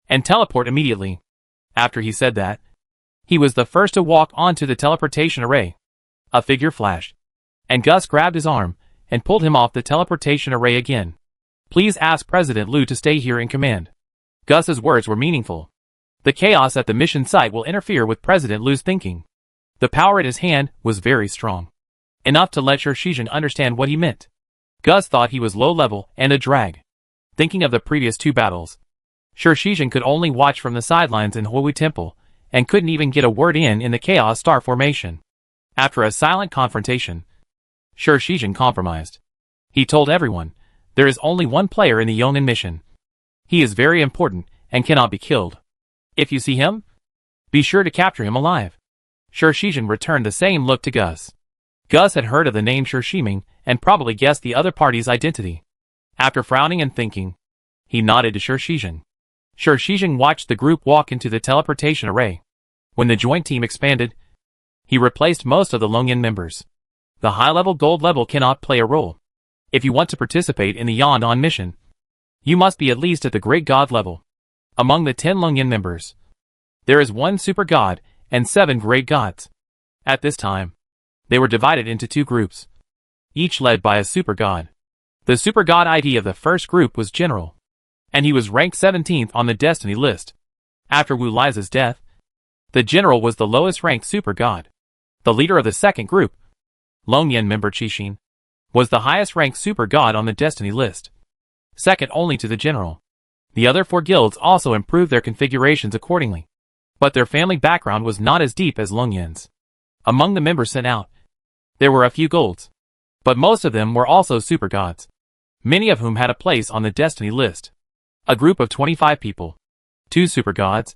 and teleport immediately." After he said that, he was the first to walk onto the teleportation array. A figure flashed, and Gus grabbed his arm and pulled him off the teleportation array again. "Please ask President Liu to stay here in command." Gus's words were meaningful. The chaos at the mission site will interfere with President Liu's thinking. The power at his hand was very strong, enough to let Shi Shizhen understand what he meant. Gus thought he was low level and a drag. Thinking of the previous 2 battles, Shi Shizhen could only watch from the sidelines in Huowu Temple, and couldn't even get a word in the Chaos Star Formation. After a silent confrontation, Shi Shizhen compromised. He told everyone, "There is only one player in the Yong'an mission. He is very important and cannot be killed. If you see him, be sure to capture him alive." Shi Shizhen returned the same look to Gus. Gus had heard of the name Shi Shiming and probably guessed the other party's identity. After frowning and thinking, he nodded to Shi Shizhen. Shi Shizhen watched the group walk into the teleportation array. When the joint team expanded, he replaced most of the Longyan members. The high-level gold level cannot play a role. If you want to participate in the Yan'an mission, you must be at least at the Great God level. Among the 10 Longyan members, there is 1 Super God and 7 Great Gods. At this time, they were divided into 2 groups, each led by a Super God. The Super God ID of the first group was General, and he was ranked 17th on the Destiny list. After Wu Liza's death, the General was the lowest ranked Super God. The leader of the second group, Longyan member Qixin, was the highest ranked Super God on the Destiny list, second only to the General. The other 4 guilds also improved their configurations accordingly, but their family background was not as deep as Longyan's. Among the members sent out, there were a few golds, but most of them were also Super Gods, many of whom had a place on the Destiny list. A group of 25 people, 2 Super Gods,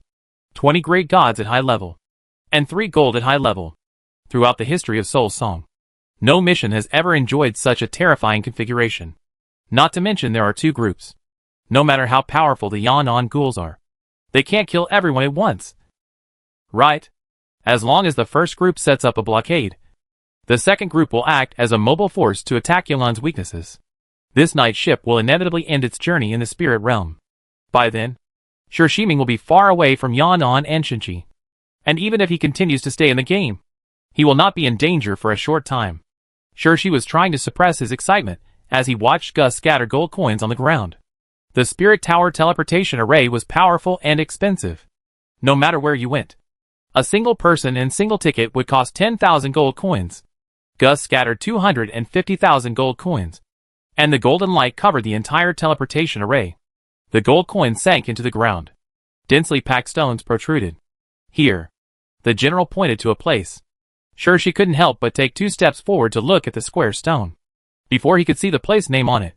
20 Great Gods at high level, and 3 gold at high level. Throughout the history of Soul Song, no mission has ever enjoyed such a terrifying configuration. Not to mention there are 2 groups. No matter how powerful the Yan'an ghouls are, they can't kill everyone at once. Right? As long as the first group sets up a blockade, the second group will act as a mobile force to attack Yan'an's weaknesses. This night ship will inevitably end its journey in the spirit realm. By then, Shiming will be far away from Yan'an and Shinchi. And even if he continues to stay in the game, he will not be in danger for a short time. Shi was trying to suppress his excitement as he watched Gus scatter gold coins on the ground. The Spirit Tower teleportation array was powerful and expensive. No matter where you went, a single person and single ticket would cost 10,000 gold coins. Gus scattered 250,000 gold coins, and the golden light covered the entire teleportation array. The gold coins sank into the ground. Densely packed stones protruded. Here, the general pointed to a place. She couldn't help but take 2 steps forward to look at the square stone. Before he could see the place name on it,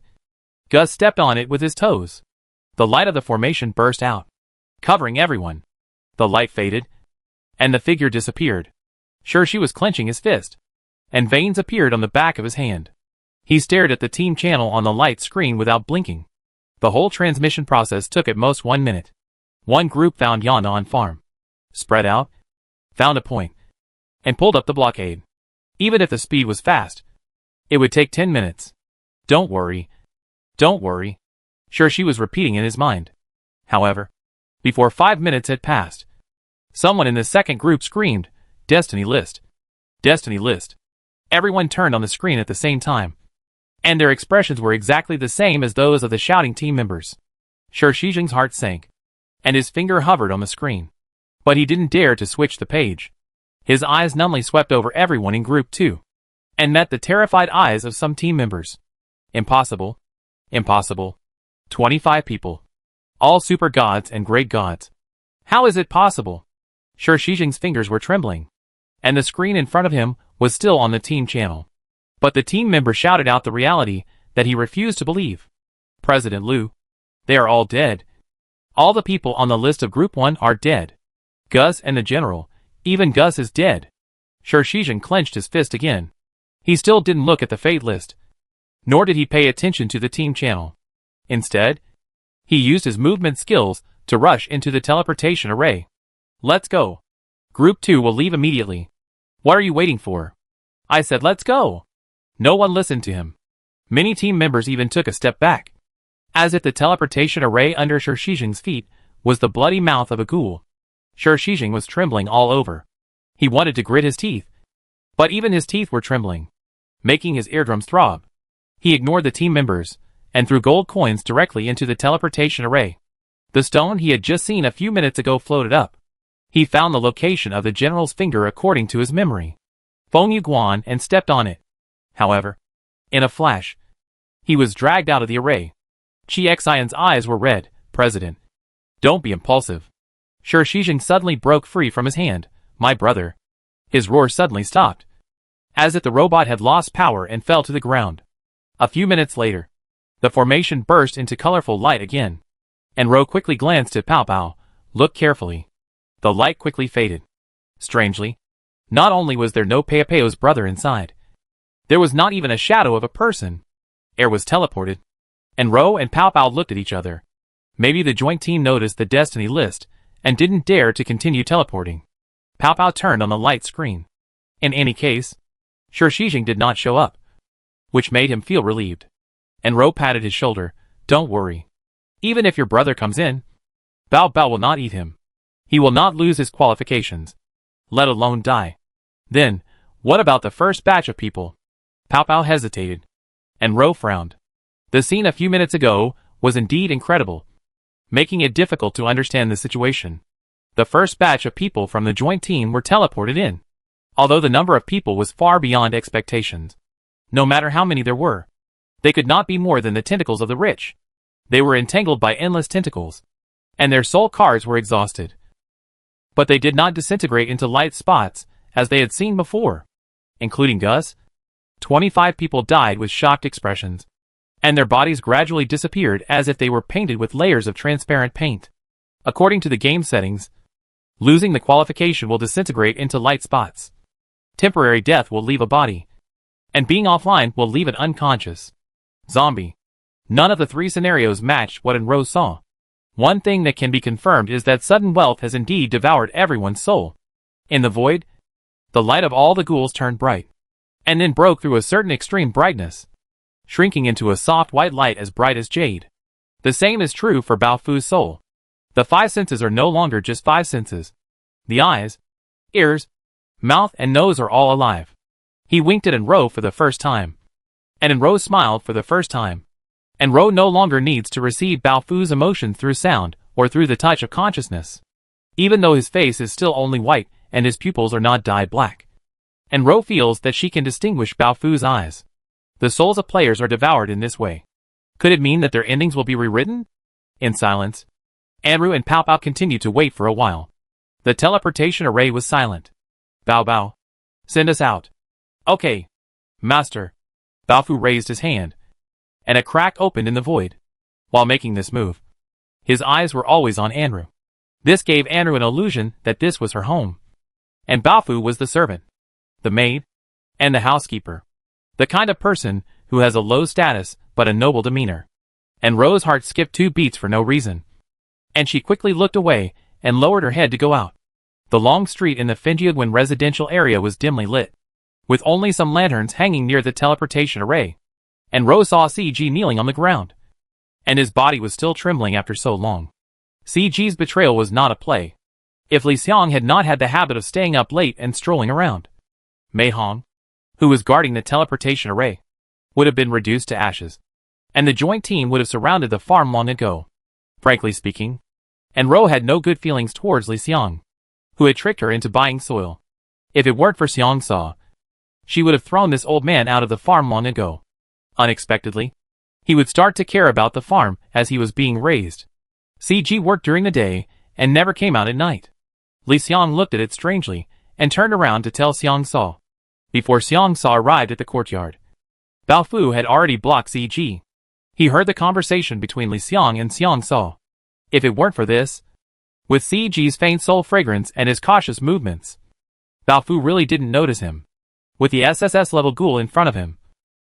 Gus stepped on it with his toes. The light of the formation burst out, covering everyone. The light faded, and the figure disappeared. Shi was clenching his fist, and veins appeared on the back of his hand. He stared at the team channel on the light screen without blinking. The whole transmission process took at most 1 minute. One group found Yan'an farm, spread out, found a point, and pulled up the blockade. Even if the speed was fast, it would take 10 minutes. Don't worry. Don't worry. Shi was repeating in his mind. However, before 5 minutes had passed, someone in the second group screamed, "Destiny list! Destiny list!" Everyone turned on the screen at the same time, and their expressions were exactly the same as those of the shouting team members. Shijing's heart sank, and his finger hovered on the screen. But he didn't dare to switch the page. His eyes numbly swept over everyone in Group 2, and met the terrified eyes of some team members. Impossible. Impossible. 25 people. All Super Gods and Great Gods. How is it possible? Shijing's fingers were trembling, and the screen in front of him was still on the team channel. But the team member shouted out the reality that he refused to believe. President Liu. They are all dead. All the people on the list of Group 1 are dead. Gus and the General. Even Gus is dead. Shijing clenched his fist again. He still didn't look at the fate list, nor did he pay attention to the team channel. Instead, he used his movement skills to rush into the teleportation array. Let's go. Group 2 will leave immediately. What are you waiting for? I said let's go. No one listened to him. Many team members even took a step back, as if the teleportation array under Shijing's feet was the bloody mouth of a ghoul. Shijing was trembling all over. He wanted to grit his teeth, but even his teeth were trembling, making his eardrums throb. He ignored the team members, and threw gold coins directly into the teleportation array. The stone he had just seen a few minutes ago floated up. He found the location of the general's finger according to his memory. Feng Yuguan and stepped on it. However, in a flash, he was dragged out of the array. Xian's eyes were red. President, don't be impulsive. Shijing suddenly broke free from his hand. My brother. His roar suddenly stopped, as if the robot had lost power and fell to the ground. A few minutes later, the formation burst into colorful light again, and Ro quickly glanced at Pao Pao. Look carefully. The light quickly faded. Strangely, not only was there no Pao's brother inside, there was not even a shadow of a person. Air was teleported, and Ro and Pao Pao looked at each other. Maybe the joint team noticed the destiny list and didn't dare to continue teleporting. Pao Pao turned on the light screen. In any case, Sure, Shijing did not show up, which made him feel relieved. And Ro patted his shoulder. Don't worry. Even if your brother comes in, Bao Bao will not eat him. He will not lose his qualifications, let alone die. Then, what about the first batch of people? Pao Pao hesitated, and Ro frowned. The scene a few minutes ago was indeed incredible, making it difficult to understand the situation. The first batch of people from the joint team were teleported in, although the number of people was far beyond expectations. No matter how many there were, they could not be more than the tentacles of the rich. They were entangled by endless tentacles, and their soul cards were exhausted. But they did not disintegrate into light spots, as they had seen before, including Gus. 25 people died with shocked expressions, and their bodies gradually disappeared as if they were painted with layers of transparent paint. According to the game settings, losing the qualification will disintegrate into light spots. Temporary death will leave a body, and being offline will leave it unconscious. Zombie. None of the three scenarios matched what Enro saw. One thing that can be confirmed is that sudden wealth has indeed devoured everyone's soul. In the void, the light of all the ghouls turned bright, and then broke through a certain extreme brightness, shrinking into a soft white light as bright as jade. The same is true for Bao Fu's soul. The five senses are no longer just five senses. The eyes, ears, mouth, and nose are all alive. He winked at Enro for the first time, and Enro smiled for the first time. Enro no longer needs to receive Bao Fu's emotions through sound or through the touch of consciousness, even though his face is still only white and his pupils are not dyed black. Enro feels that she can distinguish Bao Fu's eyes. The souls of players are devoured in this way. Could it mean that their endings will be rewritten? In silence, Anru and Pao Pao continued to wait for a while. The teleportation array was silent. Bao Bao, send us out. Okay, Master. Bao Fu raised his hand, and a crack opened in the void. While making this move, his eyes were always on Anru. This gave Anru an illusion that this was her home, and Bao Fu was the servant, the maid, and the housekeeper. The kind of person who has a low status but a noble demeanor. And Ro's heart skipped 2 beats for no reason, and she quickly looked away and lowered her head to go out. The long street in the Finjiagwan residential area was dimly lit, with only some lanterns hanging near the teleportation array. And Ro saw CG kneeling on the ground, and his body was still trembling after so long. CG's betrayal was not a play. If Li Xiang had not had the habit of staying up late and strolling around, Mei Hong, who was guarding the teleportation array, would have been reduced to ashes, and the joint team would have surrounded the farm long ago. Frankly speaking, and Ro had no good feelings towards Li Xiang, who had tricked her into buying soil. If it weren't for Xiang Sa, she would have thrown this old man out of the farm long ago. Unexpectedly, he would start to care about the farm as he was being raised. CG worked during the day and never came out at night. Li Xiang looked at it strangely and turned around to tell Xiang Sa. Before Xiang Sa arrived at the courtyard, Bao Fu had already blocked CG. He heard the conversation between Li Xiang and Xiang Sa. If it weren't for this, with CG's faint soul fragrance and his cautious movements, Bao Fu really didn't notice him. With the SSS level ghoul in front of him,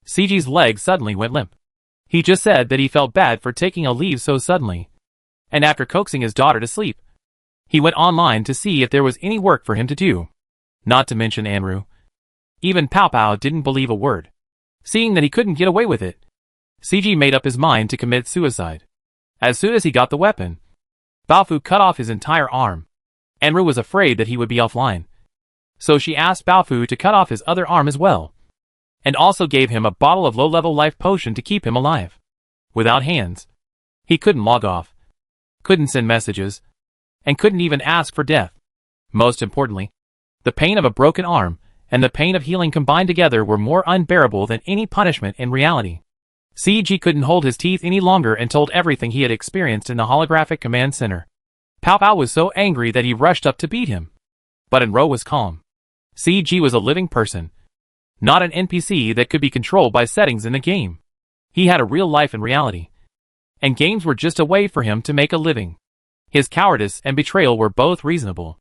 CG's legs suddenly went limp. He just said that he felt bad for taking a leave so suddenly, and after coaxing his daughter to sleep, he went online to see if there was any work for him to do. Not to mention Anru. Even Pao Pao didn't believe a word. Seeing that he couldn't get away with it, CG made up his mind to commit suicide. As soon as he got the weapon, Bao Fu cut off his entire arm. Anru was afraid that he would be offline, so she asked Bao Fu to cut off his other arm as well, and also gave him a bottle of low-level life potion to keep him alive. Without hands, he couldn't log off, couldn't send messages, and couldn't even ask for death. Most importantly, the pain of a broken arm and the pain of healing combined together were more unbearable than any punishment in reality. CG couldn't hold his teeth any longer and told everything he had experienced in the holographic command center. Pao Pao was so angry that he rushed up to beat him. But Enro was calm. CG was a living person, not an NPC that could be controlled by settings in the game. He had a real life in reality, and games were just a way for him to make a living. His cowardice and betrayal were both reasonable.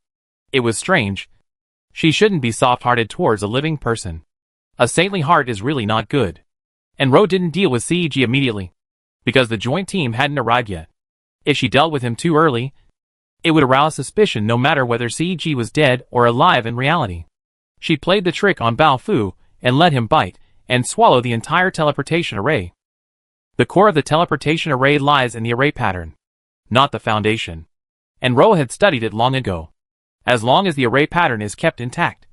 It was strange. She shouldn't be soft-hearted towards a living person. A saintly heart is really not good. And Ro didn't deal with CG immediately, because the joint team hadn't arrived yet. If she dealt with him too early, it would arouse suspicion no matter whether CG was dead or alive in reality. She played the trick on Bao Fu and let him bite and swallow the entire teleportation array. The core of the teleportation array lies in the array pattern, not the foundation. And Ro had studied it long ago. As long as the array pattern is kept intact,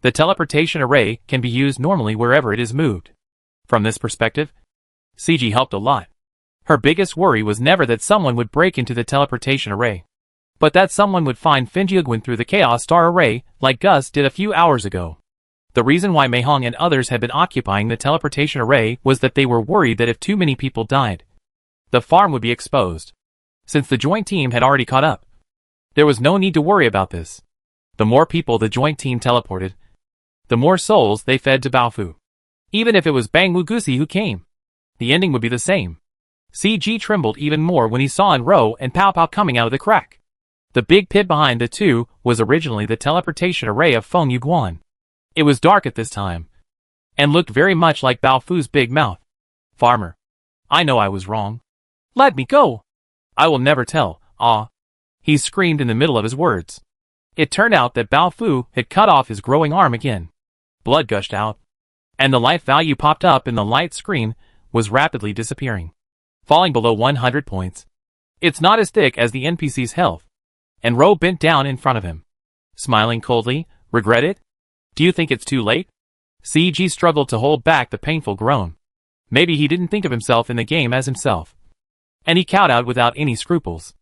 the teleportation array can be used normally wherever it is moved. From this perspective, CG helped a lot. Her biggest worry was never that someone would break into the teleportation array, but that someone would find Finjiagwin through the Chaos Star array like Gus did a few hours ago. The reason why Meihong and others had been occupying the teleportation array was that they were worried that if too many people died, the farm would be exposed. Since the joint team had already caught up, there was no need to worry about this. The more people the joint team teleported, the more souls they fed to Baofu. Even if it was Bang Wugusi who came, the ending would be the same. CG trembled even more when he saw Enro and Pao Pao coming out of the crack. The big pit behind the two was originally the teleportation array of Feng Yuguan. It was dark at this time, and looked very much like Baofu's big mouth. Farmer, I know I was wrong. Let me go. I will never tell, he screamed in the middle of his words. It turned out that Baofu had cut off his growing arm again. Blood gushed out, and the life value popped up in the light screen was rapidly disappearing, falling below 100 points. It's not as thick as the NPC's health. And Ro bent down in front of him, smiling coldly. Regret it? Do you think it's too late? CG struggled to hold back the painful groan. Maybe he didn't think of himself in the game as himself. And he kowtowed without any scruples.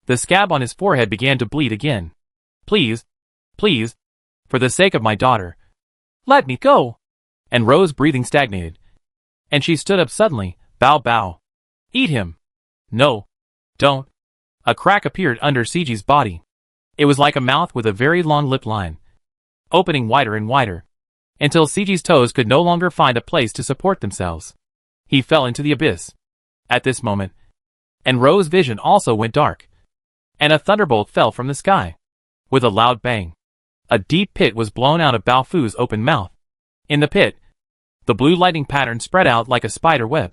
The scab on his forehead began to bleed again. Please, please, for the sake of my daughter, let me go. And Ro's breathing stagnated, and she stood up suddenly. Bow bow. Eat him. No. Don't. A crack appeared under CG's body. It was like a mouth with a very long lip line, opening wider and wider, until CG's toes could no longer find a place to support themselves. He fell into the abyss. At this moment, Enro's vision also went dark, and a thunderbolt fell from the sky. With a loud bang, a deep pit was blown out of Baofu's open mouth. In the pit, the blue lightning pattern spread out like a spider web,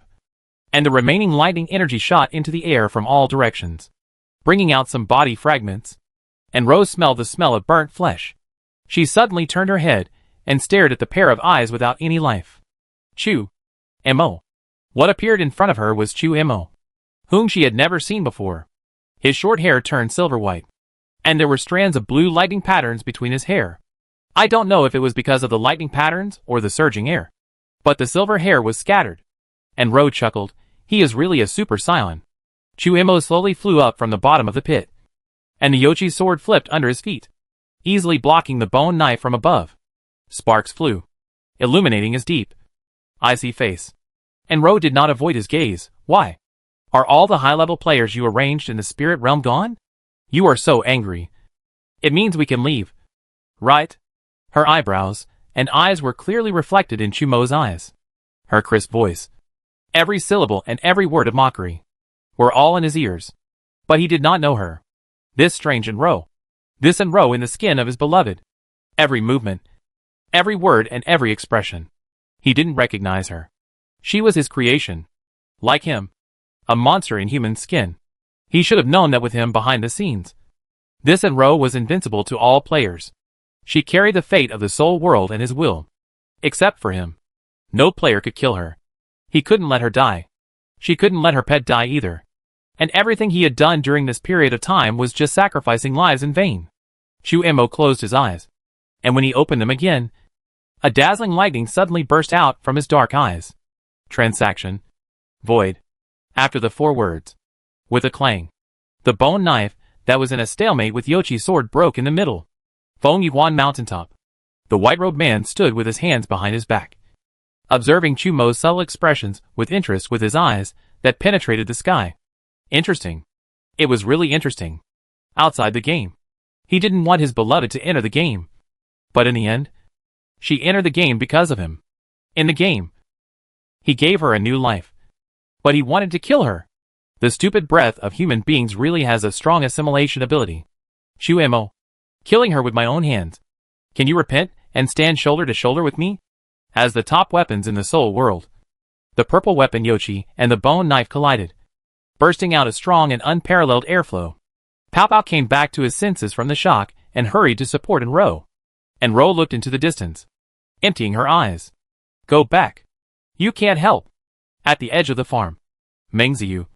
and the remaining lightning energy shot into the air from all directions, bringing out some body fragments. Enro smelled the smell of burnt flesh. She suddenly turned her head and stared at the pair of eyes without any life. Chu Mo. What appeared in front of her was Chu Mo, whom she had never seen before. His short hair turned silver white, and there were strands of blue lightning patterns between his hair. I don't know if it was because of the lightning patterns or the surging air, but the silver hair was scattered. Enro chuckled. He is really a super scion. Chu Mo slowly flew up from the bottom of the pit, and the Yochi's sword flipped under his feet, easily blocking the bone knife from above. Sparks flew, illuminating his deep, icy face. Enro did not avoid his gaze. Why? Are all the high-level players you arranged in the spirit realm gone? You are so angry. It means we can leave, right? Her eyebrows and eyes were clearly reflected in Chumo's eyes. Her crisp voice, every syllable and every word of mockery, were all in his ears. But he did not know her. This strange Enro. This Enro in the skin of his beloved. Every movement, every word and every expression. He didn't recognize her. She was his creation. Like him. A monster in human skin. He should have known that with him behind the scenes. This Enro was invincible to all players. She carried the fate of the soul world in his will. Except for him. No player could kill her. He couldn't let her die. She couldn't let her pet die either. And everything he had done during this period of time was just sacrificing lives in vain. Chu Mo closed his eyes. And when he opened them again, a dazzling lightning suddenly burst out from his dark eyes. Transaction. Void. After the 4 words. With a clang, the bone knife that was in a stalemate with Yochi's sword broke in the middle. Feng Yuan mountaintop. The white-robed man stood with his hands behind his back, observing Chumo's subtle expressions with interest with his eyes that penetrated the sky. Interesting. It was really interesting. Outside the game. He didn't want his beloved to enter the game. But in the end, she entered the game because of him. In the game, he gave her a new life. But he wanted to kill her. The stupid breath of human beings really has a strong assimilation ability. Chu Mo. Killing her with my own hands. Can you repent and stand shoulder to shoulder with me? As the top weapons in the soul world, the purple weapon Yochi and the bone knife collided, bursting out a strong and unparalleled airflow. Pao Pao came back to his senses from the shock and hurried to support Enro. Enro looked into the distance, emptying her eyes. Go back. You can't help. At the edge of the farm, Meng Ziyu,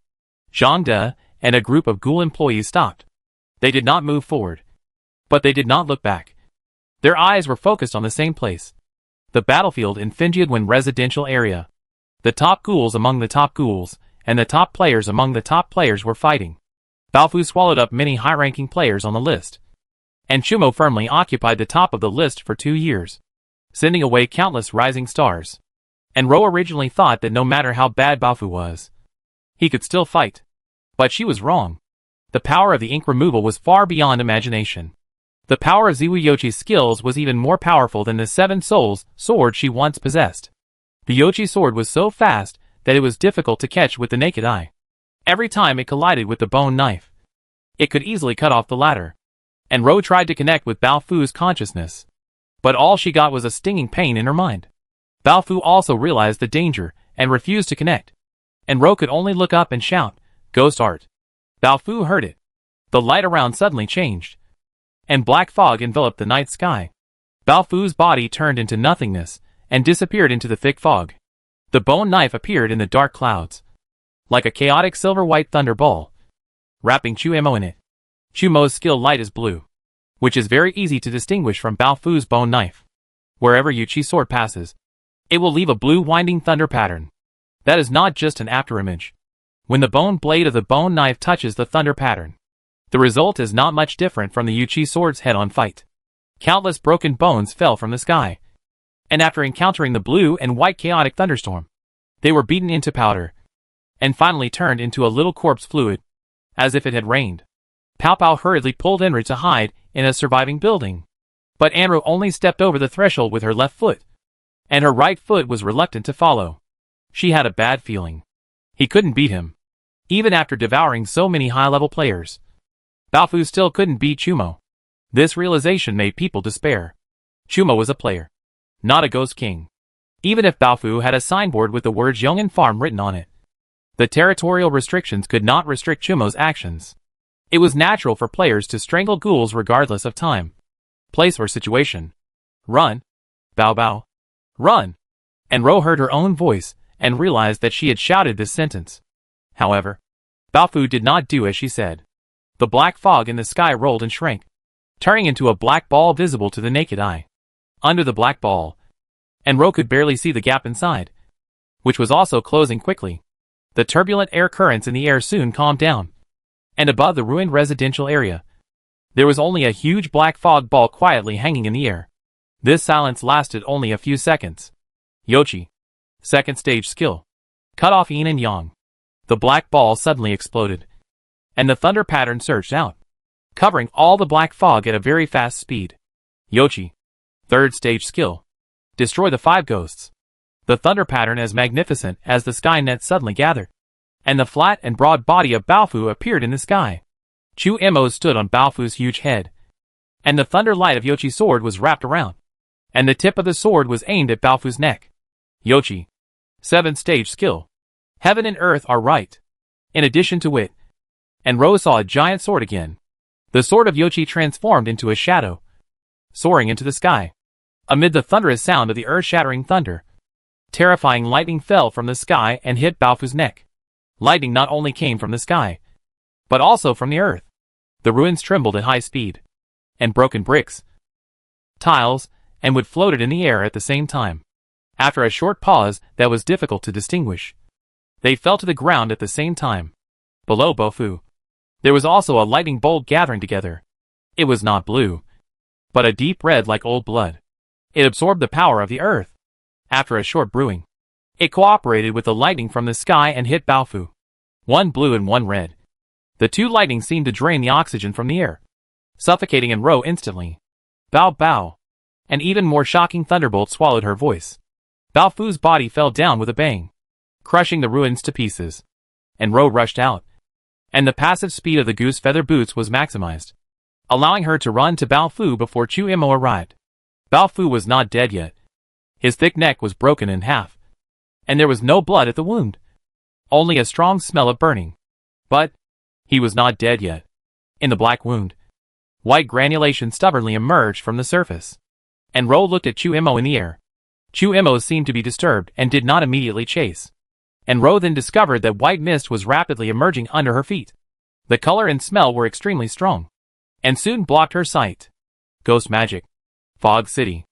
Zhang De, and a group of ghoul employees stopped. They did not move forward. But they did not look back. Their eyes were focused on the same place. The battlefield in Finjiadwen residential area. The top ghouls among the top ghouls, and the top players among the top players were fighting. Baofu swallowed up many high-ranking players on the list. And Chumo firmly occupied the top of the list for 2 years, sending away countless rising stars. And Ro originally thought that no matter how bad Baofu was, he could still fight. But she was wrong. The power of the ink removal was far beyond imagination. The power of Ziwu Yochi's skills was even more powerful than the 7 Souls sword she once possessed. The Yochi sword was so fast that it was difficult to catch with the naked eye. Every time it collided with the bone knife, it could easily cut off the latter. And Ro tried to connect with Baofu's consciousness, but all she got was a stinging pain in her mind. Baofu also realized the danger and refused to connect. And Ro could only look up and shout, "Ghost art." Baofu heard it. The light around suddenly changed, and black fog enveloped the night sky. Baofu's body turned into nothingness and disappeared into the thick fog. The bone knife appeared in the dark clouds, like a chaotic silver-white thunder ball, wrapping Chumo in it. Chumo's skill light is blue, which is very easy to distinguish from Baofu's bone knife. Wherever Yuchi's sword passes, it will leave a blue winding thunder pattern. That is not just an afterimage. When the bone blade of the bone knife touches the thunder pattern, the result is not much different from the Yuchi sword's head-on fight. Countless broken bones fell from the sky, and after encountering the blue and white chaotic thunderstorm, they were beaten into powder, and finally turned into a little corpse fluid, as if it had rained. Pao Pao hurriedly pulled Enru to hide in a surviving building. But Enru only stepped over the threshold with her left foot, and her right foot was reluctant to follow. She had a bad feeling. He couldn't beat him. Even after devouring so many high-level players, Baofu still couldn't beat Chumo. This realization made people despair. Chumo was a player, not a ghost king. Even if Baofu had a signboard with the words Yong'an Farm written on it, the territorial restrictions could not restrict Chumo's actions. It was natural for players to strangle ghouls regardless of time, place or situation. Run! Bao Bao! Run! And Ro heard her own voice and realized that she had shouted this sentence. However, Baofu did not do as she said. The black fog in the sky rolled and shrank, turning into a black ball visible to the naked eye. Under the black ball, and Ro could barely see the gap inside, which was also closing quickly. The turbulent air currents in the air soon calmed down, and above the ruined residential area, there was only a huge black fog ball quietly hanging in the air. This silence lasted only a few seconds. Yochi. Second stage skill. Cut off yin and yang. The black ball suddenly exploded, and the thunder pattern surged out, covering all the black fog at a very fast speed. Yochi. Third stage skill. Destroy the 5 ghosts. The thunder pattern as magnificent as the Skynet suddenly gathered, and the flat and broad body of Baofu appeared in the sky. Chu Mo stood on Baofu's huge head, and the thunder light of Yochi's sword was wrapped around, and the tip of the sword was aimed at Baofu's neck. Yochi. 7th stage skill. Heaven and earth are right. In addition to it, and Ro saw a giant sword again. The sword of Yochi transformed into a shadow, soaring into the sky. Amid the thunderous sound of the earth-shattering thunder, terrifying lightning fell from the sky and hit Baofu's neck. Lightning not only came from the sky, but also from the earth. The ruins trembled at high speed, and broken bricks, tiles, and wood floated in the air at the same time. After a short pause that was difficult to distinguish, they fell to the ground at the same time. Below Baofu, there was also a lightning bolt gathering together. It was not blue, but a deep red like old blood. It absorbed the power of the earth. After a short brewing, it cooperated with the lightning from the sky and hit Baofu. One blue and one red. The 2 lightnings seemed to drain the oxygen from the air, suffocating and Ro instantly. Bao Bao. An even more shocking thunderbolt swallowed her voice. Baofu's body fell down with a bang, crushing the ruins to pieces. And Ro rushed out, and the passive speed of the goose feather boots was maximized, allowing her to run to Baofu before Chu Mo arrived. Baofu was not dead yet. His thick neck was broken in half, and there was no blood at the wound, only a strong smell of burning. But he was not dead yet. In the black wound, white granulation stubbornly emerged from the surface, and Ro looked at Chu Mo in the air. Chu Imo seemed to be disturbed and did not immediately chase. And Ro then discovered that white mist was rapidly emerging under her feet. The color and smell were extremely strong, and soon blocked her sight. Ghost magic. Fog City.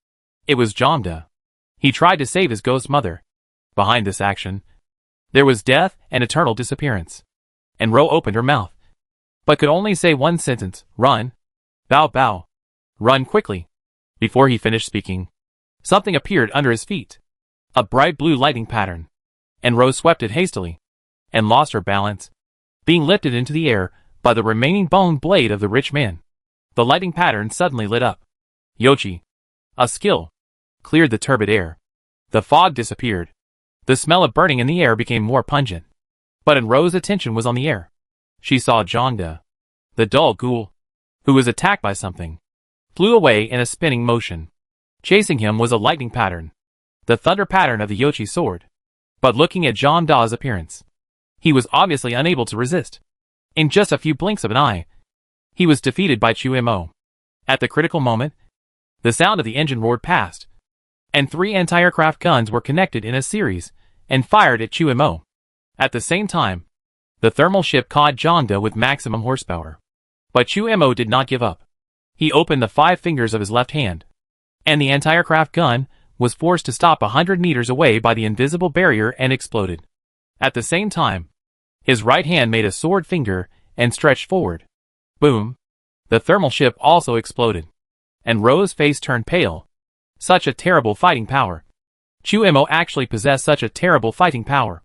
It was Jamda. He tried to save his ghost mother. Behind this action, there was death and eternal disappearance. And Ro opened her mouth, but could only say one sentence, run. Bow bow. Run quickly. Before he finished speaking, something appeared under his feet. A bright blue lightning pattern. And Ro swept it hastily, and lost her balance, being lifted into the air by the remaining bone blade of the rich man. The lightning pattern suddenly lit up. Yoshi, a skill, cleared the turbid air. The fog disappeared. The smell of burning in the air became more pungent. But Ro's attention was on the air. She saw Jongda, the dull ghoul, who was attacked by something, flew away in a spinning motion. Chasing him was a lightning pattern, the thunder pattern of the Yoshi sword. But looking at Jongda's appearance, he was obviously unable to resist. In just a few blinks of an eye, he was defeated by Chu Imo. At the critical moment, the sound of the engine roared past, and 3 anti-aircraft guns were connected in a series and fired at Chu Imo. At the same time, the thermal ship caught Jongda with maximum horsepower. But Chu Imo did not give up. He opened the 5 fingers of his left hand, and the anti-aircraft gun was forced to stop 100 meters away by the invisible barrier and exploded. At the same time, his right hand made a sword finger and stretched forward. Boom! The thermal ship also exploded, and Ro's face turned pale. Such a terrible fighting power. Chu Imo actually possessed such a terrible fighting power.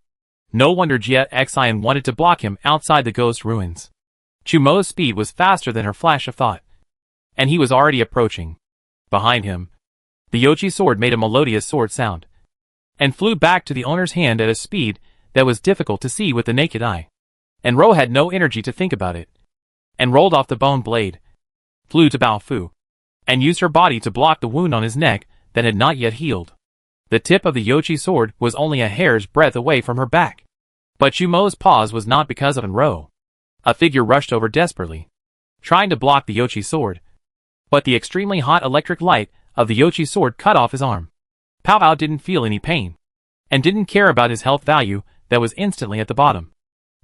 No wonder Jia Xian wanted to block him outside the ghost ruins. Chu Mo's speed was faster than her flash of thought, and he was already approaching. Behind him, the Yoshi sword made a melodious sword sound, and flew back to the owner's hand at a speed that was difficult to see with the naked eye. And Ro had no energy to think about it, and rolled off the bone blade, flew to Bao Fu, and used her body to block the wound on his neck that had not yet healed. The tip of the Yoshi sword was only a hair's breadth away from her back. But Chu Mo's pause was not because of Ro. A figure rushed over desperately, trying to block the Yoshi sword. But the extremely hot electric light of the Yoshi sword cut off his arm. Pow Pow didn't feel any pain, and didn't care about his health value that was instantly at the bottom,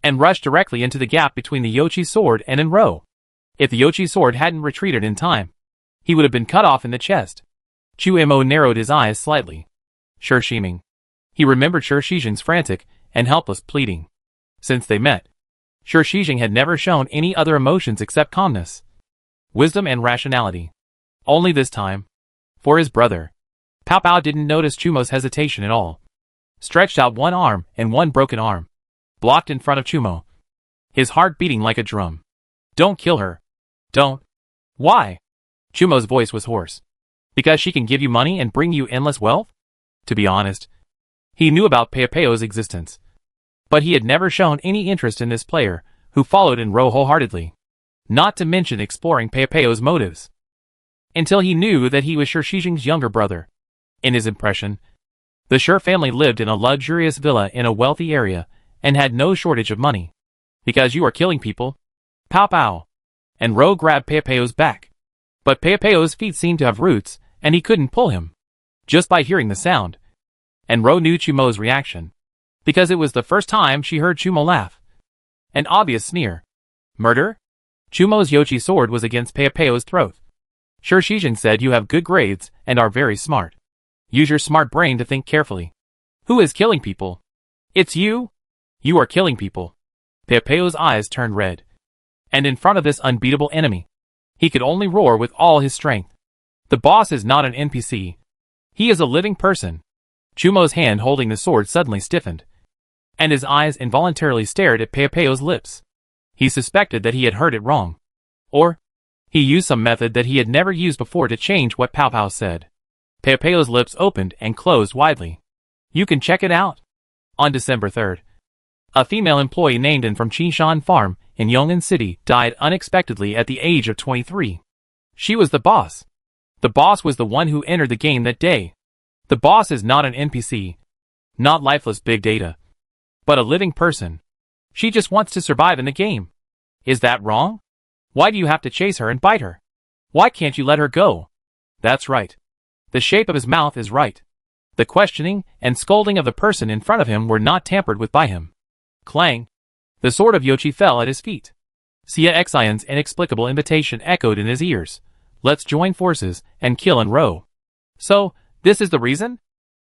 and rushed directly into the gap between the Yoshi sword and Ro. If the Yoshi sword hadn't retreated in time, he would have been cut off in the chest. Chu Imo narrowed his eyes slightly. Shi Shiming. He remembered Shi Shijing's frantic and helpless pleading. Since they met, Shi Shijing had never shown any other emotions except calmness, wisdom and rationality. Only this time, for his brother, Pow Pow didn't notice Chu Mo's hesitation at all. Stretched out one arm and one broken arm, blocked in front of Chu Mo, his heart beating like a drum. Don't kill her. Don't. Why? Chu Mo's voice was hoarse. Because she can give you money and bring you endless wealth? To be honest, he knew about Peopeo's existence, but he had never shown any interest in this player, who followed Ro wholeheartedly, not to mention exploring Peopeo's motives, until he knew that he was Shi Shijing's younger brother. In his impression, the Shi family lived in a luxurious villa in a wealthy area, and had no shortage of money. Because you are killing people? Pow Pow! And Ro grabbed Peopeo's back. But Peopeo's feet seemed to have roots, and he couldn't pull him. Just by hearing the sound. And Ro knew Chu Mo's reaction, because it was the first time she heard Chu Mo laugh. An obvious sneer. Murder? Chu Mo's Yoshi sword was against Peopeo's throat. Shi Shijing said you have good grades and are very smart. Use your smart brain to think carefully. Who is killing people? It's you? You are killing people. Peopeo's eyes turned red. And in front of this unbeatable enemy, he could only roar with all his strength. The boss is not an NPC. He is a living person. Chu Mo's hand holding the sword suddenly stiffened, and his eyes involuntarily stared at Peopeo's lips. He suspected that he had heard it wrong. Or, he used some method that he had never used before to change what Pow Pow said. Peopeo's lips opened and closed widely. You can check it out. On December 3rd, a female employee named In from Qishan Farm in Yong'an City died unexpectedly at the age of 23. She was the boss. The boss was the one who entered the game that day. The boss is not an NPC, not lifeless big data, but a living person. She just wants to survive in the game. Is that wrong? Why do you have to chase her and bite her? Why can't you let her go? That's right. The shape of his mouth is right. The questioning and scolding of the person in front of him were not tampered with by him. Clang! The sword of Yoshi fell at his feet. Sia Xion's inexplicable invitation echoed in his ears. Let's join forces and kill Enro. So, this is the reason?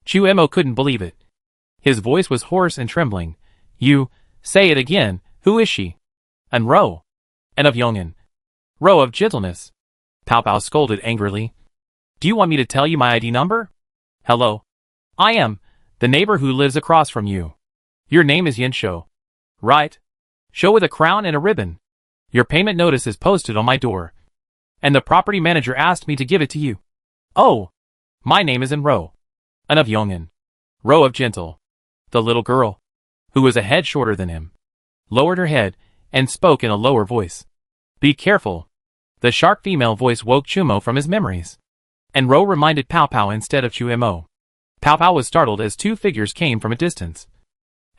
Chu Emo couldn't believe it. His voice was hoarse and trembling. You, say it again, who is she? Enro. And of Yongin. Ro of gentleness. Pow Pow scolded angrily. Do you want me to tell you my ID number? Hello. I am the neighbor who lives across from you. Your name is Yin Shou. Right. Shou with a crown and a ribbon. Your payment notice is posted on my door. And the property manager asked me to give it to you. Oh. My name is Enro. And of Yongin. Ro of gentle. The little girl, who was a head shorter than him, lowered her head and spoke in a lower voice. Be careful. The sharp female voice woke Chumo from his memories. Enro reminded Pow Pow instead of Chu Emo. Pow Pow was startled as two figures came from a distance,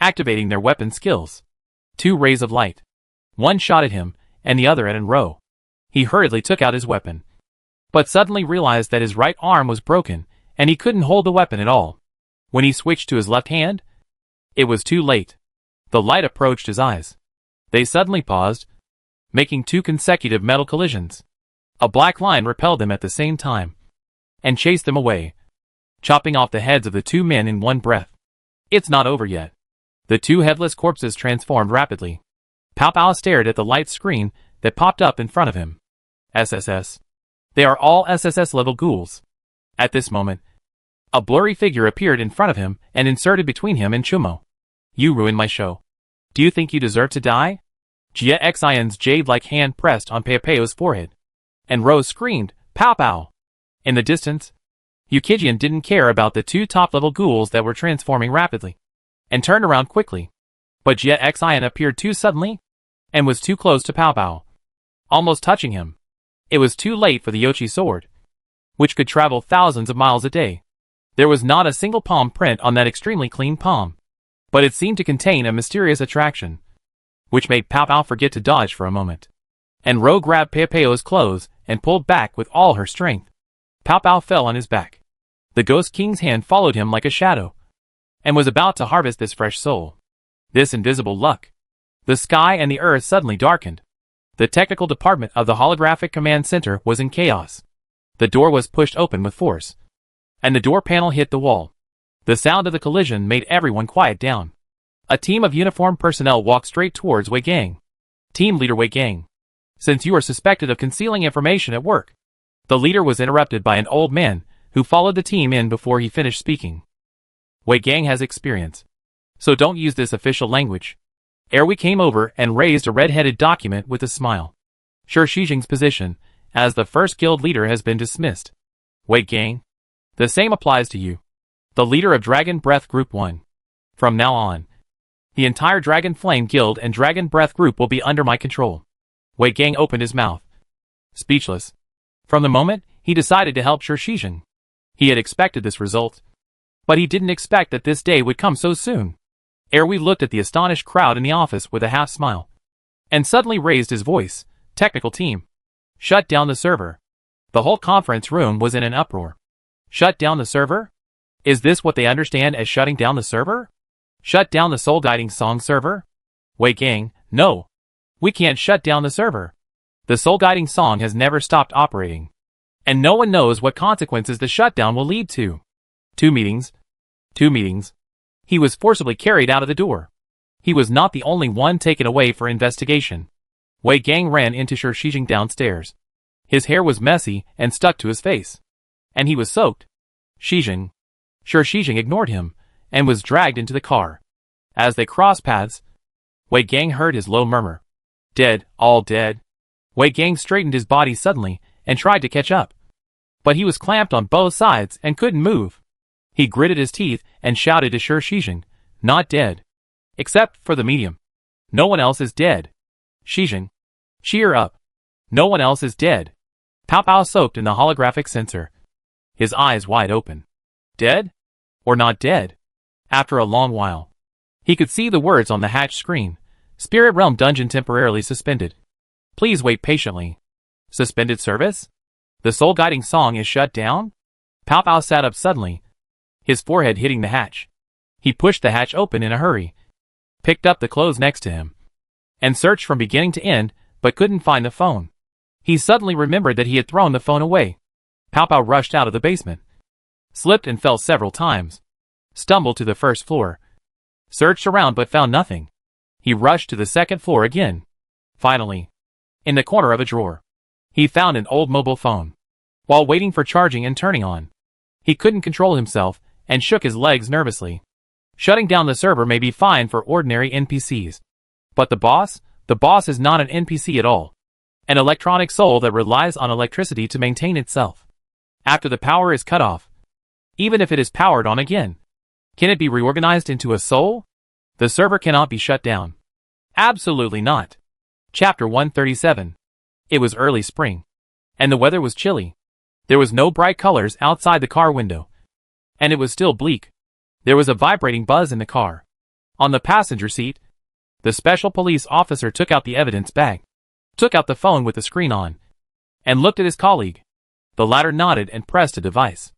activating their weapon skills. Two rays of light. One shot at him, and the other at Enro. He hurriedly took out his weapon, but suddenly realized that his right arm was broken, and he couldn't hold the weapon at all. When he switched to his left hand, it was too late. The light approached his eyes. They suddenly paused, making two consecutive metal collisions. A black line repelled them at the same time, and chased them away, chopping off the heads of the two men in one breath. It's not over yet. The two headless corpses transformed rapidly. Pow Pow stared at the light screen that popped up in front of him. SSS. They are all SSS-level ghouls. At this moment, a blurry figure appeared in front of him and inserted between him and Chumo. You ruined my show. Do you think you deserve to die? Jia Xion's jade-like hand pressed on Peopeo's forehead. And Rose screamed, Pow Pow! In the distance, Yukijian didn't care about the two top-level ghouls that were transforming rapidly, and turned around quickly. But Jia Xion appeared too suddenly, and was too close to Pow Pow, almost touching him. It was too late for the Yoshi sword, which could travel thousands of miles a day. There was not a single palm print on that extremely clean palm, but it seemed to contain a mysterious attraction, which made Pow Pow forget to dodge for a moment. And Ro grabbed Peopeo's clothes and pulled back with all her strength. Pow Pow fell on his back. The Ghost King's hand followed him like a shadow, and was about to harvest this fresh soul. This invisible luck. The sky and the earth suddenly darkened. The technical department of the holographic command center was in chaos. The door was pushed open with force, and the door panel hit the wall. The sound of the collision made everyone quiet down. A team of uniformed personnel walked straight towards Wei Gang. Team leader Wei Gang. Since you are suspected of concealing information at work. The leader was interrupted by an old man, who followed the team in before he finished speaking. Wei Gang has experience, so don't use this official language. We came over and raised a red-headed document with a smile. Sure, Shijing's position as the first guild leader has been dismissed. Wei Gang. The same applies to you. The leader of Dragon Breath Group 1. From now on, the entire Dragon Flame Guild and Dragon Breath Group will be under my control. Wei Gang opened his mouth, speechless. From the moment he decided to help Sure Shijing, he had expected this result, but he didn't expect that this day would come so soon. Erwi looked at the astonished crowd in the office with a half smile, and suddenly raised his voice. Technical team, shut down the server. The whole conference room was in an uproar. Shut down the server? Is this what they understand as shutting down the server? Shut down the Soul Guiding Song server? Wei Gang, no. We can't shut down the server. The Soul Guiding Song has never stopped operating, and no one knows what consequences the shutdown will lead to. 2 meetings. 2 meetings. He was forcibly carried out of the door. He was not the only one taken away for investigation. Wei Gang ran into Sure Shijing downstairs. His hair was messy and stuck to his face, and he was soaked. Shijing. Sure Shijing ignored him, and was dragged into the car. As they crossed paths, Wei Gang heard his low murmur. Dead, all dead. Wei Gang straightened his body suddenly, and tried to catch up. But he was clamped on both sides and couldn't move. He gritted his teeth and shouted to Sure Shijing, not dead. Except for the medium. No one else is dead. Shijing. Cheer up. No one else is dead. Pow Pow soaked in the holographic sensor, his eyes wide open. Dead? Or not dead? After a long while, he could see the words on the hatch screen. Spirit Realm Dungeon temporarily suspended. Please wait patiently. Suspended service? The Soul Guiding Song is shut down? Pow Pow sat up suddenly, his forehead hitting the hatch. He pushed the hatch open in a hurry, picked up the clothes next to him, and searched from beginning to end, but couldn't find the phone. He suddenly remembered that he had thrown the phone away. Pow Pow rushed out of the basement, slipped and fell several times, stumbled to the first floor, searched around but found nothing. He rushed to the second floor again. Finally, in the corner of a drawer, he found an old mobile phone. While waiting for charging and turning on, he couldn't control himself and shook his legs nervously. Shutting down the server may be fine for ordinary NPCs. But the boss is not an NPC at all. An electronic soul that relies on electricity to maintain itself. After the power is cut off, even if it is powered on again, can it be reorganized into a soul? The server cannot be shut down. Absolutely not. Chapter 137. It was early spring, and the weather was chilly. There was no bright colors outside the car window, and it was still bleak. There was a vibrating buzz in the car. On the passenger seat, the special police officer took out the evidence bag, took out the phone with the screen on, and looked at his colleague. The latter nodded and pressed a device.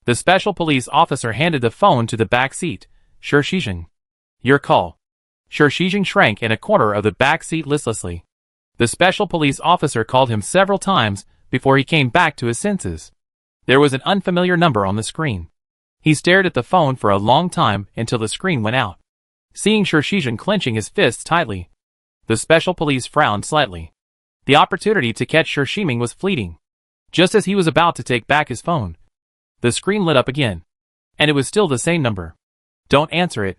The special police officer handed the phone to the back seat. Sure Shijing. Your call. Sure Shijing shrank in a corner of the back seat listlessly. The special police officer called him several times before he came back to his senses. There was an unfamiliar number on the screen. He stared at the phone for a long time until the screen went out. Seeing Sure Shijing clenching his fists tightly, the special police frowned slightly. The opportunity to catch Sure Shijing was fleeting. Just as he was about to take back his phone, the screen lit up again, and it was still the same number. Don't answer it.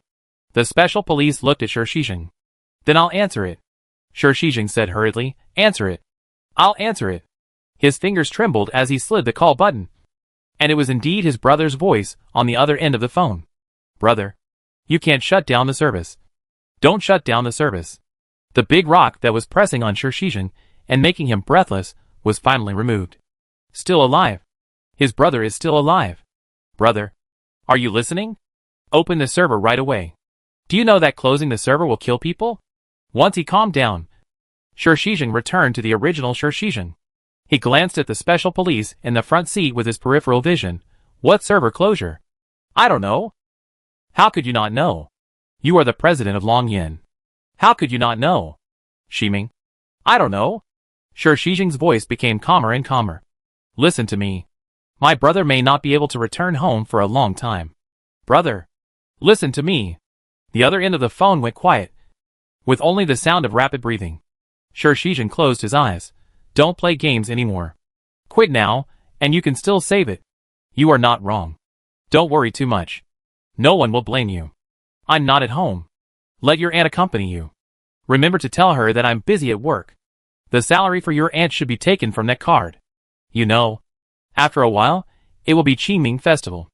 The special police looked at Sure Shijing. Then I'll answer it. Sure Shijing said hurriedly. Answer it. I'll answer it. His fingers trembled as he slid the call button. And it was indeed his brother's voice on the other end of the phone. Brother, you can't shut down the service. Don't shut down the service. The big rock that was pressing on Sure Shijing and making him breathless was finally removed. Still alive. His brother is still alive. Brother, are you listening? Open the server right away. Do you know that closing the server will kill people? Once he calmed down, Sure Shijing returned to the original Sure Shijing. He glanced at the special police in the front seat with his peripheral vision. What server closure? I don't know. How could you not know? You are the president of Longyin. How could you not know? Shiming. I don't know. Sure Shijing's voice became calmer and calmer. Listen to me. My brother may not be able to return home for a long time. Brother, listen to me. The other end of the phone went quiet, with only the sound of rapid breathing. Sure Shijing closed his eyes. Don't play games anymore. Quit now, and you can still save it. You are not wrong. Don't worry too much. No one will blame you. I'm not at home. Let your aunt accompany you. Remember to tell her that I'm busy at work. The salary for your aunt should be taken from that card. You know, after a while, it will be Qingming Festival.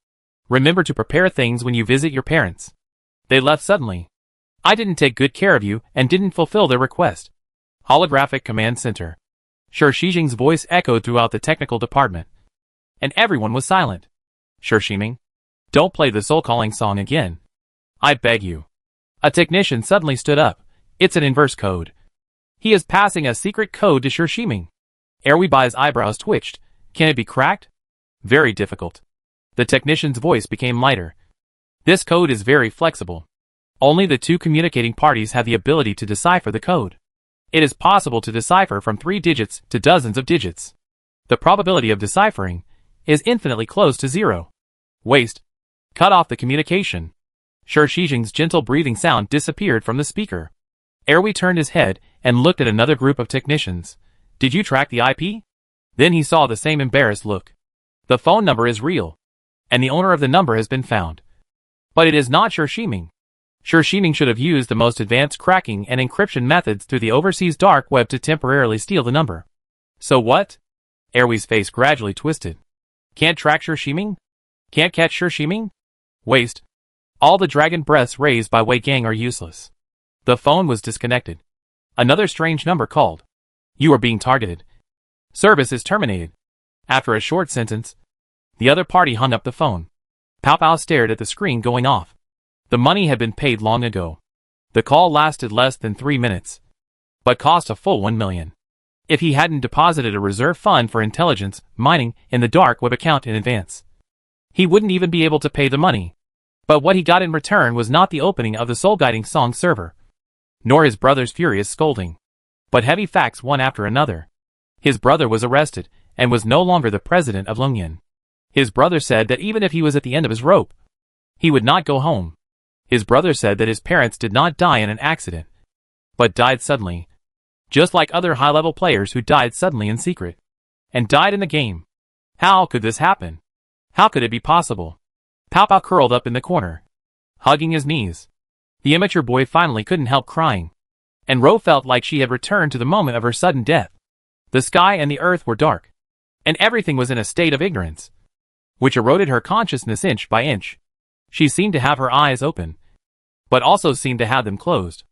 Remember to prepare things when you visit your parents. They left suddenly. I didn't take good care of you and didn't fulfill their request. Holographic Command Center. Sure Shijing's voice echoed throughout the technical department, and everyone was silent. Sure Shiming, don't play the soul-calling song again. I beg you. A technician suddenly stood up. It's an inverse code. He is passing a secret code to Sure Shiming. Erweibai's eyebrows twitched. Can it be cracked? Very difficult. The technician's voice became lighter. This code is very flexible. Only the two communicating parties have the ability to decipher the code. It is possible to decipher from 3 digits to dozens of digits. The probability of deciphering is infinitely close to 0. Waste. Cut off the communication. Sure Shijing's gentle breathing sound disappeared from the speaker. Erwei turned his head and looked at another group of technicians. Did you track the IP? Then he saw the same embarrassed look. The phone number is real, and the owner of the number has been found. But it is not Sure Shiming. Sure Shiming should have used the most advanced cracking and encryption methods through the overseas dark web to temporarily steal the number. So what? Erwei's face gradually twisted. Can't track Sure Shiming? Can't catch Sure Shiming? Waste. All the dragon breaths raised by Wei Gang are useless. The phone was disconnected. Another strange number called. You are being targeted. Service is terminated. After a short sentence, the other party hung up the phone. Pow Pow stared at the screen going off. The money had been paid long ago. The call lasted less than 3 minutes, but cost a full 1 million. If he hadn't deposited a reserve fund for intelligence mining in the dark web account in advance. He wouldn't even be able to pay the money. But what he got in return was not the opening of the soul-guiding song server, nor his brother's furious scolding, but heavy facts one after another. His brother was arrested, and was no longer the president of Lungyan. His brother said that even if he was at the end of his rope, he would not go home. His brother said that his parents did not die in an accident, but died suddenly, just like other high-level players who died suddenly in secret, and died in the game. How could this happen? How could it be possible? Pow Pow curled up in the corner, hugging his knees. The immature boy finally couldn't help crying, and Ro felt like she had returned to the moment of her sudden death. The sky and the earth were dark, and everything was in a state of ignorance, which eroded her consciousness inch by inch. She seemed to have her eyes open, but also seemed to have them closed.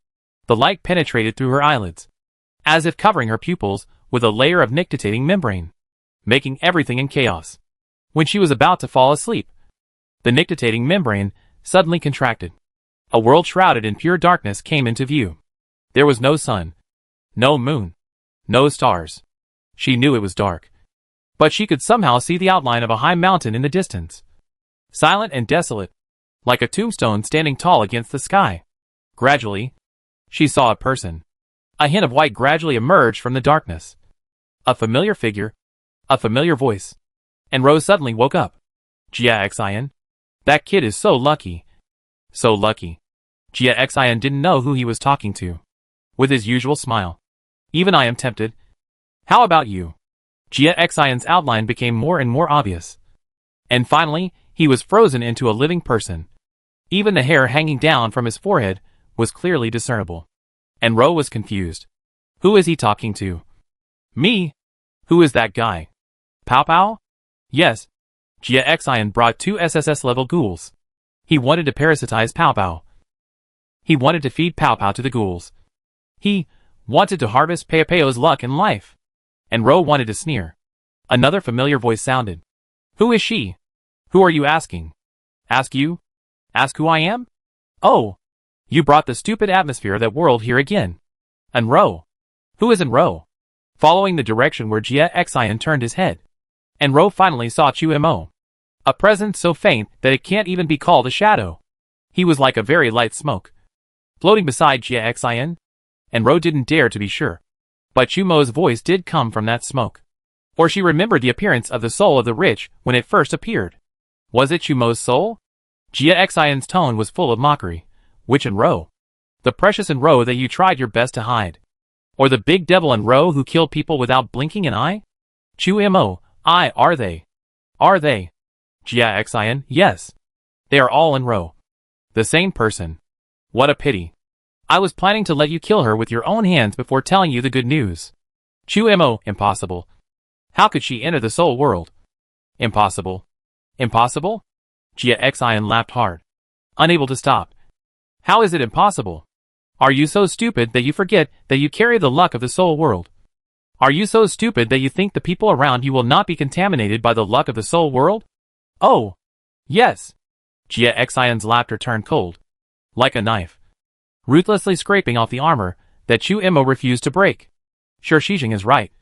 The light penetrated through her eyelids, as if covering her pupils with a layer of nictitating membrane, making everything in chaos. When she was about to fall asleep, the nictitating membrane suddenly contracted. A world shrouded in pure darkness came into view. There was no sun, no moon, no stars. She knew it was dark, but she could somehow see the outline of a high mountain in the distance, silent and desolate, like a tombstone standing tall against the sky. Gradually, she saw a person. A hint of white gradually emerged from the darkness. A familiar figure, a familiar voice. And Rose suddenly woke up. Jia Xian? That kid is so lucky. So lucky. Jia Xian didn't know who he was talking to. With his usual smile. Even I am tempted. How about you? Jia Xian's outline became more and more obvious. And finally, he was frozen into a living person. Even the hair hanging down from his forehead was clearly discernible. And Ro was confused. Who is he talking to? Me? Who is that guy? Pow Pow? Yes. Jia Xian brought 2 SSS-level ghouls. He wanted to parasitize Pow Pow. He wanted to feed Pow Pow to the ghouls. He wanted to harvest Peo Peo's luck in life. And Ro wanted to sneer. Another familiar voice sounded. Who is she? Who are you asking? Ask you? Ask who I am? Oh, you brought the stupid atmosphere of that world here again. And Ro? Who is in Ro? Following the direction where Jia Xian turned his head, and Ro finally saw Chu Mo. A presence so faint that it can't even be called a shadow. He was like a very light smoke, floating beside Jia Xian, and Ro didn't dare to be sure. But Chu Mo's voice did come from that smoke. Or she remembered the appearance of the soul of the rich when it first appeared. Was it Chu Mo's soul? Jia Xian's tone was full of mockery. Which in Ro? The precious in Ro that you tried your best to hide? Or the big devil in Ro who killed people without blinking an eye? Chu Mo, are they? Are they? Jia Xian, yes. They are all in Ro. The same person. What a pity. I was planning to let you kill her with your own hands before telling you the good news. Chu Mo, impossible. How could she enter the soul world? Impossible. Impossible? Jia Xian laughed hard, unable to stop. How is it impossible? Are you so stupid that you forget that you carry the luck of the soul world? Are you so stupid that you think the people around you will not be contaminated by the luck of the soul world? Oh, yes. Jia Xian's laughter turned cold, like a knife, ruthlessly scraping off the armor that Chu Mo refused to break. Sure, Shijing is right.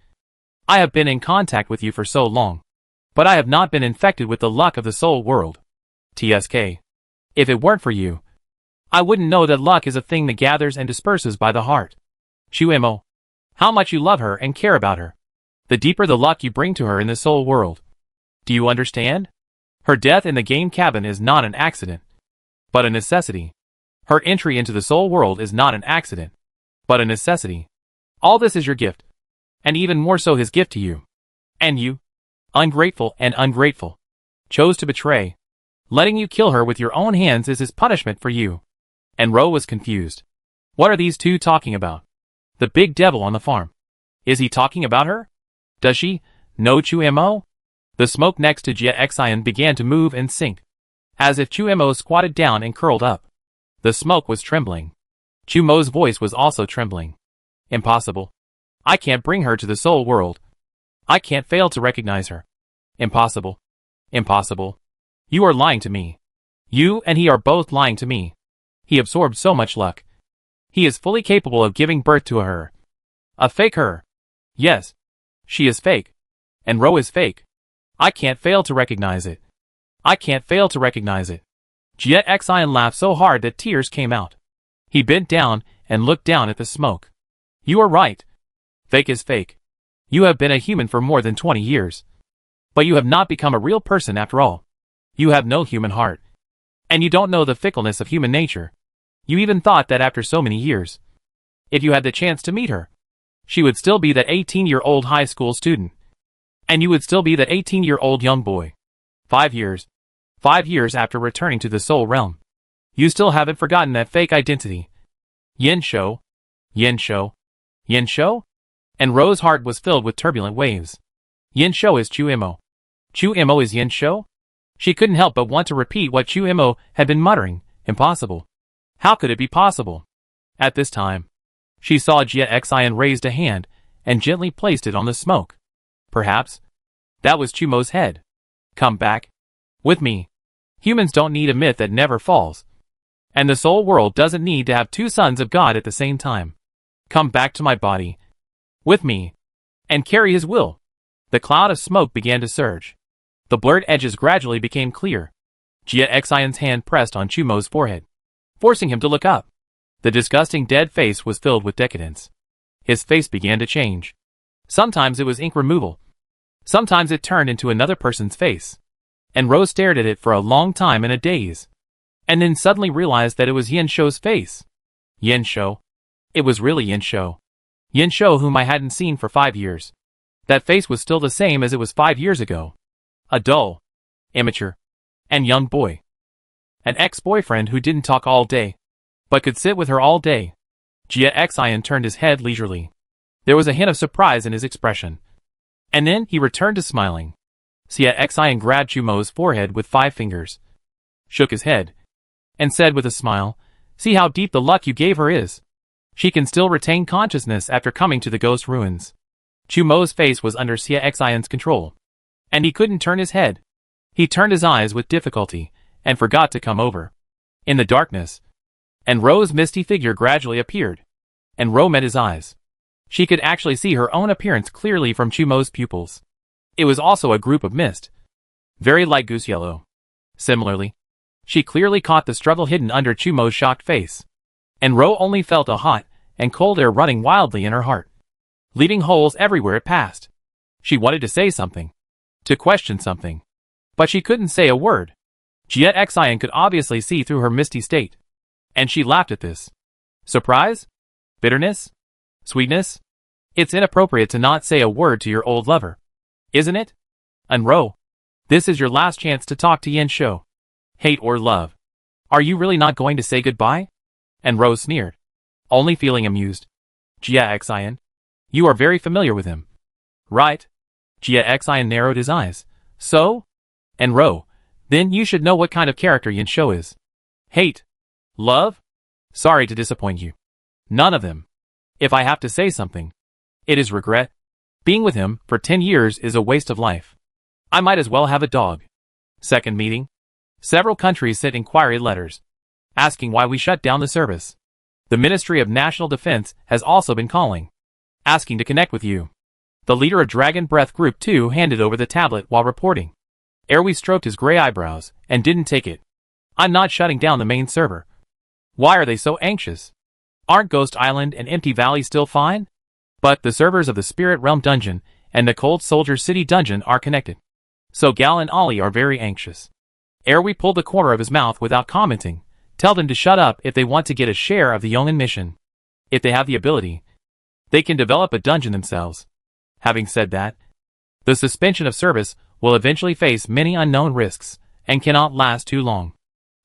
I have been in contact with you for so long, but I have not been infected with the luck of the soul world. TSK. If it weren't for you, I wouldn't know that luck is a thing that gathers and disperses by the heart. Chu Mo, how much you love her and care about her, the deeper the luck you bring to her in the soul world. Do you understand? Her death in the game cabin is not an accident, but a necessity. Her entry into the soul world is not an accident, but a necessity. All this is your gift, and even more so his gift to you. And you, ungrateful and ungrateful, chose to betray. Letting you kill her with your own hands is his punishment for you. And Ro was confused. What are these two talking about? The big devil on the farm. Is he talking about her? Does she know Chu Mo? The smoke next to Jia Xian began to move and sink, as if Chu Mo squatted down and curled up. The smoke was trembling. Chu Mo's voice was also trembling. Impossible. I can't bring her to the soul world. I can't fail to recognize her. Impossible. Impossible. You are lying to me. You and he are both lying to me. He absorbed so much luck. He is fully capable of giving birth to her. A fake her. Yes. She is fake. And Ro is fake. I can't fail to recognize it. I can't fail to recognize it. Jie Xian laughed so hard that tears came out. He bent down and looked down at the smoke. You are right. Fake is fake. You have been a human for more than 20 years. But you have not become a real person after all. You have no human heart. And you don't know the fickleness of human nature. You even thought that after so many years, if you had the chance to meet her, she would still be that 18-year-old high school student. And you would still be that 18-year-old young boy. 5 years. 5 years after returning to the Soul Realm. You still haven't forgotten that fake identity. Yin Shou. Yin Shou. Yin Shou? And Ro's heart was filled with turbulent waves. Yin Shou is Chu Imo. Chu Imo is Yin Shou? She couldn't help but want to repeat what Chu Imo had been muttering. Impossible. How could it be possible? At this time, she saw Jie Xian raised a hand and gently placed it on the smoke. Perhaps that was Chumo's head. Come back with me. Humans don't need a myth that never falls. And the soul world doesn't need to have two sons of God at the same time. Come back to my body. With me. And carry his will. The cloud of smoke began to surge. The blurred edges gradually became clear. Jie Xian's hand pressed on Chumo's forehead, forcing him to look up. The disgusting dead face was filled with decadence. His face began to change. Sometimes it was ink removal. Sometimes it turned into another person's face. And Rose stared at it for a long time in a daze. And then suddenly realized that it was Yin Shou's face. Yin Shou. It was really Yin Shou. Yin Shou, whom I hadn't seen for 5 years. That face was still the same as it was 5 years ago. A dull, immature, and young boy. An ex-boyfriend who didn't talk all day, but could sit with her all day. Jie Xian turned his head leisurely. There was a hint of surprise in his expression. And then he returned to smiling. Jie Xian grabbed Chumo's forehead with 5 fingers, shook his head, and said with a smile, "See how deep the luck you gave her is. She can still retain consciousness after coming to the ghost ruins." Chumo's face was under Jie Xian's control, and he couldn't turn his head. He turned his eyes with difficulty, and forgot to come over. In the darkness, and Ro's misty figure gradually appeared, and Ro met his eyes. She could actually see her own appearance clearly from Chumo's pupils. It was also a group of mist, very light goose yellow. Similarly, she clearly caught the struggle hidden under Chumo's shocked face. And Ro only felt a hot and cold air running wildly in her heart, leaving holes everywhere it passed. She wanted to say something, to question something, but she couldn't say a word. Jie Xian could obviously see through her misty state, and she laughed at this. Surprise? Bitterness? Sweetness? It's inappropriate to not say a word to your old lover, isn't it? And Ro, this is your last chance to talk to Yin Shou. Hate or love. Are you really not going to say goodbye? And Ro sneered, only feeling amused. Jie Xian, you are very familiar with him, right? Jie Xian narrowed his eyes. So? And Ro, then you should know what kind of character Yin Shou is. Hate? Love? Sorry to disappoint you. None of them. If I have to say something, it is regret. Being with him for 10 years is a waste of life. I might as well have a dog. Second meeting. Several countries sent inquiry letters, asking why we shut down the service. The Ministry of National Defense has also been calling, asking to connect with you. The leader of Dragon Breath Group 2 handed over the tablet while reporting. Erwi stroked his gray eyebrows and didn't take it. I'm not shutting down the main server. Why are they so anxious? Aren't Ghost Island and Empty Valley still fine? But the servers of the Spirit Realm Dungeon and the Cold Soldier City Dungeon are connected. So Gal and Ollie are very anxious. Erwi pulled the corner of his mouth without commenting. Tell them to shut up if they want to get a share of the Yongin mission. If they have the ability, they can develop a dungeon themselves. Having said that, the suspension of service will eventually face many unknown risks and cannot last too long.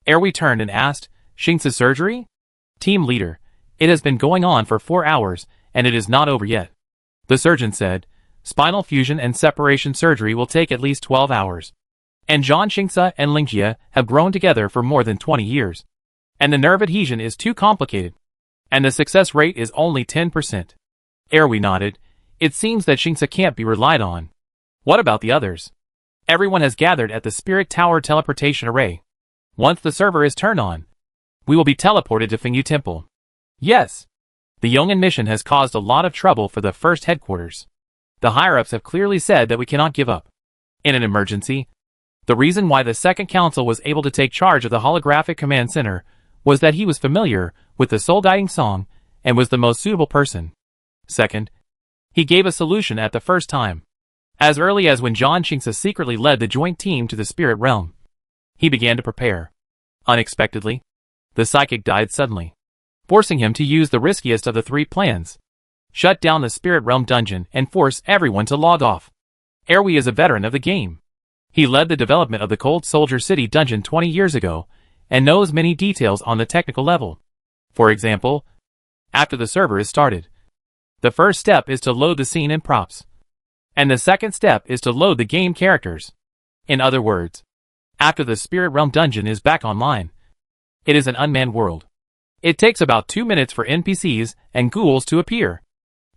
Erwi turned and asked, Shinx's surgery? Team leader, it has been going on for 4 hours and it is not over yet. The surgeon said, spinal fusion and separation surgery will take at least 12 hours. And Zhang Xingsa and Lingjie have grown together for more than 20 years. And the nerve adhesion is too complicated. And the success rate is only 10%. Erwi nodded. It seems that Xingsa can't be relied on. What about the others? Everyone has gathered at the Spirit Tower teleportation array. Once the server is turned on, we will be teleported to Fengyu Temple. Yes. The Yongin mission has caused a lot of trouble for the first headquarters. The higher-ups have clearly said that we cannot give up. In an emergency, The reason why the second council was able to take charge of the holographic command center was that he was familiar with the soul-guiding song and was the most suitable person. Second, he gave a solution at the first time. As early as when John Chinxa secretly led the joint team to the spirit realm, he began to prepare. Unexpectedly, the psychic died suddenly, forcing him to use the riskiest of the three plans: shut down the spirit realm dungeon and force everyone to log off. Erwi is a veteran of the game. He led the development of the Cold Soldier City dungeon 20 years ago and knows many details on the technical level. For example, after the server is started, the first step is to load the scene and props, and the second step is to load the game characters. In other words, after the Spirit Realm dungeon is back online, it is an unmanned world. It takes about 2 minutes for NPCs and ghouls to appear,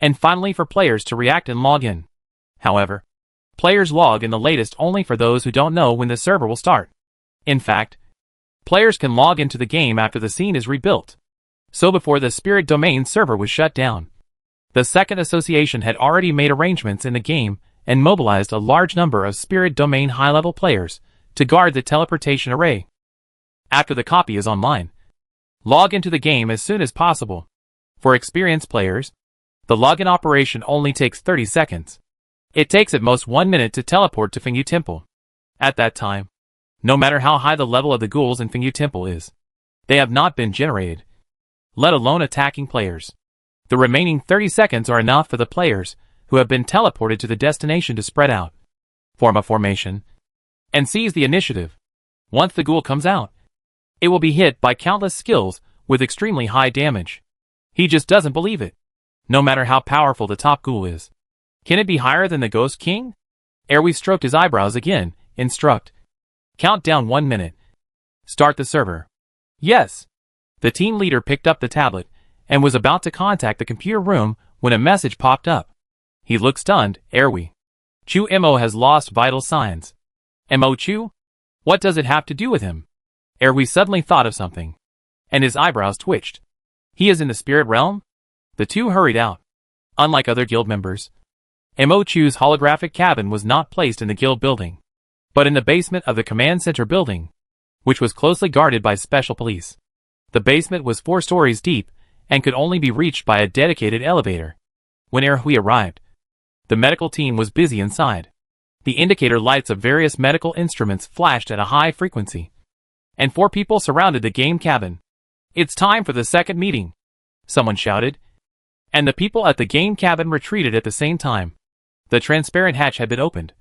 and finally for players to react and log in. However, players log in the latest only for those who don't know when the server will start. In fact, players can log into the game after the scene is rebuilt, so before the Spirit Domain server was shut down. The second association had already made arrangements in the game and mobilized a large number of Spirit Domain high-level players to guard the teleportation array. After the copy is online, log into the game as soon as possible. For experienced players, the login operation only takes 30 seconds. It takes at most 1 minute to teleport to Fengyu Temple. At that time, no matter how high the level of the ghouls in Fengyu Temple is, they have not been generated, let alone attacking players. The remaining 30 seconds are enough for the players who have been teleported to the destination to spread out, form a formation, and seize the initiative. Once the ghoul comes out, it will be hit by countless skills with extremely high damage. He just doesn't believe it, no matter how powerful the top ghoul is. Can it be higher than the Ghost King? Erwi stroked his eyebrows again. Instruct. Count down 1 minute. Start the server. Yes. The team leader picked up the tablet and was about to contact the computer room when a message popped up. He looked stunned. Erwi. Chu Mo has lost vital signs. Mo Chu? What does it have to do with him? Erwi suddenly thought of something, and his eyebrows twitched. He is in the spirit realm? The two hurried out. Unlike other guild members, Mo Chu's holographic cabin was not placed in the guild building, but in the basement of the command center building, which was closely guarded by special police. The basement was 4 stories deep and could only be reached by a dedicated elevator. When Erwi arrived, the medical team was busy inside. The indicator lights of various medical instruments flashed at a high frequency, and 4 people surrounded the game cabin. It's time for the second meeting, someone shouted, and the people at the game cabin retreated at the same time. The transparent hatch had been opened,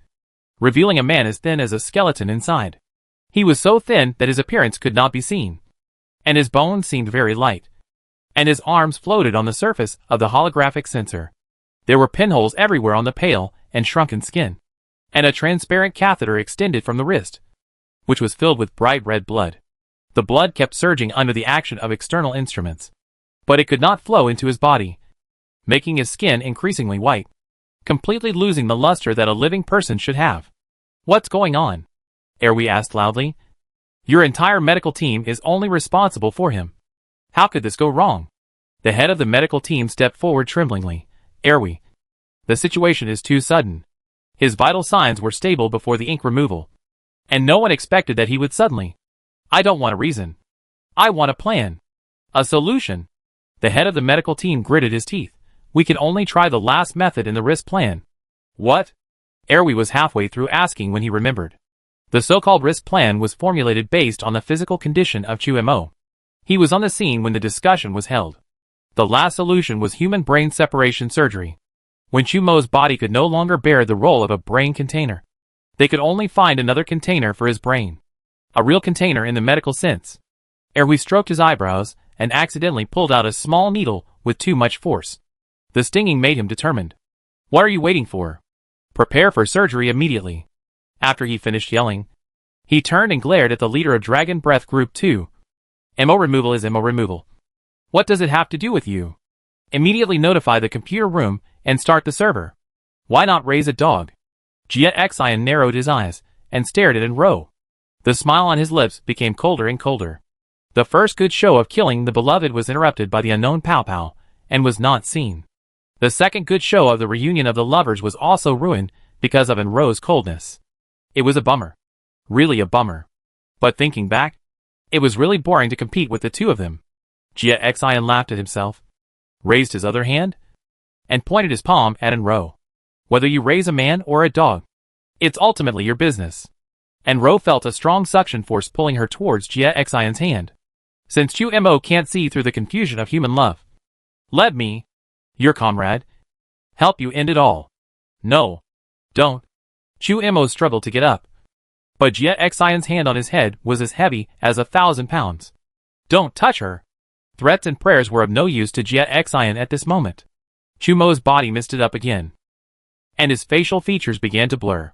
revealing a man as thin as a skeleton inside. He was so thin that his appearance could not be seen, and his bones seemed very light, and his arms floated on the surface of the holographic sensor. There were pinholes everywhere on the pale and shrunken skin, and a transparent catheter extended from the wrist, which was filled with bright red blood. The blood kept surging under the action of external instruments, but it could not flow into his body, making his skin increasingly white, completely losing the luster that a living person should have. What's going on? Erwi asked loudly. Your entire medical team is only responsible for him. How could this go wrong? The head of the medical team stepped forward tremblingly. Erwi, the situation is too sudden. His vital signs were stable before the ink removal, and no one expected that he would suddenly. I don't want a reason. I want a plan. A solution. The head of the medical team gritted his teeth. We can only try the last method in the risk plan. What? Erwi was halfway through asking when he remembered. The so-called risk plan was formulated based on the physical condition of Chu Mo. He was on the scene when the discussion was held. The last solution was human brain separation surgery. When Chu Mo's body could no longer bear the role of a brain container, they could only find another container for his brain. A real container in the medical sense. Erwi stroked his eyebrows and accidentally pulled out a small needle with too much force. The stinging made him determined. What are you waiting for? Prepare for surgery immediately. After he finished yelling, he turned and glared at the leader of Dragon Breath Group 2. Mo removal is Mo removal. What does it have to do with you? Immediately notify the computer room and start the server. Why not raise a dog? Jiet Xian narrowed his eyes and stared at Enro. The smile on his lips became colder and colder. The first good show of killing the beloved was interrupted by the unknown Pow Pow and was not seen. The second good show of the reunion of the lovers was also ruined because of Enro's coldness. It was a bummer. Really a bummer. But thinking back, it was really boring to compete with the two of them. Jia Xian laughed at himself, raised his other hand, and pointed his palm at Enro. Whether you raise a man or a dog, it's ultimately your business. Enro felt a strong suction force pulling her towards Jia Xian's hand. Since Chu Mo can't see through the confusion of human love, let me, your comrade, help you end it all. No. Don't. Chu Mo struggled to get up. But Jia Xian's hand on his head was as heavy as 1,000 pounds. Don't touch her. Threats and prayers were of no use to Jia Xian at this moment. Chu Mo's body misted up again, and his facial features began to blur.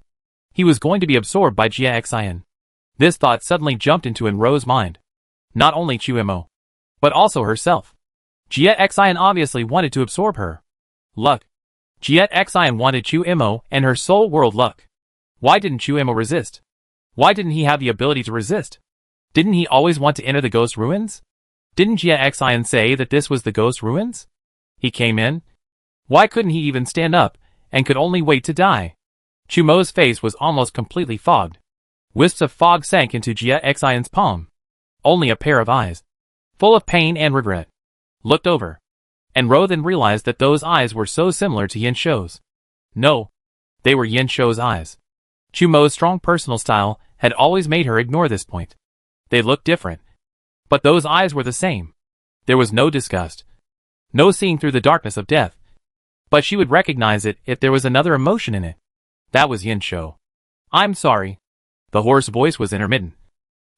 He was going to be absorbed by Jia Xian. This thought suddenly jumped into Enro's mind. Not only Chu Mo, but also herself. Jia Xian obviously wanted to absorb her. Luck. Jia Xian wanted Chu Mo and her soul world luck. Why didn't Chu Mo resist? Why didn't he have the ability to resist? Didn't he always want to enter the ghost ruins? Didn't Jia Xian say that this was the ghost ruins? He came in. Why couldn't he even stand up, and could only wait to die? Chu Mo's face was almost completely fogged. Wisps of fog sank into Jia Xian's palm. Only a pair of eyes, full of pain and regret, looked over. Enro then realized that those eyes were so similar to Yin Shou's. No, they were Yin Shou's eyes. Chu Mo's strong personal style had always made her ignore this point. They looked different, but those eyes were the same. There was no disgust, no seeing through the darkness of death. But she would recognize it if there was another emotion in it. That was Yin Shou. I'm sorry. The hoarse voice was intermittent,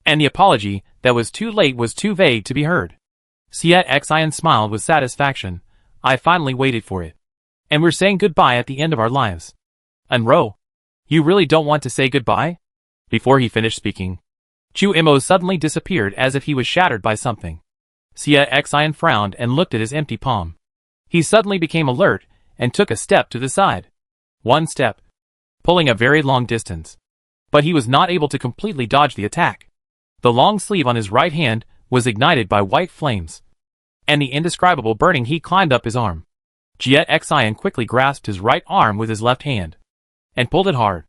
and the apology that was too late was too vague to be heard. Jia Xian smiled with satisfaction. I finally waited for it. And we're saying goodbye at the end of our lives. Enro, you really don't want to say goodbye? Before he finished speaking, Chu Mo suddenly disappeared as if he was shattered by something. Jia Xian frowned and looked at his empty palm. He suddenly became alert and took a step to the side. One step, pulling a very long distance. But he was not able to completely dodge the attack. The long sleeve on his right hand was ignited by white flames, and the indescribable burning heat climbed up his arm. Jia Xian quickly grasped his right arm with his left hand, and pulled it hard,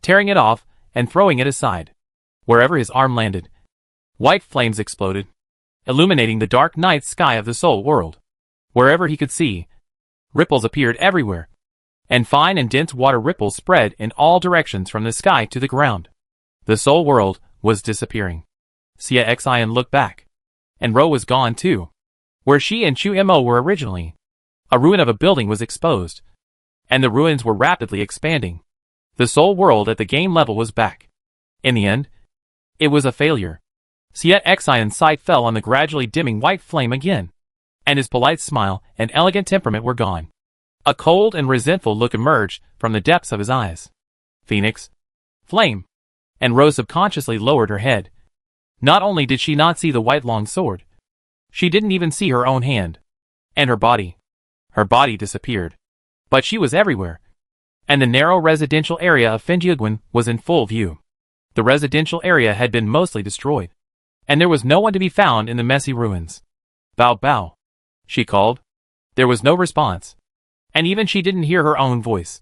tearing it off and throwing it aside. Wherever his arm landed, white flames exploded, illuminating the dark night sky of the soul world. Wherever he could see, ripples appeared everywhere, and fine and dense water ripples spread in all directions from the sky to the ground. The soul world was disappearing. Jia Xian looked back. Enro was gone too. Where she and Chu Mo were originally, a ruin of a building was exposed, and the ruins were rapidly expanding. The soul world at the game level was back. In the end, it was a failure. Jia Xian's sight fell on the gradually dimming white flame again, and his polite smile and elegant temperament were gone. A cold and resentful look emerged from the depths of his eyes. Phoenix. Flame. Enro subconsciously lowered her head. Not only did she not see the white long sword, she didn't even see her own hand. And her body. Her body disappeared. But she was everywhere. And the narrow residential area of Fenjiaguan was in full view. The residential area had been mostly destroyed, and there was no one to be found in the messy ruins. Bao Bao, she called. There was no response, and even she didn't hear her own voice.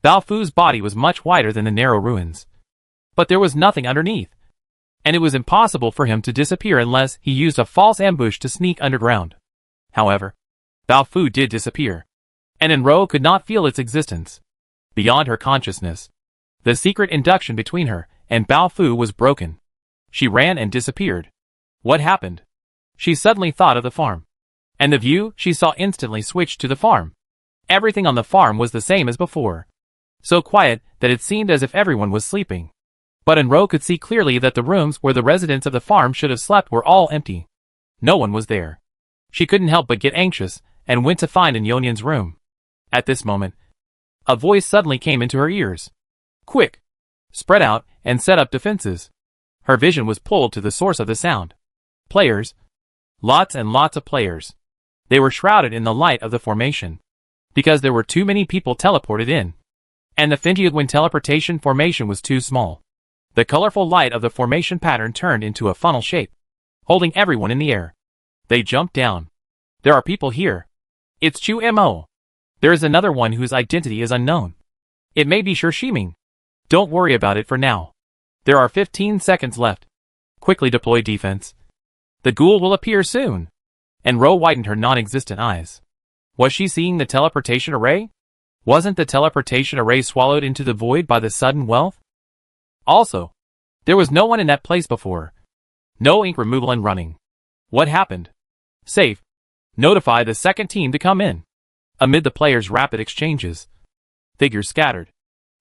Bao Fu's body was much wider than the narrow ruins, but there was nothing underneath, and it was impossible for him to disappear unless he used a false ambush to sneak underground. However, Bao Fu did disappear, and Enro could not feel its existence. Beyond her consciousness, the secret induction between her and Bao Fu was broken. She ran and disappeared. What happened? She suddenly thought of the farm, and the view she saw instantly switched to the farm. Everything on the farm was the same as before, so quiet that it seemed as if everyone was sleeping. But Enro could see clearly that the rooms where the residents of the farm should have slept were all empty. No one was there. She couldn't help but get anxious and went to find Yonyan's room. At this moment, a voice suddenly came into her ears. Quick! Spread out and set up defenses. Her vision was pulled to the source of the sound. Players. Lots and lots of players. They were shrouded in the light of the formation, because there were too many people teleported in, and the Fenjiaguan teleportation formation was too small. The colorful light of the formation pattern turned into a funnel shape, holding everyone in the air. They jumped down. There are people here. It's Chu Mo. There is another one whose identity is unknown. It may be Shiming. Don't worry about it for now. There are 15 seconds left. Quickly deploy defense. The ghoul will appear soon. And Ro widened her non-existent eyes. Was she seeing the teleportation array? Wasn't the teleportation array swallowed into the void by the sudden wealth? Also, there was no one in that place before. No ink removal and running. What happened? Safe. Notify the second team to come in. Amid the players' rapid exchanges, figures scattered.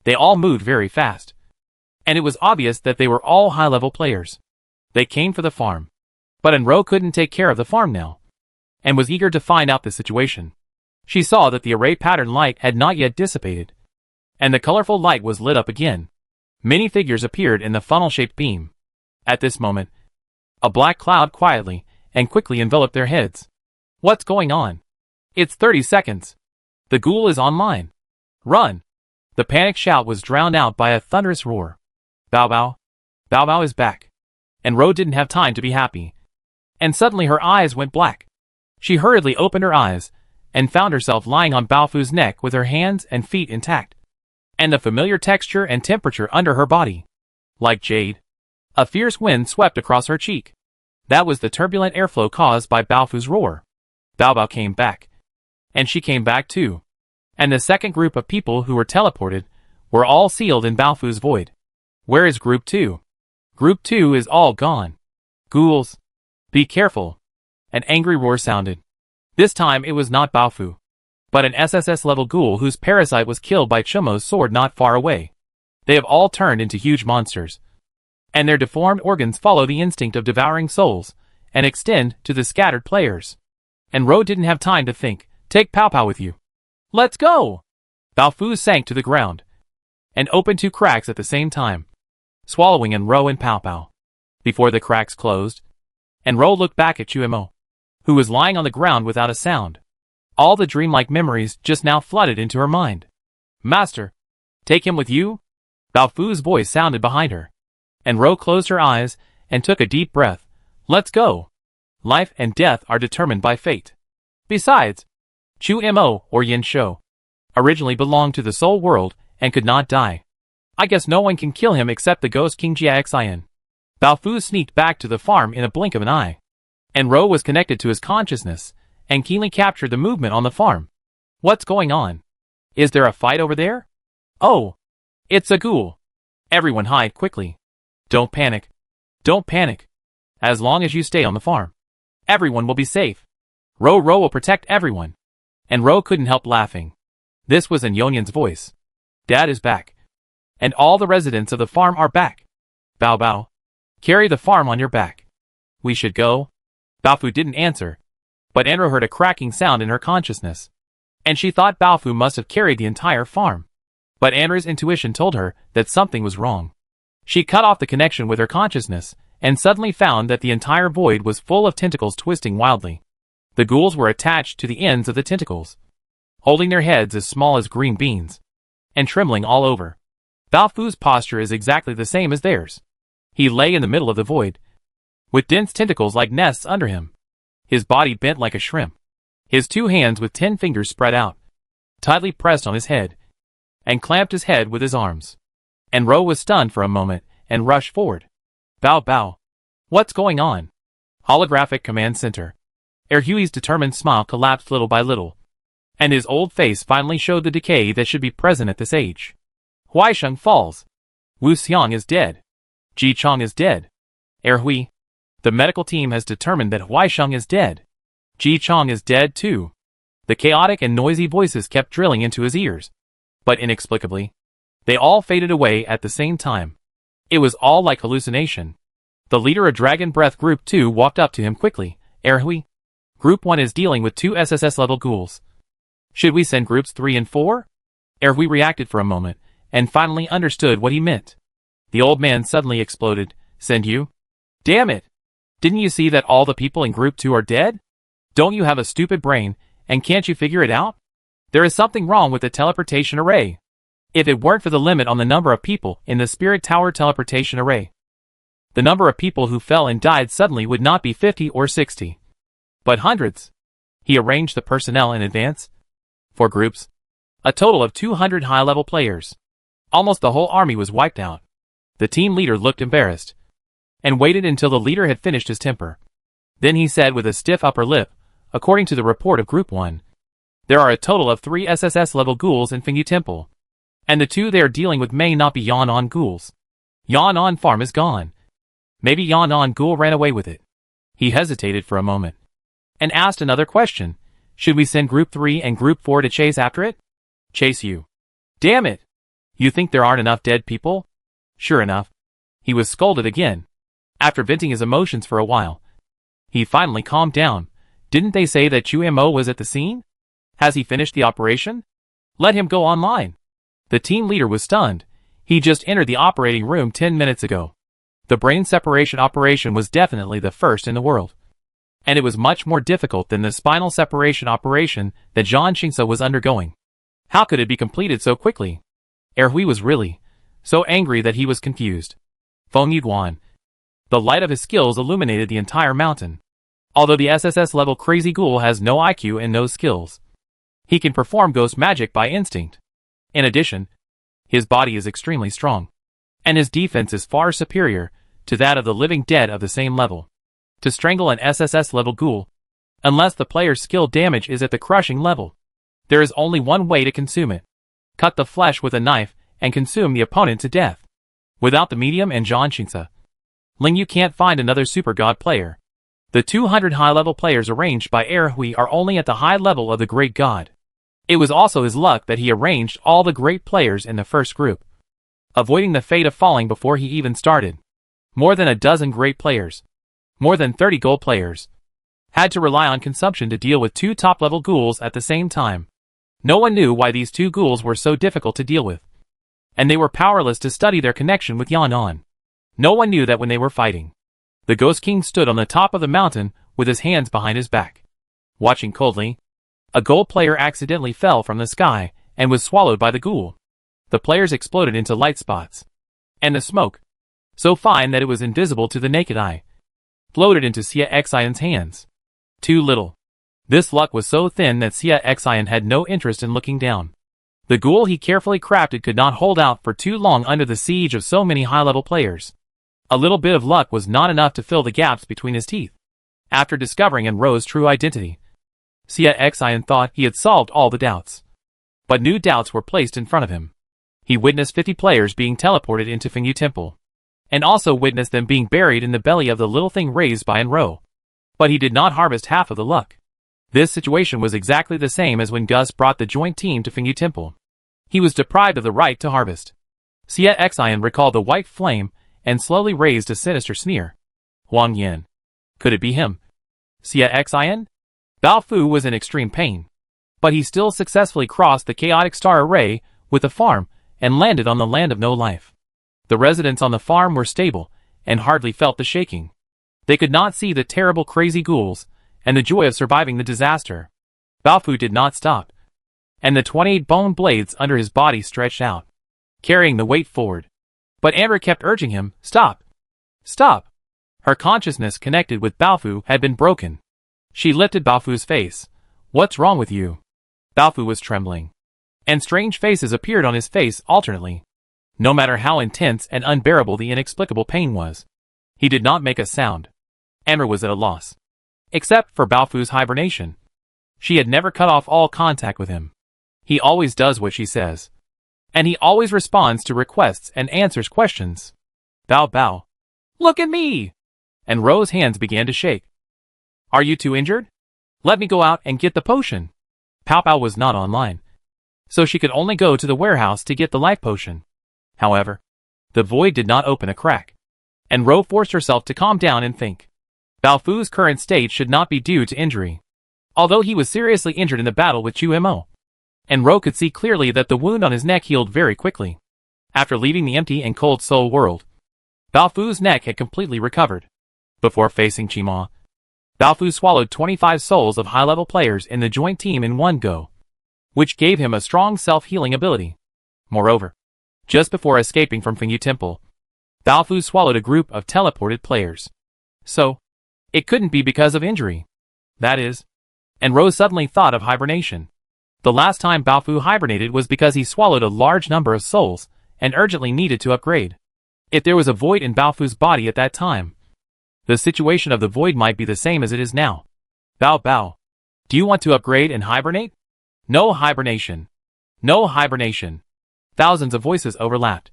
They all moved very fast. And it was obvious that they were all high-level players. They came for the farm. But Enro couldn't take care of the farm now, and was eager to find out the situation. She saw that the array pattern light had not yet dissipated, and the colorful light was lit up again. Many figures appeared in the funnel-shaped beam. At this moment, a black cloud quietly and quickly enveloped their heads. What's going on? It's 30 seconds. The ghoul is online. Run! The panic shout was drowned out by a thunderous roar. Bao Bao. Bao Bao is back. And Ro didn't have time to be happy. And suddenly her eyes went black. She hurriedly opened her eyes and found herself lying on Baofu's neck with her hands and feet intact, and the familiar texture and temperature under her body. Like jade. A fierce wind swept across her cheek. That was the turbulent airflow caused by Baofu's roar. Bao Bao came back. And she came back too. And the second group of people who were teleported were all sealed in Baofu's void. Where is Group 2? Group 2 is all gone. Ghouls. Be careful. An angry roar sounded. This time it was not Baofu, but an SSS-level ghoul whose parasite was killed by Chumo's sword not far away. They have all turned into huge monsters, and their deformed organs follow the instinct of devouring souls and extend to the scattered players. And Ro didn't have time to think. Take Pao Pao with you. Let's go! Baofu sank to the ground and opened two cracks at the same time, swallowing Enro and Pao Pao. Before the cracks closed, Enro looked back at Chumo, who was lying on the ground without a sound. All the dreamlike memories just now flooded into her mind. Master, take him with you? Baofu's voice sounded behind her. Enro closed her eyes and took a deep breath. Let's go. Life and death are determined by fate. Besides, Chu Mo or Yin Shou originally belonged to the soul world and could not die. I guess no one can kill him except the ghost King Jia Xian. Baofu sneaked back to the farm in a blink of an eye. And Ro was connected to his consciousness and keenly captured the movement on the farm. What's going on? Is there a fight over there? Oh, it's a ghoul. Everyone hide quickly. Don't panic. Don't panic. As long as you stay on the farm, everyone will be safe. Ro will protect everyone. And Ro couldn't help laughing. This was in Yonyan's voice. Dad is back. And all the residents of the farm are back. Bao Bao, carry the farm on your back. We should go. Baofu didn't answer, but Enro heard a cracking sound in her consciousness, and she thought Baofu must have carried the entire farm. But Enro's intuition told her that something was wrong. She cut off the connection with her consciousness, and suddenly found that the entire void was full of tentacles twisting wildly. The ghouls were attached to the ends of the tentacles, holding their heads as small as green beans, and trembling all over. Baofu's posture is exactly the same as theirs. He lay in the middle of the void, with dense tentacles like nests under him. His body bent like a shrimp. His 2 hands with 10 fingers spread out, tightly pressed on his head, and clamped his head with his arms. And Ro was stunned for a moment and rushed forward. Bao Bao. What's going on? Holographic command center. Erhui's determined smile collapsed little by little, and his old face finally showed the decay that should be present at this age. Huaisheng falls. Wu Xiang is dead. Ji Chong is dead. Erhui. The medical team has determined that Huaisheng is dead. Ji Chong is dead too. The chaotic and noisy voices kept drilling into his ears. But inexplicably, they all faded away at the same time. It was all like hallucination. The leader of Dragon Breath Group 2 walked up to him quickly. Erhui, Group 1 is dealing with 2 SSS-level ghouls. Should we send Groups 3 and 4? Erhui reacted for a moment, and finally understood what he meant. The old man suddenly exploded. Send you? Damn it! Didn't you see that all the people in Group 2 are dead? Don't you have a stupid brain, and can't you figure it out? There is something wrong with the teleportation array. If it weren't for the limit on the number of people in the Spirit Tower teleportation array, the number of people who fell and died suddenly would not be 50 or 60, but hundreds. He arranged the personnel in advance. 4 groups. A total of 200 high-level players. Almost the whole army was wiped out. The team leader looked embarrassed and waited until the leader had finished his temper. Then he said with a stiff upper lip, according to the report of Group 1, there are a total of 3 SSS-level ghouls in Fengyu Temple, and the 2 they are dealing with may not be Yan'an ghouls. Yan'an farm is gone. Maybe Yan'an ghoul ran away with it. He hesitated for a moment and asked another question. Should we send Group 3 and Group 4 to chase after it? Chase you? Damn it! You think there aren't enough dead people? Sure enough, he was scolded again. After venting his emotions for a while, he finally calmed down. Didn't they say that Chu Mo was at the scene? Has he finished the operation? Let him go online. The team leader was stunned. He just entered the operating room 10 minutes ago. The brain separation operation was definitely the first in the world. And it was much more difficult than the spinal separation operation that Zhang Xingsa was undergoing. How could it be completed so quickly? Erhui was really so angry that he was confused. Feng Yuguan. The light of his skills illuminated the entire mountain. Although the SSS level crazy ghoul has no IQ and no skills, he can perform ghost magic by instinct. In addition, his body is extremely strong, and his defense is far superior to that of the living dead of the same level. To strangle an SSS level ghoul, unless the player's skill damage is at the crushing level, there is only one way to consume it. Cut the flesh with a knife and consume the opponent to death. Without the medium and Zhang Xingsa, Lingyu can't find another super god player. The 200 high-level players arranged by Erhui are only at the high level of the great god. It was also his luck that he arranged all the great players in the first group, avoiding the fate of falling before he even started. More than a dozen great players, more than 30 gold players, had to rely on consumption to deal with 2 top-level ghouls at the same time. No one knew why these 2 ghouls were so difficult to deal with, and they were powerless to study their connection with Yan'an. No one knew that when they were fighting, the Ghost King stood on the top of the mountain with his hands behind his back, watching coldly. A gold player accidentally fell from the sky and was swallowed by the ghoul. The players exploded into light spots, and the smoke, so fine that it was invisible to the naked eye, floated into Xia Xian's hands. Too little. This luck was so thin that Xia Xian had no interest in looking down. The ghoul he carefully crafted could not hold out for too long under the siege of so many high-level players. A little bit of luck was not enough to fill the gaps between his teeth. After discovering Enro's true identity, Xia Xian thought he had solved all the doubts. But new doubts were placed in front of him. He witnessed 50 players being teleported into Fengyu Temple, and also witnessed them being buried in the belly of the little thing raised by Enro. But he did not harvest half of the luck. This situation was exactly the same as when Gus brought the joint team to Fengyu Temple. He was deprived of the right to harvest. Xia Xian recalled the white flame and slowly raised a sinister sneer. Huang Yin. Could it be him? Xia Xian? Bao Fu was in extreme pain, but he still successfully crossed the chaotic star array with the farm and landed on the land of no life. The residents on the farm were stable and hardly felt the shaking. They could not see the terrible crazy ghouls and the joy of surviving the disaster. Bao Fu did not stop, and the 28 bone blades under his body stretched out, carrying the weight forward. But Amber kept urging him, stop! Stop! Her consciousness connected with Bao Fu had been broken. She lifted Bao Fu's face. What's wrong with you? Bao Fu was trembling, and strange faces appeared on his face alternately. No matter how intense and unbearable the inexplicable pain was, he did not make a sound. Amber was at a loss. Except for Bao Fu's hibernation. She had never cut off all contact with him. He always does what she says, and he always responds to requests and answers questions. Bao Bao. Look at me! And Ro's hands began to shake. Are you too injured? Let me go out and get the potion. Pao Pao was not online, so she could only go to the warehouse to get the life potion. However, the void did not open a crack, and Ro forced herself to calm down and think. Bao Fu's current state should not be due to injury, although he was seriously injured in the battle with Chu Mo. And Ro could see clearly that the wound on his neck healed very quickly. After leaving the empty and cold soul world, Bao Fu's neck had completely recovered. Before facing Qima, Bao Fu swallowed 25 souls of high-level players in the joint team in one go, which gave him a strong self-healing ability. Moreover, just before escaping from Fengyu Temple, Bao Fu swallowed a group of teleported players. So, it couldn't be because of injury. That is. And Rose suddenly thought of hibernation. The last time Bao Fu hibernated was because he swallowed a large number of souls and urgently needed to upgrade. If there was a void in Baofu's body at that time, the situation of the void might be the same as it is now. Bao. Do you want to upgrade and hibernate? No hibernation. No hibernation. Thousands of voices overlapped.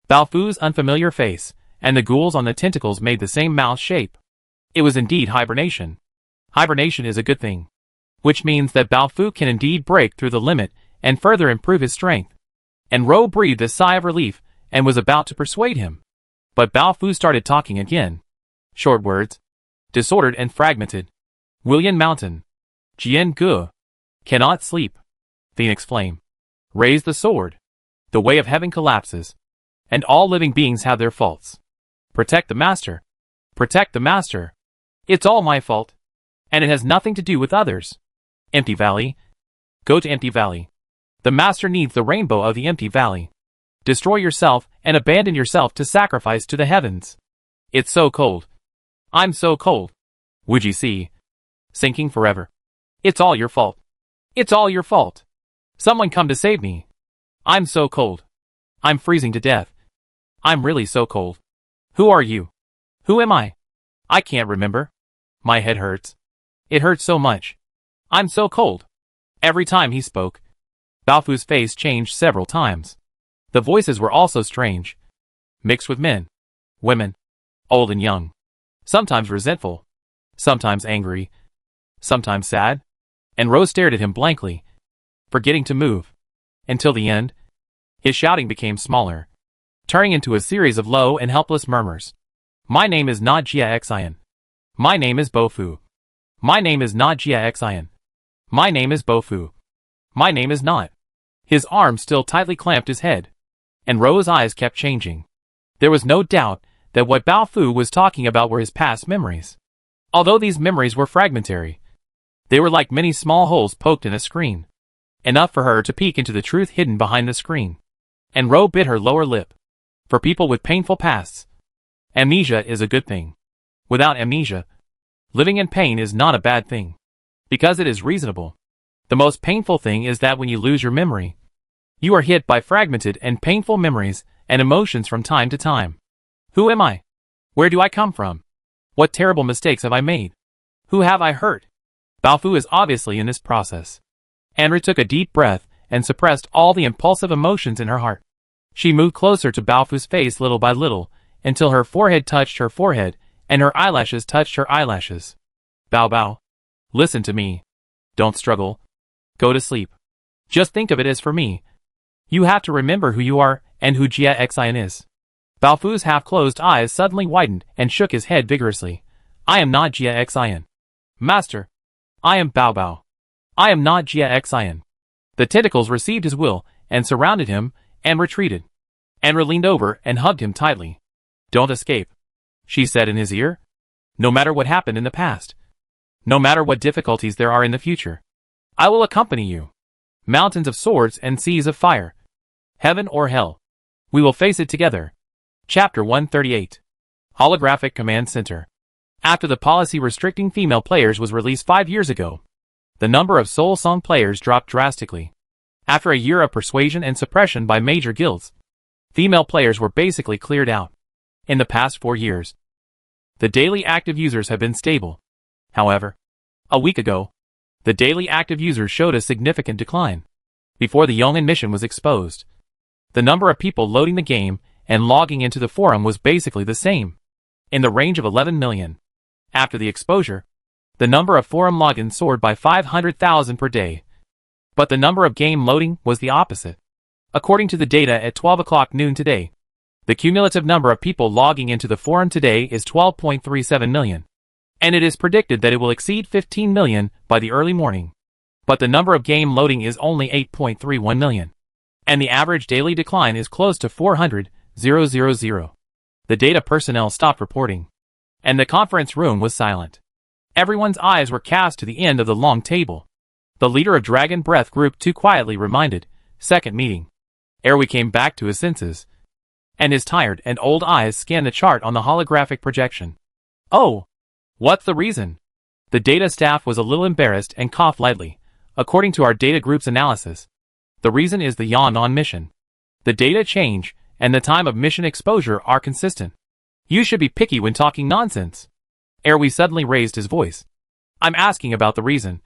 Baofu's unfamiliar face, and the ghouls on the tentacles made the same mouth shape. It was indeed hibernation. Hibernation is a good thing. Which means that Baofu can indeed break through the limit and further improve his strength. And Ro breathed a sigh of relief and was about to persuade him. But Baofu started talking again. Short words. Disordered and fragmented. Willian Mountain. Jian Gu. Cannot sleep. Phoenix Flame. Raise the sword. The way of heaven collapses. And all living beings have their faults. Protect the master. Protect the master. It's all my fault. And it has nothing to do with others. Empty Valley. Go to Empty Valley. The master needs the rainbow of the Empty Valley. Destroy yourself and abandon yourself to sacrifice to the heavens. It's so cold. I'm so cold. Would you see? Sinking forever. It's all your fault. It's all your fault. Someone come to save me. I'm so cold. I'm freezing to death. I'm really so cold. Who are you? Who am I? I can't remember. My head hurts. It hurts so much. I'm so cold. Every time he spoke, Baofu's face changed several times. The voices were also strange. Mixed with men, women, old and young. Sometimes resentful, sometimes angry, sometimes sad. And Rose stared at him blankly, forgetting to move. Until the end, his shouting became smaller, turning into a series of low and helpless murmurs. My name is not Jia Xian. My name is Baofu. My name is not Jia Xian. My name is Baofu. My name is not. His arms still tightly clamped his head, and Ro's eyes kept changing. There was no doubt that what Baofu was talking about were his past memories. Although these memories were fragmentary, they were like many small holes poked in a screen. Enough for her to peek into the truth hidden behind the screen. And Ro bit her lower lip. For people with painful pasts, amnesia is a good thing. Without amnesia, living in pain is not a bad thing. Because it is reasonable. The most painful thing is that when you lose your memory, you are hit by fragmented and painful memories and emotions from time to time. Who am I? Where do I come from? What terrible mistakes have I made? Who have I hurt? Baofu is obviously in this process. Anri took a deep breath and suppressed all the impulsive emotions in her heart. She moved closer to Baofu's face little by little, until her forehead touched her forehead, and her eyelashes touched her eyelashes. Bao. Listen to me. Don't struggle. Go to sleep. Just think of it as for me. You have to remember who you are, and who Jia Xian is. Baofu's half-closed eyes suddenly widened and shook his head vigorously. I am not Jia Xian. Master. I am Bao. I am not Jia Xian. The tentacles received his will, and surrounded him, and retreated. Anri leaned over and hugged him tightly. Don't escape, she said in his ear. No matter what happened in the past. No matter what difficulties there are in the future. I will accompany you. Mountains of swords and seas of fire. Heaven or hell. We will face it together. Chapter 138. Holographic Command Center. After the policy restricting female players was released 5 years ago, the number of Soul Song players dropped drastically. After a year of persuasion and suppression by major guilds, female players were basically cleared out. In the past 4 years, the daily active users have been stable. However, a week ago, the daily active users showed a significant decline. Before the Yong'an mission was exposed, the number of people loading the game and logging into the forum was basically the same, in the range of 11 million. After the exposure, the number of forum logins soared by 500,000 per day. But the number of game loading was the opposite. According to the data at 12 o'clock noon today, the cumulative number of people logging into the forum today is 12.37 million. And it is predicted that it will exceed 15 million by the early morning. But the number of game loading is only 8.31 million. And the average daily decline is close to 400,000. The data personnel stopped reporting. And the conference room was silent. Everyone's eyes were cast to the end of the long table. The leader of Dragon Breath Group 2 quietly reminded, second meeting. Ere we came back to his senses. And his tired and old eyes scanned the chart on the holographic projection. Oh! What's the reason? The data staff was a little embarrassed and coughed lightly. According to our data group's analysis, the reason is the Yong'an mission. The data change, and the time of mission exposure are consistent. You should be picky when talking nonsense. Erwi suddenly raised his voice. I'm asking about the reason.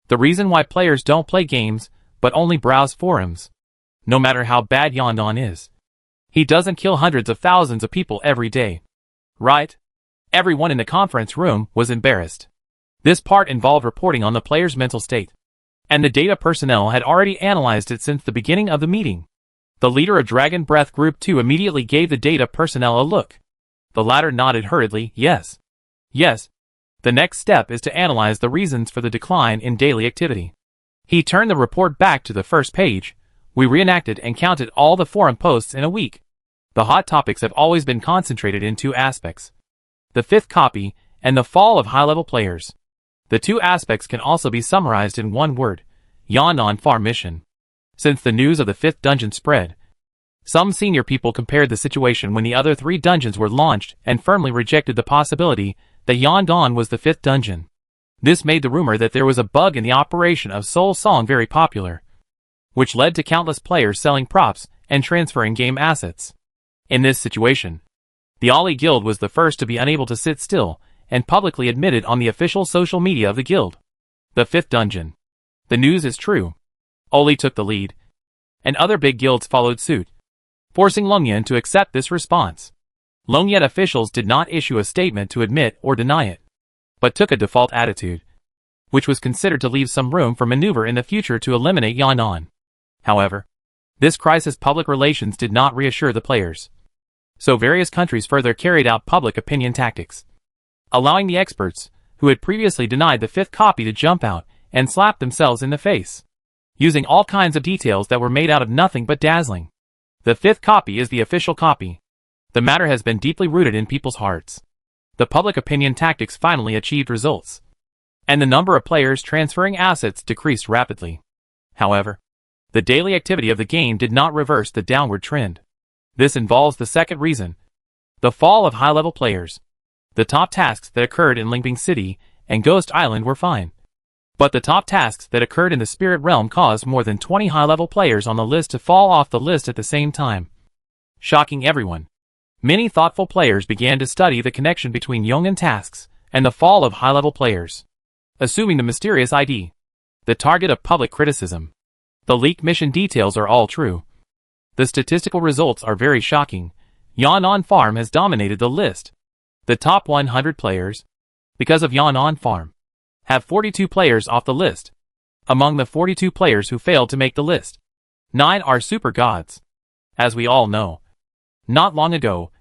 The reason why players don't play games, but only browse forums. No matter how bad Yondon is. He doesn't kill hundreds of thousands of people every day. Right? Everyone in the conference room was embarrassed. This part involved reporting on the player's mental state. And the data personnel had already analyzed it since the beginning of the meeting. The leader of Dragon Breath Group 2 immediately gave the data personnel a look. The latter nodded hurriedly, yes. Yes. The next step is to analyze the reasons for the decline in daily activity. He turned the report back to the first page. We reenacted and counted all the forum posts in a week. The hot topics have always been concentrated in two aspects. The fifth copy, and the fall of high-level players. The two aspects can also be summarized in one word. Yondon Farm Mission. Since the news of the fifth dungeon spread, some senior people compared the situation when the other three dungeons were launched and firmly rejected the possibility that Yondon was the fifth dungeon. This made the rumor that there was a bug in the operation of Soul Song very popular, which led to countless players selling props and transferring game assets. In this situation, the Ollie Guild was the first to be unable to sit still and publicly admitted on the official social media of the guild. The fifth dungeon. The news is true. Ollie took the lead, and other big guilds followed suit, forcing Longyan to accept this response. Longyan officials did not issue a statement to admit or deny it, but took a default attitude, which was considered to leave some room for maneuver in the future to eliminate Yondon. However, this crisis public relations did not reassure the players. So various countries further carried out public opinion tactics, allowing the experts, who had previously denied the fifth copy, to jump out and slap themselves in the face, using all kinds of details that were made out of nothing but dazzling. The fifth copy is the official copy. The matter has been deeply rooted in people's hearts. The public opinion tactics finally achieved results, and the number of players transferring assets decreased rapidly. However, the daily activity of the game did not reverse the downward trend. This involves the second reason, the fall of high-level players. The top tasks that occurred in Linkbing City and Ghost Island were fine, but the top tasks that occurred in the Spirit Realm caused more than 20 high-level players on the list to fall off the list at the same time, shocking everyone. Many thoughtful players began to study the connection between Yong'an tasks and the fall of high-level players, assuming the mysterious ID, the target of public criticism. The leaked mission details are all true. The statistical results are very shocking. Yondon Farm has dominated the list. The top 100 players, because of Yondon Farm, have 42 players off the list. Among the 42 players who failed to make the list, 9 are super gods. As we all know, not long ago,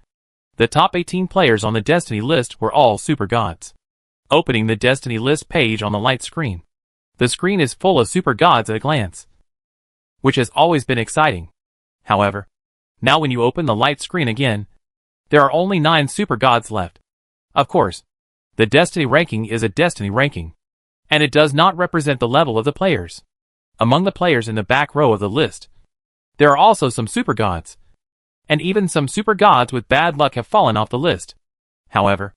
the top 18 players on the Destiny list were all super gods. Opening the Destiny list page on the light screen, the screen is full of super gods at a glance, which has always been exciting. However, now when you open the light screen again, there are only 9 super gods left. Of course, the Destiny ranking is a Destiny ranking, and it does not represent the level of the players. Among the players in the back row of the list, there are also some super gods, and even some super gods with bad luck have fallen off the list. However,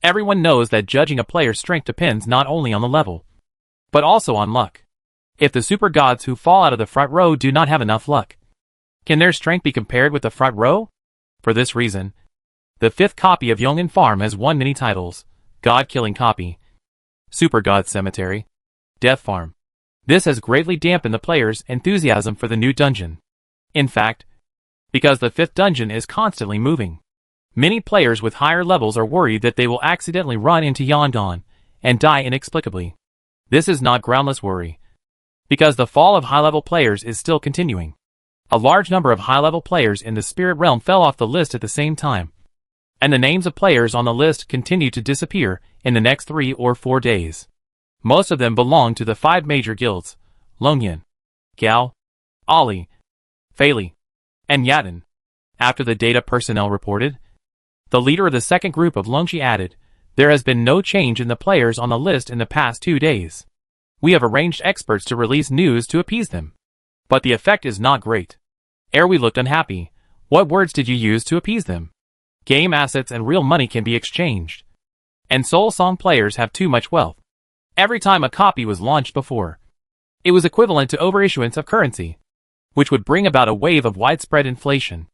everyone knows that judging a player's strength depends not only on the level, but also on luck. If the super gods who fall out of the front row do not have enough luck, can their strength be compared with the front row? For this reason, the fifth copy of Yong'an Farm has won many titles: God-Killing Copy, Super God Cemetery, Death Farm. This has greatly dampened the players' enthusiasm for the new dungeon. In fact, because the fifth dungeon is constantly moving, many players with higher levels are worried that they will accidentally run into Yondon and die inexplicably. This is not groundless worry, because the fall of high-level players is still continuing. A large number of high-level players in the Spirit Realm fell off the list at the same time, and the names of players on the list continue to disappear in the next 3 or 4 days. Most of them belong to the 5 major guilds: Longyan, Gao, Ali, Fei, and Yaden. After the data personnel reported, the leader of the second group of Longxi added, "There has been no change in the players on the list in the past 2 days. We have arranged experts to release news to appease them, but the effect is not great." Erwi looked unhappy. What words did you use to appease them? Game assets and real money can be exchanged, and Soul Song players have too much wealth. Every time a copy was launched before, it was equivalent to overissuance of currency, which would bring about a wave of widespread inflation.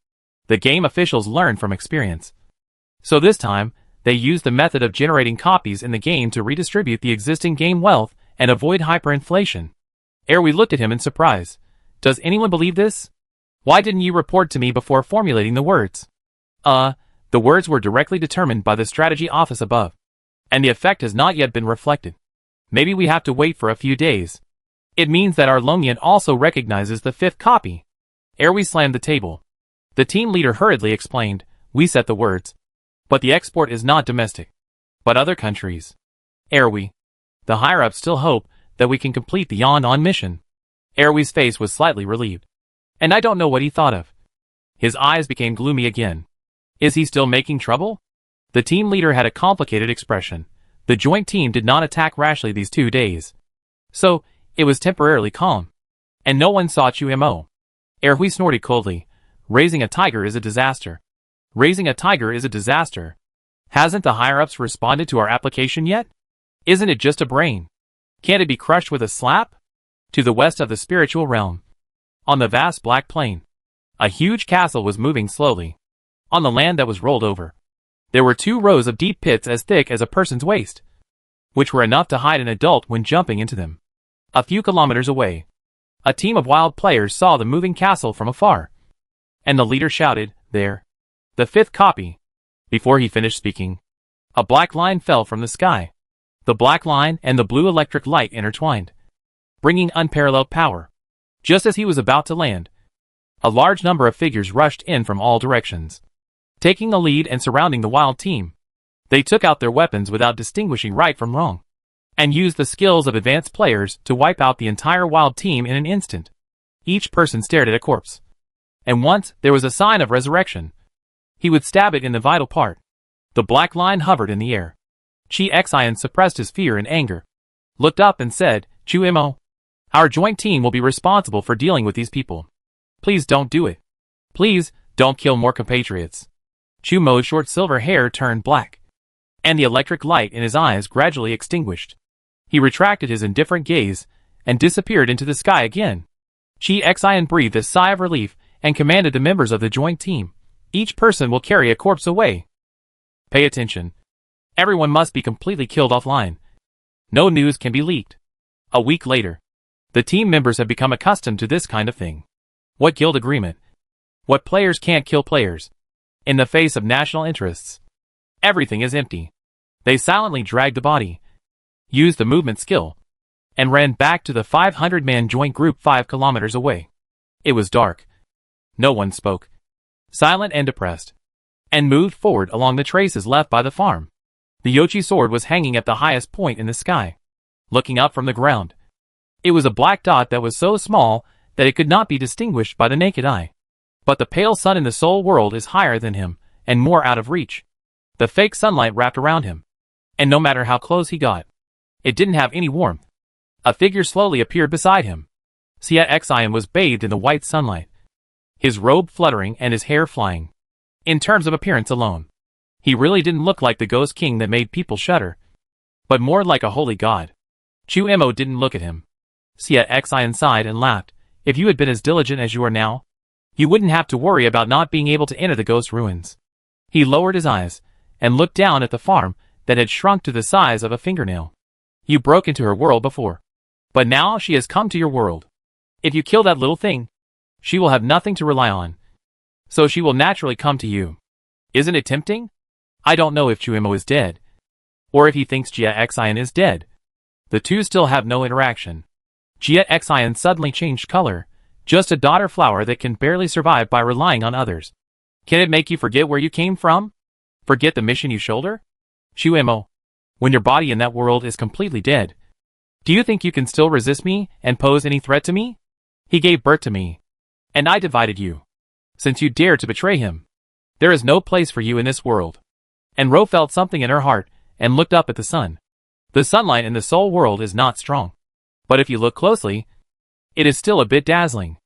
The game officials learned from experience. So this time, they used the method of generating copies in the game to redistribute the existing game wealth and avoid hyperinflation. Erwi looked at him in surprise. Does anyone believe this? Why didn't you report to me before formulating the words? The words were directly determined by the strategy office above. And the effect has not yet been reflected. Maybe we have to wait for a few days. It means that our Longian also recognizes the fifth copy. Erwi slammed the table. The team leader hurriedly explained, we set the words. But the export is not domestic. But other countries. Erwi. The higher-ups still hope that we can complete the on mission. Erwi's face was slightly relieved. And I don't know what he thought of. His eyes became gloomy again. Is he still making trouble? The team leader had a complicated expression. The joint team did not attack rashly these 2 days. So, it was temporarily calm. And no one saw Chumo. Erwi snorted coldly. Raising a tiger is a disaster. Raising a tiger is a disaster. Hasn't the higher-ups responded to our application yet? Isn't it just a brain? Can't it be crushed with a slap? To the west of the spiritual realm. On the vast black plain. A huge castle was moving slowly. On the land that was rolled over. There were 2 rows of deep pits as thick as a person's waist, which were enough to hide an adult when jumping into them. A few kilometers away, a team of wild players saw the moving castle from afar. And the leader shouted, there. The fifth copy. Before he finished speaking, a black line fell from the sky. The black line and the blue electric light intertwined, bringing unparalleled power. Just as he was about to land, a large number of figures rushed in from all directions, taking the lead and surrounding the wild team. They took out their weapons without distinguishing right from wrong, and used the skills of advanced players to wipe out the entire wild team in an instant. Each person stared at a corpse. And once there was a sign of resurrection, he would stab it in the vital part. The black line hovered in the air. Chi Xian suppressed his fear and anger, looked up and said, Chumo, our joint team will be responsible for dealing with these people. Please don't do it. Please, don't kill more compatriots. Chumo's short silver hair turned black, and the electric light in his eyes gradually extinguished. He retracted his indifferent gaze, and disappeared into the sky again. Chi Xian breathed a sigh of relief, and commanded the members of the joint team. Each person will carry a corpse away. Pay attention. Everyone must be completely killed offline. No news can be leaked. A week later, the team members have become accustomed to this kind of thing. What guild agreement? What players can't kill players? In the face of national interests, everything is empty. They silently dragged the body, used the movement skill, and ran back to the 500-man joint group 5 kilometers away. It was dark. No one spoke, silent and depressed, and moved forward along the traces left by the farm. The Yochi sword was hanging at the highest point in the sky, looking up from the ground. It was a black dot that was so small that it could not be distinguished by the naked eye. But the pale sun in the soul world is higher than him, and more out of reach. The fake sunlight wrapped around him, and no matter how close he got, it didn't have any warmth. A figure slowly appeared beside him. Xia Xian was bathed in the white sunlight, his robe fluttering and his hair flying. In terms of appearance alone, he really didn't look like the ghost king that made people shudder, but more like a holy god. Chumo didn't look at him. Xia Xian sighed and laughed. If you had been as diligent as you are now, you wouldn't have to worry about not being able to enter the ghost ruins. He lowered his eyes, and looked down at the farm that had shrunk to the size of a fingernail. You broke into her world before, but now she has come to your world. If you kill that little thing, she will have nothing to rely on, so she will naturally come to you. Isn't it tempting? I don't know if Chumo is dead, or if he thinks Xia Xian is dead. The two still have no interaction. Xia Xian suddenly changed color, just a daughter flower that can barely survive by relying on others. Can it make you forget where you came from? Forget the mission you shoulder? Chumo, when your body in that world is completely dead, do you think you can still resist me and pose any threat to me? He gave birth to me, and I divided you. Since you dared to betray him, there is no place for you in this world. And Ro felt something in her heart, and looked up at the sun. The sunlight in the soul world is not strong, but if you look closely, it is still a bit dazzling.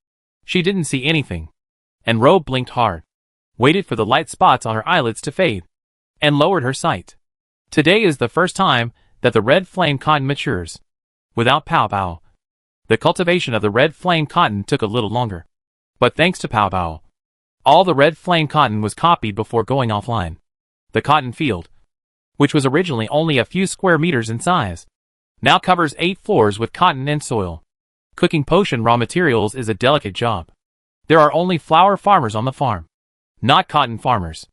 She didn't see anything, and Ro blinked hard, waited for the light spots on her eyelids to fade, and lowered her sight. Today is the first time that the red flame cotton matures. Without Pow Pow, the cultivation of the red flame cotton took a little longer. But thanks to Pow Pow, All the red flame cotton was copied before going offline. The cotton field, which was originally only a few square meters in size, now covers 8 floors with cotton and soil. Cooking potion raw materials is a delicate job. There are only flower farmers on the farm, not cotton farmers.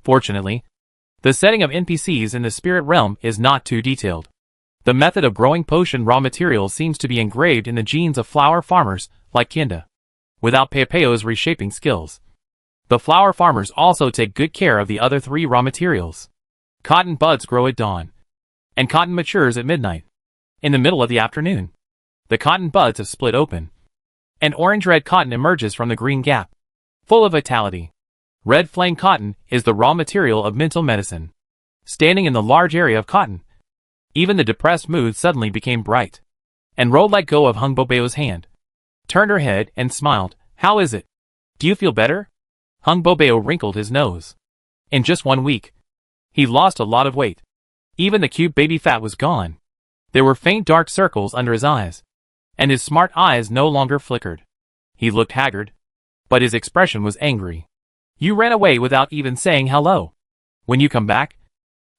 Fortunately, the setting of NPCs in the spirit realm is not too detailed. The method of growing potion raw materials seems to be engraved in the genes of flower farmers like Kinda, without Pepeo's reshaping skills. The flower farmers also take good care of the other 3 raw materials. Cotton buds grow at dawn, and cotton matures at midnight. In the middle of the afternoon, the cotton buds have split open, and orange-red cotton emerges from the green gap, full of vitality. Red flame cotton is the raw material of mental medicine. Standing in the large area of cotton, even the depressed mood suddenly became bright. And Ro let go of Hung Bobeo's hand, turned her head and smiled. "How is it? Do you feel better?" Hung Bobeo wrinkled his nose. In just 1 week, he lost a lot of weight. Even the cute baby fat was gone. There were faint dark circles under his eyes, and his smart eyes no longer flickered. He looked haggard, but his expression was angry. "You ran away without even saying hello. When you come back,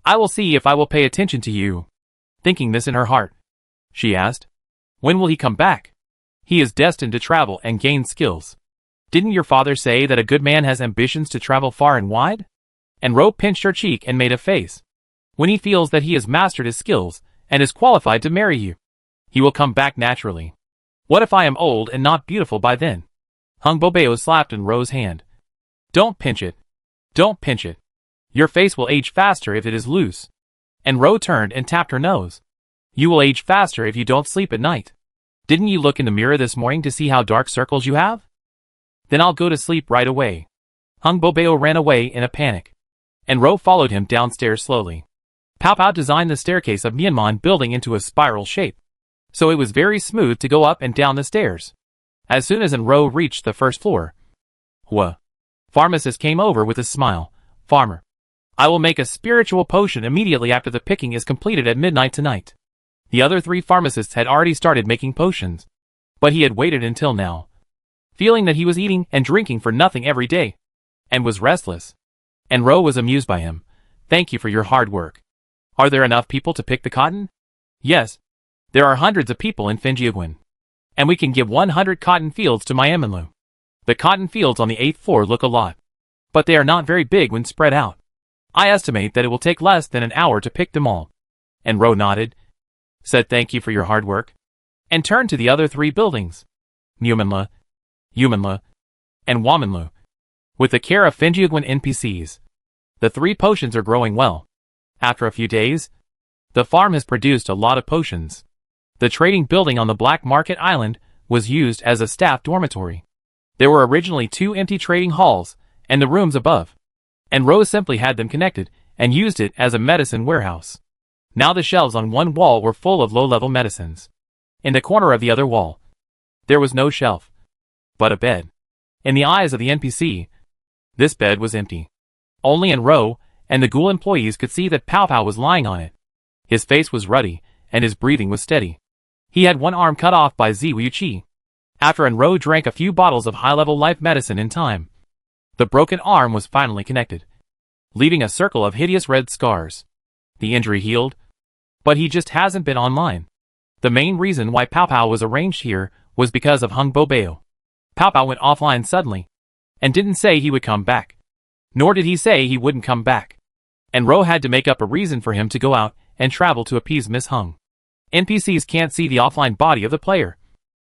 I will see if I will pay attention to you." Thinking this in her heart, she asked, "When will he come back? He is destined to travel and gain skills. Didn't your father say that a good man has ambitions to travel far and wide?" And Ro pinched her cheek and made a face. "When he feels that he has mastered his skills and is qualified to marry you, he will come back naturally. What if I am old and not beautiful by then?" Hung Bobeo slapped in Ro's hand. "Don't pinch it. Don't pinch it. Your face will age faster if it is loose." And Ro turned and tapped her nose. "You will age faster if you don't sleep at night. Didn't you look in the mirror this morning to see how dark circles you have? Then I'll go to sleep right away." Hung Bobeo ran away in a panic, and Ro followed him downstairs slowly. Pao Pao designed the staircase of Myanmar building into a spiral shape, so it was very smooth to go up and down the stairs. As soon as Ro reached the first floor, "Hua." Pharmacist came over with a smile. "Farmer, I will make a spiritual potion immediately after the picking is completed at midnight tonight." The other 3 pharmacists had already started making potions, but he had waited until now, feeling that he was eating and drinking for nothing every day, and was restless. And Ro was amused by him. "Thank you for your hard work. Are there enough people to pick the cotton?" "Yes. There are hundreds of people in Finjiagwin, and we can give 100 cotton fields to Myanmar. The cotton fields on the 8th floor look a lot, but they are not very big when spread out. I estimate that it will take less than an hour to pick them all." And Ro nodded, said thank you for your hard work, and turned to the other 3 buildings, Mumanla, Humanla, and Wamanlu, with the care of Finjiagwin NPCs. The 3 potions are growing well. After a few days, the farm has produced a lot of potions. The trading building on the Black Market Island was used as a staff dormitory. There were originally 2 empty trading halls, and the rooms above, and Ro simply had them connected and used it as a medicine warehouse. Now the shelves on one wall were full of low-level medicines. In the corner of the other wall, there was no shelf, but a bed. In the eyes of the NPC, this bed was empty. Only Ro and the ghoul employees could see that Pao Pao was lying on it. His face was ruddy, and his breathing was steady. He had one arm cut off by Ziwu Chi. After Ro drank a few bottles of high-level life medicine in time, the broken arm was finally connected, leaving a circle of hideous red scars. The injury healed, but he just hasn't been online. The main reason why Pao Pao was arranged here was because of Hung Bobeo. Pao Pao went offline suddenly, and didn't say he would come back. Nor did he say he wouldn't come back. And Ro had to make up a reason for him to go out and travel to appease Miss Hung. NPCs can't see the offline body of the player,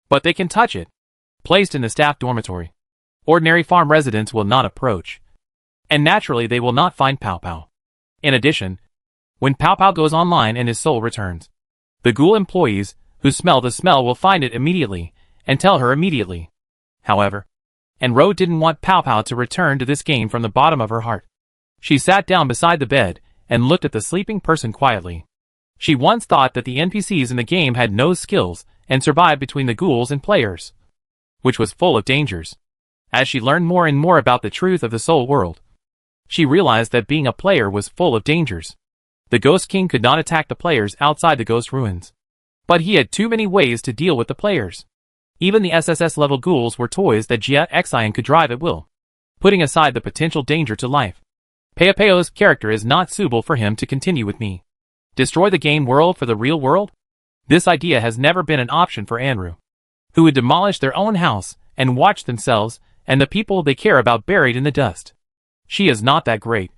but they can touch it. Placed in the staff dormitory, ordinary farm residents will not approach, and naturally they will not find Pao Pao. In addition, when Pao Pao goes online and his soul returns, the ghoul employees who smell the smell will find it immediately and tell her immediately. However, Ro didn't want Pao Pao to return to this game from the bottom of her heart. She sat down beside the bed and looked at the sleeping person quietly. She once thought that the NPCs in the game had no skills and survived between the ghouls and players, which was full of dangers. As she learned more and more about the truth of the soul world, she realized that being a player was full of dangers. The Ghost King could not attack the players outside the Ghost Ruins, but he had too many ways to deal with the players. Even the SSS level ghouls were toys that Jia Xian could drive at will. putting aside the potential danger to life. Peopeo's character is not suitable for him to continue with me. Destroy the game world for the real world? This idea has never been an option for Andrew, who would demolish their own house and watch themselves and the people they care about buried in the dust. She is not that great.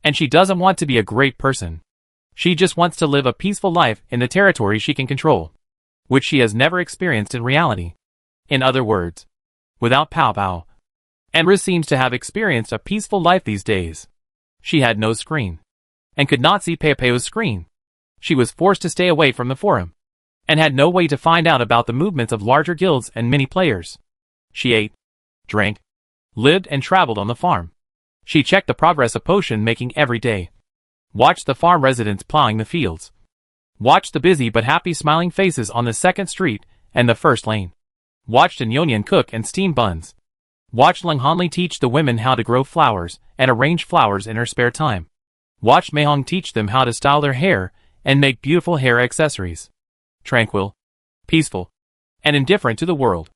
And she doesn't want to be a great person. She just wants to live a peaceful life in the territory she can control, which she has never experienced in reality. In other words, without Pow Pow, Andrew seems to have experienced a peaceful life these days. She had no screen, and could not see Peopeo's screen. She was forced to stay away from the forum, and had no way to find out about the movements of larger guilds and many players. She ate, drank, lived and traveled on the farm. She checked the progress of potion making every day. Watched the farm residents plowing the fields. Watched the busy but happy smiling faces on the second street and the first lane. Watched Nyonian cook and steam buns. Watched Leng Hanli teach the women how to grow flowers and arrange flowers in her spare time. Watched Meihong teach them how to style their hair and make beautiful hair accessories. Tranquil, peaceful, and indifferent to the world.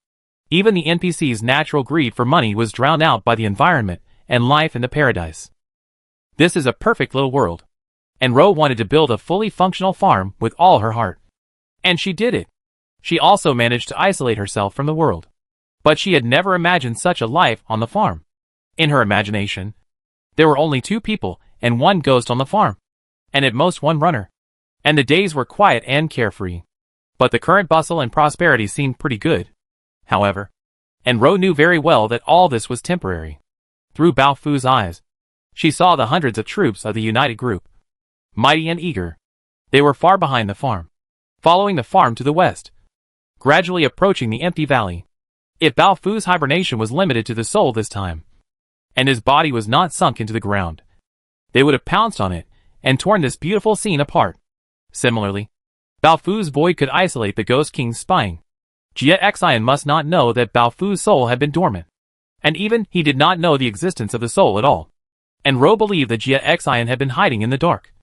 Even the NPC's natural greed for money was drowned out by the environment and life in the paradise. This is a perfect little world. And Ro wanted to build a fully functional farm with all her heart. And she did it. She also managed to isolate herself from the world. But she had never imagined such a life on the farm. In her imagination, there were only 2 people and 1 ghost on the farm, and at most 1 runner. And the days were quiet and carefree. But the current bustle and prosperity seemed pretty good. However, and Ro knew very well that all this was temporary. Through Bao Fu's eyes, she saw the hundreds of troops of the united group. Mighty and eager. They were far behind the farm, following the farm to the west, gradually approaching the empty valley. If Bao Fu's hibernation was limited to the soul this time, and his body was not sunk into the ground, they would have pounced on it and torn this beautiful scene apart. Similarly, Bao Fu's void could isolate the Ghost King's spying. Jia Xian must not know that Bao Fu's soul had been dormant, and even he did not know the existence of the soul at all. And Ro believed that Jia Xian had been hiding in the dark.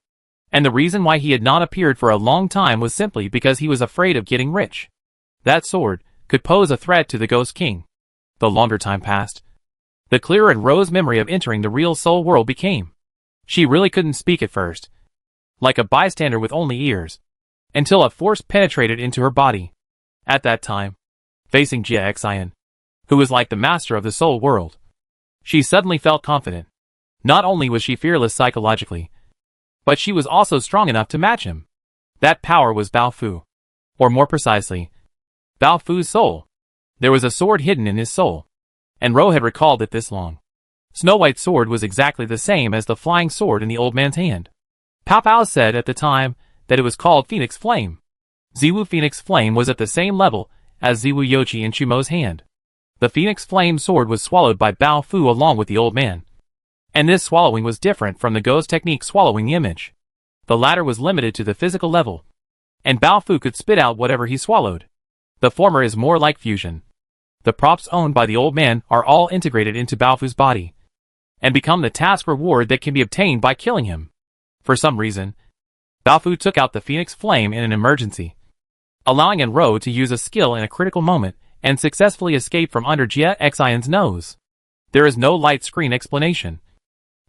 And the reason why he had not appeared for a long time was simply because he was afraid of getting rich. That sword could pose a threat to the Ghost King. The longer time passed, the clearer Ro's memory of entering the real soul world became. She really couldn't speak at first, like a bystander with only ears, until a force penetrated into her body. At that time, facing Jia Xian, who was like the master of the soul world, she suddenly felt confident. Not only was she fearless psychologically, but she was also strong enough to match him. That power was Bao Fu. Or more precisely, Bao Fu's soul. There was a sword hidden in his soul, and Ro had recalled it this long. Snow White's sword was exactly the same as the flying sword in the old man's hand. Pao Pao said at the time that it was called Phoenix Flame. Ziwu Phoenix Flame was at the same level as Ziwu Yochi in Chumo's hand. The Phoenix Flame sword was swallowed by Bao Fu along with the old man. And this swallowing was different from the ghost technique swallowing the image. The latter was limited to the physical level, and Bao Fu could spit out whatever he swallowed. The former is more like fusion. The props owned by the old man are all integrated into Bao Fu's body, and become the task reward that can be obtained by killing him. For some reason, Bao Fu took out the Phoenix Flame in an emergency, allowing Enro to use a skill in a critical moment and successfully escape from under Jia Xian's nose. There is no light screen explanation,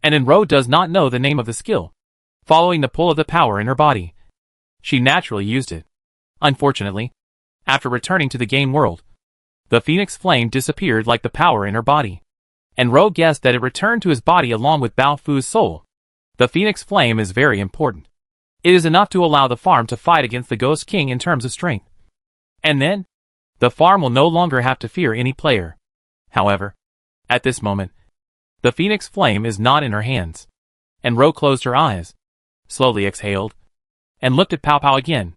and Enro does not know the name of the skill. Following the pull of the power in her body, she naturally used it. Unfortunately, after returning to the game world, the Phoenix Flame disappeared like the power in her body. Enro guessed that it returned to his body along with Bao Fu's soul. The Phoenix Flame is very important. It is enough to allow the farm to fight against the Ghost King in terms of strength. And then, the farm will no longer have to fear any player. However, at this moment, the Phoenix Flame is not in her hands. Enro closed her eyes, slowly exhaled, and looked at Pao Pao again.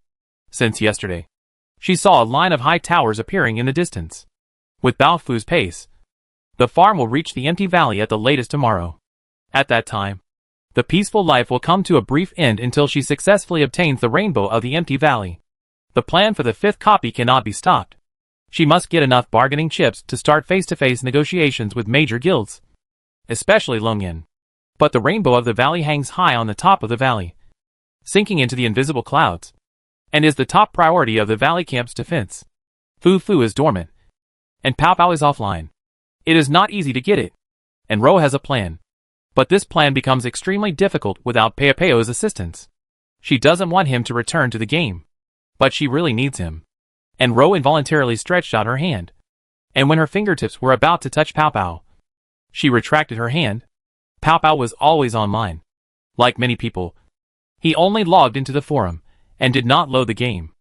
Since yesterday, she saw a line of high towers appearing in the distance. With Bao Fu's pace, the farm will reach the empty valley at the latest tomorrow. At that time, the peaceful life will come to a brief end until she successfully obtains the rainbow of the empty valley. The plan for the 5th copy cannot be stopped. She must get enough bargaining chips to start face-to-face negotiations with major guilds, especially Longyan. But the rainbow of the valley hangs high on the top of the valley, sinking into the invisible clouds, and is the top priority of the valley camp's defense. Fu Fu is dormant, and Pao Pao is offline. It is not easy to get it. and Ro has a plan. But this plan becomes extremely difficult without Peopeo's assistance. She doesn't want him to return to the game, but she really needs him. And Ro involuntarily stretched out her hand. And when her fingertips were about to touch Pao Pao, she retracted her hand. Pao Pao was always online. Like many people, he only logged into the forum and did not load the game,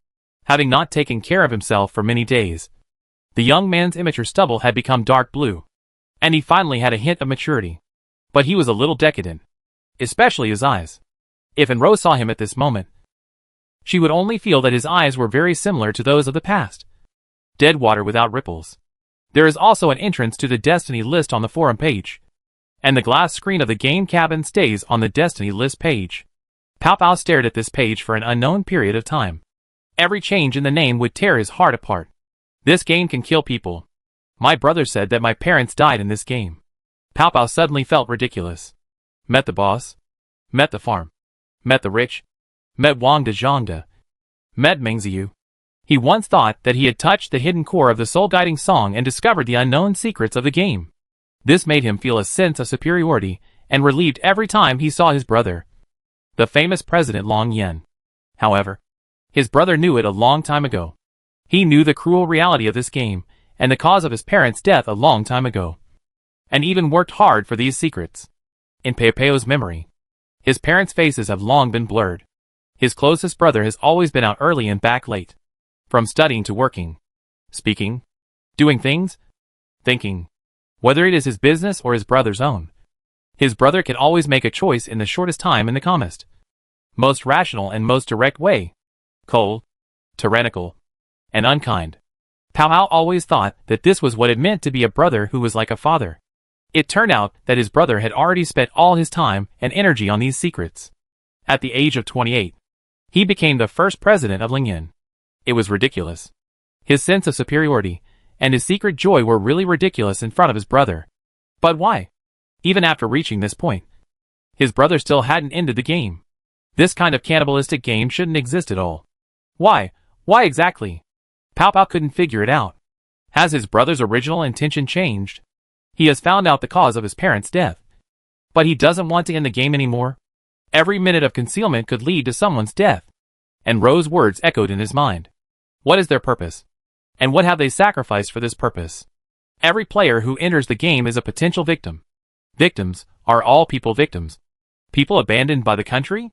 having not taken care of himself for many days. The young man's immature stubble had become dark blue, and he finally had a hint of maturity. But he was a little decadent, especially his eyes. If Enro saw him at this moment, she would only feel that his eyes were very similar to those of the past. Dead water without ripples. There is also an entrance to the Destiny list on the forum page, and the glass screen of the game cabin stays on the Destiny list page. Pao Pao stared at this page for an unknown period of time. Every change in the name would tear his heart apart. This game can kill people. My brother said that my parents died in this game. Pao Pao suddenly felt ridiculous. Met the boss. Met the farm. Met the rich. Met Wang de Zhangde. Met Meng Ziyu. He once thought that he had touched the hidden core of the soul-guiding song and discovered the unknown secrets of the game. This made him feel a sense of superiority and relieved every time he saw his brother, the famous President Long Yen. However, his brother knew it a long time ago. He knew the cruel reality of this game and the cause of his parents' death a long time ago, and even worked hard for these secrets. In Peopeo's memory, his parents' faces have long been blurred. His closest brother has always been out early and back late. From studying to working, speaking, doing things, thinking, whether it is his business or his brother's own. His brother can always make a choice in the shortest time and the calmest, most rational and most direct way. Cold, tyrannical, and unkind. Pao Pao always thought that this was what it meant to be a brother who was like a father. It turned out that his brother had already spent all his time and energy on these secrets. At the age of 28, he became the first president of Lingyan. It was ridiculous. His sense of superiority and his secret joy were really ridiculous in front of his brother. But why? Even after reaching this point, his brother still hadn't ended the game. This kind of cannibalistic game shouldn't exist at all. Why? Why exactly? Pao Pao couldn't figure it out. Has his brother's original intention changed? He has found out the cause of his parents' death, but he doesn't want to end the game anymore. Every minute of concealment could lead to someone's death. And Ro's words echoed in his mind. What is their purpose? And what have they sacrificed for this purpose? Every player who enters the game is a potential victim. Victims are all people victims. People abandoned by the country?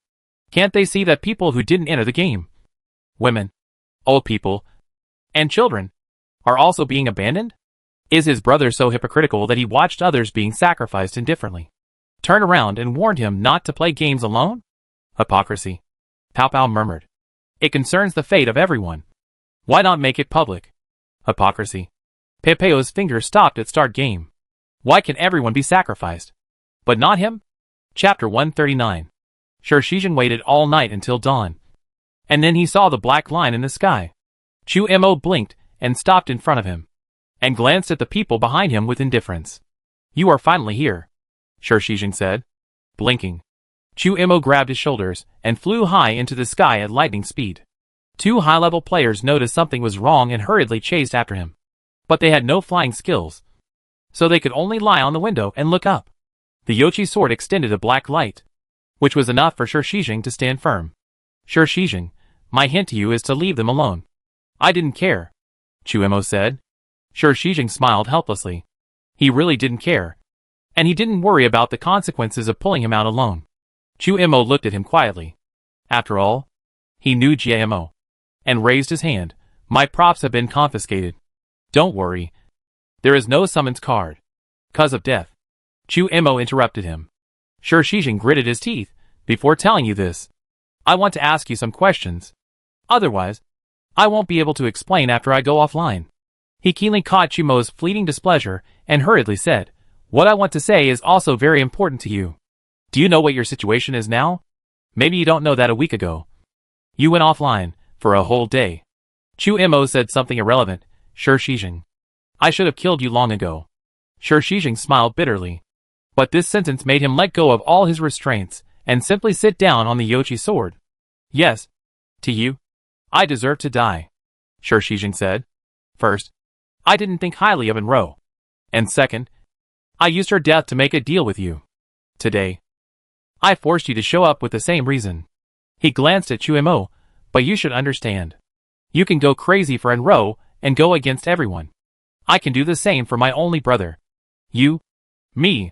Can't they see that people who didn't enter the game, women, old people, and children, are also being abandoned? Is his brother so hypocritical that he watched others being sacrificed indifferently, turned around and warned him not to play games alone? Hypocrisy. Pao Pao murmured. It concerns the fate of everyone. Why not make it public? Hypocrisy. Peopeo's finger stopped at start game. Why can everyone be sacrificed, but not him? Chapter 139. Sure, Shizhen waited all night until dawn. And then he saw the black line in the sky. Chu Mo blinked and stopped in front of him, and glanced at the people behind him with indifference. You are finally here, Sure Shizhen said, blinking. Chu Mo grabbed his shoulders and flew high into the sky at lightning speed. Two high-level players noticed something was wrong and hurriedly chased after him. But they had no flying skills, so they could only lie on the window and look up. The Yochi sword extended a black light, which was enough for Sure Shizhen to stand firm. Sure Shizhen, my hint to you is to leave them alone. I didn't care, Chu Mo said. Sure Shizhen smiled helplessly. He really didn't care, and he didn't worry about the consequences of pulling him out alone. Chu Mo looked at him quietly. After all, he knew Mo, and raised his hand. My props have been confiscated. Don't worry. There is no summons card. 'Cause of death. Chu Mo interrupted him. Sure Shizhen gritted his teeth. Before telling you this, I want to ask you some questions. Otherwise, I won't be able to explain after I go offline. He keenly caught Chu Mo's fleeting displeasure and hurriedly said, What I want to say is also very important to you. Do you know what your situation is now? Maybe you don't know that a week ago. You went offline for a whole day. Chu Mo said something irrelevant. Sure Shizhen. I should have killed you long ago. Sure Shizhen smiled bitterly. But this sentence made him let go of all his restraints and simply sit down on the Yochi sword. Yes. To you. I deserve to die. Sure Shizhen said. First, I didn't think highly of Enro. And second, I used her death to make a deal with you. Today, I forced you to show up with the same reason. He glanced at Chumo, but you should understand. You can go crazy for Enro and go against everyone. I can do the same for my only brother. You, me,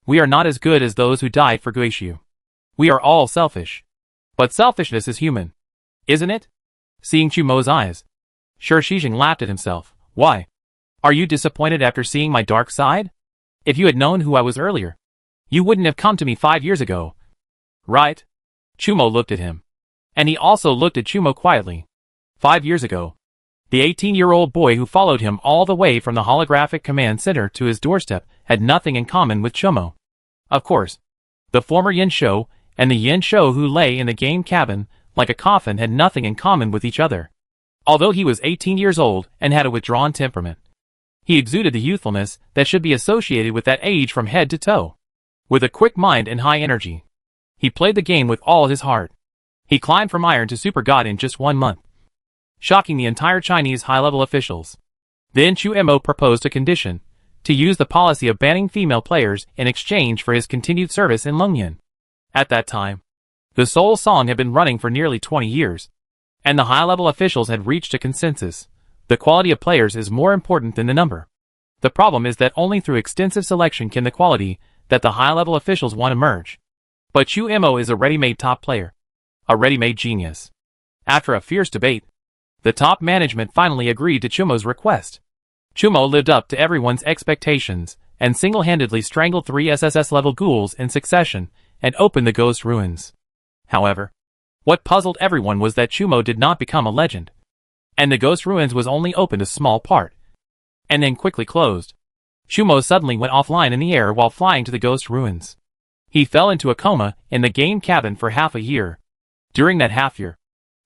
we are not as good as those who died for Guishu. We are all selfish. But selfishness is human. Isn't it? Seeing Chumo's eyes, Shijing laughed at himself. Why? Are you disappointed after seeing my dark side? If you had known who I was earlier, you wouldn't have come to me 5 years ago. Right? Chumo looked at him. And he also looked at Chumo quietly. 5 years ago, the 18-year-old boy who followed him all the way from the holographic command center to his doorstep had nothing in common with Chumo. Of course, the former Yin Shou and the Yin Shou who lay in the game cabin like a coffin had nothing in common with each other. Although he was 18 years old and had a withdrawn temperament, he exuded the youthfulness that should be associated with that age from head to toe. With a quick mind and high energy, he played the game with all his heart. He climbed from Iron to Super God in just 1 month, shocking the entire Chinese high-level officials. Then Chumo proposed a condition, to use the policy of banning female players in exchange for his continued service in Longyan. At that time, the Soul Song had been running for nearly 20 years, and the high-level officials had reached a consensus. The quality of players is more important than the number. The problem is that only through extensive selection can the quality that the high-level officials want emerge. But Chumo is a ready-made top player. A ready-made genius. After a fierce debate, the top management finally agreed to Chumo's request. Chumo lived up to everyone's expectations and single-handedly strangled 3 SSS-level ghouls in succession and opened the Ghost Ruins. However, what puzzled everyone was that Chumo did not become a legend. And the Ghost Ruins was only opened a small part, and then quickly closed. Chumo suddenly went offline in the air while flying to the Ghost Ruins. He fell into a coma in the game cabin for half a year. During that half year,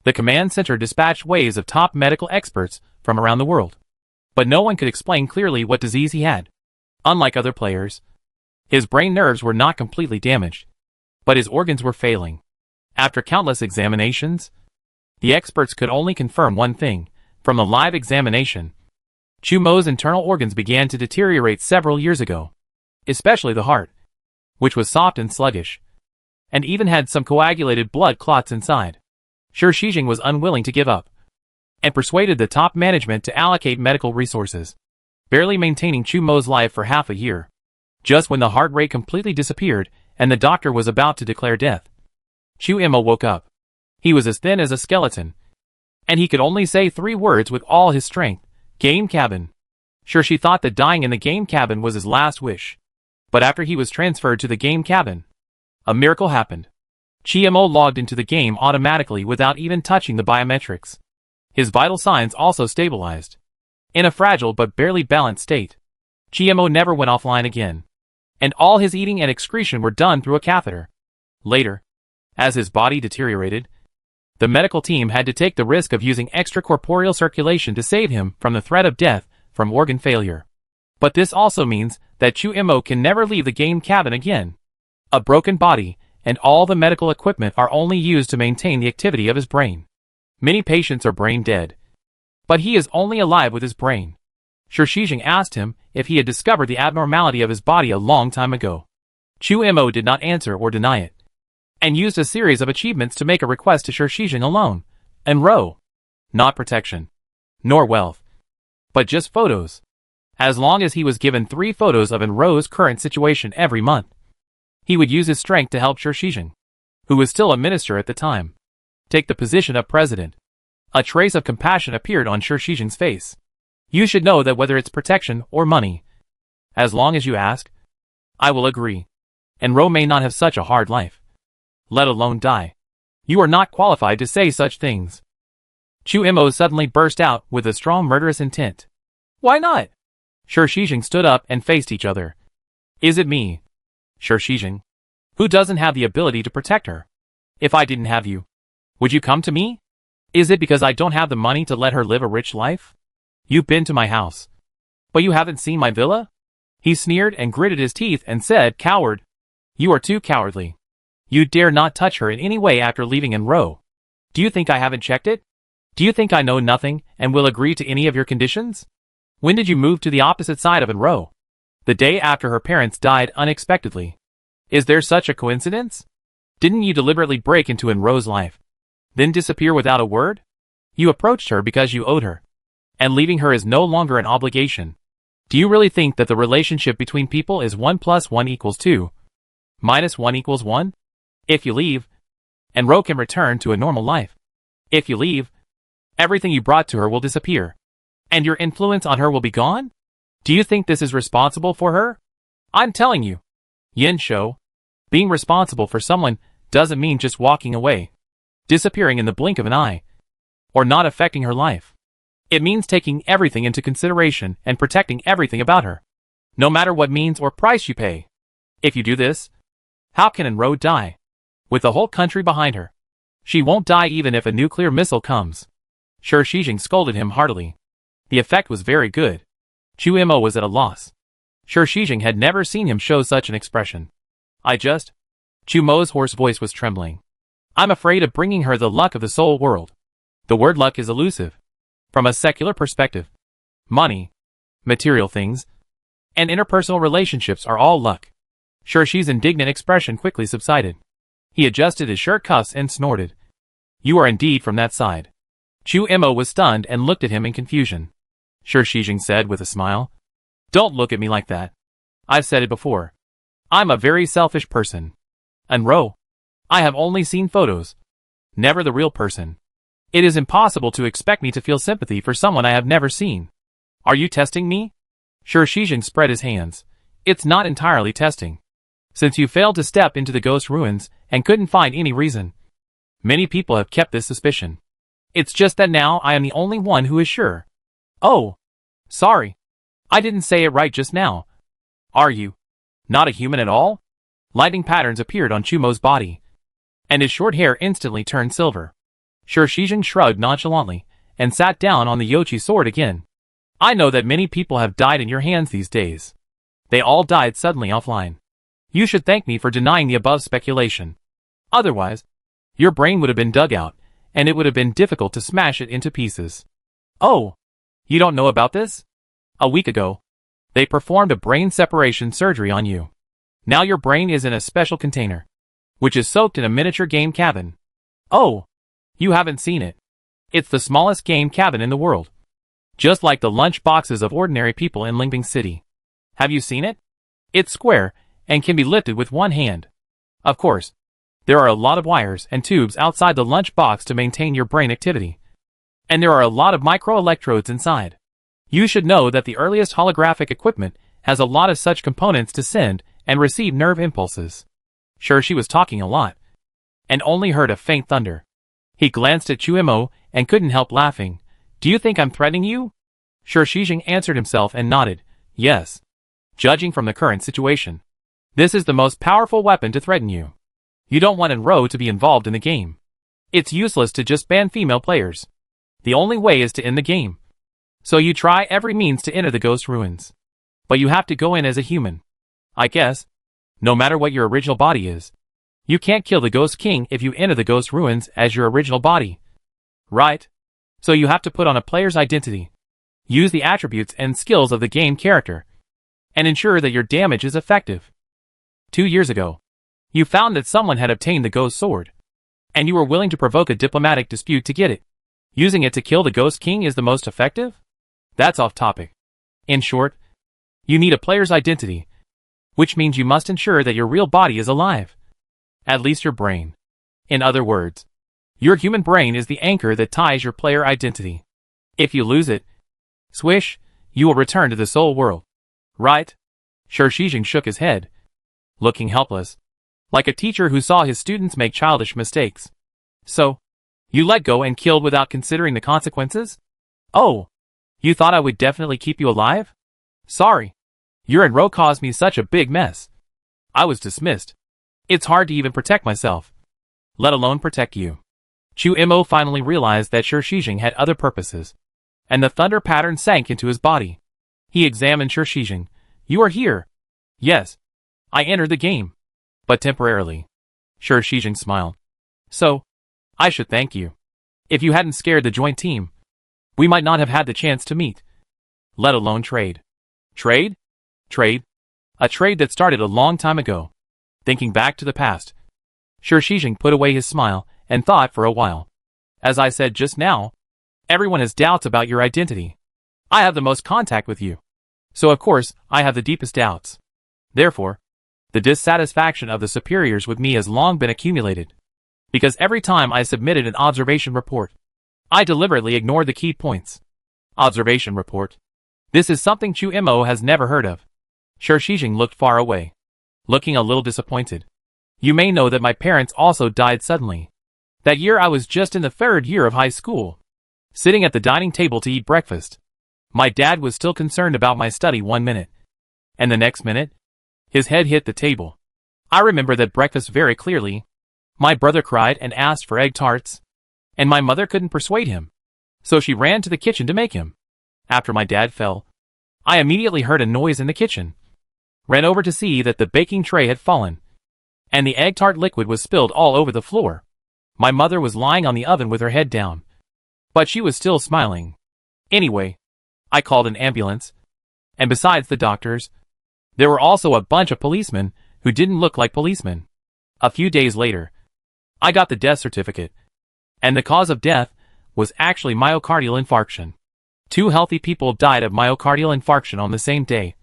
the command center dispatched waves of top medical experts from around the world. But no one could explain clearly what disease he had. Unlike other players, his brain nerves were not completely damaged, but his organs were failing. After countless examinations, the experts could only confirm one thing. From a live examination, Chumo's internal organs began to deteriorate several years ago, especially the heart, which was soft and sluggish, and even had some coagulated blood clots inside. Shijing was unwilling to give up, and persuaded the top management to allocate medical resources, barely maintaining Chumo's life for half a year. Just when the heart rate completely disappeared and the doctor was about to declare death, Chumo woke up. He was as thin as a skeleton, and he could only say 3 words with all his strength. Game cabin. She thought that dying in the game cabin was his last wish. But after he was transferred to the game cabin, a miracle happened. Chumo logged into the game automatically without even touching the biometrics. His vital signs also stabilized. In a fragile but barely balanced state, Chumo never went offline again, and all his eating and excretion were done through a catheter. Later, as his body deteriorated, the medical team had to take the risk of using extracorporeal circulation to save him from the threat of death from organ failure. But this also means that Chumo can never leave the game cabin again. A broken body and all the medical equipment are only used to maintain the activity of his brain. Many patients are brain dead, but he is only alive with his brain. Shijing asked him if he had discovered the abnormality of his body a long time ago. Chumo did not answer or deny it, and used a series of achievements to make a request to Shijing alone. Enro. Not protection, nor wealth, but just photos. As long as he was given 3 photos of Enro's current situation every month, he would use his strength to help Shijing, who was still a minister at the time, take the position of president. A trace of compassion appeared on Shijing's face. You should know that whether it's protection or money, as long as you ask, I will agree. Enro may not have such a hard life, let alone die. You are not qualified to say such things. Chumo suddenly burst out with a strong murderous intent. Why not? Shijing stood up and faced each other. Is it me, Shijing, who doesn't have the ability to protect her? If I didn't have you, would you come to me? Is it because I don't have the money to let her live a rich life? You've been to my house, but you haven't seen my villa? He sneered and gritted his teeth and said, Coward. You are too cowardly. You dare not touch her in any way after leaving Enro. Do you think I haven't checked it? Do you think I know nothing and will agree to any of your conditions? When did you move to the opposite side of Enro? The day after her parents died unexpectedly. Is there such a coincidence? Didn't you deliberately break into Enro's life, then disappear without a word? You approached her because you owed her, and leaving her is no longer an obligation. Do you really think that the relationship between people is 1 + 1 = 2, - 1 = 1? If you leave, Enro can return to a normal life. If you leave, everything you brought to her will disappear, and your influence on her will be gone? Do you think this is responsible for her? I'm telling you, Yin Shou, being responsible for someone doesn't mean just walking away, disappearing in the blink of an eye, or not affecting her life. It means taking everything into consideration and protecting everything about her, no matter what means or price you pay. If you do this, how can Enro die? With the whole country behind her. She won't die even if a nuclear missile comes. Shi Shijing scolded him heartily. The effect was very good. Chu Imo was at a loss. Shi Shijing had never seen him show such an expression. Chu Mo's hoarse voice was trembling. I'm afraid of bringing her the luck of the soul world. The word luck is elusive. From a secular perspective, money, material things, and interpersonal relationships are all luck. Shi Shi's indignant expression quickly subsided. He adjusted his shirt cuffs and snorted. You are indeed from that side. Chu Imo was stunned and looked at him in confusion. Shi Shijing said with a smile. Don't look at me like that. I've said it before. I'm a very selfish person. Enro, I have only seen photos, never the real person. It is impossible to expect me to feel sympathy for someone I have never seen. Are you testing me? Shi Shijing spread his hands. It's not entirely testing. Since you failed to step into the ghost ruins and couldn't find any reason, many people have kept this suspicion. It's just that now I am the only one who is sure. Oh, sorry. I didn't say it right just now. Are you not a human at all? Lightning patterns appeared on Chumo's body, and his short hair instantly turned silver. Shi Shijing shrugged nonchalantly and sat down on the Yochi sword again. I know that many people have died in your hands these days. They all died suddenly offline. You should thank me for denying the above speculation. Otherwise, your brain would have been dug out, and it would have been difficult to smash it into pieces. Oh, you don't know about this? A week ago, they performed a brain separation surgery on you. Now your brain is in a special container, which is soaked in a miniature game cabin. Oh, you haven't seen it. It's the smallest game cabin in the world. Just like the lunch boxes of ordinary people in Lingbing City. Have you seen it? It's square, and can be lifted with one hand. Of course, there are a lot of wires and tubes outside the lunch box to maintain your brain activity. And there are a lot of microelectrodes inside. You should know that the earliest holographic equipment has a lot of such components to send and receive nerve impulses. Sure, she was talking a lot, and only heard a faint thunder. He glanced at Chu Imo and couldn't help laughing. Do you think I'm threatening you? Shi Shijing answered himself and nodded. Yes. Judging from the current situation, this is the most powerful weapon to threaten you. You don't want Enro to be involved in the game. It's useless to just ban female players. The only way is to end the game. So you try every means to enter the ghost ruins. But you have to go in as a human. I guess, no matter what your original body is. You can't kill the Ghost King if you enter the ghost ruins as your original body. Right? So you have to put on a player's identity, use the attributes and skills of the game character, and ensure that your damage is effective. 2 years ago, you found that someone had obtained the ghost sword, and you were willing to provoke a diplomatic dispute to get it. Using it to kill the Ghost King is the most effective? That's off topic. In short, you need a player's identity, which means you must ensure that your real body is alive. At least your brain. In other words, your human brain is the anchor that ties your player identity. If you lose it, swish, you will return to the soul world. Right? Shi Shijing shook his head, looking helpless, like a teacher who saw his students make childish mistakes. So, you let go and killed without considering the consequences? Oh, you thought I would definitely keep you alive? Sorry. Your Enro caused me such a big mess. I was dismissed. It's hard to even protect myself, let alone protect you. Chu Imo finally realized that Shi Shijing had other purposes, and the thunder pattern sank into his body. He examined Shi Shijing. You are here. Yes. I entered the game, but temporarily. Shi Shijing smiled. So, I should thank you. If you hadn't scared the joint team, we might not have had the chance to meet, let alone trade. Trade? Trade? A trade that started a long time ago. Thinking back to the past, Shi Shijing put away his smile and thought for a while. As I said just now, everyone has doubts about your identity. I have the most contact with you. So of course, I have the deepest doubts. Therefore, the dissatisfaction of the superiors with me has long been accumulated. Because every time I submitted an observation report, I deliberately ignored the key points. Observation report. This is something Chu Mo has never heard of. Shi Shijing looked far away, looking a little disappointed. You may know that my parents also died suddenly. That year I was just in the 3rd year of high school, sitting at the dining table to eat breakfast. My dad was still concerned about my study 1 minute. And the next minute, his head hit the table. I remember that breakfast very clearly. My brother cried and asked for egg tarts. And my mother couldn't persuade him. So she ran to the kitchen to make him. After my dad fell, I immediately heard a noise in the kitchen. Ran over to see that the baking tray had fallen. And the egg tart liquid was spilled all over the floor. My mother was lying on the oven with her head down. But she was still smiling. Anyway, I called an ambulance. And besides the doctors, there were also a bunch of policemen who didn't look like policemen. A few days later, I got the death certificate. And the cause of death was actually myocardial infarction. 2 healthy people died of myocardial infarction on the same day.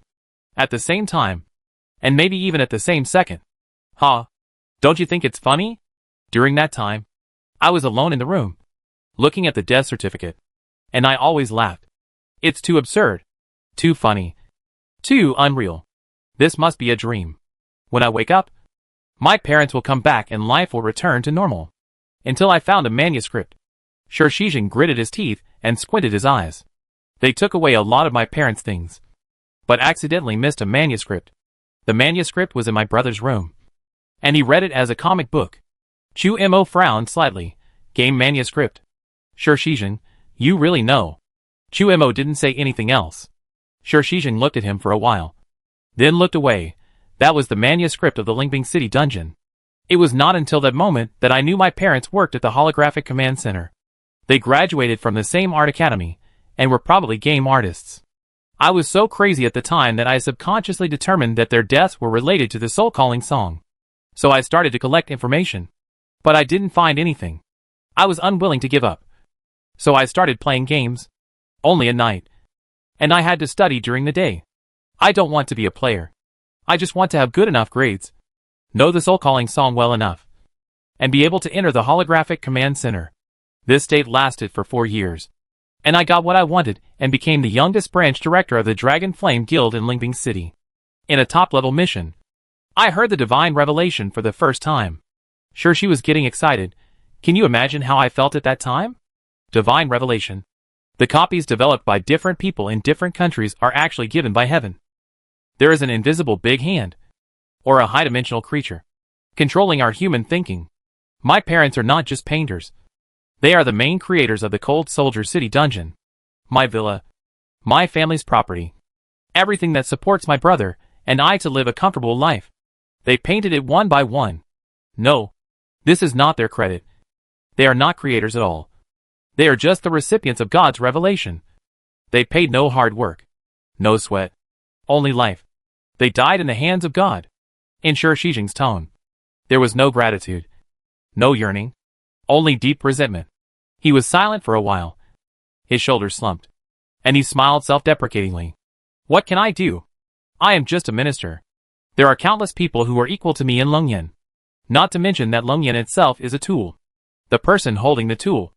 At the same time. And maybe even at the same second. Huh? Don't you think it's funny? During that time, I was alone in the room, looking at the death certificate. And I always laughed. It's too absurd. Too funny. Too unreal. This must be a dream. When I wake up, my parents will come back and life will return to normal. Until I found a manuscript. Shi Shijing gritted his teeth and squinted his eyes. They took away a lot of my parents' things, but accidentally missed a manuscript. The manuscript was in my brother's room, and he read it as a comic book. Chu Mo frowned slightly. Game manuscript. Shi Shijing, you really know. Chu Mo didn't say anything else. Shi Shijing looked at him for a while, then looked away. That was the manuscript of the Lingbing City dungeon. It was not until that moment that I knew my parents worked at the Holographic Command Center. They graduated from the same art academy, and were probably game artists. I was so crazy at the time that I subconsciously determined that their deaths were related to the soul-calling song. So I started to collect information. But I didn't find anything. I was unwilling to give up. So I started playing games. Only at night. And I had to study during the day. I don't want to be a player. I just want to have good enough grades, know the soul-calling song well enough, and be able to enter the Holographic Command Center. This state lasted for 4 years. And I got what I wanted and became the youngest branch director of the Dragon Flame Guild in Lingbing City. In a top-level mission, I heard the divine revelation for the first time. Sure, she was getting excited. Can you imagine how I felt at that time? Divine revelation. The copies developed by different people in different countries are actually given by heaven. There is an invisible big hand, or a high-dimensional creature, controlling our human thinking. My parents are not just painters. They are the main creators of the Cold Soldier City dungeon. My villa. My family's property. Everything that supports my brother and I to live a comfortable life. They painted it one by one. No. This is not their credit. They are not creators at all. They are just the recipients of God's revelation. They paid no hard work. No sweat. Only life. They died in the hands of God. In Shi Shijing's tone, there was no gratitude. No yearning. Only deep resentment. He was silent for a while. His shoulders slumped. And he smiled self-deprecatingly. What can I do? I am just a minister. There are countless people who are equal to me in Longyan. Not to mention that Longyan itself is a tool. The person holding the tool,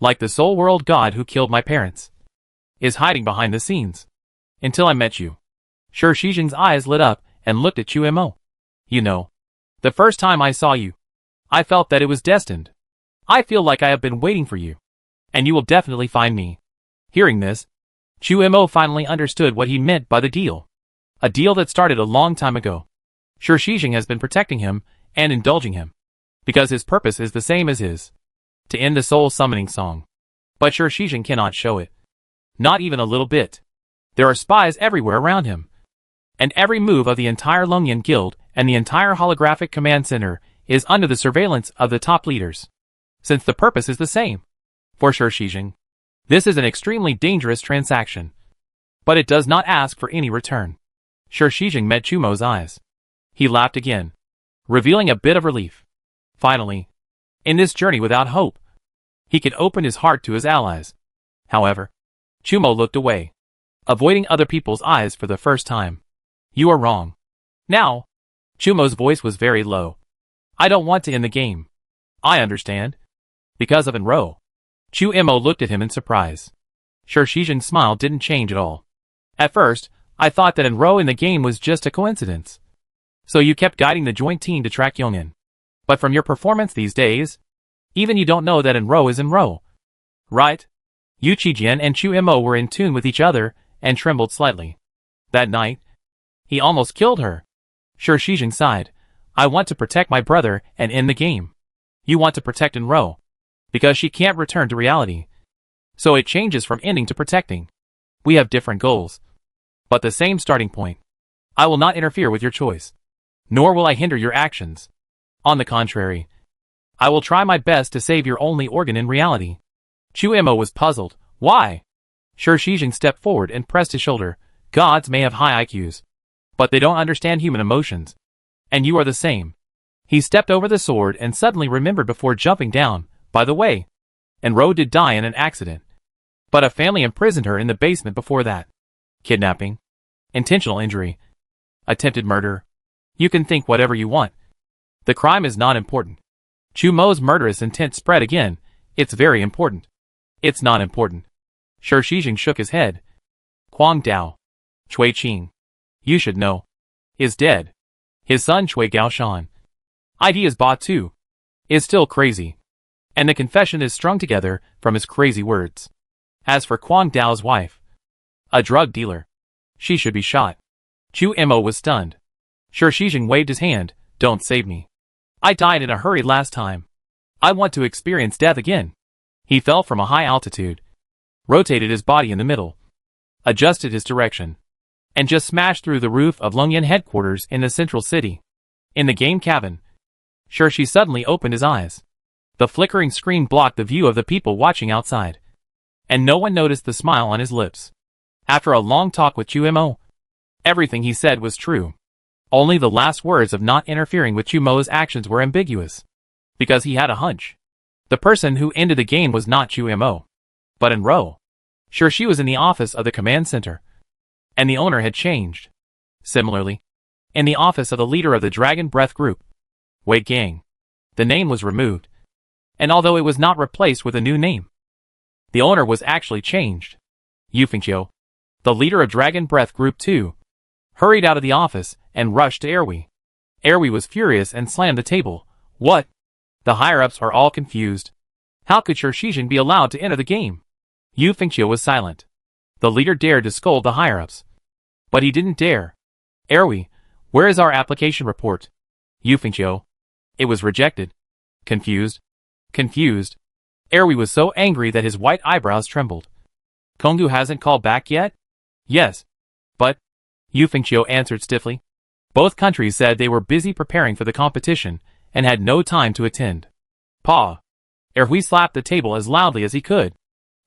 like the soul world god who killed my parents, is hiding behind the scenes. Until I met you. Shi Shijing's eyes lit up and looked at Chu Mo. You know, the first time I saw you, I felt that it was destined. I feel like I have been waiting for you. And you will definitely find me. Hearing this, Chu Mo finally understood what he meant by the deal. A deal that started a long time ago. Shi Shijing has been protecting him and indulging him, because his purpose is the same as his. To end the soul summoning song. But Shi Shijing cannot show it. Not even a little bit. There are spies everywhere around him. And every move of the entire Longyan Guild and the entire Holographic Command Center is under the surveillance of the top leaders. Since the purpose is the same. For Shi Shijing, this is an extremely dangerous transaction. But it does not ask for any return. Shijing met Chumo's eyes. He laughed again, revealing a bit of relief. Finally, in this journey without hope, he could open his heart to his allies. However, Chumo looked away, avoiding other people's eyes for the first time. You are wrong. Now, Chumo's voice was very low. I don't want to end the game. I understand. Because of Enro. Chumo looked at him in surprise. Shijing's smile didn't change at all. At first, I thought that Enro in the game was just a coincidence. So you kept guiding the joint team to track Yongin. But from your performance these days, even you don't know that Enro is Enro. Right? Yu Qijian and Chumo were in tune with each other and trembled slightly. That night, he almost killed her. Shijing sighed. I want to protect my brother and end the game. You want to protect Enro. Because she can't return to reality. So it changes from ending to protecting. We have different goals. But the same starting point. I will not interfere with your choice. Nor will I hinder your actions. On the contrary, I will try my best to save your only organ in reality. Chumo was puzzled. Why? Shijing stepped forward and pressed his shoulder. Gods may have high IQs. But they don't understand human emotions. And you are the same. He stepped over the sword and suddenly remembered before jumping down. By the way, Enro did die in an accident. But a family imprisoned her in the basement before that. Kidnapping. Intentional injury. Attempted murder. You can think whatever you want. The crime is not important. Chumo's murderous intent spread again. It's very important. It's not important. Shijing shook his head. Huang Dao. Cui Qing. You should know. Is dead. His son Cui Gaoshan. Ideas bought too. Is still crazy. And the confession is strung together from his crazy words. As for Huang Dao's wife, a drug dealer, she should be shot. Chumo was stunned. Shijing waved his hand. Don't save me. I died in a hurry last time. I want to experience death again. He fell from a high altitude, rotated his body in the middle, adjusted his direction, and just smashed through the roof of Lungyan headquarters in the central city. In the game cabin, Shi suddenly opened his eyes. The flickering screen blocked the view of the people watching outside, and no one noticed the smile on his lips. After a long talk with Chumo, everything he said was true. Only the last words of not interfering with Chumo's actions were ambiguous. Because he had a hunch. The person who ended the game was not Chumo, but Enro. She was in the office of the command center, and the owner had changed. Similarly, in the office of the leader of the Dragon Breath Group, Wei Gang, the name was removed, and although it was not replaced with a new name, the owner was actually changed. Yu Fengqiu, the leader of Dragon Breath Group 2, hurried out of the office and rushed to Erwi. Erwi was furious and slammed the table. What? The higher-ups are all confused. How could Shijing be allowed to enter the game? Yu Fengqiu was silent. The leader dared to scold the higher-ups. But he didn't dare. Erwi, where is our application report? Yu Fengqiu. It was rejected. Confused. Erwi was so angry that his white eyebrows trembled. Konggu hasn't called back yet? Yes. But, Yu Fengqiu answered stiffly. Both countries said they were busy preparing for the competition and had no time to attend. Pa. Erwi slapped the table as loudly as he could,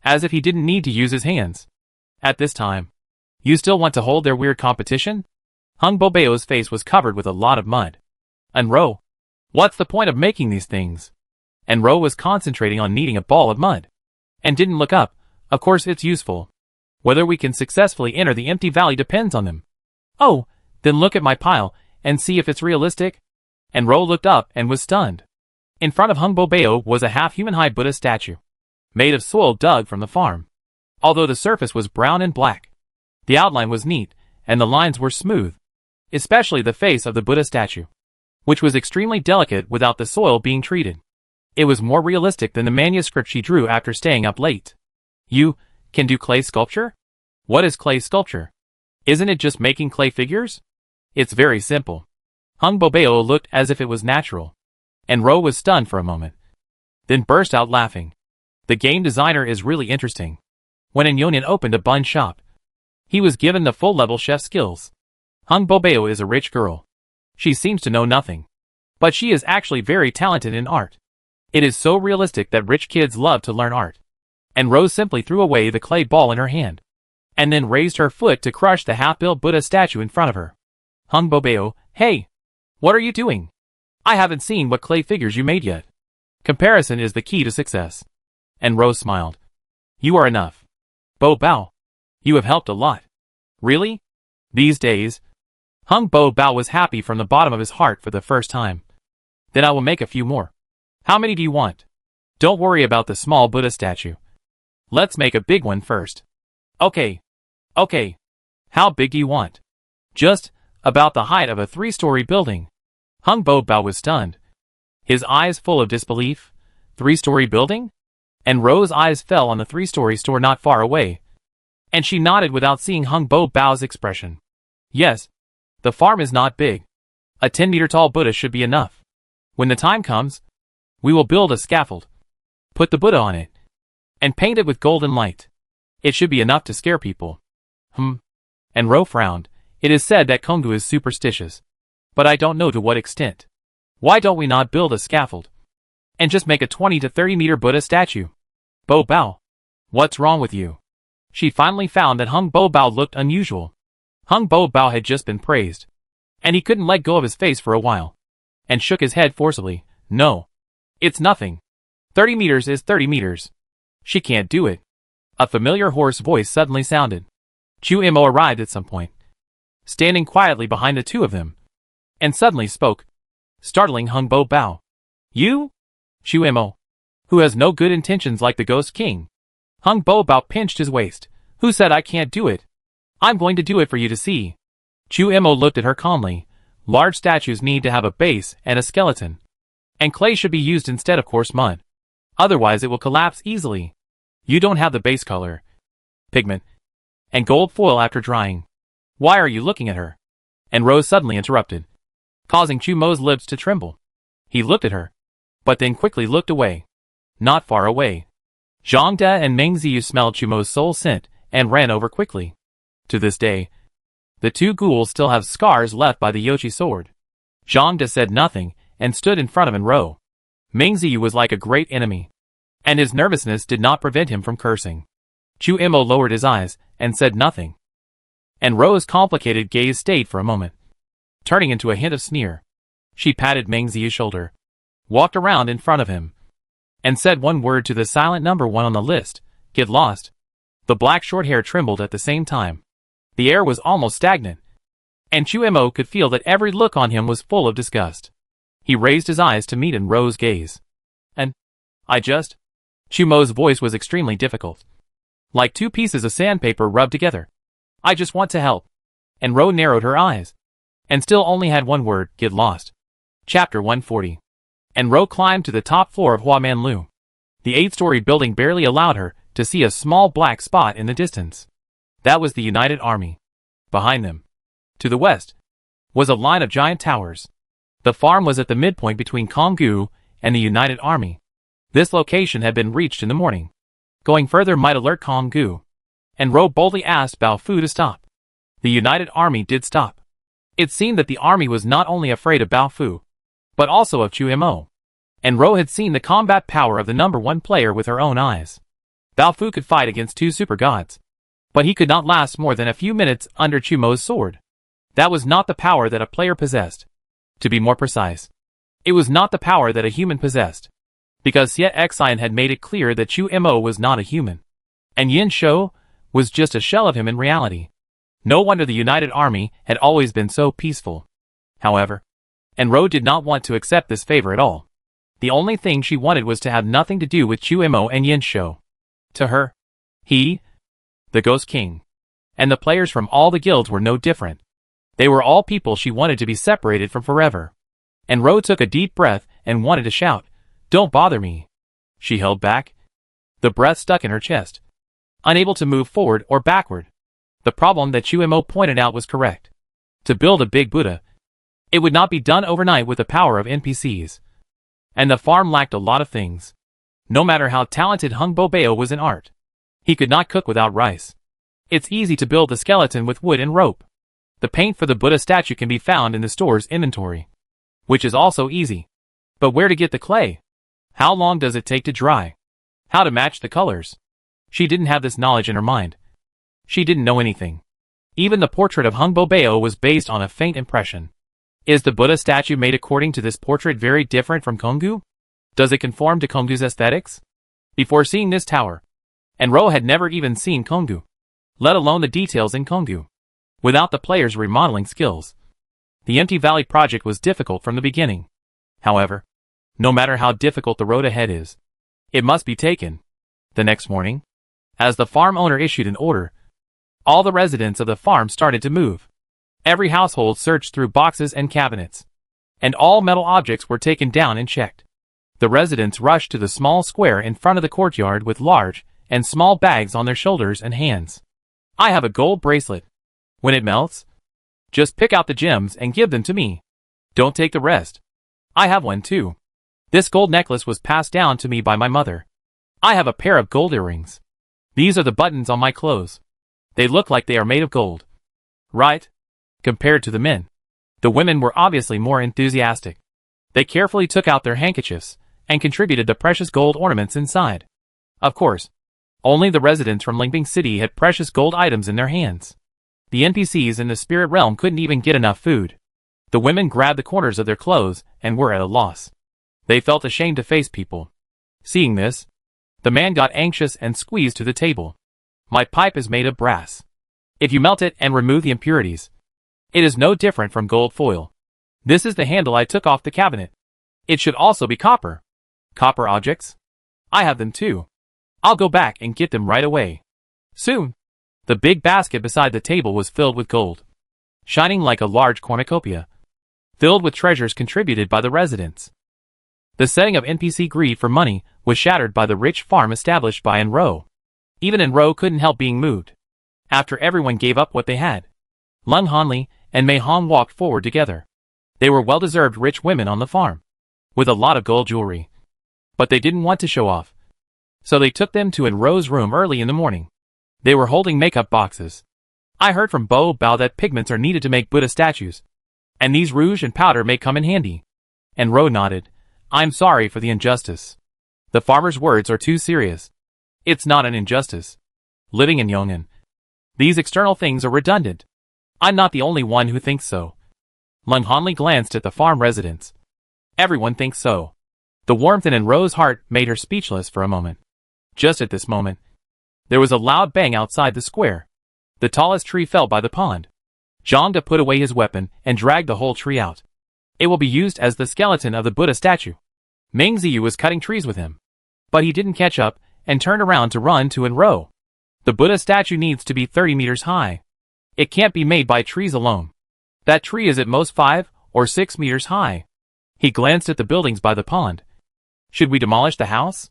as if he didn't need to use his hands. At this time, you still want to hold their weird competition? Hung Bobeo's face was covered with a lot of mud. Enro, what's the point of making these things? Enro was concentrating on kneading a ball of mud, and didn't look up. Of course it's useful. Whether we can successfully enter the empty valley depends on them. Oh, then look at my pile, and see if it's realistic. Enro looked up and was stunned. In front of Hung Bobeo was a half-human-high Buddha statue, made of soil dug from the farm. Although the surface was brown and black, the outline was neat, and the lines were smooth, especially the face of the Buddha statue, which was extremely delicate without the soil being treated. It was more realistic than the manuscript she drew after staying up late. You can do clay sculpture? What is clay sculpture? Isn't it just making clay figures? It's very simple. Hung Bobeo looked as if it was natural. Enro was stunned for a moment, then burst out laughing. The game designer is really interesting. When Enyonin opened a bun shop, he was given the full-level chef skills. Hung Bobeo is a rich girl. She seems to know nothing, but she is actually very talented in art. It is so realistic that rich kids love to learn art. And Rose simply threw away the clay ball in her hand. and then raised her foot to crush the half-built Buddha statue in front of her. Hung Bobeo, hey! What are you doing? I haven't seen what clay figures you made yet. Comparison is the key to success. And Rose smiled. You are enough. Bo Bao. You have helped a lot. Really? These days? Hung Bo Bao was happy from the bottom of his heart for the first time. Then I will make a few more. How many do you want? Don't worry about the small Buddha statue. Let's make a big one first. Okay. Okay. How big do you want? Just about the height of a 3-story building. Hung Bo Bao was stunned. His eyes full of disbelief. 3-story building? And Rose's eyes fell on the 3-story store not far away. And she nodded without seeing Hung Bo Bao's expression. Yes. The farm is not big. A 10-meter tall Buddha should be enough. When the time comes, we will build a scaffold. Put the Buddha on it. And paint it with golden light. It should be enough to scare people. And Ro frowned. It is said that Konggu is superstitious. But I don't know to what extent. Why don't we not build a scaffold? And just make a 20 to 30 meter Buddha statue? Bo Bao. What's wrong with you? She finally found that Hung Bo Bao looked unusual. Hung Bo Bao had just been praised. And he couldn't let go of his face for a while. And shook his head forcibly. No. It's nothing. 30 meters is 30 meters. She can't do it. A familiar hoarse voice suddenly sounded. Chu Imo arrived at some point, standing quietly behind the two of them, and suddenly spoke, startling Hung Bo Bao. You? Chu Imo, who has no good intentions like the Ghost King. Hung Bo Bao pinched his waist. Who said I can't do it? I'm going to do it for you to see. Chu Imo looked at her calmly. Large statues need to have a base and a skeleton. And clay should be used instead of coarse mud. Otherwise it will collapse easily. You don't have the base color, pigment, and gold foil after drying. Why are you looking at her? And Rose suddenly interrupted, causing Chu Mo's lips to tremble. He looked at her, but then quickly looked away. Not far away. Zhang De and Meng Ziyu smelled Chu Mo's soul scent and ran over quickly. To this day, the two ghouls still have scars left by the Yoshi sword. Zhang De said nothing and stood in front of Enro. Meng Ziyu was like a great enemy, and his nervousness did not prevent him from cursing. Chu Imo lowered his eyes and said nothing. And Ro's complicated gaze stayed for a moment, turning into a hint of sneer. She patted Meng Ziyu's shoulder, walked around in front of him, and said one word to the silent number 1 on the list, get lost. The black short hair trembled at the same time. The air was almost stagnant, and Chu Imo could feel that every look on him was full of disgust. He raised his eyes to meet Enro's gaze. And, Chu Mo's voice was extremely difficult. Like two pieces of sandpaper rubbed together. I just want to help. Enro narrowed her eyes, and still only had one word, get lost. Chapter 140. Enro climbed to the top floor of Huamanlu. The 8-story building barely allowed her to see a small black spot in the distance. That was the United Army. Behind them, to the west, was a line of giant towers. The farm was at the midpoint between Konggu and the United Army. This location had been reached in the morning. Going further might alert Konggu. And Ro boldly asked Bao Fu to stop. The United Army did stop. It seemed that the army was not only afraid of Bao Fu, but also of Chu Imo. And Ro had seen the combat power of the number 1 player with her own eyes. Bao Fu could fight against 2 super gods, but he could not last more than a few minutes under Chu Mo's sword. That was not the power that a player possessed. To be more precise, it was not the power that a human possessed. Because Xie Xian had made it clear that Chu Imo was not a human. And Yin Shou was just a shell of him in reality. No wonder the United Army had always been so peaceful. However, Enro did not want to accept this favor at all. The only thing she wanted was to have nothing to do with Chu Imo and Yin Shou. To her, he, the Ghost King, and the players from all the guilds were no different. They were all people she wanted to be separated from forever. Enro took a deep breath and wanted to shout, "Don't bother me." She held back. The breath stuck in her chest, unable to move forward or backward. The problem that Chu Imo pointed out was correct. To build a big Buddha, it would not be done overnight with the power of NPCs. And the farm lacked a lot of things. No matter how talented Hung Bobeo was in art, he could not cook without rice. It's easy to build the skeleton with wood and rope. The paint for the Buddha statue can be found in the store's inventory, which is also easy. But where to get the clay? How long does it take to dry? How to match the colors? She didn't have this knowledge in her mind. She didn't know anything. Even the portrait of Hung Bobeo was based on a faint impression. Is the Buddha statue made according to this portrait very different from Kongu? Does it conform to Kongu's aesthetics? Before seeing this tower, and Ro had never even seen Kongu, let alone the details in Kongu. Without the player's remodeling skills, the Empty Valley project was difficult from the beginning. However, no matter how difficult the road ahead is, it must be taken. The next morning, as the farm owner issued an order, all the residents of the farm started to move. Every household searched through boxes and cabinets, and all metal objects were taken down and checked. The residents rushed to the small square in front of the courtyard with large and small bags on their shoulders and hands. I have a gold bracelet. When it melts, just pick out the gems and give them to me. Don't take the rest. I have one too. This gold necklace was passed down to me by my mother. I have a pair of gold earrings. These are the buttons on my clothes. They look like they are made of gold. Right? Compared to the men, the women were obviously more enthusiastic. They carefully took out their handkerchiefs and contributed the precious gold ornaments inside. Of course, only the residents from Lingbing City had precious gold items in their hands. The NPCs in the spirit realm couldn't even get enough food. The women grabbed the corners of their clothes and were at a loss. They felt ashamed to face people. Seeing this, the man got anxious and squeezed to the table. My pipe is made of brass. If you melt it and remove the impurities, it is no different from gold foil. This is the handle I took off the cabinet. It should also be copper. Copper objects? I have them too. I'll go back and get them right away. Soon, the big basket beside the table was filled with gold, shining like a large cornucopia, filled with treasures contributed by the residents. The setting of NPC greed for money was shattered by the rich farm established by Enro. Even Enro couldn't help being moved. After everyone gave up what they had, Lung Hanli and Mei Hong walked forward together. They were well-deserved rich women on the farm, with a lot of gold jewelry. But they didn't want to show off. So they took them to Enro's room early in the morning. They were holding makeup boxes. I heard from Bo Bao that pigments are needed to make Buddha statues, and these rouge and powder may come in handy. Enro nodded. I'm sorry for the injustice. The farmer's words are too serious. It's not an injustice. Living in Yong'an, these external things are redundant. I'm not the only one who thinks so. Lung Hanli glanced at the farm residents. Everyone thinks so. The warmth in Enro's heart made her speechless for a moment. Just at this moment, there was a loud bang outside the square. The tallest tree fell by the pond. Zhangde put away his weapon and dragged the whole tree out. It will be used as the skeleton of the Buddha statue. Meng Ziyu was cutting trees with him, but he didn't catch up and turned around to run to Enro. The Buddha statue needs to be 30 meters high. It can't be made by trees alone. That tree is at most 5 or 6 meters high. He glanced at the buildings by the pond. Should we demolish the house?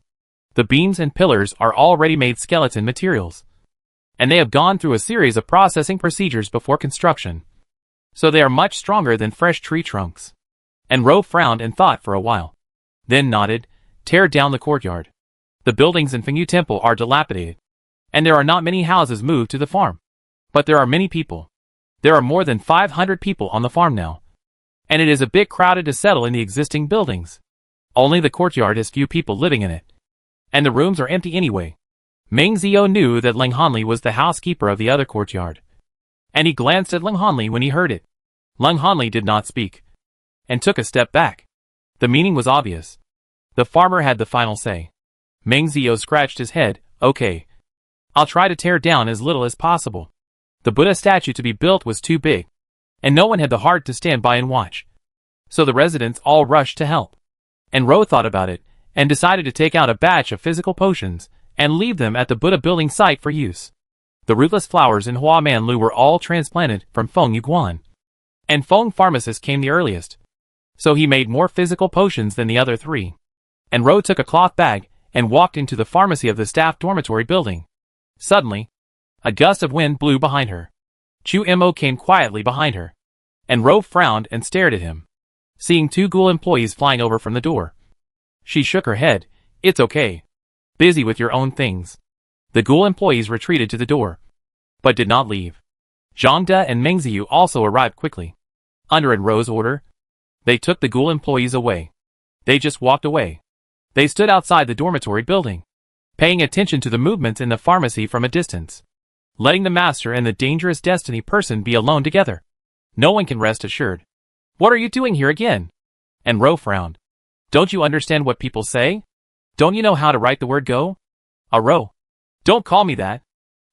The beams and pillars are already made skeleton materials, and they have gone through a series of processing procedures before construction, so they are much stronger than fresh tree trunks. Enro frowned and thought for a while, then nodded. Tear down the courtyard. The buildings in Fengyu Temple are dilapidated, and there are not many houses moved to the farm. But there are many people. There are more than 500 people on the farm now, and it is a bit crowded to settle in the existing buildings. Only the courtyard has few people living in it, and the rooms are empty anyway. Meng Zio knew that Lung Hanli was the housekeeper of the other courtyard, and he glanced at Lung Hanli when he heard it. Lung Hanli did not speak, and took a step back. The meaning was obvious. The farmer had the final say. Meng Zio scratched his head. Okay. I'll try to tear down as little as possible. The Buddha statue to be built was too big, and no one had the heart to stand by and watch. So the residents all rushed to help. Enro thought about it, and decided to take out a batch of physical potions, and leave them at the Buddha building site for use. The rootless flowers in Hua Manlu were all transplanted from Feng Yuguan, and Feng Pharmacist came the earliest, so he made more physical potions than the other three. Enro took a cloth bag, and walked into the pharmacy of the staff dormitory building. Suddenly, a gust of wind blew behind her. Chu Mo came quietly behind her. Enro frowned and stared at him, seeing 2 ghoul employees flying over from the door. She shook her head. It's okay. Busy with your own things. The ghoul employees retreated to the door, but did not leave. Zhangde and Meng Ziyu also arrived quickly. Under Enro's order, they took the ghoul employees away. They just walked away. They stood outside the dormitory building, paying attention to the movements in the pharmacy from a distance. letting the master and the dangerous destiny person be alone together. No one can rest assured. What are you doing here again? And Ro frowned. Don't you understand what people say? Don't you know how to write the word go? Ro. Don't call me that.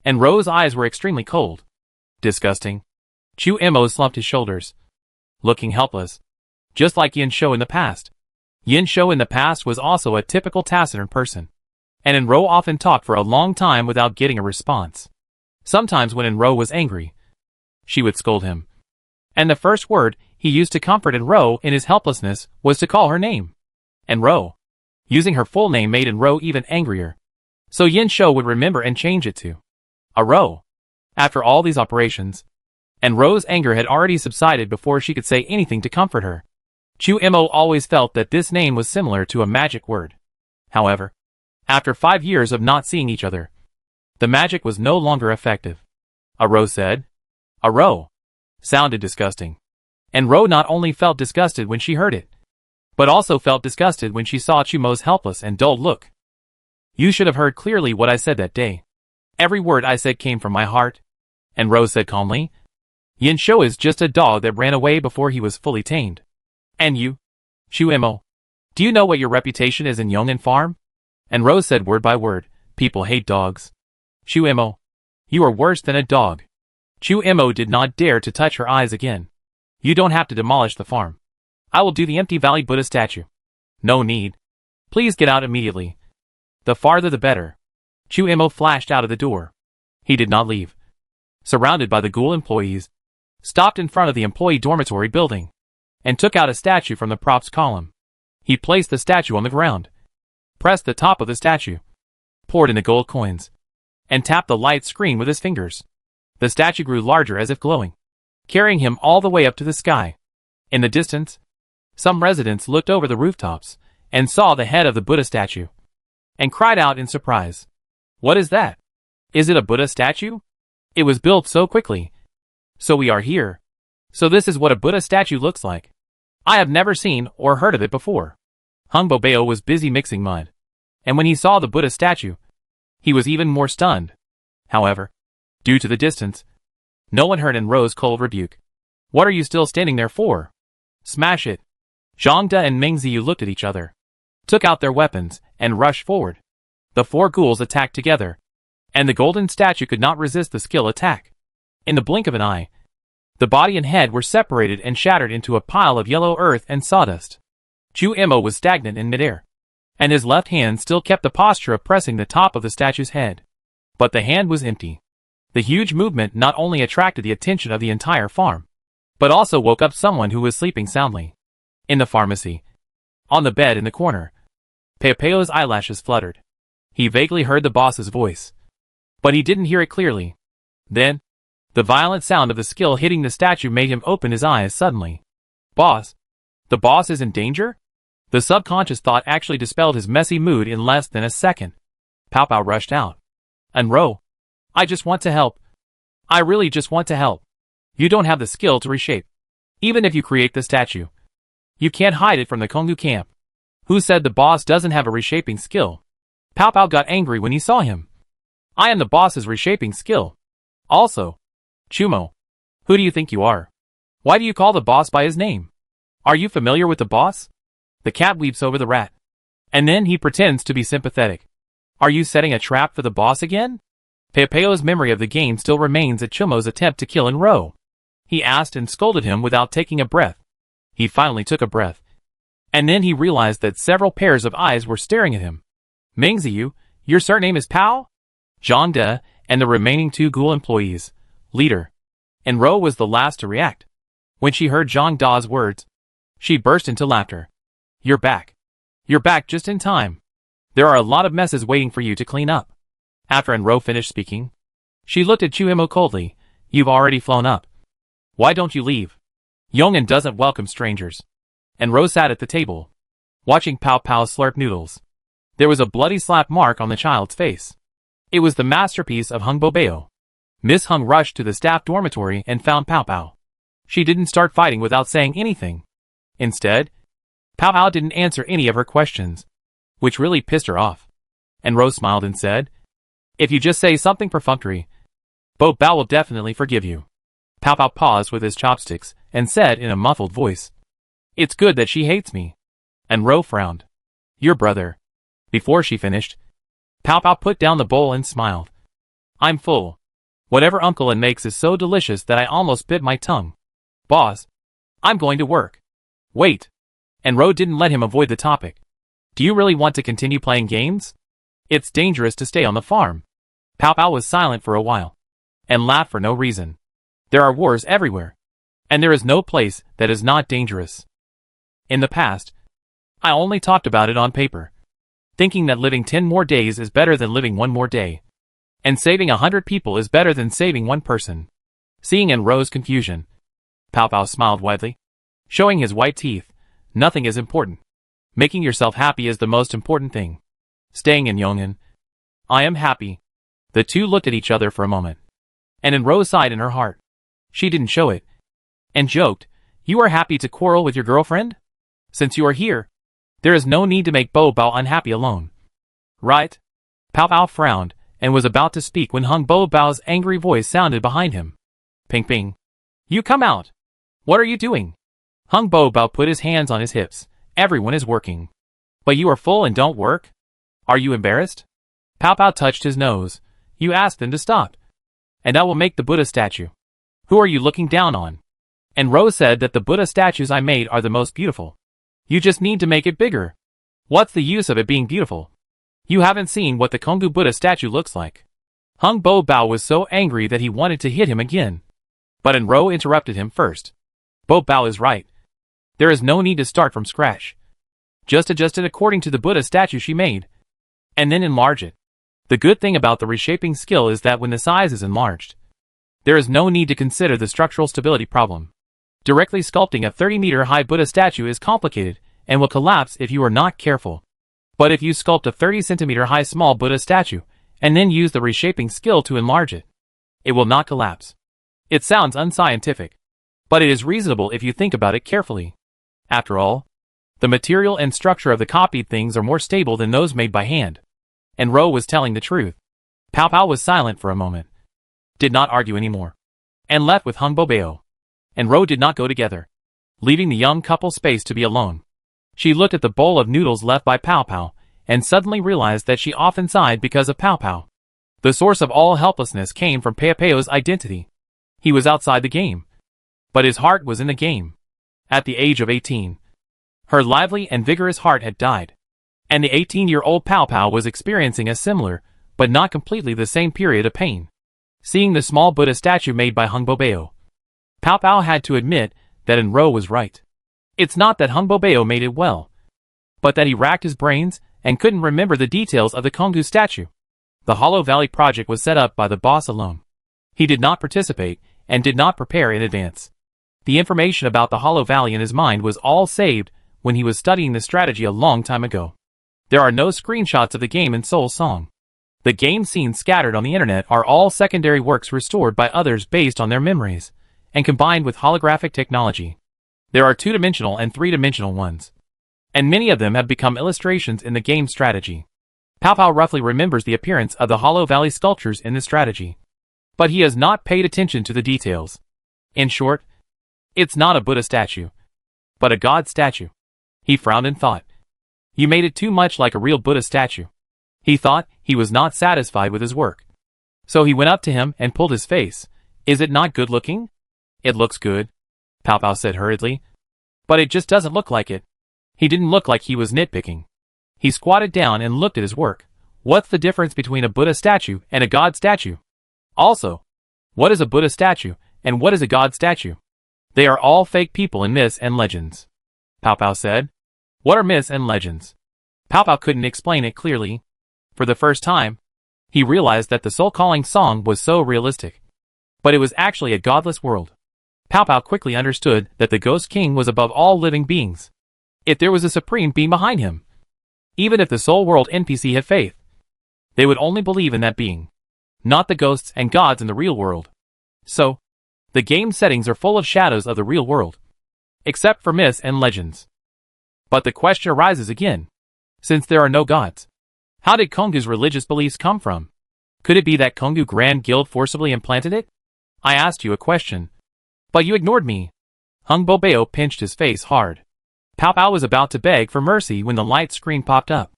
And Ro's eyes were extremely cold. Disgusting. Chu Imo slumped his shoulders, looking helpless. Just like Yin Shou in the past. Yin Shou in the past was also a typical taciturn person. And Enro often talked for a long time without getting a response. Sometimes when Enro was angry, she would scold him. And the first word he used to comfort Enro in his helplessness was to call her name. Enro. Using her full name made Enro even angrier. So Yin Shou would remember and change it to Ro. After all these operations, Enro's anger had already subsided before she could say anything to comfort her. Chu Imo always felt that this name was similar to a magic word. However, after 5 years of not seeing each other, the magic was no longer effective. Ro said. Ro. Sounded disgusting. And Ro not only felt disgusted when she heard it, but also felt disgusted when she saw Chumo's helpless and dull look. You should have heard clearly what I said that day. Every word I said came from my heart. And Ro said calmly. Yin Shou is just a dog that ran away before he was fully tamed. And you? Chu Imo. Do you know what your reputation is in Yong'an Farm? And Ro said word by word, people hate dogs. Chu Imo. You are worse than a dog. Chu Imo did not dare to touch her eyes again. You don't have to demolish the farm. I will do the empty Valley Buddha statue. No need. Please get out immediately. The farther the better. Chu Imo flashed out of the door. He did not leave. Surrounded by the ghoul employees, stopped in front of the employee dormitory building, and took out a statue from the props column. He placed the statue on the ground, pressed the top of the statue, poured in the gold coins, and tapped the light screen with his fingers. The statue grew larger as if glowing, carrying him all the way up to the sky. In the distance, some residents looked over the rooftops and saw the head of the Buddha statue, and cried out in surprise. What is that? Is it a Buddha statue? It was built so quickly. So we are here. So this is what a Buddha statue looks like. I have never seen or heard of it before. Hung Bobeo was busy mixing mud, and when he saw the Buddha statue, he was even more stunned. However, due to the distance, no one heard Enro's cold rebuke. What are you still standing there for? Smash it. Zhang De and Meng Ziyu looked at each other, took out their weapons, and rushed forward. The 4 ghouls attacked together, and the golden statue could not resist the skill attack. In the blink of an eye, the body and head were separated and shattered into a pile of yellow earth and sawdust. Chu Imo was stagnant in midair, and his left hand still kept the posture of pressing the top of the statue's head. But the hand was empty. The huge movement not only attracted the attention of the entire farm, but also woke up someone who was sleeping soundly. In the pharmacy, on the bed in the corner, Peopeo's eyelashes fluttered. He vaguely heard the boss's voice, but he didn't hear it clearly. Then, the violent sound of the skill hitting the statue made him open his eyes suddenly. Boss? The boss is in danger? The subconscious thought actually dispelled his messy mood in less than a second. Pao Pao rushed out. Enro, I just want to help. I really just want to help. You don't have the skill to reshape. Even if you create the statue, you can't hide it from the Konggu camp. Who said the boss doesn't have a reshaping skill? Pao Pao got angry when he saw him. I am the boss's reshaping skill. Also, Chumo, who do you think you are? Why do you call the boss by his name? Are you familiar with the boss? The cat weeps over the rat, and then he pretends to be sympathetic. Are you setting a trap for the boss again? Peopeo's memory of the game still remains at Chumo's attempt to kill Enro. He asked and scolded him without taking a breath. He finally took a breath, and then he realized that several pairs of eyes were staring at him. Meng Ziyu, your surname is Pao? Zhang De and the remaining 2 ghoul employees, leader. Enro was the last to react. When she heard Zhang Da's words, she burst into laughter. You're back. You're back just in time. There are a lot of messes waiting for you to clean up. After Enro finished speaking, she looked at Chu Imo coldly. You've already flown up. Why don't you leave? Yong'an doesn't welcome strangers. Enro sat at the table, watching Pao Pao slurp noodles. There was a bloody slap mark on the child's face. It was the masterpiece of Hung Bobeo. Miss Hung rushed to the staff dormitory and found Pao Pao. She didn't start fighting without saying anything. Instead, Pao Pao didn't answer any of her questions, which really pissed her off. Enro smiled and said, if you just say something perfunctory, Bo Bao will definitely forgive you. Pow Pow paused with his chopsticks and said in a muffled voice. It's good that she hates me. And Ro frowned. Your brother. Before she finished, Pow Pow put down the bowl and smiled. I'm full. Whatever Uncle An makes is so delicious that I almost bit my tongue. Boss, I'm going to work. Wait. And Ro didn't let him avoid the topic. Do you really want to continue playing games? It's dangerous to stay on the farm. Pow Pow was silent for a while. And laughed for no reason. There are wars everywhere. And there is no place that is not dangerous. In the past, I only talked about it on paper. Thinking that living 10 more days is better than living 1 more day. And saving 100 people is better than saving 1 person. Seeing in Ro's confusion, Pow Pow smiled widely. Showing his white teeth, nothing is important. Making yourself happy is the most important thing. Staying in Yong'an. I am happy. The two looked at each other for a moment. And in Ro sighed in her heart. She didn't show it. And joked, you are happy to quarrel with your girlfriend? Since you are here, there is no need to make Bo Bao unhappy alone. Right? Pow Pow frowned, and was about to speak when Hung Bo Bao's angry voice sounded behind him. Ping ping. You come out. What are you doing? Hung Bo Bao put his hands on his hips. Everyone is working. But you are full and don't work? Are you embarrassed? Pow Pow touched his nose. You asked them to stop. And I will make the Buddha statue. Who are you looking down on? And Ro said that the Buddha statues I made are the most beautiful. You just need to make it bigger. What's the use of it being beautiful? You haven't seen what the Konggu Buddha statue looks like. Hung Bo Bao was so angry that he wanted to hit him again. But Ro interrupted him first. Bo Bao is right. There is no need to start from scratch. Just adjust it according to the Buddha statue she made. And then enlarge it. The good thing about the reshaping skill is that when the size is enlarged, there is no need to consider the structural stability problem. Directly sculpting a 30-meter high Buddha statue is complicated and will collapse if you are not careful. But if you sculpt a 30-centimeter high small Buddha statue and then use the reshaping skill to enlarge it, it will not collapse. It sounds unscientific, but it is reasonable if you think about it carefully. After all, the material and structure of the copied things are more stable than those made by hand. And Ro was telling the truth. Pow Pow was silent for a moment, did not argue anymore, and left with Hung Bo Bao. And Ro did not go together, leaving the young couple space to be alone. She looked at the bowl of noodles left by Pow Pow, and suddenly realized that she often sighed because of Pow Pow. The source of all helplessness came from Peo Peo's identity. He was outside the game, but his heart was in the game. At the age of 18, her lively and vigorous heart had died. And the 18-year-old Pow Pow was experiencing a similar, but not completely the same period of pain. Seeing the small Buddha statue made by Hung Bo Bao, Pow Pow had to admit that Ro was right. It's not that Hung Bo Bao made it well, but that he racked his brains and couldn't remember the details of the Konggu statue. The Hollow Valley project was set up by the boss alone. He did not participate and did not prepare in advance. The information about the Hollow Valley in his mind was all saved when he was studying the strategy a long time ago. There are no screenshots of the game in Soul Song. The game scenes scattered on the internet are all secondary works restored by others based on their memories, and combined with holographic technology. There are 2-dimensional and 3-dimensional ones. And many of them have become illustrations in the game strategy. Pow Pow roughly remembers the appearance of the Hollow Valley sculptures in the strategy. But he has not paid attention to the details. In short, it's not a Buddha statue, but a God statue. He frowned and thought. You made it too much like a real Buddha statue. He thought he was not satisfied with his work. So he went up to him and pulled his face. Is it not good looking? It looks good, Pow Pow said hurriedly. But it just doesn't look like it. He didn't look like he was nitpicking. He squatted down and looked at his work. What's the difference between a Buddha statue and a God statue? Also, what is a Buddha statue and what is a God statue? They are all fake people in myths and legends, Pow Pow said. What are myths and legends? Pow Pow couldn't explain it clearly. For the first time, he realized that the soul-calling song was so realistic. But it was actually a godless world. Pow Pow quickly understood that the Ghost King was above all living beings. If there was a supreme being behind him, even if the Soul World NPC had faith, they would only believe in that being, not the ghosts and gods in the real world. So, the game settings are full of shadows of the real world, except for myths and legends. But the question arises again. Since there are no gods, how did Konggu's religious beliefs come from? Could it be that Konggu Grand Guild forcibly implanted it? I asked you a question. But you ignored me. Hung Bobeo pinched his face hard. Pao Pao was about to beg for mercy when the light screen popped up.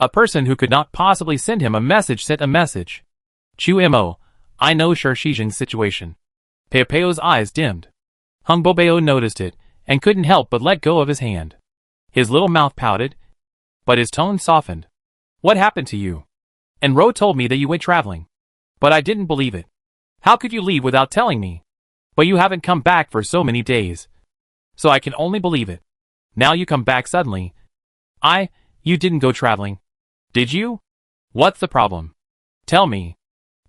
A person who could not possibly send him a message sent a message. Chu Mo, I know Shi Shizheng's situation. Pao Pao's eyes dimmed. Hung Bobeo noticed it, and couldn't help but let go of his hand. His little mouth pouted, but his tone softened. What happened to you? And Ro told me that you went traveling. But I didn't believe it. How could you leave without telling me? But you haven't come back for so many days. So I can only believe it. Now you come back suddenly. You didn't go traveling. Did you? What's the problem? Tell me.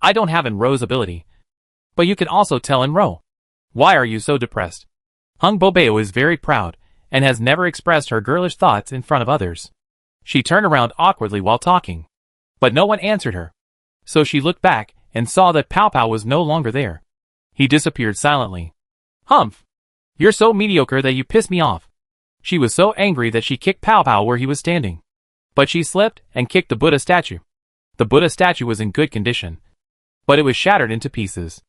I don't have Enro's ability. But you can also tell Enro. Why are you so depressed? Hung Bobeo is very proud, and has never expressed her girlish thoughts in front of others. She turned around awkwardly while talking. But no one answered her. So she looked back, and saw that Pao Pao was no longer there. He disappeared silently. Humph! You're so mediocre that you piss me off. She was so angry that she kicked Pao Pao where he was standing. But she slipped and kicked the Buddha statue. The Buddha statue was in good condition, but it was shattered into pieces.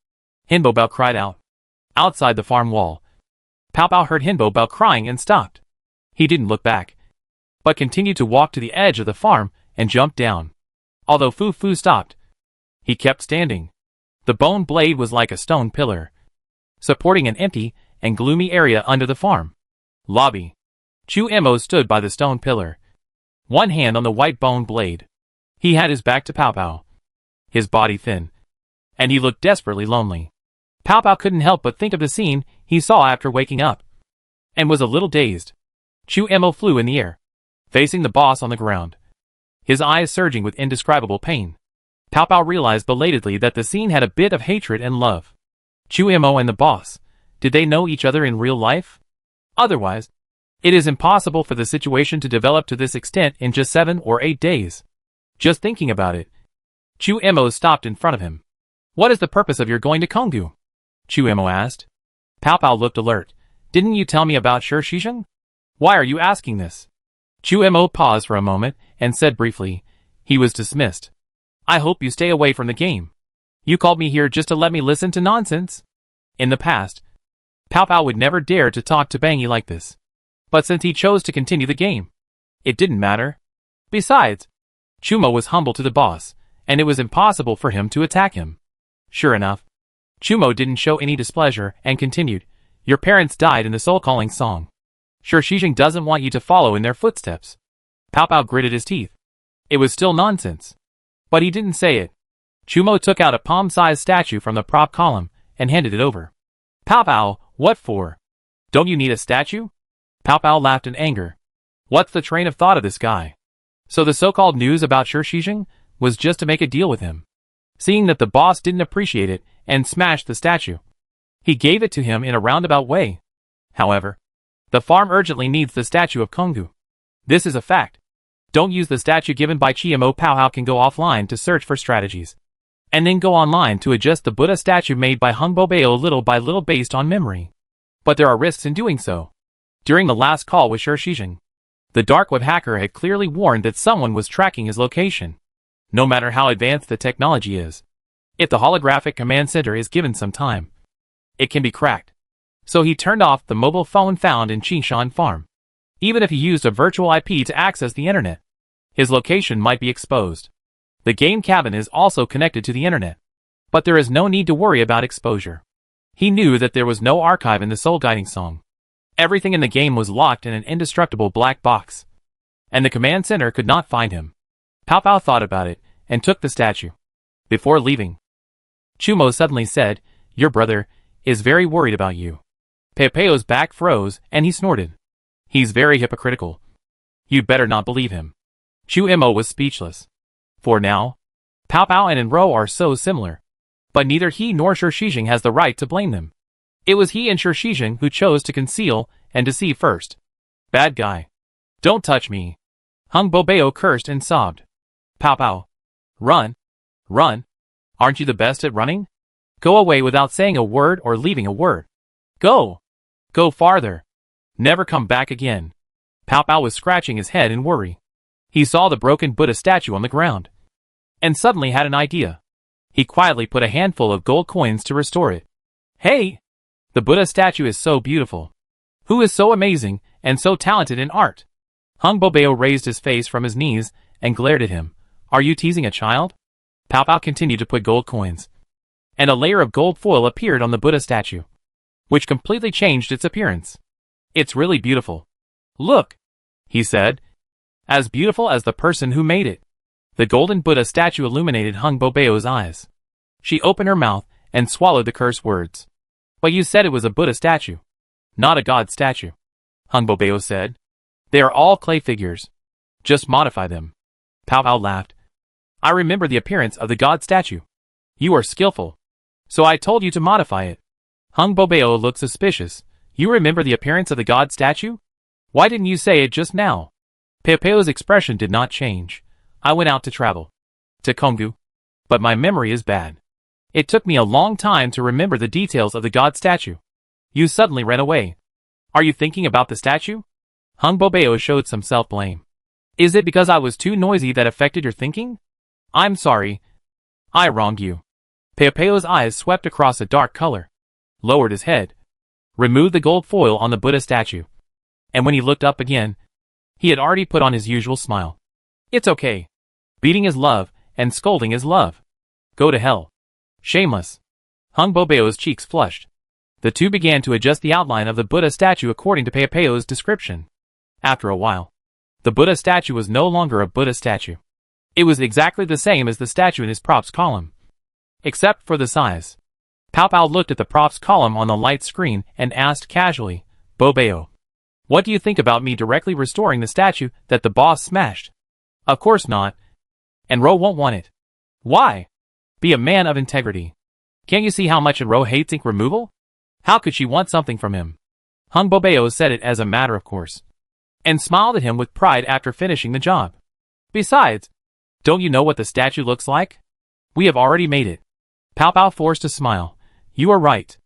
Hinbo Bao cried out. Outside the farm wall, Pao Pao heard Hinbo Bao crying and stopped. He didn't look back, but continued to walk to the edge of the farm and jumped down. Although Fu Fu stopped, he kept standing. The bone blade was like a stone pillar, supporting an empty and gloomy area under the farm lobby. Chu Mo stood by the stone pillar, one hand on the white bone blade. He had his back to Pao Pao, his body thin, and he looked desperately lonely. Pao Pao couldn't help but think of the scene he saw after waking up, and was a little dazed. Chu Mo flew in the air, facing the boss on the ground, his eyes surging with indescribable pain. Pao Pao realized belatedly that the scene had a bit of hatred and love. Chu Mo and the boss, did they know each other in real life? Otherwise, it is impossible for the situation to develop to this extent in just 7 or 8 days. Just thinking about it, Chu Mo stopped in front of him. What is the purpose of your going to Konggu? Chu Mo asked. Pao Pao looked alert. Didn't you tell me about Shi Shizheng? Why are you asking this? Chu Mo paused for a moment and said briefly, he was dismissed. I hope you stay away from the game. You called me here just to let me listen to nonsense? In the past, Pao Pao would never dare to talk to Bangi like this. But since he chose to continue the game, it didn't matter. Besides, Chumo was humble to the boss, and it was impossible for him to attack him. Sure enough, Chumo didn't show any displeasure and continued, your parents died in the soul-calling song. Shi Shizheng doesn't want you to follow in their footsteps. Pao Pao gritted his teeth. It was still nonsense. But he didn't say it. Chumo took out a palm-sized statue from the prop column and handed it over. Pao Pao, what for? Don't you need a statue? Pao Pao laughed in anger. What's the train of thought of this guy? So the so-called news about Shi Shizheng was just to make a deal with him. Seeing that the boss didn't appreciate it and smashed the statue, he gave it to him in a roundabout way. However, the farm urgently needs the statue of Konggu. This is a fact. Don't use the statue given by Chiemo. Pao Pao can go offline to search for strategies, and then go online to adjust the Buddha statue made by Hung Bobeo little by little based on memory. But there are risks in doing so. During the last call with Shi Shizheng, the dark web hacker had clearly warned that someone was tracking his location. No matter how advanced the technology is, if the holographic command center is given some time, it can be cracked. So he turned off the mobile phone found in Qingshan Farm. Even if he used a virtual IP to access the internet, his location might be exposed. The game cabin is also connected to the internet, but there is no need to worry about exposure. He knew that there was no archive in the soul guiding song. Everything in the game was locked in an indestructible black box, and the command center could not find him. Pao Pao thought about it and took the statue. Before leaving, Chumo suddenly said, your brother is very worried about you. Pepeo's back froze and he snorted. He's very hypocritical. You'd better not believe him. Chu Mo was speechless. For now, Pao Pao and Enro are so similar, but neither he nor Shi Shizheng has the right to blame them. It was he and Shi Shizheng who chose to conceal and deceive first. Bad guy. Don't touch me. Hung Bobeo cursed and sobbed. Pao Pao. Run. Run. Aren't you the best at running? Go away without saying a word or leaving a word. Go. Go farther. Never come back again. Pao Pao was scratching his head in worry. He saw the broken Buddha statue on the ground, and suddenly had an idea. He quietly put a handful of gold coins to restore it. Hey! The Buddha statue is so beautiful. Who is so amazing and so talented in art? Hung Bobeo raised his face from his knees and glared at him. Are you teasing a child? Pao Pao continued to put gold coins. And a layer of gold foil appeared on the Buddha statue, which completely changed its appearance. It's really beautiful. Look, he said. As beautiful as the person who made it. The golden Buddha statue illuminated Hung Bobeo's eyes. She opened her mouth and swallowed the cursed words. But you said it was a Buddha statue, not a god statue, Hung Bobeo said. They are all clay figures. Just modify them. Pao Pao laughed. I remember the appearance of the god statue. You are skillful. So I told you to modify it. Hung Bobeo looked suspicious. You remember the appearance of the god statue? Why didn't you say it just now? Pao Pao's expression did not change. I went out to travel. To Kongu. But my memory is bad. It took me a long time to remember the details of the god statue. You suddenly ran away. Are you thinking about the statue? Hung Bobeo showed some self-blame. Is it because I was too noisy that affected your thinking? I'm sorry. I wronged you. Pao Pao's eyes swept across a dark color, lowered his head, removed the gold foil on the Buddha statue. And when he looked up again, he had already put on his usual smile. It's okay. Beating is love, and scolding is love. Go to hell. Shameless. Hung Bobeo's cheeks flushed. The two began to adjust the outline of the Buddha statue according to Pao Pao's description. After a while, the Buddha statue was no longer a Buddha statue. It was exactly the same as the statue in his props column, except for the size. Pao Pao looked at the props column on the light screen and asked casually, Bobeo, what do you think about me directly restoring the statue that the boss smashed? Of course not. And Ro won't want it. Why? Be a man of integrity. Can't you see how much Ro hates ink removal? How could she want something from him? Hung Bobeo said it as a matter of course, and smiled at him with pride after finishing the job. Besides, don't you know what the statue looks like? We have already made it. Pao Pao forced a smile. You are right.